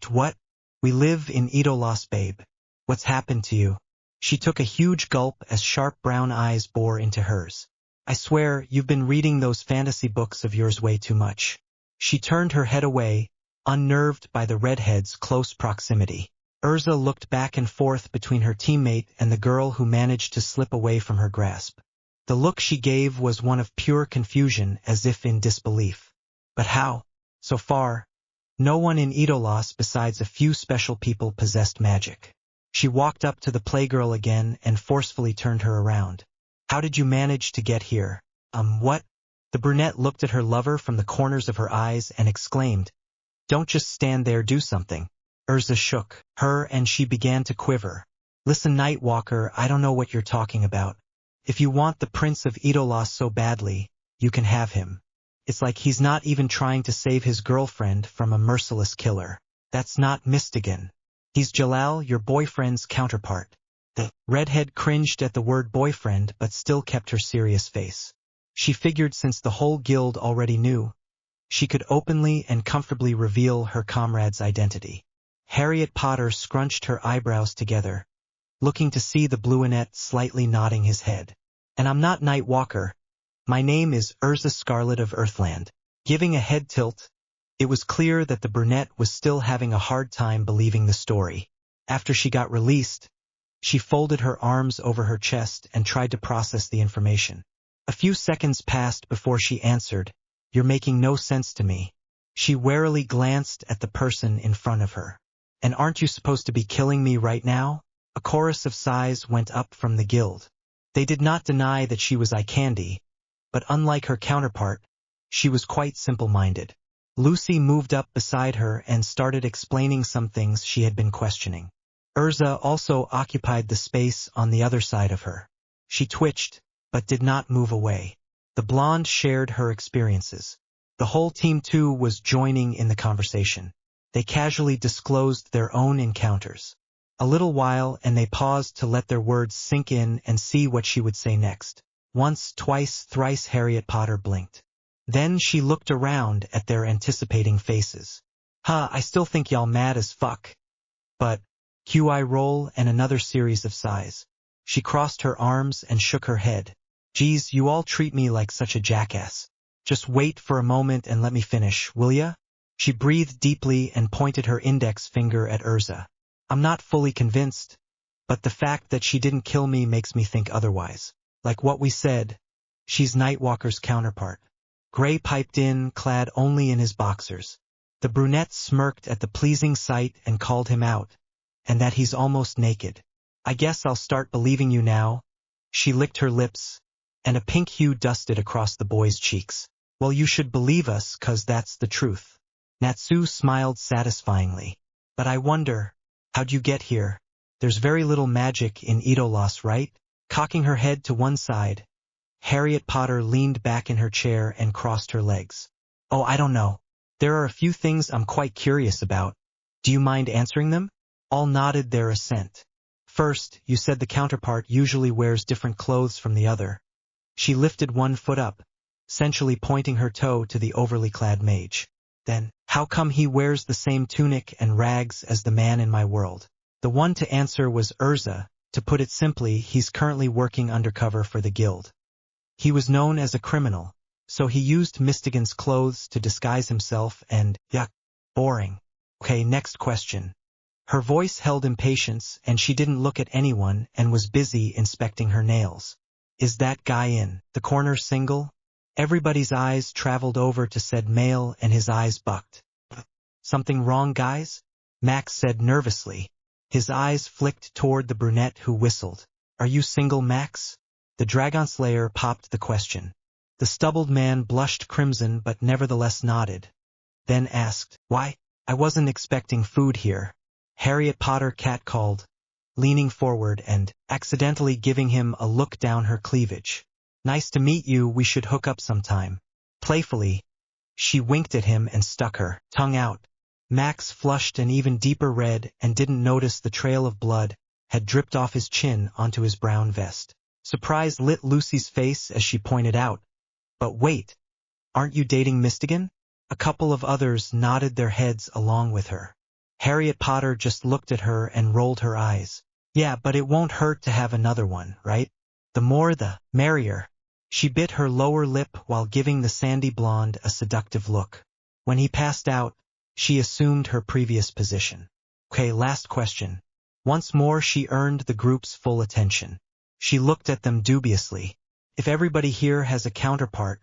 What? We live in Idolos, babe. What's happened to you? She took a huge gulp as sharp brown eyes bore into hers. I swear, you've been reading those fantasy books of yours way too much. She turned her head away, unnerved by the redhead's close proximity. Urza looked back and forth between her teammate and the girl who managed to slip away from her grasp. The look she gave was one of pure confusion, as if in disbelief. But how? So far, no one in Idolos besides a few special people possessed magic. She walked up to the playgirl again and forcefully turned her around. How did you manage to get here? What? The brunette looked at her lover from the corners of her eyes and exclaimed, Don't just stand there, do something. Urza shook her and she began to quiver. Listen, Nightwalker, I don't know what you're talking about. If you want the Prince of Idolos so badly, you can have him. It's like he's not even trying to save his girlfriend from a merciless killer. That's not Mystigan. He's Jalal, your boyfriend's counterpart. The redhead cringed at the word boyfriend but still kept her serious face. She figured since the whole guild already knew, she could openly and comfortably reveal her comrade's identity. Harriet Potter scrunched her eyebrows together, looking to see the Bluinet slightly nodding his head. And I'm not Nightwalker. My name is Urza Scarlet of Earthland. Giving a head tilt, it was clear that the brunette was still having a hard time believing the story. After she got released, she folded her arms over her chest and tried to process the information. A few seconds passed before she answered, You're making no sense to me. She warily glanced at the person in front of her. And aren't you supposed to be killing me right now? A chorus of sighs went up from the guild. They did not deny that she was eye candy, but unlike her counterpart, she was quite simple-minded. Lucy moved up beside her and started explaining some things she had been questioning. Urza also occupied the space on the other side of her. She twitched, but did not move away. The blonde shared her experiences. The whole team too was joining in the conversation. They casually disclosed their own encounters. A little while and they paused to let their words sink in and see what she would say next. Once, twice, thrice Harriet Potter blinked. Then she looked around at their anticipating faces. I still think y'all mad as fuck. But, QI roll and another series of sighs. She crossed her arms and shook her head. Geez, you all treat me like such a jackass. Just wait for a moment and let me finish, will ya? She breathed deeply and pointed her index finger at Urza. I'm not fully convinced, but the fact that she didn't kill me makes me think otherwise. Like what we said, she's Nightwalker's counterpart. Gray piped in, clad only in his boxers. The brunette smirked at the pleasing sight and called him out, and that he's almost naked. I guess I'll start believing you now. She licked her lips, and a pink hue dusted across the boy's cheeks. Well, you should believe us, 'cause that's the truth. Natsu smiled satisfyingly. But I wonder, how'd you get here? There's very little magic in Idolos, right? Cocking her head to one side, Harriet Potter leaned back in her chair and crossed her legs. Oh, I don't know. There are a few things I'm quite curious about. Do you mind answering them? All nodded their assent. First, you said the counterpart usually wears different clothes from the other. She lifted one foot up, sensually pointing her toe to the overly clad mage. Then, how come he wears the same tunic and rags as the man in my world? The one to answer was Urza. To put it simply, he's currently working undercover for the guild. He was known as a criminal, So he used Mystigan's clothes to disguise himself and, yuck, boring. Okay, next question. Her voice held impatience and she didn't look at anyone and was busy inspecting her nails. Is that guy in the corner single? Everybody's eyes traveled over to said male and his eyes bucked. Something wrong, guys? Max said nervously. His eyes flicked toward the brunette who whistled. Are you single, Max? The Dragon Slayer popped the question. The stubbled man blushed crimson but nevertheless nodded. Then asked, Why? I wasn't expecting food here. Harriet Potter catcalled, leaning forward and accidentally giving him a look down her cleavage. Nice to meet you, we should hook up sometime. Playfully, she winked at him and stuck her tongue out. Max flushed an even deeper red and didn't notice the trail of blood had dripped off his chin onto his brown vest. Surprise lit Lucy's face as she pointed out, But wait, aren't you dating Mystigan? A couple of others nodded their heads along with her. Harriet Potter just looked at her and rolled her eyes. Yeah, but it won't hurt to have another one, right? The more the merrier. She bit her lower lip while giving the sandy blonde a seductive look. When he passed out, she assumed her previous position. Okay, last question. Once more she earned the group's full attention. She looked at them dubiously. If everybody here has a counterpart,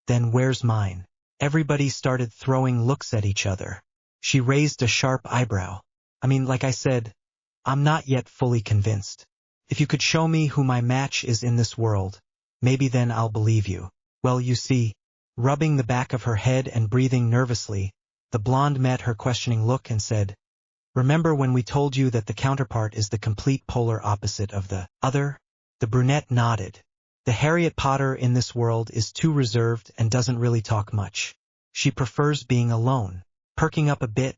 then where's mine? Everybody started throwing looks at each other. She raised a sharp eyebrow. Like I said, I'm not yet fully convinced. If you could show me who my match is in this world, maybe then I'll believe you. Well, you see, rubbing the back of her head and breathing nervously, the blonde met her questioning look and said, Remember when we told you that the counterpart is the complete polar opposite of the other? The brunette nodded. The Harriet Potter in this world is too reserved and doesn't really talk much. She prefers being alone. Perking up a bit,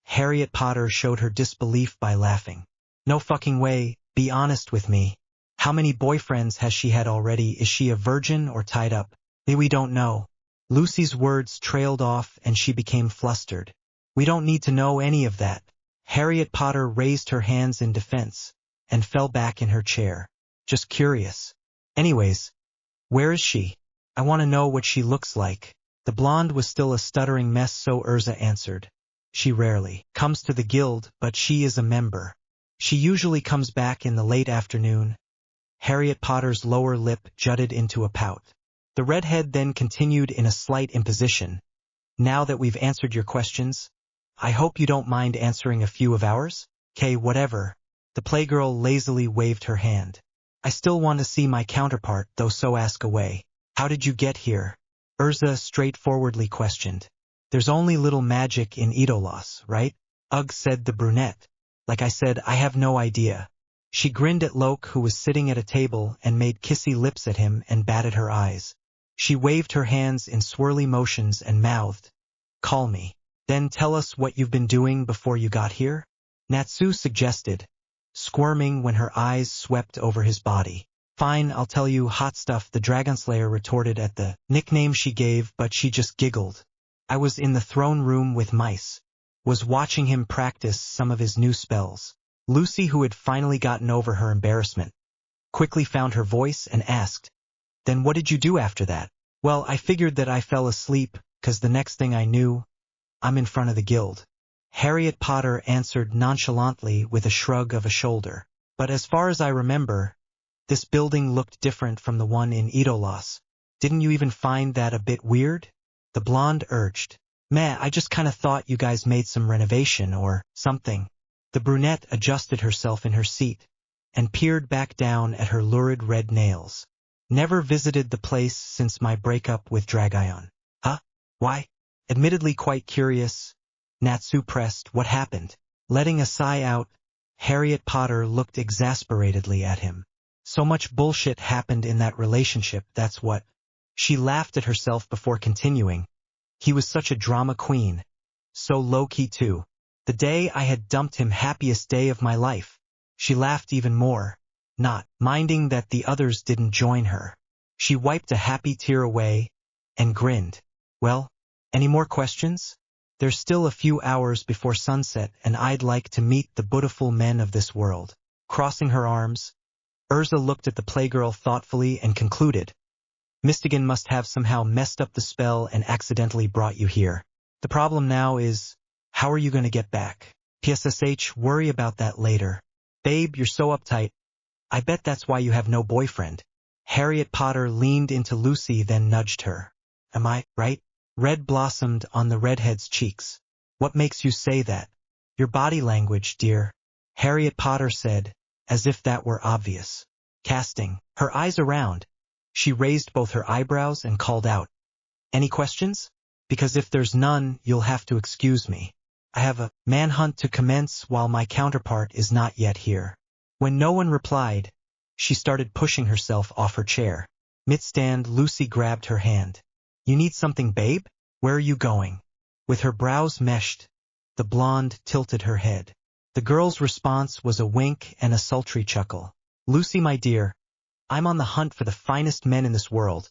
Harriet Potter showed her disbelief by laughing. No fucking way, be honest with me. How many boyfriends has she had already? Is she a virgin or tied up? We don't know. Lucy's words trailed off and she became flustered. We don't need to know any of that. Harriet Potter raised her hands in defense and fell back in her chair. Just curious. Anyways, where is she? I want to know what she looks like. The blonde was still a stuttering mess, so Urza answered. She rarely comes to the guild, but she is a member. She usually comes back in the late afternoon. Harriet Potter's lower lip jutted into a pout. The redhead then continued in a slight imposition. Now that we've answered your questions, I hope you don't mind answering a few of ours? Okay, whatever. The playgirl lazily waved her hand. I still want to see my counterpart, though, so ask away. How did you get here? Urza straightforwardly questioned. There's only little magic in Idolos, right? Ugh, said the brunette. Like I said, I have no idea. She grinned at Loke, who was sitting at a table, and made kissy lips at him and batted her eyes. She waved her hands in swirly motions and mouthed, Call me. Then tell us what you've been doing before you got here? Natsu suggested, squirming when her eyes swept over his body. Fine, I'll tell you, hot stuff, the Dragonslayer retorted at the nickname she gave, but she just giggled. I was in the throne room with Mice. Was watching him practice some of his new spells. Lucy, who had finally gotten over her embarrassment, quickly found her voice and asked, Then what did you do after that? Well, I figured that I fell asleep, 'cause the next thing I knew, I'm in front of the guild. Harriet Potter answered nonchalantly with a shrug of a shoulder. But as far as I remember, this building looked different from the one in Idolos. Didn't you even find that a bit weird? The blonde urged. Meh, I just kinda thought you guys made some renovation or something. The brunette adjusted herself in her seat and peered back down at her lurid red nails. Never visited the place since my breakup with Dragaon. Huh? Why? Admittedly quite curious, Natsu pressed. What happened? Letting a sigh out, Harriet Potter looked exasperatedly at him. So much bullshit happened in that relationship, that's what. She laughed at herself before continuing. He was such a drama queen. So low-key too. The day I had dumped him, happiest day of my life. She laughed even more, not minding that the others didn't join her. She wiped a happy tear away and grinned. Well, any more questions? There's still a few hours before sunset and I'd like to meet the beautiful men of this world. Crossing her arms, Urza looked at the playgirl thoughtfully and concluded, Mystigan must have somehow messed up the spell and accidentally brought you here. The problem now is, how are you going to get back? PSSH, worry about that later. Babe, you're so uptight. I bet that's why you have no boyfriend. Harriet Potter leaned into Lucy, then nudged her. Am I right? Red blossomed on the redhead's cheeks. What makes you say that? Your body language, dear. Harriet Potter said, as if that were obvious. Casting her eyes around, she raised both her eyebrows and called out. Any questions? Because if there's none, you'll have to excuse me. I have a manhunt to commence while my counterpart is not yet here. When no one replied, she started pushing herself off her chair. Mid-stand, Lucy grabbed her hand. You need something, babe? Where are you going? With her brows meshed, the blonde tilted her head. The girl's response was a wink and a sultry chuckle. Lucy, my dear, I'm on the hunt for the finest men in this world.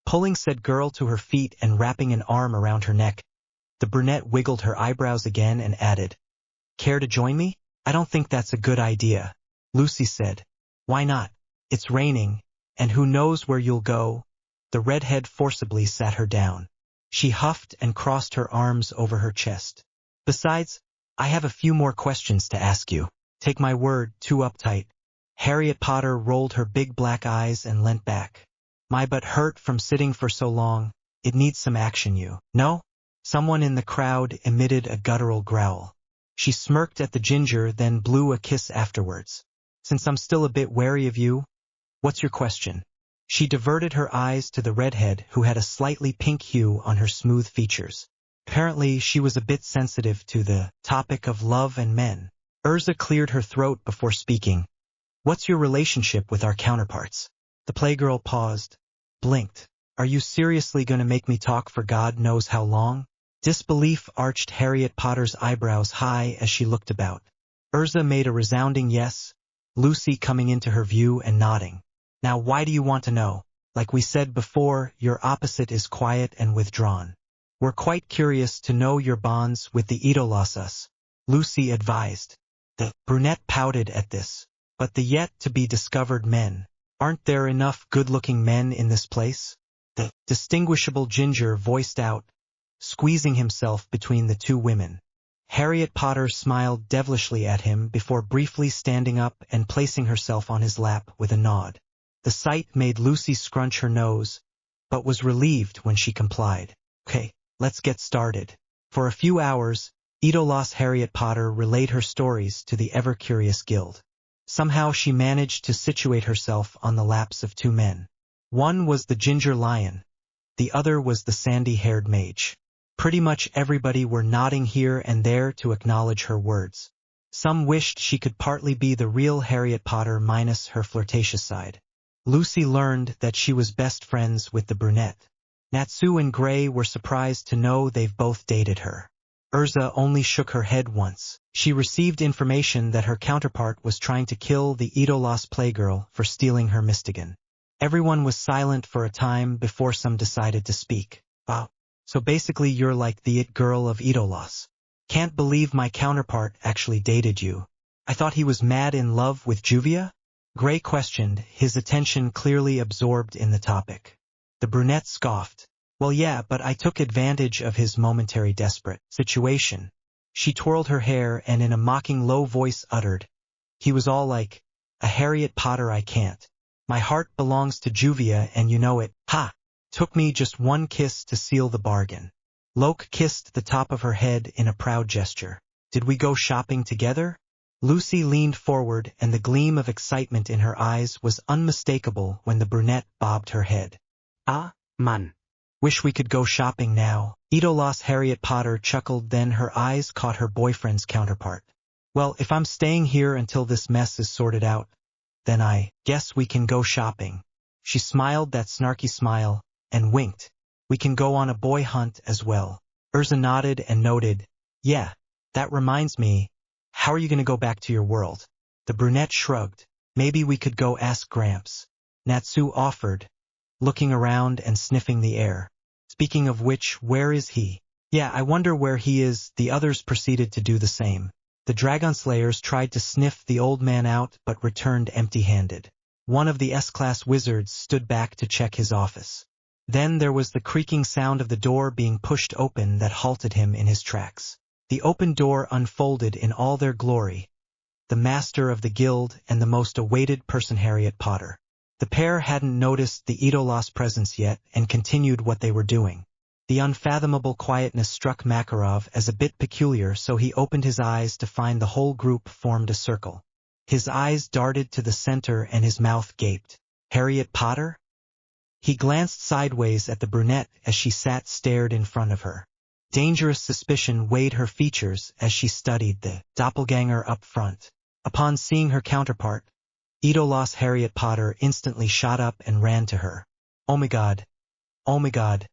Pulling said girl to her feet and wrapping an arm around her neck, the brunette wiggled her eyebrows again and added, Care to join me? I don't think that's a good idea, Lucy said. Why not? It's raining, and who knows where you'll go? The redhead forcibly sat her down. She huffed and crossed her arms over her chest. Besides, I have a few more questions to ask you. Take my word, too uptight. Harriet Potter rolled her big black eyes and leant back. My butt hurt from sitting for so long. It needs some action, you know? Someone in the crowd emitted a guttural growl. She smirked at the ginger, then blew a kiss afterwards. Since I'm still a bit wary of you, what's your question? She diverted her eyes to the redhead, who had a slightly pink hue on her smooth features. Apparently, she was a bit sensitive to the topic of love and men. Urza cleared her throat before speaking. What's your relationship with our counterparts? The playgirl paused, blinked. Are you seriously going to make me talk for God knows how long? Disbelief arched Harriet Potter's eyebrows high as she looked about. Urza made a resounding yes, Lucy coming into her view and nodding. Now why do you want to know? Like we said before, your opposite is quiet and withdrawn. We're quite curious to know your bonds with the Idolosas, Lucy advised. The brunette pouted at this. But the yet-to-be-discovered men. Aren't there enough good-looking men in this place? The distinguishable ginger voiced out, squeezing himself between the two women. Harriet Potter smiled devilishly at him before briefly standing up and placing herself on his lap with a nod. The sight made Lucy scrunch her nose, but was relieved when she complied. Okay, let's get started. For a few hours, Idolos Harriet Potter relayed her stories to the ever-curious guild. Somehow she managed to situate herself on the laps of two men. One was the ginger lion. The other was the sandy-haired mage. Pretty much everybody were nodding here and there to acknowledge her words. Some wished she could partly be the real Harriet Potter minus her flirtatious side. Lucy learned that she was best friends with the brunette. Natsu and Gray were surprised to know they've both dated her. Urza only shook her head once. She received information that her counterpart was trying to kill the Idolos playgirl for stealing her Mystigan. Everyone was silent for a time before some decided to speak. Wow. So basically you're like the it girl of Idolos. Can't believe my counterpart actually dated you. I thought he was mad in love with Juvia? Gray questioned, his attention clearly absorbed in the topic. The brunette scoffed. Well yeah, but I took advantage of his momentary desperate situation. She twirled her hair and in a mocking low voice uttered, he was all like, a Harriet Potter I can't. My heart belongs to Juvia and you know it. Ha! Took me just one kiss to seal the bargain. Loke kissed the top of her head in a proud gesture. Did we go shopping together? Lucy leaned forward and the gleam of excitement in her eyes was unmistakable when the brunette bobbed her head. Ah, man. Wish we could go shopping now. Idolos Harriet Potter chuckled, then her eyes caught her boyfriend's counterpart. Well, if I'm staying here until this mess is sorted out, then I guess we can go shopping. She smiled that snarky smile and winked. We can go on a boy hunt as well. Urza nodded and noted, yeah, that reminds me, how are you going to go back to your world? The brunette shrugged. Maybe we could go ask Gramps. Natsu offered, looking around and sniffing the air. Speaking of which, where is he? Yeah, I wonder where he is. The others proceeded to do the same. The Dragon Slayers tried to sniff the old man out but returned empty-handed. One of the S-class wizards stood back to check his office. Then there was the creaking sound of the door being pushed open that halted him in his tracks. The open door unfolded in all their glory, the master of the guild and the most awaited person, Harriet Potter. The pair hadn't noticed the Idolos' presence yet and continued what they were doing. The unfathomable quietness struck Makarov as a bit peculiar, so he opened his eyes to find the whole group formed a circle. His eyes darted to the center and his mouth gaped. Harriet Potter? He glanced sideways at the brunette as she stared in front of her. Dangerous suspicion weighed her features as she studied the doppelganger up front. Upon seeing her counterpart, Idolos Harriet Potter instantly shot up and ran to her. "Oh my God! Oh my God!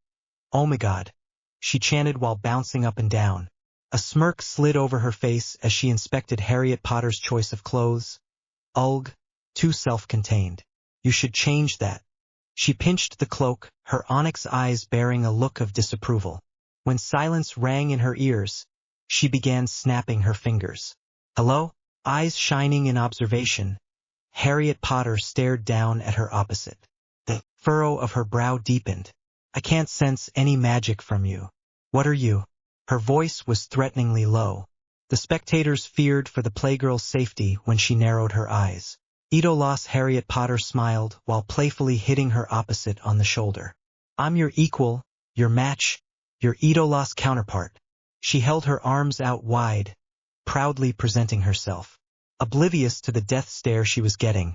Oh my God!" she chanted while bouncing up and down. A smirk slid over her face as she inspected Harriet Potter's choice of clothes. "Ugh, too self-contained. You should change that." She pinched the cloak, her onyx eyes bearing a look of disapproval. When silence rang in her ears, she began snapping her fingers. "Hello?" Eyes shining in observation, Harriet Potter stared down at her opposite. The furrow of her brow deepened. "I can't sense any magic from you. What are you?" Her voice was threateningly low. The spectators feared for the playgirl's safety when she narrowed her eyes. Idolos Harriet Potter smiled while playfully hitting her opposite on the shoulder. "I'm your equal, your match, your Idolos counterpart." She held her arms out wide, proudly presenting herself. Oblivious to the death stare she was getting,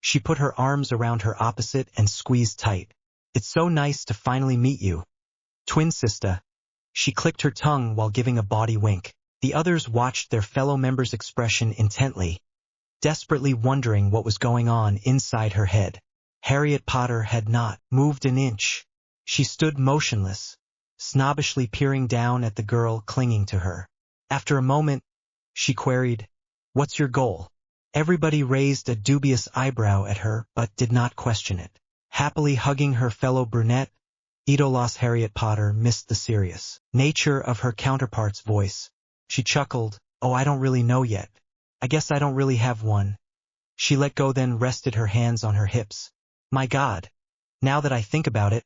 she put her arms around her opposite and squeezed tight. "It's so nice to finally meet you, twin sister." She clicked her tongue while giving a bawdy wink. The others watched their fellow member's expression intently, desperately wondering what was going on inside her head. Harriet Potter had not moved an inch. She stood motionless, snobbishly peering down at the girl clinging to her. After a moment, she queried, "What's your goal?" Everybody raised a dubious eyebrow at her but did not question it. Happily hugging her fellow brunette, Idolos Harriet Potter missed the serious nature of her counterpart's voice. She chuckled, "Oh, I don't really know yet. I guess I don't really have one." She let go, then rested her hands on her hips. "My God, now that I think about it,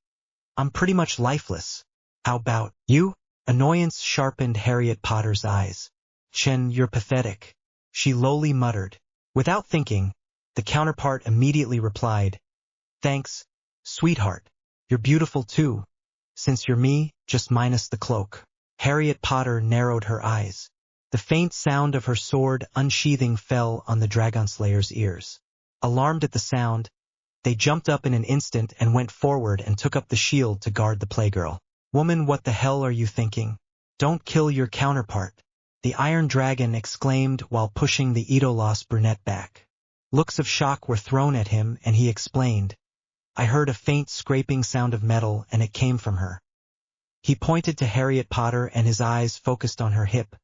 I'm pretty much lifeless. How about you?" Annoyance sharpened Harriet Potter's eyes. "Chen, you're pathetic," she lowly muttered. Without thinking, the counterpart immediately replied, "Thanks, sweetheart. You're beautiful too, since you're me, just minus the cloak." Harriet Potter narrowed her eyes. The faint sound of her sword unsheathing fell on the Dragonslayer's ears. Alarmed at the sound, they jumped up in an instant and went forward and took up the shield to guard the playgirl. "Woman, what the hell are you thinking? Don't kill your counterpart," the Iron Dragon exclaimed while pushing the Idolos brunette back. Looks of shock were thrown at him and he explained, "I heard a faint scraping sound of metal and it came from her." He pointed to Harriet Potter and his eyes focused on her hip,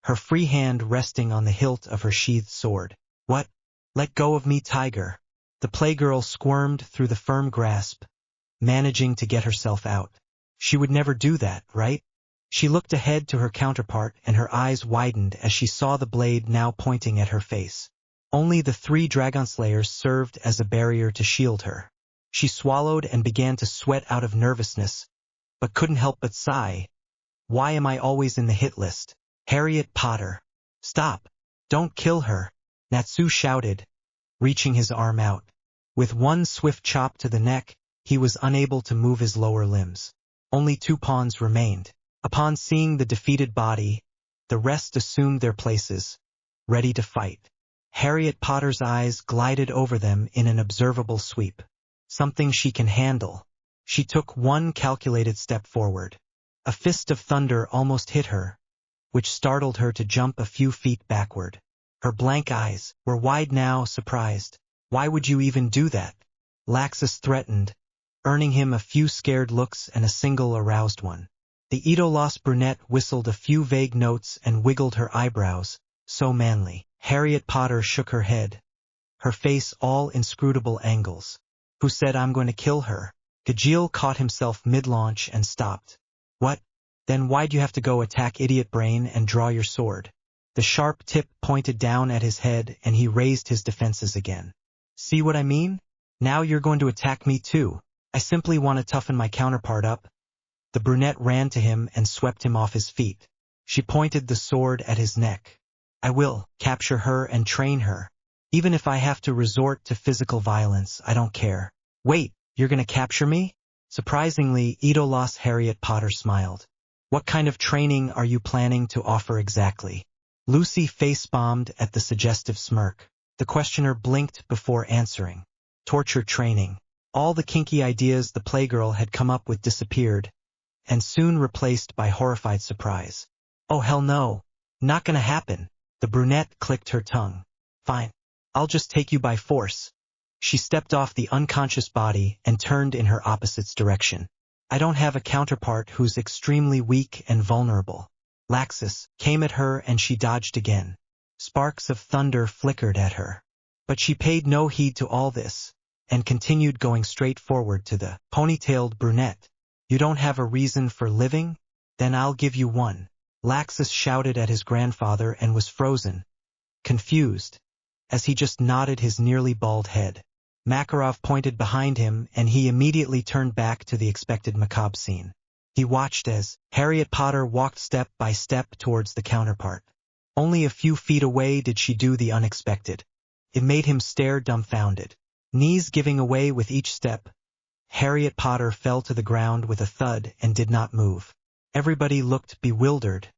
her free hand resting on the hilt of her sheathed sword. "What? Let go of me, tiger." The playgirl squirmed through the firm grasp, managing to get herself out. She would never do that, right? She looked ahead to her counterpart and her eyes widened as she saw the blade now pointing at her face. Only the 3 Dragonslayers served as a barrier to shield her. She swallowed and began to sweat out of nervousness, but couldn't help but sigh. "Why am I always in the hit list?" "Harriet Potter, stop! Don't kill her!" Natsu shouted, reaching his arm out. With one swift chop to the neck, he was unable to move his lower limbs. Only 2 pawns remained. Upon seeing the defeated body, the rest assumed their places, ready to fight. Harriet Potter's eyes glided over them in an observable sweep. Something she can handle. She took one calculated step forward. A fist of thunder almost hit her, which startled her to jump a few feet backward. Her blank eyes were wide now, surprised. "Why would you even do that?" Laxus threatened, earning him a few scared looks and a single aroused one. The Idolos brunette whistled a few vague notes and wiggled her eyebrows, so manly. Harriet Potter shook her head, her face all inscrutable angles. "Who said I'm going to kill her?" Gajeel caught himself mid-launch and stopped. "What? Then why'd you have to go attack Idiot Brain and draw your sword?" The sharp tip pointed down at his head and he raised his defenses again. "See what I mean? Now you're going to attack me too." I simply want to toughen my counterpart up. The brunette ran to him and swept him off his feet. She pointed the sword at his neck. I will capture her and train her. Even if I have to resort to physical violence, I don't care. Wait, you're gonna capture me? Surprisingly, Idolos Harriet Potter smiled. What kind of training are you planning to offer exactly? Lucy face-bombed at the suggestive smirk. The questioner blinked before answering. Torture training. All the kinky ideas the playgirl had come up with disappeared, and soon replaced by horrified surprise. Oh hell no. Not gonna happen. The brunette clicked her tongue. Fine. I'll just take you by force. She stepped off the unconscious body and turned in her opposite's direction. I don't have a counterpart who's extremely weak and vulnerable. Laxus came at her and she dodged again. Sparks of thunder flickered at her. But she paid no heed to all this, and continued going straight forward to the ponytailed brunette. You don't have a reason for living? Then I'll give you one. Laxus shouted at his grandfather and was frozen, confused, as he just nodded his nearly bald head. Makarov pointed behind him and he immediately turned back to the expected macabre scene. He watched as Harriet Potter walked step by step towards the counterpart. Only a few feet away did she do the unexpected. It made him stare dumbfounded. Knees giving away with each step, Harriet Potter fell to the ground with a thud and did not move. Everybody looked bewildered,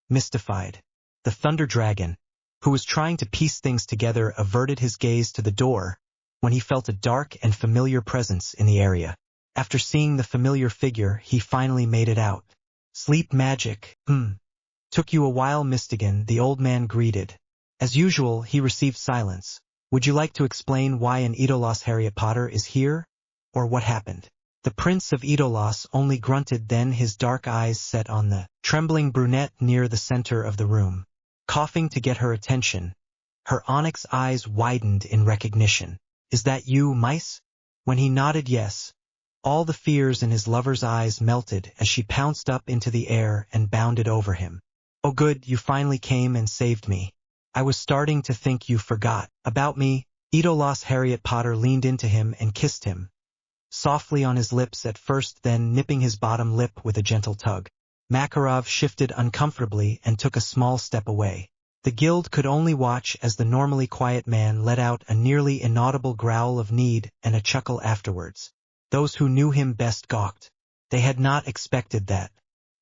mystified. The Thunder Dragon, who was trying to piece things together, averted his gaze to the door when he felt a dark and familiar presence in the area. After seeing the familiar figure, he finally made it out. Sleep magic, Took you a while, Mistigan, the old man greeted. As usual, he received silence. Would you like to explain why an Idolos Harriet Potter is here? Or what happened? The Prince of Idolos only grunted, then his dark eyes set on the trembling brunette near the center of the room. Coughing to get her attention, her onyx eyes widened in recognition. Is that you, mice? When he nodded yes, all the fears in his lover's eyes melted as she pounced up into the air and bounded over him. Oh good, you finally came and saved me. I was starting to think you forgot about me. Idolos Harriet Potter leaned into him and kissed him, softly on his lips at first, then nipping his bottom lip with a gentle tug. Makarov shifted uncomfortably and took a small step away. The guild could only watch as the normally quiet man let out a nearly inaudible growl of need and a chuckle afterwards. Those who knew him best gawked. They had not expected that.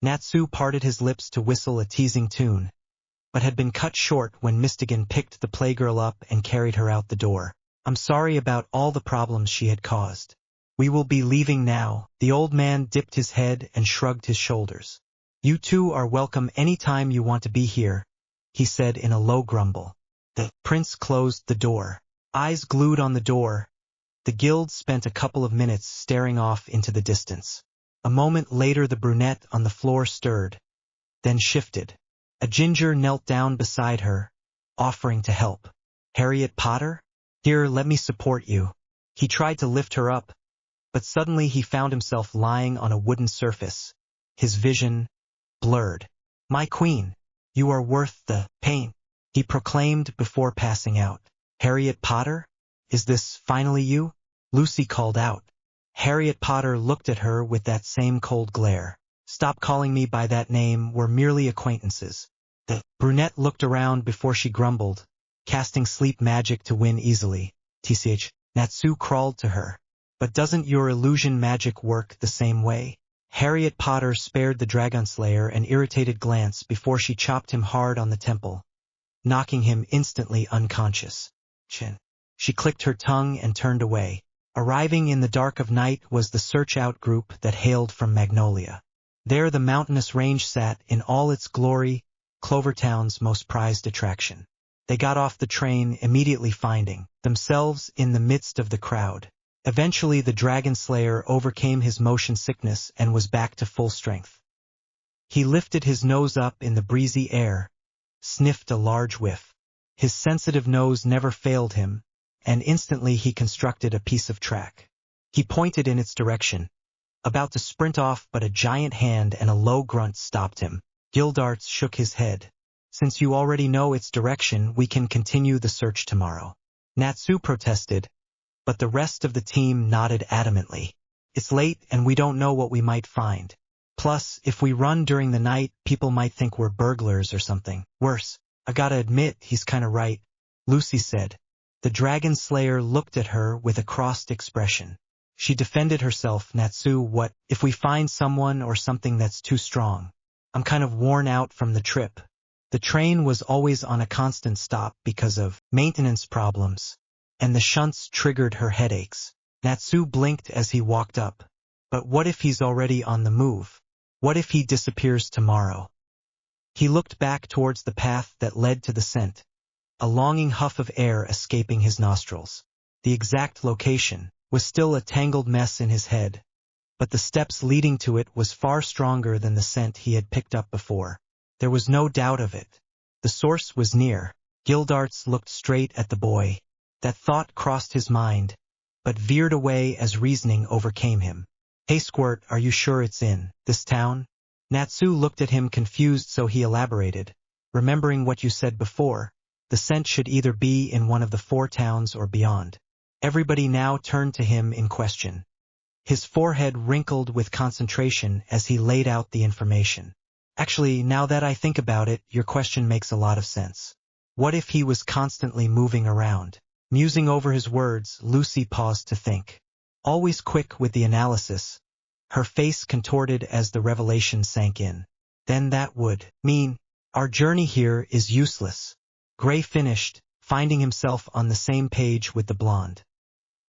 Natsu parted his lips to whistle a teasing tune, but had been cut short when Mistigan picked the playgirl up and carried her out the door. I'm sorry about all the problems she had caused. We will be leaving now. The old man dipped his head and shrugged his shoulders. You two are welcome any time you want to be here, he said in a low grumble. The prince closed the door. Eyes glued on the door, the guild spent a couple of minutes staring off into the distance. A moment later the brunette on the floor stirred, then shifted. A ginger knelt down beside her, offering to help. Harriet Potter? Here, let me support you. He tried to lift her up, but suddenly he found himself lying on a wooden surface, his vision blurred. My queen, you are worth the pain, he proclaimed before passing out. Harriet Potter? Is this finally you? Lucy called out. Harriet Potter looked at her with that same cold glare. Stop calling me by that name, we're merely acquaintances. The brunette looked around before she grumbled, casting sleep magic to win easily. TCH, Natsu crawled to her. But doesn't your illusion magic work the same way? Harriet Potter spared the Dragon Slayer an irritated glance before she chopped him hard on the temple, knocking him instantly unconscious. Chin. She clicked her tongue and turned away. Arriving in the dark of night was the search-out group that hailed from Magnolia. There the mountainous range sat in all its glory, Clovertown's most prized attraction. They got off the train, immediately finding themselves in the midst of the crowd. Eventually the Dragon Slayer overcame his motion sickness and was back to full strength. He lifted his nose up in the breezy air, sniffed a large whiff. His sensitive nose never failed him, and instantly he constructed a piece of track. He pointed in its direction, about to sprint off, but a giant hand and a low grunt stopped him. Gildarts shook his head. Since you already know its direction, we can continue the search tomorrow. Natsu protested, but the rest of the team nodded adamantly. It's late and we don't know what we might find. Plus, if we run during the night, people might think we're burglars or something. Worse. I gotta admit, he's kinda right, Lucy said. The dragon slayer looked at her with a crossed expression. She defended herself. Natsu, what if we find someone or something that's too strong? I'm kind of worn out from the trip. The train was always on a constant stop because of maintenance problems, and the shunts triggered her headaches. Natsu blinked as he walked up. But what if he's already on the move? What if he disappears tomorrow? He looked back towards the path that led to the scent, a longing huff of air escaping his nostrils. The exact location was still a tangled mess in his head, but the steps leading to it was far stronger than the scent he had picked up before. There was no doubt of it. The source was near. Gildarts looked straight at the boy. That thought crossed his mind, but veered away as reasoning overcame him. Hey Squirt, are you sure it's in this town? Natsu looked at him confused, so he elaborated. Remembering what you said before, the scent should either be in one of the 4 towns or beyond. Everybody now turned to him in question. His forehead wrinkled with concentration as he laid out the information. Actually, now that I think about it, your question makes a lot of sense. What if he was constantly moving around? Musing over his words, Lucy paused to think. Always quick with the analysis, her face contorted as the revelation sank in. Then that would mean our journey here is useless. Gray finished, finding himself on the same page with the blonde.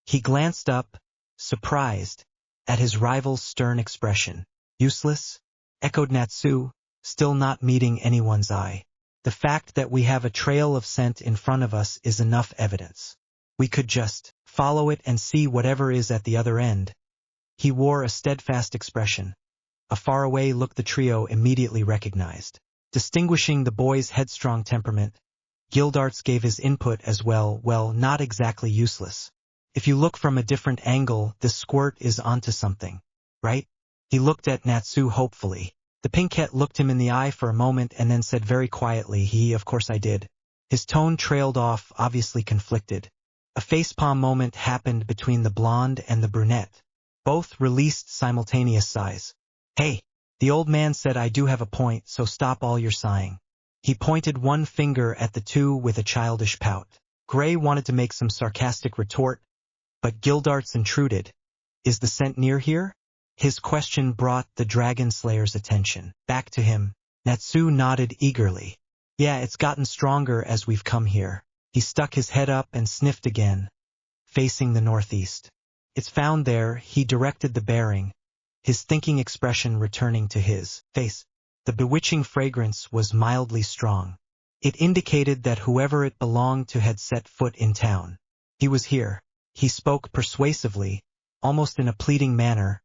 He glanced up, surprised, at his rival's stern expression. Useless? Echoed Natsu, still not meeting anyone's eye. The fact that we have a trail of scent in front of us is enough evidence. We could just follow it and see whatever is at the other end. He wore a steadfast expression. A faraway look the trio immediately recognized. Distinguishing the boy's headstrong temperament, Gildarts gave his input as well. Well, not exactly useless. If you look from a different angle, this squirt is onto something, right? He looked at Natsu hopefully. The pinkette looked him in the eye for a moment and then said very quietly, of course I did. His tone trailed off, obviously conflicted. A facepalm moment happened between the blonde and the brunette. Both released simultaneous sighs. Hey, the old man said I do have a point, so stop all your sighing. He pointed one finger at the two with a childish pout. Gray wanted to make some sarcastic retort, but Gildarts intruded. Is the scent near here? His question brought the Dragon Slayer's attention back to him. Natsu nodded eagerly. Yeah, it's gotten stronger as we've come here. He stuck his head up and sniffed again, facing the northeast. It's found there, he directed the bearing, his thinking expression returning to his face. The bewitching fragrance was mildly strong. It indicated that whoever it belonged to had set foot in town. He was here. He spoke persuasively, almost in a pleading manner.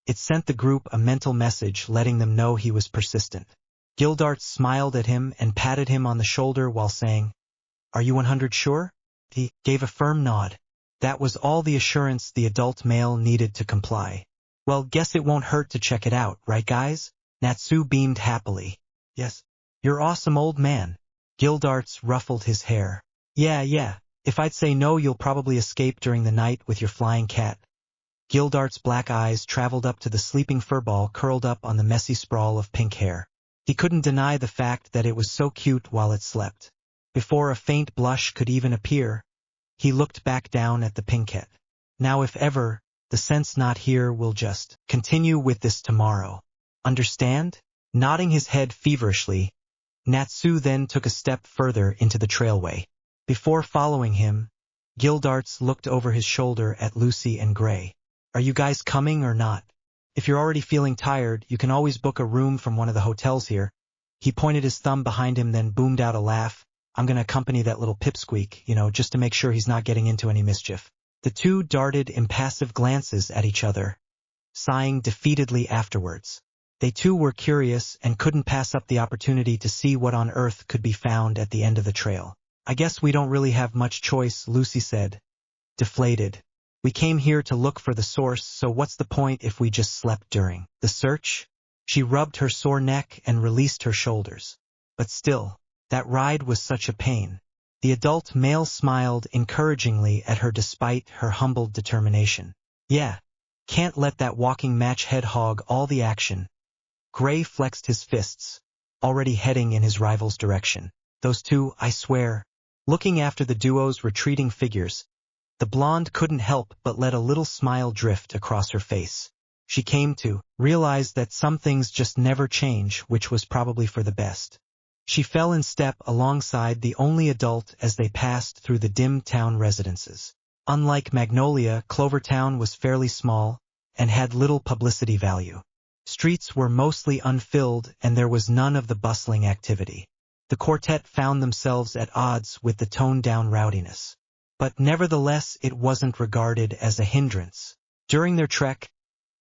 It sent the group a mental message letting them know he was persistent. Gildarts smiled at him and patted him on the shoulder while saying, Are you 100 sure? He gave a firm nod. That was all the assurance the adult male needed to comply. Well, guess it won't hurt to check it out, right guys? Natsu beamed happily. Yes. You're awesome, old man. Gildarts ruffled his hair. Yeah. If I'd say no, you'll probably escape during the night with your flying cat. Gildarts' black eyes traveled up to the sleeping furball curled up on the messy sprawl of pink hair. He couldn't deny the fact that it was so cute while it slept. Before a faint blush could even appear, he looked back down at the pinkette. Now if ever, the scent's not here, we'll just continue with this tomorrow. Understand? Nodding his head feverishly, Natsu then took a step further into the trailway. Before following him, Gildarts looked over his shoulder at Lucy and Gray. Are you guys coming or not? If you're already feeling tired, you can always book a room from one of the hotels here. He pointed his thumb behind him, then boomed out a laugh. I'm gonna accompany that little pipsqueak, just to make sure he's not getting into any mischief. The two darted impassive glances at each other, sighing defeatedly afterwards. They too were curious and couldn't pass up the opportunity to see what on earth could be found at the end of the trail. I guess we don't really have much choice, Lucy said, deflated. We came here to look for the source, so what's the point if we just slept during the search? She rubbed her sore neck and released her shoulders. But still, that ride was such a pain. The adult male smiled encouragingly at her despite her humbled determination. Yeah, Can't let that walking match head hog all the action. Gray flexed his fists, already heading in his rival's direction. Those two, I swear. Looking after the duo's retreating figures, the blonde couldn't help but let a little smile drift across her face. She came to realize that some things just never change, which was probably for the best. She fell in step alongside the only adult as they passed through the dim town residences. Unlike Magnolia, Clovertown was fairly small and had little publicity value. Streets were mostly unfilled and there was none of the bustling activity. The quartet found themselves at odds with the toned-down rowdiness. But nevertheless it wasn't regarded as a hindrance. During their trek,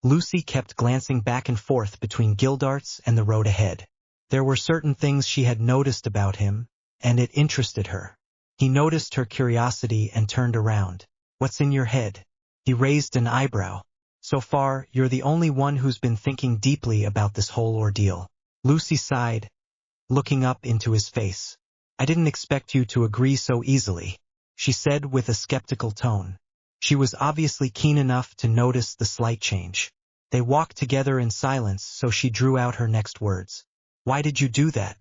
Lucy kept glancing back and forth between Gildarts and the road ahead. There were certain things she had noticed about him, and it interested her. He noticed her curiosity and turned around. "What's in your head?" He raised an eyebrow. "So far, you're the only one who's been thinking deeply about this whole ordeal." Lucy sighed, looking up into his face. "I didn't expect you to agree so easily," she said with a skeptical tone. She was obviously keen enough to notice the slight change. They walked together in silence, so she drew out her next words. "Why did you do that?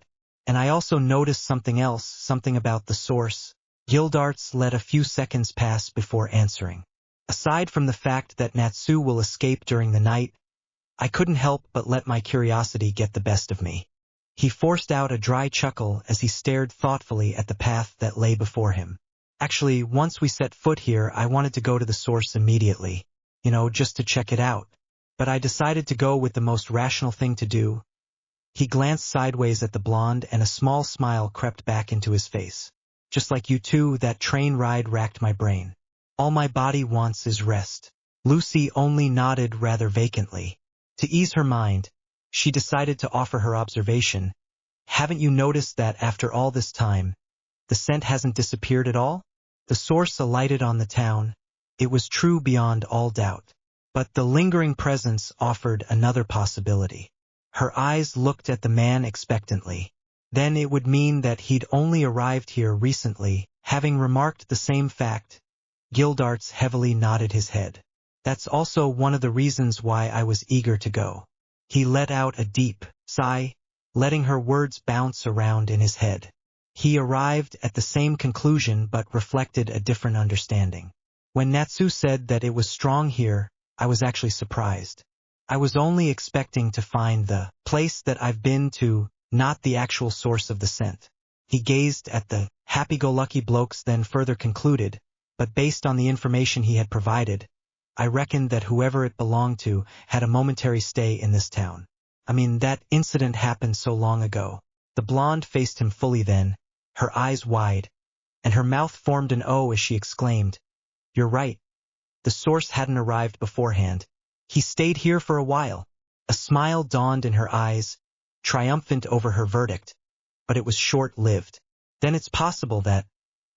And I also noticed something else, something about the source." Gildarts let a few seconds pass before answering. "Aside from the fact that Natsu will escape during the night, I couldn't help but let my curiosity get the best of me." He forced out a dry chuckle as he stared thoughtfully at the path that lay before him. "Actually, once we set foot here, I wanted to go to the source immediately. Just to check it out. But I decided to go with the most rational thing to do." He glanced sideways at the blonde and a small smile crept back into his face. "Just like you two, that train ride racked my brain. All my body wants is rest." Lucy only nodded rather vacantly. To ease her mind, she decided to offer her observation. "Haven't you noticed that after all this time, the scent hasn't disappeared at all?" The source alighted on the town. It was true beyond all doubt. But the lingering presence offered another possibility. Her eyes looked at the man expectantly. Then it would mean that he'd only arrived here recently, having remarked the same fact. Gildarts heavily nodded his head. "That's also one of the reasons why I was eager to go." He let out a deep sigh, letting her words bounce around in his head. He arrived at the same conclusion but reflected a different understanding. "When Natsu said that it was strong here, I was actually surprised. I was only expecting to find the place that I've been to, not the actual source of the scent." He gazed at the happy-go-lucky blokes, then further concluded, "But based on the information he had provided, I reckoned that whoever it belonged to had a momentary stay in this town. I mean, that incident happened so long ago." The blonde faced him fully then, her eyes wide, and her mouth formed an O as she exclaimed, "You're right. The source hadn't arrived beforehand. He stayed here for a while." A smile dawned in her eyes, triumphant over her verdict, but it was short-lived. "Then it's possible that—"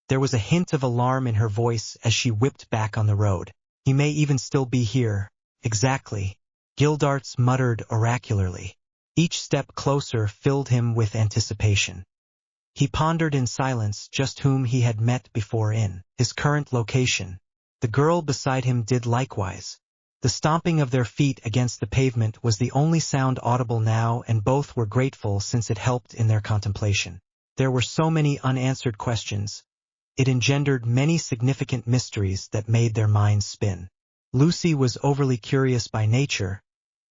There was a hint of alarm in her voice as she whipped back on the road. "He may even still be here." "Exactly," Gildarts muttered oracularly. Each step closer filled him with anticipation. He pondered in silence just whom he had met before in his current location. The girl beside him did likewise. The stomping of their feet against the pavement was the only sound audible now, and both were grateful since it helped in their contemplation. There were so many unanswered questions. It engendered many significant mysteries that made their minds spin. Lucy was overly curious by nature,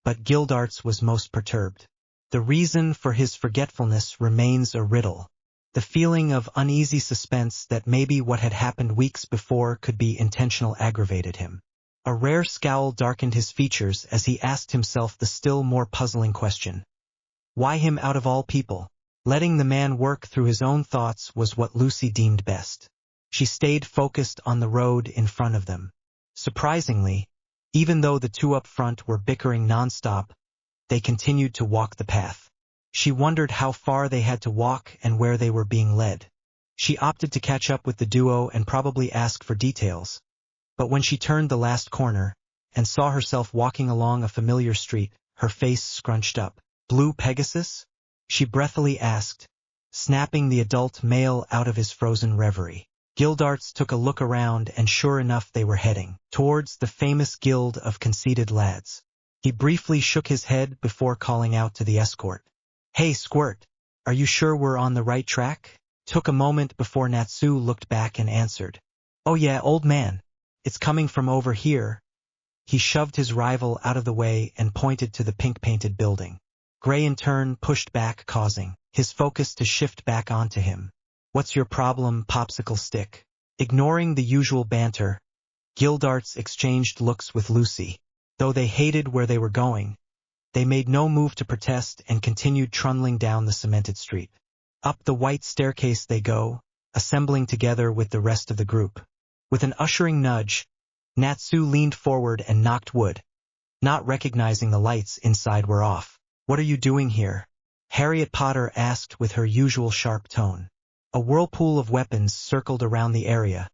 but Gildarts was most perturbed. The reason for his forgetfulness remains a riddle. The feeling of uneasy suspense that maybe what had happened weeks before could be intentional aggravated him. A rare scowl darkened his features as he asked himself the still more puzzling question. Why him out of all people? Letting the man work through his own thoughts was what Lucy deemed best. She stayed focused on the road in front of them. Surprisingly, even though the two up front were bickering nonstop, they continued to walk the path. She wondered how far they had to walk and where they were being led. She opted to catch up with the duo and probably ask for details. But when she turned the last corner and saw herself walking along a familiar street, her face scrunched up. "Blue Pegasus?" she breathily asked, snapping the adult male out of his frozen reverie. Gildarts took a look around, and sure enough they were heading towards the famous guild of conceited lads. He briefly shook his head before calling out to the escort. "Hey, Squirt, are you sure we're on the right track?" Took a moment before Natsu looked back and answered. "Oh yeah, old man. It's coming from over here." He shoved his rival out of the way and pointed to the pink-painted building. Gray in turn pushed back, causing his focus to shift back onto him. "What's your problem, popsicle stick?" Ignoring the usual banter, Gildarts exchanged looks with Lucy. Though they hated where they were going, they made no move to protest and continued trundling down the cemented street. Up the white staircase they go, assembling together with the rest of the group. With an ushering nudge, Natsu leaned forward and knocked wood, not recognizing the lights inside were off. "What are you doing here?" Harriet Potter asked with her usual sharp tone. A whirlpool of weapons circled around the area,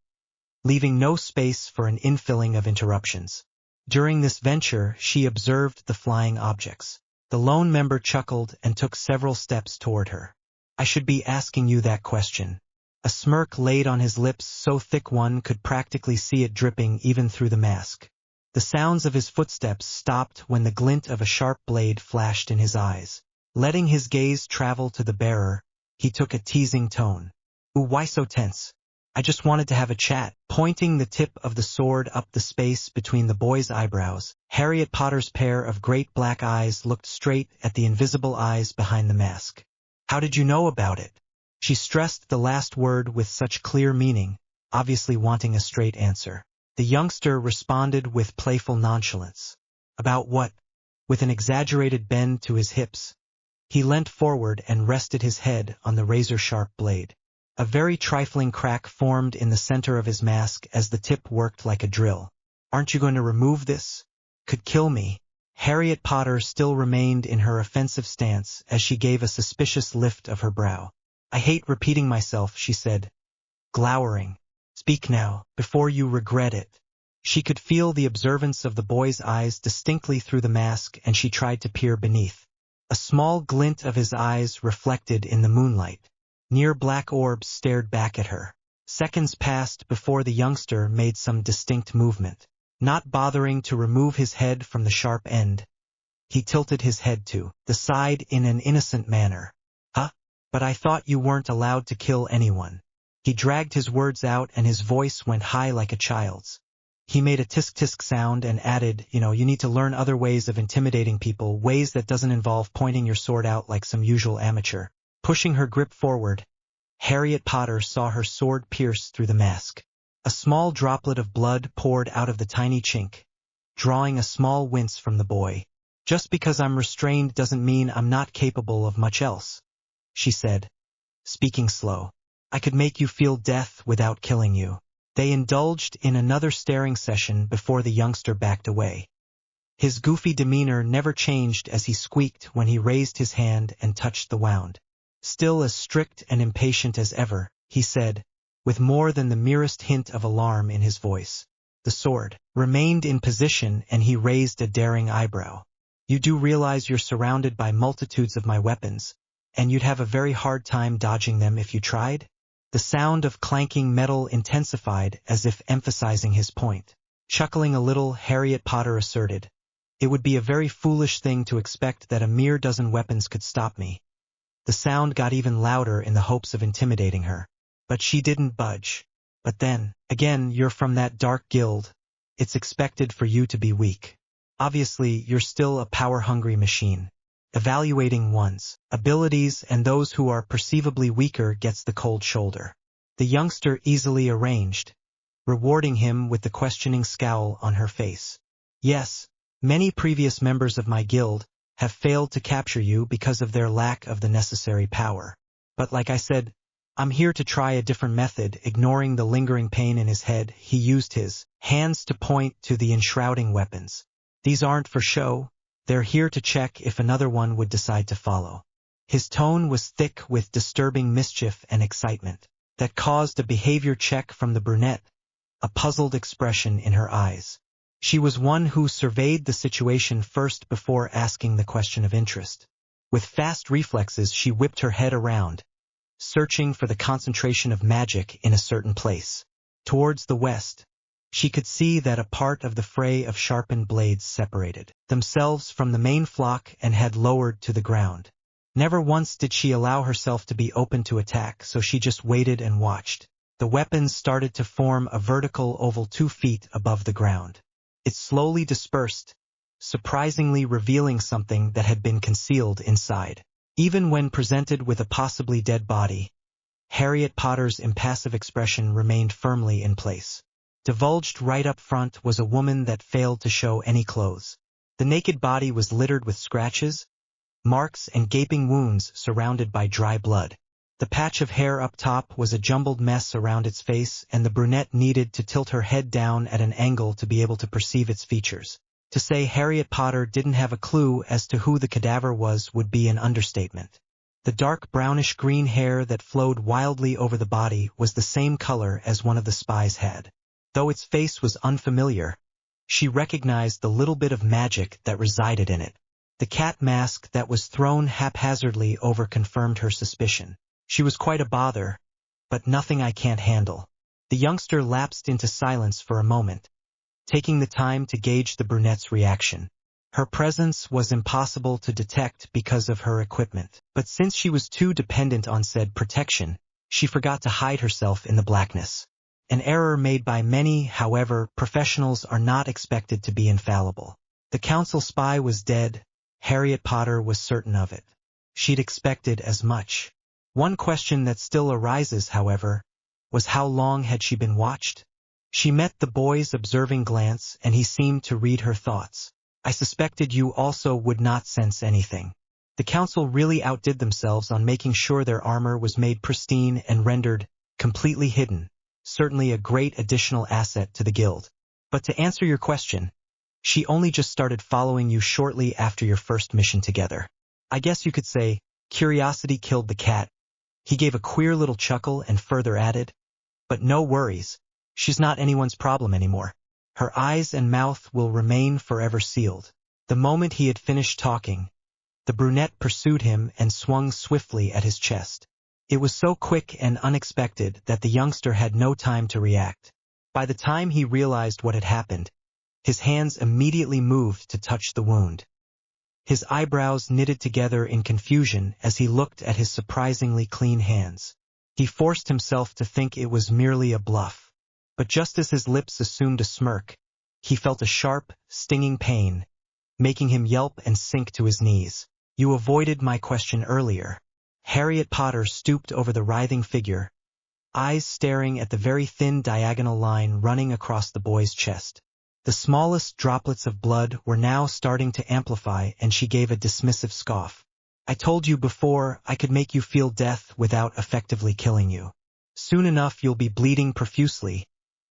leaving no space for an infilling of interruptions. During this venture, she observed the flying objects. The lone member chuckled and took several steps toward her. "I should be asking you that question." A smirk laid on his lips so thick one could practically see it dripping even through the mask. The sounds of his footsteps stopped when the glint of a sharp blade flashed in his eyes. Letting his gaze travel to the bearer, he took a teasing tone. "Ooh, why so tense? I just wanted to have a chat." Pointing the tip of the sword up the space between the boy's eyebrows, Harriet Potter's pair of great black eyes looked straight at the invisible eyes behind the mask. "How did you know about it?" She stressed the last word with such clear meaning, obviously wanting a straight answer. The youngster responded with playful nonchalance. "About what?" With an exaggerated bend to his hips, he leant forward and rested his head on the razor-sharp blade. A very trifling crack formed in the center of his mask as the tip worked like a drill. "Aren't you going to remove this? Could kill me." Harriet Potter still remained in her offensive stance as she gave a suspicious lift of her brow. "I hate repeating myself," she said, glowering. "Speak now, before you regret it." She could feel the observance of the boy's eyes distinctly through the mask, and she tried to peer beneath. A small glint of his eyes reflected in the moonlight. Near black orbs stared back at her. Seconds passed before the youngster made some distinct movement. Not bothering to remove his head from the sharp end, he tilted his head to the side in an innocent manner. "Huh? But I thought you weren't allowed to kill anyone." He dragged his words out and his voice went high like a child's. He made a tisk-tisk sound and added, you need to learn other ways of intimidating people, ways that doesn't involve pointing your sword out like some usual amateur." Pushing her grip forward, Harriet Potter saw her sword pierce through the mask. A small droplet of blood poured out of the tiny chink, drawing a small wince from the boy. "Just because I'm restrained doesn't mean I'm not capable of much else," she said, speaking slow. "I could make you feel death without killing you." They indulged in another staring session before the youngster backed away. His goofy demeanor never changed as he squeaked when he raised his hand and touched the wound. Still as strict and impatient as ever, he said, with more than the merest hint of alarm in his voice. The sword remained in position and he raised a daring eyebrow. "You do realize you're surrounded by multitudes of my weapons, and you'd have a very hard time dodging them if you tried?" The sound of clanking metal intensified as if emphasizing his point. Chuckling a little, Harriet Potter asserted, "It would be a very foolish thing to expect that a mere dozen weapons could stop me." The sound got even louder in the hopes of intimidating her. But she didn't budge. "But then, again, you're from that dark guild. It's expected for you to be weak. Obviously, you're still a power-hungry machine. Evaluating one's abilities and those who are perceivably weaker gets the cold shoulder." The youngster easily arranged, rewarding him with the questioning scowl on her face. "Yes, many previous members of my guild have failed to capture you because of their lack of the necessary power. But like I said, I'm here to try a different method." Ignoring the lingering pain in his head, he used his hands to point to the enshrouding weapons. "These aren't for show. They're here to check if another one would decide to follow." His tone was thick with disturbing mischief and excitement that caused a behavior check from the brunette, a puzzled expression in her eyes. She was one who surveyed the situation first before asking the question of interest. With fast reflexes, she whipped her head around, searching for the concentration of magic in a certain place. Towards the west, she could see that a part of the fray of sharpened blades separated themselves from the main flock and had lowered to the ground. Never once did she allow herself to be open to attack, so she just waited and watched. The weapons started to form a vertical oval 2 feet above the ground. It slowly dispersed, surprisingly revealing something that had been concealed inside. Even when presented with a possibly dead body, Harriet Potter's impassive expression remained firmly in place. Divulged right up front was a woman that failed to show any clothes. The naked body was littered with scratches, marks, and gaping wounds surrounded by dry blood. The patch of hair up top was a jumbled mess around its face, and the brunette needed to tilt her head down at an angle to be able to perceive its features. To say Harriet Potter didn't have a clue as to who the cadaver was would be an understatement. The dark brownish-green hair that flowed wildly over the body was the same color as one of the spies had. Though its face was unfamiliar, she recognized the little bit of magic that resided in it. The cat mask that was thrown haphazardly over confirmed her suspicion. She was quite a bother, but nothing I can't handle. The youngster lapsed into silence for a moment, taking the time to gauge the brunette's reaction. Her presence was impossible to detect because of her equipment, but since she was too dependent on said protection, she forgot to hide herself in the blackness. An error made by many, however, professionals are not expected to be infallible. The council spy was dead. Harriet Potter was certain of it. She'd expected as much. One question that still arises, however, was how long had she been watched? She met the boy's observing glance, and he seemed to read her thoughts. I suspected you also would not sense anything. The council really outdid themselves on making sure their armor was made pristine and rendered completely hidden. Certainly a great additional asset to the guild. But to answer your question, she only just started following you shortly after your first mission together. I guess you could say, curiosity killed the cat. He gave a queer little chuckle and further added, but no worries, she's not anyone's problem anymore. Her eyes and mouth will remain forever sealed. The moment he had finished talking, the brunette pursued him and swung swiftly at his chest. It was so quick and unexpected that the youngster had no time to react. By the time he realized what had happened, his hands immediately moved to touch the wound. His eyebrows knitted together in confusion as he looked at his surprisingly clean hands. He forced himself to think it was merely a bluff. But just as his lips assumed a smirk, he felt a sharp, stinging pain, making him yelp and sink to his knees. You avoided my question earlier. Harriet Potter stooped over the writhing figure, eyes staring at the very thin diagonal line running across the boy's chest. The smallest droplets of blood were now starting to amplify, and she gave a dismissive scoff. I told you before I could make you feel death without effectively killing you. Soon enough you'll be bleeding profusely,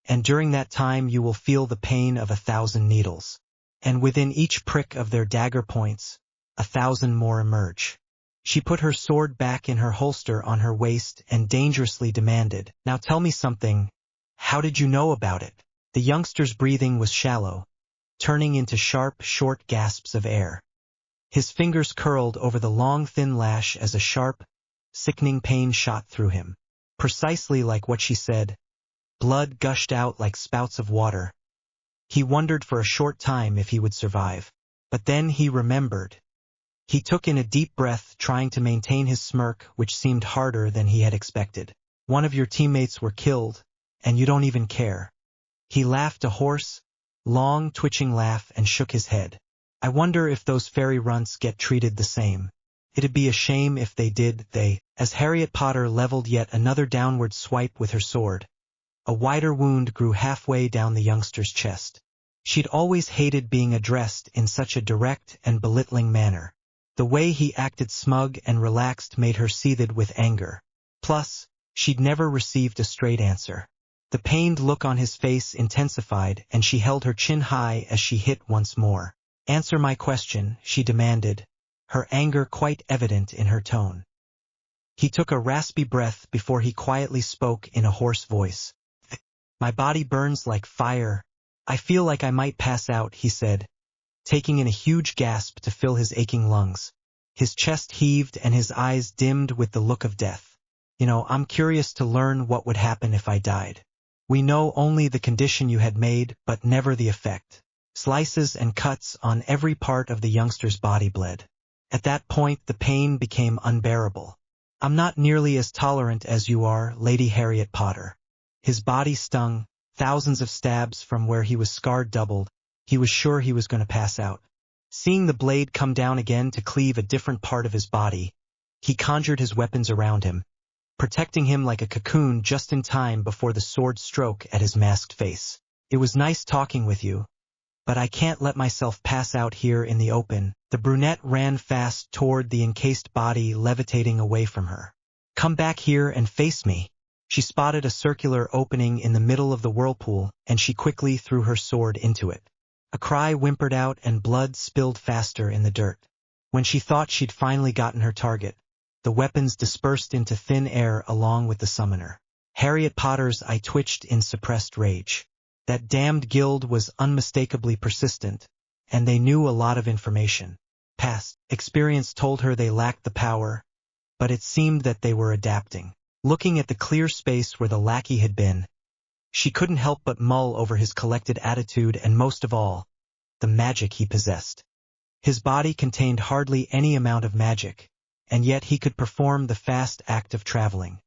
and during that time you will feel the pain of 1,000 needles. And within each prick of their dagger points, 1,000 more emerge. She put her sword back in her holster on her waist and dangerously demanded, now tell me something. How did you know about it? The youngster's breathing was shallow, turning into sharp, short gasps of air. His fingers curled over the long, thin lash as a sharp, sickening pain shot through him. Precisely like what she said, blood gushed out like spouts of water. He wondered for a short time if he would survive. But then he remembered. He took in a deep breath, trying to maintain his smirk, which seemed harder than he had expected. One of your teammates were killed, and you don't even care. He laughed a hoarse, long, twitching laugh and shook his head. I wonder if those fairy runts get treated the same. It'd be a shame if they did, as Harriet Potter leveled yet another downward swipe with her sword. A wider wound grew halfway down the youngster's chest. She'd always hated being addressed in such a direct and belittling manner. The way he acted smug and relaxed made her seethed with anger. Plus, she'd never received a straight answer. The pained look on his face intensified, and she held her chin high as she hit once more. Answer my question, she demanded, her anger quite evident in her tone. He took a raspy breath before he quietly spoke in a hoarse voice. My body burns like fire. I feel like I might pass out, he said, taking in a huge gasp to fill his aching lungs. His chest heaved and his eyes dimmed with the look of death. I'm curious to learn what would happen if I died. We know only the condition you had made, but never the effect. Slices and cuts on every part of the youngster's body bled. At that point, the pain became unbearable. I'm not nearly as tolerant as you are, Lady Harriet Potter. His body stung, thousands of stabs from where he was scarred doubled. He was sure he was going to pass out. Seeing the blade come down again to cleave a different part of his body, he conjured his weapons around him, protecting him like a cocoon just in time before the sword stroke at his masked face. It was nice talking with you, but I can't let myself pass out here in the open. The brunette ran fast toward the encased body levitating away from her. Come back here and face me. She spotted a circular opening in the middle of the whirlpool, and she quickly threw her sword into it. A cry whimpered out and blood spilled faster in the dirt. When she thought she'd finally gotten her target, the weapons dispersed into thin air along with the summoner. Harriet Potter's eye twitched in suppressed rage. That damned guild was unmistakably persistent, and they knew a lot of information. Past experience told her they lacked the power, but it seemed that they were adapting. Looking at the clear space where the lackey had been, she couldn't help but mull over his collected attitude and most of all, the magic he possessed. His body contained hardly any amount of magic, and yet he could perform the fast act of traveling.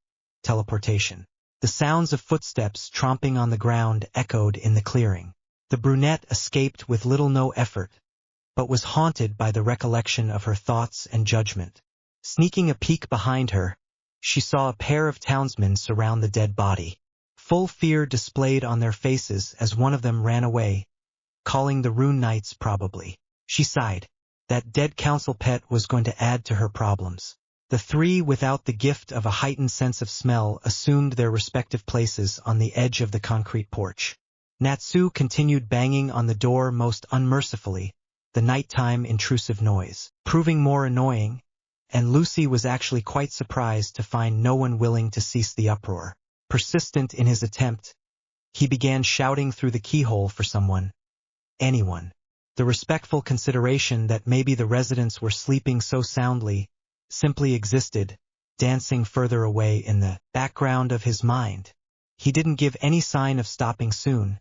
Teleportation. The sounds of footsteps tromping on the ground echoed in the clearing. The brunette escaped with no effort, but was haunted by the recollection of her thoughts and judgment. Sneaking a peek behind her, she saw a pair of townsmen surround the dead body. Full fear displayed on their faces as one of them ran away, calling the Rune Knights probably. She sighed. That dead council pet was going to add to her problems. The three, without the gift of a heightened sense of smell, assumed their respective places on the edge of the concrete porch. Natsu continued banging on the door most unmercifully, the nighttime intrusive noise proving more annoying, and Lucy was actually quite surprised to find no one willing to cease the uproar. Persistent in his attempt, he began shouting through the keyhole for someone. Anyone. The respectful consideration that maybe the residents were sleeping so soundly simply existed, dancing further away in the background of his mind. He didn't give any sign of stopping soon,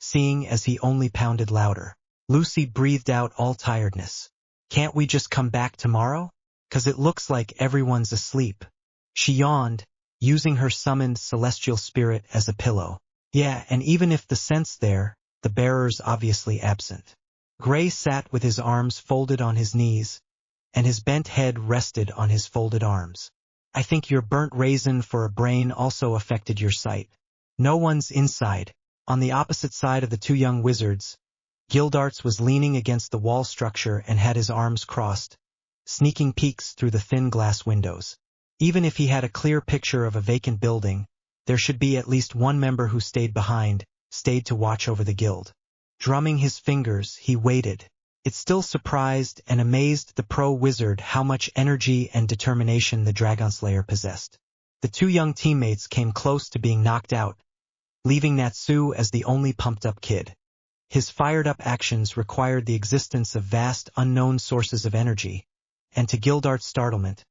seeing as he only pounded louder. Lucy breathed out all tiredness. Can't we just come back tomorrow? 'Cause it looks like everyone's asleep. She yawned, using her summoned celestial spirit as a pillow. Yeah, and even if the scent's there, the bearer's obviously absent. Gray sat with his arms folded on his knees, and his bent head rested on his folded arms. I think your burnt raisin for a brain also affected your sight. No one's inside. On the opposite side of the two young wizards, Gildarts was leaning against the wall structure and had his arms crossed, sneaking peeks through the thin glass windows. Even if he had a clear picture of a vacant building, there should be at least one member who stayed to watch over the guild. Drumming his fingers, he waited. It still surprised and amazed the pro-wizard how much energy and determination the Dragonslayer possessed. The two young teammates came close to being knocked out, leaving Natsu as the only pumped-up kid. His fired-up actions required the existence of vast unknown sources of energy, and to Gildart's startlement,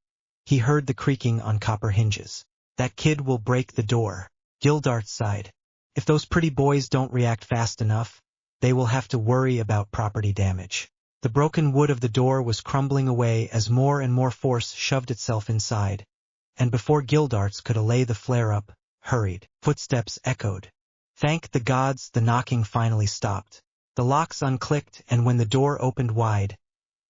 he heard the creaking on copper hinges. That kid will break the door. Gildart sighed. If those pretty boys don't react fast enough, they will have to worry about property damage. The broken wood of the door was crumbling away as more and more force shoved itself inside, and before Gildarts could allay the flare-up, hurried footsteps echoed. Thank the gods, the knocking finally stopped. The locks unclicked, and when the door opened wide,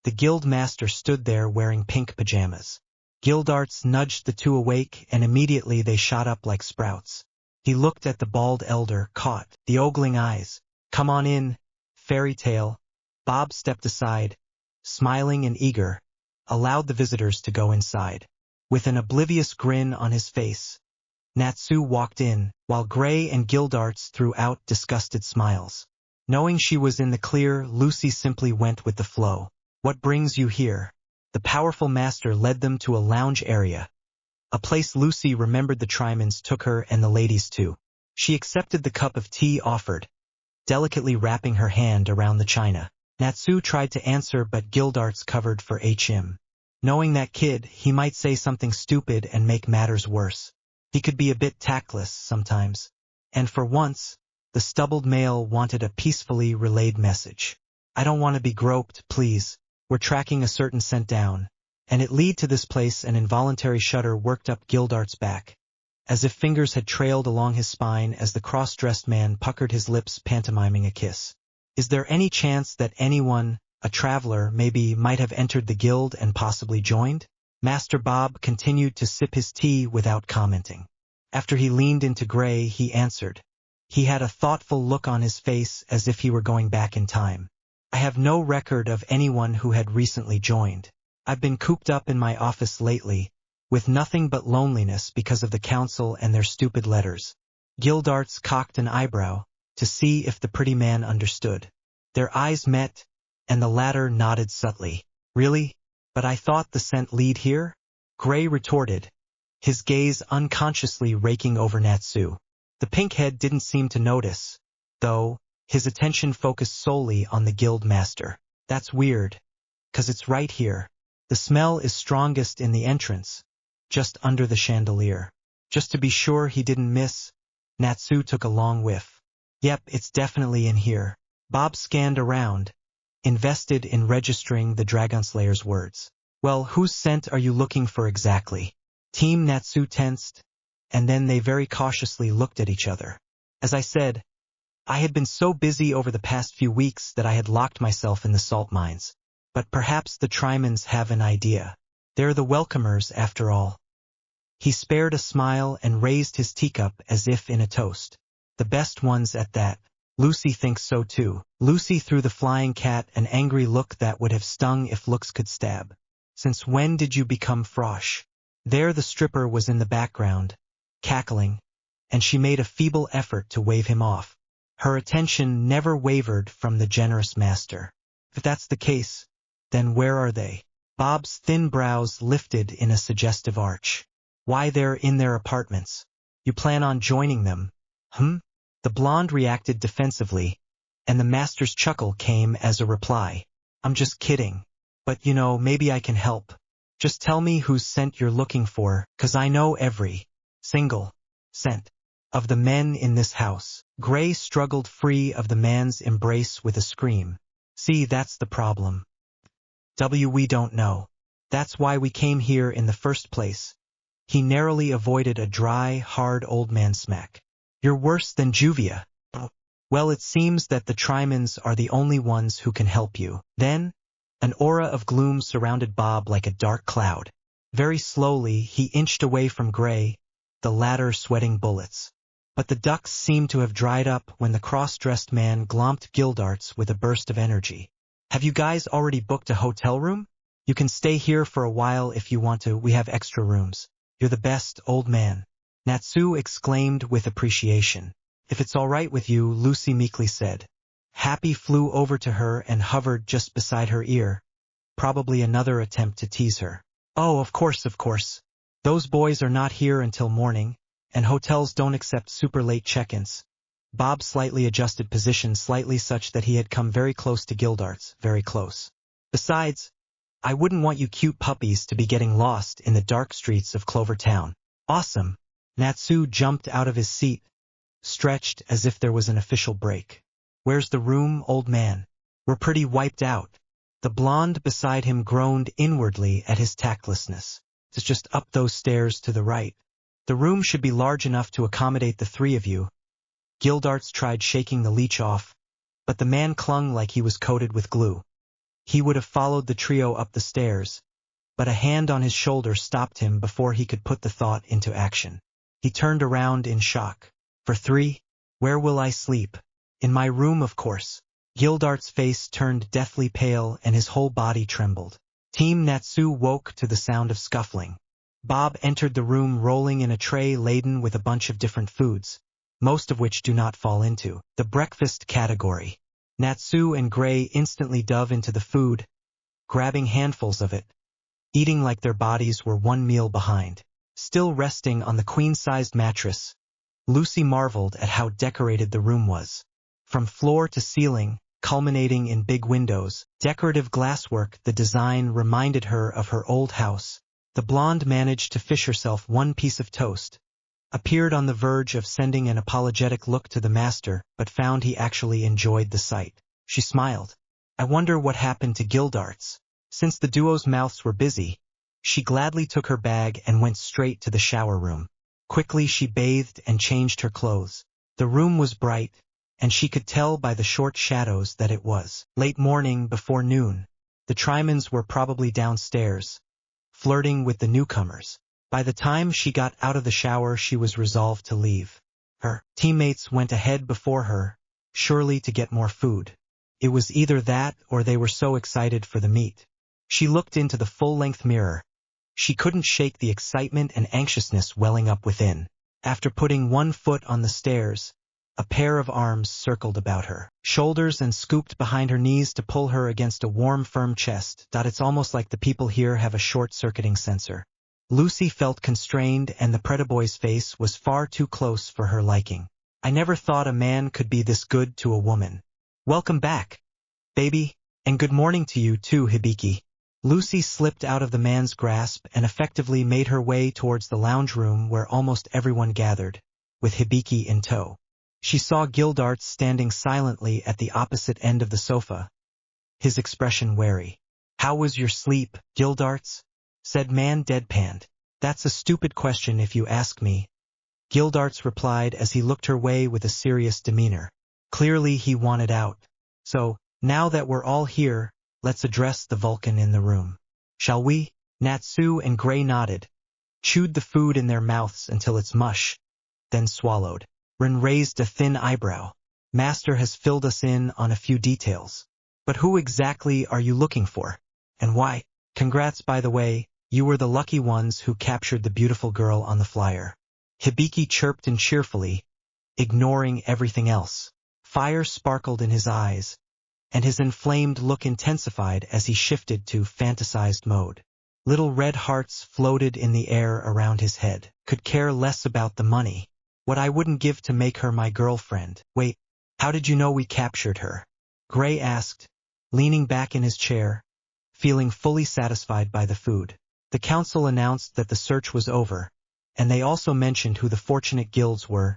the guild master stood there wearing pink pajamas. Gildarts nudged the two awake, and immediately they shot up like sprouts. He looked at the bald elder, caught the ogling eyes. Come on in, fairy tale. Bob stepped aside, smiling and eager, allowed the visitors to go inside. With an oblivious grin on his face, Natsu walked in, while Gray and Gildarts threw out disgusted smiles. Knowing she was in the clear, Lucy simply went with the flow. What brings you here? The powerful master led them to a lounge area, a place Lucy remembered the Trimans took her and the ladies to. She accepted the cup of tea offered, delicately wrapping her hand around the china. Natsu tried to answer, but Gildarts covered for him. Knowing that kid, he might say something stupid and make matters worse. He could be a bit tactless sometimes. And for once, the stubbled male wanted a peacefully relayed message. I don't want to be groped, please. We're tracking a certain scent down. And it lead to this place. An involuntary shudder worked up Gildart's back, as if fingers had trailed along his spine as the cross-dressed man puckered his lips, pantomiming a kiss. Is there any chance that anyone, a traveler maybe, might have entered the guild and possibly joined? Master Bob continued to sip his tea without commenting. After he leaned into Gray, he answered. He had a thoughtful look on his face as if he were going back in time. I have no record of anyone who had recently joined. I've been cooped up in my office lately, with nothing but loneliness because of the council and their stupid letters. Gildarts cocked an eyebrow, to see if the pretty man understood. Their eyes met, and the latter nodded subtly. Really? But I thought the scent lead here? Gray retorted, his gaze unconsciously raking over Natsu. The pinkhead didn't seem to notice, though, his attention focused solely on the guild master. That's weird, 'cause it's right here. The smell is strongest in the entrance, just under the chandelier. Just to be sure he didn't miss, Natsu took a long whiff. Yep, it's definitely in here. Bob scanned around, invested in registering the Dragonslayer's words. Well, whose scent are you looking for exactly? Team Natsu tensed, and then they very cautiously looked at each other. As I said, I had been so busy over the past few weeks that I had locked myself in the salt mines. But perhaps the Trymans have an idea. They're the welcomers, after all. He spared a smile and raised his teacup as if in a toast. The best ones at that. Lucy thinks so too. Lucy threw the flying cat an angry look that would have stung if looks could stab. Since when did you become frosh? There the stripper was in the background, cackling, and she made a feeble effort to wave him off. Her attention never wavered from the generous master. If that's the case, then where are they? Bob's thin brows lifted in a suggestive arch. Why, they're in their apartments. You plan on joining them? The blonde reacted defensively, and the master's chuckle came as a reply. I'm just kidding. But maybe I can help. Just tell me whose scent you're looking for, 'cause I know every single scent of the men in this house. Gray struggled free of the man's embrace with a scream. See, that's the problem. We don't know. That's why we came here in the first place. He narrowly avoided a dry, hard old man smack. You're worse than Juvia. Well, it seems that the Trymans are the only ones who can help you. Then, an aura of gloom surrounded Bob like a dark cloud. Very slowly, he inched away from Gray, the latter sweating bullets. But the ducks seemed to have dried up when the cross-dressed man glomped Gildarts with a burst of energy. Have you guys already booked a hotel room? You can stay here for a while if you want to. We have extra rooms. You're the best, old man. Natsu exclaimed with appreciation. If it's all right with you, Lucy meekly said. Happy flew over to her and hovered just beside her ear. Probably another attempt to tease her. Oh, of course. Those boys are not here until morning, and hotels don't accept super late check-ins. Bob slightly adjusted position slightly such that he had come very close to Gildarts, very close. Besides, I wouldn't want you cute puppies to be getting lost in the dark streets of Clover Town. Awesome. Natsu jumped out of his seat, stretched as if there was an official break. Where's the room, old man? We're pretty wiped out. The blonde beside him groaned inwardly at his tactlessness. It's just up those stairs to the right. The room should be large enough to accommodate the three of you. Gildarts tried shaking the leech off, but the man clung like he was coated with glue. He would have followed the trio up the stairs, but a hand on his shoulder stopped him before he could put the thought into action. He turned around in shock. For three? Where will I sleep? In my room, of course. Gildart's face turned deathly pale and his whole body trembled. Team Natsu woke to the sound of scuffling. Bob entered the room rolling in a tray laden with a bunch of different foods, most of which do not fall into the breakfast category. Natsu and Gray instantly dove into the food, grabbing handfuls of it, eating like their bodies were one meal behind. Still resting on the queen-sized mattress, Lucy marveled at how decorated the room was. From floor to ceiling, culminating in big windows, decorative glasswork. The design reminded her of her old house. The blonde managed to fish herself one piece of toast, appeared on the verge of sending an apologetic look to the master, but found he actually enjoyed the sight. She smiled. I wonder what happened to Gildarts. Since the duo's mouths were busy, she gladly took her bag and went straight to the shower room. Quickly she bathed and changed her clothes. The room was bright, and she could tell by the short shadows that it was late morning before noon. The Trimans were probably downstairs, flirting with the newcomers. By the time she got out of the shower, she was resolved to leave. Her teammates went ahead before her, surely to get more food. It was either that or they were so excited for the meet. She looked into the full-length mirror. She couldn't shake the excitement and anxiousness welling up within. After putting one foot on the stairs, a pair of arms circled about her shoulders and scooped behind her knees to pull her against a warm, firm chest. It's almost like the people here have a short-circuiting sensor. Lucy felt constrained, and the Pretaboy's face was far too close for her liking. I never thought a man could be this good to a woman. Welcome back, baby, and good morning to you too, Hibiki. Lucy slipped out of the man's grasp and effectively made her way towards the lounge room where almost everyone gathered, with Hibiki in tow. She saw Gildarts standing silently at the opposite end of the sofa, his expression wary. How was your sleep, Gildarts? Said man deadpanned. That's a stupid question if you ask me, Gildarts replied as he looked her way with a serious demeanor. Clearly he wanted out. So, now that we're all here, let's address the Vulcan in the room. Shall we? Natsu and Gray nodded, chewed the food in their mouths until it's mush, then swallowed. Rin raised a thin eyebrow. Master has filled us in on a few details. But who exactly are you looking for? And why? Congrats, by the way, you were the lucky ones who captured the beautiful girl on the flyer. Hibiki chirped in cheerfully, ignoring everything else. Fire sparkled in his eyes, and his inflamed look intensified as he shifted to fantasized mode. Little red hearts floated in the air around his head. Could care less about the money. What I wouldn't give to make her my girlfriend. Wait, how did you know we captured her? Gray asked, leaning back in his chair, feeling fully satisfied by the food. The council announced that the search was over, and they also mentioned who the fortunate guilds were.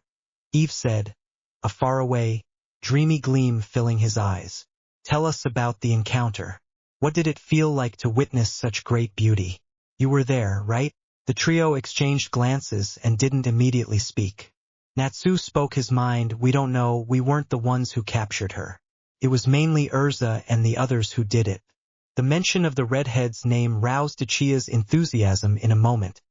Eve said, a faraway, dreamy gleam filling his eyes. Tell us about the encounter. What did it feel like to witness such great beauty? You were there, right? The trio exchanged glances and didn't immediately speak. Natsu spoke his mind. We don't know, we weren't the ones who captured her. It was mainly Urza and the others who did it. The mention of the redhead's name roused Ichiya's enthusiasm in a moment,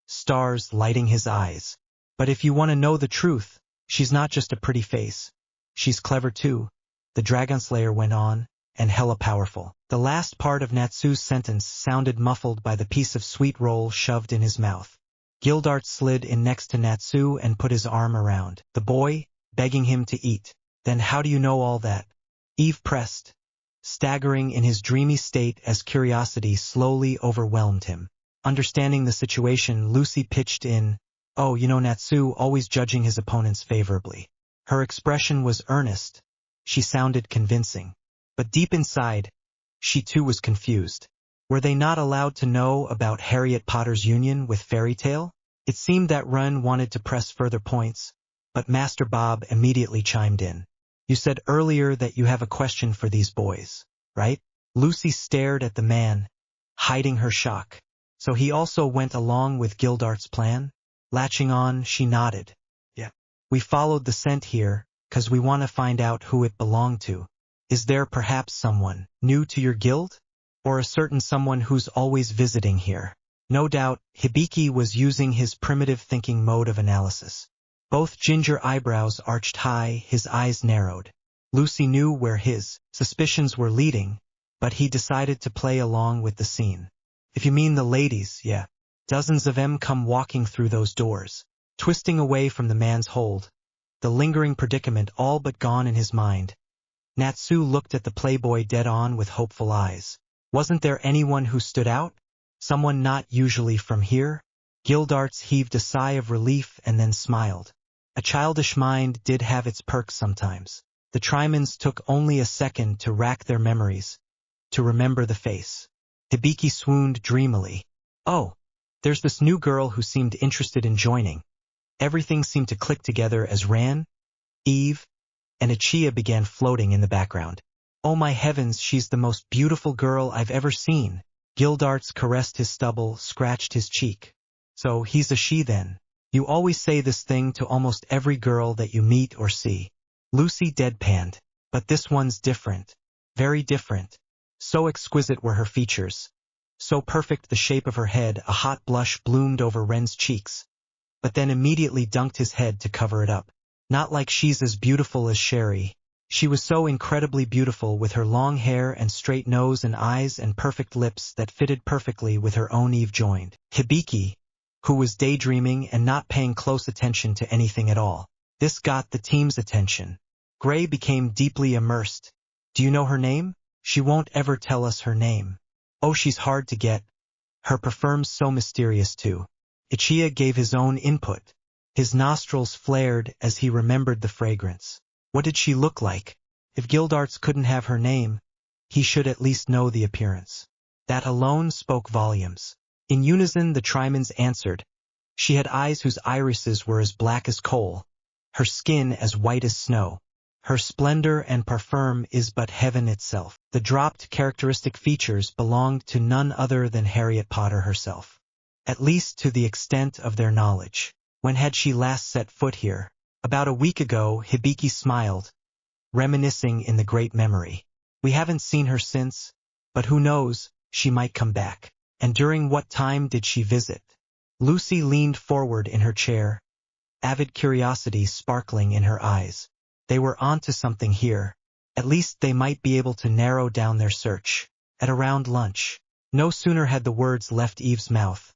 stars lighting his eyes. But if you want to know the truth, she's not just a pretty face. She's clever too, the Dragonslayer went on, and hella powerful. The last part of Natsu's sentence sounded muffled by the piece of sweet roll shoved in his mouth. Gildarts slid in next to Natsu and put his arm around the boy, begging him to eat. Then how do you know all that? Eve pressed, staggering in his dreamy state as curiosity slowly overwhelmed him. Understanding the situation, Lucy pitched in, oh, you know, Natsu always judging his opponents favorably. Her expression was earnest. She sounded convincing. But deep inside, she too was confused. Were they not allowed to know about Harriet Potter's union with Fairy Tale? It seemed that Run wanted to press further points, but Master Bob immediately chimed in. You said earlier that you have a question for these boys, right? Lucy stared at the man, hiding her shock. So he also went along with Gildart's plan? Latching on, she nodded. Yeah. We followed the scent here, 'cause we want to find out who it belonged to. Is there perhaps someone new to your guild? Or a certain someone who's always visiting here? No doubt, Hibiki was using his primitive thinking mode of analysis. Both ginger eyebrows arched high, his eyes narrowed. Lucy knew where his suspicions were leading, but he decided to play along with the scene. If you mean the ladies, yeah. Dozens of them come walking through those doors, twisting away from the man's hold, the lingering predicament all but gone in his mind. Natsu looked at the playboy dead on with hopeful eyes. Wasn't there anyone who stood out? Someone not usually from here? Gildarts heaved a sigh of relief and then smiled. A childish mind did have its perks sometimes. The Trimans took only a second to rack their memories, to remember the face. Hibiki swooned dreamily. Oh, there's this new girl who seemed interested in joining. Everything seemed to click together as Ran, Eve, and Ichiya began floating in the background. Oh my heavens, she's the most beautiful girl I've ever seen. Gildarts caressed his stubble, scratched his cheek. So he's a she then. You always say this thing to almost every girl that you meet or see. Lucy deadpanned. But this one's different. Very different. So exquisite were her features. So perfect the shape of her head, a hot blush bloomed over Ren's cheeks. But then immediately dunked his head to cover it up. Not like she's as beautiful as Sherry. She was so incredibly beautiful with her long hair and straight nose and eyes and perfect lips that fitted perfectly with her own. Eve joined. Hibiki, who was daydreaming and not paying close attention to anything at all. This got the team's attention. Gray became deeply immersed. Do you know her name? She won't ever tell us her name. Oh, she's hard to get. Her perfume's so mysterious too. Ichiya gave his own input. His nostrils flared as he remembered the fragrance. What did she look like? If Gildarts couldn't have her name, he should at least know the appearance. That alone spoke volumes. In unison the Trimans answered. She had eyes whose irises were as black as coal, her skin as white as snow. Her splendor and parfum is but heaven itself. The dropped characteristic features belonged to none other than Harriet Potter herself. At least to the extent of their knowledge. When had she last set foot here? About a week ago, Hibiki smiled, reminiscing in the great memory. We haven't seen her since, but who knows, she might come back. And during what time did she visit? Lucy leaned forward in her chair, avid curiosity sparkling in her eyes. They were onto something here. At least they might be able to narrow down their search. At around lunch. No sooner had the words left Eve's mouth.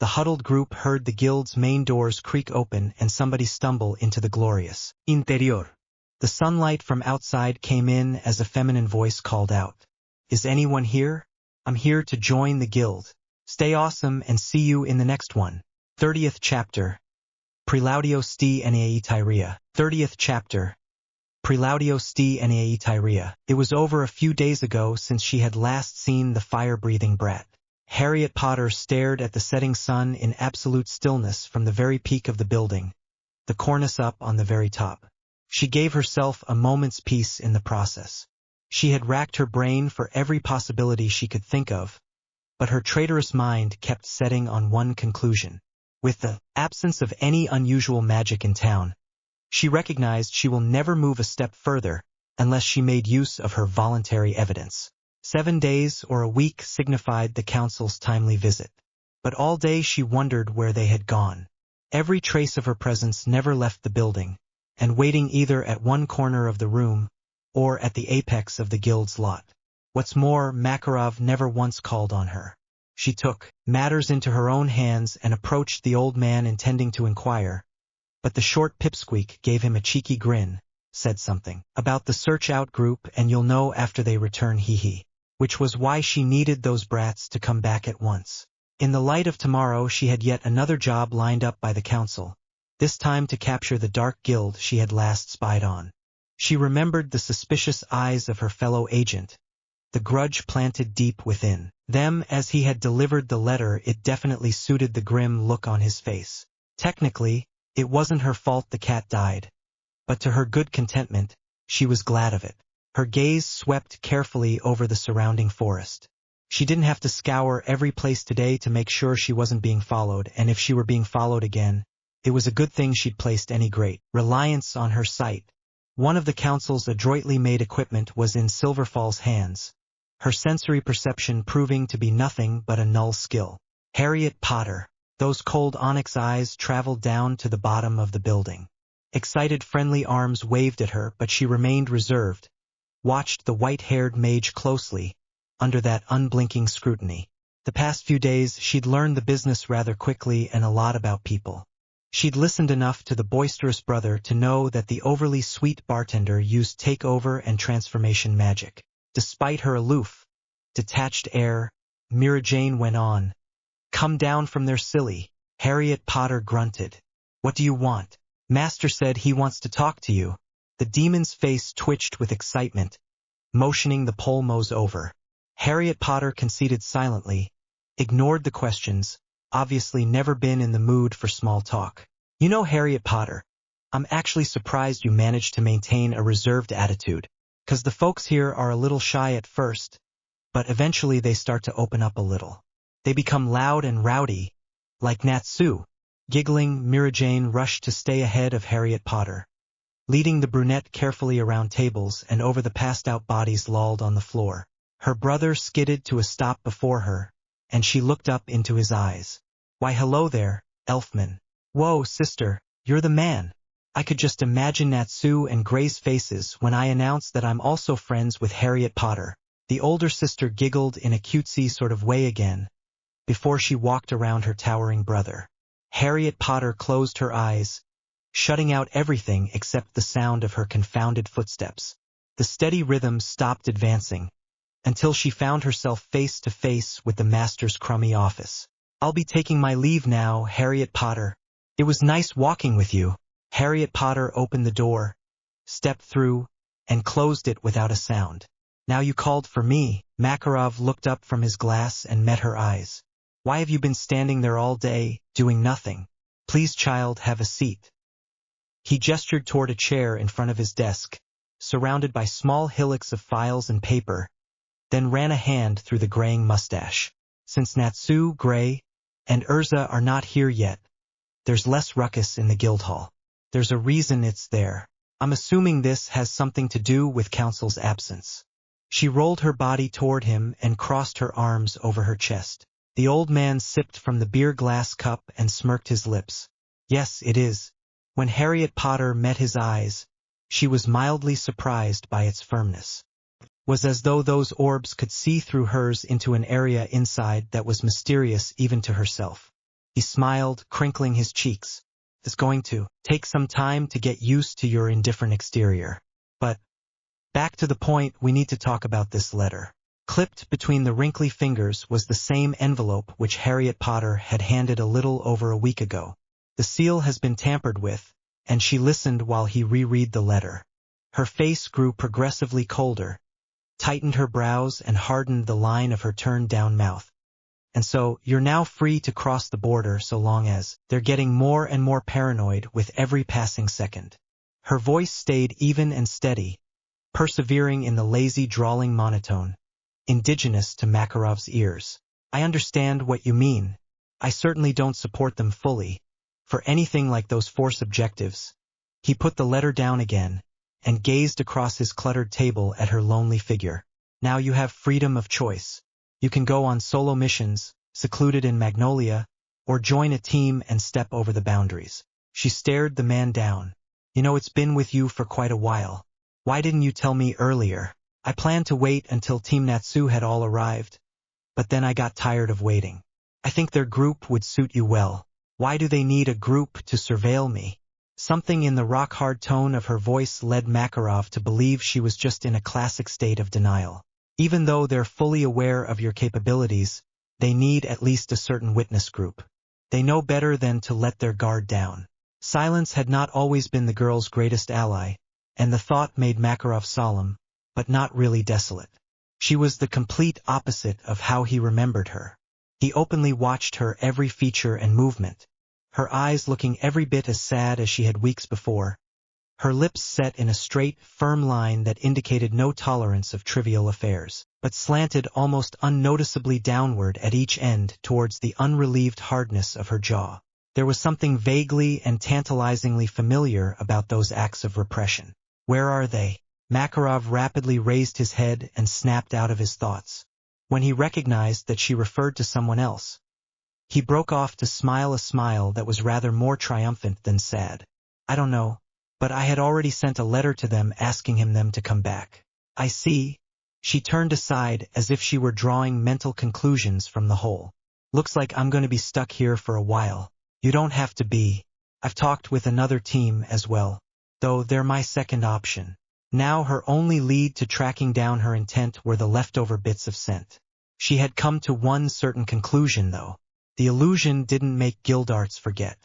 The huddled group heard the guild's main doors creak open and somebody stumble into the glorious interior. The sunlight from outside came in as a feminine voice called out. Is anyone here? I'm here to join the guild. Stay awesome and see you in the next one. 30th chapter. Prelaudio sti Neai Tyria. 30th chapter. Prelaudio sti Neai Tyria. It was over a few days ago since she had last seen the fire-breathing brat. Harriet Potter stared at the setting sun in absolute stillness from the very peak of the building, the cornice up on the very top. She gave herself a moment's peace in the process. She had racked her brain for every possibility she could think of, but her traitorous mind kept setting on one conclusion. With the absence of any unusual magic in town, she recognized she will never move a step further unless she made use of her voluntary evidence. 7 days or a week signified the council's timely visit. But all day she wondered where they had gone. Every trace of her presence never left the building, and waiting either at one corner of the room or at the apex of the guild's lot. What's more, Makarov never once called on her. She took matters into her own hands and approached the old man intending to inquire, but the short pipsqueak gave him a cheeky grin, said something about the search-out group and you'll know after they return hee-hee. Which was why she needed those brats to come back at once. In the light of tomorrow she had yet another job lined up by the council, this time to capture the dark guild she had last spied on. She remembered the suspicious eyes of her fellow agent, the grudge planted deep within them as he had delivered the letter. It definitely suited the grim look on his face. Technically, it wasn't her fault the cat died, but to her good contentment, she was glad of it. Her gaze swept carefully over the surrounding forest. She didn't have to scour every place today to make sure she wasn't being followed, and if she were being followed again, it was a good thing she'd placed any great reliance on her sight. One of the council's adroitly made equipment was in Silverfall's hands, her sensory perception proving to be nothing but a null skill. Harriet Potter. Those cold onyx eyes traveled down to the bottom of the building. Excited friendly arms waved at her, but she remained reserved, watched the white-haired mage closely, under that unblinking scrutiny. The past few days she'd learned the business rather quickly and a lot about people. She'd listened enough to the boisterous brother to know that the overly sweet bartender used takeover and transformation magic. Despite her aloof, detached air, Mira Jane went on. Come down from there, silly. Harriet Potter grunted. What do you want? Master said he wants to talk to you. The demon's face twitched with excitement, motioning the polmos over. Harriet Potter conceded silently, ignored the questions, obviously never been in the mood for small talk. You know, Harriet Potter, I'm actually surprised you managed to maintain a reserved attitude, 'cause the folks here are a little shy at first, but eventually they start to open up a little. They become loud and rowdy, like Natsu. Giggling, Mirajane rushed to stay ahead of Harriet Potter, leading the brunette carefully around tables and over the passed-out bodies lolled on the floor. Her brother skidded to a stop before her, and she looked up into his eyes. Why, hello there, Elfman. Whoa, sister, you're the man. I could just imagine Natsu and Gray's faces when I announced that I'm also friends with Harriet Potter. The older sister giggled in a cutesy sort of way again, before she walked around her towering brother. Harriet Potter closed her eyes, shutting out everything except the sound of her confounded footsteps. The steady rhythm stopped advancing, until she found herself face to face with the master's crummy office. I'll be taking my leave now, Harriet Potter. It was nice walking with you. Harriet Potter opened the door, stepped through, and closed it without a sound. Now you called for me. Makarov looked up from his glass and met her eyes. Why have you been standing there all day, doing nothing? Please, child, have a seat. He gestured toward a chair in front of his desk, surrounded by small hillocks of files and paper, then ran a hand through the graying mustache. Since Natsu, Gray, and Urza are not here yet, there's less ruckus in the guild hall. There's a reason it's there. I'm assuming this has something to do with Council's absence. She rolled her body toward him and crossed her arms over her chest. The old man sipped from the beer glass cup and smirked his lips. Yes, it is. When Harriet Potter met his eyes, she was mildly surprised by its firmness. Was as though those orbs could see through hers into an area inside that was mysterious even to herself. He smiled, crinkling his cheeks. It's going to take some time to get used to your indifferent exterior. But back to the point, we need to talk about this letter. Clipped between the wrinkly fingers was the same envelope which Harriet Potter had handed a little over a week ago. The seal has been tampered with, and she listened while he reread the letter. Her face grew progressively colder, tightened her brows and hardened the line of her turned-down mouth. And so, you're now free to cross the border so long as they're getting more and more paranoid with every passing second. Her voice stayed even and steady, persevering in the lazy drawling monotone, indigenous to Makarov's ears. I understand what you mean. I certainly don't support them fully, for anything like those force objectives. He put the letter down again, and gazed across his cluttered table at her lonely figure. Now you have freedom of choice. You can go on solo missions, secluded in Magnolia, or join a team and step over the boundaries. She stared the man down. You know, it's been with you for quite a while. Why didn't you tell me earlier? I planned to wait until Team Natsu had all arrived, but then I got tired of waiting. I think their group would suit you well. Why do they need a group to surveil me? Something in the rock-hard tone of her voice led Makarov to believe she was just in a classic state of denial. Even though they're fully aware of your capabilities, they need at least a certain witness group. They know better than to let their guard down. Silence had not always been the girl's greatest ally, and the thought made Makarov solemn, but not really desolate. She was the complete opposite of how he remembered her. He openly watched her every feature and movement, her eyes looking every bit as sad as she had weeks before, her lips set in a straight, firm line that indicated no tolerance of trivial affairs, but slanted almost unnoticeably downward at each end towards the unrelieved hardness of her jaw. There was something vaguely and tantalizingly familiar about those acts of repression. Where are they? Makarov rapidly raised his head and snapped out of his thoughts. When he recognized that she referred to someone else, he broke off to smile a smile that was rather more triumphant than sad. I don't know, but I had already sent a letter to them asking them to come back. I see. She turned aside as if she were drawing mental conclusions from the whole. Looks like I'm going to be stuck here for a while. You don't have to be. I've talked with another team as well, though they're my second option. Now her only lead to tracking down her intent were the leftover bits of scent. She had come to one certain conclusion, though. The illusion didn't make Guildarts forget.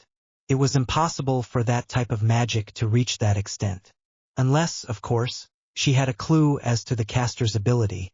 It was impossible for that type of magic to reach that extent. Unless, of course, she had a clue as to the caster's ability.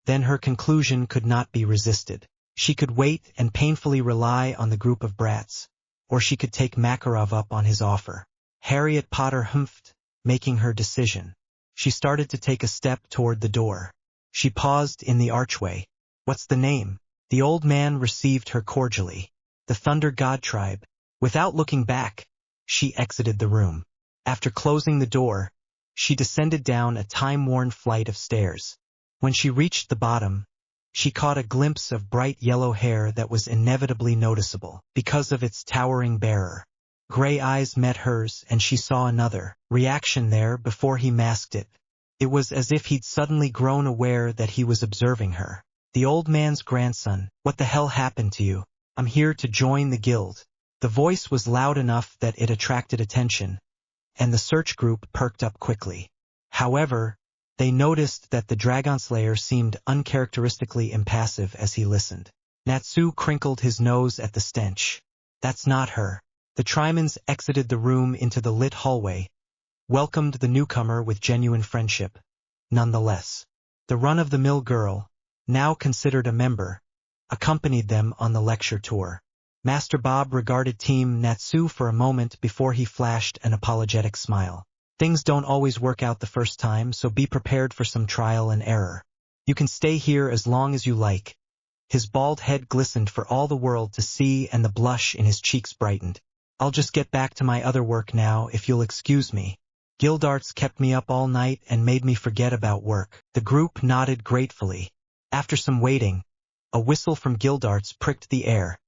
Then her conclusion could not be resisted. She could wait and painfully rely on the group of brats, or she could take Makarov up on his offer. Harriet Potter humphed, making her decision. She started to take a step toward the door. She paused in the archway. What's the name? The old man received her cordially. The Thunder God Tribe. Without looking back, she exited the room. After closing the door, she descended down a time-worn flight of stairs. When she reached the bottom, she caught a glimpse of bright yellow hair that was inevitably noticeable because of its towering bearer. Gray eyes met hers and she saw another reaction there before he masked it. It was as if he'd suddenly grown aware that he was observing her. The old man's grandson. What the hell happened to you? I'm here to join the guild. The voice was loud enough that it attracted attention, and the search group perked up quickly. However, they noticed that the Dragonslayer seemed uncharacteristically impassive as he listened. Natsu crinkled his nose at the stench. That's not her. The Trimans exited the room into the lit hallway, welcomed the newcomer with genuine friendship. Nonetheless, the run-of-the-mill girl, now considered a member, accompanied them on the lecture tour. Master Bob regarded Team Natsu for a moment before he flashed an apologetic smile. Things don't always work out the first time, so be prepared for some trial and error. You can stay here as long as you like. His bald head glistened for all the world to see and the blush in his cheeks brightened. I'll just get back to my other work now if you'll excuse me. Guildarts kept me up all night and made me forget about work. The group nodded gratefully. After some waiting, a whistle from Guildarts pricked the air,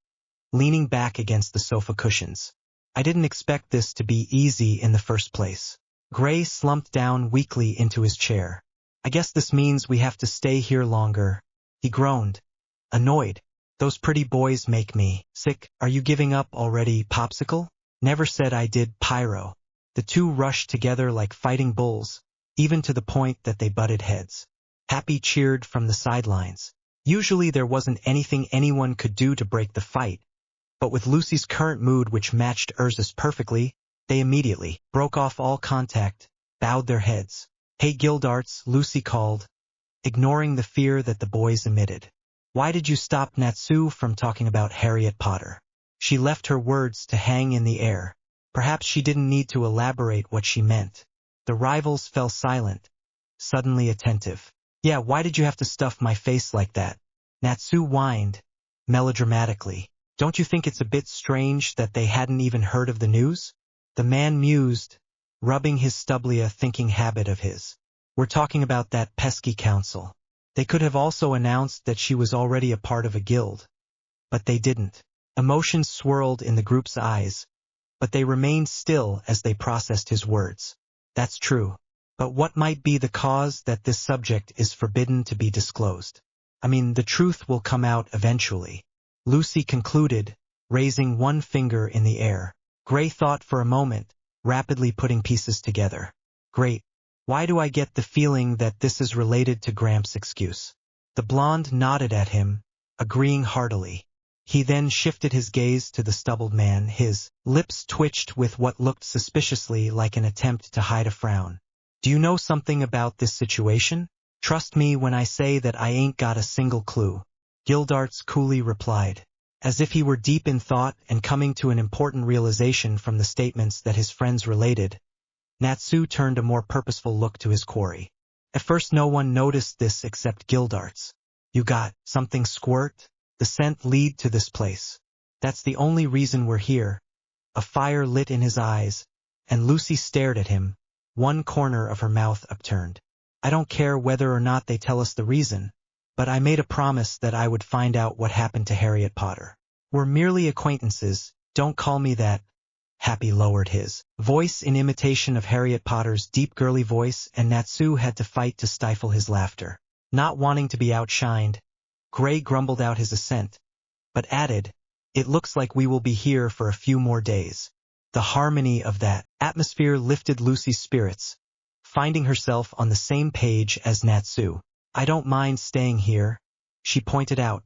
leaning back against the sofa cushions. I didn't expect this to be easy in the first place. Gray slumped down weakly into his chair. I guess this means we have to stay here longer. He groaned, annoyed. Those pretty boys make me sick. Are you giving up already, Popsicle? Never said I did, Pyro. The two rushed together like fighting bulls, even to the point that they butted heads. Happy cheered from the sidelines. Usually there wasn't anything anyone could do to break the fight, but with Lucy's current mood which matched Urza's perfectly, they immediately broke off all contact, bowed their heads. Hey Guildarts, Lucy called, ignoring the fear that the boys emitted. Why did you stop Natsu from talking about Harriet Potter? She left her words to hang in the air. Perhaps she didn't need to elaborate what she meant. The rivals fell silent, suddenly attentive. Yeah, why did you have to stuff my face like that? Natsu whined, melodramatically. Don't you think it's a bit strange that they hadn't even heard of the news? The man mused, rubbing his stubbly thinking habit of his. We're talking about that pesky council. They could have also announced that she was already a part of a guild. But they didn't. Emotions swirled in the group's eyes, but they remained still as they processed his words. That's true. But what might be the cause that this subject is forbidden to be disclosed? I mean, the truth will come out eventually. Lucy concluded, raising one finger in the air. Gray thought for a moment, rapidly putting pieces together. Great. Why do I get the feeling that this is related to Gramps' excuse? The blonde nodded at him, agreeing heartily. He then shifted his gaze to the stubbled man. His lips twitched with what looked suspiciously like an attempt to hide a frown. Do you know something about this situation? Trust me when I say that I ain't got a single clue. Guildarts coolly replied, as if he were deep in thought and coming to an important realization from the statements that his friends related. Natsu turned a more purposeful look to his quarry. At first no one noticed this except Guildarts. You got something, squirt? The scent lead to this place. That's the only reason we're here. A fire lit in his eyes, and Lucy stared at him, one corner of her mouth upturned. I don't care whether or not they tell us the reason, but I made a promise that I would find out what happened to Harriet Potter. We're merely acquaintances, don't call me that. Happy lowered his voice in imitation of Harriet Potter's deep girly voice, and Natsu had to fight to stifle his laughter. Not wanting to be outshined, Gray grumbled out his assent, but added, it looks like we will be here for a few more days. The harmony of that atmosphere lifted Lucy's spirits, finding herself on the same page as Natsu. I don't mind staying here, she pointed out,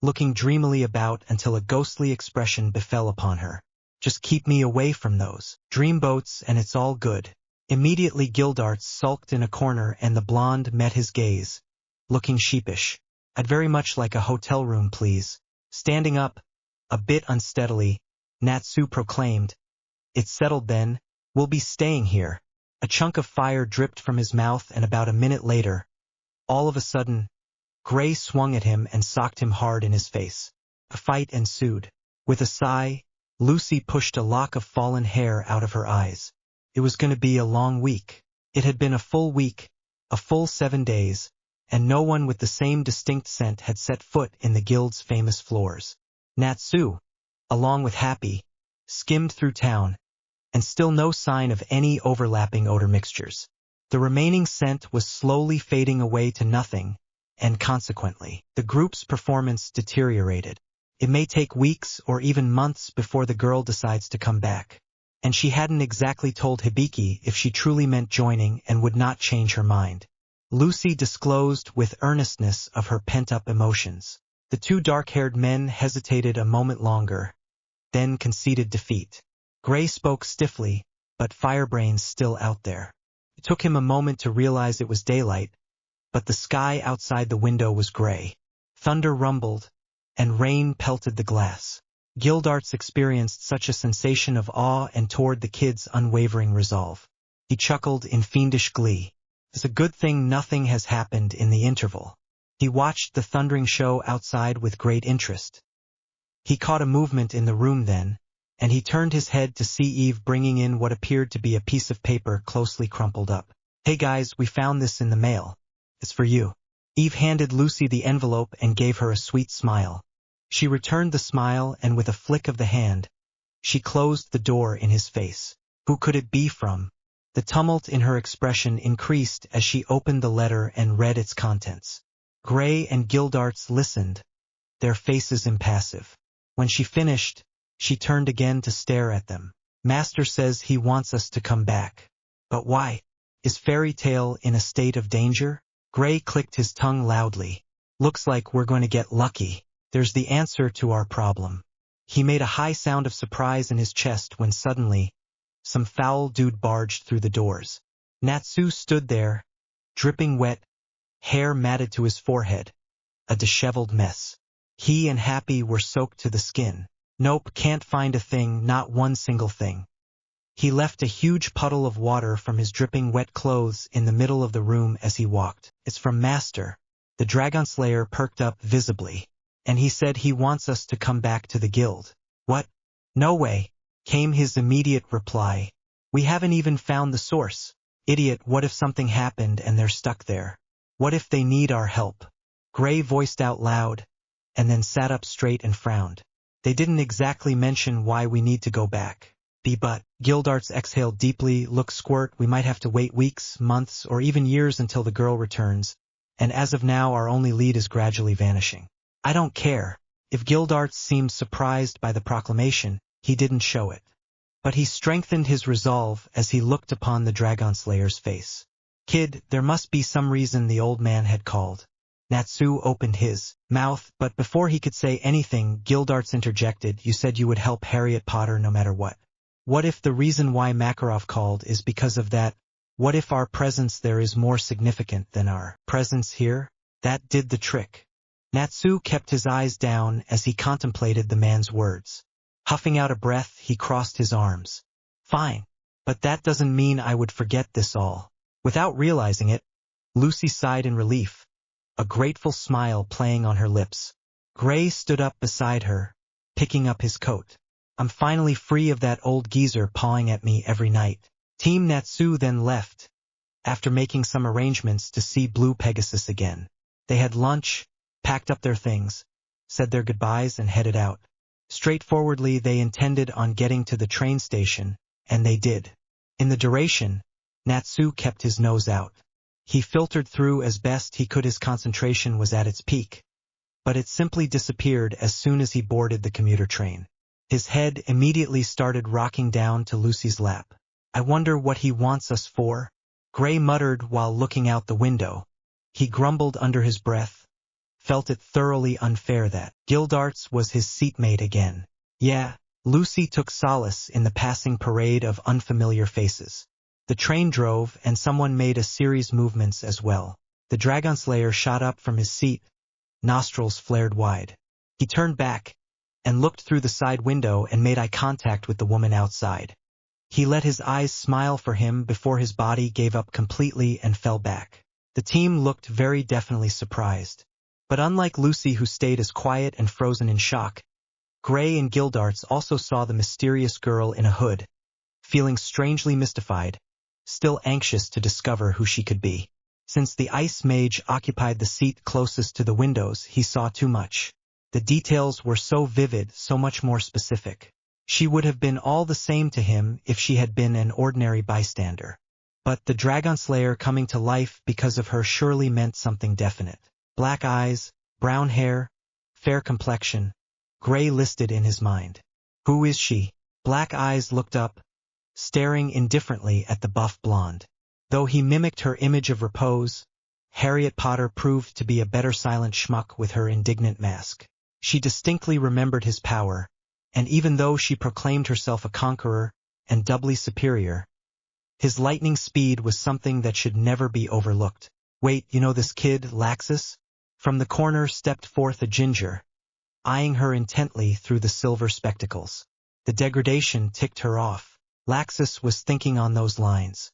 looking dreamily about until a ghostly expression befell upon her. Just keep me away from those dreamboats and it's all good. Immediately Gildarts sulked in a corner and the blonde met his gaze, looking sheepish. I'd very much like a hotel room, please. Standing up, a bit unsteadily, Natsu proclaimed, It's settled then, we'll be staying here. A chunk of fire dripped from his mouth and about a minute later, all of a sudden, Gray swung at him and socked him hard in his face. A fight ensued. With a sigh, Lucy pushed a lock of fallen hair out of her eyes. It was going to be a long week. It had been a full week, a full 7 days, and no one with the same distinct scent had set foot in the guild's famous floors. Natsu, along with Happy, skimmed through town, and still no sign of any overlapping odor mixtures. The remaining scent was slowly fading away to nothing, and consequently, the group's performance deteriorated. It may take weeks or even months before the girl decides to come back. And she hadn't exactly told Hibiki if she truly meant joining and would not change her mind. Lucy disclosed with earnestness of her pent-up emotions. The two dark-haired men hesitated a moment longer, then conceded defeat. Gray spoke stiffly, but Firebrain's still out there. It took him a moment to realize it was daylight, but the sky outside the window was gray. Thunder rumbled, and rain pelted the glass. Gildarts experienced such a sensation of awe and toward the kid's unwavering resolve. He chuckled in fiendish glee. It's a good thing nothing has happened in the interval. He watched the thundering show outside with great interest. He caught a movement in the room then, and he turned his head to see Eve bringing in what appeared to be a piece of paper closely crumpled up. Hey guys, we found this in the mail. It's for you. Eve handed Lucy the envelope and gave her a sweet smile. She returned the smile and with a flick of the hand, she closed the door in his face. Who could it be from? The tumult in her expression increased as she opened the letter and read its contents. Gray and Gildarts listened, their faces impassive. When she finished, she turned again to stare at them. Master says he wants us to come back. But why? Is Fairy Tale in a state of danger? Gray clicked his tongue loudly. Looks like we're going to get lucky. There's the answer to our problem. He made a high sound of surprise in his chest when suddenly, some foul dude barged through the doors. Natsu stood there, dripping wet, hair matted to his forehead, a disheveled mess. He and Happy were soaked to the skin. Nope, can't find a thing, not one single thing. He left a huge puddle of water from his dripping wet clothes in the middle of the room as he walked. It's from Master. The Dragon Slayer perked up visibly. And he said he wants us to come back to the guild. What? No way, came his immediate reply. We haven't even found the source. Idiot, what if something happened and they're stuck there? What if they need our help? Gray voiced out loud, and then sat up straight and frowned. They didn't exactly mention why we need to go back. But, Gildarts exhaled deeply, look Squirt, we might have to wait weeks, months, or even years until the girl returns, and as of now our only lead is gradually vanishing. I don't care. If Gildarts seemed surprised by the proclamation, he didn't show it. But he strengthened his resolve as he looked upon the Dragon Slayer's face. Kid, there must be some reason the old man had called. Natsu opened his mouth, but before he could say anything, Gildarts interjected, you said you would help Harriet Potter no matter what. What if the reason why Makarov called is because of that? What if our presence there is more significant than our presence here? That did the trick. Natsu kept his eyes down as he contemplated the man's words. Huffing out a breath, he crossed his arms. Fine. But that doesn't mean I would forget this all. Without realizing it, Lucy sighed in relief, a grateful smile playing on her lips. Gray stood up beside her, picking up his coat. I'm finally free of that old geezer pawing at me every night. Team Natsu then left, after making some arrangements to see Blue Pegasus again. They had lunch, packed up their things, said their goodbyes and headed out. Straightforwardly they intended on getting to the train station, and they did. In the duration, Natsu kept his nose out. He filtered through as best he could, his concentration was at its peak. But it simply disappeared as soon as he boarded the commuter train. His head immediately started rocking down to Lucy's lap. I wonder what he wants us for? Gray muttered while looking out the window. He grumbled under his breath, felt it thoroughly unfair that Gildarts was his seatmate again. Yeah, Lucy took solace in the passing parade of unfamiliar faces. The train drove, and someone made a series movements as well. The Dragon Slayer shot up from his seat, nostrils flared wide. He turned back, and looked through the side window and made eye contact with the woman outside. He let his eyes smile for him before his body gave up completely and fell back. The team looked very definitely surprised. But unlike Lucy, who stayed as quiet and frozen in shock, Gray and Gildarts also saw the mysterious girl in a hood, feeling strangely mystified, still anxious to discover who she could be. Since the ice mage occupied the seat closest to the windows, he saw too much. The details were so vivid, so much more specific. She would have been all the same to him if she had been an ordinary bystander. But the Dragon Slayer coming to life because of her surely meant something definite. Black eyes, brown hair, fair complexion, Gray listed in his mind. Who is she? Black eyes looked up, staring indifferently at the buff blonde. Though he mimicked her image of repose, Harriet Potter proved to be a better silent schmuck with her indignant mask. She distinctly remembered his power, and even though she proclaimed herself a conqueror and doubly superior, his lightning speed was something that should never be overlooked. Wait, you know this kid, Laxus? From the corner stepped forth a ginger, eyeing her intently through the silver spectacles. The degradation ticked her off. Laxus was thinking on those lines.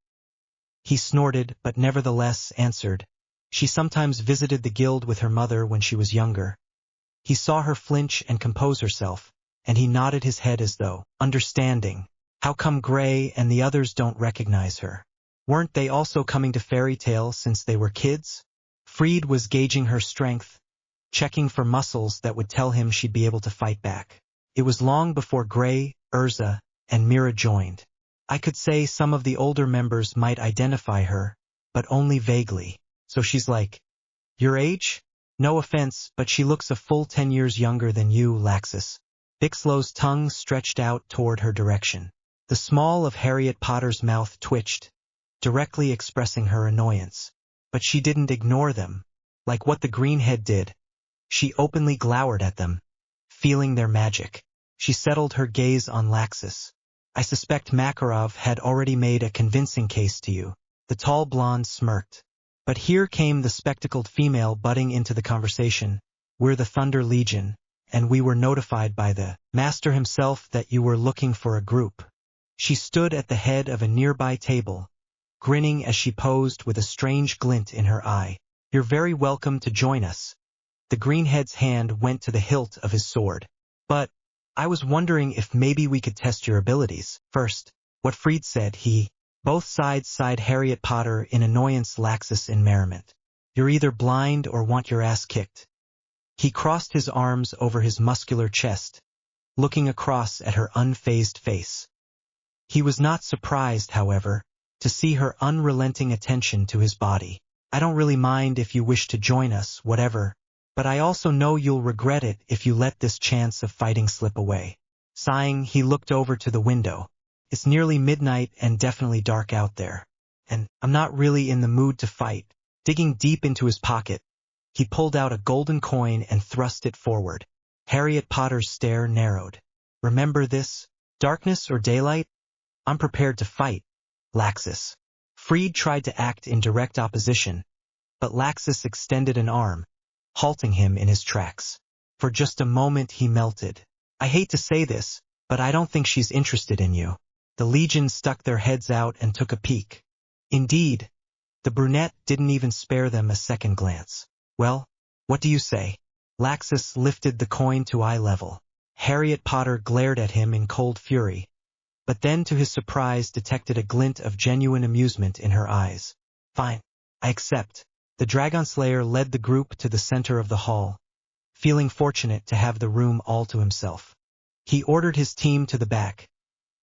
He snorted, but nevertheless answered. She sometimes visited the guild with her mother when she was younger. He saw her flinch and compose herself, and he nodded his head as though understanding. How come Gray and the others don't recognize her? Weren't they also coming to Fairy Tale since they were kids? Freed was gauging her strength, checking for muscles that would tell him she'd be able to fight back. It was long before Gray, Urza, and Mira joined. I could say some of the older members might identify her, but only vaguely. So she's like, your age? No offense, but she looks a full 10 years younger than you, Laxus. Bixlow's tongue stretched out toward her direction. The small of Harriet Potter's mouth twitched, directly expressing her annoyance. But she didn't ignore them, like what the greenhead did. She openly glowered at them, feeling their magic. She settled her gaze on Laxus. I suspect Makarov had already made a convincing case to you. The tall blonde smirked. But here came the spectacled female butting into the conversation. We're the Thunder Legion, and we were notified by the master himself that you were looking for a group. She stood at the head of a nearby table, grinning as she posed with a strange glint in her eye. You're very welcome to join us. The greenhead's hand went to the hilt of his sword. But I was wondering if maybe we could test your abilities. First, what Freed said, Both sides sighed Harriet Potter in annoyance, Laxus in merriment. You're either blind or want your ass kicked. He crossed his arms over his muscular chest, looking across at her unfazed face. He was not surprised, however, to see her unrelenting attention to his body. I don't really mind if you wish to join us, whatever, but I also know you'll regret it if you let this chance of fighting slip away. Sighing, he looked over to the window. It's nearly midnight and definitely dark out there. And I'm not really in the mood to fight. Digging deep into his pocket, he pulled out a golden coin and thrust it forward. Harriet Potter's stare narrowed. Remember this? Darkness or daylight? I'm prepared to fight, Laxus. Freed tried to act in direct opposition, but Laxus extended an arm, halting him in his tracks. For just a moment he melted. I hate to say this, but I don't think she's interested in you. The Legion stuck their heads out and took a peek. Indeed, the brunette didn't even spare them a second glance. Well, what do you say? Laxus lifted the coin to eye level. Harriet Potter glared at him in cold fury, but then to his surprise detected a glint of genuine amusement in her eyes. Fine, I accept. The Dragon Slayer led the group to the center of the hall, feeling fortunate to have the room all to himself. He ordered his team to the back,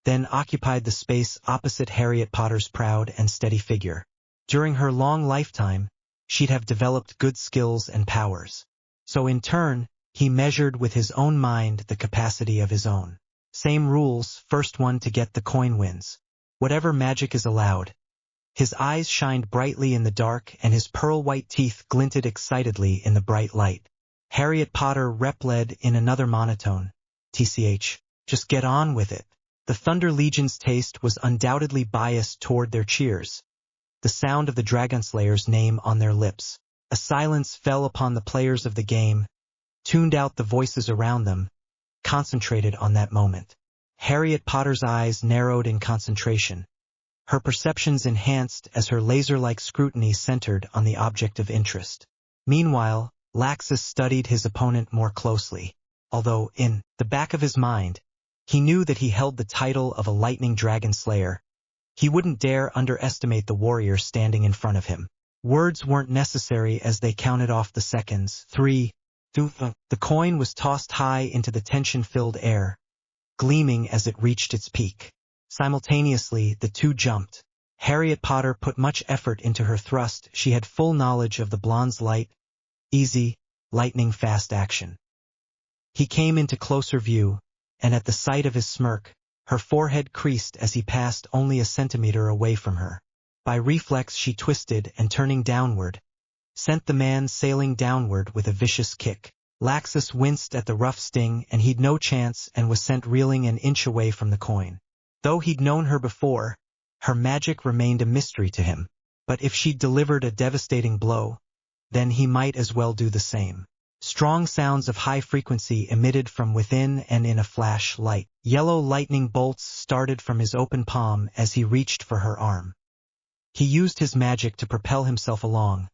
then occupied the space opposite Harriet Potter's proud and steady figure. During her long lifetime, she'd have developed good skills and powers. So in turn, he measured with his own mind the capacity of his own. Same rules, first one to get the coin wins. Whatever magic is allowed. His eyes shined brightly in the dark and his pearl-white teeth glinted excitedly in the bright light. Harriet Potter replied in another monotone. TCH, just get on with it. The Thunder Legion's taste was undoubtedly biased toward their cheers, the sound of the Dragonslayer's name on their lips. A silence fell upon the players of the game, tuned out the voices around them, concentrated on that moment. Harriet Potter's eyes narrowed in concentration, her perceptions enhanced as her laser-like scrutiny centered on the object of interest. Meanwhile, Laxus studied his opponent more closely, although, in the back of his mind, he knew that he held the title of a Lightning Dragon Slayer. He wouldn't dare underestimate the warrior standing in front of him. Words weren't necessary as they counted off the seconds. 3, 2, the coin was tossed high into the tension-filled air, gleaming as it reached its peak. Simultaneously, the two jumped. Harriet Potter put much effort into her thrust. She had full knowledge of the blonde's light, easy, lightning-fast action. He came into closer view, and at the sight of his smirk, her forehead creased as he passed only a centimeter away from her. By reflex she twisted and turning downward, sent the man sailing downward with a vicious kick. Laxus winced at the rough sting and he'd no chance and was sent reeling an inch away from the coin. Though he'd known her before, her magic remained a mystery to him. But if she'd delivered a devastating blow, then he might as well do the same. Strong sounds of high frequency emitted from within and in a flash light. Yellow lightning bolts started from his open palm as he reached for her arm. He used his magic to propel himself along.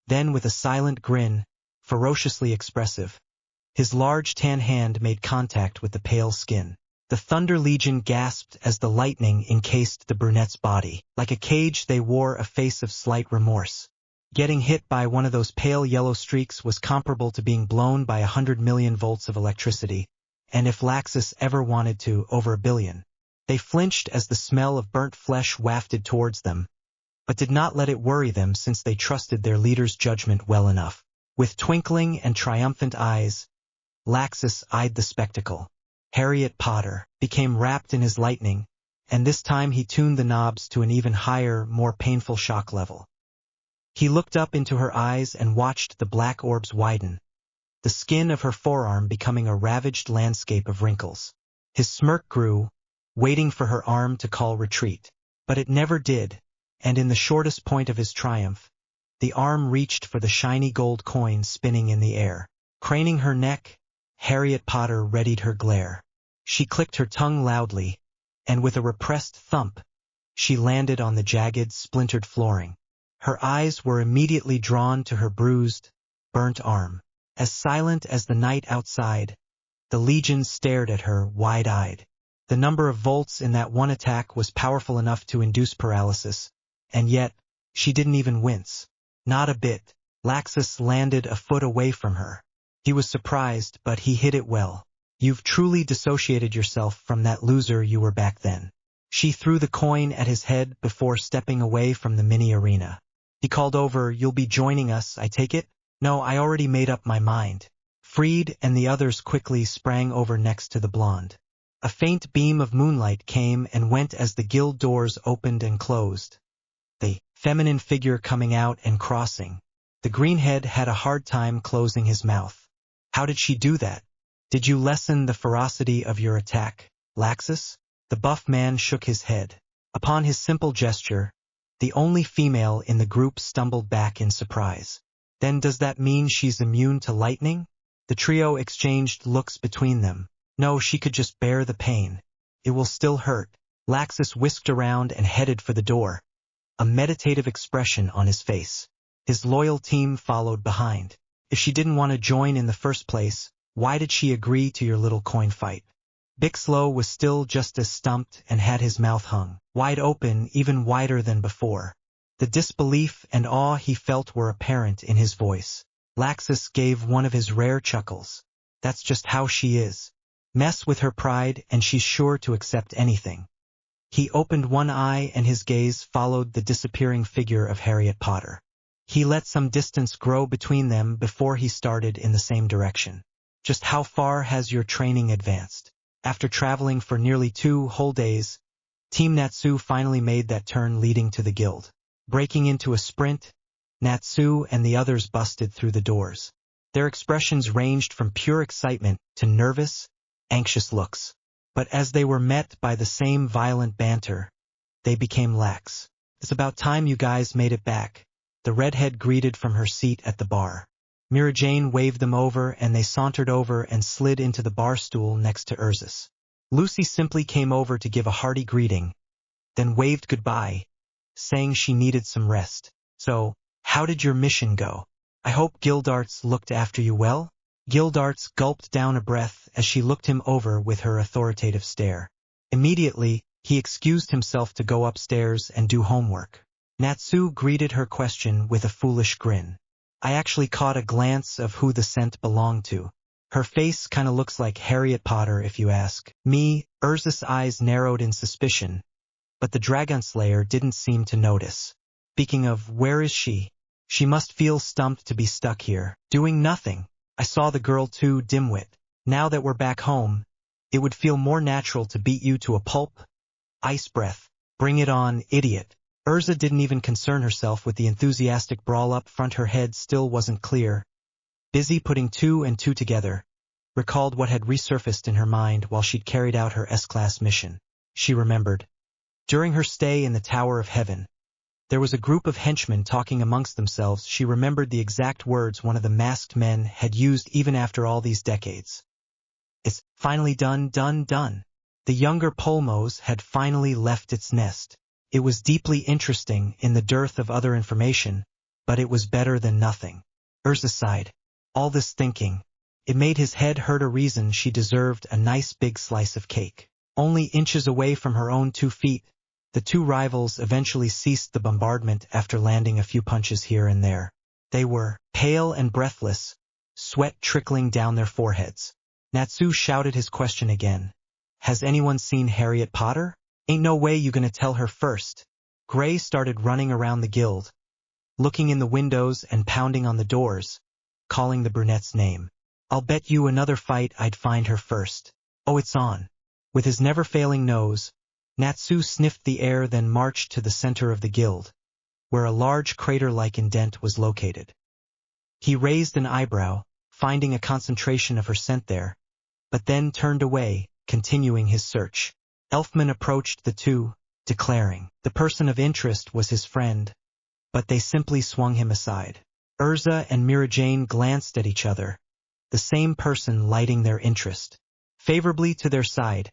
Then with a silent grin, ferociously expressive, his large tan hand made contact with the pale skin. The Thunder Legion gasped as the lightning encased the brunette's body. Like a cage they wore a face of slight remorse. Getting hit by one of those pale yellow streaks was comparable to being blown by 100 million volts of electricity, and if Laxus ever wanted to, over a billion. They flinched as the smell of burnt flesh wafted towards them, but did not let it worry them since they trusted their leader's judgment well enough. With twinkling and triumphant eyes, Laxus eyed the spectacle. Harriet Potter became wrapped in his lightning, and this time he tuned the knobs to an even higher, more painful shock level. He looked up into her eyes and watched the black orbs widen, the skin of her forearm becoming a ravaged landscape of wrinkles. His smirk grew, waiting for her arm to call retreat. But it never did, and in the shortest point of his triumph, the arm reached for the shiny gold coin spinning in the air. Craning her neck, Harriet Potter readied her glare. She clicked her tongue loudly, and with a repressed thump, she landed on the jagged, splintered flooring. Her eyes were immediately drawn to her bruised, burnt arm. As silent as the night outside, the Legion stared at her wide-eyed. The number of volts in that one attack was powerful enough to induce paralysis, and yet, she didn't even wince. Not a bit. Laxus landed a foot away from her. He was surprised, but he hid it well. You've truly dissociated yourself from that loser you were back then. She threw the coin at his head before stepping away from the mini-arena. He called over, "You'll be joining us, I take it?" "No, I already made up my mind." Freed and the others quickly sprang over next to the blonde. A faint beam of moonlight came and went as the guild doors opened and closed, the feminine figure coming out and crossing. The greenhead had a hard time closing his mouth. "How did she do that? Did you lessen the ferocity of your attack, Laxus?" The buff man shook his head. Upon his simple gesture, the only female in the group stumbled back in surprise. "Then does that mean she's immune to lightning?" The trio exchanged looks between them. "No, she could just bear the pain. It will still hurt." Laxus whisked around and headed for the door, a meditative expression on his face. His loyal team followed behind. If she didn't want to join in the first place, why did she agree to your little coin fight? Bixlow was still just as stumped and had his mouth hung wide open, even wider than before. The disbelief and awe he felt were apparent in his voice. Laxus gave one of his rare chuckles. That's just how she is. Mess with her pride and she's sure to accept anything. He opened one eye and his gaze followed the disappearing figure of Harriet Potter. He let some distance grow between them before he started in the same direction. "Just how far has your training advanced?" After traveling for nearly 2 whole days, Team Natsu finally made that turn leading to the guild. Breaking into a sprint, Natsu and the others busted through the doors. Their expressions ranged from pure excitement to nervous, anxious looks. But as they were met by the same violent banter, they became lax. "It's about time you guys made it back," the redhead greeted from her seat at the bar. Mira Jane waved them over and they sauntered over and slid into the bar stool next to Ursus. Lucy simply came over to give a hearty greeting, then waved goodbye, saying she needed some rest. "So, how did your mission go? I hope Gildarts looked after you well?" Gildarts gulped down a breath as she looked him over with her authoritative stare. Immediately, he excused himself to go upstairs and do homework. Natsu greeted her question with a foolish grin. "I actually caught a glance of who the scent belonged to. Her face kinda looks like Harriet Potter if you ask me." Ursus' eyes narrowed in suspicion, but the Dragon Slayer didn't seem to notice. "Speaking of, where is she? She must feel stumped to be stuck here, doing nothing. I saw the girl too, dimwit. Now that we're back home, it would feel more natural to beat you to a pulp." Ice breath. "Bring it on, idiot." Urza didn't even concern herself with the enthusiastic brawl up front. Her head still wasn't clear. Busy putting two and two together, recalled what had resurfaced in her mind while she'd carried out her S-Class mission. She remembered. During her stay in the Tower of Heaven, there was a group of henchmen talking amongst themselves. She remembered the exact words one of the masked men had used even after all these decades. "It's finally done, done, done." The younger Polmos had finally left its nest. It was deeply interesting in the dearth of other information, but it was better than nothing. Urza sighed. All this thinking, it made his head hurt. A reason she deserved a nice big slice of cake. Only inches away from her own 2 feet, the two rivals eventually ceased the bombardment after landing a few punches here and there. They were pale and breathless, sweat trickling down their foreheads. Natsu shouted his question again. "Has anyone seen Harriet Potter? Ain't no way you gonna tell her first." Gray started running around the guild, looking in the windows and pounding on the doors, calling the brunette's name. "I'll bet you another fight I'd find her first. Oh, it's on." With his never-failing nose, Natsu sniffed the air, then marched to the center of the guild, where a large crater-like indent was located. He raised an eyebrow, finding a concentration of her scent there, but then turned away, continuing his search. Elfman approached the two, declaring the person of interest was his friend, but they simply swung him aside. Urza and Mira Jane glanced at each other, the same person lighting their interest. Favorably to their side,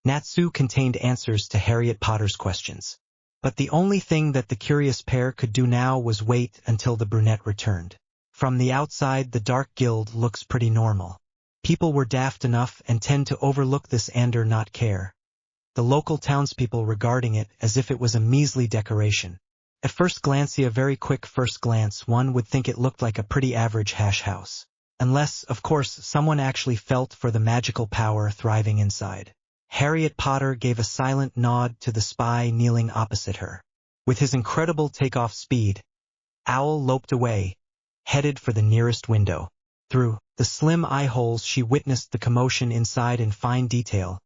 Natsu contained answers to Harriet Potter's questions. But the only thing that the curious pair could do now was wait until the brunette returned. From the outside, the Dark Guild looks pretty normal. People were daft enough and tend to overlook this and or not care. The local townspeople regarding it as if it was a measly decoration. At first glance, a very quick first glance, one would think it looked like a pretty average hash house. Unless, of course, someone actually felt for the magical power thriving inside. Harriet Potter gave a silent nod to the spy kneeling opposite her. With his incredible takeoff speed, Owl loped away, headed for the nearest window. Through the slim eye holes she witnessed the commotion inside in fine detail,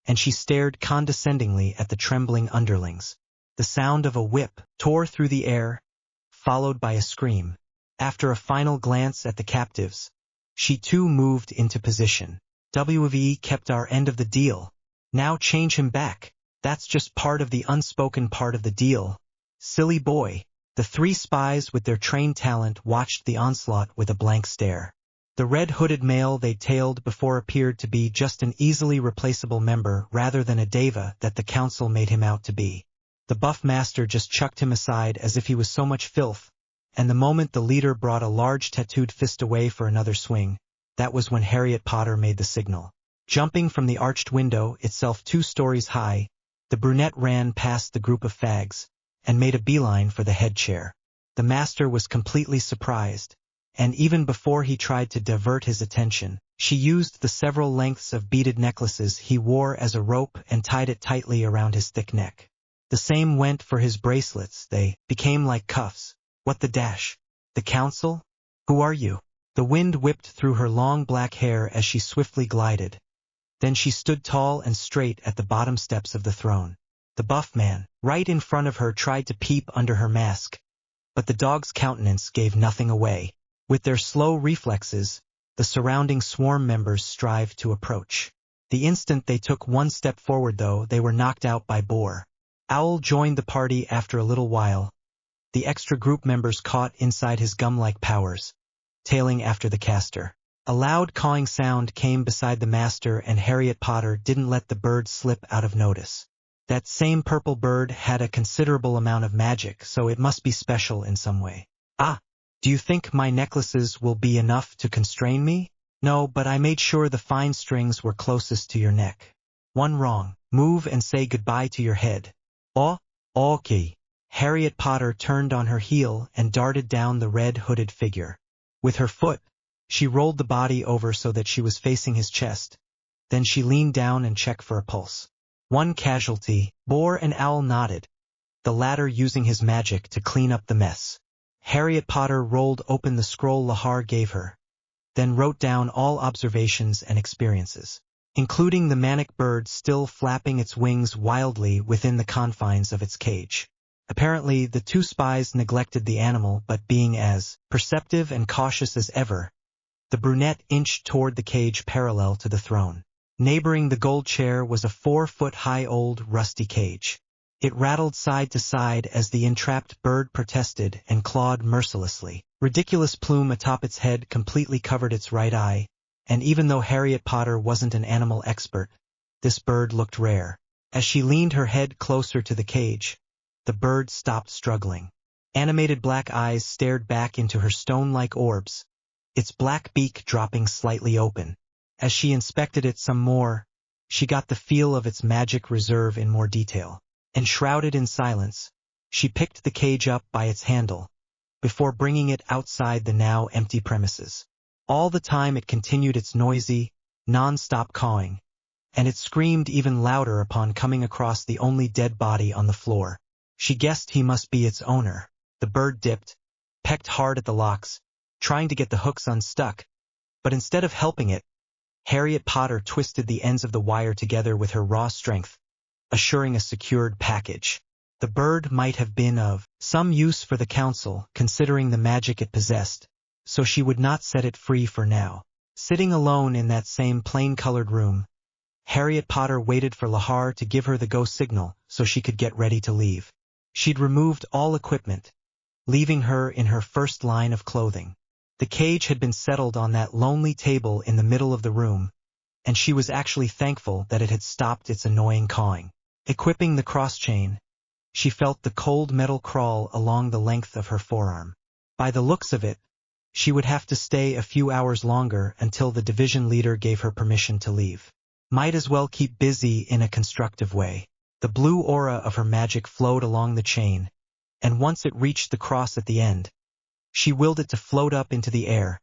and she stared condescendingly at the trembling underlings. The sound of a whip tore through the air, followed by a scream. After a final glance at the captives, she too moved into position. "We kept our end of the deal. Now change him back. That's just part of the unspoken part of the deal. Silly boy." The three spies with their trained talent watched the onslaught with a blank stare. The red-hooded male they tailed before appeared to be just an easily replaceable member rather than a deva that the council made him out to be. The buff master just chucked him aside as if he was so much filth, and the moment the leader brought a large tattooed fist away for another swing, that was when Harriet Potter made the signal. Jumping from the arched window, itself 2 stories high, the brunette ran past the group of fags, and made a beeline for the head chair. The master was completely surprised, and even before he tried to divert his attention, she used the several lengths of beaded necklaces he wore as a rope and tied it tightly around his thick neck. The same went for his bracelets. They became like cuffs. "What the dash? The council? Who are you?" The wind whipped through her long black hair as she swiftly glided. Then she stood tall and straight at the bottom steps of the throne. The buff man, right in front of her, tried to peep under her mask, but the dog's countenance gave nothing away. With their slow reflexes, the surrounding swarm members strived to approach. The instant they took one step forward though, they were knocked out by Boar. Owl joined the party after a little while, the extra group members caught inside his gum-like powers, tailing after the caster. A loud cawing sound came beside the master, and Harriet Potter didn't let the bird slip out of notice. That same purple bird had a considerable amount of magic, so it must be special in some way. Ah, do you think my necklaces will be enough to constrain me? No, but I made sure the fine strings were closest to your neck. One wrong. Move and say goodbye to your head. Oh, okay. Harriet Potter turned on her heel and darted down the red-hooded figure. With her foot, she rolled the body over so that she was facing his chest. Then she leaned down and checked for a pulse. One casualty. Boar and Owl nodded, the latter using his magic to clean up the mess. Harriet Potter rolled open the scroll Lahar gave her, then wrote down all observations and experiences, including the manic bird still flapping its wings wildly within the confines of its cage. Apparently, the two spies neglected the animal, but being as perceptive and cautious as ever, the brunette inched toward the cage parallel to the throne. Neighboring the gold chair was a 4-foot-high old, rusty cage. It rattled side to side as the entrapped bird protested and clawed mercilessly. Ridiculous plume atop its head completely covered its right eye, and even though Harriet Potter wasn't an animal expert, this bird looked rare. As she leaned her head closer to the cage, the bird stopped struggling. Animated black eyes stared back into her stone-like orbs, its black beak dropping slightly open. As she inspected it some more, she got the feel of its magic reserve in more detail. Enshrouded in silence, she picked the cage up by its handle, before bringing it outside the now empty premises. All the time it continued its noisy, non-stop cawing, and it screamed even louder upon coming across the only dead body on the floor. She guessed he must be its owner. The bird dipped, pecked hard at the locks, trying to get the hooks unstuck, but instead of helping it, Harriet Potter twisted the ends of the wire together with her raw strength, assuring a secured package. The bird might have been of some use for the council, considering the magic it possessed, so she would not set it free for now. Sitting alone in that same plain-colored room, Harriet Potter waited for Lahar to give her the go signal so she could get ready to leave. She'd removed all equipment, leaving her in her first line of clothing. The cage had been settled on that lonely table in the middle of the room, and she was actually thankful that it had stopped its annoying cawing. Equipping the cross-chain, she felt the cold metal crawl along the length of her forearm. By the looks of it, she would have to stay a few hours longer until the division leader gave her permission to leave. Might as well keep busy in a constructive way. The blue aura of her magic flowed along the chain, and once it reached the cross at the end, she willed it to float up into the air,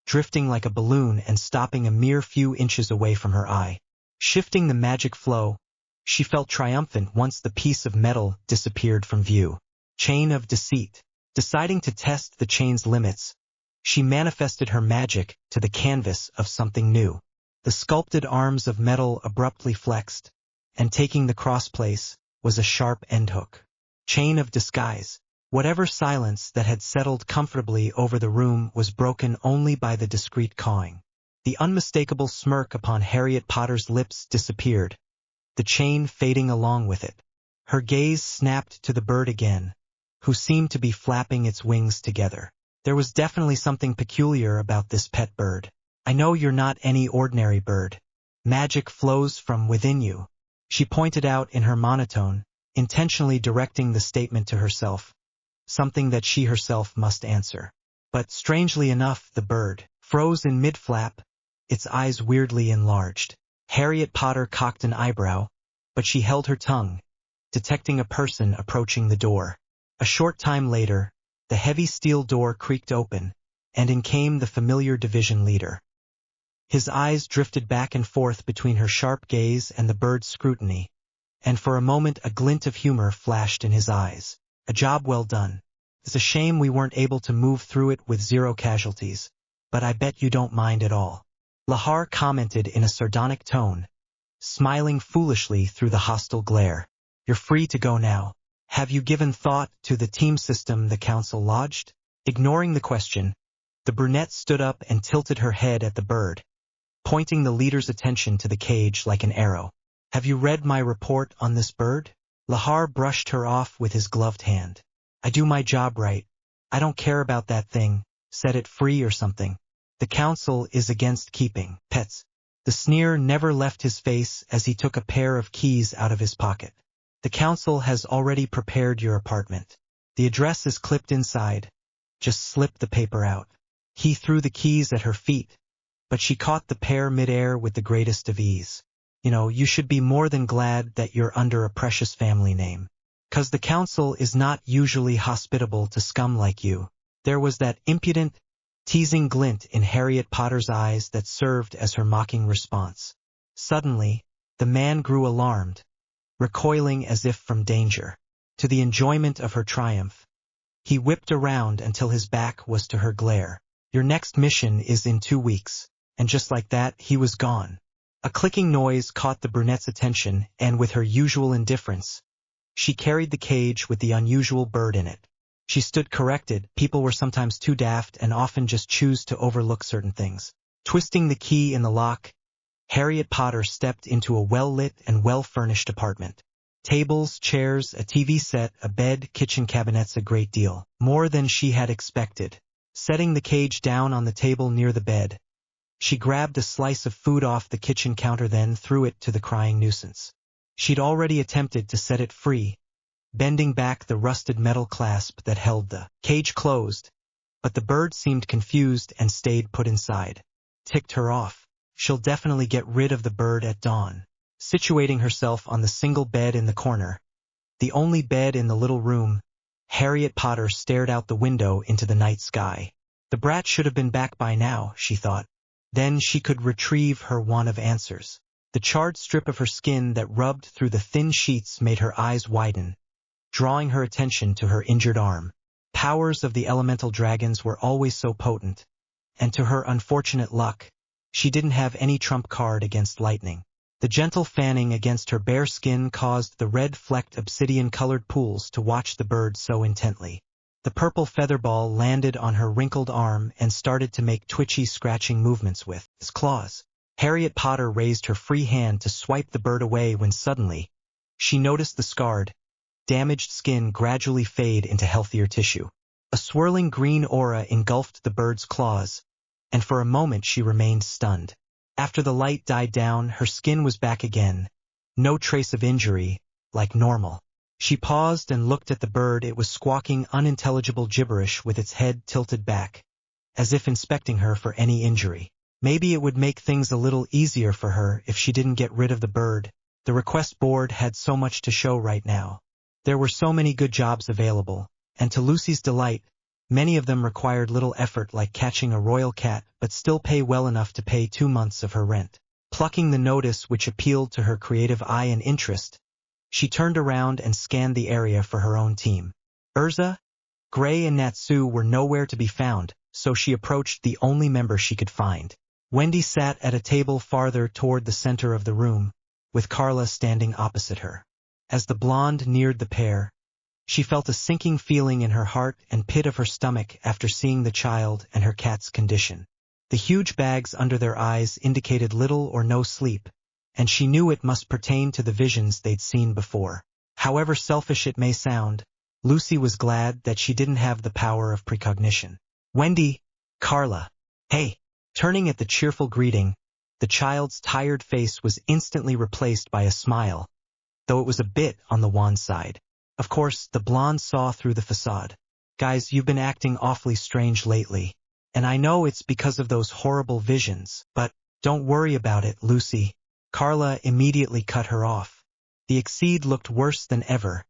drifting like a balloon and stopping a mere few inches away from her eye. Shifting the magic flow, she felt triumphant once the piece of metal disappeared from view. Chain of Deceit. Deciding to test the chain's limits, she manifested her magic to the canvas of something new. The sculpted arms of metal abruptly flexed, and taking the crossplace was a sharp endhook. Chain of Disguise. Whatever silence that had settled comfortably over the room was broken only by the discreet cawing. The unmistakable smirk upon Harriet Potter's lips disappeared, the chain fading along with it. Her gaze snapped to the bird again, who seemed to be flapping its wings together. There was definitely something peculiar about this pet bird. I know you're not any ordinary bird. Magic flows from within you, she pointed out in her monotone, intentionally directing the statement to herself, something that she herself must answer. But strangely enough, the bird froze in mid-flap, its eyes weirdly enlarged. Harriet Potter cocked an eyebrow, but she held her tongue, detecting a person approaching the door. A short time later, the heavy steel door creaked open, and in came the familiar division leader. His eyes drifted back and forth between her sharp gaze and the bird's scrutiny, and for a moment a glint of humor flashed in his eyes. A job well done. It's a shame we weren't able to move through it with 0 casualties, but I bet you don't mind at all. Lahar commented in a sardonic tone, smiling foolishly through the hostile glare. You're free to go now. Have you given thought to the team system the council lodged? Ignoring the question, the brunette stood up and tilted her head at the bird, pointing the leader's attention to the cage like an arrow. Have you read my report on this bird? Lahar brushed her off with his gloved hand. I do my job right. I don't care about that thing, set it free or something. The council is against keeping pets. The sneer never left his face as he took a pair of keys out of his pocket. The council has already prepared your apartment. The address is clipped inside. Just slip the paper out. He threw the keys at her feet, but she caught the pair midair with the greatest of ease. You should be more than glad that you're under a precious family name. 'Cause the council is not usually hospitable to scum like you. There was that impudent, teasing glint in Harriet Potter's eyes that served as her mocking response. Suddenly, the man grew alarmed, recoiling as if from danger. To the enjoyment of her triumph, he whipped around until his back was to her glare. Your next mission is in 2 weeks. And just like that, he was gone. A clicking noise caught the brunette's attention, and with her usual indifference, she carried the cage with the unusual bird in it. She stood corrected. People were sometimes too daft and often just choose to overlook certain things. Twisting the key in the lock, Harriet Potter stepped into a well-lit and well-furnished apartment. Tables, chairs, a TV set, a bed, kitchen cabinets, a great deal. More than she had expected. Setting the cage down on the table near the bed, she grabbed a slice of food off the kitchen counter, then threw it to the crying nuisance. She'd already attempted to set it free, bending back the rusted metal clasp that held the cage closed, but the bird seemed confused and stayed put inside. Ticked her off. She'll definitely get rid of the bird at dawn. Situating herself on the single bed in the corner, the only bed in the little room, Harriet Potter stared out the window into the night sky. The brat should have been back by now, she thought. Then she could retrieve her wand of answers. The charred strip of her skin that rubbed through the thin sheets made her eyes widen, drawing her attention to her injured arm. Powers of the elemental dragons were always so potent, and to her unfortunate luck, she didn't have any trump card against lightning. The gentle fanning against her bare skin caused the red-flecked obsidian-colored pools to watch the bird so intently. The purple featherball landed on her wrinkled arm and started to make twitchy, scratching movements with his claws. Harriet Potter raised her free hand to swipe the bird away when suddenly, she noticed the scarred, damaged skin gradually fade into healthier tissue. A swirling green aura engulfed the bird's claws, and for a moment she remained stunned. After the light died down, her skin was back again. No trace of injury, like normal. She paused and looked at the bird. It was squawking unintelligible gibberish with its head tilted back, as if inspecting her for any injury. Maybe it would make things a little easier for her if she didn't get rid of the bird. The request board had so much to show right now. There were so many good jobs available, and to Lucy's delight, many of them required little effort, like catching a royal cat, but still pay well enough to pay 2 months of her rent. Plucking the notice which appealed to her creative eye and interest, she turned around and scanned the area for her own team. Urza, Gray and Natsu were nowhere to be found, so she approached the only member she could find. Wendy sat at a table farther toward the center of the room, with Carla standing opposite her. As the blonde neared the pair, she felt a sinking feeling in her heart and pit of her stomach after seeing the child and her cat's condition. The huge bags under their eyes indicated little or no sleep, and she knew it must pertain to the visions they'd seen before. However selfish it may sound, Lucy was glad that she didn't have the power of precognition. Wendy, Carla. Hey. Turning at the cheerful greeting, the child's tired face was instantly replaced by a smile, though it was a bit on the wan side. Of course, the blonde saw through the facade. Guys, you've been acting awfully strange lately, and I know it's because of those horrible visions, but don't worry about it, Lucy. Carla immediately cut her off. The Exceed looked worse than ever,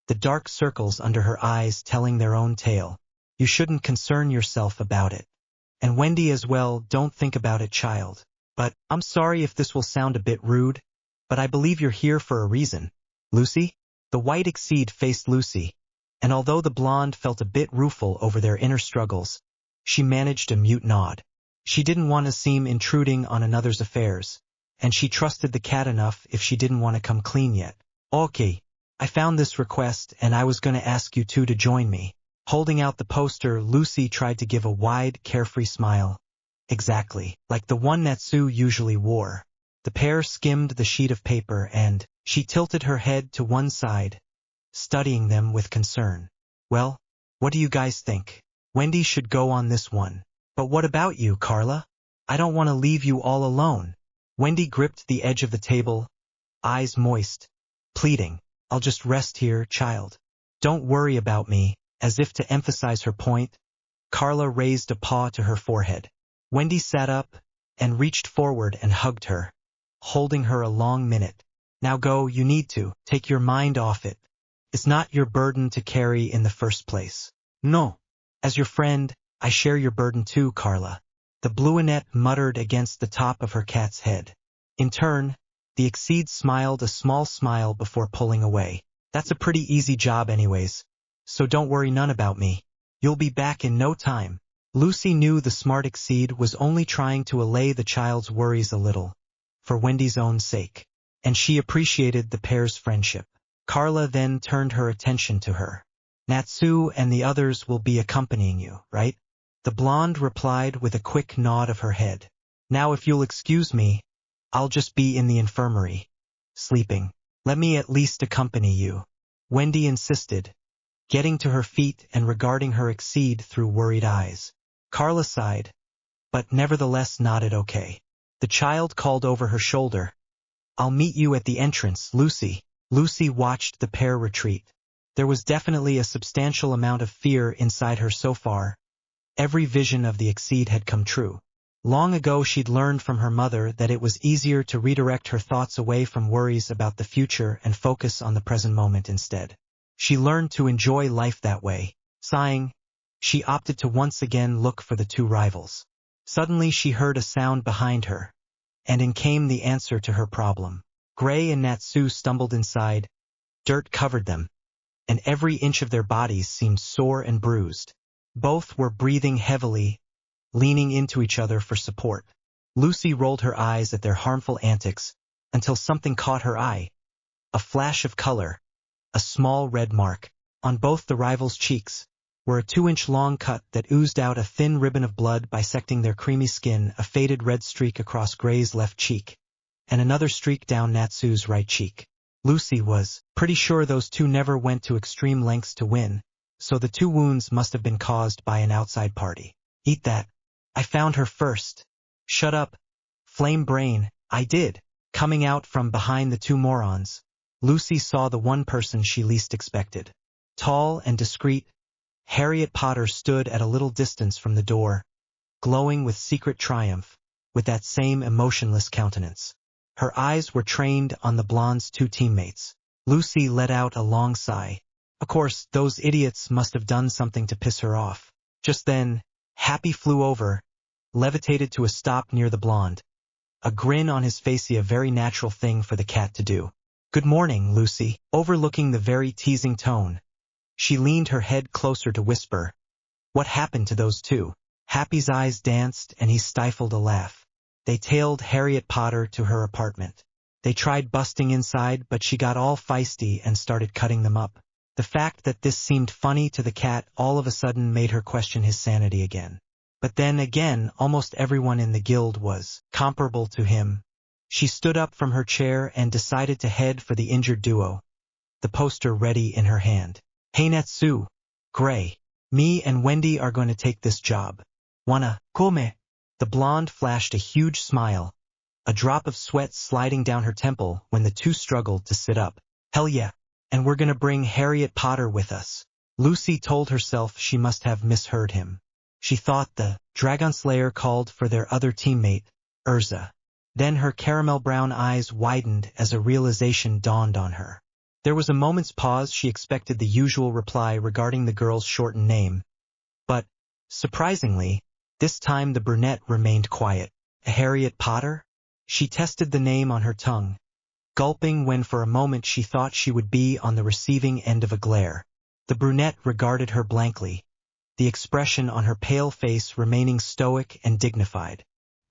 the dark circles under her eyes telling their own tale. You shouldn't concern yourself about it. And Wendy as well, don't think about it, child. But, I'm sorry if this will sound a bit rude, but I believe you're here for a reason. Lucy? The white Exceed faced Lucy, and although the blonde felt a bit rueful over their inner struggles, she managed a mute nod. She didn't want to seem intruding on another's affairs, and she trusted the cat enough if she didn't want to come clean yet. Okay, I found this request and I was going to ask you two to join me. Holding out the poster, Lucy tried to give a wide, carefree smile, Exactly, like the one Natsu usually wore. The pair skimmed the sheet of paper and she tilted her head to one side, studying them with concern. Well, what do you guys think? Wendy should go on this one. But what about you, Carla? I don't want to leave you all alone. Wendy gripped the edge of the table, eyes moist, pleading. I'll just rest here, child. Don't worry about me, as if to emphasize her point. Carla raised a paw to her forehead. Wendy sat up and reached forward and hugged her, holding her a long minute. Now go, you need to take your mind off it. It's not your burden to carry in the first place. No. As your friend, I share your burden too, Carla. The Bluinette muttered against the top of her cat's head. In turn, the Exceed smiled a small smile before pulling away. That's a pretty easy job anyways, so don't worry none about me. You'll be back in no time. Lucy knew the smart Exceed was only trying to allay the child's worries a little, for Wendy's own sake, and she appreciated the pair's friendship. Carla then turned her attention to her. Natsu and the others will be accompanying you, right? The blonde replied with a quick nod of her head. Now if you'll excuse me, I'll just be in the infirmary, sleeping. Let me at least accompany you. Wendy insisted, getting to her feet and regarding her Exceed through worried eyes. Carla sighed, but nevertheless nodded okay. The child called over her shoulder. I'll meet you at the entrance, Lucy. Lucy watched the pair retreat. There was definitely a substantial amount of fear inside her so far. Every vision of the Exceed had come true. Long ago she'd learned from her mother that it was easier to redirect her thoughts away from worries about the future and focus on the present moment instead. She learned to enjoy life that way. Sighing, she opted to once again look for the two rivals. Suddenly she heard a sound behind her, and in came the answer to her problem. Gray and Natsu stumbled inside. Dirt covered them, and every inch of their bodies seemed sore and bruised. Both were breathing heavily, leaning into each other for support. Lucy rolled her eyes at their harmful antics until something caught her eye. A flash of color, a small red mark. On both the rivals' cheeks were a 2-inch long cut that oozed out a thin ribbon of blood bisecting their creamy skin, a faded red streak across Gray's left cheek, and another streak down Natsu's right cheek. Lucy was pretty sure those two never went to extreme lengths to win, so the two wounds must have been caused by an outside party. Eat that. I found her first. Shut up, flame brain. I did. Coming out from behind the two morons, Lucy saw the one person she least expected. Tall and discreet, Harriet Potter stood at a little distance from the door, glowing with secret triumph, with that same emotionless countenance. Her eyes were trained on the blonde's two teammates. Lucy let out a long sigh. Of course, those idiots must have done something to piss her off. Just then, Happy flew over, levitated to a stop near the blonde. A grin on his face, a very natural thing for the cat to do. Good morning, Lucy. Overlooking the very teasing tone, she leaned her head closer to whisper, what happened to those two? Happy's eyes danced and he stifled a laugh. They tailed Harriet Potter to her apartment. They tried busting inside, but she got all feisty and started cutting them up. The fact that this seemed funny to the cat all of a sudden made her question his sanity again. But then again, almost everyone in the guild was comparable to him. She stood up from her chair and decided to head for the injured duo, the poster ready in her hand. Hey Natsu, Gray, me and Wendy are going to take this job. Wanna come? The blonde flashed a huge smile, a drop of sweat sliding down her temple when the two struggled to sit up. Hell yeah, and we're going to bring Harriet Potter with us. Lucy told herself she must have misheard him. She thought the Dragon Slayer called for their other teammate, Urza. Then her caramel brown eyes widened as a realization dawned on her. There was a moment's pause. She expected the usual reply regarding the girl's shortened name. But, surprisingly, this time the brunette remained quiet. Harriet Potter? She tested the name on her tongue, gulping when for a moment she thought she would be on the receiving end of a glare. The brunette regarded her blankly, the expression on her pale face remaining stoic and dignified.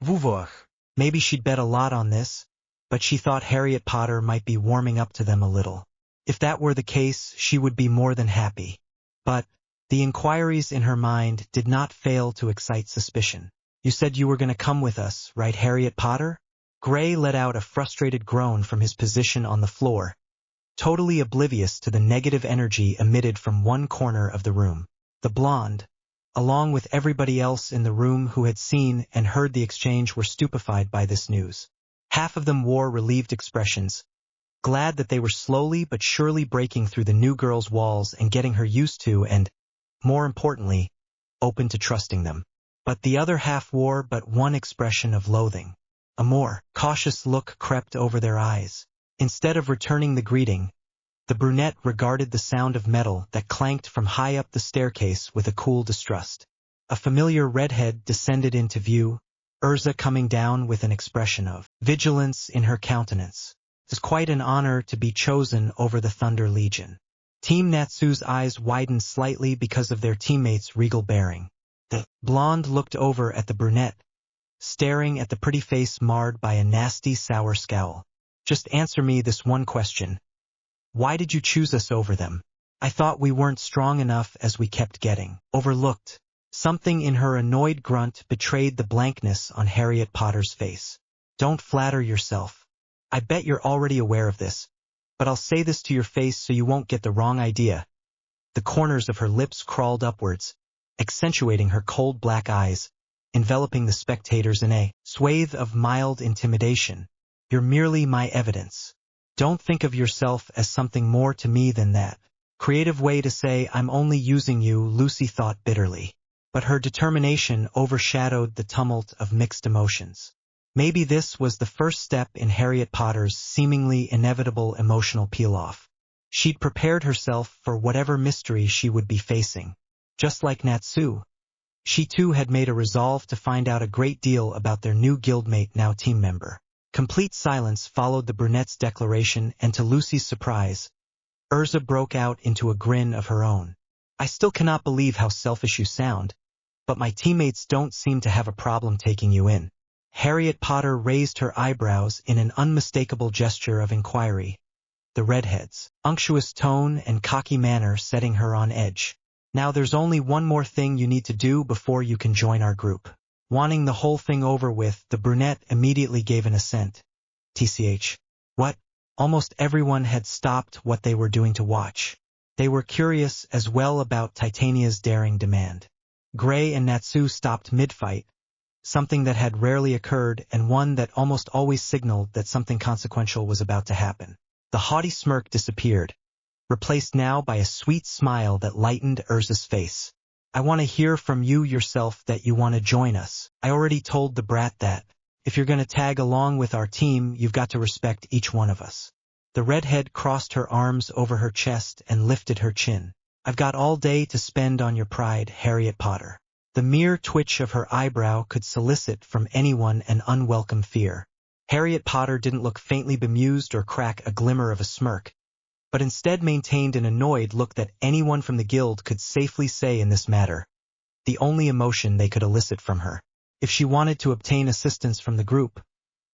Vouvoir. Maybe she'd bet a lot on this, but she thought Harriet Potter might be warming up to them a little. If that were the case, she would be more than happy. But the inquiries in her mind did not fail to excite suspicion. You said you were going to come with us, right, Harriet Potter? Gray let out a frustrated groan from his position on the floor, totally oblivious to the negative energy emitted from one corner of the room. The blonde, along with everybody else in the room who had seen and heard the exchange, were stupefied by this news. Half of them wore relieved expressions, glad that they were slowly but surely breaking through the new girl's walls and getting her used to and, more importantly, open to trusting them. But the other half wore but one expression of loathing. A more cautious look crept over their eyes. Instead of returning the greeting, the brunette regarded the sound of metal that clanked from high up the staircase with a cool distrust. A familiar redhead descended into view, Urza coming down with an expression of vigilance in her countenance. It is quite an honor to be chosen over the Thunder Legion. Team Natsu's eyes widened slightly because of their teammates' regal bearing. The blonde looked over at the brunette, staring at the pretty face marred by a nasty sour scowl. Just answer me this one question. Why did you choose us over them? I thought we weren't strong enough as we kept getting overlooked. Something in her annoyed grunt betrayed the blankness on Harriet Potter's face. Don't flatter yourself. I bet you're already aware of this, but I'll say this to your face so you won't get the wrong idea. The corners of her lips crawled upwards, accentuating her cold black eyes, enveloping the spectators in a swathe of mild intimidation. You're merely my evidence. Don't think of yourself as something more to me than that. Creative way to say I'm only using you, Lucy thought bitterly. But her determination overshadowed the tumult of mixed emotions. Maybe this was the first step in Harriet Potter's seemingly inevitable emotional peel-off. She'd prepared herself for whatever mystery she would be facing. Just like Natsu, she too had made a resolve to find out a great deal about their new guildmate, now team member. Complete silence followed the brunette's declaration, and to Lucy's surprise, Urza broke out into a grin of her own. I still cannot believe how selfish you sound, but my teammates don't seem to have a problem taking you in. Harriet Potter raised her eyebrows in an unmistakable gesture of inquiry, the redhead's unctuous tone and cocky manner setting her on edge. Now there's only one more thing you need to do before you can join our group. Wanting the whole thing over with, the brunette immediately gave an assent. TCH. What? Almost everyone had stopped what they were doing to watch. They were curious as well about Titania's daring demand. Gray and Natsu stopped mid-fight, something that had rarely occurred and one that almost always signaled that something consequential was about to happen. The haughty smirk disappeared, replaced now by a sweet smile that lightened Urza's face. I want to hear from you yourself that you want to join us. I already told the brat that, if you're going to tag along with our team, you've got to respect each one of us. The redhead crossed her arms over her chest and lifted her chin. I've got all day to spend on your pride, Harriet Potter. The mere twitch of her eyebrow could solicit from anyone an unwelcome fear. Harriet Potter didn't look faintly bemused or crack a glimmer of a smirk, but instead maintained an annoyed look that anyone from the guild could safely say in this matter, the only emotion they could elicit from her. If she wanted to obtain assistance from the group,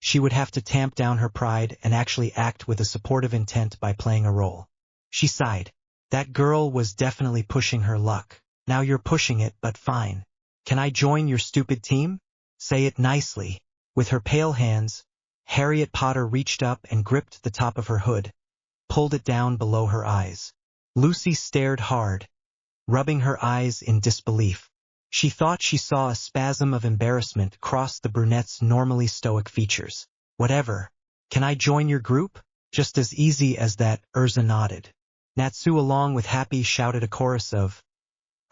she would have to tamp down her pride and actually act with a supportive intent by playing a role. She sighed. That girl was definitely pushing her luck. Now you're pushing it, but fine. Can I join your stupid team? Say it nicely. With her pale hands, Harriet Potter reached up and gripped the top of her hood, pulled it down below her eyes. Lucy stared hard, rubbing her eyes in disbelief. She thought she saw a spasm of embarrassment cross the brunette's normally stoic features. Whatever. Can I join your group? Just as easy as that, Urza nodded. Natsu along with Happy shouted a chorus of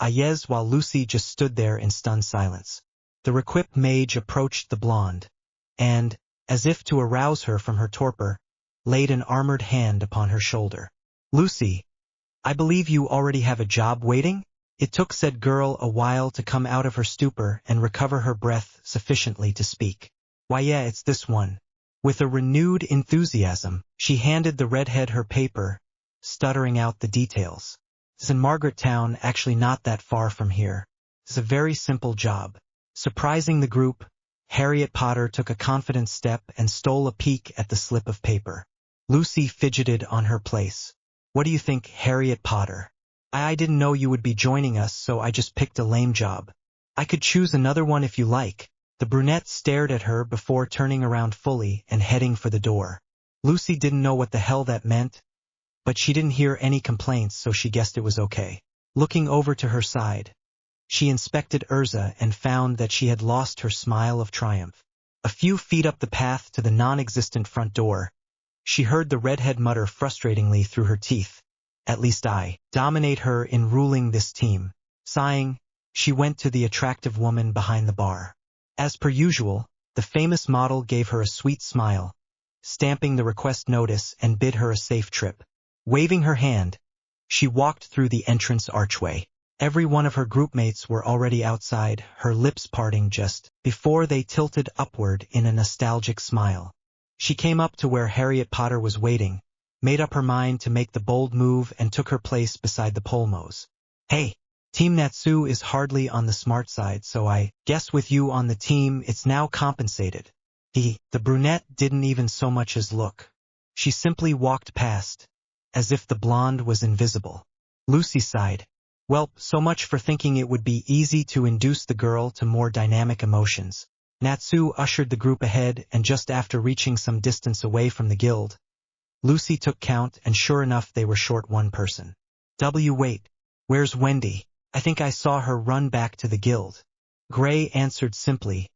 ayes while Lucy just stood there in stunned silence. The equipped mage approached the blonde, and, as if to arouse her from her torpor, laid an armored hand upon her shoulder. Lucy, I believe you already have a job waiting? It took said girl a while to come out of her stupor and recover her breath sufficiently to speak. Why yeah, it's this one. With a renewed enthusiasm, she handed the redhead her paper, stuttering out the details. It's in Margaret Town, actually not that far from here. It's a very simple job. Surprising the group, Harriet Potter took a confident step and stole a peek at the slip of paper. Lucy fidgeted on her place. What do you think, Harriet Potter? I didn't know you would be joining us, so I just picked a lame job. I could choose another one if you like. The brunette stared at her before turning around fully and heading for the door. Lucy didn't know what the hell that meant, but she didn't hear any complaints, so she guessed it was okay. Looking over to her side, she inspected Urza and found that she had lost her smile of triumph. A few feet up the path to the non-existent front door, she heard the redhead mutter frustratingly through her teeth, "At least I dominate her in ruling this team." Sighing, she went to the attractive woman behind the bar. As per usual, the famous model gave her a sweet smile, stamping the request notice, and bid her a safe trip. Waving her hand, she walked through the entrance archway. Every one of her groupmates were already outside, her lips parting just before they tilted upward in a nostalgic smile. She came up to where Harriet Potter was waiting, made up her mind to make the bold move, and took her place beside the Polmos. "Hey, Team Natsu is hardly on the smart side, so I guess with you on the team it's now compensated." The brunette didn't even so much as look. She simply walked past, as if the blonde was invisible. Lucy sighed. Well, so much for thinking it would be easy to induce the girl to more dynamic emotions. Natsu ushered the group ahead, and just after reaching some distance away from the guild, Lucy took count, and sure enough they were short one person. Wait, where's Wendy? I think I saw her run back to the guild." Gray answered simply,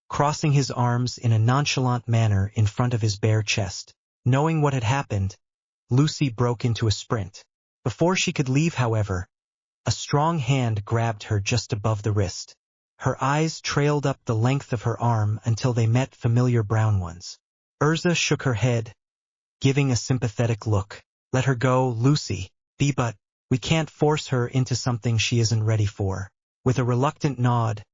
crossing his arms in a nonchalant manner in front of his bare chest. Knowing what had happened, Lucy broke into a sprint. Before she could leave, however, a strong hand grabbed her just above the wrist. Her eyes trailed up the length of her arm until they met familiar brown ones. Urza shook her head, giving a sympathetic look. "Let her go, Lucy. But we can't force her into something she isn't ready for." With a reluctant nod,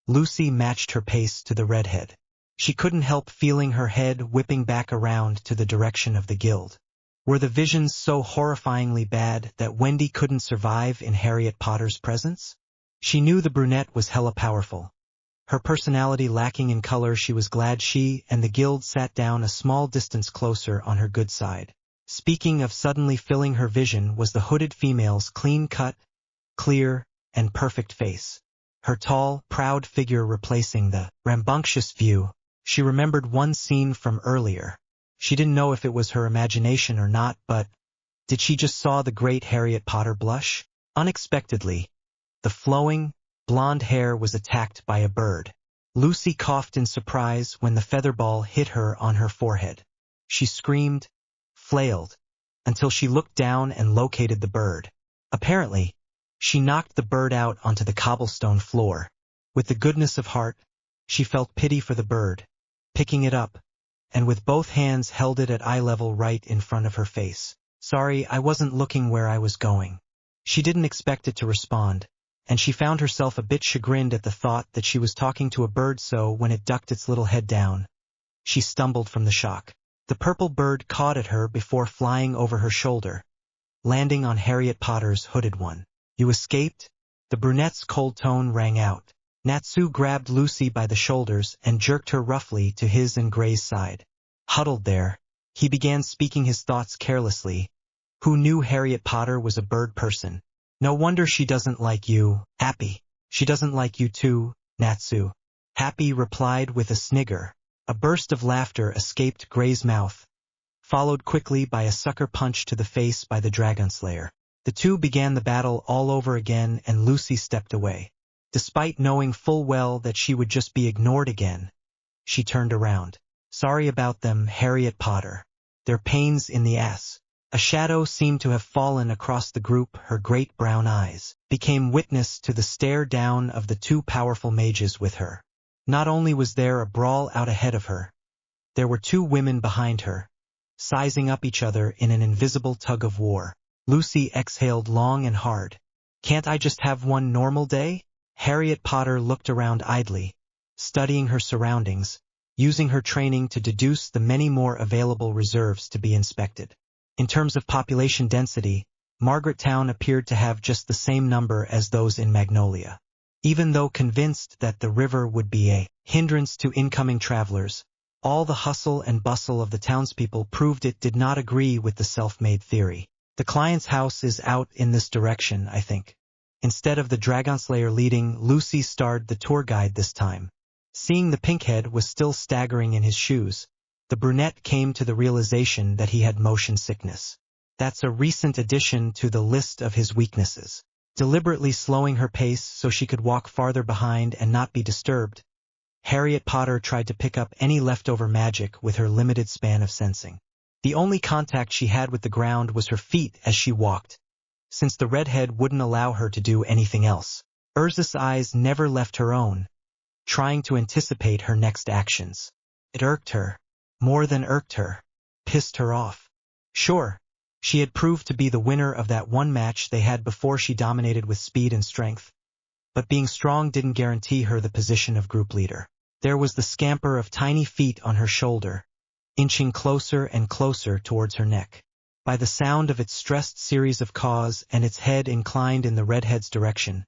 Lucy matched her pace to the redhead. She couldn't help feeling her head whipping back around to the direction of the guild. Were the visions so horrifyingly bad that Wendy couldn't survive in Harriet Potter's presence? She knew the brunette was hella powerful. Her personality lacking in color, she was glad she and the guild sat down a small distance closer on her good side. Speaking of suddenly filling her vision was the hooded female's clean-cut, clear, and perfect face. Her tall, proud figure replacing the rambunctious view. She remembered one scene from earlier. She didn't know if it was her imagination or not, but did she just saw the great Harriet Potter blush? Unexpectedly, the flowing, blonde hair was attacked by a bird. Lucy coughed in surprise when the featherball hit her on her forehead. She screamed, flailed, until she looked down and located the bird. Apparently, she knocked the bird out onto the cobblestone floor. With the goodness of heart, she felt pity for the bird, picking it up, and with both hands held it at eye level right in front of her face. "Sorry, I wasn't looking where I was going." She didn't expect it to respond, and she found herself a bit chagrined at the thought that she was talking to a bird, so when it ducked its little head down, she stumbled from the shock. The purple bird caught at her before flying over her shoulder, landing on Harriet Potter's hooded one. "You escaped?" The brunette's cold tone rang out. Natsu grabbed Lucy by the shoulders and jerked her roughly to his and Gray's side. Huddled there, he began speaking his thoughts carelessly. Who knew Harriet Potter was a bird person? "No wonder she doesn't like you, Happy." "She doesn't like you too, Natsu." Happy replied with a snigger. A burst of laughter escaped Gray's mouth, followed quickly by a sucker punch to the face by the Dragon Slayer. The two began the battle all over again, and Lucy stepped away. Despite knowing full well that she would just be ignored again, she turned around. "Sorry about them, Harriet Potter. They're pains in the ass." A shadow seemed to have fallen across the group. Her great brown eyes became witness to the stare down of the two powerful mages with her. Not only was there a brawl out ahead of her, there were two women behind her, sizing up each other in an invisible tug of war. Lucy exhaled long and hard. "Can't I just have one normal day?" Harriet Potter looked around idly, studying her surroundings, using her training to deduce the many more available reserves to be inspected. In terms of population density, Margaret Town appeared to have just the same number as those in Magnolia. Even though convinced that the river would be a hindrance to incoming travelers, all the hustle and bustle of the townspeople proved it did not agree with the self-made theory. "The client's house is out in this direction, I think." Instead of the Dragonslayer leading, Lucy starred the tour guide this time, Seeing the pinkhead was still staggering in his shoes, the brunette came to the realization that he had motion sickness. That's a recent addition to the list of his weaknesses. Deliberately slowing her pace so she could walk farther behind and not be disturbed, Harriet Potter tried to pick up any leftover magic with her limited span of sensing. The only contact she had with the ground was her feet as she walked, since the redhead wouldn't allow her to do anything else. Urza's eyes never left her own, trying to anticipate her next actions. It irked her, more than irked her, pissed her off. Sure, she had proved to be the winner of that one match they had before she dominated with speed and strength, but being strong didn't guarantee her the position of group leader. There was the scamper of tiny feet on her shoulder, inching closer and closer towards her neck. By the sound of its stressed series of caws and its head inclined in the redhead's direction,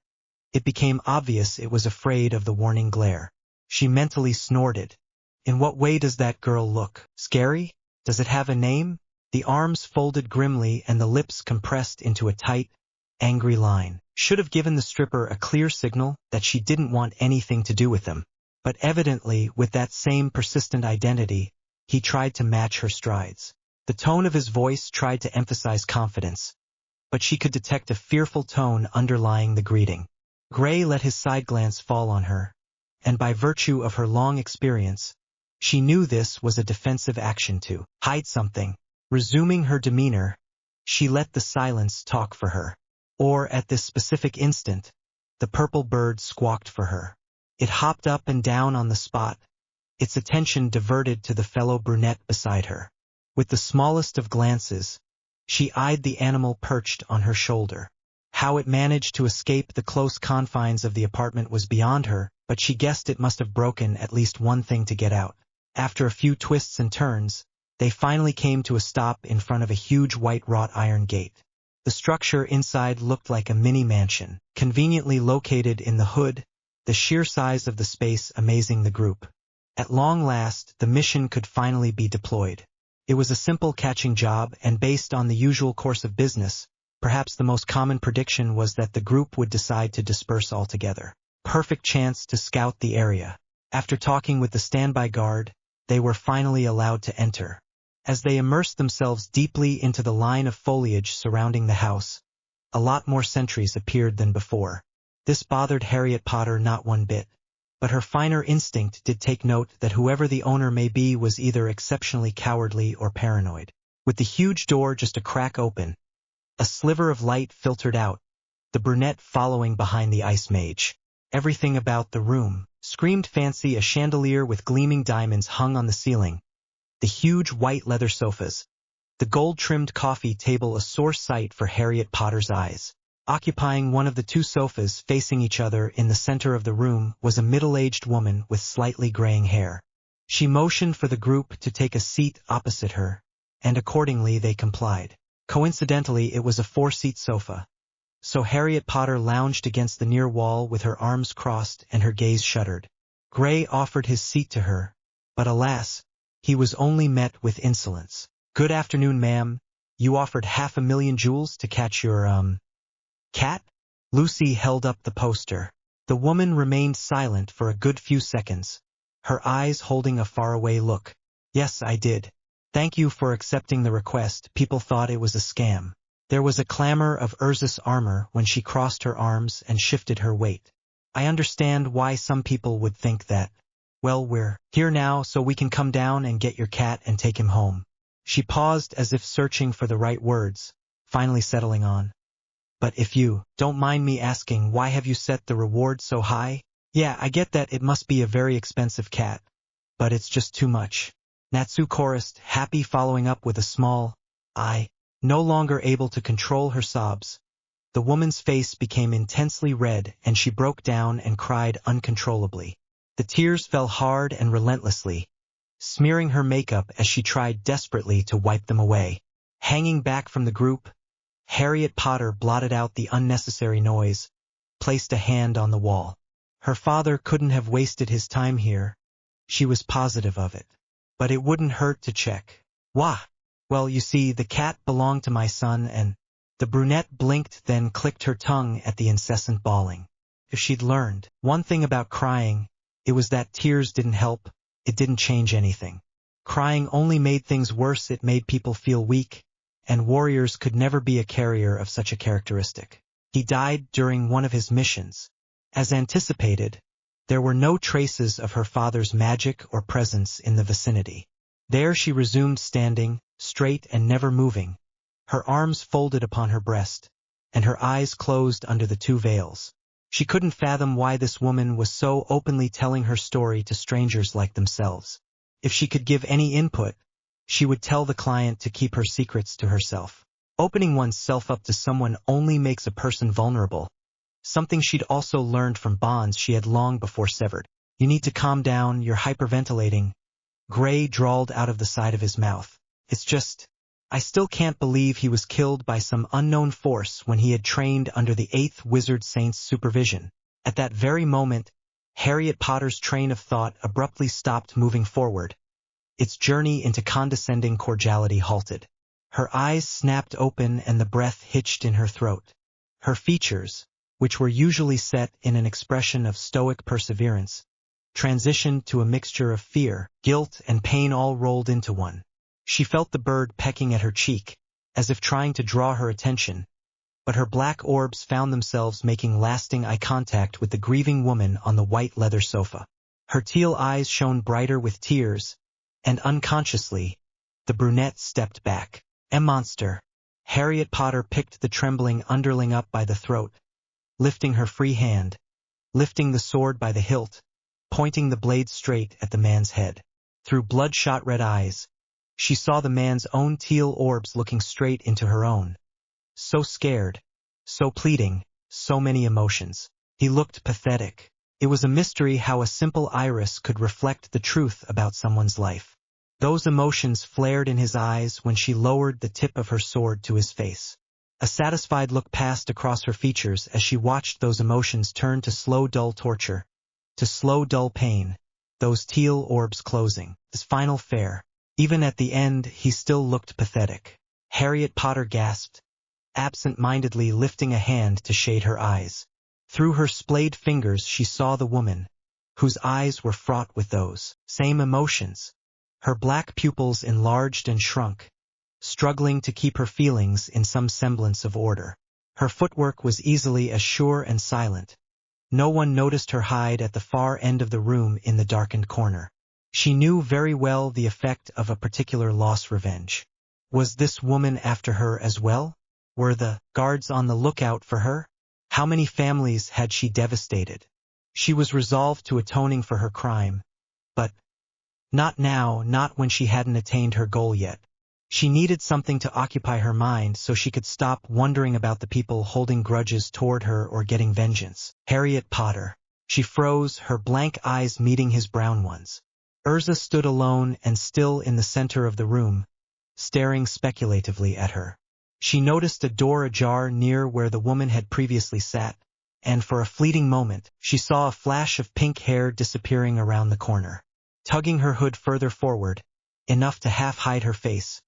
it became obvious it was afraid of the warning glare. She mentally snorted. In what way does that girl look? Scary? Does it have a name? The arms folded grimly and the lips compressed into a tight, angry line. Should have given the stripper a clear signal that she didn't want anything to do with him. But evidently, with that same persistent identity, he tried to match her strides. The tone of his voice tried to emphasize confidence, but she could detect a fearful tone underlying the greeting. Gray let his side glance fall on her, and by virtue of her long experience, she knew this was a defensive action to hide something. Resuming her demeanor, she let the silence talk for her. Or, at this specific instant, the purple bird squawked for her. It hopped up and down on the spot, its attention diverted to the fellow brunette beside her. With the smallest of glances, she eyed the animal perched on her shoulder. How it managed to escape the close confines of the apartment was beyond her, but she guessed it must have broken at least one thing to get out. After a few twists and turns, they finally came to a stop in front of a huge white wrought iron gate. The structure inside looked like a mini mansion, conveniently located in the hood, the sheer size of the space amazing the group. At long last, the mission could finally be deployed. It was a simple catching job, and based on the usual course of business, perhaps the most common prediction was that the group would decide to disperse altogether. Perfect chance to scout the area. After talking with the standby guard, they were finally allowed to enter. As they immersed themselves deeply into the line of foliage surrounding the house, a lot more sentries appeared than before. This bothered Harriet Potter not one bit, but her finer instinct did take note that whoever the owner may be was either exceptionally cowardly or paranoid. With the huge door just a crack open, a sliver of light filtered out, the brunette following behind the ice mage. Everything about the room screamed fancy. A chandelier with gleaming diamonds hung on the ceiling, the huge white leather sofas, the gold-trimmed coffee table a sore sight for Harriet Potter's eyes. Occupying one of the two sofas facing each other in the center of the room was a middle-aged woman with slightly graying hair. She motioned for the group to take a seat opposite her, and accordingly they complied. Coincidentally, it was a 4-seat sofa, so Harriet Potter lounged against the near wall with her arms crossed and her gaze shuttered. Gray offered his seat to her, but alas, he was only met with insolence. "Good afternoon, ma'am. You offered 500,000 jewels to catch your, cat?" Lucy held up the poster. The woman remained silent for a good few seconds, her eyes holding a faraway look. "Yes, I did. Thank you for accepting the request. People thought it was a scam." There was a clamor of Urza's armor when she crossed her arms and shifted her weight. "I understand why some people would think that. Well, we're here now so we can come down and get your cat and take him home." She paused as if searching for the right words, finally settling on, "But if you don't mind me asking, why have you set the reward so high?" "Yeah, I get that it must be a very expensive cat, but it's just too much." Natsu chorused, happy, following up with a small "I." No longer able to control her sobs, the woman's face became intensely red and she broke down and cried uncontrollably. The tears fell hard and relentlessly, smearing her makeup as she tried desperately to wipe them away. Hanging back from the group, Harriet Potter blotted out the unnecessary noise, placed a hand on the wall. Her father couldn't have wasted his time here. She was positive of it. But it wouldn't hurt to check. "Wah! Well, you see, the cat belonged to my son and—" The brunette blinked, then clicked her tongue at the incessant bawling. If she'd learned one thing about crying, It was that tears didn't help, it didn't change anything. Crying only made things worse, it made people feel weak, and warriors could never be a carrier of such a characteristic. He died during one of his missions. As anticipated, there were no traces of her father's magic or presence in the vicinity. There she resumed standing, straight and never moving, her arms folded upon her breast, and her eyes closed under the two veils. She couldn't fathom why this woman was so openly telling her story to strangers like themselves. If she could give any input, she would tell the client to keep her secrets to herself. Opening oneself up to someone only makes a person vulnerable, something she'd also learned from bonds she had long before severed. You need to calm down, you're hyperventilating. Gray drawled out of the side of his mouth. It's just, I still can't believe he was killed by some unknown force when he had trained under the 8th Wizard Saint's supervision. At that very moment, Harriet Potter's train of thought abruptly stopped moving forward. Its journey into condescending cordiality halted. Her eyes snapped open and the breath hitched in her throat. Her features, which were usually set in an expression of stoic perseverance, transitioned to a mixture of fear, guilt, and pain all rolled into one. She felt the bird pecking at her cheek, as if trying to draw her attention, but her black orbs found themselves making lasting eye contact with the grieving woman on the white leather sofa. Her teal eyes shone brighter with tears, and unconsciously, the brunette stepped back. A monster. Harriet Potter picked the trembling underling up by the throat, lifting her free hand, lifting the sword by the hilt, pointing the blade straight at the man's head. Through bloodshot red eyes, she saw the man's own teal orbs looking straight into her own. So scared, so pleading, so many emotions. He looked pathetic. It was a mystery how a simple iris could reflect the truth about someone's life. Those emotions flared in his eyes when she lowered the tip of her sword to his face. A satisfied look passed across her features as she watched those emotions turn to slow dull torture, to slow dull pain, those teal orbs closing. His final fare. Even at the end, he still looked pathetic. Harriet Potter gasped, absent-mindedly lifting a hand to shade her eyes. Through her splayed fingers she saw the woman, whose eyes were fraught with those same emotions. Her black pupils enlarged and shrunk, struggling to keep her feelings in some semblance of order. Her footwork was easily as sure and silent. No one noticed her hide at the far end of the room in the darkened corner. She knew very well the effect of a particular loss revenge. Was this woman after her as well? Were the guards on the lookout for her? How many families had she devastated? She was resolved to atoning for her crime, but not now, not when she hadn't attained her goal yet. She needed something to occupy her mind so she could stop wondering about the people holding grudges toward her or getting vengeance. Harriet Potter. She froze, her blank eyes meeting his brown ones. Urza stood alone and still in the center of the room, staring speculatively at her. She noticed a door ajar near where the woman had previously sat, and for a fleeting moment, she saw a flash of pink hair disappearing around the corner. Tugging her hood further forward, enough to half hide her face,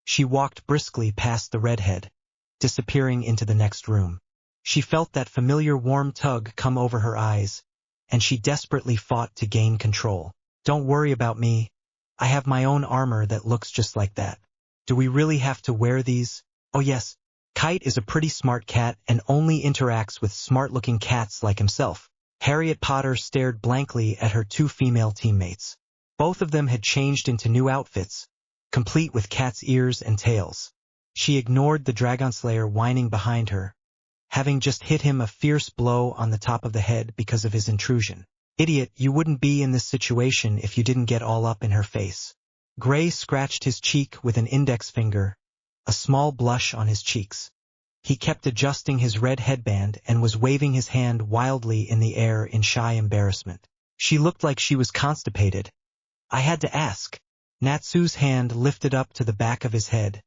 she walked briskly past the redhead, disappearing into the next room. She felt that familiar warm tug come over her eyes, and she desperately fought to gain control. Don't worry about me. I have my own armor that looks just like that. Do we really have to wear these? Oh yes, Kite is a pretty smart cat and only interacts with smart-looking cats like himself. Harriet Potter stared blankly at her two female teammates. Both of them had changed into new outfits, complete with cat's ears and tails. She ignored the Dragonslayer whining behind her, having just hit him a fierce blow on the top of the head because of his intrusion. Idiot, you wouldn't be in this situation if you didn't get all up in her face. Gray scratched his cheek with an index finger, a small blush on his cheeks. He kept adjusting his red headband and was waving his hand wildly in the air in shy embarrassment. She looked like she was constipated. I had to ask. Natsu's hand lifted up to the back of his head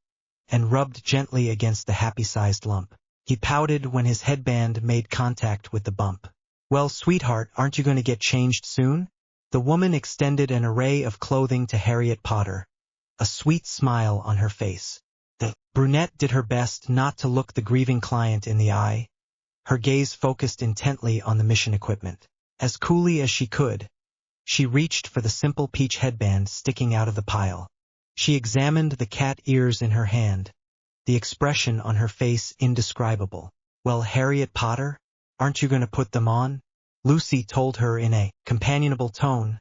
and rubbed gently against the happy-sized lump. He pouted when his headband made contact with the bump. Well, sweetheart, aren't you going to get changed soon? The woman extended an array of clothing to Harriet Potter, a sweet smile on her face. The brunette did her best not to look the grieving client in the eye, her gaze focused intently on the mission equipment. As coolly as she could, She reached for the simple peach headband sticking out of the pile. She examined the cat ears in her hand, the expression on her face indescribable. "Well, Harriet Potter, aren't you going to put them on?" Lucy told her in a companionable tone,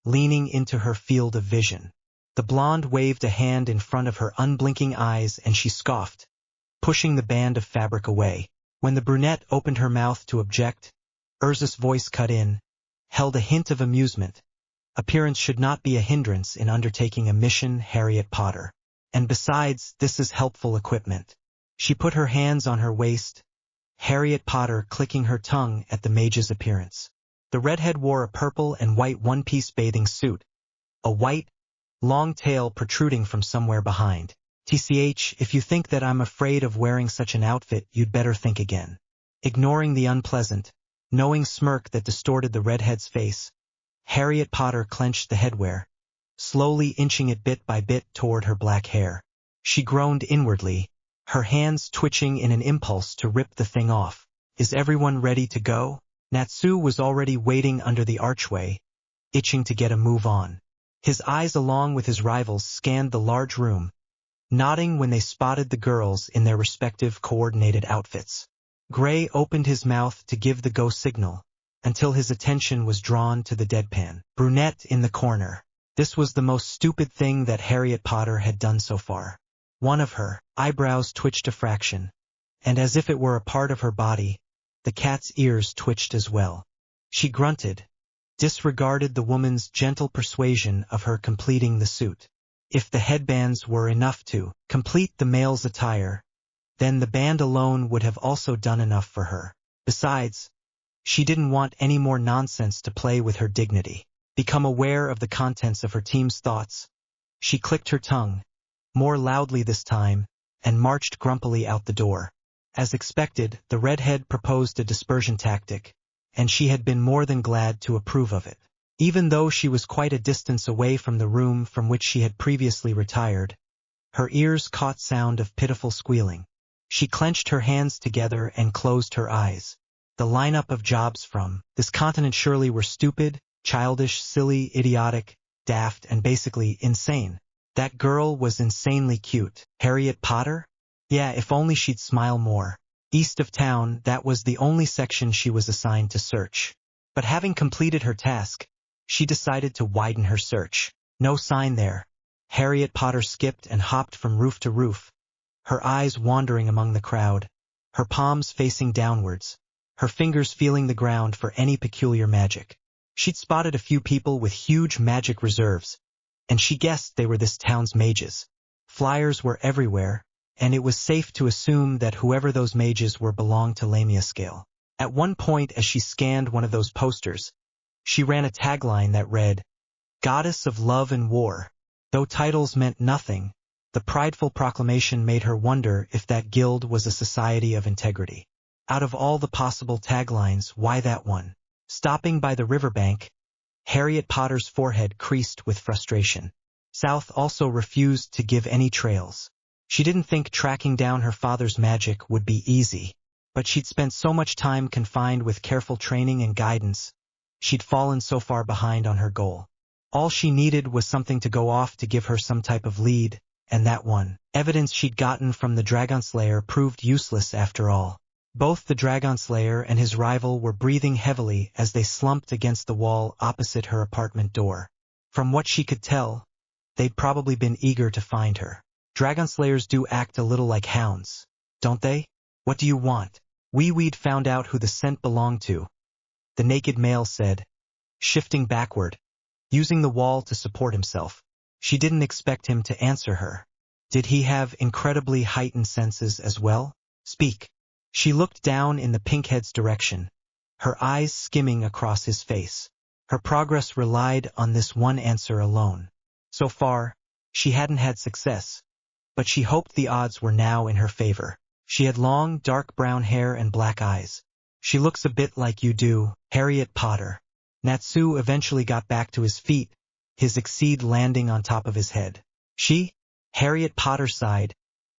leaning into her field of vision. The blonde waved a hand in front of her unblinking eyes and she scoffed, pushing the band of fabric away. When the brunette opened her mouth to object, Urza's voice cut in, held a hint of amusement. "Appearance should not be a hindrance in undertaking a mission, Harriet Potter. And besides, this is helpful equipment." She put her hands on her waist, Harriet Potter clicking her tongue at the mage's appearance. The redhead wore a purple and white one-piece bathing suit, a white, long tail protruding from somewhere behind. "TCH, if you think that I'm afraid of wearing such an outfit, you'd better think again." Ignoring the unpleasant, knowing smirk that distorted the redhead's face, Harriet Potter clenched the headwear, slowly inching it bit by bit toward her black hair. She groaned inwardly, her hands twitching in an impulse to rip the thing off. "Is everyone ready to go?" Natsu was already waiting under the archway, itching to get a move on. His eyes along with his rivals scanned the large room, nodding when they spotted the girls in their respective coordinated outfits. Gray opened his mouth to give the go signal, until his attention was drawn to the deadpan brunette in the corner. This was the most stupid thing that Harriet Potter had done so far. One of her eyebrows twitched a fraction, and as if it were a part of her body, the cat's ears twitched as well. She grunted, disregarded the woman's gentle persuasion of her completing the suit. If the headbands were enough to complete the male's attire, then the band alone would have also done enough for her. Besides, she didn't want any more nonsense to play with her dignity. Become aware of the contents of her team's thoughts, she clicked her tongue, more loudly this time, and marched grumpily out the door. As expected, the redhead proposed a dispersion tactic, and she had been more than glad to approve of it. Even though she was quite a distance away from the room from which she had previously retired, her ears caught sound of pitiful squealing. She clenched her hands together and closed her eyes. The lineup of jobs from this continent surely were stupid, childish, silly, idiotic, daft, and basically insane. That girl was insanely cute. Harriet Potter? Yeah, if only she'd smile more. East of town, that was the only section she was assigned to search. But having completed her task, she decided to widen her search. No sign there. Harriet Potter skipped and hopped from roof to roof, her eyes wandering among the crowd, her palms facing downwards, her fingers feeling the ground for any peculiar magic. She'd spotted a few people with huge magic reserves, and she guessed they were this town's mages. Flyers were everywhere, and it was safe to assume that whoever those mages were belonged to Lamia Scale. At one point as she scanned one of those posters, she ran a tagline that read, "Goddess of Love and War." Though titles meant nothing, the prideful proclamation made her wonder if that guild was a society of integrity. Out of all the possible taglines, why that one? Stopping by the riverbank, Harriet Potter's forehead creased with frustration. South also refused to give any trails. She didn't think tracking down her father's magic would be easy, but she'd spent so much time confined with careful training and guidance, she'd fallen so far behind on her goal. All she needed was something to go off to give her some type of lead, and that one. Evidence she'd gotten from the Dragon Slayer proved useless after all. Both the Dragon Slayer and his rival were breathing heavily as they slumped against the wall opposite her apartment door. From what she could tell, they'd probably been eager to find her. Dragon Slayers do act a little like hounds, don't they? What do you want? We'd found out who the scent belonged to, the naked male said, shifting backward, using the wall to support himself. She didn't expect him to answer her. Did he have incredibly heightened senses as well? Speak. She looked down in the pinkhead's direction, her eyes skimming across his face. Her progress relied on this one answer alone. So far, she hadn't had success, but she hoped the odds were now in her favor. She had long, dark brown hair and black eyes. She looks a bit like you do, Harriet Potter. Natsu eventually got back to his feet, his exceed landing on top of his head. She? Harriet Potter sighed,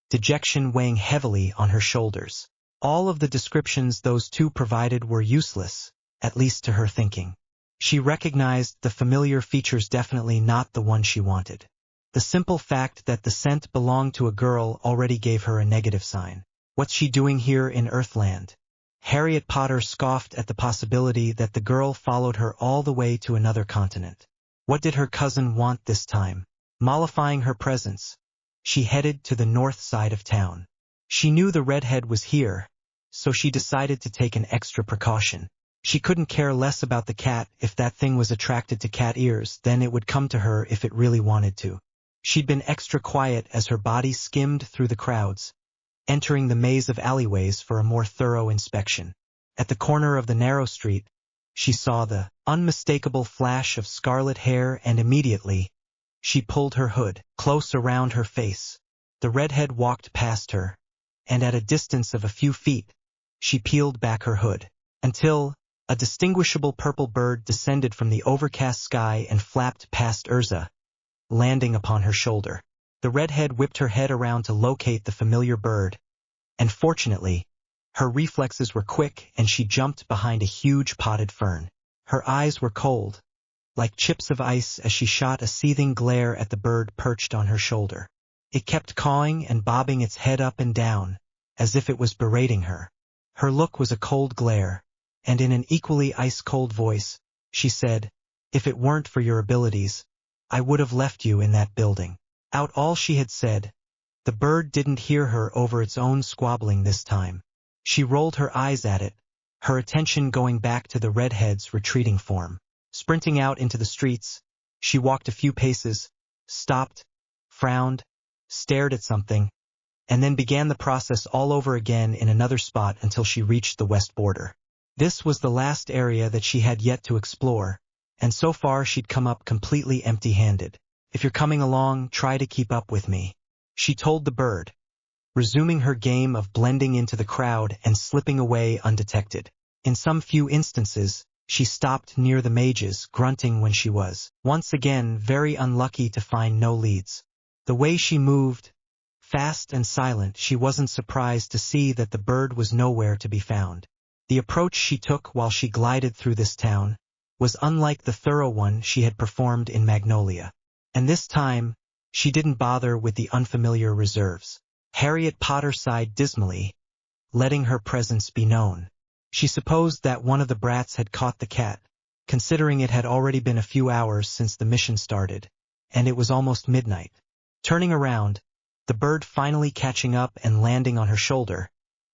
dejection weighing heavily on her shoulders. All of the descriptions those two provided were useless, at least to her thinking. She recognized the familiar features, definitely not the one she wanted. The simple fact that the scent belonged to a girl already gave her a negative sign. What's she doing here in Earthland? Harriet Potter scoffed at the possibility that the girl followed her all the way to another continent. What did her cousin want this time? Mollifying her presence, she headed to the north side of town. She knew the redhead was here, so she decided to take an extra precaution. She couldn't care less about the cat. If that thing was attracted to cat ears, then it would come to her if it really wanted to. She'd been extra quiet as her body skimmed through the crowds, entering the maze of alleyways for a more thorough inspection. At the corner of the narrow street, she saw the unmistakable flash of scarlet hair, and immediately, she pulled her hood close around her face. The redhead walked past her, and at a distance of a few feet, she peeled back her hood, until a distinguishable purple bird descended from the overcast sky and flapped past Urza, landing upon her shoulder. The redhead whipped her head around to locate the familiar bird, and fortunately, her reflexes were quick and she jumped behind a huge potted fern. Her eyes were cold, like chips of ice, as she shot a seething glare at the bird perched on her shoulder. It kept cawing and bobbing its head up and down, as if it was berating her. Her look was a cold glare, and in an equally ice-cold voice, she said, "If it weren't for your abilities, I would have left you in that building." Out all she had said, the bird didn't hear her over its own squabbling this time. She rolled her eyes at it, her attention going back to the redhead's retreating form. Sprinting out into the streets, she walked a few paces, stopped, frowned, stared at something, and then began the process all over again in another spot until she reached the west border. This was the last area that she had yet to explore, and so far she'd come up completely empty-handed. "If you're coming along, try to keep up with me," she told the bird, resuming her game of blending into the crowd and slipping away undetected. In some few instances, she stopped near the mages, grunting when she was, once again, very unlucky to find no leads. The way she moved, fast and silent, she wasn't surprised to see that the bird was nowhere to be found. The approach she took while she glided through this town was unlike the thorough one she had performed in Magnolia. And this time, she didn't bother with the unfamiliar reserves. Harriet Potter sighed dismally, letting her presence be known. She supposed that one of the brats had caught the cat, considering it had already been a few hours since the mission started, and it was almost midnight. Turning around, the bird finally catching up and landing on her shoulder,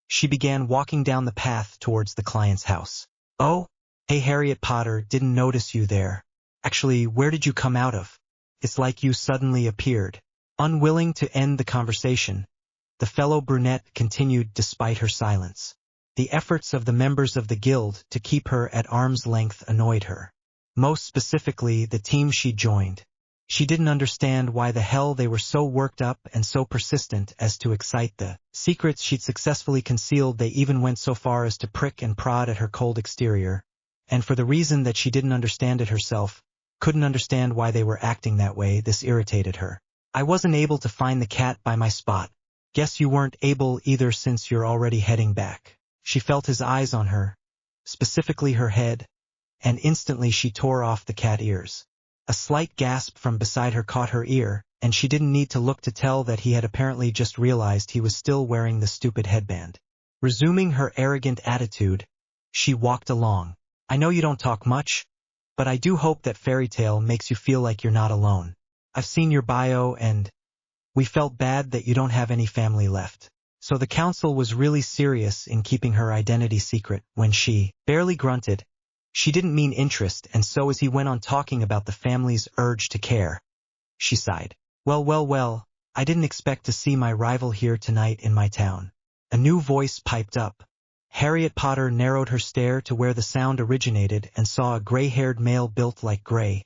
she began walking down the path towards the client's house. "Oh, hey Harriet Potter, didn't notice you there. Actually, where did you come out of? It's like you suddenly appeared." Unwilling to end the conversation, the fellow brunette continued despite her silence. The efforts of the members of the guild to keep her at arm's length annoyed her. Most specifically, the team she joined. She didn't understand why the hell they were so worked up and so persistent as to excite the secrets she'd successfully concealed. They even went so far as to prick and prod at her cold exterior, and for the reason that she didn't understand it herself, couldn't understand why they were acting that way. This irritated her. "I wasn't able to find the cat by my spot. Guess you weren't able either since you're already heading back." She felt his eyes on her, specifically her head, and instantly she tore off the cat ears. A slight gasp from beside her caught her ear, and she didn't need to look to tell that he had apparently just realized he was still wearing the stupid headband. Resuming her arrogant attitude, she walked along. "I know you don't talk much, but I do hope that fairy tale makes you feel like you're not alone. I've seen your bio and we felt bad that you don't have any family left." So the council was really serious in keeping her identity secret. When she barely grunted, she didn't mean interest, and so as he went on talking about the family's urge to care, she sighed. Well, I didn't expect to see my rival here tonight in my town." A new voice piped up. Harriet Potter narrowed her stare to where the sound originated and saw a gray-haired male built like Gray,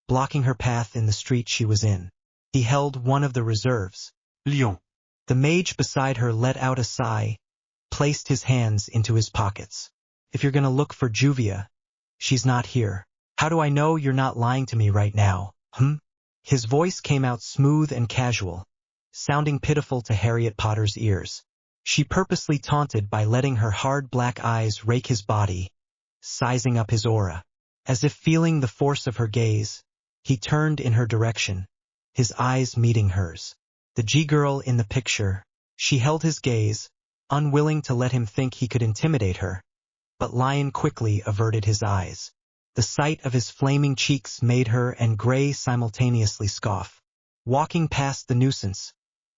blocking her path in the street she was in. He held one of the reserves. Lion. The mage beside her let out a sigh, placed his hands into his pockets. "If you're gonna look for Juvia, she's not here." "How do I know you're not lying to me right now, His voice came out smooth and casual, sounding pitiful to Harriet Potter's ears. She purposely taunted by letting her hard black eyes rake his body, sizing up his aura. As if feeling the force of her gaze, he turned in her direction, his eyes meeting hers. The G-girl in the picture, she held his gaze, unwilling to let him think he could intimidate her. But Lion quickly averted his eyes. The sight of his flaming cheeks made her and Gray simultaneously scoff. Walking past the nuisance,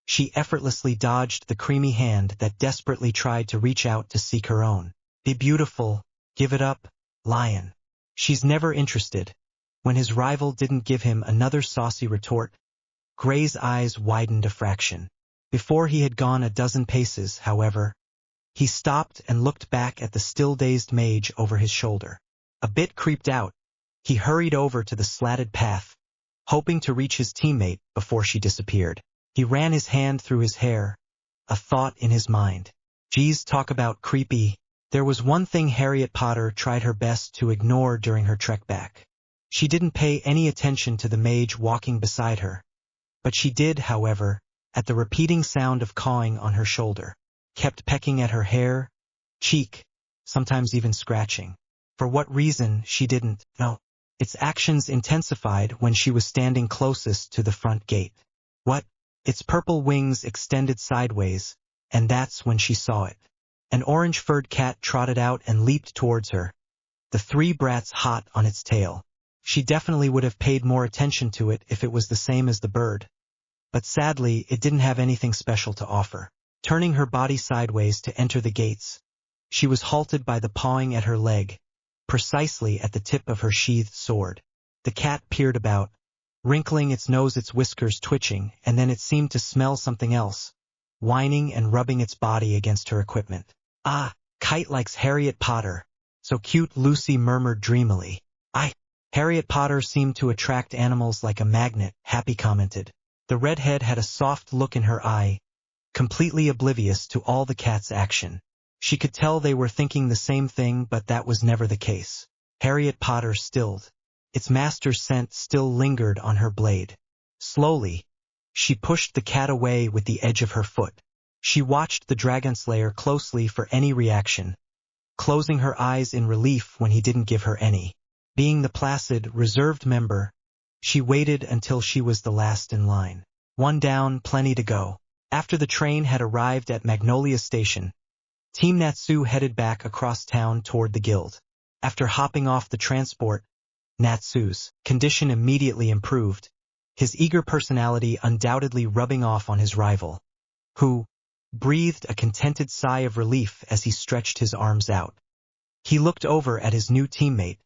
she effortlessly dodged the creamy hand that desperately tried to reach out to seek her own. Be beautiful, give it up, Lion. She's never interested. When his rival didn't give him another saucy retort, Gray's eyes widened a fraction. Before he had gone a dozen paces, however, he stopped and looked back at the still-dazed mage over his shoulder. A bit creeped out, he hurried over to the slatted path, hoping to reach his teammate before she disappeared. He ran his hand through his hair, a thought in his mind. Geez, talk about creepy. There was one thing Harriet Potter tried her best to ignore during her trek back. She didn't pay any attention to the mage walking beside her. But she did, however, at the repeating sound of cawing on her shoulder. Kept pecking at her hair, cheek, sometimes even scratching. For what reason, she didn't know. Its actions intensified when she was standing closest to the front gate. What? Its purple wings extended sideways, and that's when she saw it. An orange-furred cat trotted out and leaped towards her, the three brats hot on its tail. She definitely would have paid more attention to it if it was the same as the bird. But sadly, it didn't have anything special to offer. Turning her body sideways to enter the gates, she was halted by the pawing at her leg, precisely at the tip of her sheathed sword. The cat peered about, wrinkling its nose, its whiskers twitching, and then it seemed to smell something else, whining and rubbing its body against her equipment. Ah, Kite likes Harriet Potter. So cute, Lucy murmured dreamily. Harriet Potter seemed to attract animals like a magnet, Happy commented. The redhead had a soft look in her eye, completely oblivious to all the cat's action. She could tell they were thinking the same thing, but that was never the case. Harriet Potter stilled. Its master's scent still lingered on her blade. Slowly, she pushed the cat away with the edge of her foot. She watched the dragonslayer closely for any reaction, closing her eyes in relief when he didn't give her any. Being the placid, reserved member, she waited until she was the last in line. One down, plenty to go. After the train had arrived at Magnolia Station, Team Natsu headed back across town toward the guild. After hopping off the transport, Natsu's condition immediately improved, his eager personality undoubtedly rubbing off on his rival, who breathed a contented sigh of relief as he stretched his arms out. He looked over at his new teammate,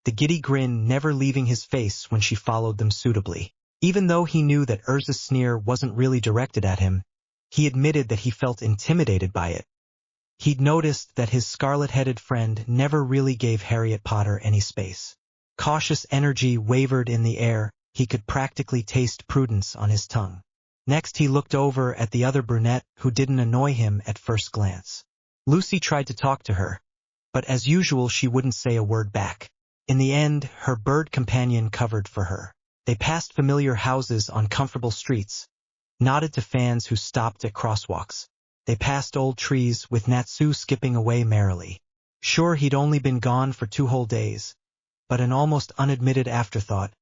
the giddy grin never leaving his face when she followed them suitably. Even though he knew that Urza's sneer wasn't really directed at him, he admitted that he felt intimidated by it. He'd noticed that his scarlet-headed friend never really gave Harriet Potter any space. Cautious energy wavered in the air, he could practically taste prudence on his tongue. Next he looked over at the other brunette who didn't annoy him at first glance. Lucy tried to talk to her, but as usual she wouldn't say a word back. In the end, her bird companion covered for her. They passed familiar houses on comfortable streets, nodded to fans who stopped at crosswalks. They passed old trees, with Natsu skipping away merrily. Sure, he'd only been gone for 2 whole days, but an almost unadmitted afterthought,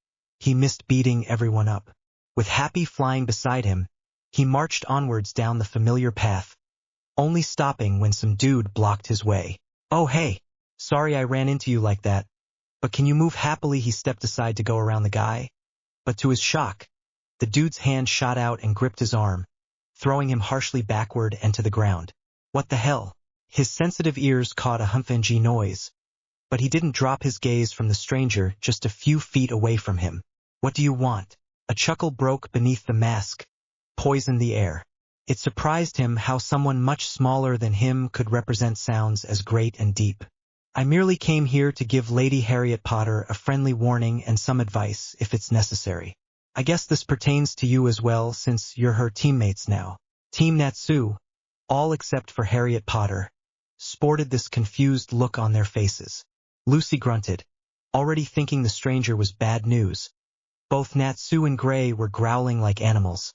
he missed beating everyone up. With Happy flying beside him, he marched onwards down the familiar path, only stopping when some dude blocked his way. Oh hey, sorry I ran into you like that, but can you move happily? He stepped aside to go around the guy. But to his shock, the dude's hand shot out and gripped his arm, throwing him harshly backward and to the ground. What the hell? His sensitive ears caught a humphangy noise, but he didn't drop his gaze from the stranger just a few feet away from him. What do you want? A chuckle broke beneath the mask, poisoned the air. It surprised him how someone much smaller than him could represent sounds as great and deep. I merely came here to give Lady Harriet Potter a friendly warning and some advice if it's necessary. I guess this pertains to you as well since you're her teammates now. Team Natsu, all except for Harriet Potter, sported this confused look on their faces. Lucy grunted, already thinking the stranger was bad news. Both Natsu and Gray were growling like animals.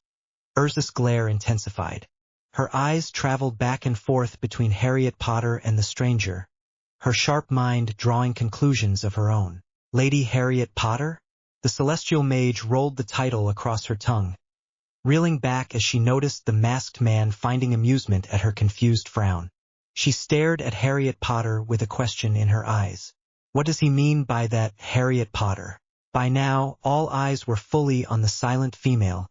Urza's glare intensified. Her eyes traveled back and forth between Harriet Potter and the stranger, her sharp mind drawing conclusions of her own. Lady Harriet Potter? The celestial mage rolled the title across her tongue, reeling back as she noticed the masked man finding amusement at her confused frown. She stared at Harriet Potter with a question in her eyes. What does he mean by that, Harriet Potter? By now, all eyes were fully on the silent female,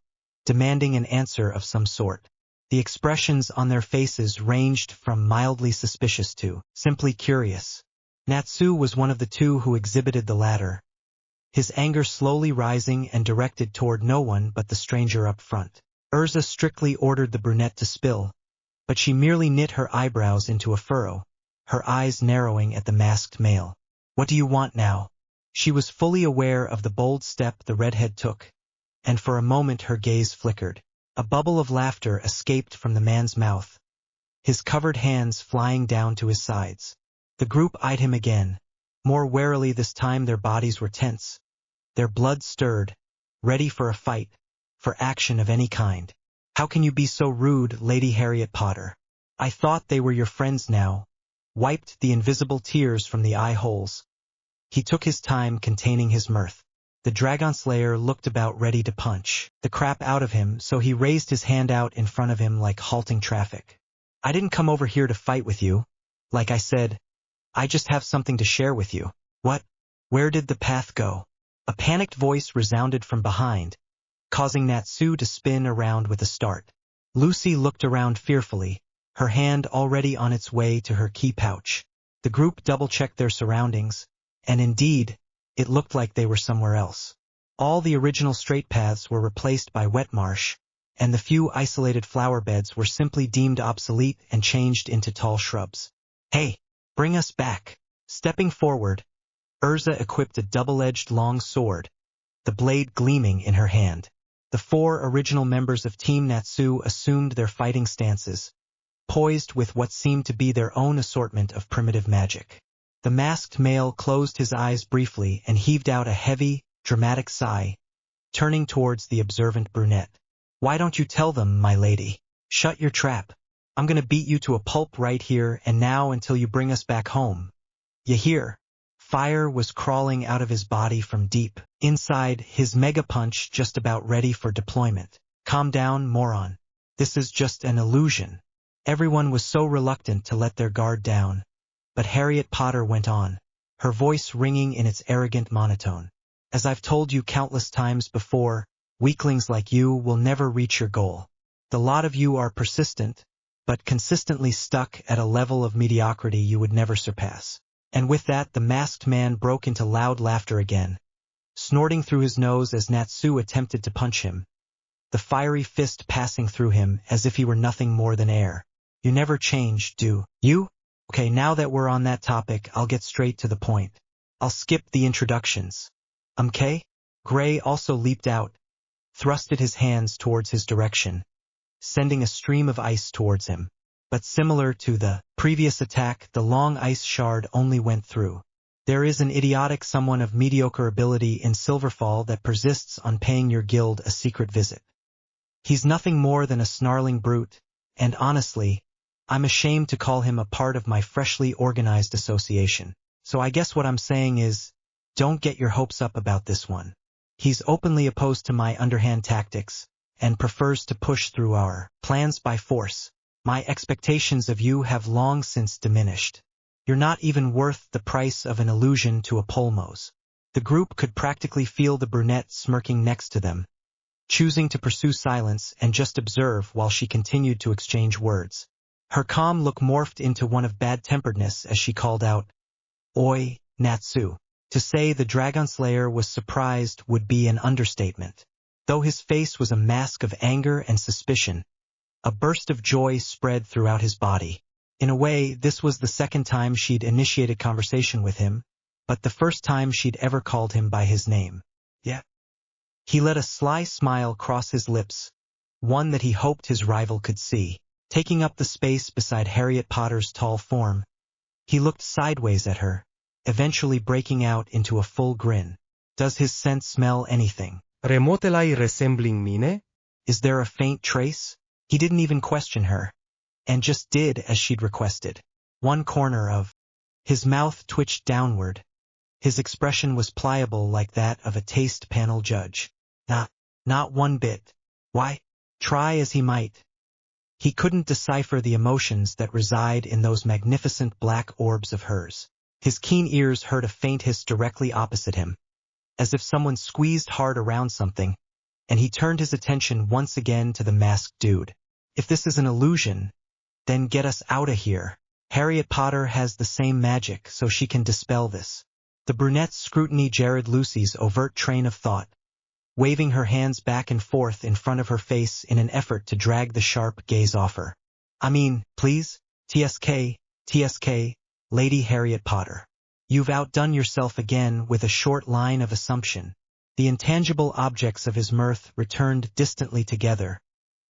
demanding an answer of some sort. The expressions on their faces ranged from mildly suspicious to simply curious. Natsu was one of the two who exhibited the latter, his anger slowly rising and directed toward no one but the stranger up front. Urza strictly ordered the brunette to spill, but she merely knit her eyebrows into a furrow, her eyes narrowing at the masked male. What do you want now? She was fully aware of the bold step the redhead took, and for a moment her gaze flickered. A bubble of laughter escaped from the man's mouth, his covered hands flying down to his sides. The group eyed him again, more warily this time. Their bodies were tense, their blood stirred, ready for a fight, for action of any kind. How can you be so rude, Lady Harriet Potter? I thought they were your friends now. Wiped the invisible tears from the eye holes. He took his time containing his mirth. The Dragon Slayer looked about ready to punch the crap out of him, so he raised his hand out in front of him like halting traffic. I didn't come over here to fight with you. Like I said, I just have something to share with you. What? Where did the path go? A panicked voice resounded from behind, causing Natsu to spin around with a start. Lucy looked around fearfully, her hand already on its way to her key pouch. The group double-checked their surroundings, and indeed, it looked like they were somewhere else. All the original straight paths were replaced by wet marsh, and the few isolated flower beds were simply deemed obsolete and changed into tall shrubs. Hey, bring us back. Stepping forward, Urza equipped a double-edged long sword, the blade gleaming in her hand. The four original members of Team Natsu assumed their fighting stances, poised with what seemed to be their own assortment of primitive magic. The masked male closed his eyes briefly and heaved out a heavy, dramatic sigh, turning towards the observant brunette. Why don't you tell them, my lady? Shut your trap. I'm gonna beat you to a pulp right here and now until you bring us back home. You hear? Fire was crawling out of his body from deep inside, his mega punch just about ready for deployment. Calm down, moron. This is just an illusion. Everyone was so reluctant to let their guard down. But Harriet Potter went on, her voice ringing in its arrogant monotone. As I've told you countless times before, weaklings like you will never reach your goal. The lot of you are persistent, but consistently stuck at a level of mediocrity you would never surpass. And with that, the masked man broke into loud laughter again, snorting through his nose as Natsu attempted to punch him, the fiery fist passing through him as if he were nothing more than air. You never change, do you? Okay, now that we're on that topic, I'll get straight to the point. I'll skip the introductions. Okay? Gray also leaped out, thrusted his hands towards his direction, sending a stream of ice towards him. But similar to the previous attack, the long ice shard only went through. There is an idiotic someone of mediocre ability in Silverfall that persists on paying your guild a secret visit. He's nothing more than a snarling brute, and honestly, I'm ashamed to call him a part of my freshly organized association. So I guess what I'm saying is, don't get your hopes up about this one. He's openly opposed to my underhand tactics, and prefers to push through our plans by force. My expectations of you have long since diminished. You're not even worth the price of an illusion to a Polmos. The group could practically feel the brunette smirking next to them, choosing to pursue silence and just observe while she continued to exchange words. Her calm look morphed into one of bad-temperedness as she called out, Oi, Natsu. To say the Dragon Slayer was surprised would be an understatement. Though his face was a mask of anger and suspicion, a burst of joy spread throughout his body. In a way, this was the second time she'd initiated conversation with him, but the first time she'd ever called him by his name. Yeah. He let a sly smile cross his lips, one that he hoped his rival could see. Taking up the space beside Harriet Potter's tall form, he looked sideways at her, eventually breaking out into a full grin. Does his scent smell anything? Remotelai resembling mine? Is there a faint trace? He didn't even question her, and just did as she'd requested. One corner of his mouth twitched downward, His expression was pliable like that of a taste panel judge. Not one bit. Why, try as he might, he couldn't decipher the emotions that reside in those magnificent black orbs of hers. His keen ears heard a faint hiss directly opposite him, as if someone squeezed hard around something, and he turned his attention once again to the masked dude. If this is an illusion, then get us out of here. Harriet Potter has the same magic, so she can dispel this. The brunette's scrutiny jarred Lucy's overt train of thought, waving her hands back and forth in front of her face in an effort to drag the sharp gaze off her. I mean, please, TSK, Lady Harriet Potter. You've outdone yourself again with a short line of assumption. The intangible objects of his mirth returned distantly together,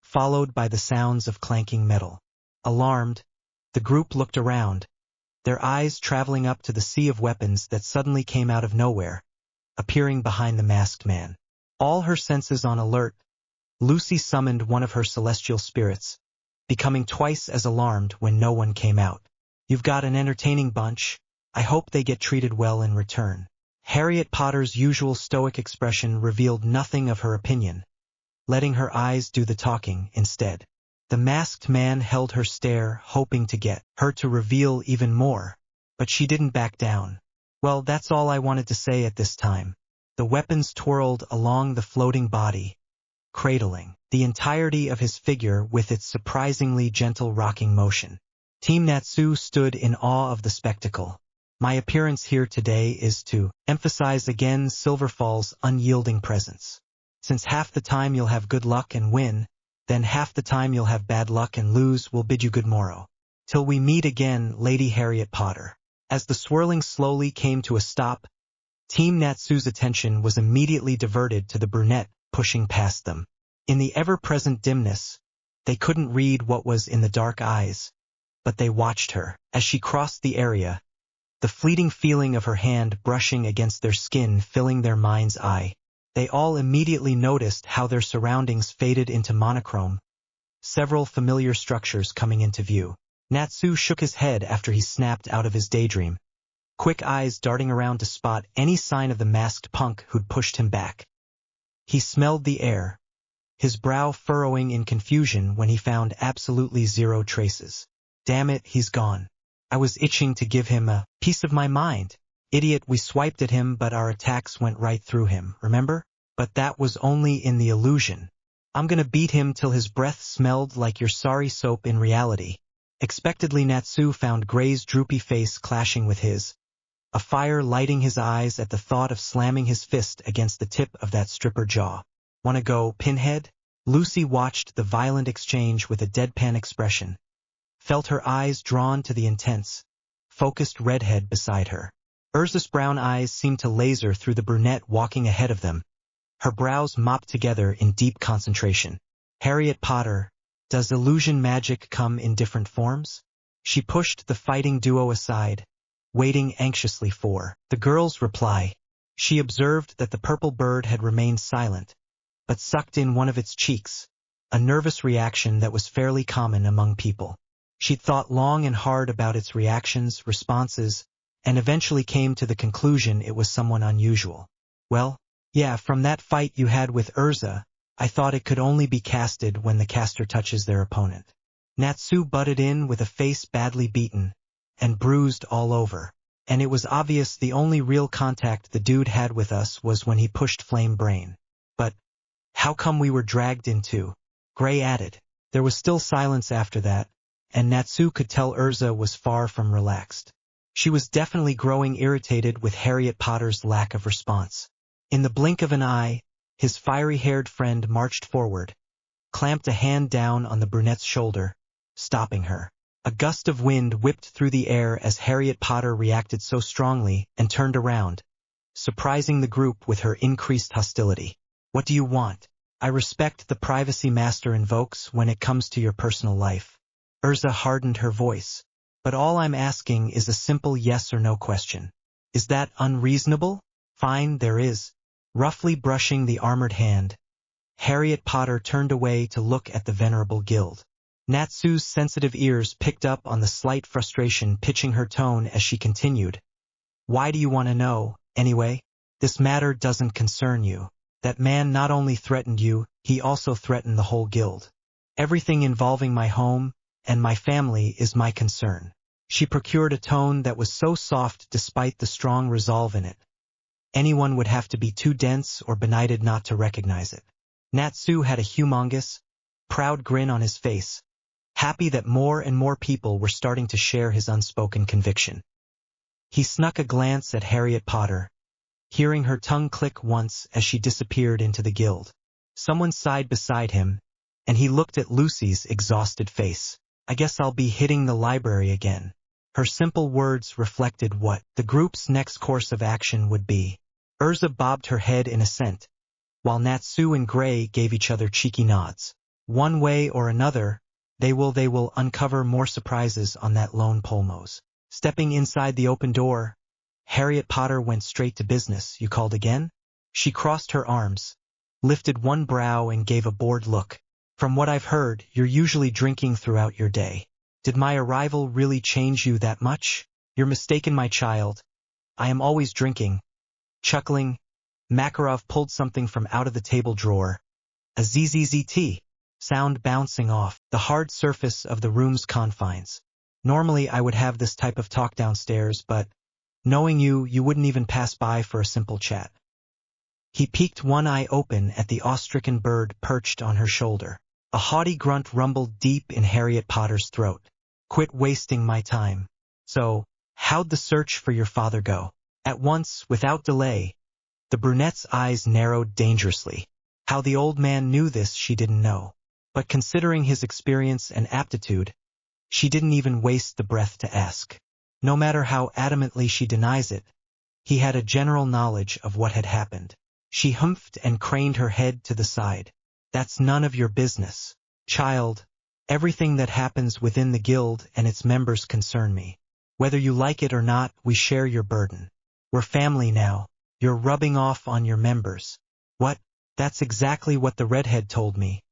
followed by the sounds of clanking metal. Alarmed, the group looked around, their eyes traveling up to the sea of weapons that suddenly came out of nowhere, appearing behind the masked man. All her senses on alert, Lucy summoned one of her celestial spirits, becoming twice as alarmed when no one came out. You've got an entertaining bunch. I hope they get treated well in return. Harriet Potter's usual stoic expression revealed nothing of her opinion, letting her eyes do the talking instead. The masked man held her stare, hoping to get her to reveal even more, but she didn't back down. Well, that's all I wanted to say at this time. The weapons twirled along the floating body, cradling the entirety of his figure with its surprisingly gentle rocking motion. Team Natsu stood in awe of the spectacle. My appearance here today is to emphasize again Silverfall's unyielding presence. Since half the time you'll have good luck and win, then half the time you'll have bad luck and lose, we'll bid you good morrow. Till we meet again, Lady Harriet Potter. As the swirling slowly came to a stop, Team Natsu's attention was immediately diverted to the brunette pushing past them. In the ever-present dimness, they couldn't read what was in the dark eyes, but they watched her. As she crossed the area, the fleeting feeling of her hand brushing against their skin filling their mind's eye, they all immediately noticed how their surroundings faded into monochrome, several familiar structures coming into view. Natsu shook his head after he snapped out of his daydream, quick eyes darting around to spot any sign of the masked punk who'd pushed him back. He smelled the air, his brow furrowing in confusion when he found absolutely zero traces. Damn it, he's gone. I was itching to give him a piece of my mind. Idiot, we swiped at him but our attacks went right through him, remember? But that was only in the illusion. I'm gonna beat him till his breath smelled like your sorry soap in reality. Expectedly Natsu found Gray's droopy face clashing with his, a fire lighting his eyes at the thought of slamming his fist against the tip of that stripper jaw. Wanna go, Pinhead? Lucy watched the violent exchange with a deadpan expression, felt her eyes drawn to the intense, focused redhead beside her. Urza's brown eyes seemed to laser through the brunette walking ahead of them, her brows mopped together in deep concentration. Harriet Potter, does illusion magic come in different forms? She pushed the fighting duo aside, waiting anxiously for the girl's reply. She observed that the purple bird had remained silent, but sucked in one of its cheeks, a nervous reaction that was fairly common among people. She'd thought long and hard about its reactions, responses, and eventually came to the conclusion it was someone unusual. Well, yeah, from that fight you had with Urza, I thought it could only be casted when the caster touches their opponent. Natsu butted in with a face badly beaten and bruised all over, and it was obvious the only real contact the dude had with us was when he pushed Flame Brain. But how come we were dragged into? Gray added. There was still silence after that, and Natsu could tell Urza was far from relaxed. She was definitely growing irritated with Harriet Potter's lack of response. In the blink of an eye, his fiery-haired friend marched forward, clamped a hand down on the brunette's shoulder, stopping her. A gust of wind whipped through the air as Harriet Potter reacted so strongly and turned around, surprising the group with her increased hostility. What do you want? I respect the privacy Master invokes when it comes to your personal life. Urza hardened her voice. But all I'm asking is a simple yes or no question. Is that unreasonable? Fine, there is. Roughly brushing the armored hand, Harriet Potter turned away to look at the venerable guild. Natsu's sensitive ears picked up on the slight frustration pitching her tone as she continued. Why do you want to know? Anyway, this matter doesn't concern you. That man not only threatened you, he also threatened the whole guild. Everything involving my home and my family is my concern. She procured a tone that was so soft despite the strong resolve in it. Anyone would have to be too dense or benighted not to recognize it. Natsu had a humongous, proud grin on his face, happy that more and more people were starting to share his unspoken conviction. He snuck a glance at Harriet Potter, hearing her tongue click once as she disappeared into the guild. Someone sighed beside him, and he looked at Lucy's exhausted face. I guess I'll be hitting the library again. Her simple words reflected what the group's next course of action would be. Urza bobbed her head in assent, while Natsu and Gray gave each other cheeky nods. One way or another, they will uncover more surprises on that lone Polmos. Stepping inside the open door, Harriet Potter went straight to business. You called again? She crossed her arms, lifted one brow and gave a bored look. From what I've heard, you're usually drinking throughout your day. Did my arrival really change you that much? You're mistaken, my child. I am always drinking. Chuckling, Makarov pulled something from out of the table drawer. A ZZZT, sound bouncing off the hard surface of the room's confines. Normally I would have this type of talk downstairs, but knowing you wouldn't even pass by for a simple chat. He peeked one eye open at the awe-stricken bird perched on her shoulder. A haughty grunt rumbled deep in Harriet Potter's throat. Quit wasting my time. So, how'd the search for your father go? At once, without delay, the brunette's eyes narrowed dangerously. How the old man knew this she didn't know. But considering his experience and aptitude, she didn't even waste the breath to ask. No matter how adamantly she denies it, he had a general knowledge of what had happened. She humphed and craned her head to the side. That's none of your business, child. Everything that happens within the guild and its members concern me. Whether you like it or not, we share your burden. We're family now. You're rubbing off on your members. What? That's exactly what the redhead told me.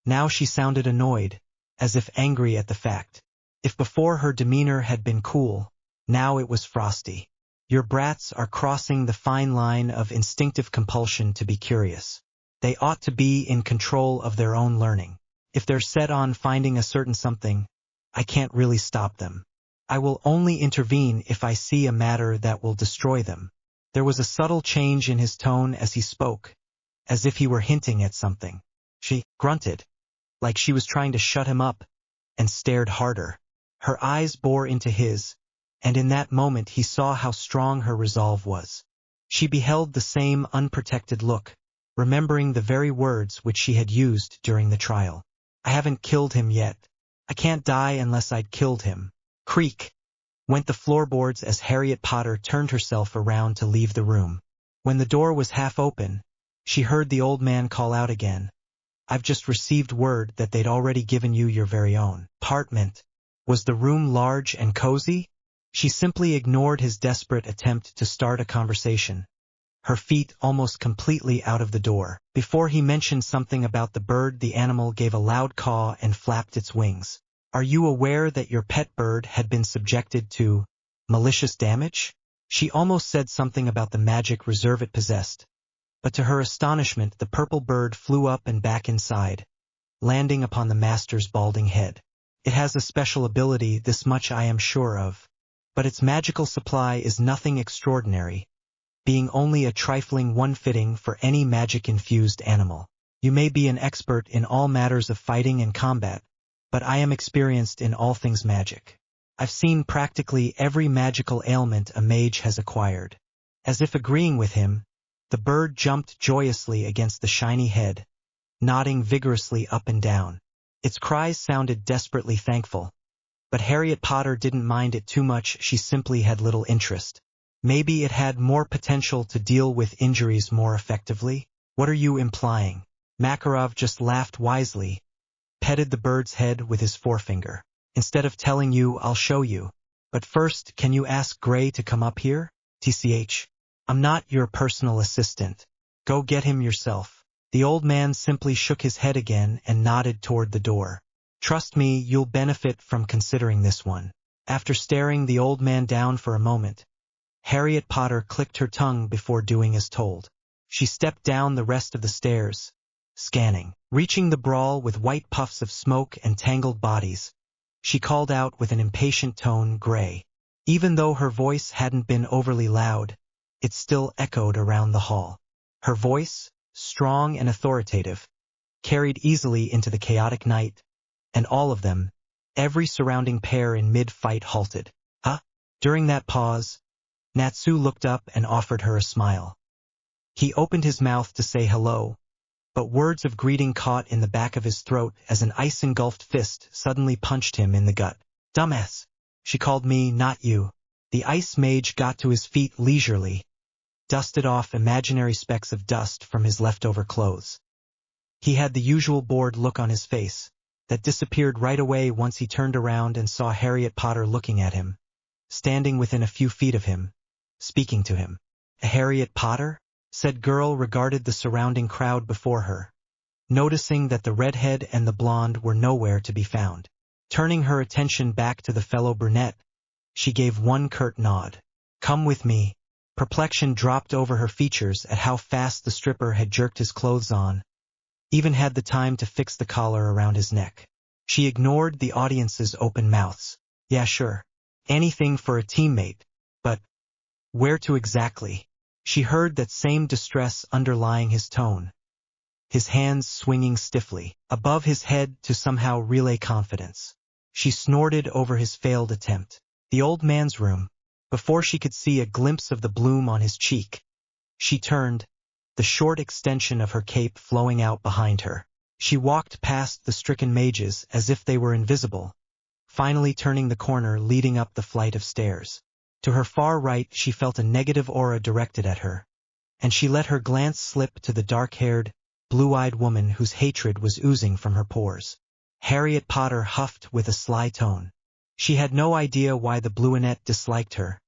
Now she sounded annoyed, as if angry at the fact. If before her demeanor had been cool, now it was frosty. Your brats are crossing the fine line of instinctive compulsion to be curious. They ought to be in control of their own learning. If they're set on finding a certain something, I can't really stop them. I will only intervene if I see a matter that will destroy them. There was a subtle change in his tone as he spoke, as if he were hinting at something. She grunted, like she was trying to shut him up, and stared harder. Her eyes bore into his, and in that moment he saw how strong her resolve was. She beheld the same unprotected look, remembering the very words which she had used during the trial. I haven't killed him yet. I can't die unless I'd killed him. Creak went the floorboards as Harriet Potter turned herself around to leave the room. When the door was half open, she heard the old man call out again. I've just received word that they'd already given you your very own apartment. Was the room large and cozy? She simply ignored his desperate attempt to start a conversation, her feet almost completely out of the door. Before he mentioned something about the bird, the animal gave a loud caw and flapped its wings. Are you aware that your pet bird had been subjected to malicious damage? She almost said something about the magic reserve it possessed, but to her astonishment the purple bird flew up and back inside, landing upon the master's balding head. It has a special ability, this much I am sure of, but its magical supply is nothing extraordinary, being only a trifling one fitting for any magic-infused animal. You may be an expert in all matters of fighting and combat, but I am experienced in all things magic. I've seen practically every magical ailment a mage has acquired. As if agreeing with him, the bird jumped joyously against the shiny head, nodding vigorously up and down. Its cries sounded desperately thankful, but Harriet Potter didn't mind it too much. She simply had little interest. Maybe it had more potential to deal with injuries more effectively? What are you implying? Makarov just laughed wisely, petted the bird's head with his forefinger. Instead of telling you, I'll show you. But first, can you ask Gray to come up here? TCH. I'm not your personal assistant. Go get him yourself. The old man simply shook his head again and nodded toward the door. Trust me, you'll benefit from considering this one. After staring the old man down for a moment, Harriet Potter clicked her tongue before doing as told. She stepped down the rest of the stairs, scanning. Reaching the brawl with white puffs of smoke and tangled bodies, she called out with an impatient tone, "Gray." Even though her voice hadn't been overly loud, it still echoed around the hall. Her voice, strong and authoritative, carried easily into the chaotic night, and all of them, every surrounding pair in mid-fight, halted. Huh? During that pause, Natsu looked up and offered her a smile. He opened his mouth to say hello, but words of greeting caught in the back of his throat as an ice-engulfed fist suddenly punched him in the gut. "Dumbass. She called me, not you." The ice mage got to his feet leisurely, dusted off imaginary specks of dust from his leftover clothes. He had the usual bored look on his face, that disappeared right away once he turned around and saw Harriet Potter looking at him, standing within a few feet of him, speaking to him. "Harriet Potter?" said girl regarded the surrounding crowd before her, noticing that the redhead and the blonde were nowhere to be found. Turning her attention back to the fellow brunette, she gave one curt nod. "Come with me." Perplexion dropped over her features at how fast the stripper had jerked his clothes on, even had the time to fix the collar around his neck. She ignored the audience's open mouths. "Yeah, sure. Anything for a teammate, but where to exactly?" She heard that same distress underlying his tone, his hands swinging stiffly above his head to somehow relay confidence. She snorted over his failed attempt. The old man's room. Before she could see a glimpse of the bloom on his cheek, she turned, the short extension of her cape flowing out behind her. She walked past the stricken mages as if they were invisible, finally turning the corner leading up the flight of stairs. To her far right she felt a negative aura directed at her, and she let her glance slip to the dark-haired, blue-eyed woman whose hatred was oozing from her pores. Harriet Potter huffed with a sly tone. She had no idea why the brunette disliked her,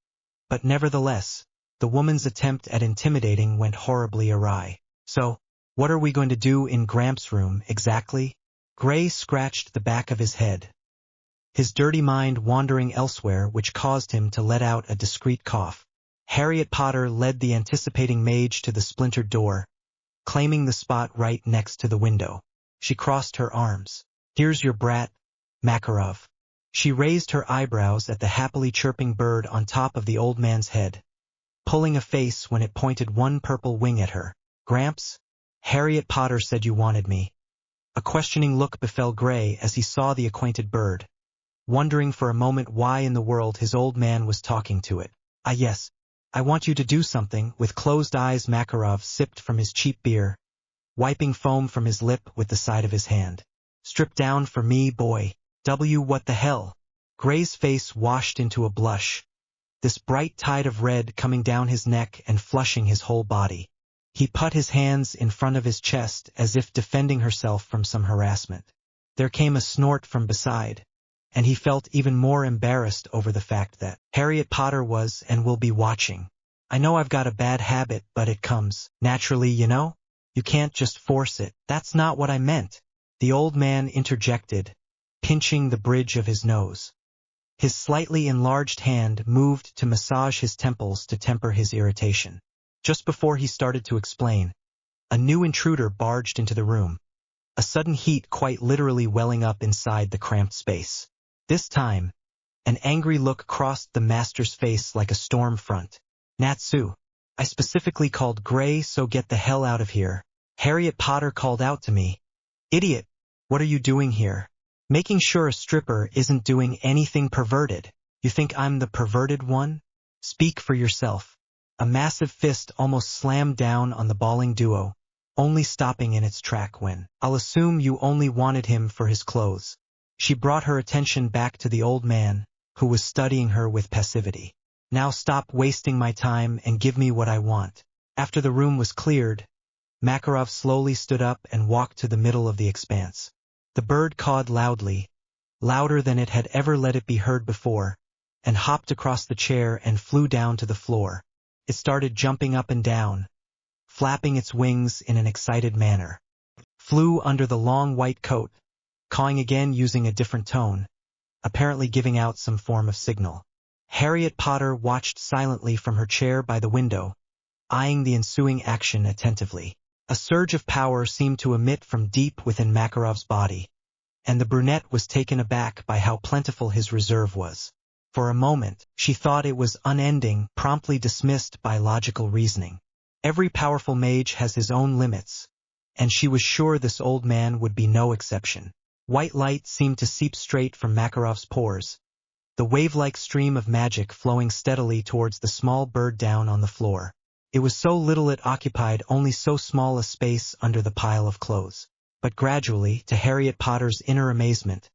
but nevertheless, the woman's attempt at intimidating went horribly awry. "So, what are we going to do in Gramps' room, exactly?" Gray scratched the back of his head, his dirty mind wandering elsewhere, which caused him to let out a discreet cough. Harriet Potter led the anticipating mage to the splintered door, claiming the spot right next to the window. She crossed her arms. "Here's your brat, Makarov." She raised her eyebrows at the happily chirping bird on top of the old man's head, pulling a face when it pointed one purple wing at her. "Gramps, Harriet Potter said you wanted me." A questioning look befell Gray as he saw the acquainted bird, wondering for a moment why in the world his old man was talking to it. "Ah yes, I want you to do something." With closed eyes Makarov sipped from his cheap beer, wiping foam from his lip with the side of his hand. "Strip down for me, boy." What the hell? Gray's face washed into a blush, this bright tide of red coming down his neck and flushing his whole body. He put his hands in front of his chest as if defending herself from some harassment. There came a snort from beside, and he felt even more embarrassed over the fact that Harriet Potter was and will be watching. "I know I've got a bad habit, but it comes naturally, you know? You can't just force it." "That's not what I meant," the old man interjected, pinching the bridge of his nose. His slightly enlarged hand moved to massage his temples to temper his irritation. Just before he started to explain, a new intruder barged into the room, a sudden heat quite literally welling up inside the cramped space. This time, an angry look crossed the master's face like a storm front. "Natsu, I specifically called Gray, so get the hell out of here." Harriet Potter called out to me. "Idiot, what are you doing here? Making sure a stripper isn't doing anything perverted. You think I'm the perverted one? Speak for yourself." A massive fist almost slammed down on the bawling duo, only stopping in its track when, "I'll assume you only wanted him for his clothes." She brought her attention back to the old man, who was studying her with passivity. "Now stop wasting my time and give me what I want." After the room was cleared, Makarov slowly stood up and walked to the middle of the expanse. The bird cawed loudly, louder than it had ever let it be heard before, and hopped across the chair and flew down to the floor. It started jumping up and down, flapping its wings in an excited manner. Flew under the long white coat, cawing again using a different tone, apparently giving out some form of signal. Harriet Potter watched silently from her chair by the window, eyeing the ensuing action attentively. A surge of power seemed to emit from deep within Makarov's body, and the brunette was taken aback by how plentiful his reserve was. For a moment, she thought it was unending, promptly dismissed by logical reasoning. Every powerful mage has his own limits, and she was sure this old man would be no exception. White light seemed to seep straight from Makarov's pores, the wave-like stream of magic flowing steadily towards the small bird down on the floor. It was so little it occupied only so small a space under the pile of clothes. But gradually, to Harriet Potter's inner amazement,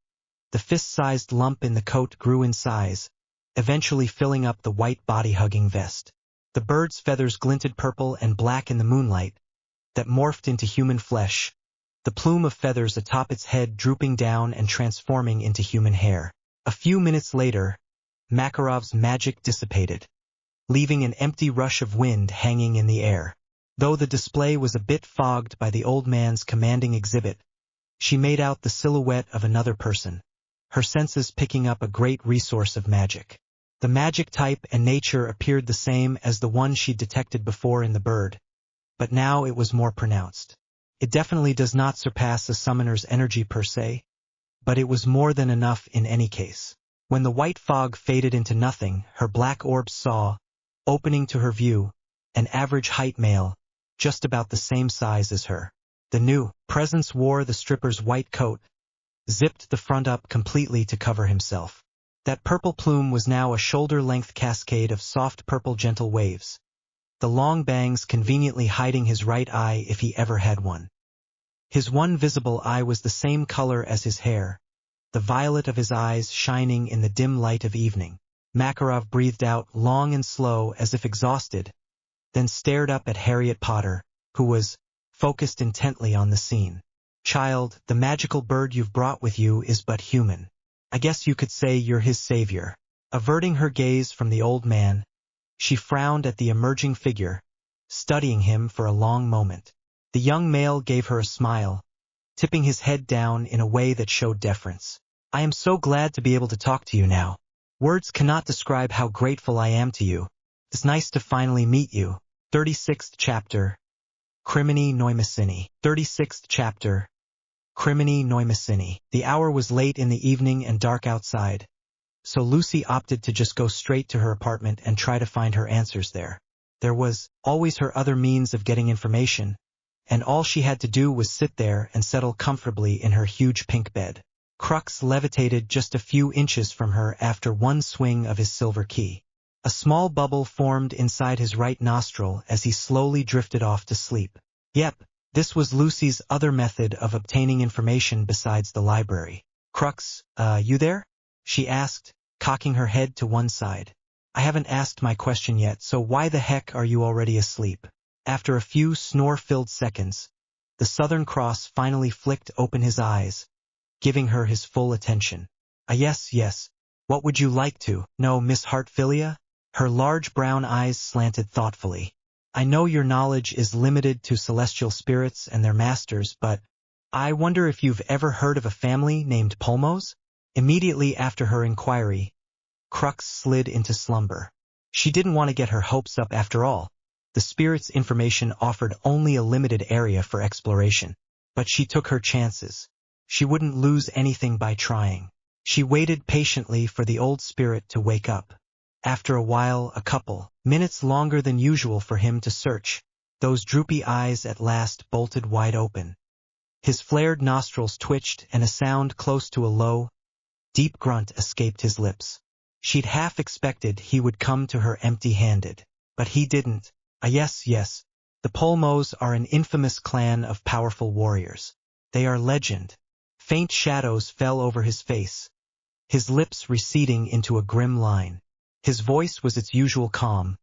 the fist-sized lump in the coat grew in size, eventually filling up the white body-hugging vest. The bird's feathers glinted purple and black in the moonlight, that morphed into human flesh, the plume of feathers atop its head drooping down and transforming into human hair. A few minutes later, Makarov's magic dissipated, leaving an empty rush of wind hanging in the air. Though the display was a bit fogged by the old man's commanding exhibit, she made out the silhouette of another person, her senses picking up a great resource of magic. The magic type and nature appeared the same as the one she'd detected before in the bird, but now it was more pronounced. It definitely does not surpass a summoner's energy per se, but it was more than enough in any case. When the white fog faded into nothing, her black orbs saw, opening to her view, an average height male, just about the same size as her. The new presence wore the stripper's white coat, zipped the front up completely to cover himself. That purple plume was now a shoulder-length cascade of soft purple gentle waves, the long bangs conveniently hiding his right eye if he ever had one. His one visible eye was the same color as his hair, the violet of his eyes shining in the dim light of evening. Makarov breathed out long and slow as if exhausted, then stared up at Harriet Potter, who was focused intently on the scene. "Child, the magical bird you've brought with you is but human. I guess you could say you're his savior." Averting her gaze from the old man, she frowned at the emerging figure, studying him for a long moment. The young male gave her a smile, tipping his head down in a way that showed deference. "I am so glad to be able to talk to you now. Words cannot describe how grateful I am to you. It's nice to finally meet you." 36th chapter. Crimini Noimacini. 36th chapter. Crimini Noimacini. The hour was late in the evening and dark outside, so Lucy opted to just go straight to her apartment and try to find her answers there. There was always her other means of getting information, and all she had to do was sit there and settle comfortably in her huge pink bed. Crux levitated just a few inches from her after one swing of his silver key. A small bubble formed inside his right nostril as he slowly drifted off to sleep. Yep, this was Lucy's other method of obtaining information besides the library. "Crux, you there?" she asked, cocking her head to one side. "I haven't asked my question yet, so why the heck are you already asleep?" After a few snore-filled seconds, the Southern Cross finally flicked open his eyes, giving her his full attention. Yes. What would you like to know, Miss Hartfilia?" Her large brown eyes slanted thoughtfully. "I know your knowledge is limited to celestial spirits and their masters, but I wonder if you've ever heard of a family named Polmos?" Immediately after her inquiry, Crux slid into slumber. She didn't want to get her hopes up after all. The spirit's information offered only a limited area for exploration, but she took her chances. She wouldn't lose anything by trying. She waited patiently for the old spirit to wake up. After a while, a couple minutes longer than usual for him to search, those droopy eyes at last bolted wide open. His flared nostrils twitched and a sound close to a low, deep grunt escaped his lips. She'd half expected he would come to her empty-handed, but he didn't. Yes. The Polmos are an infamous clan of powerful warriors. They are legend. Faint shadows fell over his face, his lips receding into a grim line. His voice was its usual calm,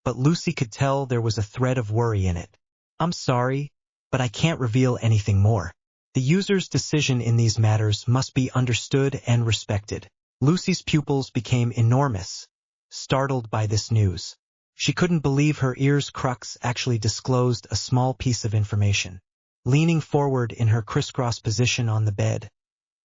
but Lucy could tell there was a thread of worry in it. "I'm sorry, but I can't reveal anything more. The user's decision in these matters must be understood and respected." Lucy's pupils became enormous, startled by this news. She couldn't believe her ears. Crux actually disclosed a small piece of information. Leaning forward in her crisscross position on the bed,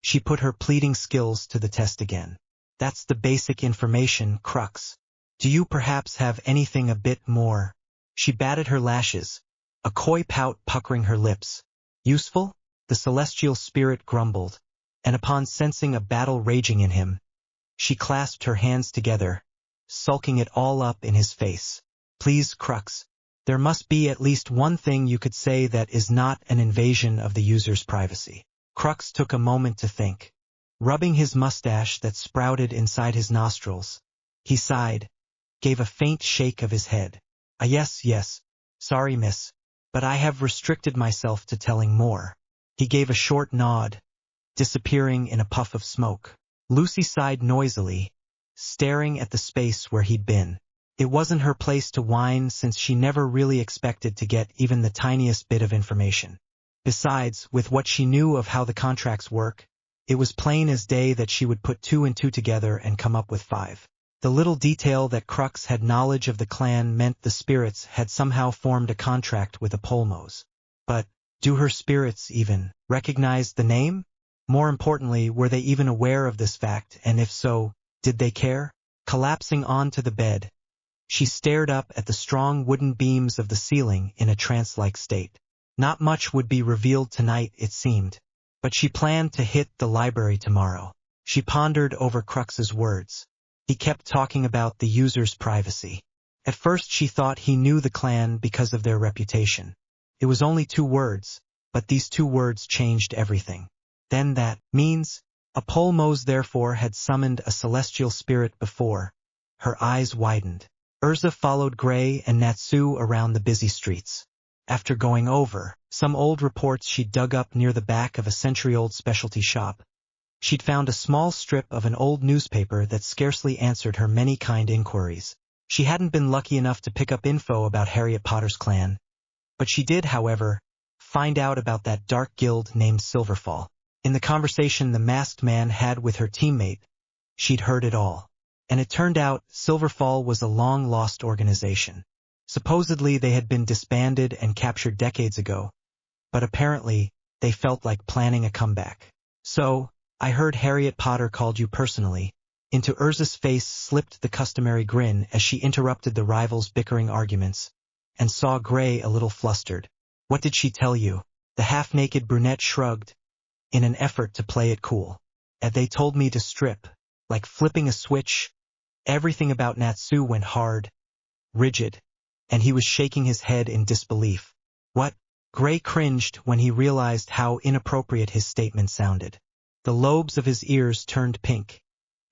she put her pleading skills to the test again. That's the basic information, Crux. Do you perhaps have anything a bit more? She batted her lashes, a coy pout puckering her lips. Useful? The celestial spirit grumbled, and upon sensing a battle raging in him, she clasped her hands together, sulking it all up in his face. Please, Crux, there must be at least one thing you could say that is not an invasion of the user's privacy. Crux took a moment to think. Rubbing his mustache that sprouted inside his nostrils, he sighed, gave a faint shake of his head. Yes. Sorry, miss, but I have restricted myself to telling more. He gave a short nod, disappearing in a puff of smoke. Lucy sighed noisily, staring at the space where he'd been. It wasn't her place to whine since she never really expected to get even the tiniest bit of information. Besides, with what she knew of how the contracts work, it was plain as day that she would put 2 and 2 together and come up with 5. The little detail that Crux had knowledge of the clan meant the spirits had somehow formed a contract with Apolmos. But, do her spirits even recognize the name? More importantly, were they even aware of this fact, and if so, did they care? Collapsing onto the bed, she stared up at the strong wooden beams of the ceiling in a trance-like state. Not much would be revealed tonight, it seemed, but she planned to hit the library tomorrow. She pondered over Crux's words. He kept talking about the user's privacy. At first she thought he knew the clan because of their reputation. It was only 2 words, but these 2 words changed everything. Then that means Apolmos therefore had summoned a celestial spirit before. Her eyes widened. Urza followed Gray and Natsu around the busy streets. After going over some old reports she'd dug up near the back of a century-old specialty shop, she'd found a small strip of an old newspaper that scarcely answered her many kind inquiries. She hadn't been lucky enough to pick up info about Harriet Potter's clan, but she did, however, find out about that dark guild named Silverfall. In the conversation the masked man had with her teammate, she'd heard it all. And it turned out Silverfall was a long-lost organization. Supposedly they had been disbanded and captured decades ago, but apparently they felt like planning a comeback. So, I heard Harriet Potter called you personally. Into Urza's face slipped the customary grin as she interrupted the rivals' bickering arguments, and saw Gray a little flustered. What did she tell you? The half-naked brunette shrugged, in an effort to play it cool. And they told me to strip, like flipping a switch. Everything about Natsu went hard, rigid, and he was shaking his head in disbelief. What? Gray cringed when he realized how inappropriate his statement sounded. The lobes of his ears turned pink,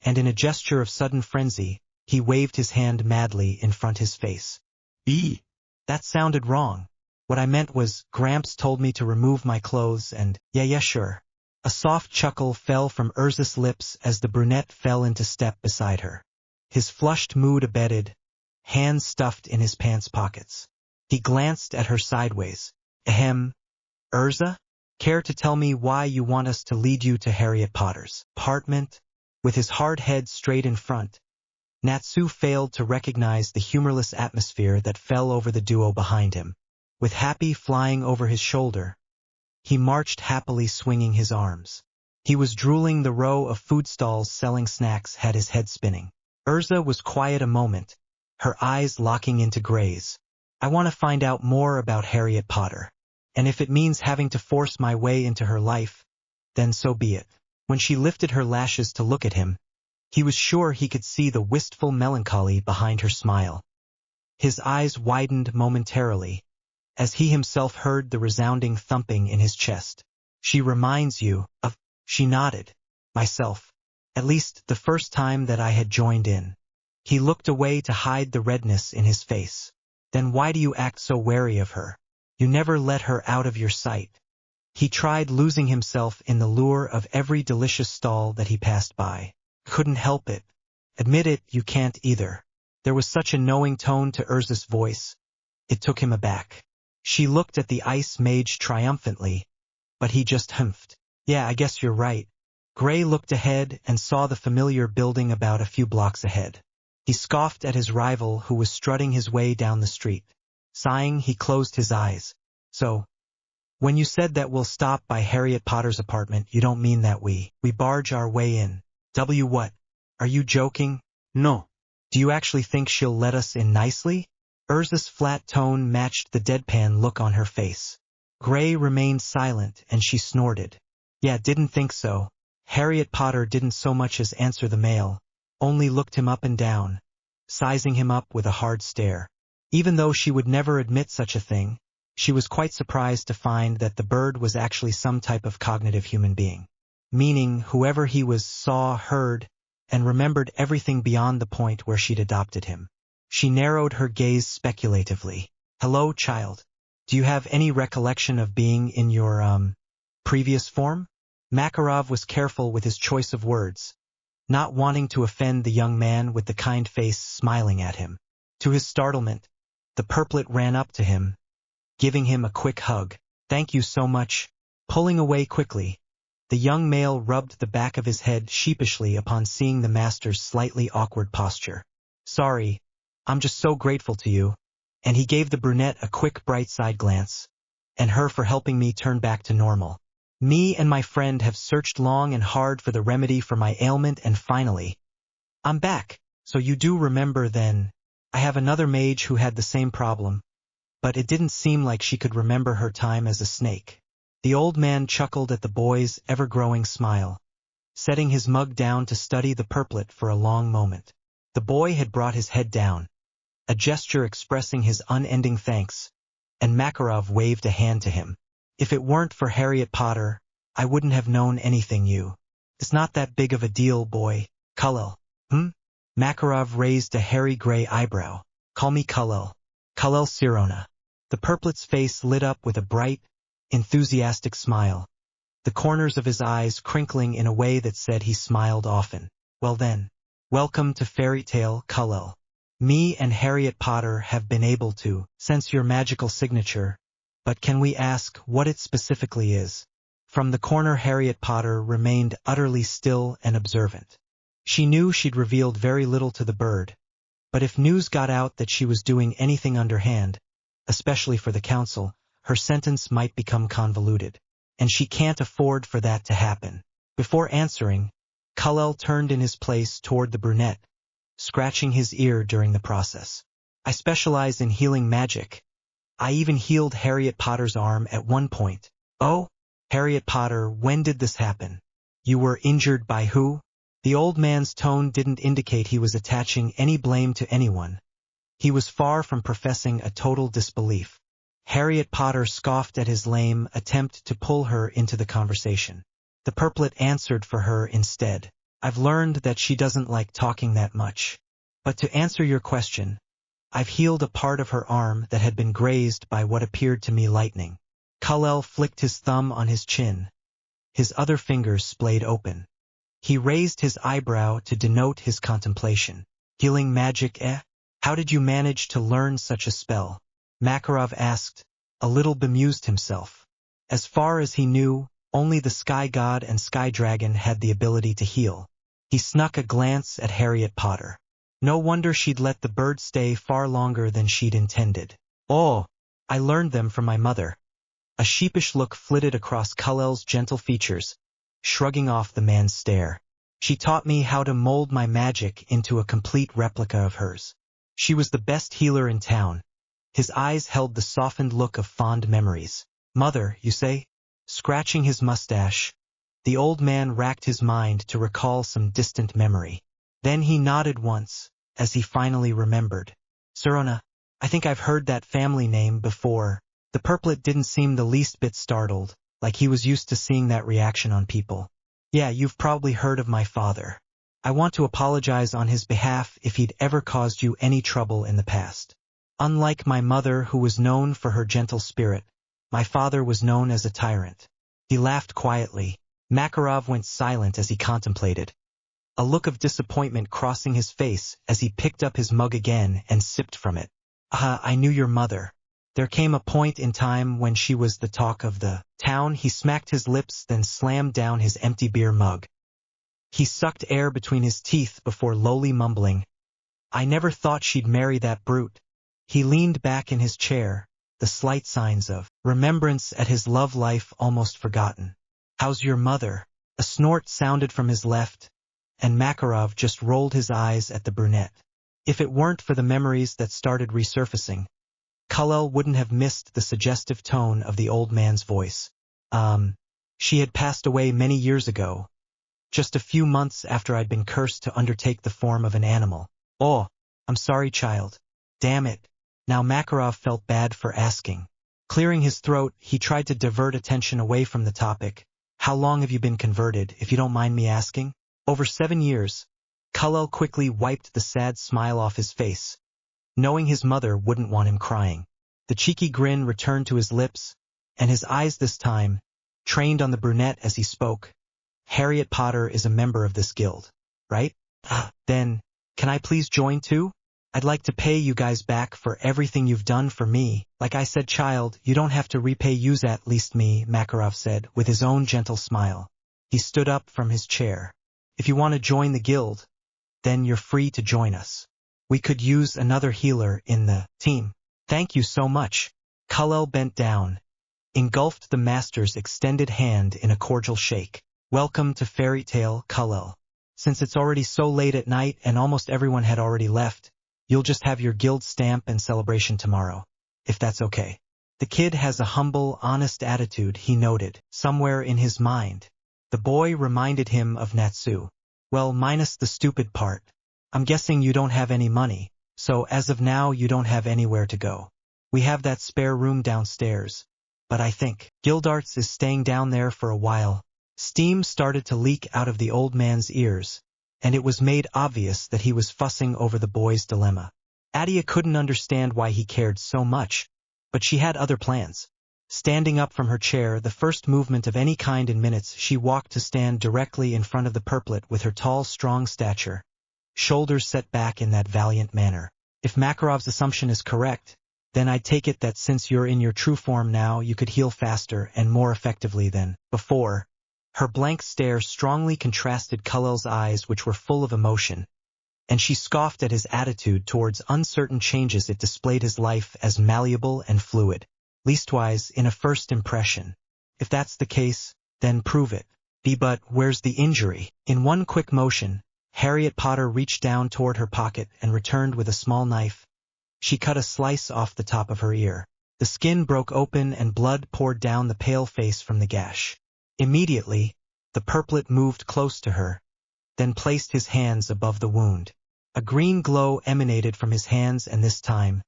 and in a gesture of sudden frenzy, he waved his hand madly in front his face. That sounded wrong. What I meant was, Gramps told me to remove my clothes and, yeah, sure. A soft chuckle fell from Urza's lips as the brunette fell into step beside her. His flushed mood abated, hands stuffed in his pants pockets. He glanced at her sideways. Ahem. Urza? Care to tell me why you want us to lead you to Harriet Potter's apartment? With his hard head straight in front, Natsu failed to recognize the humorless atmosphere that fell over the duo behind him. With Happy flying over his shoulder, he marched happily swinging his arms. He was drooling. The row of food stalls selling snacks had his head spinning. Urza was quiet a moment, her eyes locking into Gray's. I want to find out more about Harriet Potter. And if it means having to force my way into her life, then so be it. When she lifted her lashes to look at him, he was sure he could see the wistful melancholy behind her smile. His eyes widened momentarily, as he himself heard the resounding thumping in his chest. She reminds you of, she nodded, myself. At least the first time that I had joined in. He looked away to hide the redness in his face. Then why do you act so wary of her? You never let her out of your sight. He tried losing himself in the lure of every delicious stall that he passed by. Couldn't help it. Admit it, you can't either. There was such a knowing tone to Urza's voice. It took him aback. She looked at the ice mage triumphantly, but he just humphed. Yeah, I guess you're right. Gray looked ahead and saw the familiar building about a few blocks ahead. He scoffed at his rival who was strutting his way down the street. Sighing, he closed his eyes. So, when you said that we'll stop by Harriet Potter's apartment, you don't mean that we barge our way in. What? Are you joking? No. Do you actually think she'll let us in nicely? Urza's flat tone matched the deadpan look on her face. Gray remained silent and she snorted. Yeah, didn't think so. Harriet Potter didn't so much as answer the mail, only looked him up and down, sizing him up with a hard stare. Even though she would never admit such a thing, she was quite surprised to find that the bird was actually some type of cognitive human being. Meaning whoever he was saw, heard, and remembered everything beyond the point where she'd adopted him. She narrowed her gaze speculatively. Hello, child. Do you have any recollection of being in your, previous form? Makarov was careful with his choice of words, not wanting to offend the young man with the kind face smiling at him. To his startlement, the purplet ran up to him, giving him a quick hug. Thank you so much. Pulling away quickly, the young male rubbed the back of his head sheepishly upon seeing the master's slightly awkward posture. Sorry, I'm just so grateful to you. And he gave the brunette a quick bright side glance, and her for helping me turn back to normal. Me and my friend have searched long and hard for the remedy for my ailment, and finally, I'm back. So you do remember then, I have another mage who had the same problem, but it didn't seem like she could remember her time as a snake. The old man chuckled at the boy's ever-growing smile, setting his mug down to study the purplet for a long moment. The boy had brought his head down, a gesture expressing his unending thanks, and Makarov waved a hand to him. If it weren't for Harriet Potter, I wouldn't have known anything you. It's not that big of a deal, boy. Khalil. Makarov raised a hairy gray eyebrow. Call me Khalil. Khalil Sirona. The purplet's face lit up with a bright, enthusiastic smile, the corners of his eyes crinkling in a way that said he smiled often. Well then, welcome to Fairy Tale, Khalil. Me and Harriet Potter have been able to sense your magical signature, but can we ask what it specifically is? From the corner, Harriet Potter remained utterly still and observant. She knew she'd revealed very little to the bird, but if news got out that she was doing anything underhand, especially for the council, her sentence might become convoluted, and she can't afford for that to happen. Before answering, Khalil turned in his place toward the brunette, scratching his ear during the process. I specialize in healing magic. I even healed Harriet Potter's arm at one point. Oh, Harriet Potter, when did this happen? You were injured by who? The old man's tone didn't indicate he was attaching any blame to anyone. He was far from professing a total disbelief. Harriet Potter scoffed at his lame attempt to pull her into the conversation. The purplet answered for her instead. I've learned that she doesn't like talking that much. But to answer your question, I've healed a part of her arm that had been grazed by what appeared to me lightning. Khalil flicked his thumb on his chin. His other fingers splayed open. He raised his eyebrow to denote his contemplation. Healing magic, eh? How did you manage to learn such a spell? Makarov asked, a little bemused himself. As far as he knew, only the Sky God and Sky Dragon had the ability to heal. He snuck a glance at Harriet Potter. No wonder she'd let the bird stay far longer than she'd intended. Oh, I learned them from my mother. A sheepish look flitted across Khalil's gentle features, shrugging off the man's stare. She taught me how to mold my magic into a complete replica of hers. She was the best healer in town. His eyes held the softened look of fond memories. Mother, you say? Scratching his mustache, the old man racked his mind to recall some distant memory. Then he nodded once, as he finally remembered. Sirona, I think I've heard that family name before. The purplet didn't seem the least bit startled, like he was used to seeing that reaction on people. Yeah, you've probably heard of my father. I want to apologize on his behalf if he'd ever caused you any trouble in the past. Unlike my mother, who was known for her gentle spirit, my father was known as a tyrant. He laughed quietly. Makarov went silent as he contemplated, a look of disappointment crossing his face as he picked up his mug again and sipped from it. I knew your mother. There came a point in time when she was the talk of the town. He smacked his lips, then slammed down his empty beer mug. He sucked air between his teeth before lowly mumbling, I never thought she'd marry that brute. He leaned back in his chair, the slight signs of remembrance at his love life almost forgotten. How's your mother? A snort sounded from his left, and Makarov just rolled his eyes at the brunette. If it weren't for the memories that started resurfacing, Khalil wouldn't have missed the suggestive tone of the old man's voice. She had passed away many years ago, just a few months after I'd been cursed to undertake the form of an animal. Oh, I'm sorry, child. Damn it. Now Makarov felt bad for asking. Clearing his throat, he tried to divert attention away from the topic. How long have you been converted, if you don't mind me asking? Over 7 years. Khalil quickly wiped the sad smile off his face, knowing his mother wouldn't want him crying. The cheeky grin returned to his lips, and his eyes this time, trained on the brunette as he spoke. Harriet Potter is a member of this guild, right? Then, can I please join too? I'd like to pay you guys back for everything you've done for me. Like I said, child, you don't have to repay yous at least me, Makarov said, with his own gentle smile. He stood up from his chair. If you want to join the guild, then you're free to join us. We could use another healer in the team. Thank you so much. Khalil bent down, engulfed the master's extended hand in a cordial shake. Welcome to Fairy Tale, Khalil. Since it's already so late at night and almost everyone had already left, you'll just have your guild stamp and celebration tomorrow, if that's okay. The kid has a humble, honest attitude, he noted, somewhere in his mind. The boy reminded him of Natsu. Well, minus the stupid part. I'm guessing you don't have any money, so as of now you don't have anywhere to go. We have that spare room downstairs, but I think Gildarts is staying down there for a while. Steam started to leak out of the old man's ears, and it was made obvious that he was fussing over the boy's dilemma. Adia couldn't understand why he cared so much, but she had other plans. Standing up from her chair, the first movement of any kind in minutes, she walked to stand directly in front of the purplet with her tall, strong stature, shoulders set back in that valiant manner. If Makarov's assumption is correct, then I'd take it that since you're in your true form now, you could heal faster and more effectively than before. Her blank stare strongly contrasted Khalil's eyes, which were full of emotion, and she scoffed at his attitude towards uncertain changes. It displayed his life as malleable and fluid, leastwise in a first impression. If that's the case, then prove it. But where's the injury? In one quick motion, Harriet Potter reached down toward her pocket and returned with a small knife. She cut a slice off the top of her ear. The skin broke open and blood poured down the pale face from the gash. Immediately, the purplet moved close to her, then placed his hands above the wound. A green glow emanated from his hands, and this time,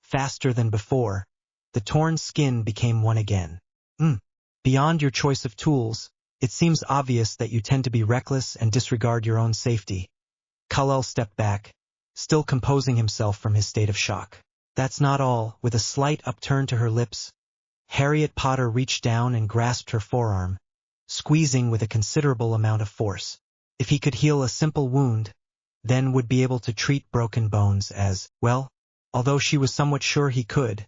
faster than before, the torn skin became one again. Beyond your choice of tools, it seems obvious that you tend to be reckless and disregard your own safety. Khalil stepped back, still composing himself from his state of shock. That's not all. With a slight upturn to her lips, Harriet Potter reached down and grasped her forearm, squeezing with a considerable amount of force. If he could heal a simple wound, then would be able to treat broken bones as well. Although she was somewhat sure he could,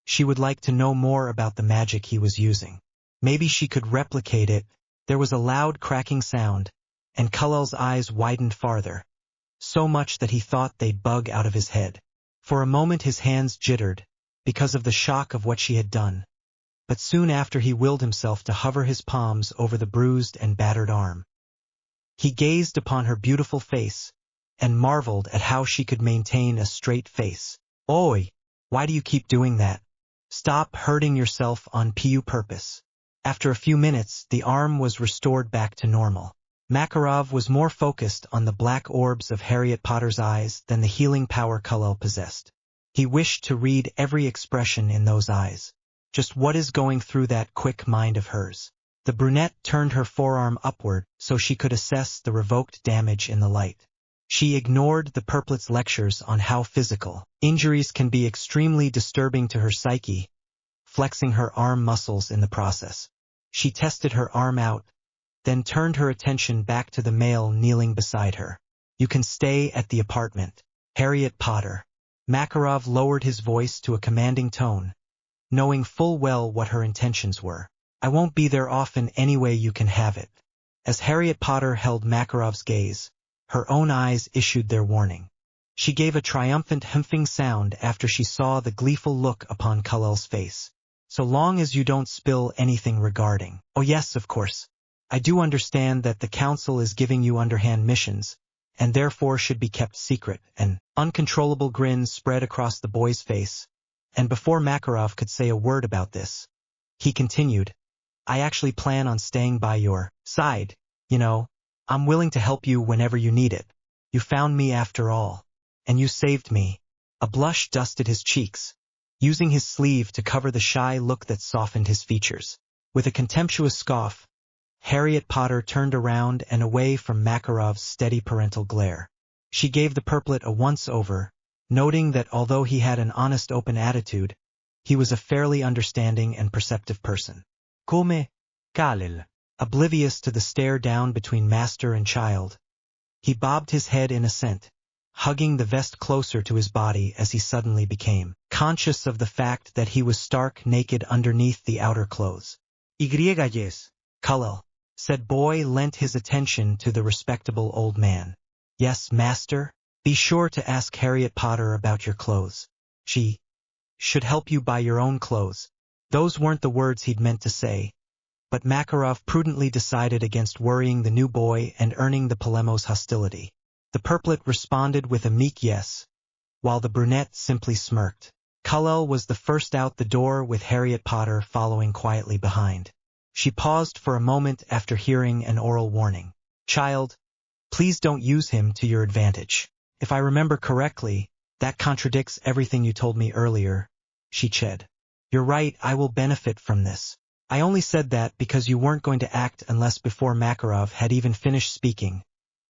she would like to know more about the magic he was using. Maybe she could replicate it. There was a loud cracking sound, and Khalil's eyes widened farther, so much that he thought they'd bug out of his head. For a moment his hands jittered, because of the shock of what she had done. But soon after he willed himself to hover his palms over the bruised and battered arm. He gazed upon her beautiful face, and marveled at how she could maintain a straight face. Oi, why do you keep doing that? Stop hurting yourself on purpose. After a few minutes, the arm was restored back to normal. Makarov was more focused on the black orbs of Harriet Potter's eyes than the healing power Khalil possessed. He wished to read every expression in those eyes. Just what is going through that quick mind of hers? The brunette turned her forearm upward so she could assess the revoked damage in the light. She ignored the purplet's lectures on how physical injuries can be extremely disturbing to her psyche, flexing her arm muscles in the process. She tested her arm out, then turned her attention back to the male kneeling beside her. You can stay at the apartment, Harriet Potter. Makarov lowered his voice to a commanding tone, knowing full well what her intentions were. I won't be there often anyway, you can have it. As Harriet Potter held Makarov's gaze, her own eyes issued their warning. She gave a triumphant humping sound after she saw the gleeful look upon Khalil's face. So long as you don't spill anything regarding. Oh yes, of course. I do understand that the council is giving you underhand missions, and therefore should be kept secret." An uncontrollable grin spread across the boy's face, and before Makarov could say a word about this, he continued, "I actually plan on staying by your side, you know. I'm willing to help you whenever you need it. You found me after all, and you saved me." A blush dusted his cheeks, using his sleeve to cover the shy look that softened his features. With a contemptuous scoff, Harriet Potter turned around and away from Makarov's steady parental glare. She gave the purplet a once-over, noting that although he had an honest open attitude, he was a fairly understanding and perceptive person. Come, Kalel. Oblivious to the stare down between master and child, he bobbed his head in assent, hugging the vest closer to his body as he suddenly became conscious of the fact that he was stark naked underneath the outer clothes. Yes. Kalel, said boy, lent his attention to the respectable old man. "Yes, master? Be sure to ask Harriet Potter about your clothes. She should help you buy your own clothes." Those weren't the words he'd meant to say, but Makarov prudently decided against worrying the new boy and earning the Palemo's hostility. The purplet responded with a meek yes, while the brunette simply smirked. Kalel was the first out the door, with Harriet Potter following quietly behind. She paused for a moment after hearing an oral warning. "Child, please don't use him to your advantage. If I remember correctly, that contradicts everything you told me earlier," she said. "You're right, I will benefit from this. I only said that because you weren't going to act unless." Before Makarov had even finished speaking,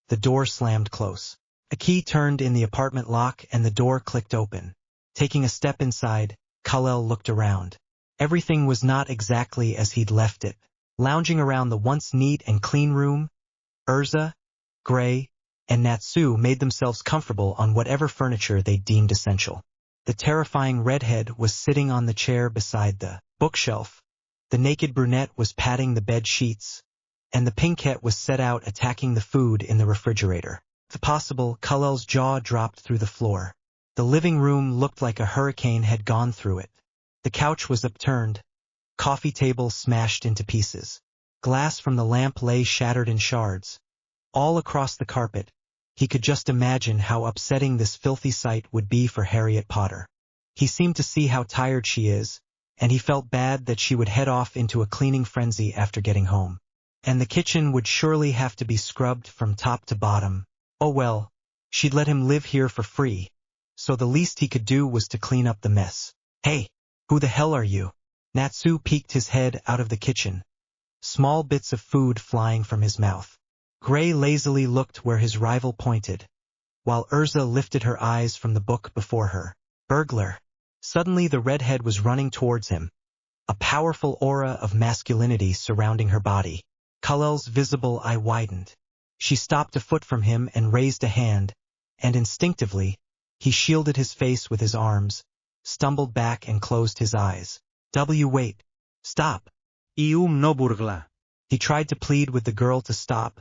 the door slammed close. A key turned in the apartment lock and the door clicked open. Taking a step inside, Kalel looked around. Everything was not exactly as he'd left it. Lounging around the once neat and clean room, Urza, Gray, and Natsu made themselves comfortable on whatever furniture they deemed essential. The terrifying redhead was sitting on the chair beside the bookshelf, the naked brunette was patting the bed sheets, and the pinkette was set out attacking the food in the refrigerator. If possible, Kalel's jaw dropped through the floor. The living room looked like a hurricane had gone through it. The couch was upturned, coffee table smashed into pieces. Glass from the lamp lay shattered in shards. All across the carpet, he could just imagine how upsetting this filthy sight would be for Harriet Potter. He seemed to see how tired she is, and he felt bad that she would head off into a cleaning frenzy after getting home. And the kitchen would surely have to be scrubbed from top to bottom. Oh well, she'd let him live here for free, so the least he could do was to clean up the mess. "Hey, who the hell are you?" Natsu peeked his head out of the kitchen, small bits of food flying from his mouth. Gray lazily looked where his rival pointed, while Urza lifted her eyes from the book before her. "Burglar." Suddenly the redhead was running towards him, a powerful aura of masculinity surrounding her body. Kalel's visible eye widened. She stopped a foot from him and raised a hand, and instinctively, he shielded his face with his arms, stumbled back and closed his eyes. Wait. Stop." No burgla. He tried to plead with the girl to stop,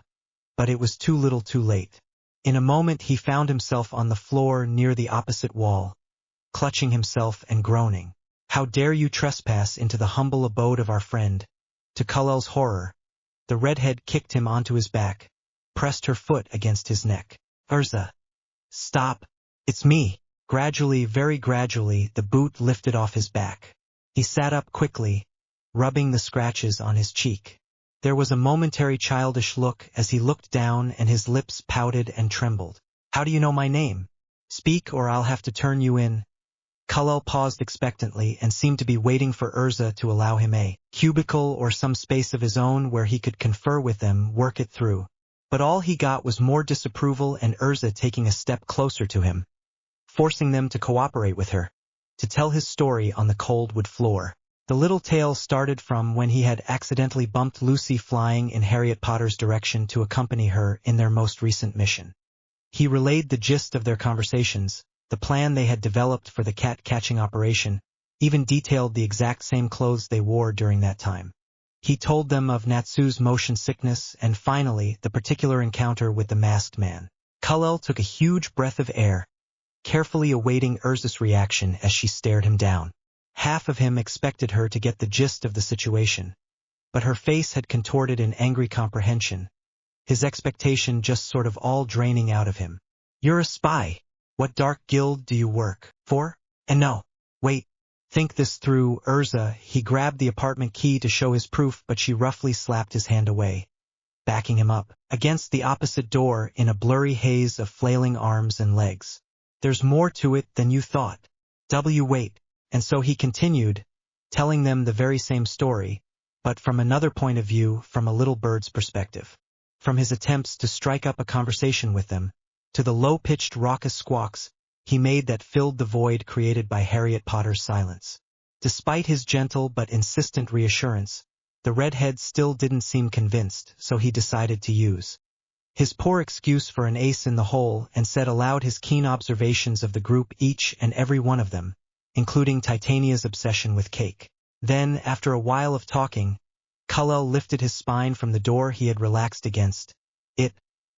but it was too little too late. In a moment he found himself on the floor near the opposite wall, clutching himself and groaning. "How dare you trespass into the humble abode of our friend?" To Kalel's horror, the redhead kicked him onto his back, pressed her foot against his neck. "Urza, stop. It's me." Gradually, very gradually, the boot lifted off his back. He sat up quickly, rubbing the scratches on his cheek. There was a momentary childish look as he looked down and his lips pouted and trembled. "How do you know my name? Speak or I'll have to turn you in." Kalel paused expectantly and seemed to be waiting for Urza to allow him a cubicle or some space of his own where he could confer with them, work it through. But all he got was more disapproval and Urza taking a step closer to him, forcing them to cooperate with her, to tell his story on the cold wood floor. The little tale started from when he had accidentally bumped Lucy flying in Harriet Potter's direction to accompany her in their most recent mission. He relayed the gist of their conversations, the plan they had developed for the cat-catching operation, even detailed the exact same clothes they wore during that time. He told them of Natsu's motion sickness and finally the particular encounter with the masked man. Kalel took a huge breath of air, carefully awaiting Urza's reaction as she stared him down. Half of him expected her to get the gist of the situation, but her face had contorted in angry comprehension, his expectation just sort of all draining out of him. You're a spy. What dark guild do you work for? And no, wait, think this through, Urza. He grabbed the apartment key to show his proof, but she roughly slapped his hand away, backing him up against the opposite door in a blurry haze of flailing arms and legs. There's more to it than you thought. Wait. And so he continued, telling them the very same story, but from another point of view, from a little bird's perspective. From his attempts to strike up a conversation with them, to the low-pitched raucous squawks he made that filled the void created by Harriet Potter's silence. Despite his gentle but insistent reassurance, the redhead still didn't seem convinced, so he decided to use his poor excuse for an ace in the hole and said aloud his keen observations of the group, each and every one of them, including Titania's obsession with cake. Then, after a while of talking, Kal-El lifted his spine from the door he had relaxed against it,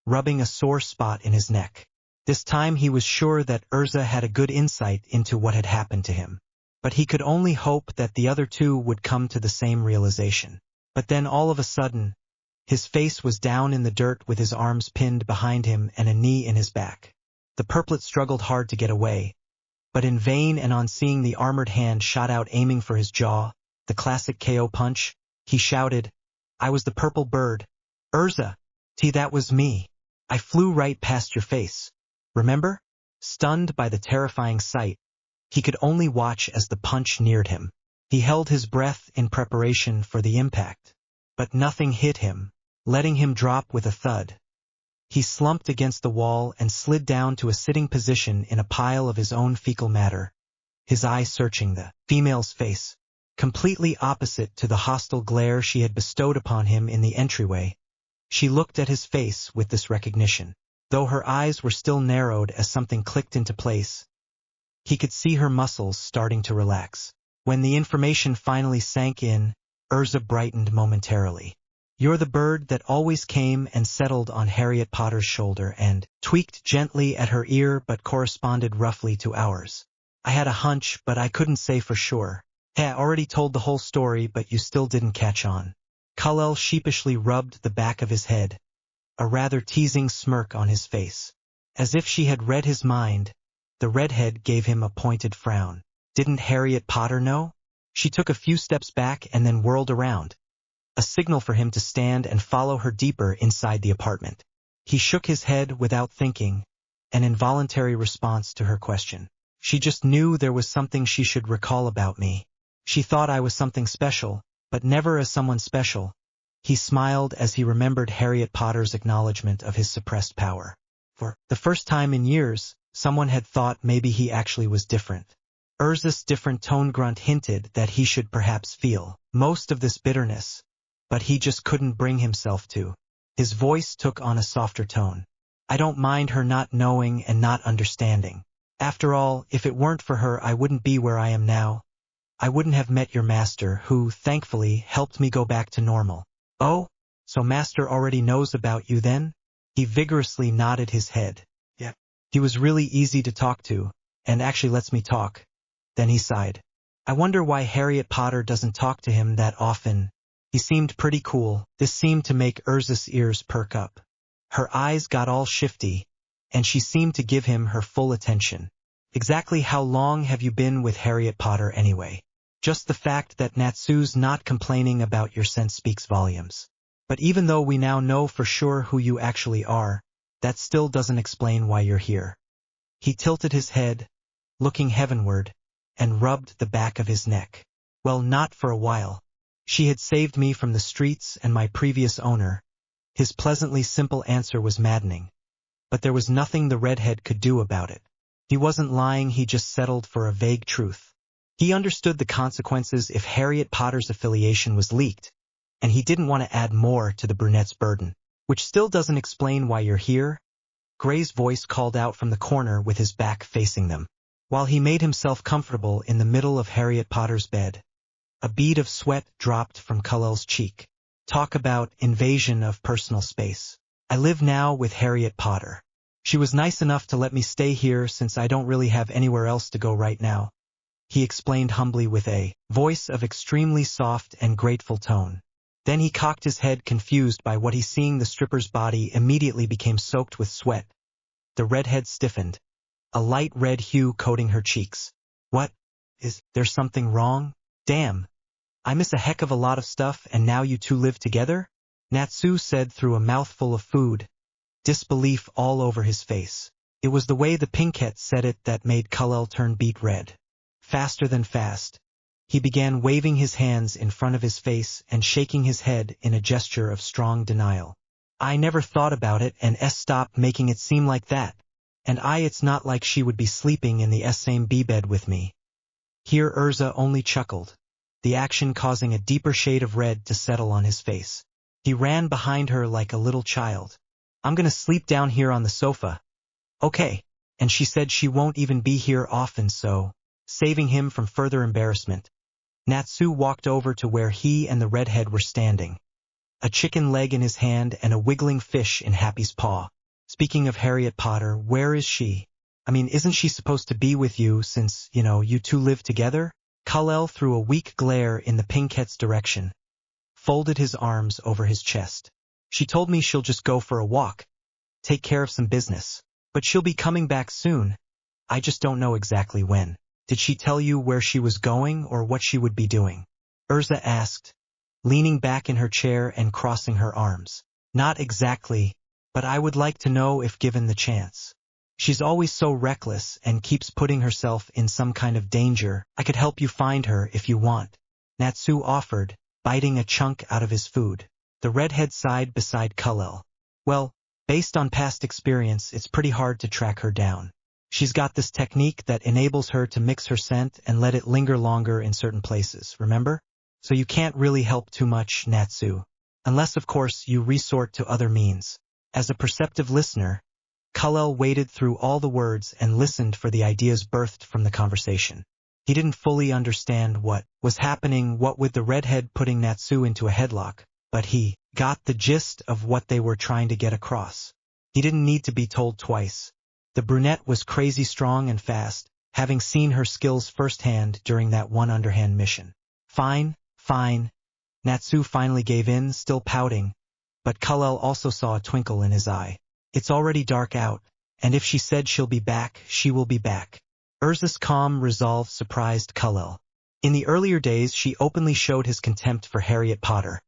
rubbing a sore spot in his neck. This time he was sure that Urza had a good insight into what had happened to him, but he could only hope that the other two would come to the same realization. But then all of a sudden, his face was down in the dirt with his arms pinned behind him and a knee in his back. The purplet struggled hard to get away, but in vain, and on seeing the armored hand shot out aiming for his jaw, the classic KO punch, he shouted, I was the purple bird. Urza, that was me. I flew right past your face. Remember? Stunned by the terrifying sight, he could only watch as the punch neared him. He held his breath in preparation for the impact, but nothing hit him, letting him drop with a thud. He slumped against the wall and slid down to a sitting position in a pile of his own fecal matter, his eye searching the female's face, completely opposite to the hostile glare she had bestowed upon him in the entryway. She looked at his face with this recognition. Though her eyes were still narrowed as something clicked into place, he could see her muscles starting to relax. When the information finally sank in, Urza brightened momentarily. You're the bird that always came and settled on Harriet Potter's shoulder and tweaked gently at her ear but corresponded roughly to ours. I had a hunch, but I couldn't say for sure. I already told the whole story, but you still didn't catch on. Kal-El sheepishly rubbed the back of his head, a rather teasing smirk on his face. As if she had read his mind, the redhead gave him a pointed frown. Didn't Harriet Potter know? She took a few steps back and then whirled around, a signal for him to stand and follow her deeper inside the apartment. He shook his head without thinking, an involuntary response to her question. She just knew there was something she should recall about me. She thought I was something special, but never as someone special. He smiled as he remembered Harriet Potter's acknowledgement of his suppressed power. For the first time in years, someone had thought maybe he actually was different. Urza's different tone grunt hinted that he should perhaps feel most of this bitterness, but he just couldn't bring himself to. His voice took on a softer tone. I don't mind her not knowing and not understanding. After all, if it weren't for her, I wouldn't be where I am now. I wouldn't have met your master, who, thankfully, helped me go back to normal. Oh, so Master already knows about you then? He vigorously nodded his head. Yep. He was really easy to talk to, and actually lets me talk. Then he sighed. I wonder why Harriet Potter doesn't talk to him that often. He seemed pretty cool. This seemed to make Urza's ears perk up. Her eyes got all shifty, and she seemed to give him her full attention. Exactly how long have you been with Harriet Potter anyway? Just the fact that Natsu's not complaining about your sense speaks volumes. But even though we now know for sure who you actually are, that still doesn't explain why you're here. He tilted his head, looking heavenward, and rubbed the back of his neck. Well, not for a while. She had saved me from the streets and my previous owner. His pleasantly simple answer was maddening. But there was nothing the redhead could do about it. He wasn't lying, he just settled for a vague truth. He understood the consequences if Harriet Potter's affiliation was leaked, and he didn't want to add more to the brunette's burden. Which still doesn't explain why you're here? Gray's voice called out from the corner with his back facing them. While he made himself comfortable in the middle of Harriet Potter's bed, a bead of sweat dropped from Kal-El's cheek. Talk about invasion of personal space. I live now with Harriet Potter. She was nice enough to let me stay here since I don't really have anywhere else to go right now. He explained humbly with a voice of extremely soft and grateful tone. Then he cocked his head, confused by what he seeing. The stripper's body immediately became soaked with sweat. The redhead stiffened, a light red hue coating her cheeks. What? Is there something wrong? Damn. I miss a heck of a lot of stuff, and now you two live together? Natsu said through a mouthful of food, disbelief all over his face. It was the way the Pinkette said it that made Kal-El turn beet red. Faster than fast, he began waving his hands in front of his face and shaking his head in a gesture of strong denial. I never thought about it, and stop making it seem like that. And it's not like she would be sleeping in the same bed with me. Here Urza only chuckled, the action causing a deeper shade of red to settle on his face. He ran behind her like a little child. I'm gonna sleep down here on the sofa. Okay. And she said she won't even be here often, so, saving him from further embarrassment, Natsu walked over to where he and the redhead were standing, a chicken leg in his hand and a wiggling fish in Happy's paw. Speaking of Harriet Potter, where is she? I mean, isn't she supposed to be with you since, you two live together? Kal-El threw a weak glare in the Pinkette's direction, folded his arms over his chest. She told me she'll just go for a walk, take care of some business. But she'll be coming back soon. I just don't know exactly when. Did she tell you where she was going or what she would be doing? Urza asked, leaning back in her chair and crossing her arms. Not exactly, but I would like to know if given the chance. She's always so reckless and keeps putting herself in some kind of danger. I could help you find her if you want, Natsu offered, biting a chunk out of his food. The redhead sighed beside Kal-El. Well, based on past experience, it's pretty hard to track her down. She's got this technique that enables her to mix her scent and let it linger longer in certain places, remember? So you can't really help too much, Natsu. Unless, of course, you resort to other means. As a perceptive listener, Kal-El waded through all the words and listened for the ideas birthed from the conversation. He didn't fully understand what was happening, what with the redhead putting Natsu into a headlock, but he got the gist of what they were trying to get across. He didn't need to be told twice. The brunette was crazy strong and fast, having seen her skills firsthand during that one underhand mission. Fine, fine. Natsu finally gave in, still pouting, but Kal-El also saw a twinkle in his eye. It's already dark out, and if she said she'll be back, she will be back. Urza's calm resolve surprised Kal-El. In the earlier days, she openly showed his contempt for Harriet Potter,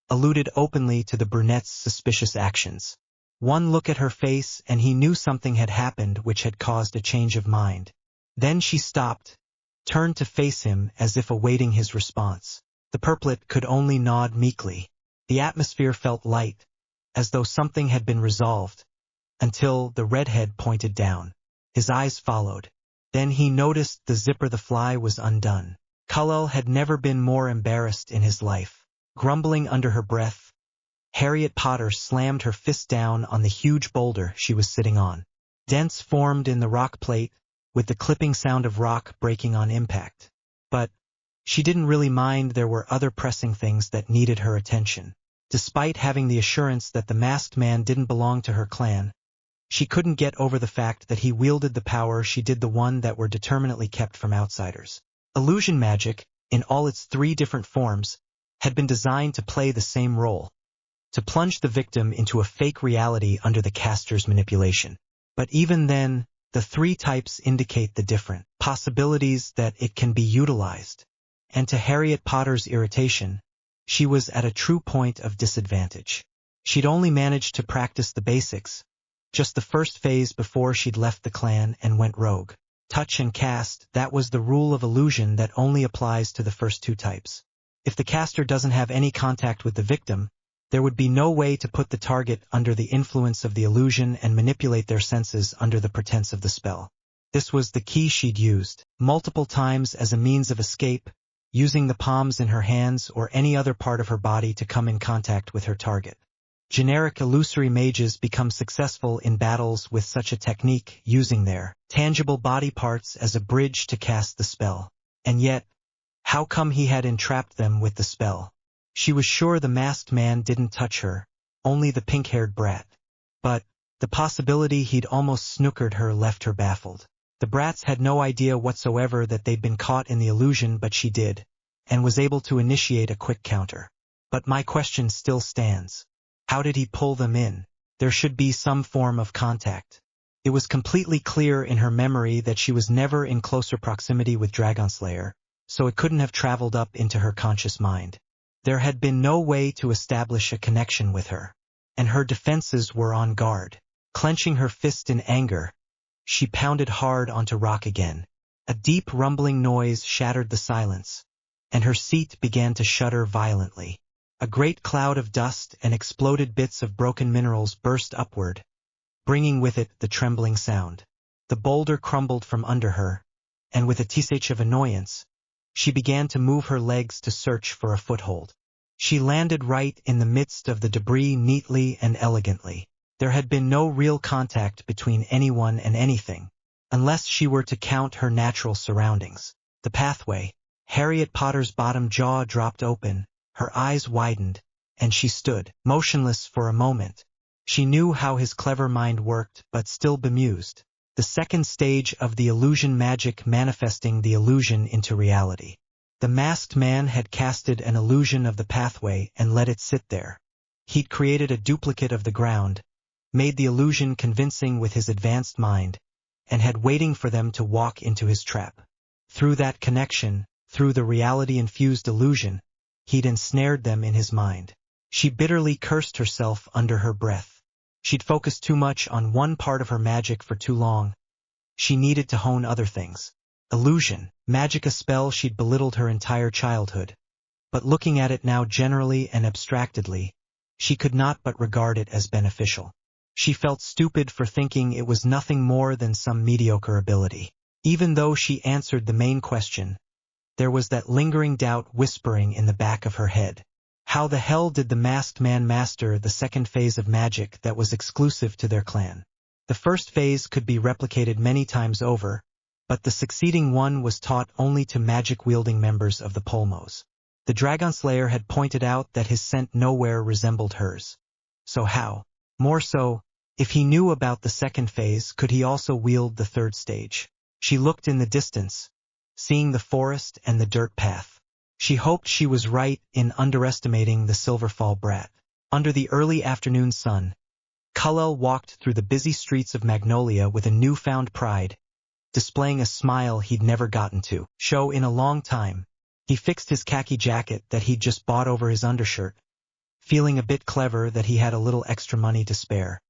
alluded openly to the brunette's suspicious actions. One look at her face and he knew something had happened which had caused a change of mind. Then she stopped, turned to face him as if awaiting his response. The purplet could only nod meekly. The atmosphere felt light, as though something had been resolved, until the redhead pointed down. His eyes followed. Then he noticed the zipper, the fly, was undone. Kal-El had never been more embarrassed in his life. Grumbling under her breath, Harriet Potter slammed her fist down on the huge boulder she was sitting on. Dents formed in the rock plate, with the clipping sound of rock breaking on impact. But she didn't really mind. There were other pressing things that needed her attention. Despite having the assurance that the masked man didn't belong to her clan, she couldn't get over the fact that he wielded the power she did, the one that were determinately kept from outsiders. Illusion magic, in all its 3 different forms, had been designed to play the same role, to plunge the victim into a fake reality under the caster's manipulation. But even then, the 3 types indicate the different possibilities that it can be utilized. And to Harriet Potter's irritation, she was at a true point of disadvantage. She'd only managed to practice the basics, just the first phase before she'd left the clan and went rogue. Touch and cast, that was the rule of illusion that only applies to the first 2 types. If the caster doesn't have any contact with the victim, there would be no way to put the target under the influence of the illusion and manipulate their senses under the pretense of the spell. This was the key she'd used multiple times as a means of escape, using the palms in her hands or any other part of her body to come in contact with her target. Generic illusory mages become successful in battles with such a technique, using their tangible body parts as a bridge to cast the spell. And yet, how come he had entrapped them with the spell? She was sure the masked man didn't touch her, only the pink-haired brat. But the possibility he'd almost snookered her left her baffled. The brats had no idea whatsoever that they'd been caught in the illusion, but she did, and was able to initiate a quick counter. But my question still stands. How did he pull them in? There should be some form of contact. It was completely clear in her memory that she was never in closer proximity with Dragonslayer, so it couldn't have traveled up into her conscious mind. There had been no way to establish a connection with her, and her defenses were on guard. Clenching her fist in anger, she pounded hard onto rock again. A deep rumbling noise shattered the silence, and her seat began to shudder violently. A great cloud of dust and exploded bits of broken minerals burst upward, bringing with it the trembling sound. The boulder crumbled from under her, and with a tsh of annoyance, she began to move her legs to search for a foothold. She landed right in the midst of the debris neatly and elegantly. There had been no real contact between anyone and anything, unless she were to count her natural surroundings. The pathway. Harriet Potter's bottom jaw dropped open, her eyes widened, and she stood, motionless for a moment. She knew how his clever mind worked, but still bemused. The second stage of the illusion magic, manifesting the illusion into reality. The masked man had casted an illusion of the pathway and let it sit there. He'd created a duplicate of the ground, made the illusion convincing with his advanced mind, and had waiting for them to walk into his trap. Through that connection, through the reality-infused illusion, he'd ensnared them in his mind. She bitterly cursed herself under her breath. She'd focused too much on one part of her magic for too long. She needed to hone other things. Illusion, magic, a spell she'd belittled her entire childhood. But looking at it now generally and abstractedly, she could not but regard it as beneficial. She felt stupid for thinking it was nothing more than some mediocre ability. Even though she answered the main question, there was that lingering doubt whispering in the back of her head. How the hell did the masked man master the second phase of magic that was exclusive to their clan? The first phase could be replicated many times over, but the succeeding one was taught only to magic-wielding members of the Polmos. The Dragonslayer had pointed out that his scent nowhere resembled hers. So how? More so, if he knew about the second phase, could he also wield the third stage? She looked in the distance, seeing the forest and the dirt path. She hoped she was right in underestimating the Silverfall brat. Under the early afternoon sun, Kullel walked through the busy streets of Magnolia with a newfound pride, displaying a smile he'd never gotten to show in a long time. He fixed his khaki jacket that he'd just bought over his undershirt, feeling a bit clever that he had a little extra money to spare.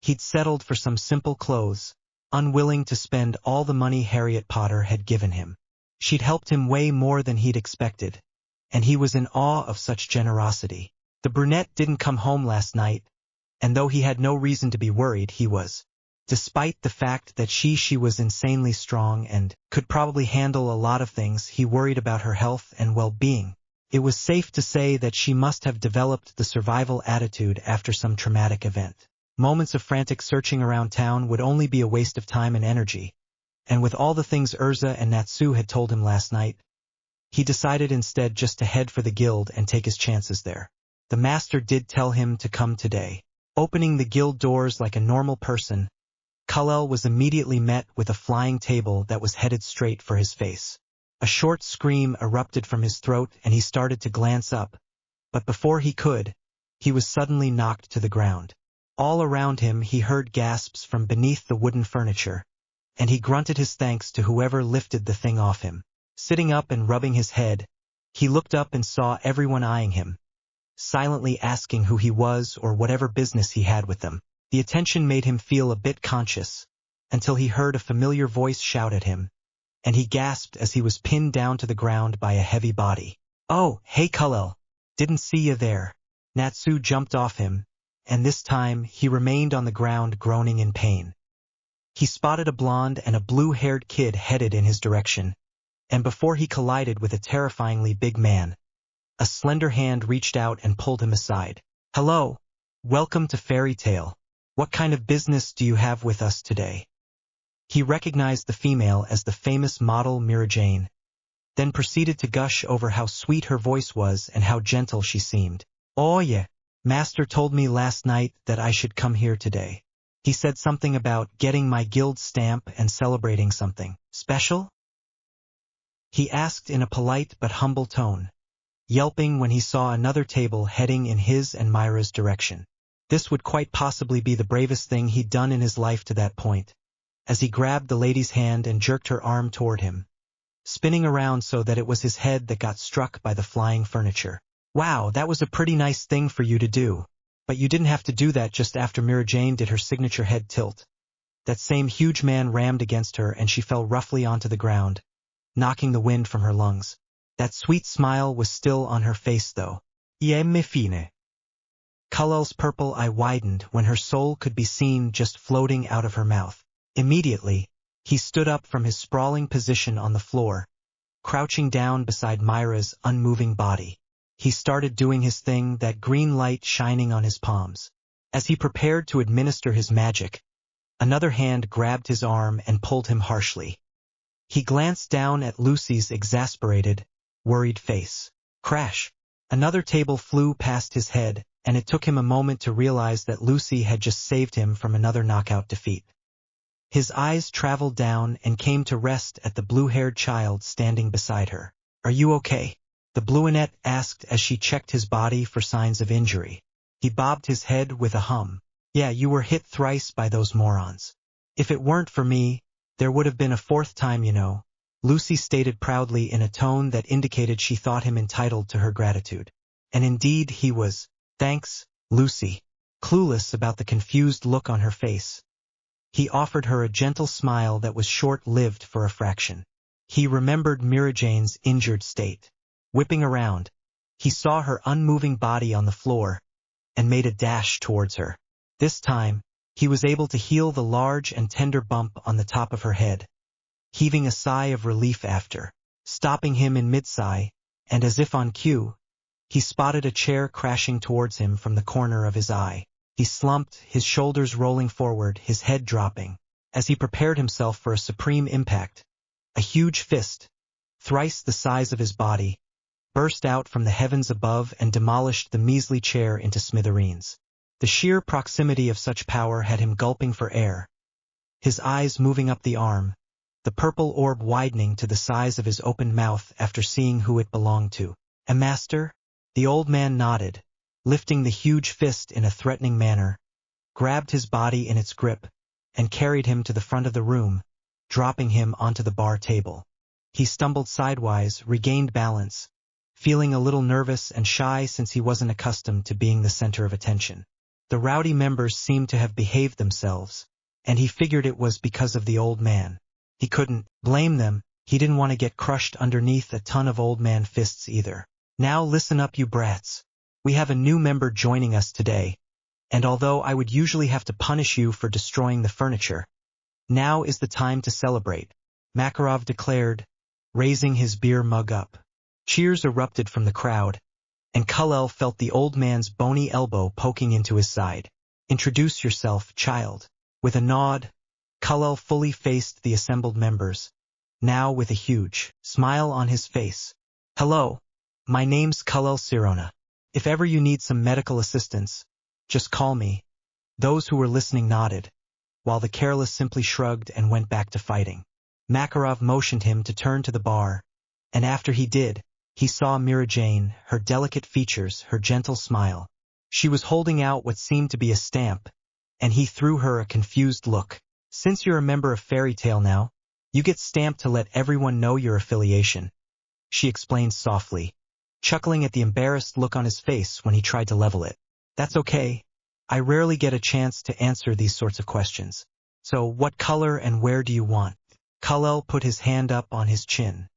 He'd settled for some simple clothes, unwilling to spend all the money Harriet Potter had given him. She'd helped him way more than he'd expected, and he was in awe of such generosity. The brunette didn't come home last night, and though he had no reason to be worried, he was. Despite the fact that she was insanely strong and could probably handle a lot of things, he worried about her health and well-being. It was safe to say that she must have developed the survival attitude after some traumatic event. Moments of frantic searching around town would only be a waste of time and energy, and with all the things Urza and Natsu had told him last night, he decided instead just to head for the guild and take his chances there. The master did tell him to come today. Opening the guild doors like a normal person, Kullel was immediately met with a flying table that was headed straight for his face. A short scream erupted from his throat and he started to glance up, but before he could, he was suddenly knocked to the ground. All around him he heard gasps from beneath the wooden furniture, and he grunted his thanks to whoever lifted the thing off him. Sitting up and rubbing his head, he looked up and saw everyone eyeing him, silently asking who he was or whatever business he had with them. The attention made him feel a bit conscious, until he heard a familiar voice shout at him, and he gasped as he was pinned down to the ground by a heavy body. "Oh, hey Kullel, didn't see you there." Natsu jumped off him, and this time he remained on the ground groaning in pain. He spotted a blonde and a blue-haired kid headed in his direction, and before he collided with a terrifyingly big man, a slender hand reached out and pulled him aside. "Hello, welcome to Fairy Tale. What kind of business do you have with us today?" He recognized the female as the famous model Mirajane, then proceeded to gush over how sweet her voice was and how gentle she seemed. "Oh yeah, Master told me last night that I should come here today. He said something about getting my guild stamp and celebrating something special?" He asked in a polite but humble tone. yelping when he saw another table heading in his and Myra's direction. This would quite possibly be the bravest thing he'd done in his life to that point, as he grabbed the lady's hand and jerked her arm toward him, spinning around so that it was his head that got struck by the flying furniture. Wow, that was a pretty nice thing for you to do, but you didn't have to do that just after Mira Jane did her signature head tilt. That same huge man rammed against her and she fell roughly onto the ground, knocking the wind from her lungs. That sweet smile was still on her face though. me fine. Kullel's purple eye widened when her soul could be seen just floating out of her mouth. Immediately, he stood up from his sprawling position on the floor, crouching down beside Myra's unmoving body. He started doing his thing, that green light shining on his palms. As he prepared to administer his magic, another hand grabbed his arm and pulled him harshly. He glanced down at Lucy's exasperated, worried face. Crash! Another table flew past his head, and it took him a moment to realize that Lucy had just saved him from another knockout defeat. His eyes traveled down and came to rest at the blue-haired child standing beside her. "Are you okay?" the Bluinette asked as she checked his body for signs of injury. He bobbed his head with a hum. "Yeah, you were hit thrice by those morons. If it weren't for me, there would have been a fourth time, you know," Lucy stated proudly in a tone that indicated she thought him entitled to her gratitude. And indeed he was. "Thanks, Lucy." Clueless about the confused look on her face, he offered her a gentle smile that was short-lived for a fraction. He remembered Mira Jane's injured state. Whipping around, he saw her unmoving body on the floor and made a dash towards her. This time, he was able to heal the large and tender bump on the top of her head, heaving a sigh of relief after. Stopping him in mid-sigh, and as if on cue, he spotted a chair crashing towards him from the corner of his eye. He slumped, his shoulders rolling forward, his head dropping. As he prepared himself for a supreme impact, a huge fist, thrice the size of his body, burst out from the heavens above and demolished the measly chair into smithereens. The sheer proximity of such power had him gulping for air, his eyes moving up the arm, the purple orb widening to the size of his opened mouth after seeing who it belonged to. "A master?" The old man nodded, lifting the huge fist in a threatening manner, grabbed his body in its grip, and carried him to the front of the room, dropping him onto the bar table. He stumbled sidewise, regained balance, feeling a little nervous and shy since he wasn't accustomed to being the center of attention. The rowdy members seemed to have behaved themselves, and he figured it was because of the old man. He couldn't blame them, he didn't want to get crushed underneath a ton of old man fists either. "Now listen up, you brats. We have a new member joining us today, and although I would usually have to punish you for destroying the furniture, now is the time to celebrate," Makarov declared, raising his beer mug up. Cheers erupted from the crowd, and Kullel felt the old man's bony elbow poking into his side. "Introduce yourself, child." With a nod, Kullel fully faced the assembled members, now with a huge smile on his face. "Hello, my name's Kullel Sirona. If ever you need some medical assistance, just call me." Those who were listening nodded, while the careless simply shrugged and went back to fighting. Makarov motioned him to turn to the bar, and after he did, he saw Mira Jane, her delicate features, her gentle smile. She was holding out what seemed to be a stamp, and he threw her a confused look. "Since you're a member of Fairy Tale now, you get stamped to let everyone know your affiliation," she explained softly, chuckling at the embarrassed look on his face when he tried to level it. "That's okay. I rarely get a chance to answer these sorts of questions. So what color and where do you want?" Kullel put his hand up on his chin.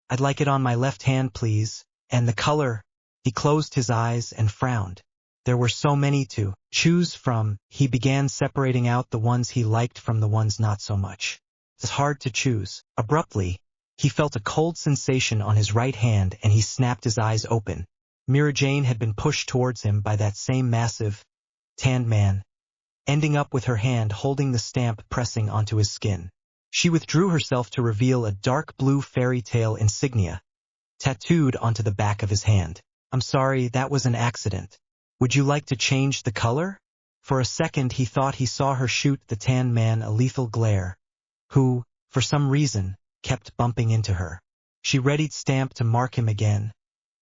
"I'd like it on my left hand, please. And the color?" He closed his eyes and frowned. There were so many to choose from, he began separating out the ones he liked from the ones not so much. It's hard to choose. Abruptly, he felt a cold sensation on his right hand and he snapped his eyes open. Mira Jane had been pushed towards him by that same massive, tanned man, ending up with her hand holding the stamp pressing onto his skin. She withdrew herself to reveal a dark blue Fairy Tale insignia, tattooed onto the back of his hand. "I'm sorry, that was an accident. Would you like to change the color?" For a second he thought he saw her shoot the tanned man a lethal glare, who, for some reason, kept bumping into her. She readied stamp to mark him again,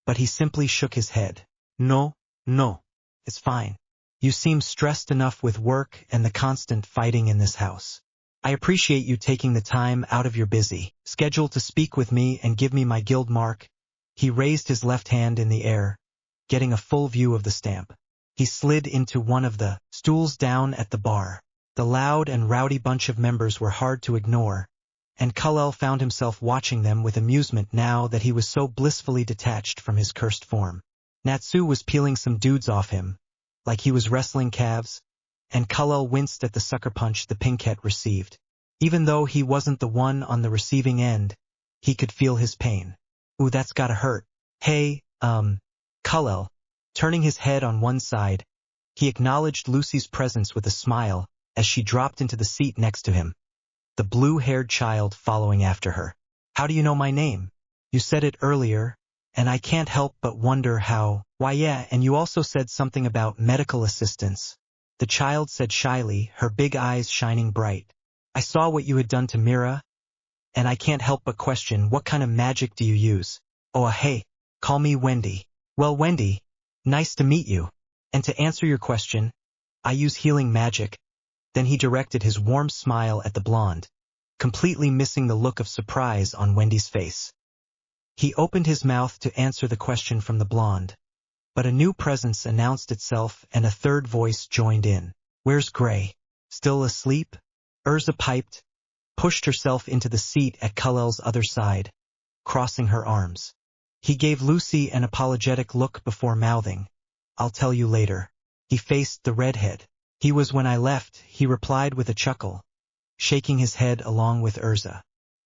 but he simply shook his head. No, no. It's fine. You seem stressed enough with work and the constant fighting in this house. I appreciate you taking the time out of your busy schedule to speak with me and give me my guild mark. He raised his left hand in the air, getting a full view of the stamp. He slid into one of the stools down at the bar. The loud and rowdy bunch of members were hard to ignore, and Kullel found himself watching them with amusement now that he was so blissfully detached from his cursed form. Natsu was peeling some dudes off him, like he was wrestling calves, and Kullel winced at the sucker punch the Pinkette received. Even though he wasn't the one on the receiving end, he could feel his pain. Ooh, that's gotta hurt. Hey, Kullel. Turning his head on one side, he acknowledged Lucy's presence with a smile as she dropped into the seat next to him, the blue-haired child following after her. How do you know my name? You said it earlier, and I can't help but wonder how. Why yeah, and you also said something about medical assistance. The child said shyly, her big eyes shining bright. I saw what you had done to Mira, and I can't help but question what kind of magic do you use? Oh, hey, call me Wendy. Well, Wendy, nice to meet you. And to answer your question, I use healing magic. Then he directed his warm smile at the blonde, completely missing the look of surprise on Wendy's face. He opened his mouth to answer the question from the blonde, but a new presence announced itself and a third voice joined in. Where's Gray? Still asleep? Urza piped, pushed herself into the seat at Kullel's other side, crossing her arms. He gave Lucy an apologetic look before mouthing, I'll tell you later. He faced the redhead. He was when I left, he replied with a chuckle, shaking his head along with Urza.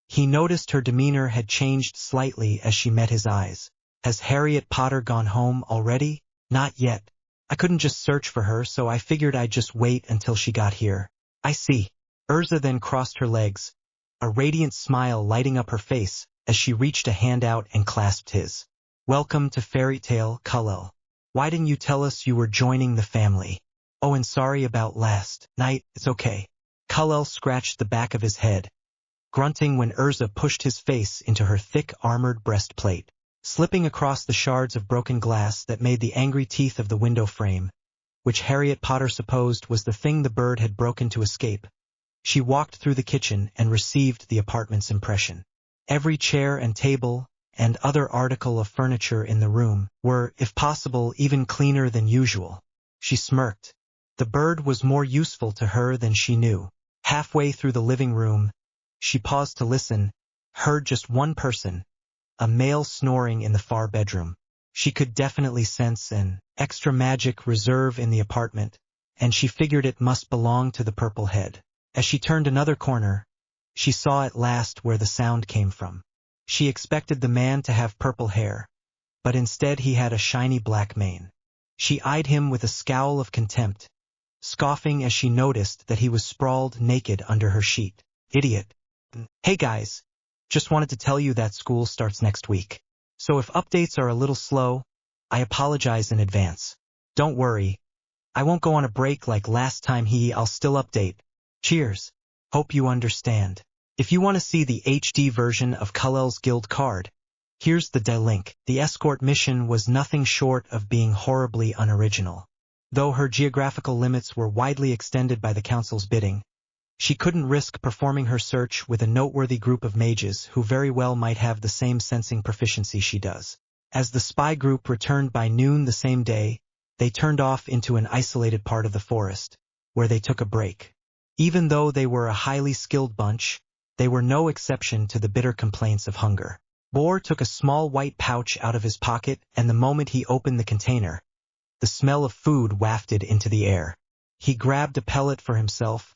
He noticed her demeanor had changed slightly as she met his eyes. Has Harriet Potter gone home already? Not yet. I couldn't just search for her, so I figured I'd just wait until she got here. I see. Urza then crossed her legs, a radiant smile lighting up her face as she reached a hand out and clasped his. Welcome to Fairy Tale, Kullel. Why didn't you tell us you were joining the family? Oh, and sorry about last night. It's okay. Kullel scratched the back of his head, grunting when Urza pushed his face into her thick armored breastplate, slipping across the shards of broken glass that made the angry teeth of the window frame, which Harriet Potter supposed was the thing the bird had broken to escape. She walked through the kitchen and received the apartment's impression. Every chair and table and other article of furniture in the room were, if possible, even cleaner than usual. She smirked. The bird was more useful to her than she knew. Halfway through the living room, she paused to listen, heard just one person, a male snoring in the far bedroom. She could definitely sense an extra magic reserve in the apartment, and she figured it must belong to the purple head. As she turned another corner, she saw at last where the sound came from. She expected the man to have purple hair, but instead he had a shiny black mane. She eyed him with a scowl of contempt, scoffing as she noticed that he was sprawled naked under her sheet. Idiot. Hey guys, just wanted to tell you that school starts next week. So if updates are a little slow, I apologize in advance. Don't worry, I won't go on a break like last time. I'll still update. Cheers. Hope you understand. If you want to see the HD version of Kullel's guild card, here's the link. The escort mission was nothing short of being horribly unoriginal. Though her geographical limits were widely extended by the council's bidding, she couldn't risk performing her search with a noteworthy group of mages who very well might have the same sensing proficiency she does. As the spy group returned by noon the same day, they turned off into an isolated part of the forest, where they took a break. Even though they were a highly skilled bunch, they were no exception to the bitter complaints of hunger. Boar took a small white pouch out of his pocket, and the moment he opened the container, the smell of food wafted into the air. He grabbed a pellet for himself,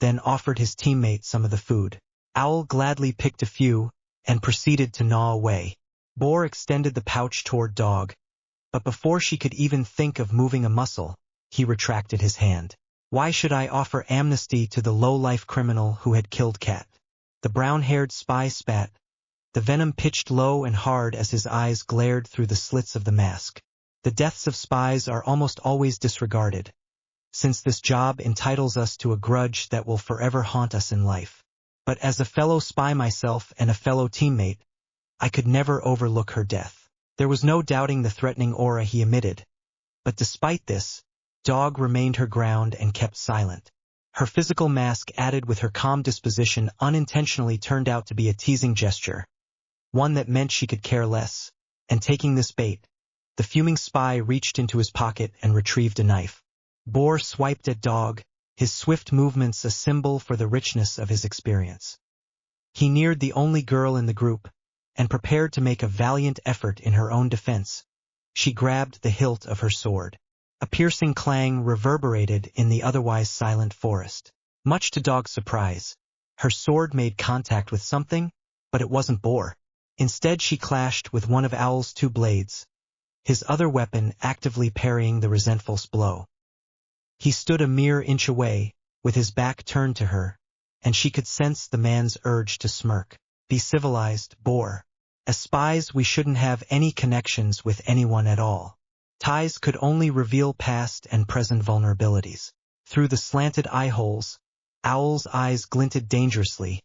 then offered his teammate some of the food. Owl gladly picked a few, and proceeded to gnaw away. Boar extended the pouch toward Dog, but before she could even think of moving a muscle, he retracted his hand. Why should I offer amnesty to the low-life criminal who had killed Cat? The brown-haired spy spat. The venom pitched low and hard as his eyes glared through the slits of the mask. The deaths of spies are almost always disregarded, since this job entitles us to a grudge that will forever haunt us in life. But as a fellow spy myself and a fellow teammate, I could never overlook her death. There was no doubting the threatening aura he emitted. But despite this, Dog remained her ground and kept silent. Her physical mask added with her calm disposition unintentionally turned out to be a teasing gesture, one that meant she could care less, and taking this bait, the fuming spy reached into his pocket and retrieved a knife. Boar swiped at Dog, his swift movements a symbol for the richness of his experience. He neared the only girl in the group, and prepared to make a valiant effort in her own defense. She grabbed the hilt of her sword. A piercing clang reverberated in the otherwise silent forest. Much to Dog's surprise, her sword made contact with something, but it wasn't Boar. Instead she clashed with one of Owl's two blades, his other weapon actively parrying the resentful blow. He stood a mere inch away, with his back turned to her, and she could sense the man's urge to smirk. Be civilized, Boar. As spies we shouldn't have any connections with anyone at all. Ties could only reveal past and present vulnerabilities. Through the slanted eye holes, Owl's eyes glinted dangerously,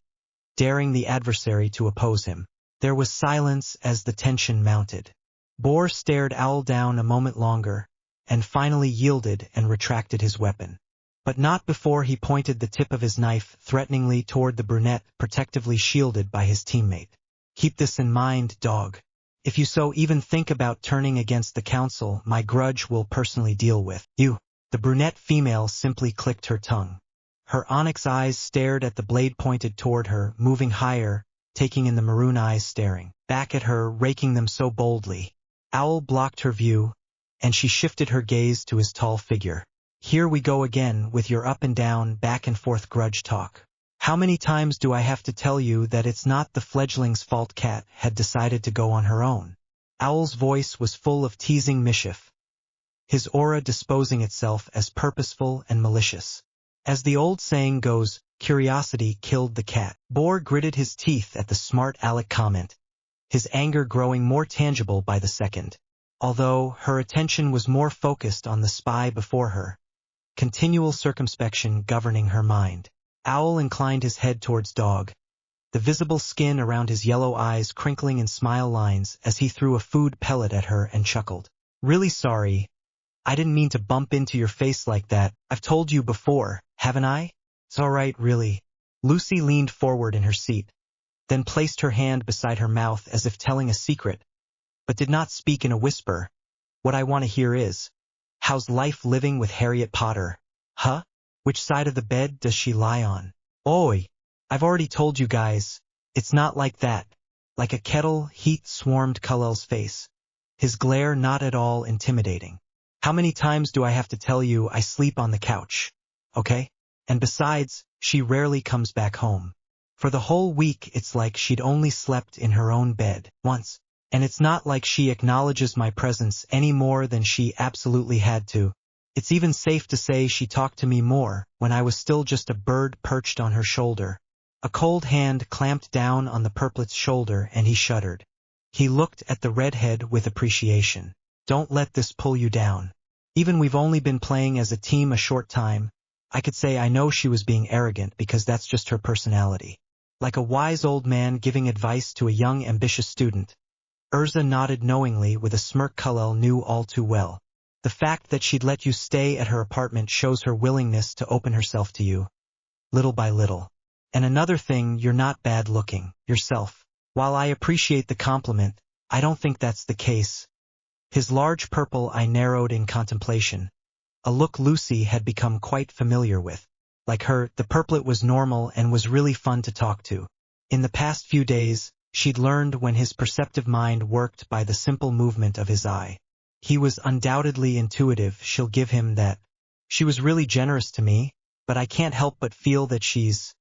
daring the adversary to oppose him. There was silence as the tension mounted. Boar stared Owl down a moment longer, and finally yielded and retracted his weapon. But not before he pointed the tip of his knife threateningly toward the brunette protectively shielded by his teammate. Keep this in mind, Dog. If you so even think about turning against the council, my grudge will personally deal with you. The brunette female simply clicked her tongue. Her onyx eyes stared at the blade pointed toward her, moving higher, taking in the maroon eyes staring back at her, raking them so boldly. Owl blocked her view, and she shifted her gaze to his tall figure. Here we go again with your up and down, back and forth grudge talk. How many times do I have to tell you that it's not the fledgling's fault Cat had decided to go on her own? Owl's voice was full of teasing mischief, his aura disposing itself as purposeful and malicious. As the old saying goes, curiosity killed the cat. Boar gritted his teeth at the smart aleck comment, his anger growing more tangible by the second. Although her attention was more focused on the spy before her, continual circumspection governing her mind. Owl inclined his head towards Dog, the visible skin around his yellow eyes crinkling in smile lines as he threw a food pellet at her and chuckled. Really sorry. I didn't mean to bump into your face like that. I've told you before, haven't I? It's all right, really. Lucy leaned forward in her seat, then placed her hand beside her mouth as if telling a secret, but did not speak in a whisper. What I want to hear is, how's life living with Harriet Potter? Huh? Which side of the bed does she lie on? Oi, I've already told you guys, it's not like that. Like a kettle, heat swarmed Kullel's face, his glare not at all intimidating. How many times do I have to tell you I sleep on the couch? Okay? And besides, she rarely comes back home. For the whole week it's like she'd only slept in her own bed once. And it's not like she acknowledges my presence any more than she absolutely had to. It's even safe to say she talked to me more when I was still just a bird perched on her shoulder. A cold hand clamped down on the purplet's shoulder and he shuddered. He looked at the redhead with appreciation. Don't let this pull you down. Even we've only been playing as a team a short time, I could say I know she was being arrogant because that's just her personality. Like a wise old man giving advice to a young ambitious student. Urza nodded knowingly with a smirk Kullel knew all too well. The fact that she'd let you stay at her apartment shows her willingness to open herself to you, little by little. And another thing, you're not bad looking, yourself. While I appreciate the compliment, I don't think that's the case. His large purple eye narrowed in contemplation, a look Lucy had become quite familiar with. Like her, the purplet was normal and was really fun to talk to. In the past few days, she'd learned when his perceptive mind worked by the simple movement of his eye. He was undoubtedly intuitive, she'll give him that. She was really generous to me, but I can't help but feel that she's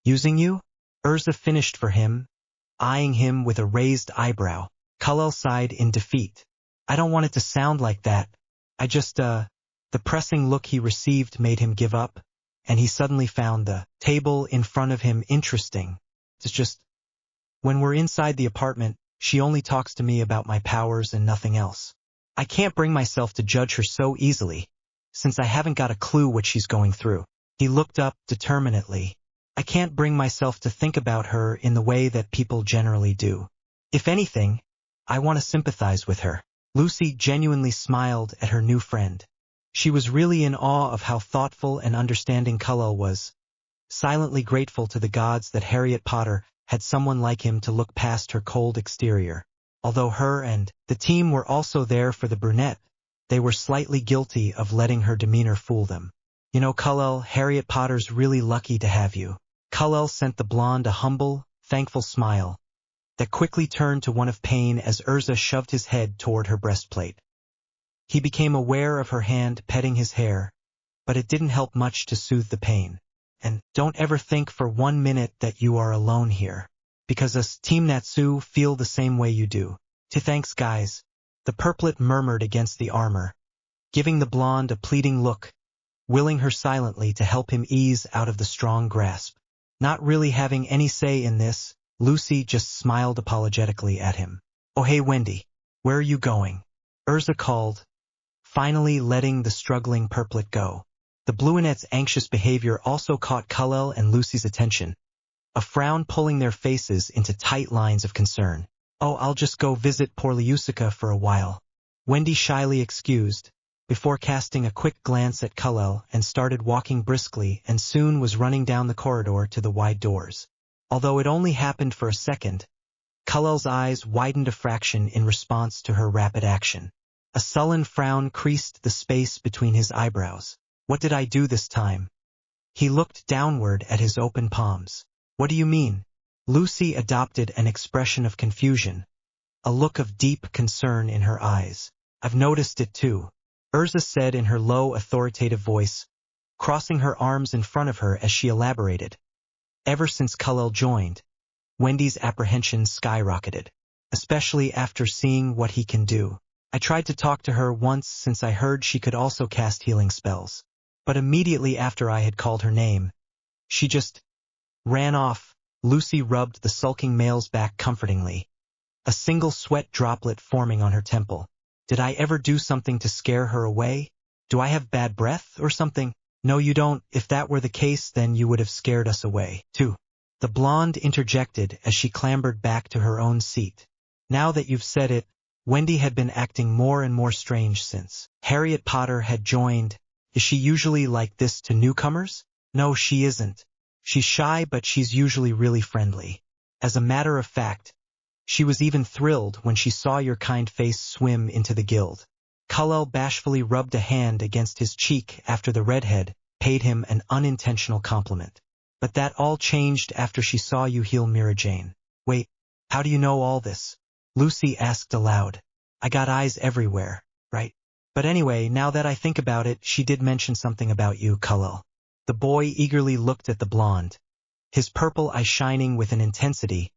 using you? Urza finished for him, eyeing him with a raised eyebrow. Kullel sighed in defeat. I don't want it to sound like that. I just, The pressing look he received made him give up, and he suddenly found the table in front of him interesting. It's just, when we're inside the apartment, she only talks to me about my powers and nothing else. I can't bring myself to judge her so easily, since I haven't got a clue what she's going through. He looked up determinedly. I can't bring myself to think about her in the way that people generally do. If anything, I want to sympathize with her. Lucy genuinely smiled at her new friend. She was really in awe of how thoughtful and understanding Cullel was, silently grateful to the gods that Harriet Potter had someone like him to look past her cold exterior. Although her and the team were also there for the brunette, they were slightly guilty of letting her demeanor fool them. You know, Cullel, Harriet Potter's really lucky to have you. Cullel sent the blonde a humble, thankful smile that quickly turned to one of pain as Urza shoved his head toward her breastplate. He became aware of her hand petting his hair, but it didn't help much to soothe the pain. And don't ever think for 1 minute that you are alone here, because us Team Natsu feel the same way you do. Thanks, guys. The purplet murmured against the armor, giving the blonde a pleading look, willing her silently to help him ease out of the strong grasp. Not really having any say in this, Lucy just smiled apologetically at him. Oh hey Wendy, where are you going? Urza called, finally letting the struggling purplet go. The Bluinette's anxious behavior also caught Cullel and Lucy's attention, a frown pulling their faces into tight lines of concern. Oh, I'll just go visit poor Liusica for a while. Wendy shyly excused, before casting a quick glance at Cullel and started walking briskly and soon was running down the corridor to the wide doors. Although it only happened for a second, Cullel's eyes widened a fraction in response to her rapid action. A sullen frown creased the space between his eyebrows. What did I do this time? He looked downward at his open palms. What do you mean? Lucy adopted an expression of confusion, a look of deep concern in her eyes. I've noticed it too, Urza said in her low, authoritative voice, crossing her arms in front of her as she elaborated. Ever since Cullel joined, Wendy's apprehensions skyrocketed, especially after seeing what he can do. I tried to talk to her once since I heard she could also cast healing spells, but immediately after I had called her name, she just ran off. Lucy rubbed the sulking male's back comfortingly, a single sweat droplet forming on her temple. Did I ever do something to scare her away? Do I have bad breath or something? No, you don't. If that were the case, then you would have scared us away, too. The blonde interjected as she clambered back to her own seat. Now that you've said it, Wendy had been acting more and more strange since Harriet Potter had joined. Is she usually like this to newcomers? No, she isn't. She's shy, but she's usually really friendly. As a matter of fact, she was even thrilled when she saw your kind face swim into the guild. Cullel bashfully rubbed a hand against his cheek after the redhead paid him an unintentional compliment. But that all changed after she saw you heal Mira Jane. Wait, how do you know all this? Lucy asked aloud. I got eyes everywhere, right? But anyway, now that I think about it, she did mention something about you, Cullel. The boy eagerly looked at the blonde, his purple eyes shining with an intensity,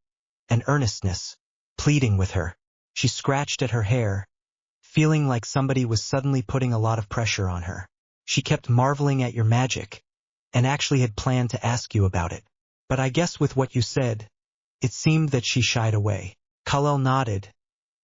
an earnestness, pleading with her. She scratched at her hair, feeling like somebody was suddenly putting a lot of pressure on her. She kept marveling at your magic, and actually had planned to ask you about it. But I guess with what you said, it seemed that she shied away. Cullel nodded,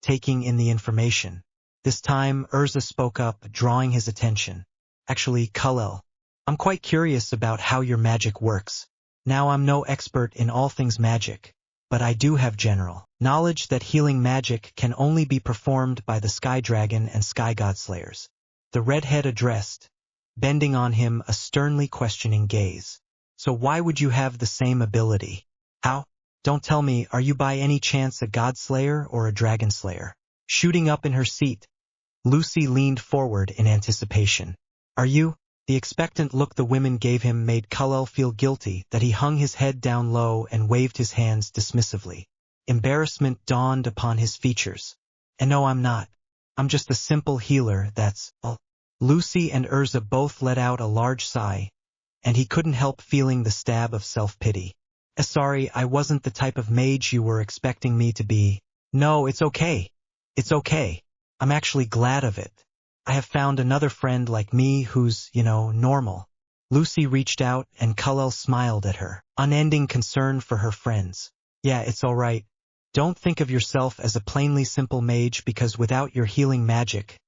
taking in the information. This time, Urza spoke up, drawing his attention. Actually, Cullel, I'm quite curious about how your magic works. Now I'm no expert in all things magic, but I do have general knowledge that healing magic can only be performed by the Sky Dragon and Sky God Slayers. The redhead addressed, bending on him a sternly questioning gaze. So why would you have the same ability? How? Don't tell me, are you by any chance a God Slayer or a Dragon Slayer? Shooting up in her seat, Lucy leaned forward in anticipation. Are you? The expectant look the women gave him made Cullel feel guilty that he hung his head down low and waved his hands dismissively. Embarrassment dawned upon his features. And no, I'm not. I'm just a simple healer, that's all. Lucy and Urza both let out a large sigh, and he couldn't help feeling the stab of self-pity. Sorry, I wasn't the type of mage you were expecting me to be. No, it's okay. It's okay. I'm actually glad of it. I have found another friend like me who's, normal. Lucy reached out and Cullel smiled at her, unending concern for her friends. Yeah, it's all right. Don't think of yourself as a plainly simple mage because without your healing magic,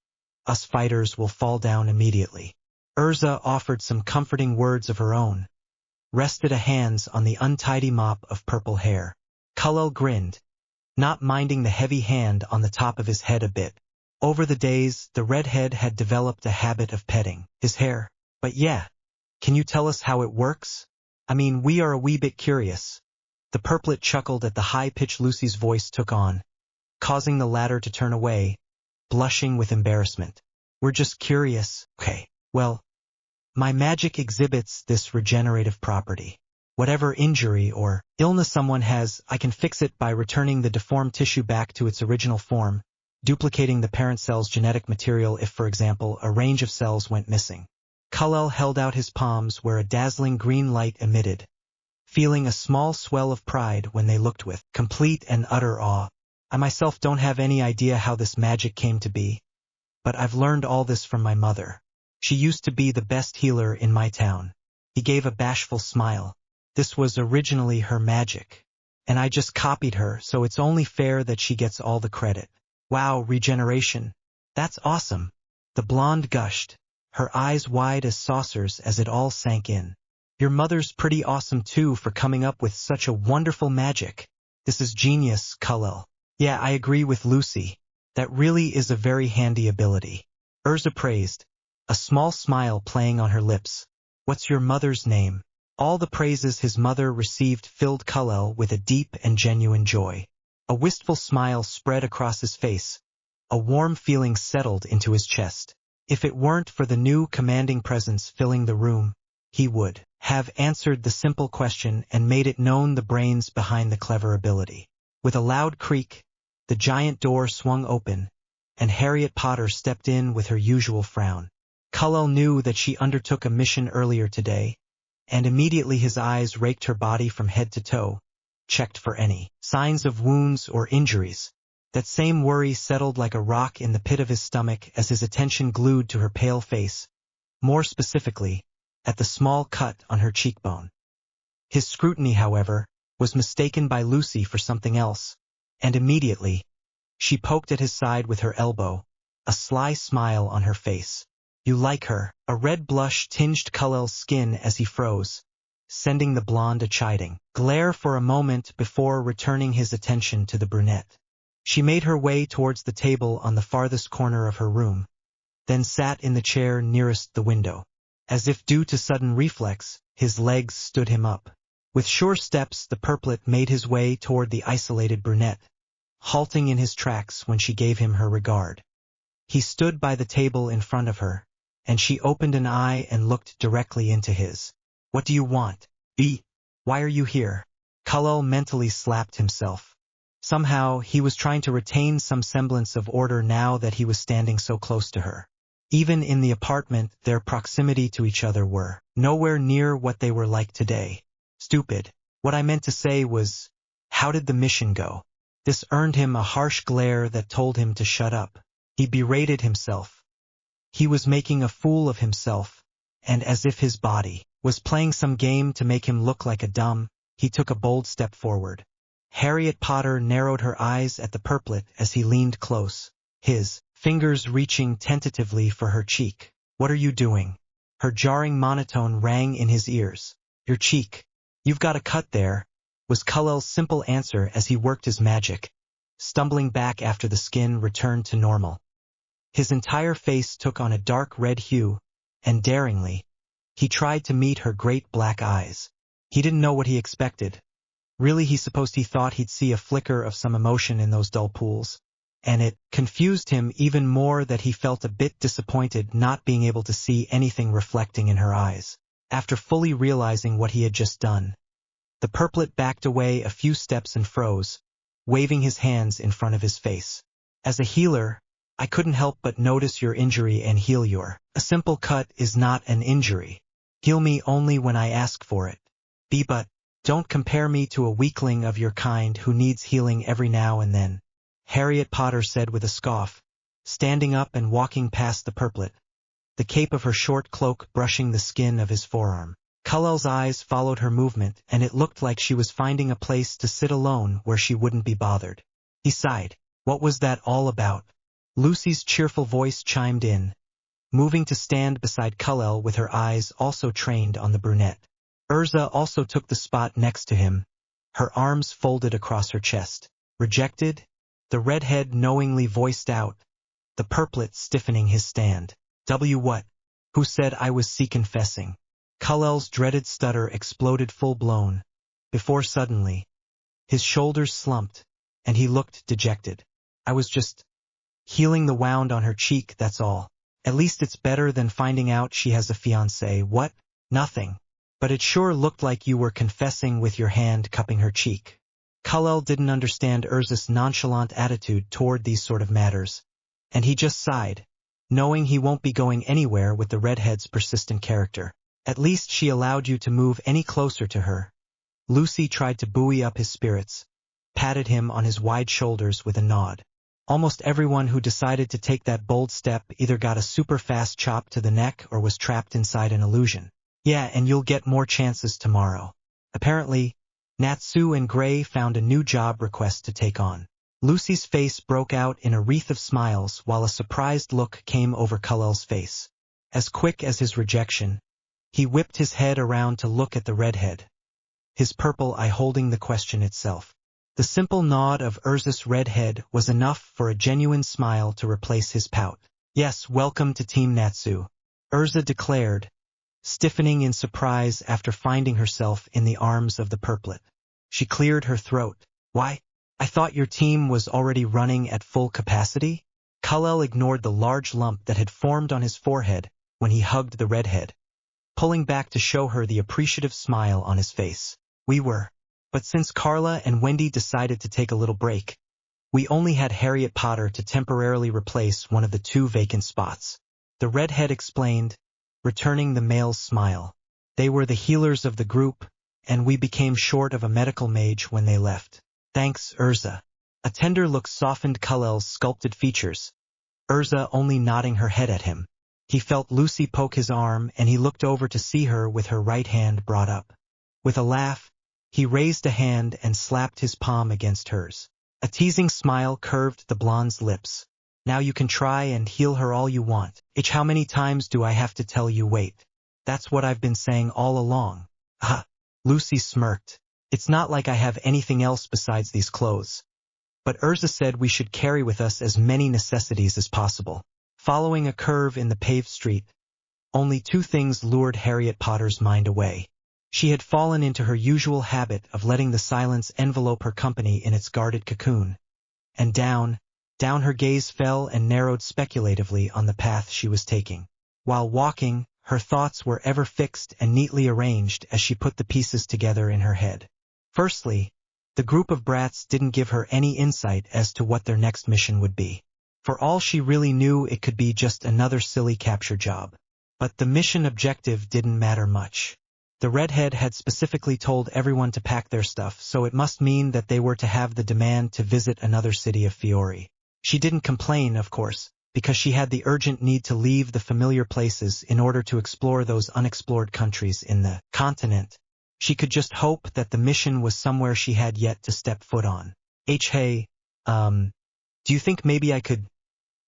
us fighters will fall down immediately. Urza offered some comforting words of her own, rested a hands on the untidy mop of purple hair. Cullel grinned, not minding the heavy hand on the top of his head a bit. Over the days, the redhead had developed a habit of petting his hair. But yeah, can you tell us how it works? I mean, we are a wee bit curious. The purplet chuckled at the high pitch Lucy's voice took on, causing the latter to turn away, blushing with embarrassment. We're just curious. Okay, well, my magic exhibits this regenerative property. Whatever injury or illness someone has, I can fix it by returning the deformed tissue back to its original form, duplicating the parent cell's genetic material if, for example, a range of cells went missing. Kal-El held out his palms where a dazzling green light emitted, feeling a small swell of pride when they looked with complete and utter awe. I myself don't have any idea how this magic came to be, but I've learned all this from my mother. She used to be the best healer in my town. He gave a bashful smile. This was originally her magic, and I just copied her, so it's only fair that she gets all the credit. Wow, regeneration. That's awesome. The blonde gushed, her eyes wide as saucers as it all sank in. Your mother's pretty awesome too for coming up with such a wonderful magic. This is genius, Kal-El. Yeah, I agree with Lucy. That really is a very handy ability. Urza praised, a small smile playing on her lips. What's your mother's name? All the praises his mother received filled Kal-El with a deep and genuine joy. A wistful smile spread across his face. A warm feeling settled into his chest. If it weren't for the new commanding presence filling the room, he would have answered the simple question and made it known the brains behind the clever ability. With a loud creak, the giant door swung open, and Harriet Potter stepped in with her usual frown. Kal-El knew that she undertook a mission earlier today, and immediately his eyes raked her body from head to toe, checked for any signs of wounds or injuries. That same worry settled like a rock in the pit of his stomach as his attention glued to her pale face, more specifically, at the small cut on her cheekbone. His scrutiny, however, was mistaken by Lucy for something else, and immediately, she poked at his side with her elbow, a sly smile on her face. You like her? A red blush tinged Kal-El's skin as he froze, sending the blonde a chiding glare for a moment before returning his attention to the brunette. She made her way towards the table on the farthest corner of her room, then sat in the chair nearest the window. As if due to sudden reflex, his legs stood him up. With sure steps, the purplet made his way toward the isolated brunette, halting in his tracks when she gave him her regard. He stood by the table in front of her, and she opened an eye and looked directly into his. What do you want? Why are you here? Kal-El mentally slapped himself. Somehow, he was trying to retain some semblance of order now that he was standing so close to her. Even in the apartment, their proximity to each other were nowhere near what they were like today. Stupid. What I meant to say was, how did the mission go? This earned him a harsh glare that told him to shut up. He berated himself. He was making a fool of himself, and as if his body was playing some game to make him look like a dumb, he took a bold step forward. Harriet Potter narrowed her eyes at the purplet as he leaned close, his fingers reaching tentatively for her cheek. What are you doing? Her jarring monotone rang in his ears. Your cheek. You've got a cut there, was Kal-El's simple answer as he worked his magic, stumbling back after the skin returned to normal. His entire face took on a dark red hue, and daringly, he tried to meet her great black eyes. He didn't know what he expected. Really, he thought he'd see a flicker of some emotion in those dull pools, and it confused him even more that he felt a bit disappointed not being able to see anything reflecting in her eyes. After fully realizing what he had just done, the purplet backed away a few steps and froze, waving his hands in front of his face. As a healer, I couldn't help but notice your injury and heal your. A simple cut is not an injury. Heal me only when I ask for it. But don't compare me to a weakling of your kind who needs healing every now and then, Harriet Potter said with a scoff, standing up and walking past the purplet, the cape of her short cloak brushing the skin of his forearm. Kal-El's eyes followed her movement, and it looked like she was finding a place to sit alone where she wouldn't be bothered. He sighed. What was that all about? Lucy's cheerful voice chimed in, moving to stand beside Kal-El with her eyes also trained on the brunette. Urza also took the spot next to him, her arms folded across her chest. Rejected? The redhead knowingly voiced out, the purplet stiffening his stand. What? Who said I was confessing? Cullell's dreaded stutter exploded full-blown, before suddenly, his shoulders slumped, and he looked dejected. I was just healing the wound on her cheek, that's all. At least it's better than finding out she has a fiancé. What? Nothing. But it sure looked like you were confessing with your hand cupping her cheek. Cullell didn't understand Urza's nonchalant attitude toward these sort of matters, and he just sighed, knowing he won't be going anywhere with the redhead's persistent character. At least she allowed you to move any closer to her. Lucy tried to buoy up his spirits, patted him on his wide shoulders with a nod. Almost everyone who decided to take that bold step either got a super fast chop to the neck or was trapped inside an illusion. Yeah, and you'll get more chances tomorrow. Apparently, Natsu and Gray found a new job request to take on. Lucy's face broke out in a wreath of smiles while a surprised look came over Cullell's face. As quick as his rejection, he whipped his head around to look at the redhead, his purple eye holding the question itself. The simple nod of Urza's redhead was enough for a genuine smile to replace his pout. Yes, welcome to Team Natsu, Urza declared, stiffening in surprise after finding herself in the arms of the purplet. She cleared her throat. Why? I thought your team was already running at full capacity? Cullell ignored the large lump that had formed on his forehead when he hugged the redhead, pulling back to show her the appreciative smile on his face. We were. But since Carla and Wendy decided to take a little break, we only had Harriet Potter to temporarily replace one of the 2 vacant spots. The redhead explained, returning the male's smile. They were the healers of the group, and we became short of a medical mage when they left. Thanks, Urza. A tender look softened Cullell's sculpted features, Urza only nodding her head at him. He felt Lucy poke his arm, and he looked over to see her with her right hand brought up. With a laugh, he raised a hand and slapped his palm against hers. A teasing smile curved the blonde's lips. Now you can try and heal her all you want. How many times do I have to tell you wait? That's what I've been saying all along. Ah, Lucy smirked. It's not like I have anything else besides these clothes. But Urza said we should carry with us as many necessities as possible. Following a curve in the paved street, only 2 things lured Harriet Potter's mind away. She had fallen into her usual habit of letting the silence envelope her company in its guarded cocoon. And down her gaze fell and narrowed speculatively on the path she was taking. While walking, her thoughts were ever fixed and neatly arranged as she put the pieces together in her head. Firstly, the group of brats didn't give her any insight as to what their next mission would be. For all she really knew, it could be just another silly capture job. But the mission objective didn't matter much. The redhead had specifically told everyone to pack their stuff, so it must mean that they were to have the demand to visit another city of Fiori. She didn't complain, of course, because she had the urgent need to leave the familiar places in order to explore those unexplored countries in the continent. She could just hope that the mission was somewhere she had yet to step foot on. Hey, do you think maybe I could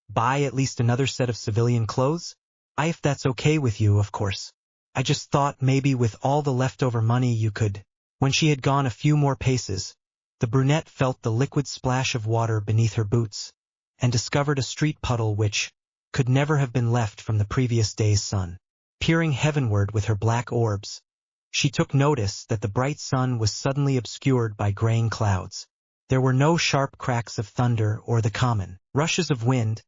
buy at least another set of civilian clothes? If that's okay with you, of course. I just thought maybe with all the leftover money you could. When she had gone a few more paces, the brunette felt the liquid splash of water beneath her boots, and discovered a street puddle which could never have been left from the previous day's sun. Peering heavenward with her black orbs, she took notice that the bright sun was suddenly obscured by graying clouds. There were no sharp cracks of thunder or the common rushes of wind,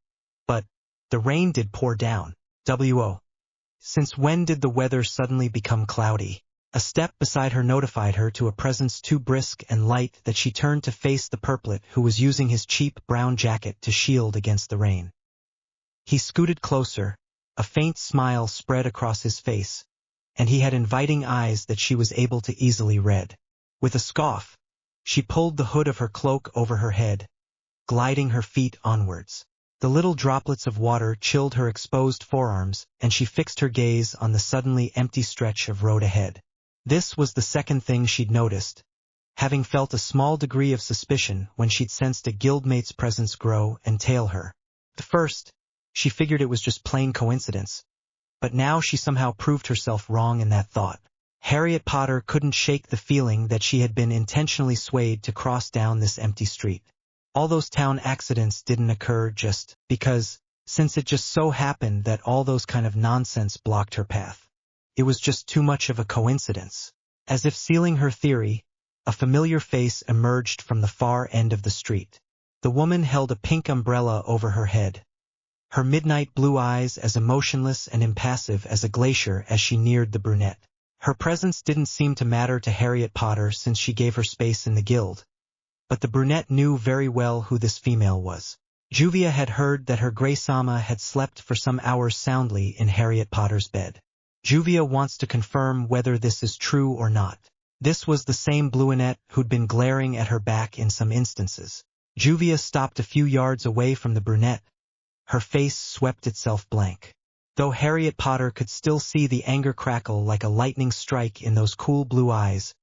but the rain did pour down. Since when did the weather suddenly become cloudy? A step beside her notified her to a presence too brisk and light that she turned to face the purplet who was using his cheap brown jacket to shield against the rain. He scooted closer, a faint smile spread across his face, and he had inviting eyes that she was able to easily read. With a scoff, she pulled the hood of her cloak over her head, gliding her feet onwards. The little droplets of water chilled her exposed forearms, and she fixed her gaze on the suddenly empty stretch of road ahead. This was the second thing she'd noticed, having felt a small degree of suspicion when she'd sensed a guildmate's presence grow and tail her. At first, she figured it was just plain coincidence, but now she somehow proved herself wrong in that thought. Harriet Potter couldn't shake the feeling that she had been intentionally swayed to cross down this empty street. All those town accidents didn't occur just because, since it just so happened that all those kind of nonsense blocked her path. It was just too much of a coincidence. As if sealing her theory, a familiar face emerged from the far end of the street. The woman held a pink umbrella over her head, her midnight blue eyes as emotionless and impassive as a glacier as she neared the brunette. Her presence didn't seem to matter to Harriet Potter since she gave her space in the guild, but the brunette knew very well who this female was. Juvia had heard that her Grey Sama had slept for some hours soundly in Harriet Potter's bed. Juvia wants to confirm whether this is true or not. This was the same brunette who'd been glaring at her back in some instances. Juvia stopped a few yards away from the brunette. Her face swept itself blank. Though Harriet Potter could still see the anger crackle like a lightning strike in those cool blue eyes,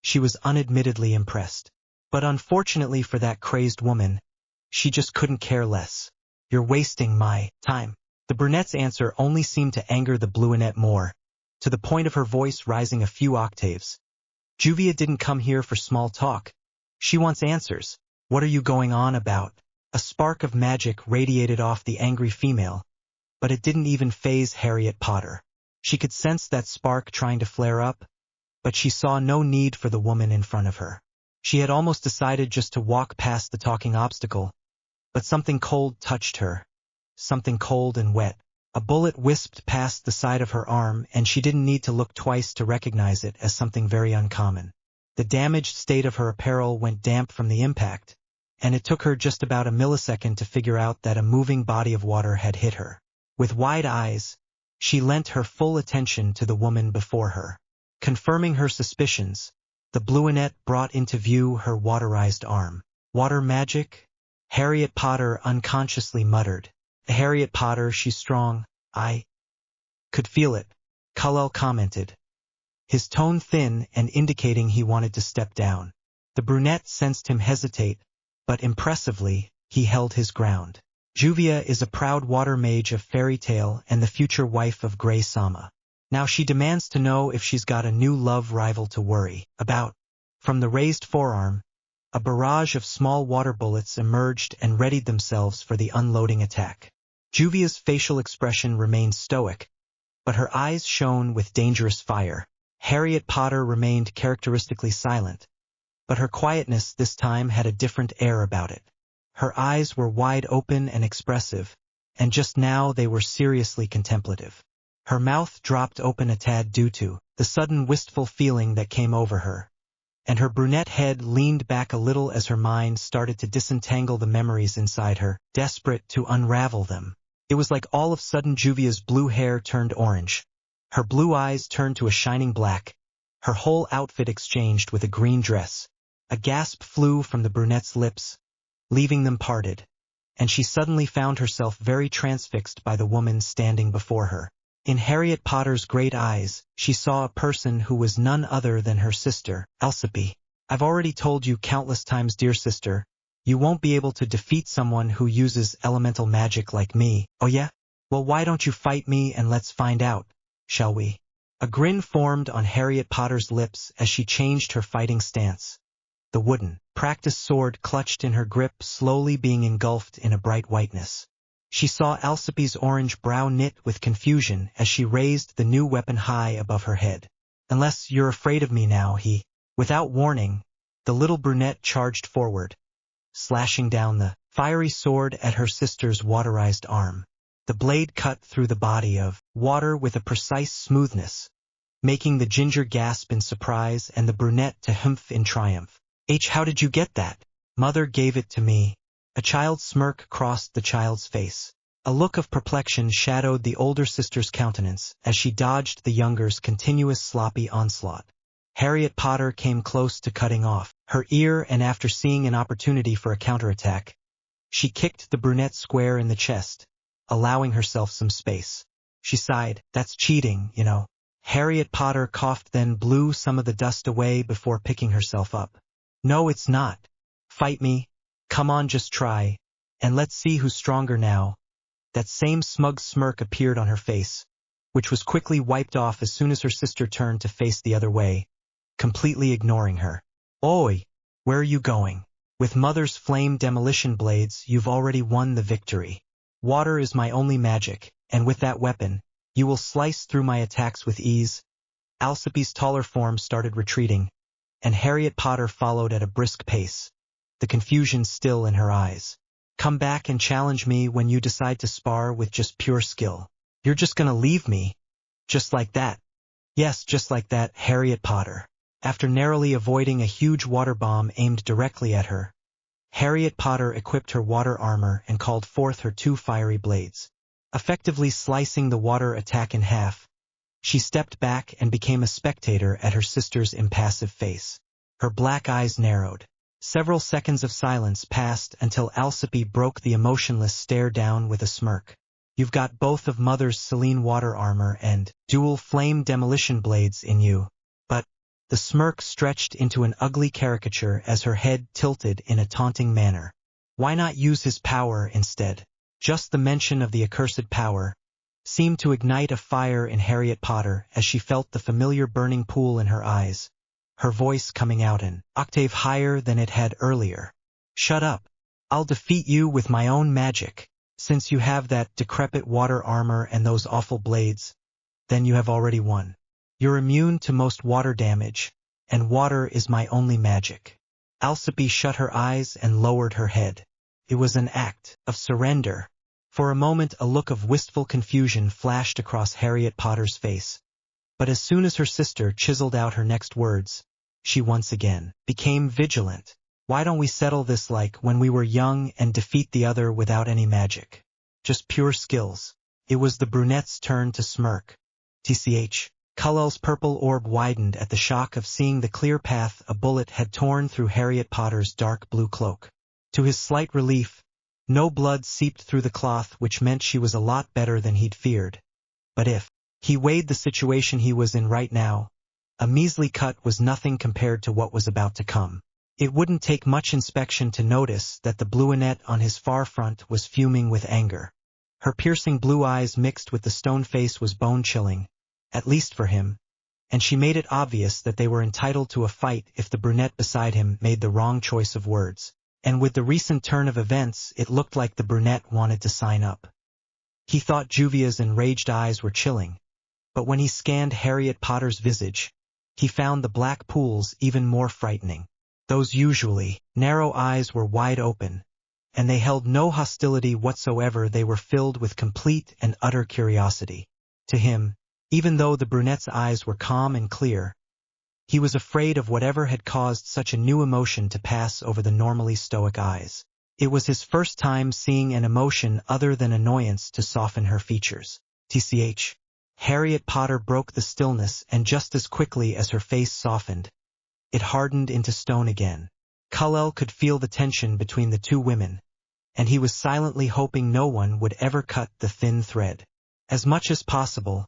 she was unadmittedly impressed. But unfortunately for that crazed woman, she just couldn't care less. "You're wasting my time." The brunette's answer only seemed to anger the brunette more, to the point of her voice rising a few octaves. "Juvia didn't come here for small talk. She wants answers. What are you going on about?" A spark of magic radiated off the angry female, but it didn't even faze Harriet Potter. She could sense that spark trying to flare up, but she saw no need for the woman in front of her. She had almost decided just to walk past the talking obstacle, but something cold touched her. Something cold and wet. A bullet whisked past the side of her arm, and she didn't need to look twice to recognize it as something very uncommon. The damaged state of her apparel went damp from the impact, and it took her just about a millisecond to figure out that a moving body of water had hit her. With wide eyes, she lent her full attention to the woman before her. Confirming her suspicions, the brunette brought into view her waterized arm. "Water magic?" Harriet Potter unconsciously muttered. "Harriet Potter, she's strong. I could feel it," Kal-El commented, his tone thin and indicating he wanted to step down. The brunette sensed him hesitate, but impressively, he held his ground. "Juvia is a proud water mage of fairy tale and the future wife of Grey Sama. Now she demands to know if she's got a new love rival to worry about." From the raised forearm, a barrage of small water bullets emerged and readied themselves for the unloading attack. Juvia's facial expression remained stoic, but her eyes shone with dangerous fire. Harriet Potter remained characteristically silent, but her quietness this time had a different air about it. Her eyes were wide open and expressive, and just now they were seriously contemplative. Her mouth dropped open a tad due to the sudden wistful feeling that came over her, and her brunette head leaned back a little as her mind started to disentangle the memories inside her, desperate to unravel them. It was like all of a sudden Juvia's blue hair turned orange. Her blue eyes turned to a shining black. Her whole outfit exchanged with a green dress. A gasp flew from the brunette's lips, leaving them parted, and she suddenly found herself very transfixed by the woman standing before her. In Harriet Potter's great eyes, she saw a person who was none other than her sister, Alcippe. "I've already told you countless times, dear sister, you won't be able to defeat someone who uses elemental magic like me." "Oh yeah? Well, why don't you fight me and let's find out, shall we?" A grin formed on Harriet Potter's lips as she changed her fighting stance. The wooden, practiced sword clutched in her grip slowly being engulfed in a bright whiteness. She saw Alcippe's orange brow knit with confusion as she raised the new weapon high above her head. "Unless you're afraid of me now," he. Without warning, the little brunette charged forward, slashing down the fiery sword at her sister's waterized arm. The blade cut through the body of water with a precise smoothness, making the ginger gasp in surprise and the brunette to humph in triumph. "How did you get that?" "Mother gave it to me." A child's smirk crossed the child's face. A look of perplexion shadowed the older sister's countenance as she dodged the younger's continuous sloppy onslaught. Harriet Potter came close to cutting off her ear, and after seeing an opportunity for a counterattack, she kicked the brunette square in the chest, allowing herself some space. She sighed. "That's cheating, you know." Harriet Potter coughed, then blew some of the dust away before picking herself up. "No, it's not. Fight me. Come on, just try. And let's see who's stronger now." That same smug smirk appeared on her face, which was quickly wiped off as soon as her sister turned to face the other way, completely ignoring her. "Oi, where are you going?" With Mother's flame demolition blades, you've already won the victory. Water is my only magic, and with that weapon, you will slice through my attacks with ease. Alcipe's taller form started retreating, and Harriet Potter followed at a brisk pace, the confusion still in her eyes. Come back and challenge me when you decide to spar with just pure skill. You're just gonna leave me? Just like that? Yes, just like that, Harriet Potter. After narrowly avoiding a huge water bomb aimed directly at her, Harriet Potter equipped her water armor and called forth her 2 fiery blades. Effectively slicing the water attack in half, she stepped back and became a spectator at her sister's impassive face. Her black eyes narrowed. Several seconds of silence passed until Alcipe broke the emotionless stare down with a smirk. You've got both of Mother's Selene water armor and dual flame demolition blades in you. But the smirk stretched into an ugly caricature as her head tilted in a taunting manner. Why not use his power instead? Just the mention of the accursed power seemed to ignite a fire in Harriet Potter as she felt the familiar burning pool in her eyes, her voice coming out an octave higher than it had earlier. Shut up. I'll defeat you with my own magic. Since you have that decrepit water armor and those awful blades, then you have already won. You're immune to most water damage, and water is my only magic. Alcipe shut her eyes and lowered her head. It was an act of surrender. For a moment a look of wistful confusion flashed across Harriet Potter's face. But as soon as her sister chiseled out her next words, she once again became vigilant. Why don't we settle this like when we were young and defeat the other without any magic? Just pure skills. It was the brunette's turn to smirk. TCH. Cullell's purple orb widened at the shock of seeing the clear path a bullet had torn through Harriet Potter's dark blue cloak. To his slight relief, no blood seeped through the cloth, which meant she was a lot better than he'd feared. But if he weighed the situation he was in right now, a measly cut was nothing compared to what was about to come. It wouldn't take much inspection to notice that the bluinette on his far front was fuming with anger. Her piercing blue eyes mixed with the stone face was bone-chilling, at least for him, and she made it obvious that they were entitled to a fight if the brunette beside him made the wrong choice of words. And with the recent turn of events, it looked like the brunette wanted to sign up. He thought Juvia's enraged eyes were chilling, but when he scanned Harriet Potter's visage, he found the black pools even more frightening. Those usually narrow eyes were wide open, and they held no hostility whatsoever. They were filled with complete and utter curiosity. To him, even though the brunette's eyes were calm and clear, he was afraid of whatever had caused such a new emotion to pass over the normally stoic eyes. It was his first time seeing an emotion other than annoyance to soften her features. TCH. Harriet Potter broke the stillness, and just as quickly as her face softened, it hardened into stone again. Cullell could feel the tension between the two women, and he was silently hoping no one would ever cut the thin thread. As much as possible,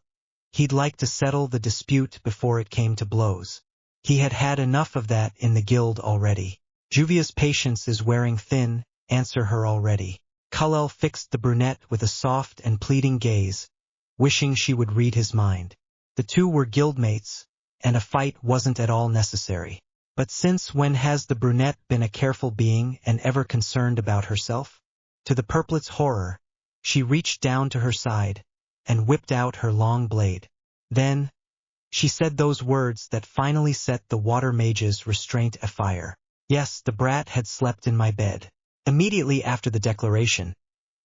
he'd like to settle the dispute before it came to blows. He had had enough of that in the guild already. Juvia's patience is wearing thin, answer her already. Cullell fixed the brunette with a soft and pleading gaze, wishing she would read his mind. The two were guildmates, and a fight wasn't at all necessary. But since when has the brunette been a careful being and ever concerned about herself? To the purplet's horror, she reached down to her side and whipped out her long blade. Then, she said those words that finally set the water mage's restraint afire. Yes, the brat had slept in my bed. Immediately after the declaration,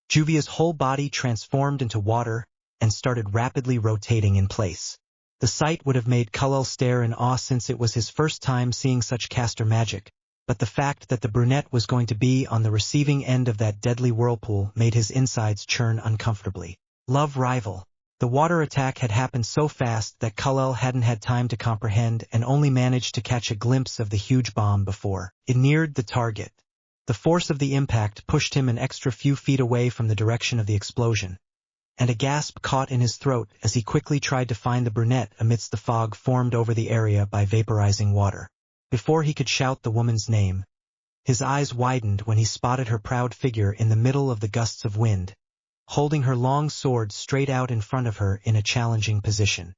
Juvia's whole body transformed into water and started rapidly rotating in place. The sight would have made Cullell stare in awe since it was his first time seeing such caster magic, but the fact that the brunette was going to be on the receiving end of that deadly whirlpool made his insides churn uncomfortably. Love rival. The water attack had happened so fast that Cullell hadn't had time to comprehend and only managed to catch a glimpse of the huge bomb before it neared the target. The force of the impact pushed him an extra few feet away from the direction of the explosion, and a gasp caught in his throat as he quickly tried to find the brunette amidst the fog formed over the area by vaporizing water. Before he could shout the woman's name, his eyes widened when he spotted her proud figure in the middle of the gusts of wind, holding her long sword straight out in front of her in a challenging position.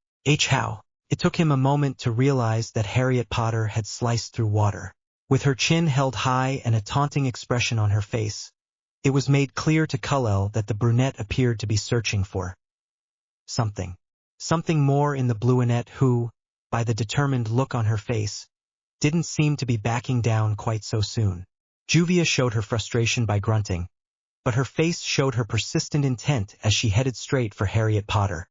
How? It took him a moment to realize that Harriet Potter had sliced through water. With her chin held high and a taunting expression on her face, it was made clear to Kullel that the brunette appeared to be searching for something. Something more in the brunette who, by the determined look on her face, didn't seem to be backing down quite so soon. Juvia showed her frustration by grunting, but her face showed her persistent intent as she headed straight for Harriet Potter,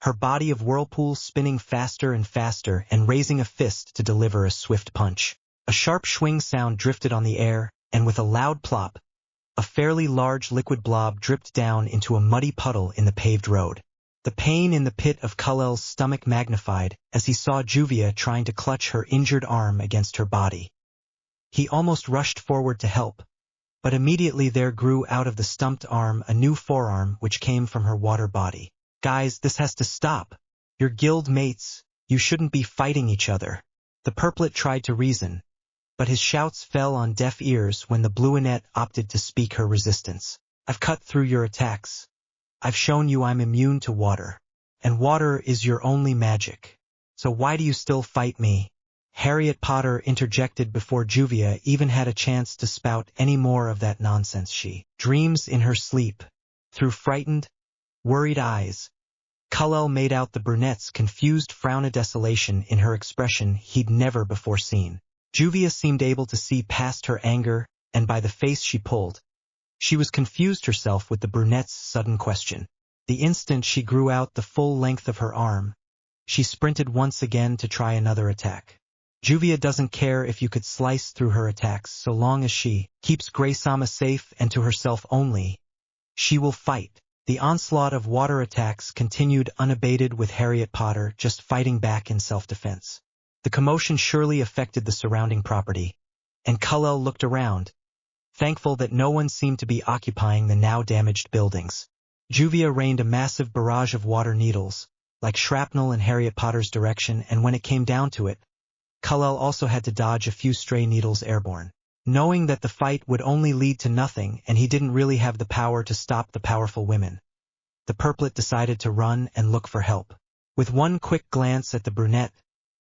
her body of whirlpool spinning faster and faster and raising a fist to deliver a swift punch. A sharp swing sound drifted on the air, and with a loud plop, a fairly large liquid blob dripped down into a muddy puddle in the paved road. The pain in the pit of Kullel's stomach magnified as he saw Juvia trying to clutch her injured arm against her body. He almost rushed forward to help, but immediately there grew out of the stumped arm a new forearm which came from her water body. "Guys, this has to stop. You're guild mates, you shouldn't be fighting each other." The purplet tried to reason, but his shouts fell on deaf ears when the brunette opted to speak her resistance. "I've cut through your attacks. I've shown you I'm immune to water, and water is your only magic. So why do you still fight me?" Harriet Potter interjected before Juvia even had a chance to spout any more of that nonsense. She dreams in her sleep. Through frightened, worried eyes, Kullel made out the brunette's confused frown of desolation in her expression he'd never before seen. Juvia seemed able to see past her anger, and by the face she pulled, she was confused herself with the brunette's sudden question. The instant she grew out the full length of her arm, she sprinted once again to try another attack. Juvia doesn't care if you could slice through her attacks so long as she keeps Gray-sama safe and to herself only. She will fight. The onslaught of water attacks continued unabated with Harriet Potter just fighting back in self-defense. The commotion surely affected the surrounding property, and Kullel looked around, thankful that no one seemed to be occupying the now damaged buildings. Juvia rained a massive barrage of water needles, like shrapnel in Harriet Potter's direction, and when it came down to it, Kullel also had to dodge a few stray needles airborne. Knowing that the fight would only lead to nothing and he didn't really have the power to stop the powerful women, the purplet decided to run and look for help. With one quick glance at the brunette,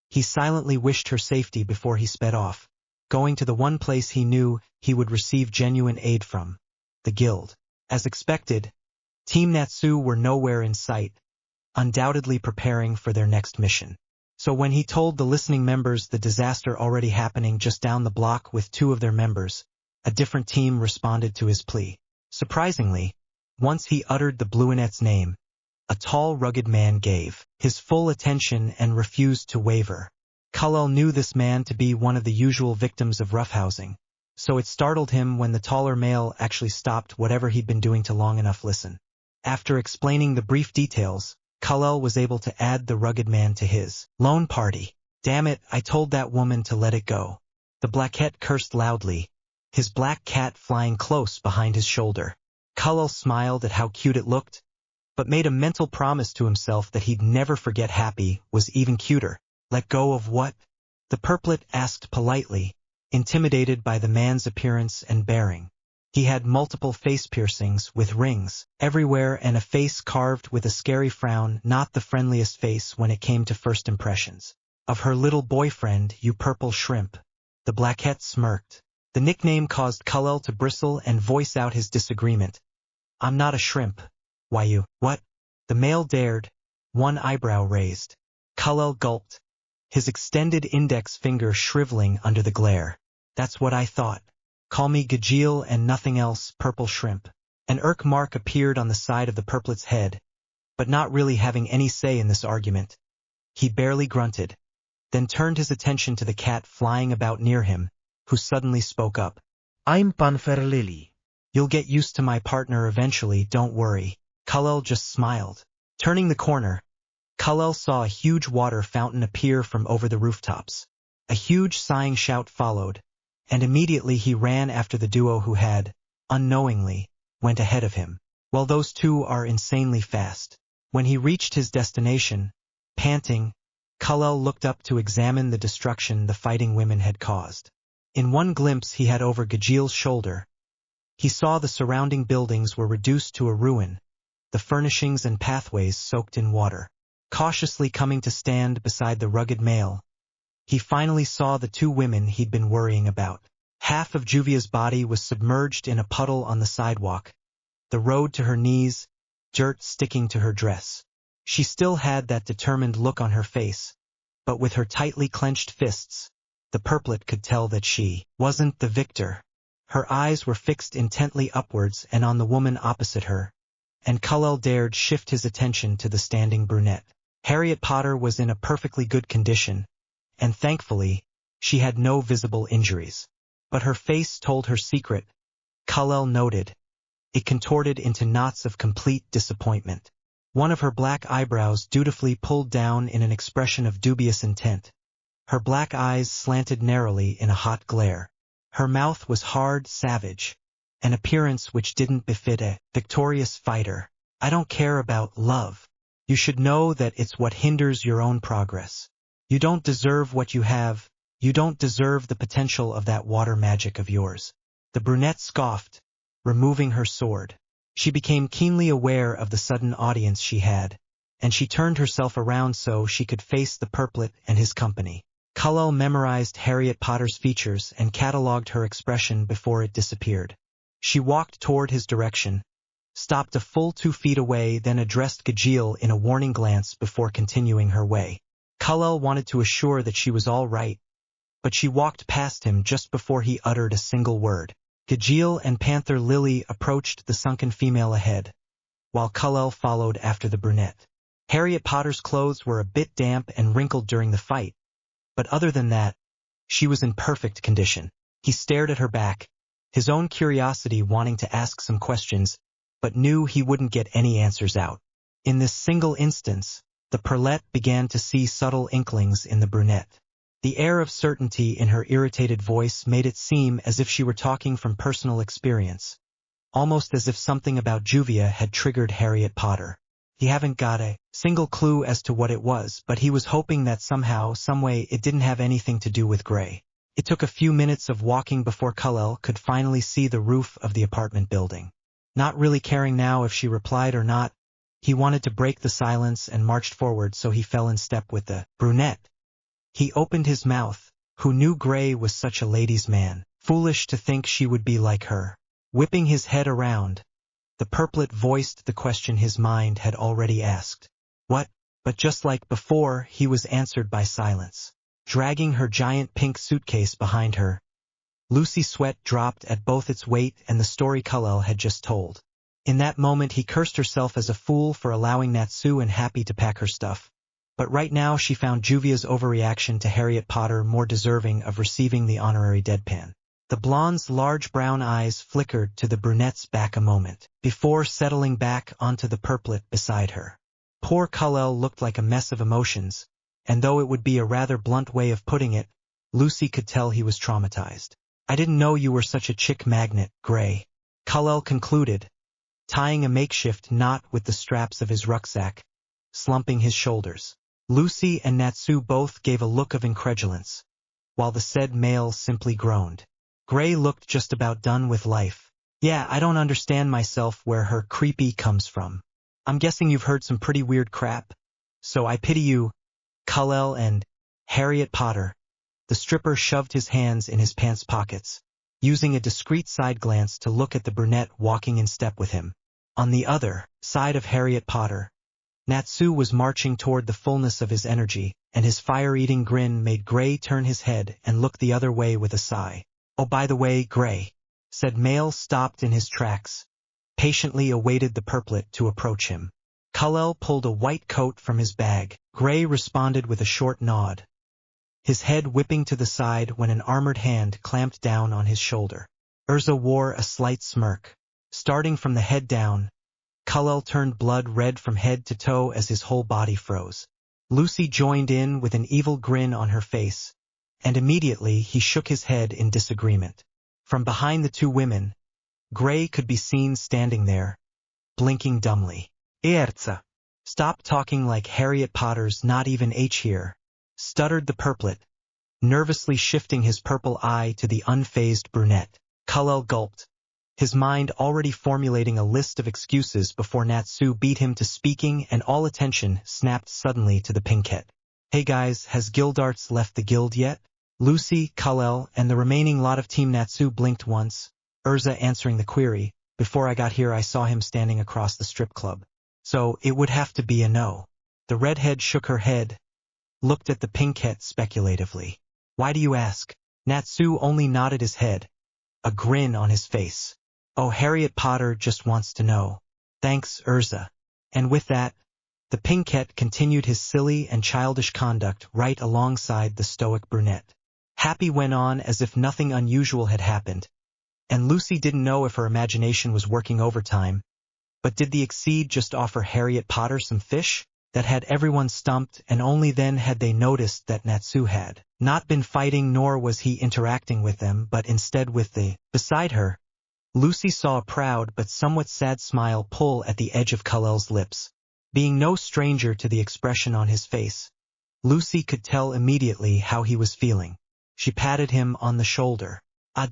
he silently wished her safety before he sped off, going to the one place he knew he would receive genuine aid from, the guild. As expected, Team Natsu were nowhere in sight, undoubtedly preparing for their next mission. So when he told the listening members the disaster already happening just down the block with two of their members, a different team responded to his plea. Surprisingly, once he uttered the brunette's name, a tall, rugged man gave his full attention and refused to waver. Kullel knew this man to be one of the usual victims of roughhousing, so it startled him when the taller male actually stopped whatever he'd been doing to long enough listen. After explaining the brief details, Kullel was able to add the rugged man to his lone party. "Damn it, I told that woman to let it go." The blackette cursed loudly, his black cat flying close behind his shoulder. Kullel smiled at how cute it looked, but made a mental promise to himself that he'd never forget Happy was even cuter. "Let go of what?" the purplet asked politely, intimidated by the man's appearance and bearing. He had multiple face piercings with rings everywhere and a face carved with a scary frown, not the friendliest face when it came to first impressions. "Of her little boyfriend, you purple shrimp." The blackette smirked. The nickname caused Kullel to bristle and voice out his disagreement. "I'm not a shrimp." "Why you, what?" the male dared, one eyebrow raised. Kullel gulped, his extended index finger shriveling under the glare. "That's what I thought. Call me Gajeel and nothing else, purple shrimp." An irk mark appeared on the side of the purplet's head, but not really having any say in this argument, he barely grunted, then turned his attention to the cat flying about near him, who suddenly spoke up. I'm Panferlili. "You'll get used to my partner eventually, don't worry." Kullel just smiled. Turning the corner, Kullel saw a huge water fountain appear from over the rooftops. A huge sighing shout followed, and immediately he ran after the duo who had, unknowingly, went ahead of him. Well, those two are insanely fast. When he reached his destination, panting, Kullel looked up to examine the destruction the fighting women had caused. In one glimpse he had over Gajeel's shoulder, he saw the surrounding buildings were reduced to a ruin, the furnishings and pathways soaked in water. Cautiously coming to stand beside the rugged male, He finally saw the two women he'd been worrying about. Half of Juvia's body was submerged in a puddle on the sidewalk, the road to her knees, dirt sticking to her dress. She still had that determined look on her face, but with her tightly clenched fists, the purplet could tell that she wasn't the victor. Her eyes were fixed intently upwards and on the woman opposite her, and Cullell dared shift his attention to the standing brunette. Harriet Potter was in a perfectly good condition, and thankfully, she had no visible injuries. But her face told her secret, Cullell noted. It contorted into knots of complete disappointment. One of her black eyebrows dutifully pulled down in an expression of dubious intent. Her black eyes slanted narrowly in a hot glare. Her mouth was hard, savage, an appearance which didn't befit a victorious fighter. I don't care about love. You should know that it's what hinders your own progress. You don't deserve what you have. You don't deserve the potential of that water magic of yours. The brunette scoffed, removing her sword. She became keenly aware of the sudden audience she had, and she turned herself around so she could face the purplet and his company. Cullell memorized Harriet Potter's features and catalogued her expression before it disappeared. She walked toward his direction, stopped a full 2 feet away, then addressed Gajiel in a warning glance before continuing her way. Cullell wanted to assure that she was all right, but she walked past him just before he uttered a single word. Gajiel and Panther Lily approached the sunken female ahead, while Cullell followed after the brunette. Harriet Potter's clothes were a bit damp and wrinkled during the fight, but other than that, she was in perfect condition. He stared at her back, his own curiosity wanting to ask some questions, but knew he wouldn't get any answers out. In this single instance, the purlet began to see subtle inklings in the brunette. The air of certainty in her irritated voice made it seem as if she were talking from personal experience, almost as if something about Juvia had triggered Harriet Potter. He hadn't got a single clue as to what it was, but he was hoping that somehow, someway, it didn't have anything to do with Gray. It took a few minutes of walking before Cullell could finally see the roof of the apartment building. Not really caring now if she replied or not, he wanted to break the silence and marched forward, so he fell in step with the brunette. He opened his mouth. Who knew Gray was such a ladies' man? Foolish to think she would be like her. Whipping his head around, the purplet voiced the question his mind had already asked. What? But just like before, he was answered by silence. Dragging her giant pink suitcase behind her, Lucy's sweat dropped at both its weight and the story Cullell had just told. In that moment he cursed herself as a fool for allowing Natsu and Happy to pack her stuff. But right now she found Juvia's overreaction to Harriet Potter more deserving of receiving the honorary deadpan. The blonde's large brown eyes flickered to the brunette's back a moment, before settling back onto the purplet beside her. Poor Cullell looked like a mess of emotions, and though it would be a rather blunt way of putting it, Lucy could tell he was traumatized. I didn't know you were such a chick magnet, Gray, Cullell concluded, tying a makeshift knot with the straps of his rucksack, slumping his shoulders. Lucy and Natsu both gave a look of incredulence, while the said male simply groaned. Gray looked just about done with life. Yeah, I don't understand myself where her creepy comes from. I'm guessing you've heard some pretty weird crap. So I pity you, Cullell and Harriet Potter. The stripper shoved his hands in his pants pockets, using a discreet side glance to look at the brunette walking in step with him. On the other side of Harriet Potter, Natsu was marching toward the fullness of his energy, and his fire-eating grin made Gray turn his head and look the other way with a sigh. Oh, by the way, Gray, said Male, stopped in his tracks, patiently awaited the purplet to approach him. Cullell pulled a white coat from his bag. Gray responded with a short nod, his head whipping to the side when an armored hand clamped down on his shoulder. Urza wore a slight smirk. Starting from the head down, Cullell turned blood red from head to toe as his whole body froze. Lucy joined in with an evil grin on her face, and immediately he shook his head in disagreement. From behind the two women, Gray could be seen standing there, blinking dumbly. Erza, stop talking like Harriet Potter's not even H here, stuttered the purplet, nervously shifting his purple eye to the unfazed brunette. Cullell gulped, his mind already formulating a list of excuses before Natsu beat him to speaking, and all attention snapped suddenly to the pinkette. Hey guys, has Gildarts left the guild yet? Lucy, Kal-El, and the remaining lot of Team Natsu blinked once, Urza answering the query. Before I got here I saw him standing across the strip club. So, it would have to be a no. The redhead shook her head, looked at the pinkette speculatively. Why do you ask? Natsu only nodded his head, a grin on his face. Oh, Harriet Potter just wants to know. Thanks, Urza. And with that, the pinkette continued his silly and childish conduct right alongside the stoic brunette. Happy went on as if nothing unusual had happened, and Lucy didn't know if her imagination was working overtime, but did the Exceed just offer Harriet Potter some fish? That had everyone stumped, and only then had they noticed that Natsu had not been fighting, nor was he interacting with them, but instead with the beside her. Lucy saw a proud but somewhat sad smile pull at the edge of Kal-El's lips. Being no stranger to the expression on his face, Lucy could tell immediately how he was feeling. She patted him on the shoulder.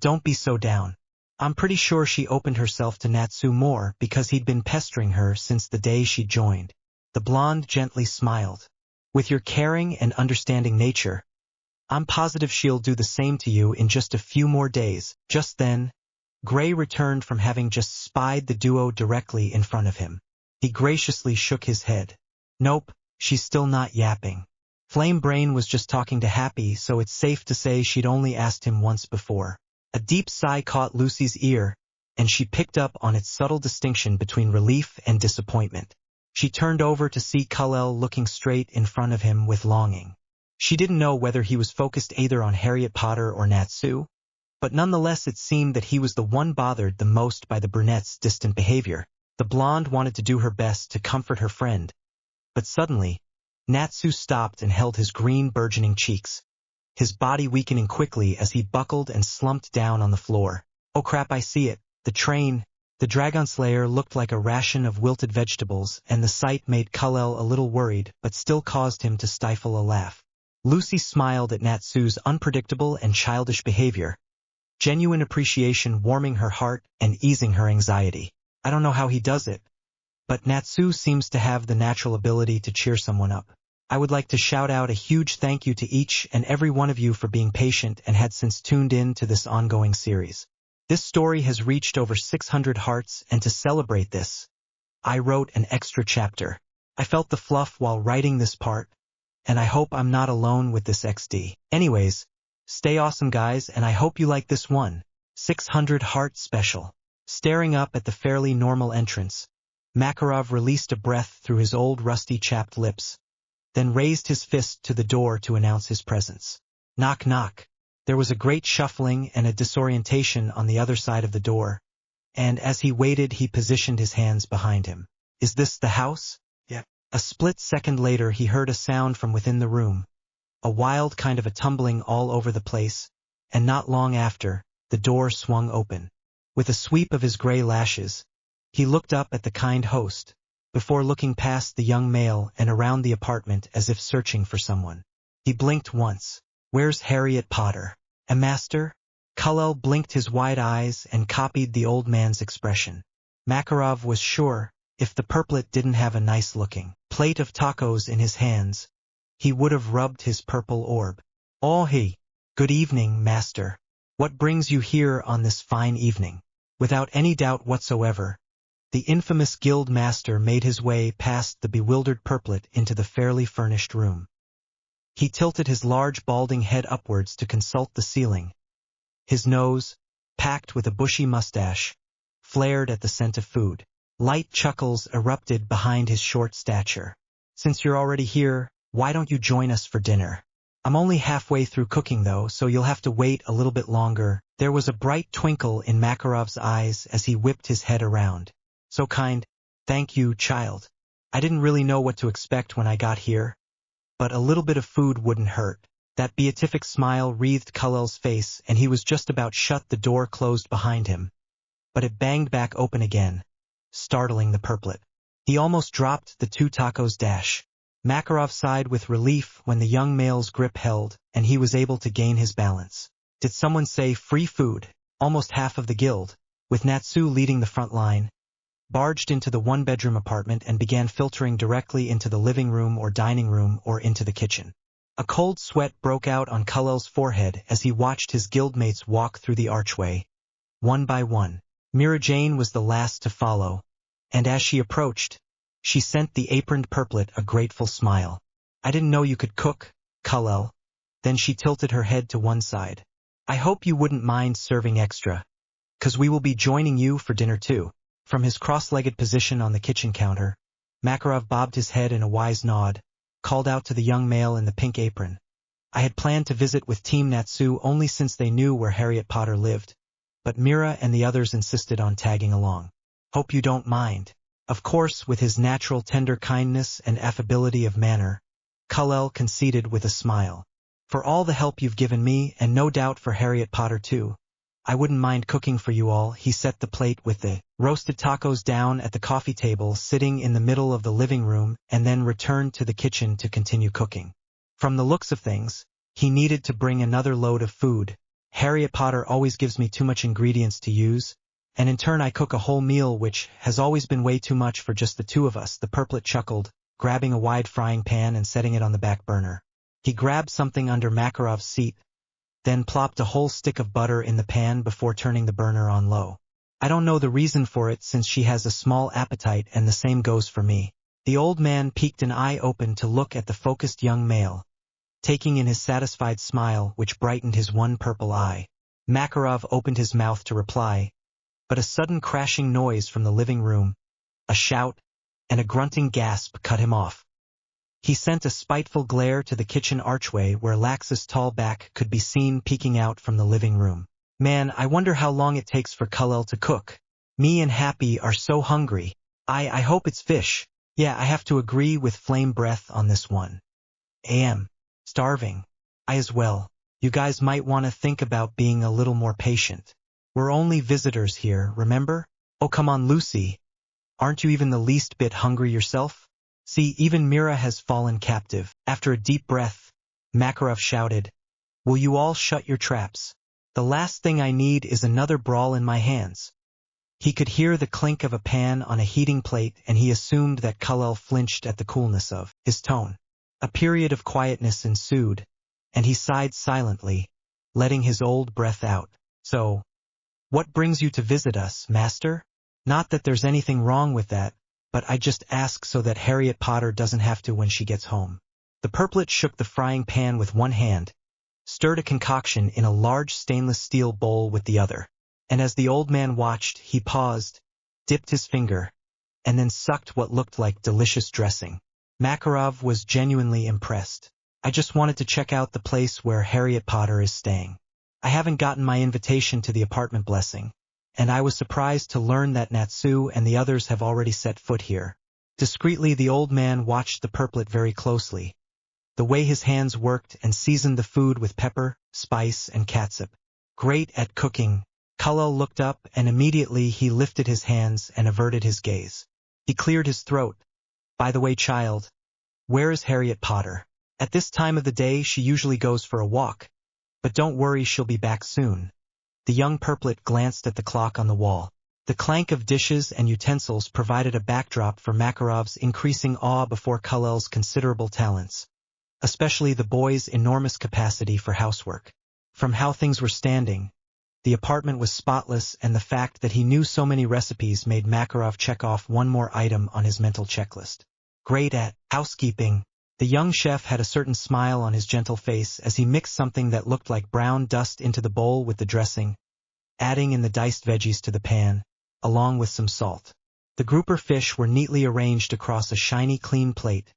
Don't be so down. I'm pretty sure she opened herself to Natsu more because he'd been pestering her since the day she joined. The blonde gently smiled. With your caring and understanding nature, I'm positive she'll do the same to you in just a few more days. Just then, Gray returned from having just spied the duo directly in front of him. He graciously shook his head. Nope, she's still not yapping. Flame Brain was just talking to Happy, so it's safe to say she'd only asked him once before. A deep sigh caught Lucy's ear, and she picked up on its subtle distinction between relief and disappointment. She turned over to see Kal-El looking straight in front of him with longing. She didn't know whether he was focused either on Harriet Potter or Natsu, but nonetheless it seemed that he was the one bothered the most by the brunette's distant behavior. The blonde wanted to do her best to comfort her friend, but suddenly, Natsu stopped and held his green burgeoning cheeks, his body weakening quickly as he buckled and slumped down on the floor. Oh crap, I see it. The train. The Dragon Slayer looked like a ration of wilted vegetables, and the sight made Kal-El a little worried, but still caused him to stifle a laugh. Lucy smiled at Natsu's unpredictable and childish behavior, genuine appreciation warming her heart and easing her anxiety. I don't know how he does it, but Natsu seems to have the natural ability to cheer someone up. I would like to shout out a huge thank you to each and every one of you for being patient and had since tuned in to this ongoing series. This story has reached over 600 hearts, and to celebrate this, I wrote an extra chapter. I felt the fluff while writing this part, and I hope I'm not alone with this XD. Anyways, stay awesome guys, and I hope you like this one. 600 heart special. Staring up at the fairly normal entrance, Makarov released a breath through his old rusty chapped lips, then raised his fist to the door to announce his presence. Knock knock. There was a great shuffling and a disorientation on the other side of the door, and as he waited he positioned his hands behind him. Is this the house? Yeah. A split second later he heard a sound from within the room, a wild kind of a tumbling all over the place, and not long after, the door swung open. With a sweep of his gray lashes, he looked up at the kind host, before looking past the young male and around the apartment as if searching for someone. He blinked once. Where's Harriet Potter? A master? Kal-El blinked his wide eyes and copied the old man's expression. Makarov was sure, if the purplet didn't have a nice-looking plate of tacos in his hands, he would have rubbed his purple orb. Oh hey, good evening, master. What brings you here on this fine evening? Without any doubt whatsoever, the infamous guild master made his way past the bewildered purplet into the fairly furnished room. He tilted his large balding head upwards to consult the ceiling. His nose, packed with a bushy mustache, flared at the scent of food. Light chuckles erupted behind his short stature. Since you're already here, why don't you join us for dinner? I'm only halfway through cooking though, so you'll have to wait a little bit longer. There was a bright twinkle in Makarov's eyes as he whipped his head around. So kind. Thank you, child. I didn't really know what to expect when I got here, but a little bit of food wouldn't hurt. That beatific smile wreathed Kal-El's face, and he was just about shut the door closed behind him. But it banged back open again, startling the purplet. He almost dropped the 2 tacos dash. Makarov sighed with relief when the young male's grip held, and he was able to gain his balance. Did someone say free food? Almost half of the guild, with Natsu leading the front line, barged into the one-bedroom apartment and began filtering directly into the living room or dining room or into the kitchen. A cold sweat broke out on Kullel's forehead as he watched his guildmates walk through the archway. One by one, Mira Jane was the last to follow, and as she approached, she sent the aproned purplet a grateful smile. I didn't know you could cook, Kullel. Then she tilted her head to one side. I hope you wouldn't mind serving extra, 'cause we will be joining you for dinner too. From his cross-legged position on the kitchen counter, Makarov bobbed his head in a wise nod, called out to the young male in the pink apron. I had planned to visit with Team Natsu only since they knew where Harriet Potter lived, but Mira and the others insisted on tagging along. Hope you don't mind. Of course, with his natural tender kindness and affability of manner, Kullel conceded with a smile. For all the help you've given me, and no doubt for Harriet Potter too, I wouldn't mind cooking for you all. He set the plate with the roasted tacos down at the coffee table sitting in the middle of the living room and then returned to the kitchen to continue cooking. From the looks of things, he needed to bring another load of food. Harriet Potter always gives me too much ingredients to use, and in turn I cook a whole meal which has always been way too much for just the two of us. The purplet chuckled, grabbing a wide frying pan and setting it on the back burner. He grabbed something under Makarov's seat, then plopped a whole stick of butter in the pan before turning the burner on low. I don't know the reason for it since she has a small appetite and the same goes for me. The old man peeked an eye open to look at the focused young male, taking in his satisfied smile which brightened his one purple eye. Makarov opened his mouth to reply, but a sudden crashing noise from the living room, a shout, and a grunting gasp cut him off. He sent a spiteful glare to the kitchen archway where Lax's tall back could be seen peeking out from the living room. Man, I wonder how long it takes for Kullel to cook. Me and Happy are so hungry. I hope it's fish. Yeah, I have to agree with Flame Breath on this one. Am starving. I as well. You guys might want to think about being a little more patient. We're only visitors here, remember? Oh, come on, Lucy. Aren't you even the least bit hungry yourself? See, even Mira has fallen captive. After a deep breath, Makarov shouted, Will you all shut your traps? The last thing I need is another brawl in my hands. He could hear the clink of a pan on a heating plate and he assumed that Kullel flinched at the coolness of his tone. A period of quietness ensued, and he sighed silently, letting his old breath out. So, what brings you to visit us, master? Not that there's anything wrong with that, but I just ask so that Harriet Potter doesn't have to when she gets home. The purplet shook the frying pan with one hand, stirred a concoction in a large stainless steel bowl with the other, and as the old man watched, he paused, dipped his finger, and then sucked what looked like delicious dressing. Makarov was genuinely impressed. I just wanted to check out the place where Harriet Potter is staying. I haven't gotten my invitation to the apartment blessing, and I was surprised to learn that Natsu and the others have already set foot here. Discreetly, the old man watched the purplet very closely, the way his hands worked and seasoned the food with pepper, spice, and catsup. Great at cooking. Kullel looked up and immediately he lifted his hands and averted his gaze. He cleared his throat. By the way, child, where is Harriet Potter? At this time of the day she usually goes for a walk, but don't worry, she'll be back soon. The young purplet glanced at the clock on the wall. The clank of dishes and utensils provided a backdrop for Makarov's increasing awe before Kullel's considerable talents, especially the boy's enormous capacity for housework. From how things were standing, the apartment was spotless, and the fact that he knew so many recipes made Makarov check off one more item on his mental checklist. Great at housekeeping. The young chef had a certain smile on his gentle face as he mixed something that looked like brown dust into the bowl with the dressing, adding in the diced veggies to the pan, along with some salt. The grouper fish were neatly arranged across a shiny clean plate,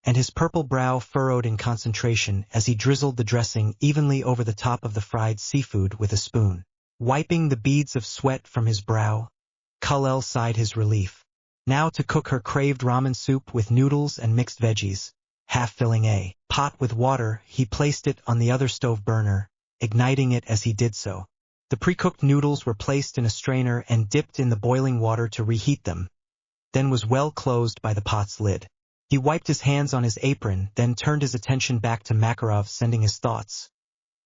and his purple brow furrowed in concentration as he drizzled the dressing evenly over the top of the fried seafood with a spoon. Wiping the beads of sweat from his brow, Kullel sighed his relief. Now to cook her craved ramen soup with noodles and mixed veggies. Half filling a pot with water, he placed it on the other stove burner, igniting it as he did so. The pre-cooked noodles were placed in a strainer and dipped in the boiling water to reheat them, then was well closed by the pot's lid. He wiped his hands on his apron, then turned his attention back to Makarov, sending his thoughts.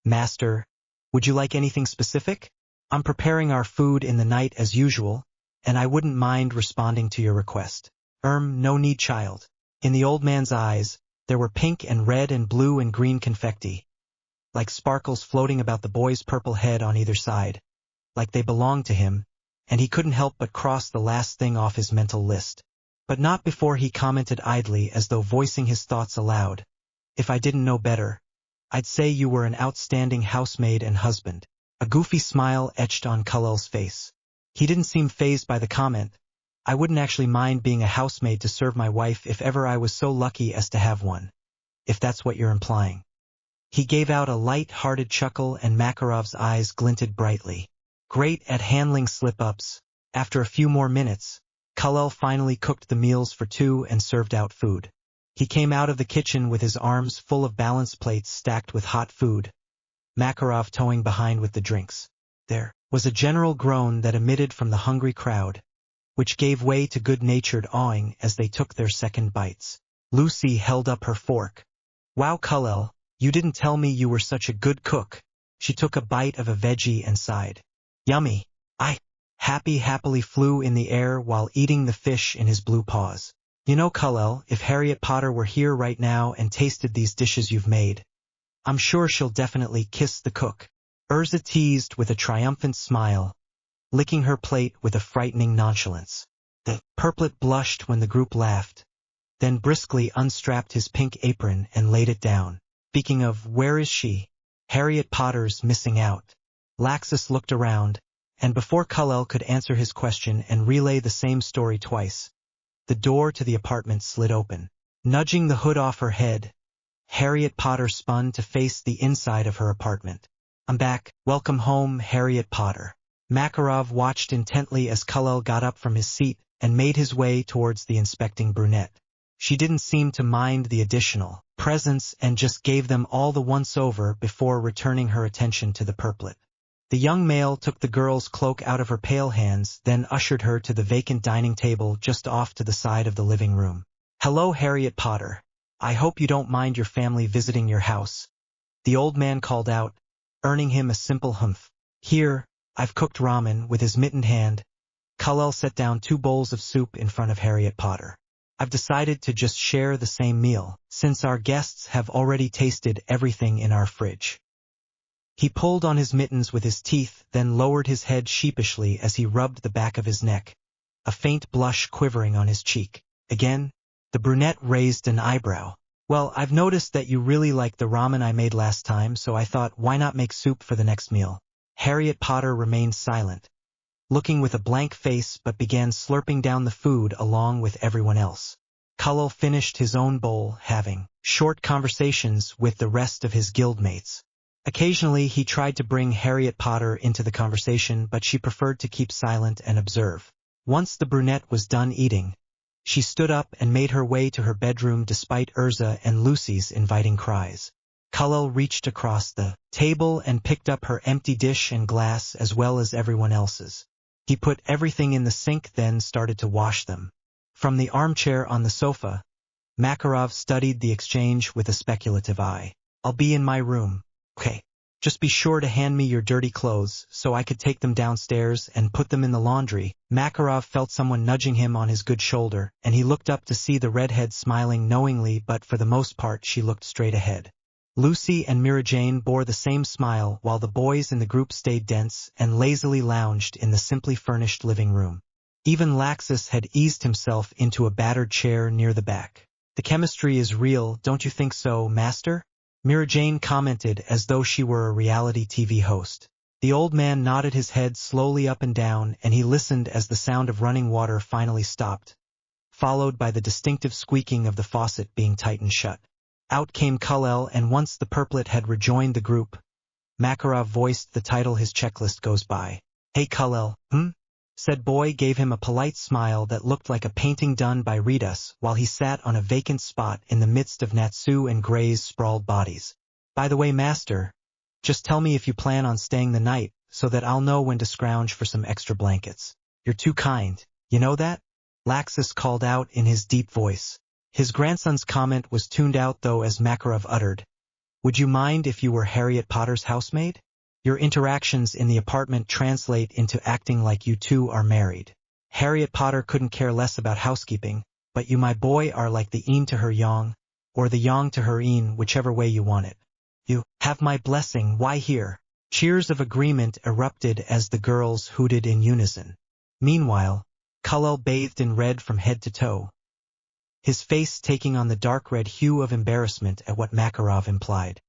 Master, would you like anything specific? I'm preparing our food in the night as usual, and I wouldn't mind responding to your request. No need, child. In the old man's eyes, There were pink and red and blue and green confetti, like sparkles floating about the boy's purple head on either side, like they belonged to him, and he couldn't help but cross the last thing off his mental list. But not before he commented idly, as though voicing his thoughts aloud. If I didn't know better, I'd say you were an outstanding housemaid and husband. A goofy smile etched on Khalil's face. He didn't seem fazed by the comment. I wouldn't actually mind being a housemaid to serve my wife if ever I was so lucky as to have one. If that's what you're implying. He gave out a light-hearted chuckle and Makarov's eyes glinted brightly. Great at handling slip-ups. After a few more minutes, Khalil finally cooked the meals for two and served out food. He came out of the kitchen with his arms full of balance plates stacked with hot food, Makarov towing behind with the drinks. There was a general groan that emitted from the hungry crowd, which gave way to good-natured awing as they took their second bites. Lucy held up her fork. Wow, Khalil, you didn't tell me you were such a good cook. She took a bite of a veggie and sighed. Yummy. Happily flew in the air while eating the fish in his blue paws. You know, Khalil, if Harriet Potter were here right now and tasted these dishes you've made, I'm sure she'll definitely kiss the cook. Urza teased with a triumphant smile, licking her plate with a frightening nonchalance. The purplet blushed when the group laughed, then briskly unstrapped his pink apron and laid it down. Speaking of, where is she? Harriet Potter's missing out. Laxus looked around, and before Khalil could answer his question and relay the same story twice, the door to the apartment slid open. Nudging the hood off her head, Harriet Potter spun to face the inside of her apartment. I'm back. Welcome home, Harriet Potter. Makarov watched intently as Khalil got up from his seat and made his way towards the inspecting brunette. She didn't seem to mind the additional presents and just gave them all the once-over before returning her attention to the purplet. The young male took the girl's cloak out of her pale hands, then ushered her to the vacant dining table just off to the side of the living room. Hello, Harriet Potter. I hope you don't mind your family visiting your house. The old man called out, earning him a simple humph. Here, I've cooked ramen. With his mittened hand, Khalil set down 2 bowls of soup in front of Harriet Potter. I've decided to just share the same meal, since our guests have already tasted everything in our fridge. He pulled on his mittens with his teeth, then lowered his head sheepishly as he rubbed the back of his neck, a faint blush quivering on his cheek. Again, the brunette raised an eyebrow. Well, I've noticed that you really like the ramen I made last time, so I thought, why not make soup for the next meal? Harriet Potter remained silent, looking with a blank face, but began slurping down the food along with everyone else. Khalil finished his own bowl, having short conversations with the rest of his guildmates. Occasionally he tried to bring Harriet Potter into the conversation, but she preferred to keep silent and observe. Once the brunette was done eating, she stood up and made her way to her bedroom despite Urza and Lucy's inviting cries. Khalil reached across the table and picked up her empty dish and glass as well as everyone else's. He put everything in the sink, then started to wash them. From the armchair on the sofa, Makarov studied the exchange with a speculative eye. I'll be in my room. Okay. Just be sure to hand me your dirty clothes so I could take them downstairs and put them in the laundry. Makarov felt someone nudging him on his good shoulder, and he looked up to see the redhead smiling knowingly, but for the most part she looked straight ahead. Lucy and Mira-Jane bore the same smile while the boys in the group stayed dense and lazily lounged in the simply furnished living room. Even Laxus had eased himself into a battered chair near the back. The chemistry is real, don't you think so, Master? Mira-Jane commented as though she were a reality TV host. The old man nodded his head slowly up and down, and he listened as the sound of running water finally stopped, followed by the distinctive squeaking of the faucet being tightened shut. Out came Khalil, and once the purplet had rejoined the group, Makarov voiced the title his checklist goes by. Hey Khalil, said boy gave him a polite smile that looked like a painting done by Ritas while he sat on a vacant spot in the midst of Natsu and Gray's sprawled bodies. By the way, Master, just tell me if you plan on staying the night so that I'll know when to scrounge for some extra blankets. You're too kind, you know that? Laxus called out in his deep voice. His grandson's comment was tuned out though as Makarov uttered, would you mind if you were Harriet Potter's housemaid? Your interactions in the apartment translate into acting like you two are married. Harriet Potter couldn't care less about housekeeping, but you my boy are like the een to her yang, or the yang to her een, whichever way you want it. You have my blessing, why here? Cheers of agreement erupted as the girls hooted in unison. Meanwhile, Kullal bathed in red from head to toe, his face taking on the dark red hue of embarrassment at what Makarov implied.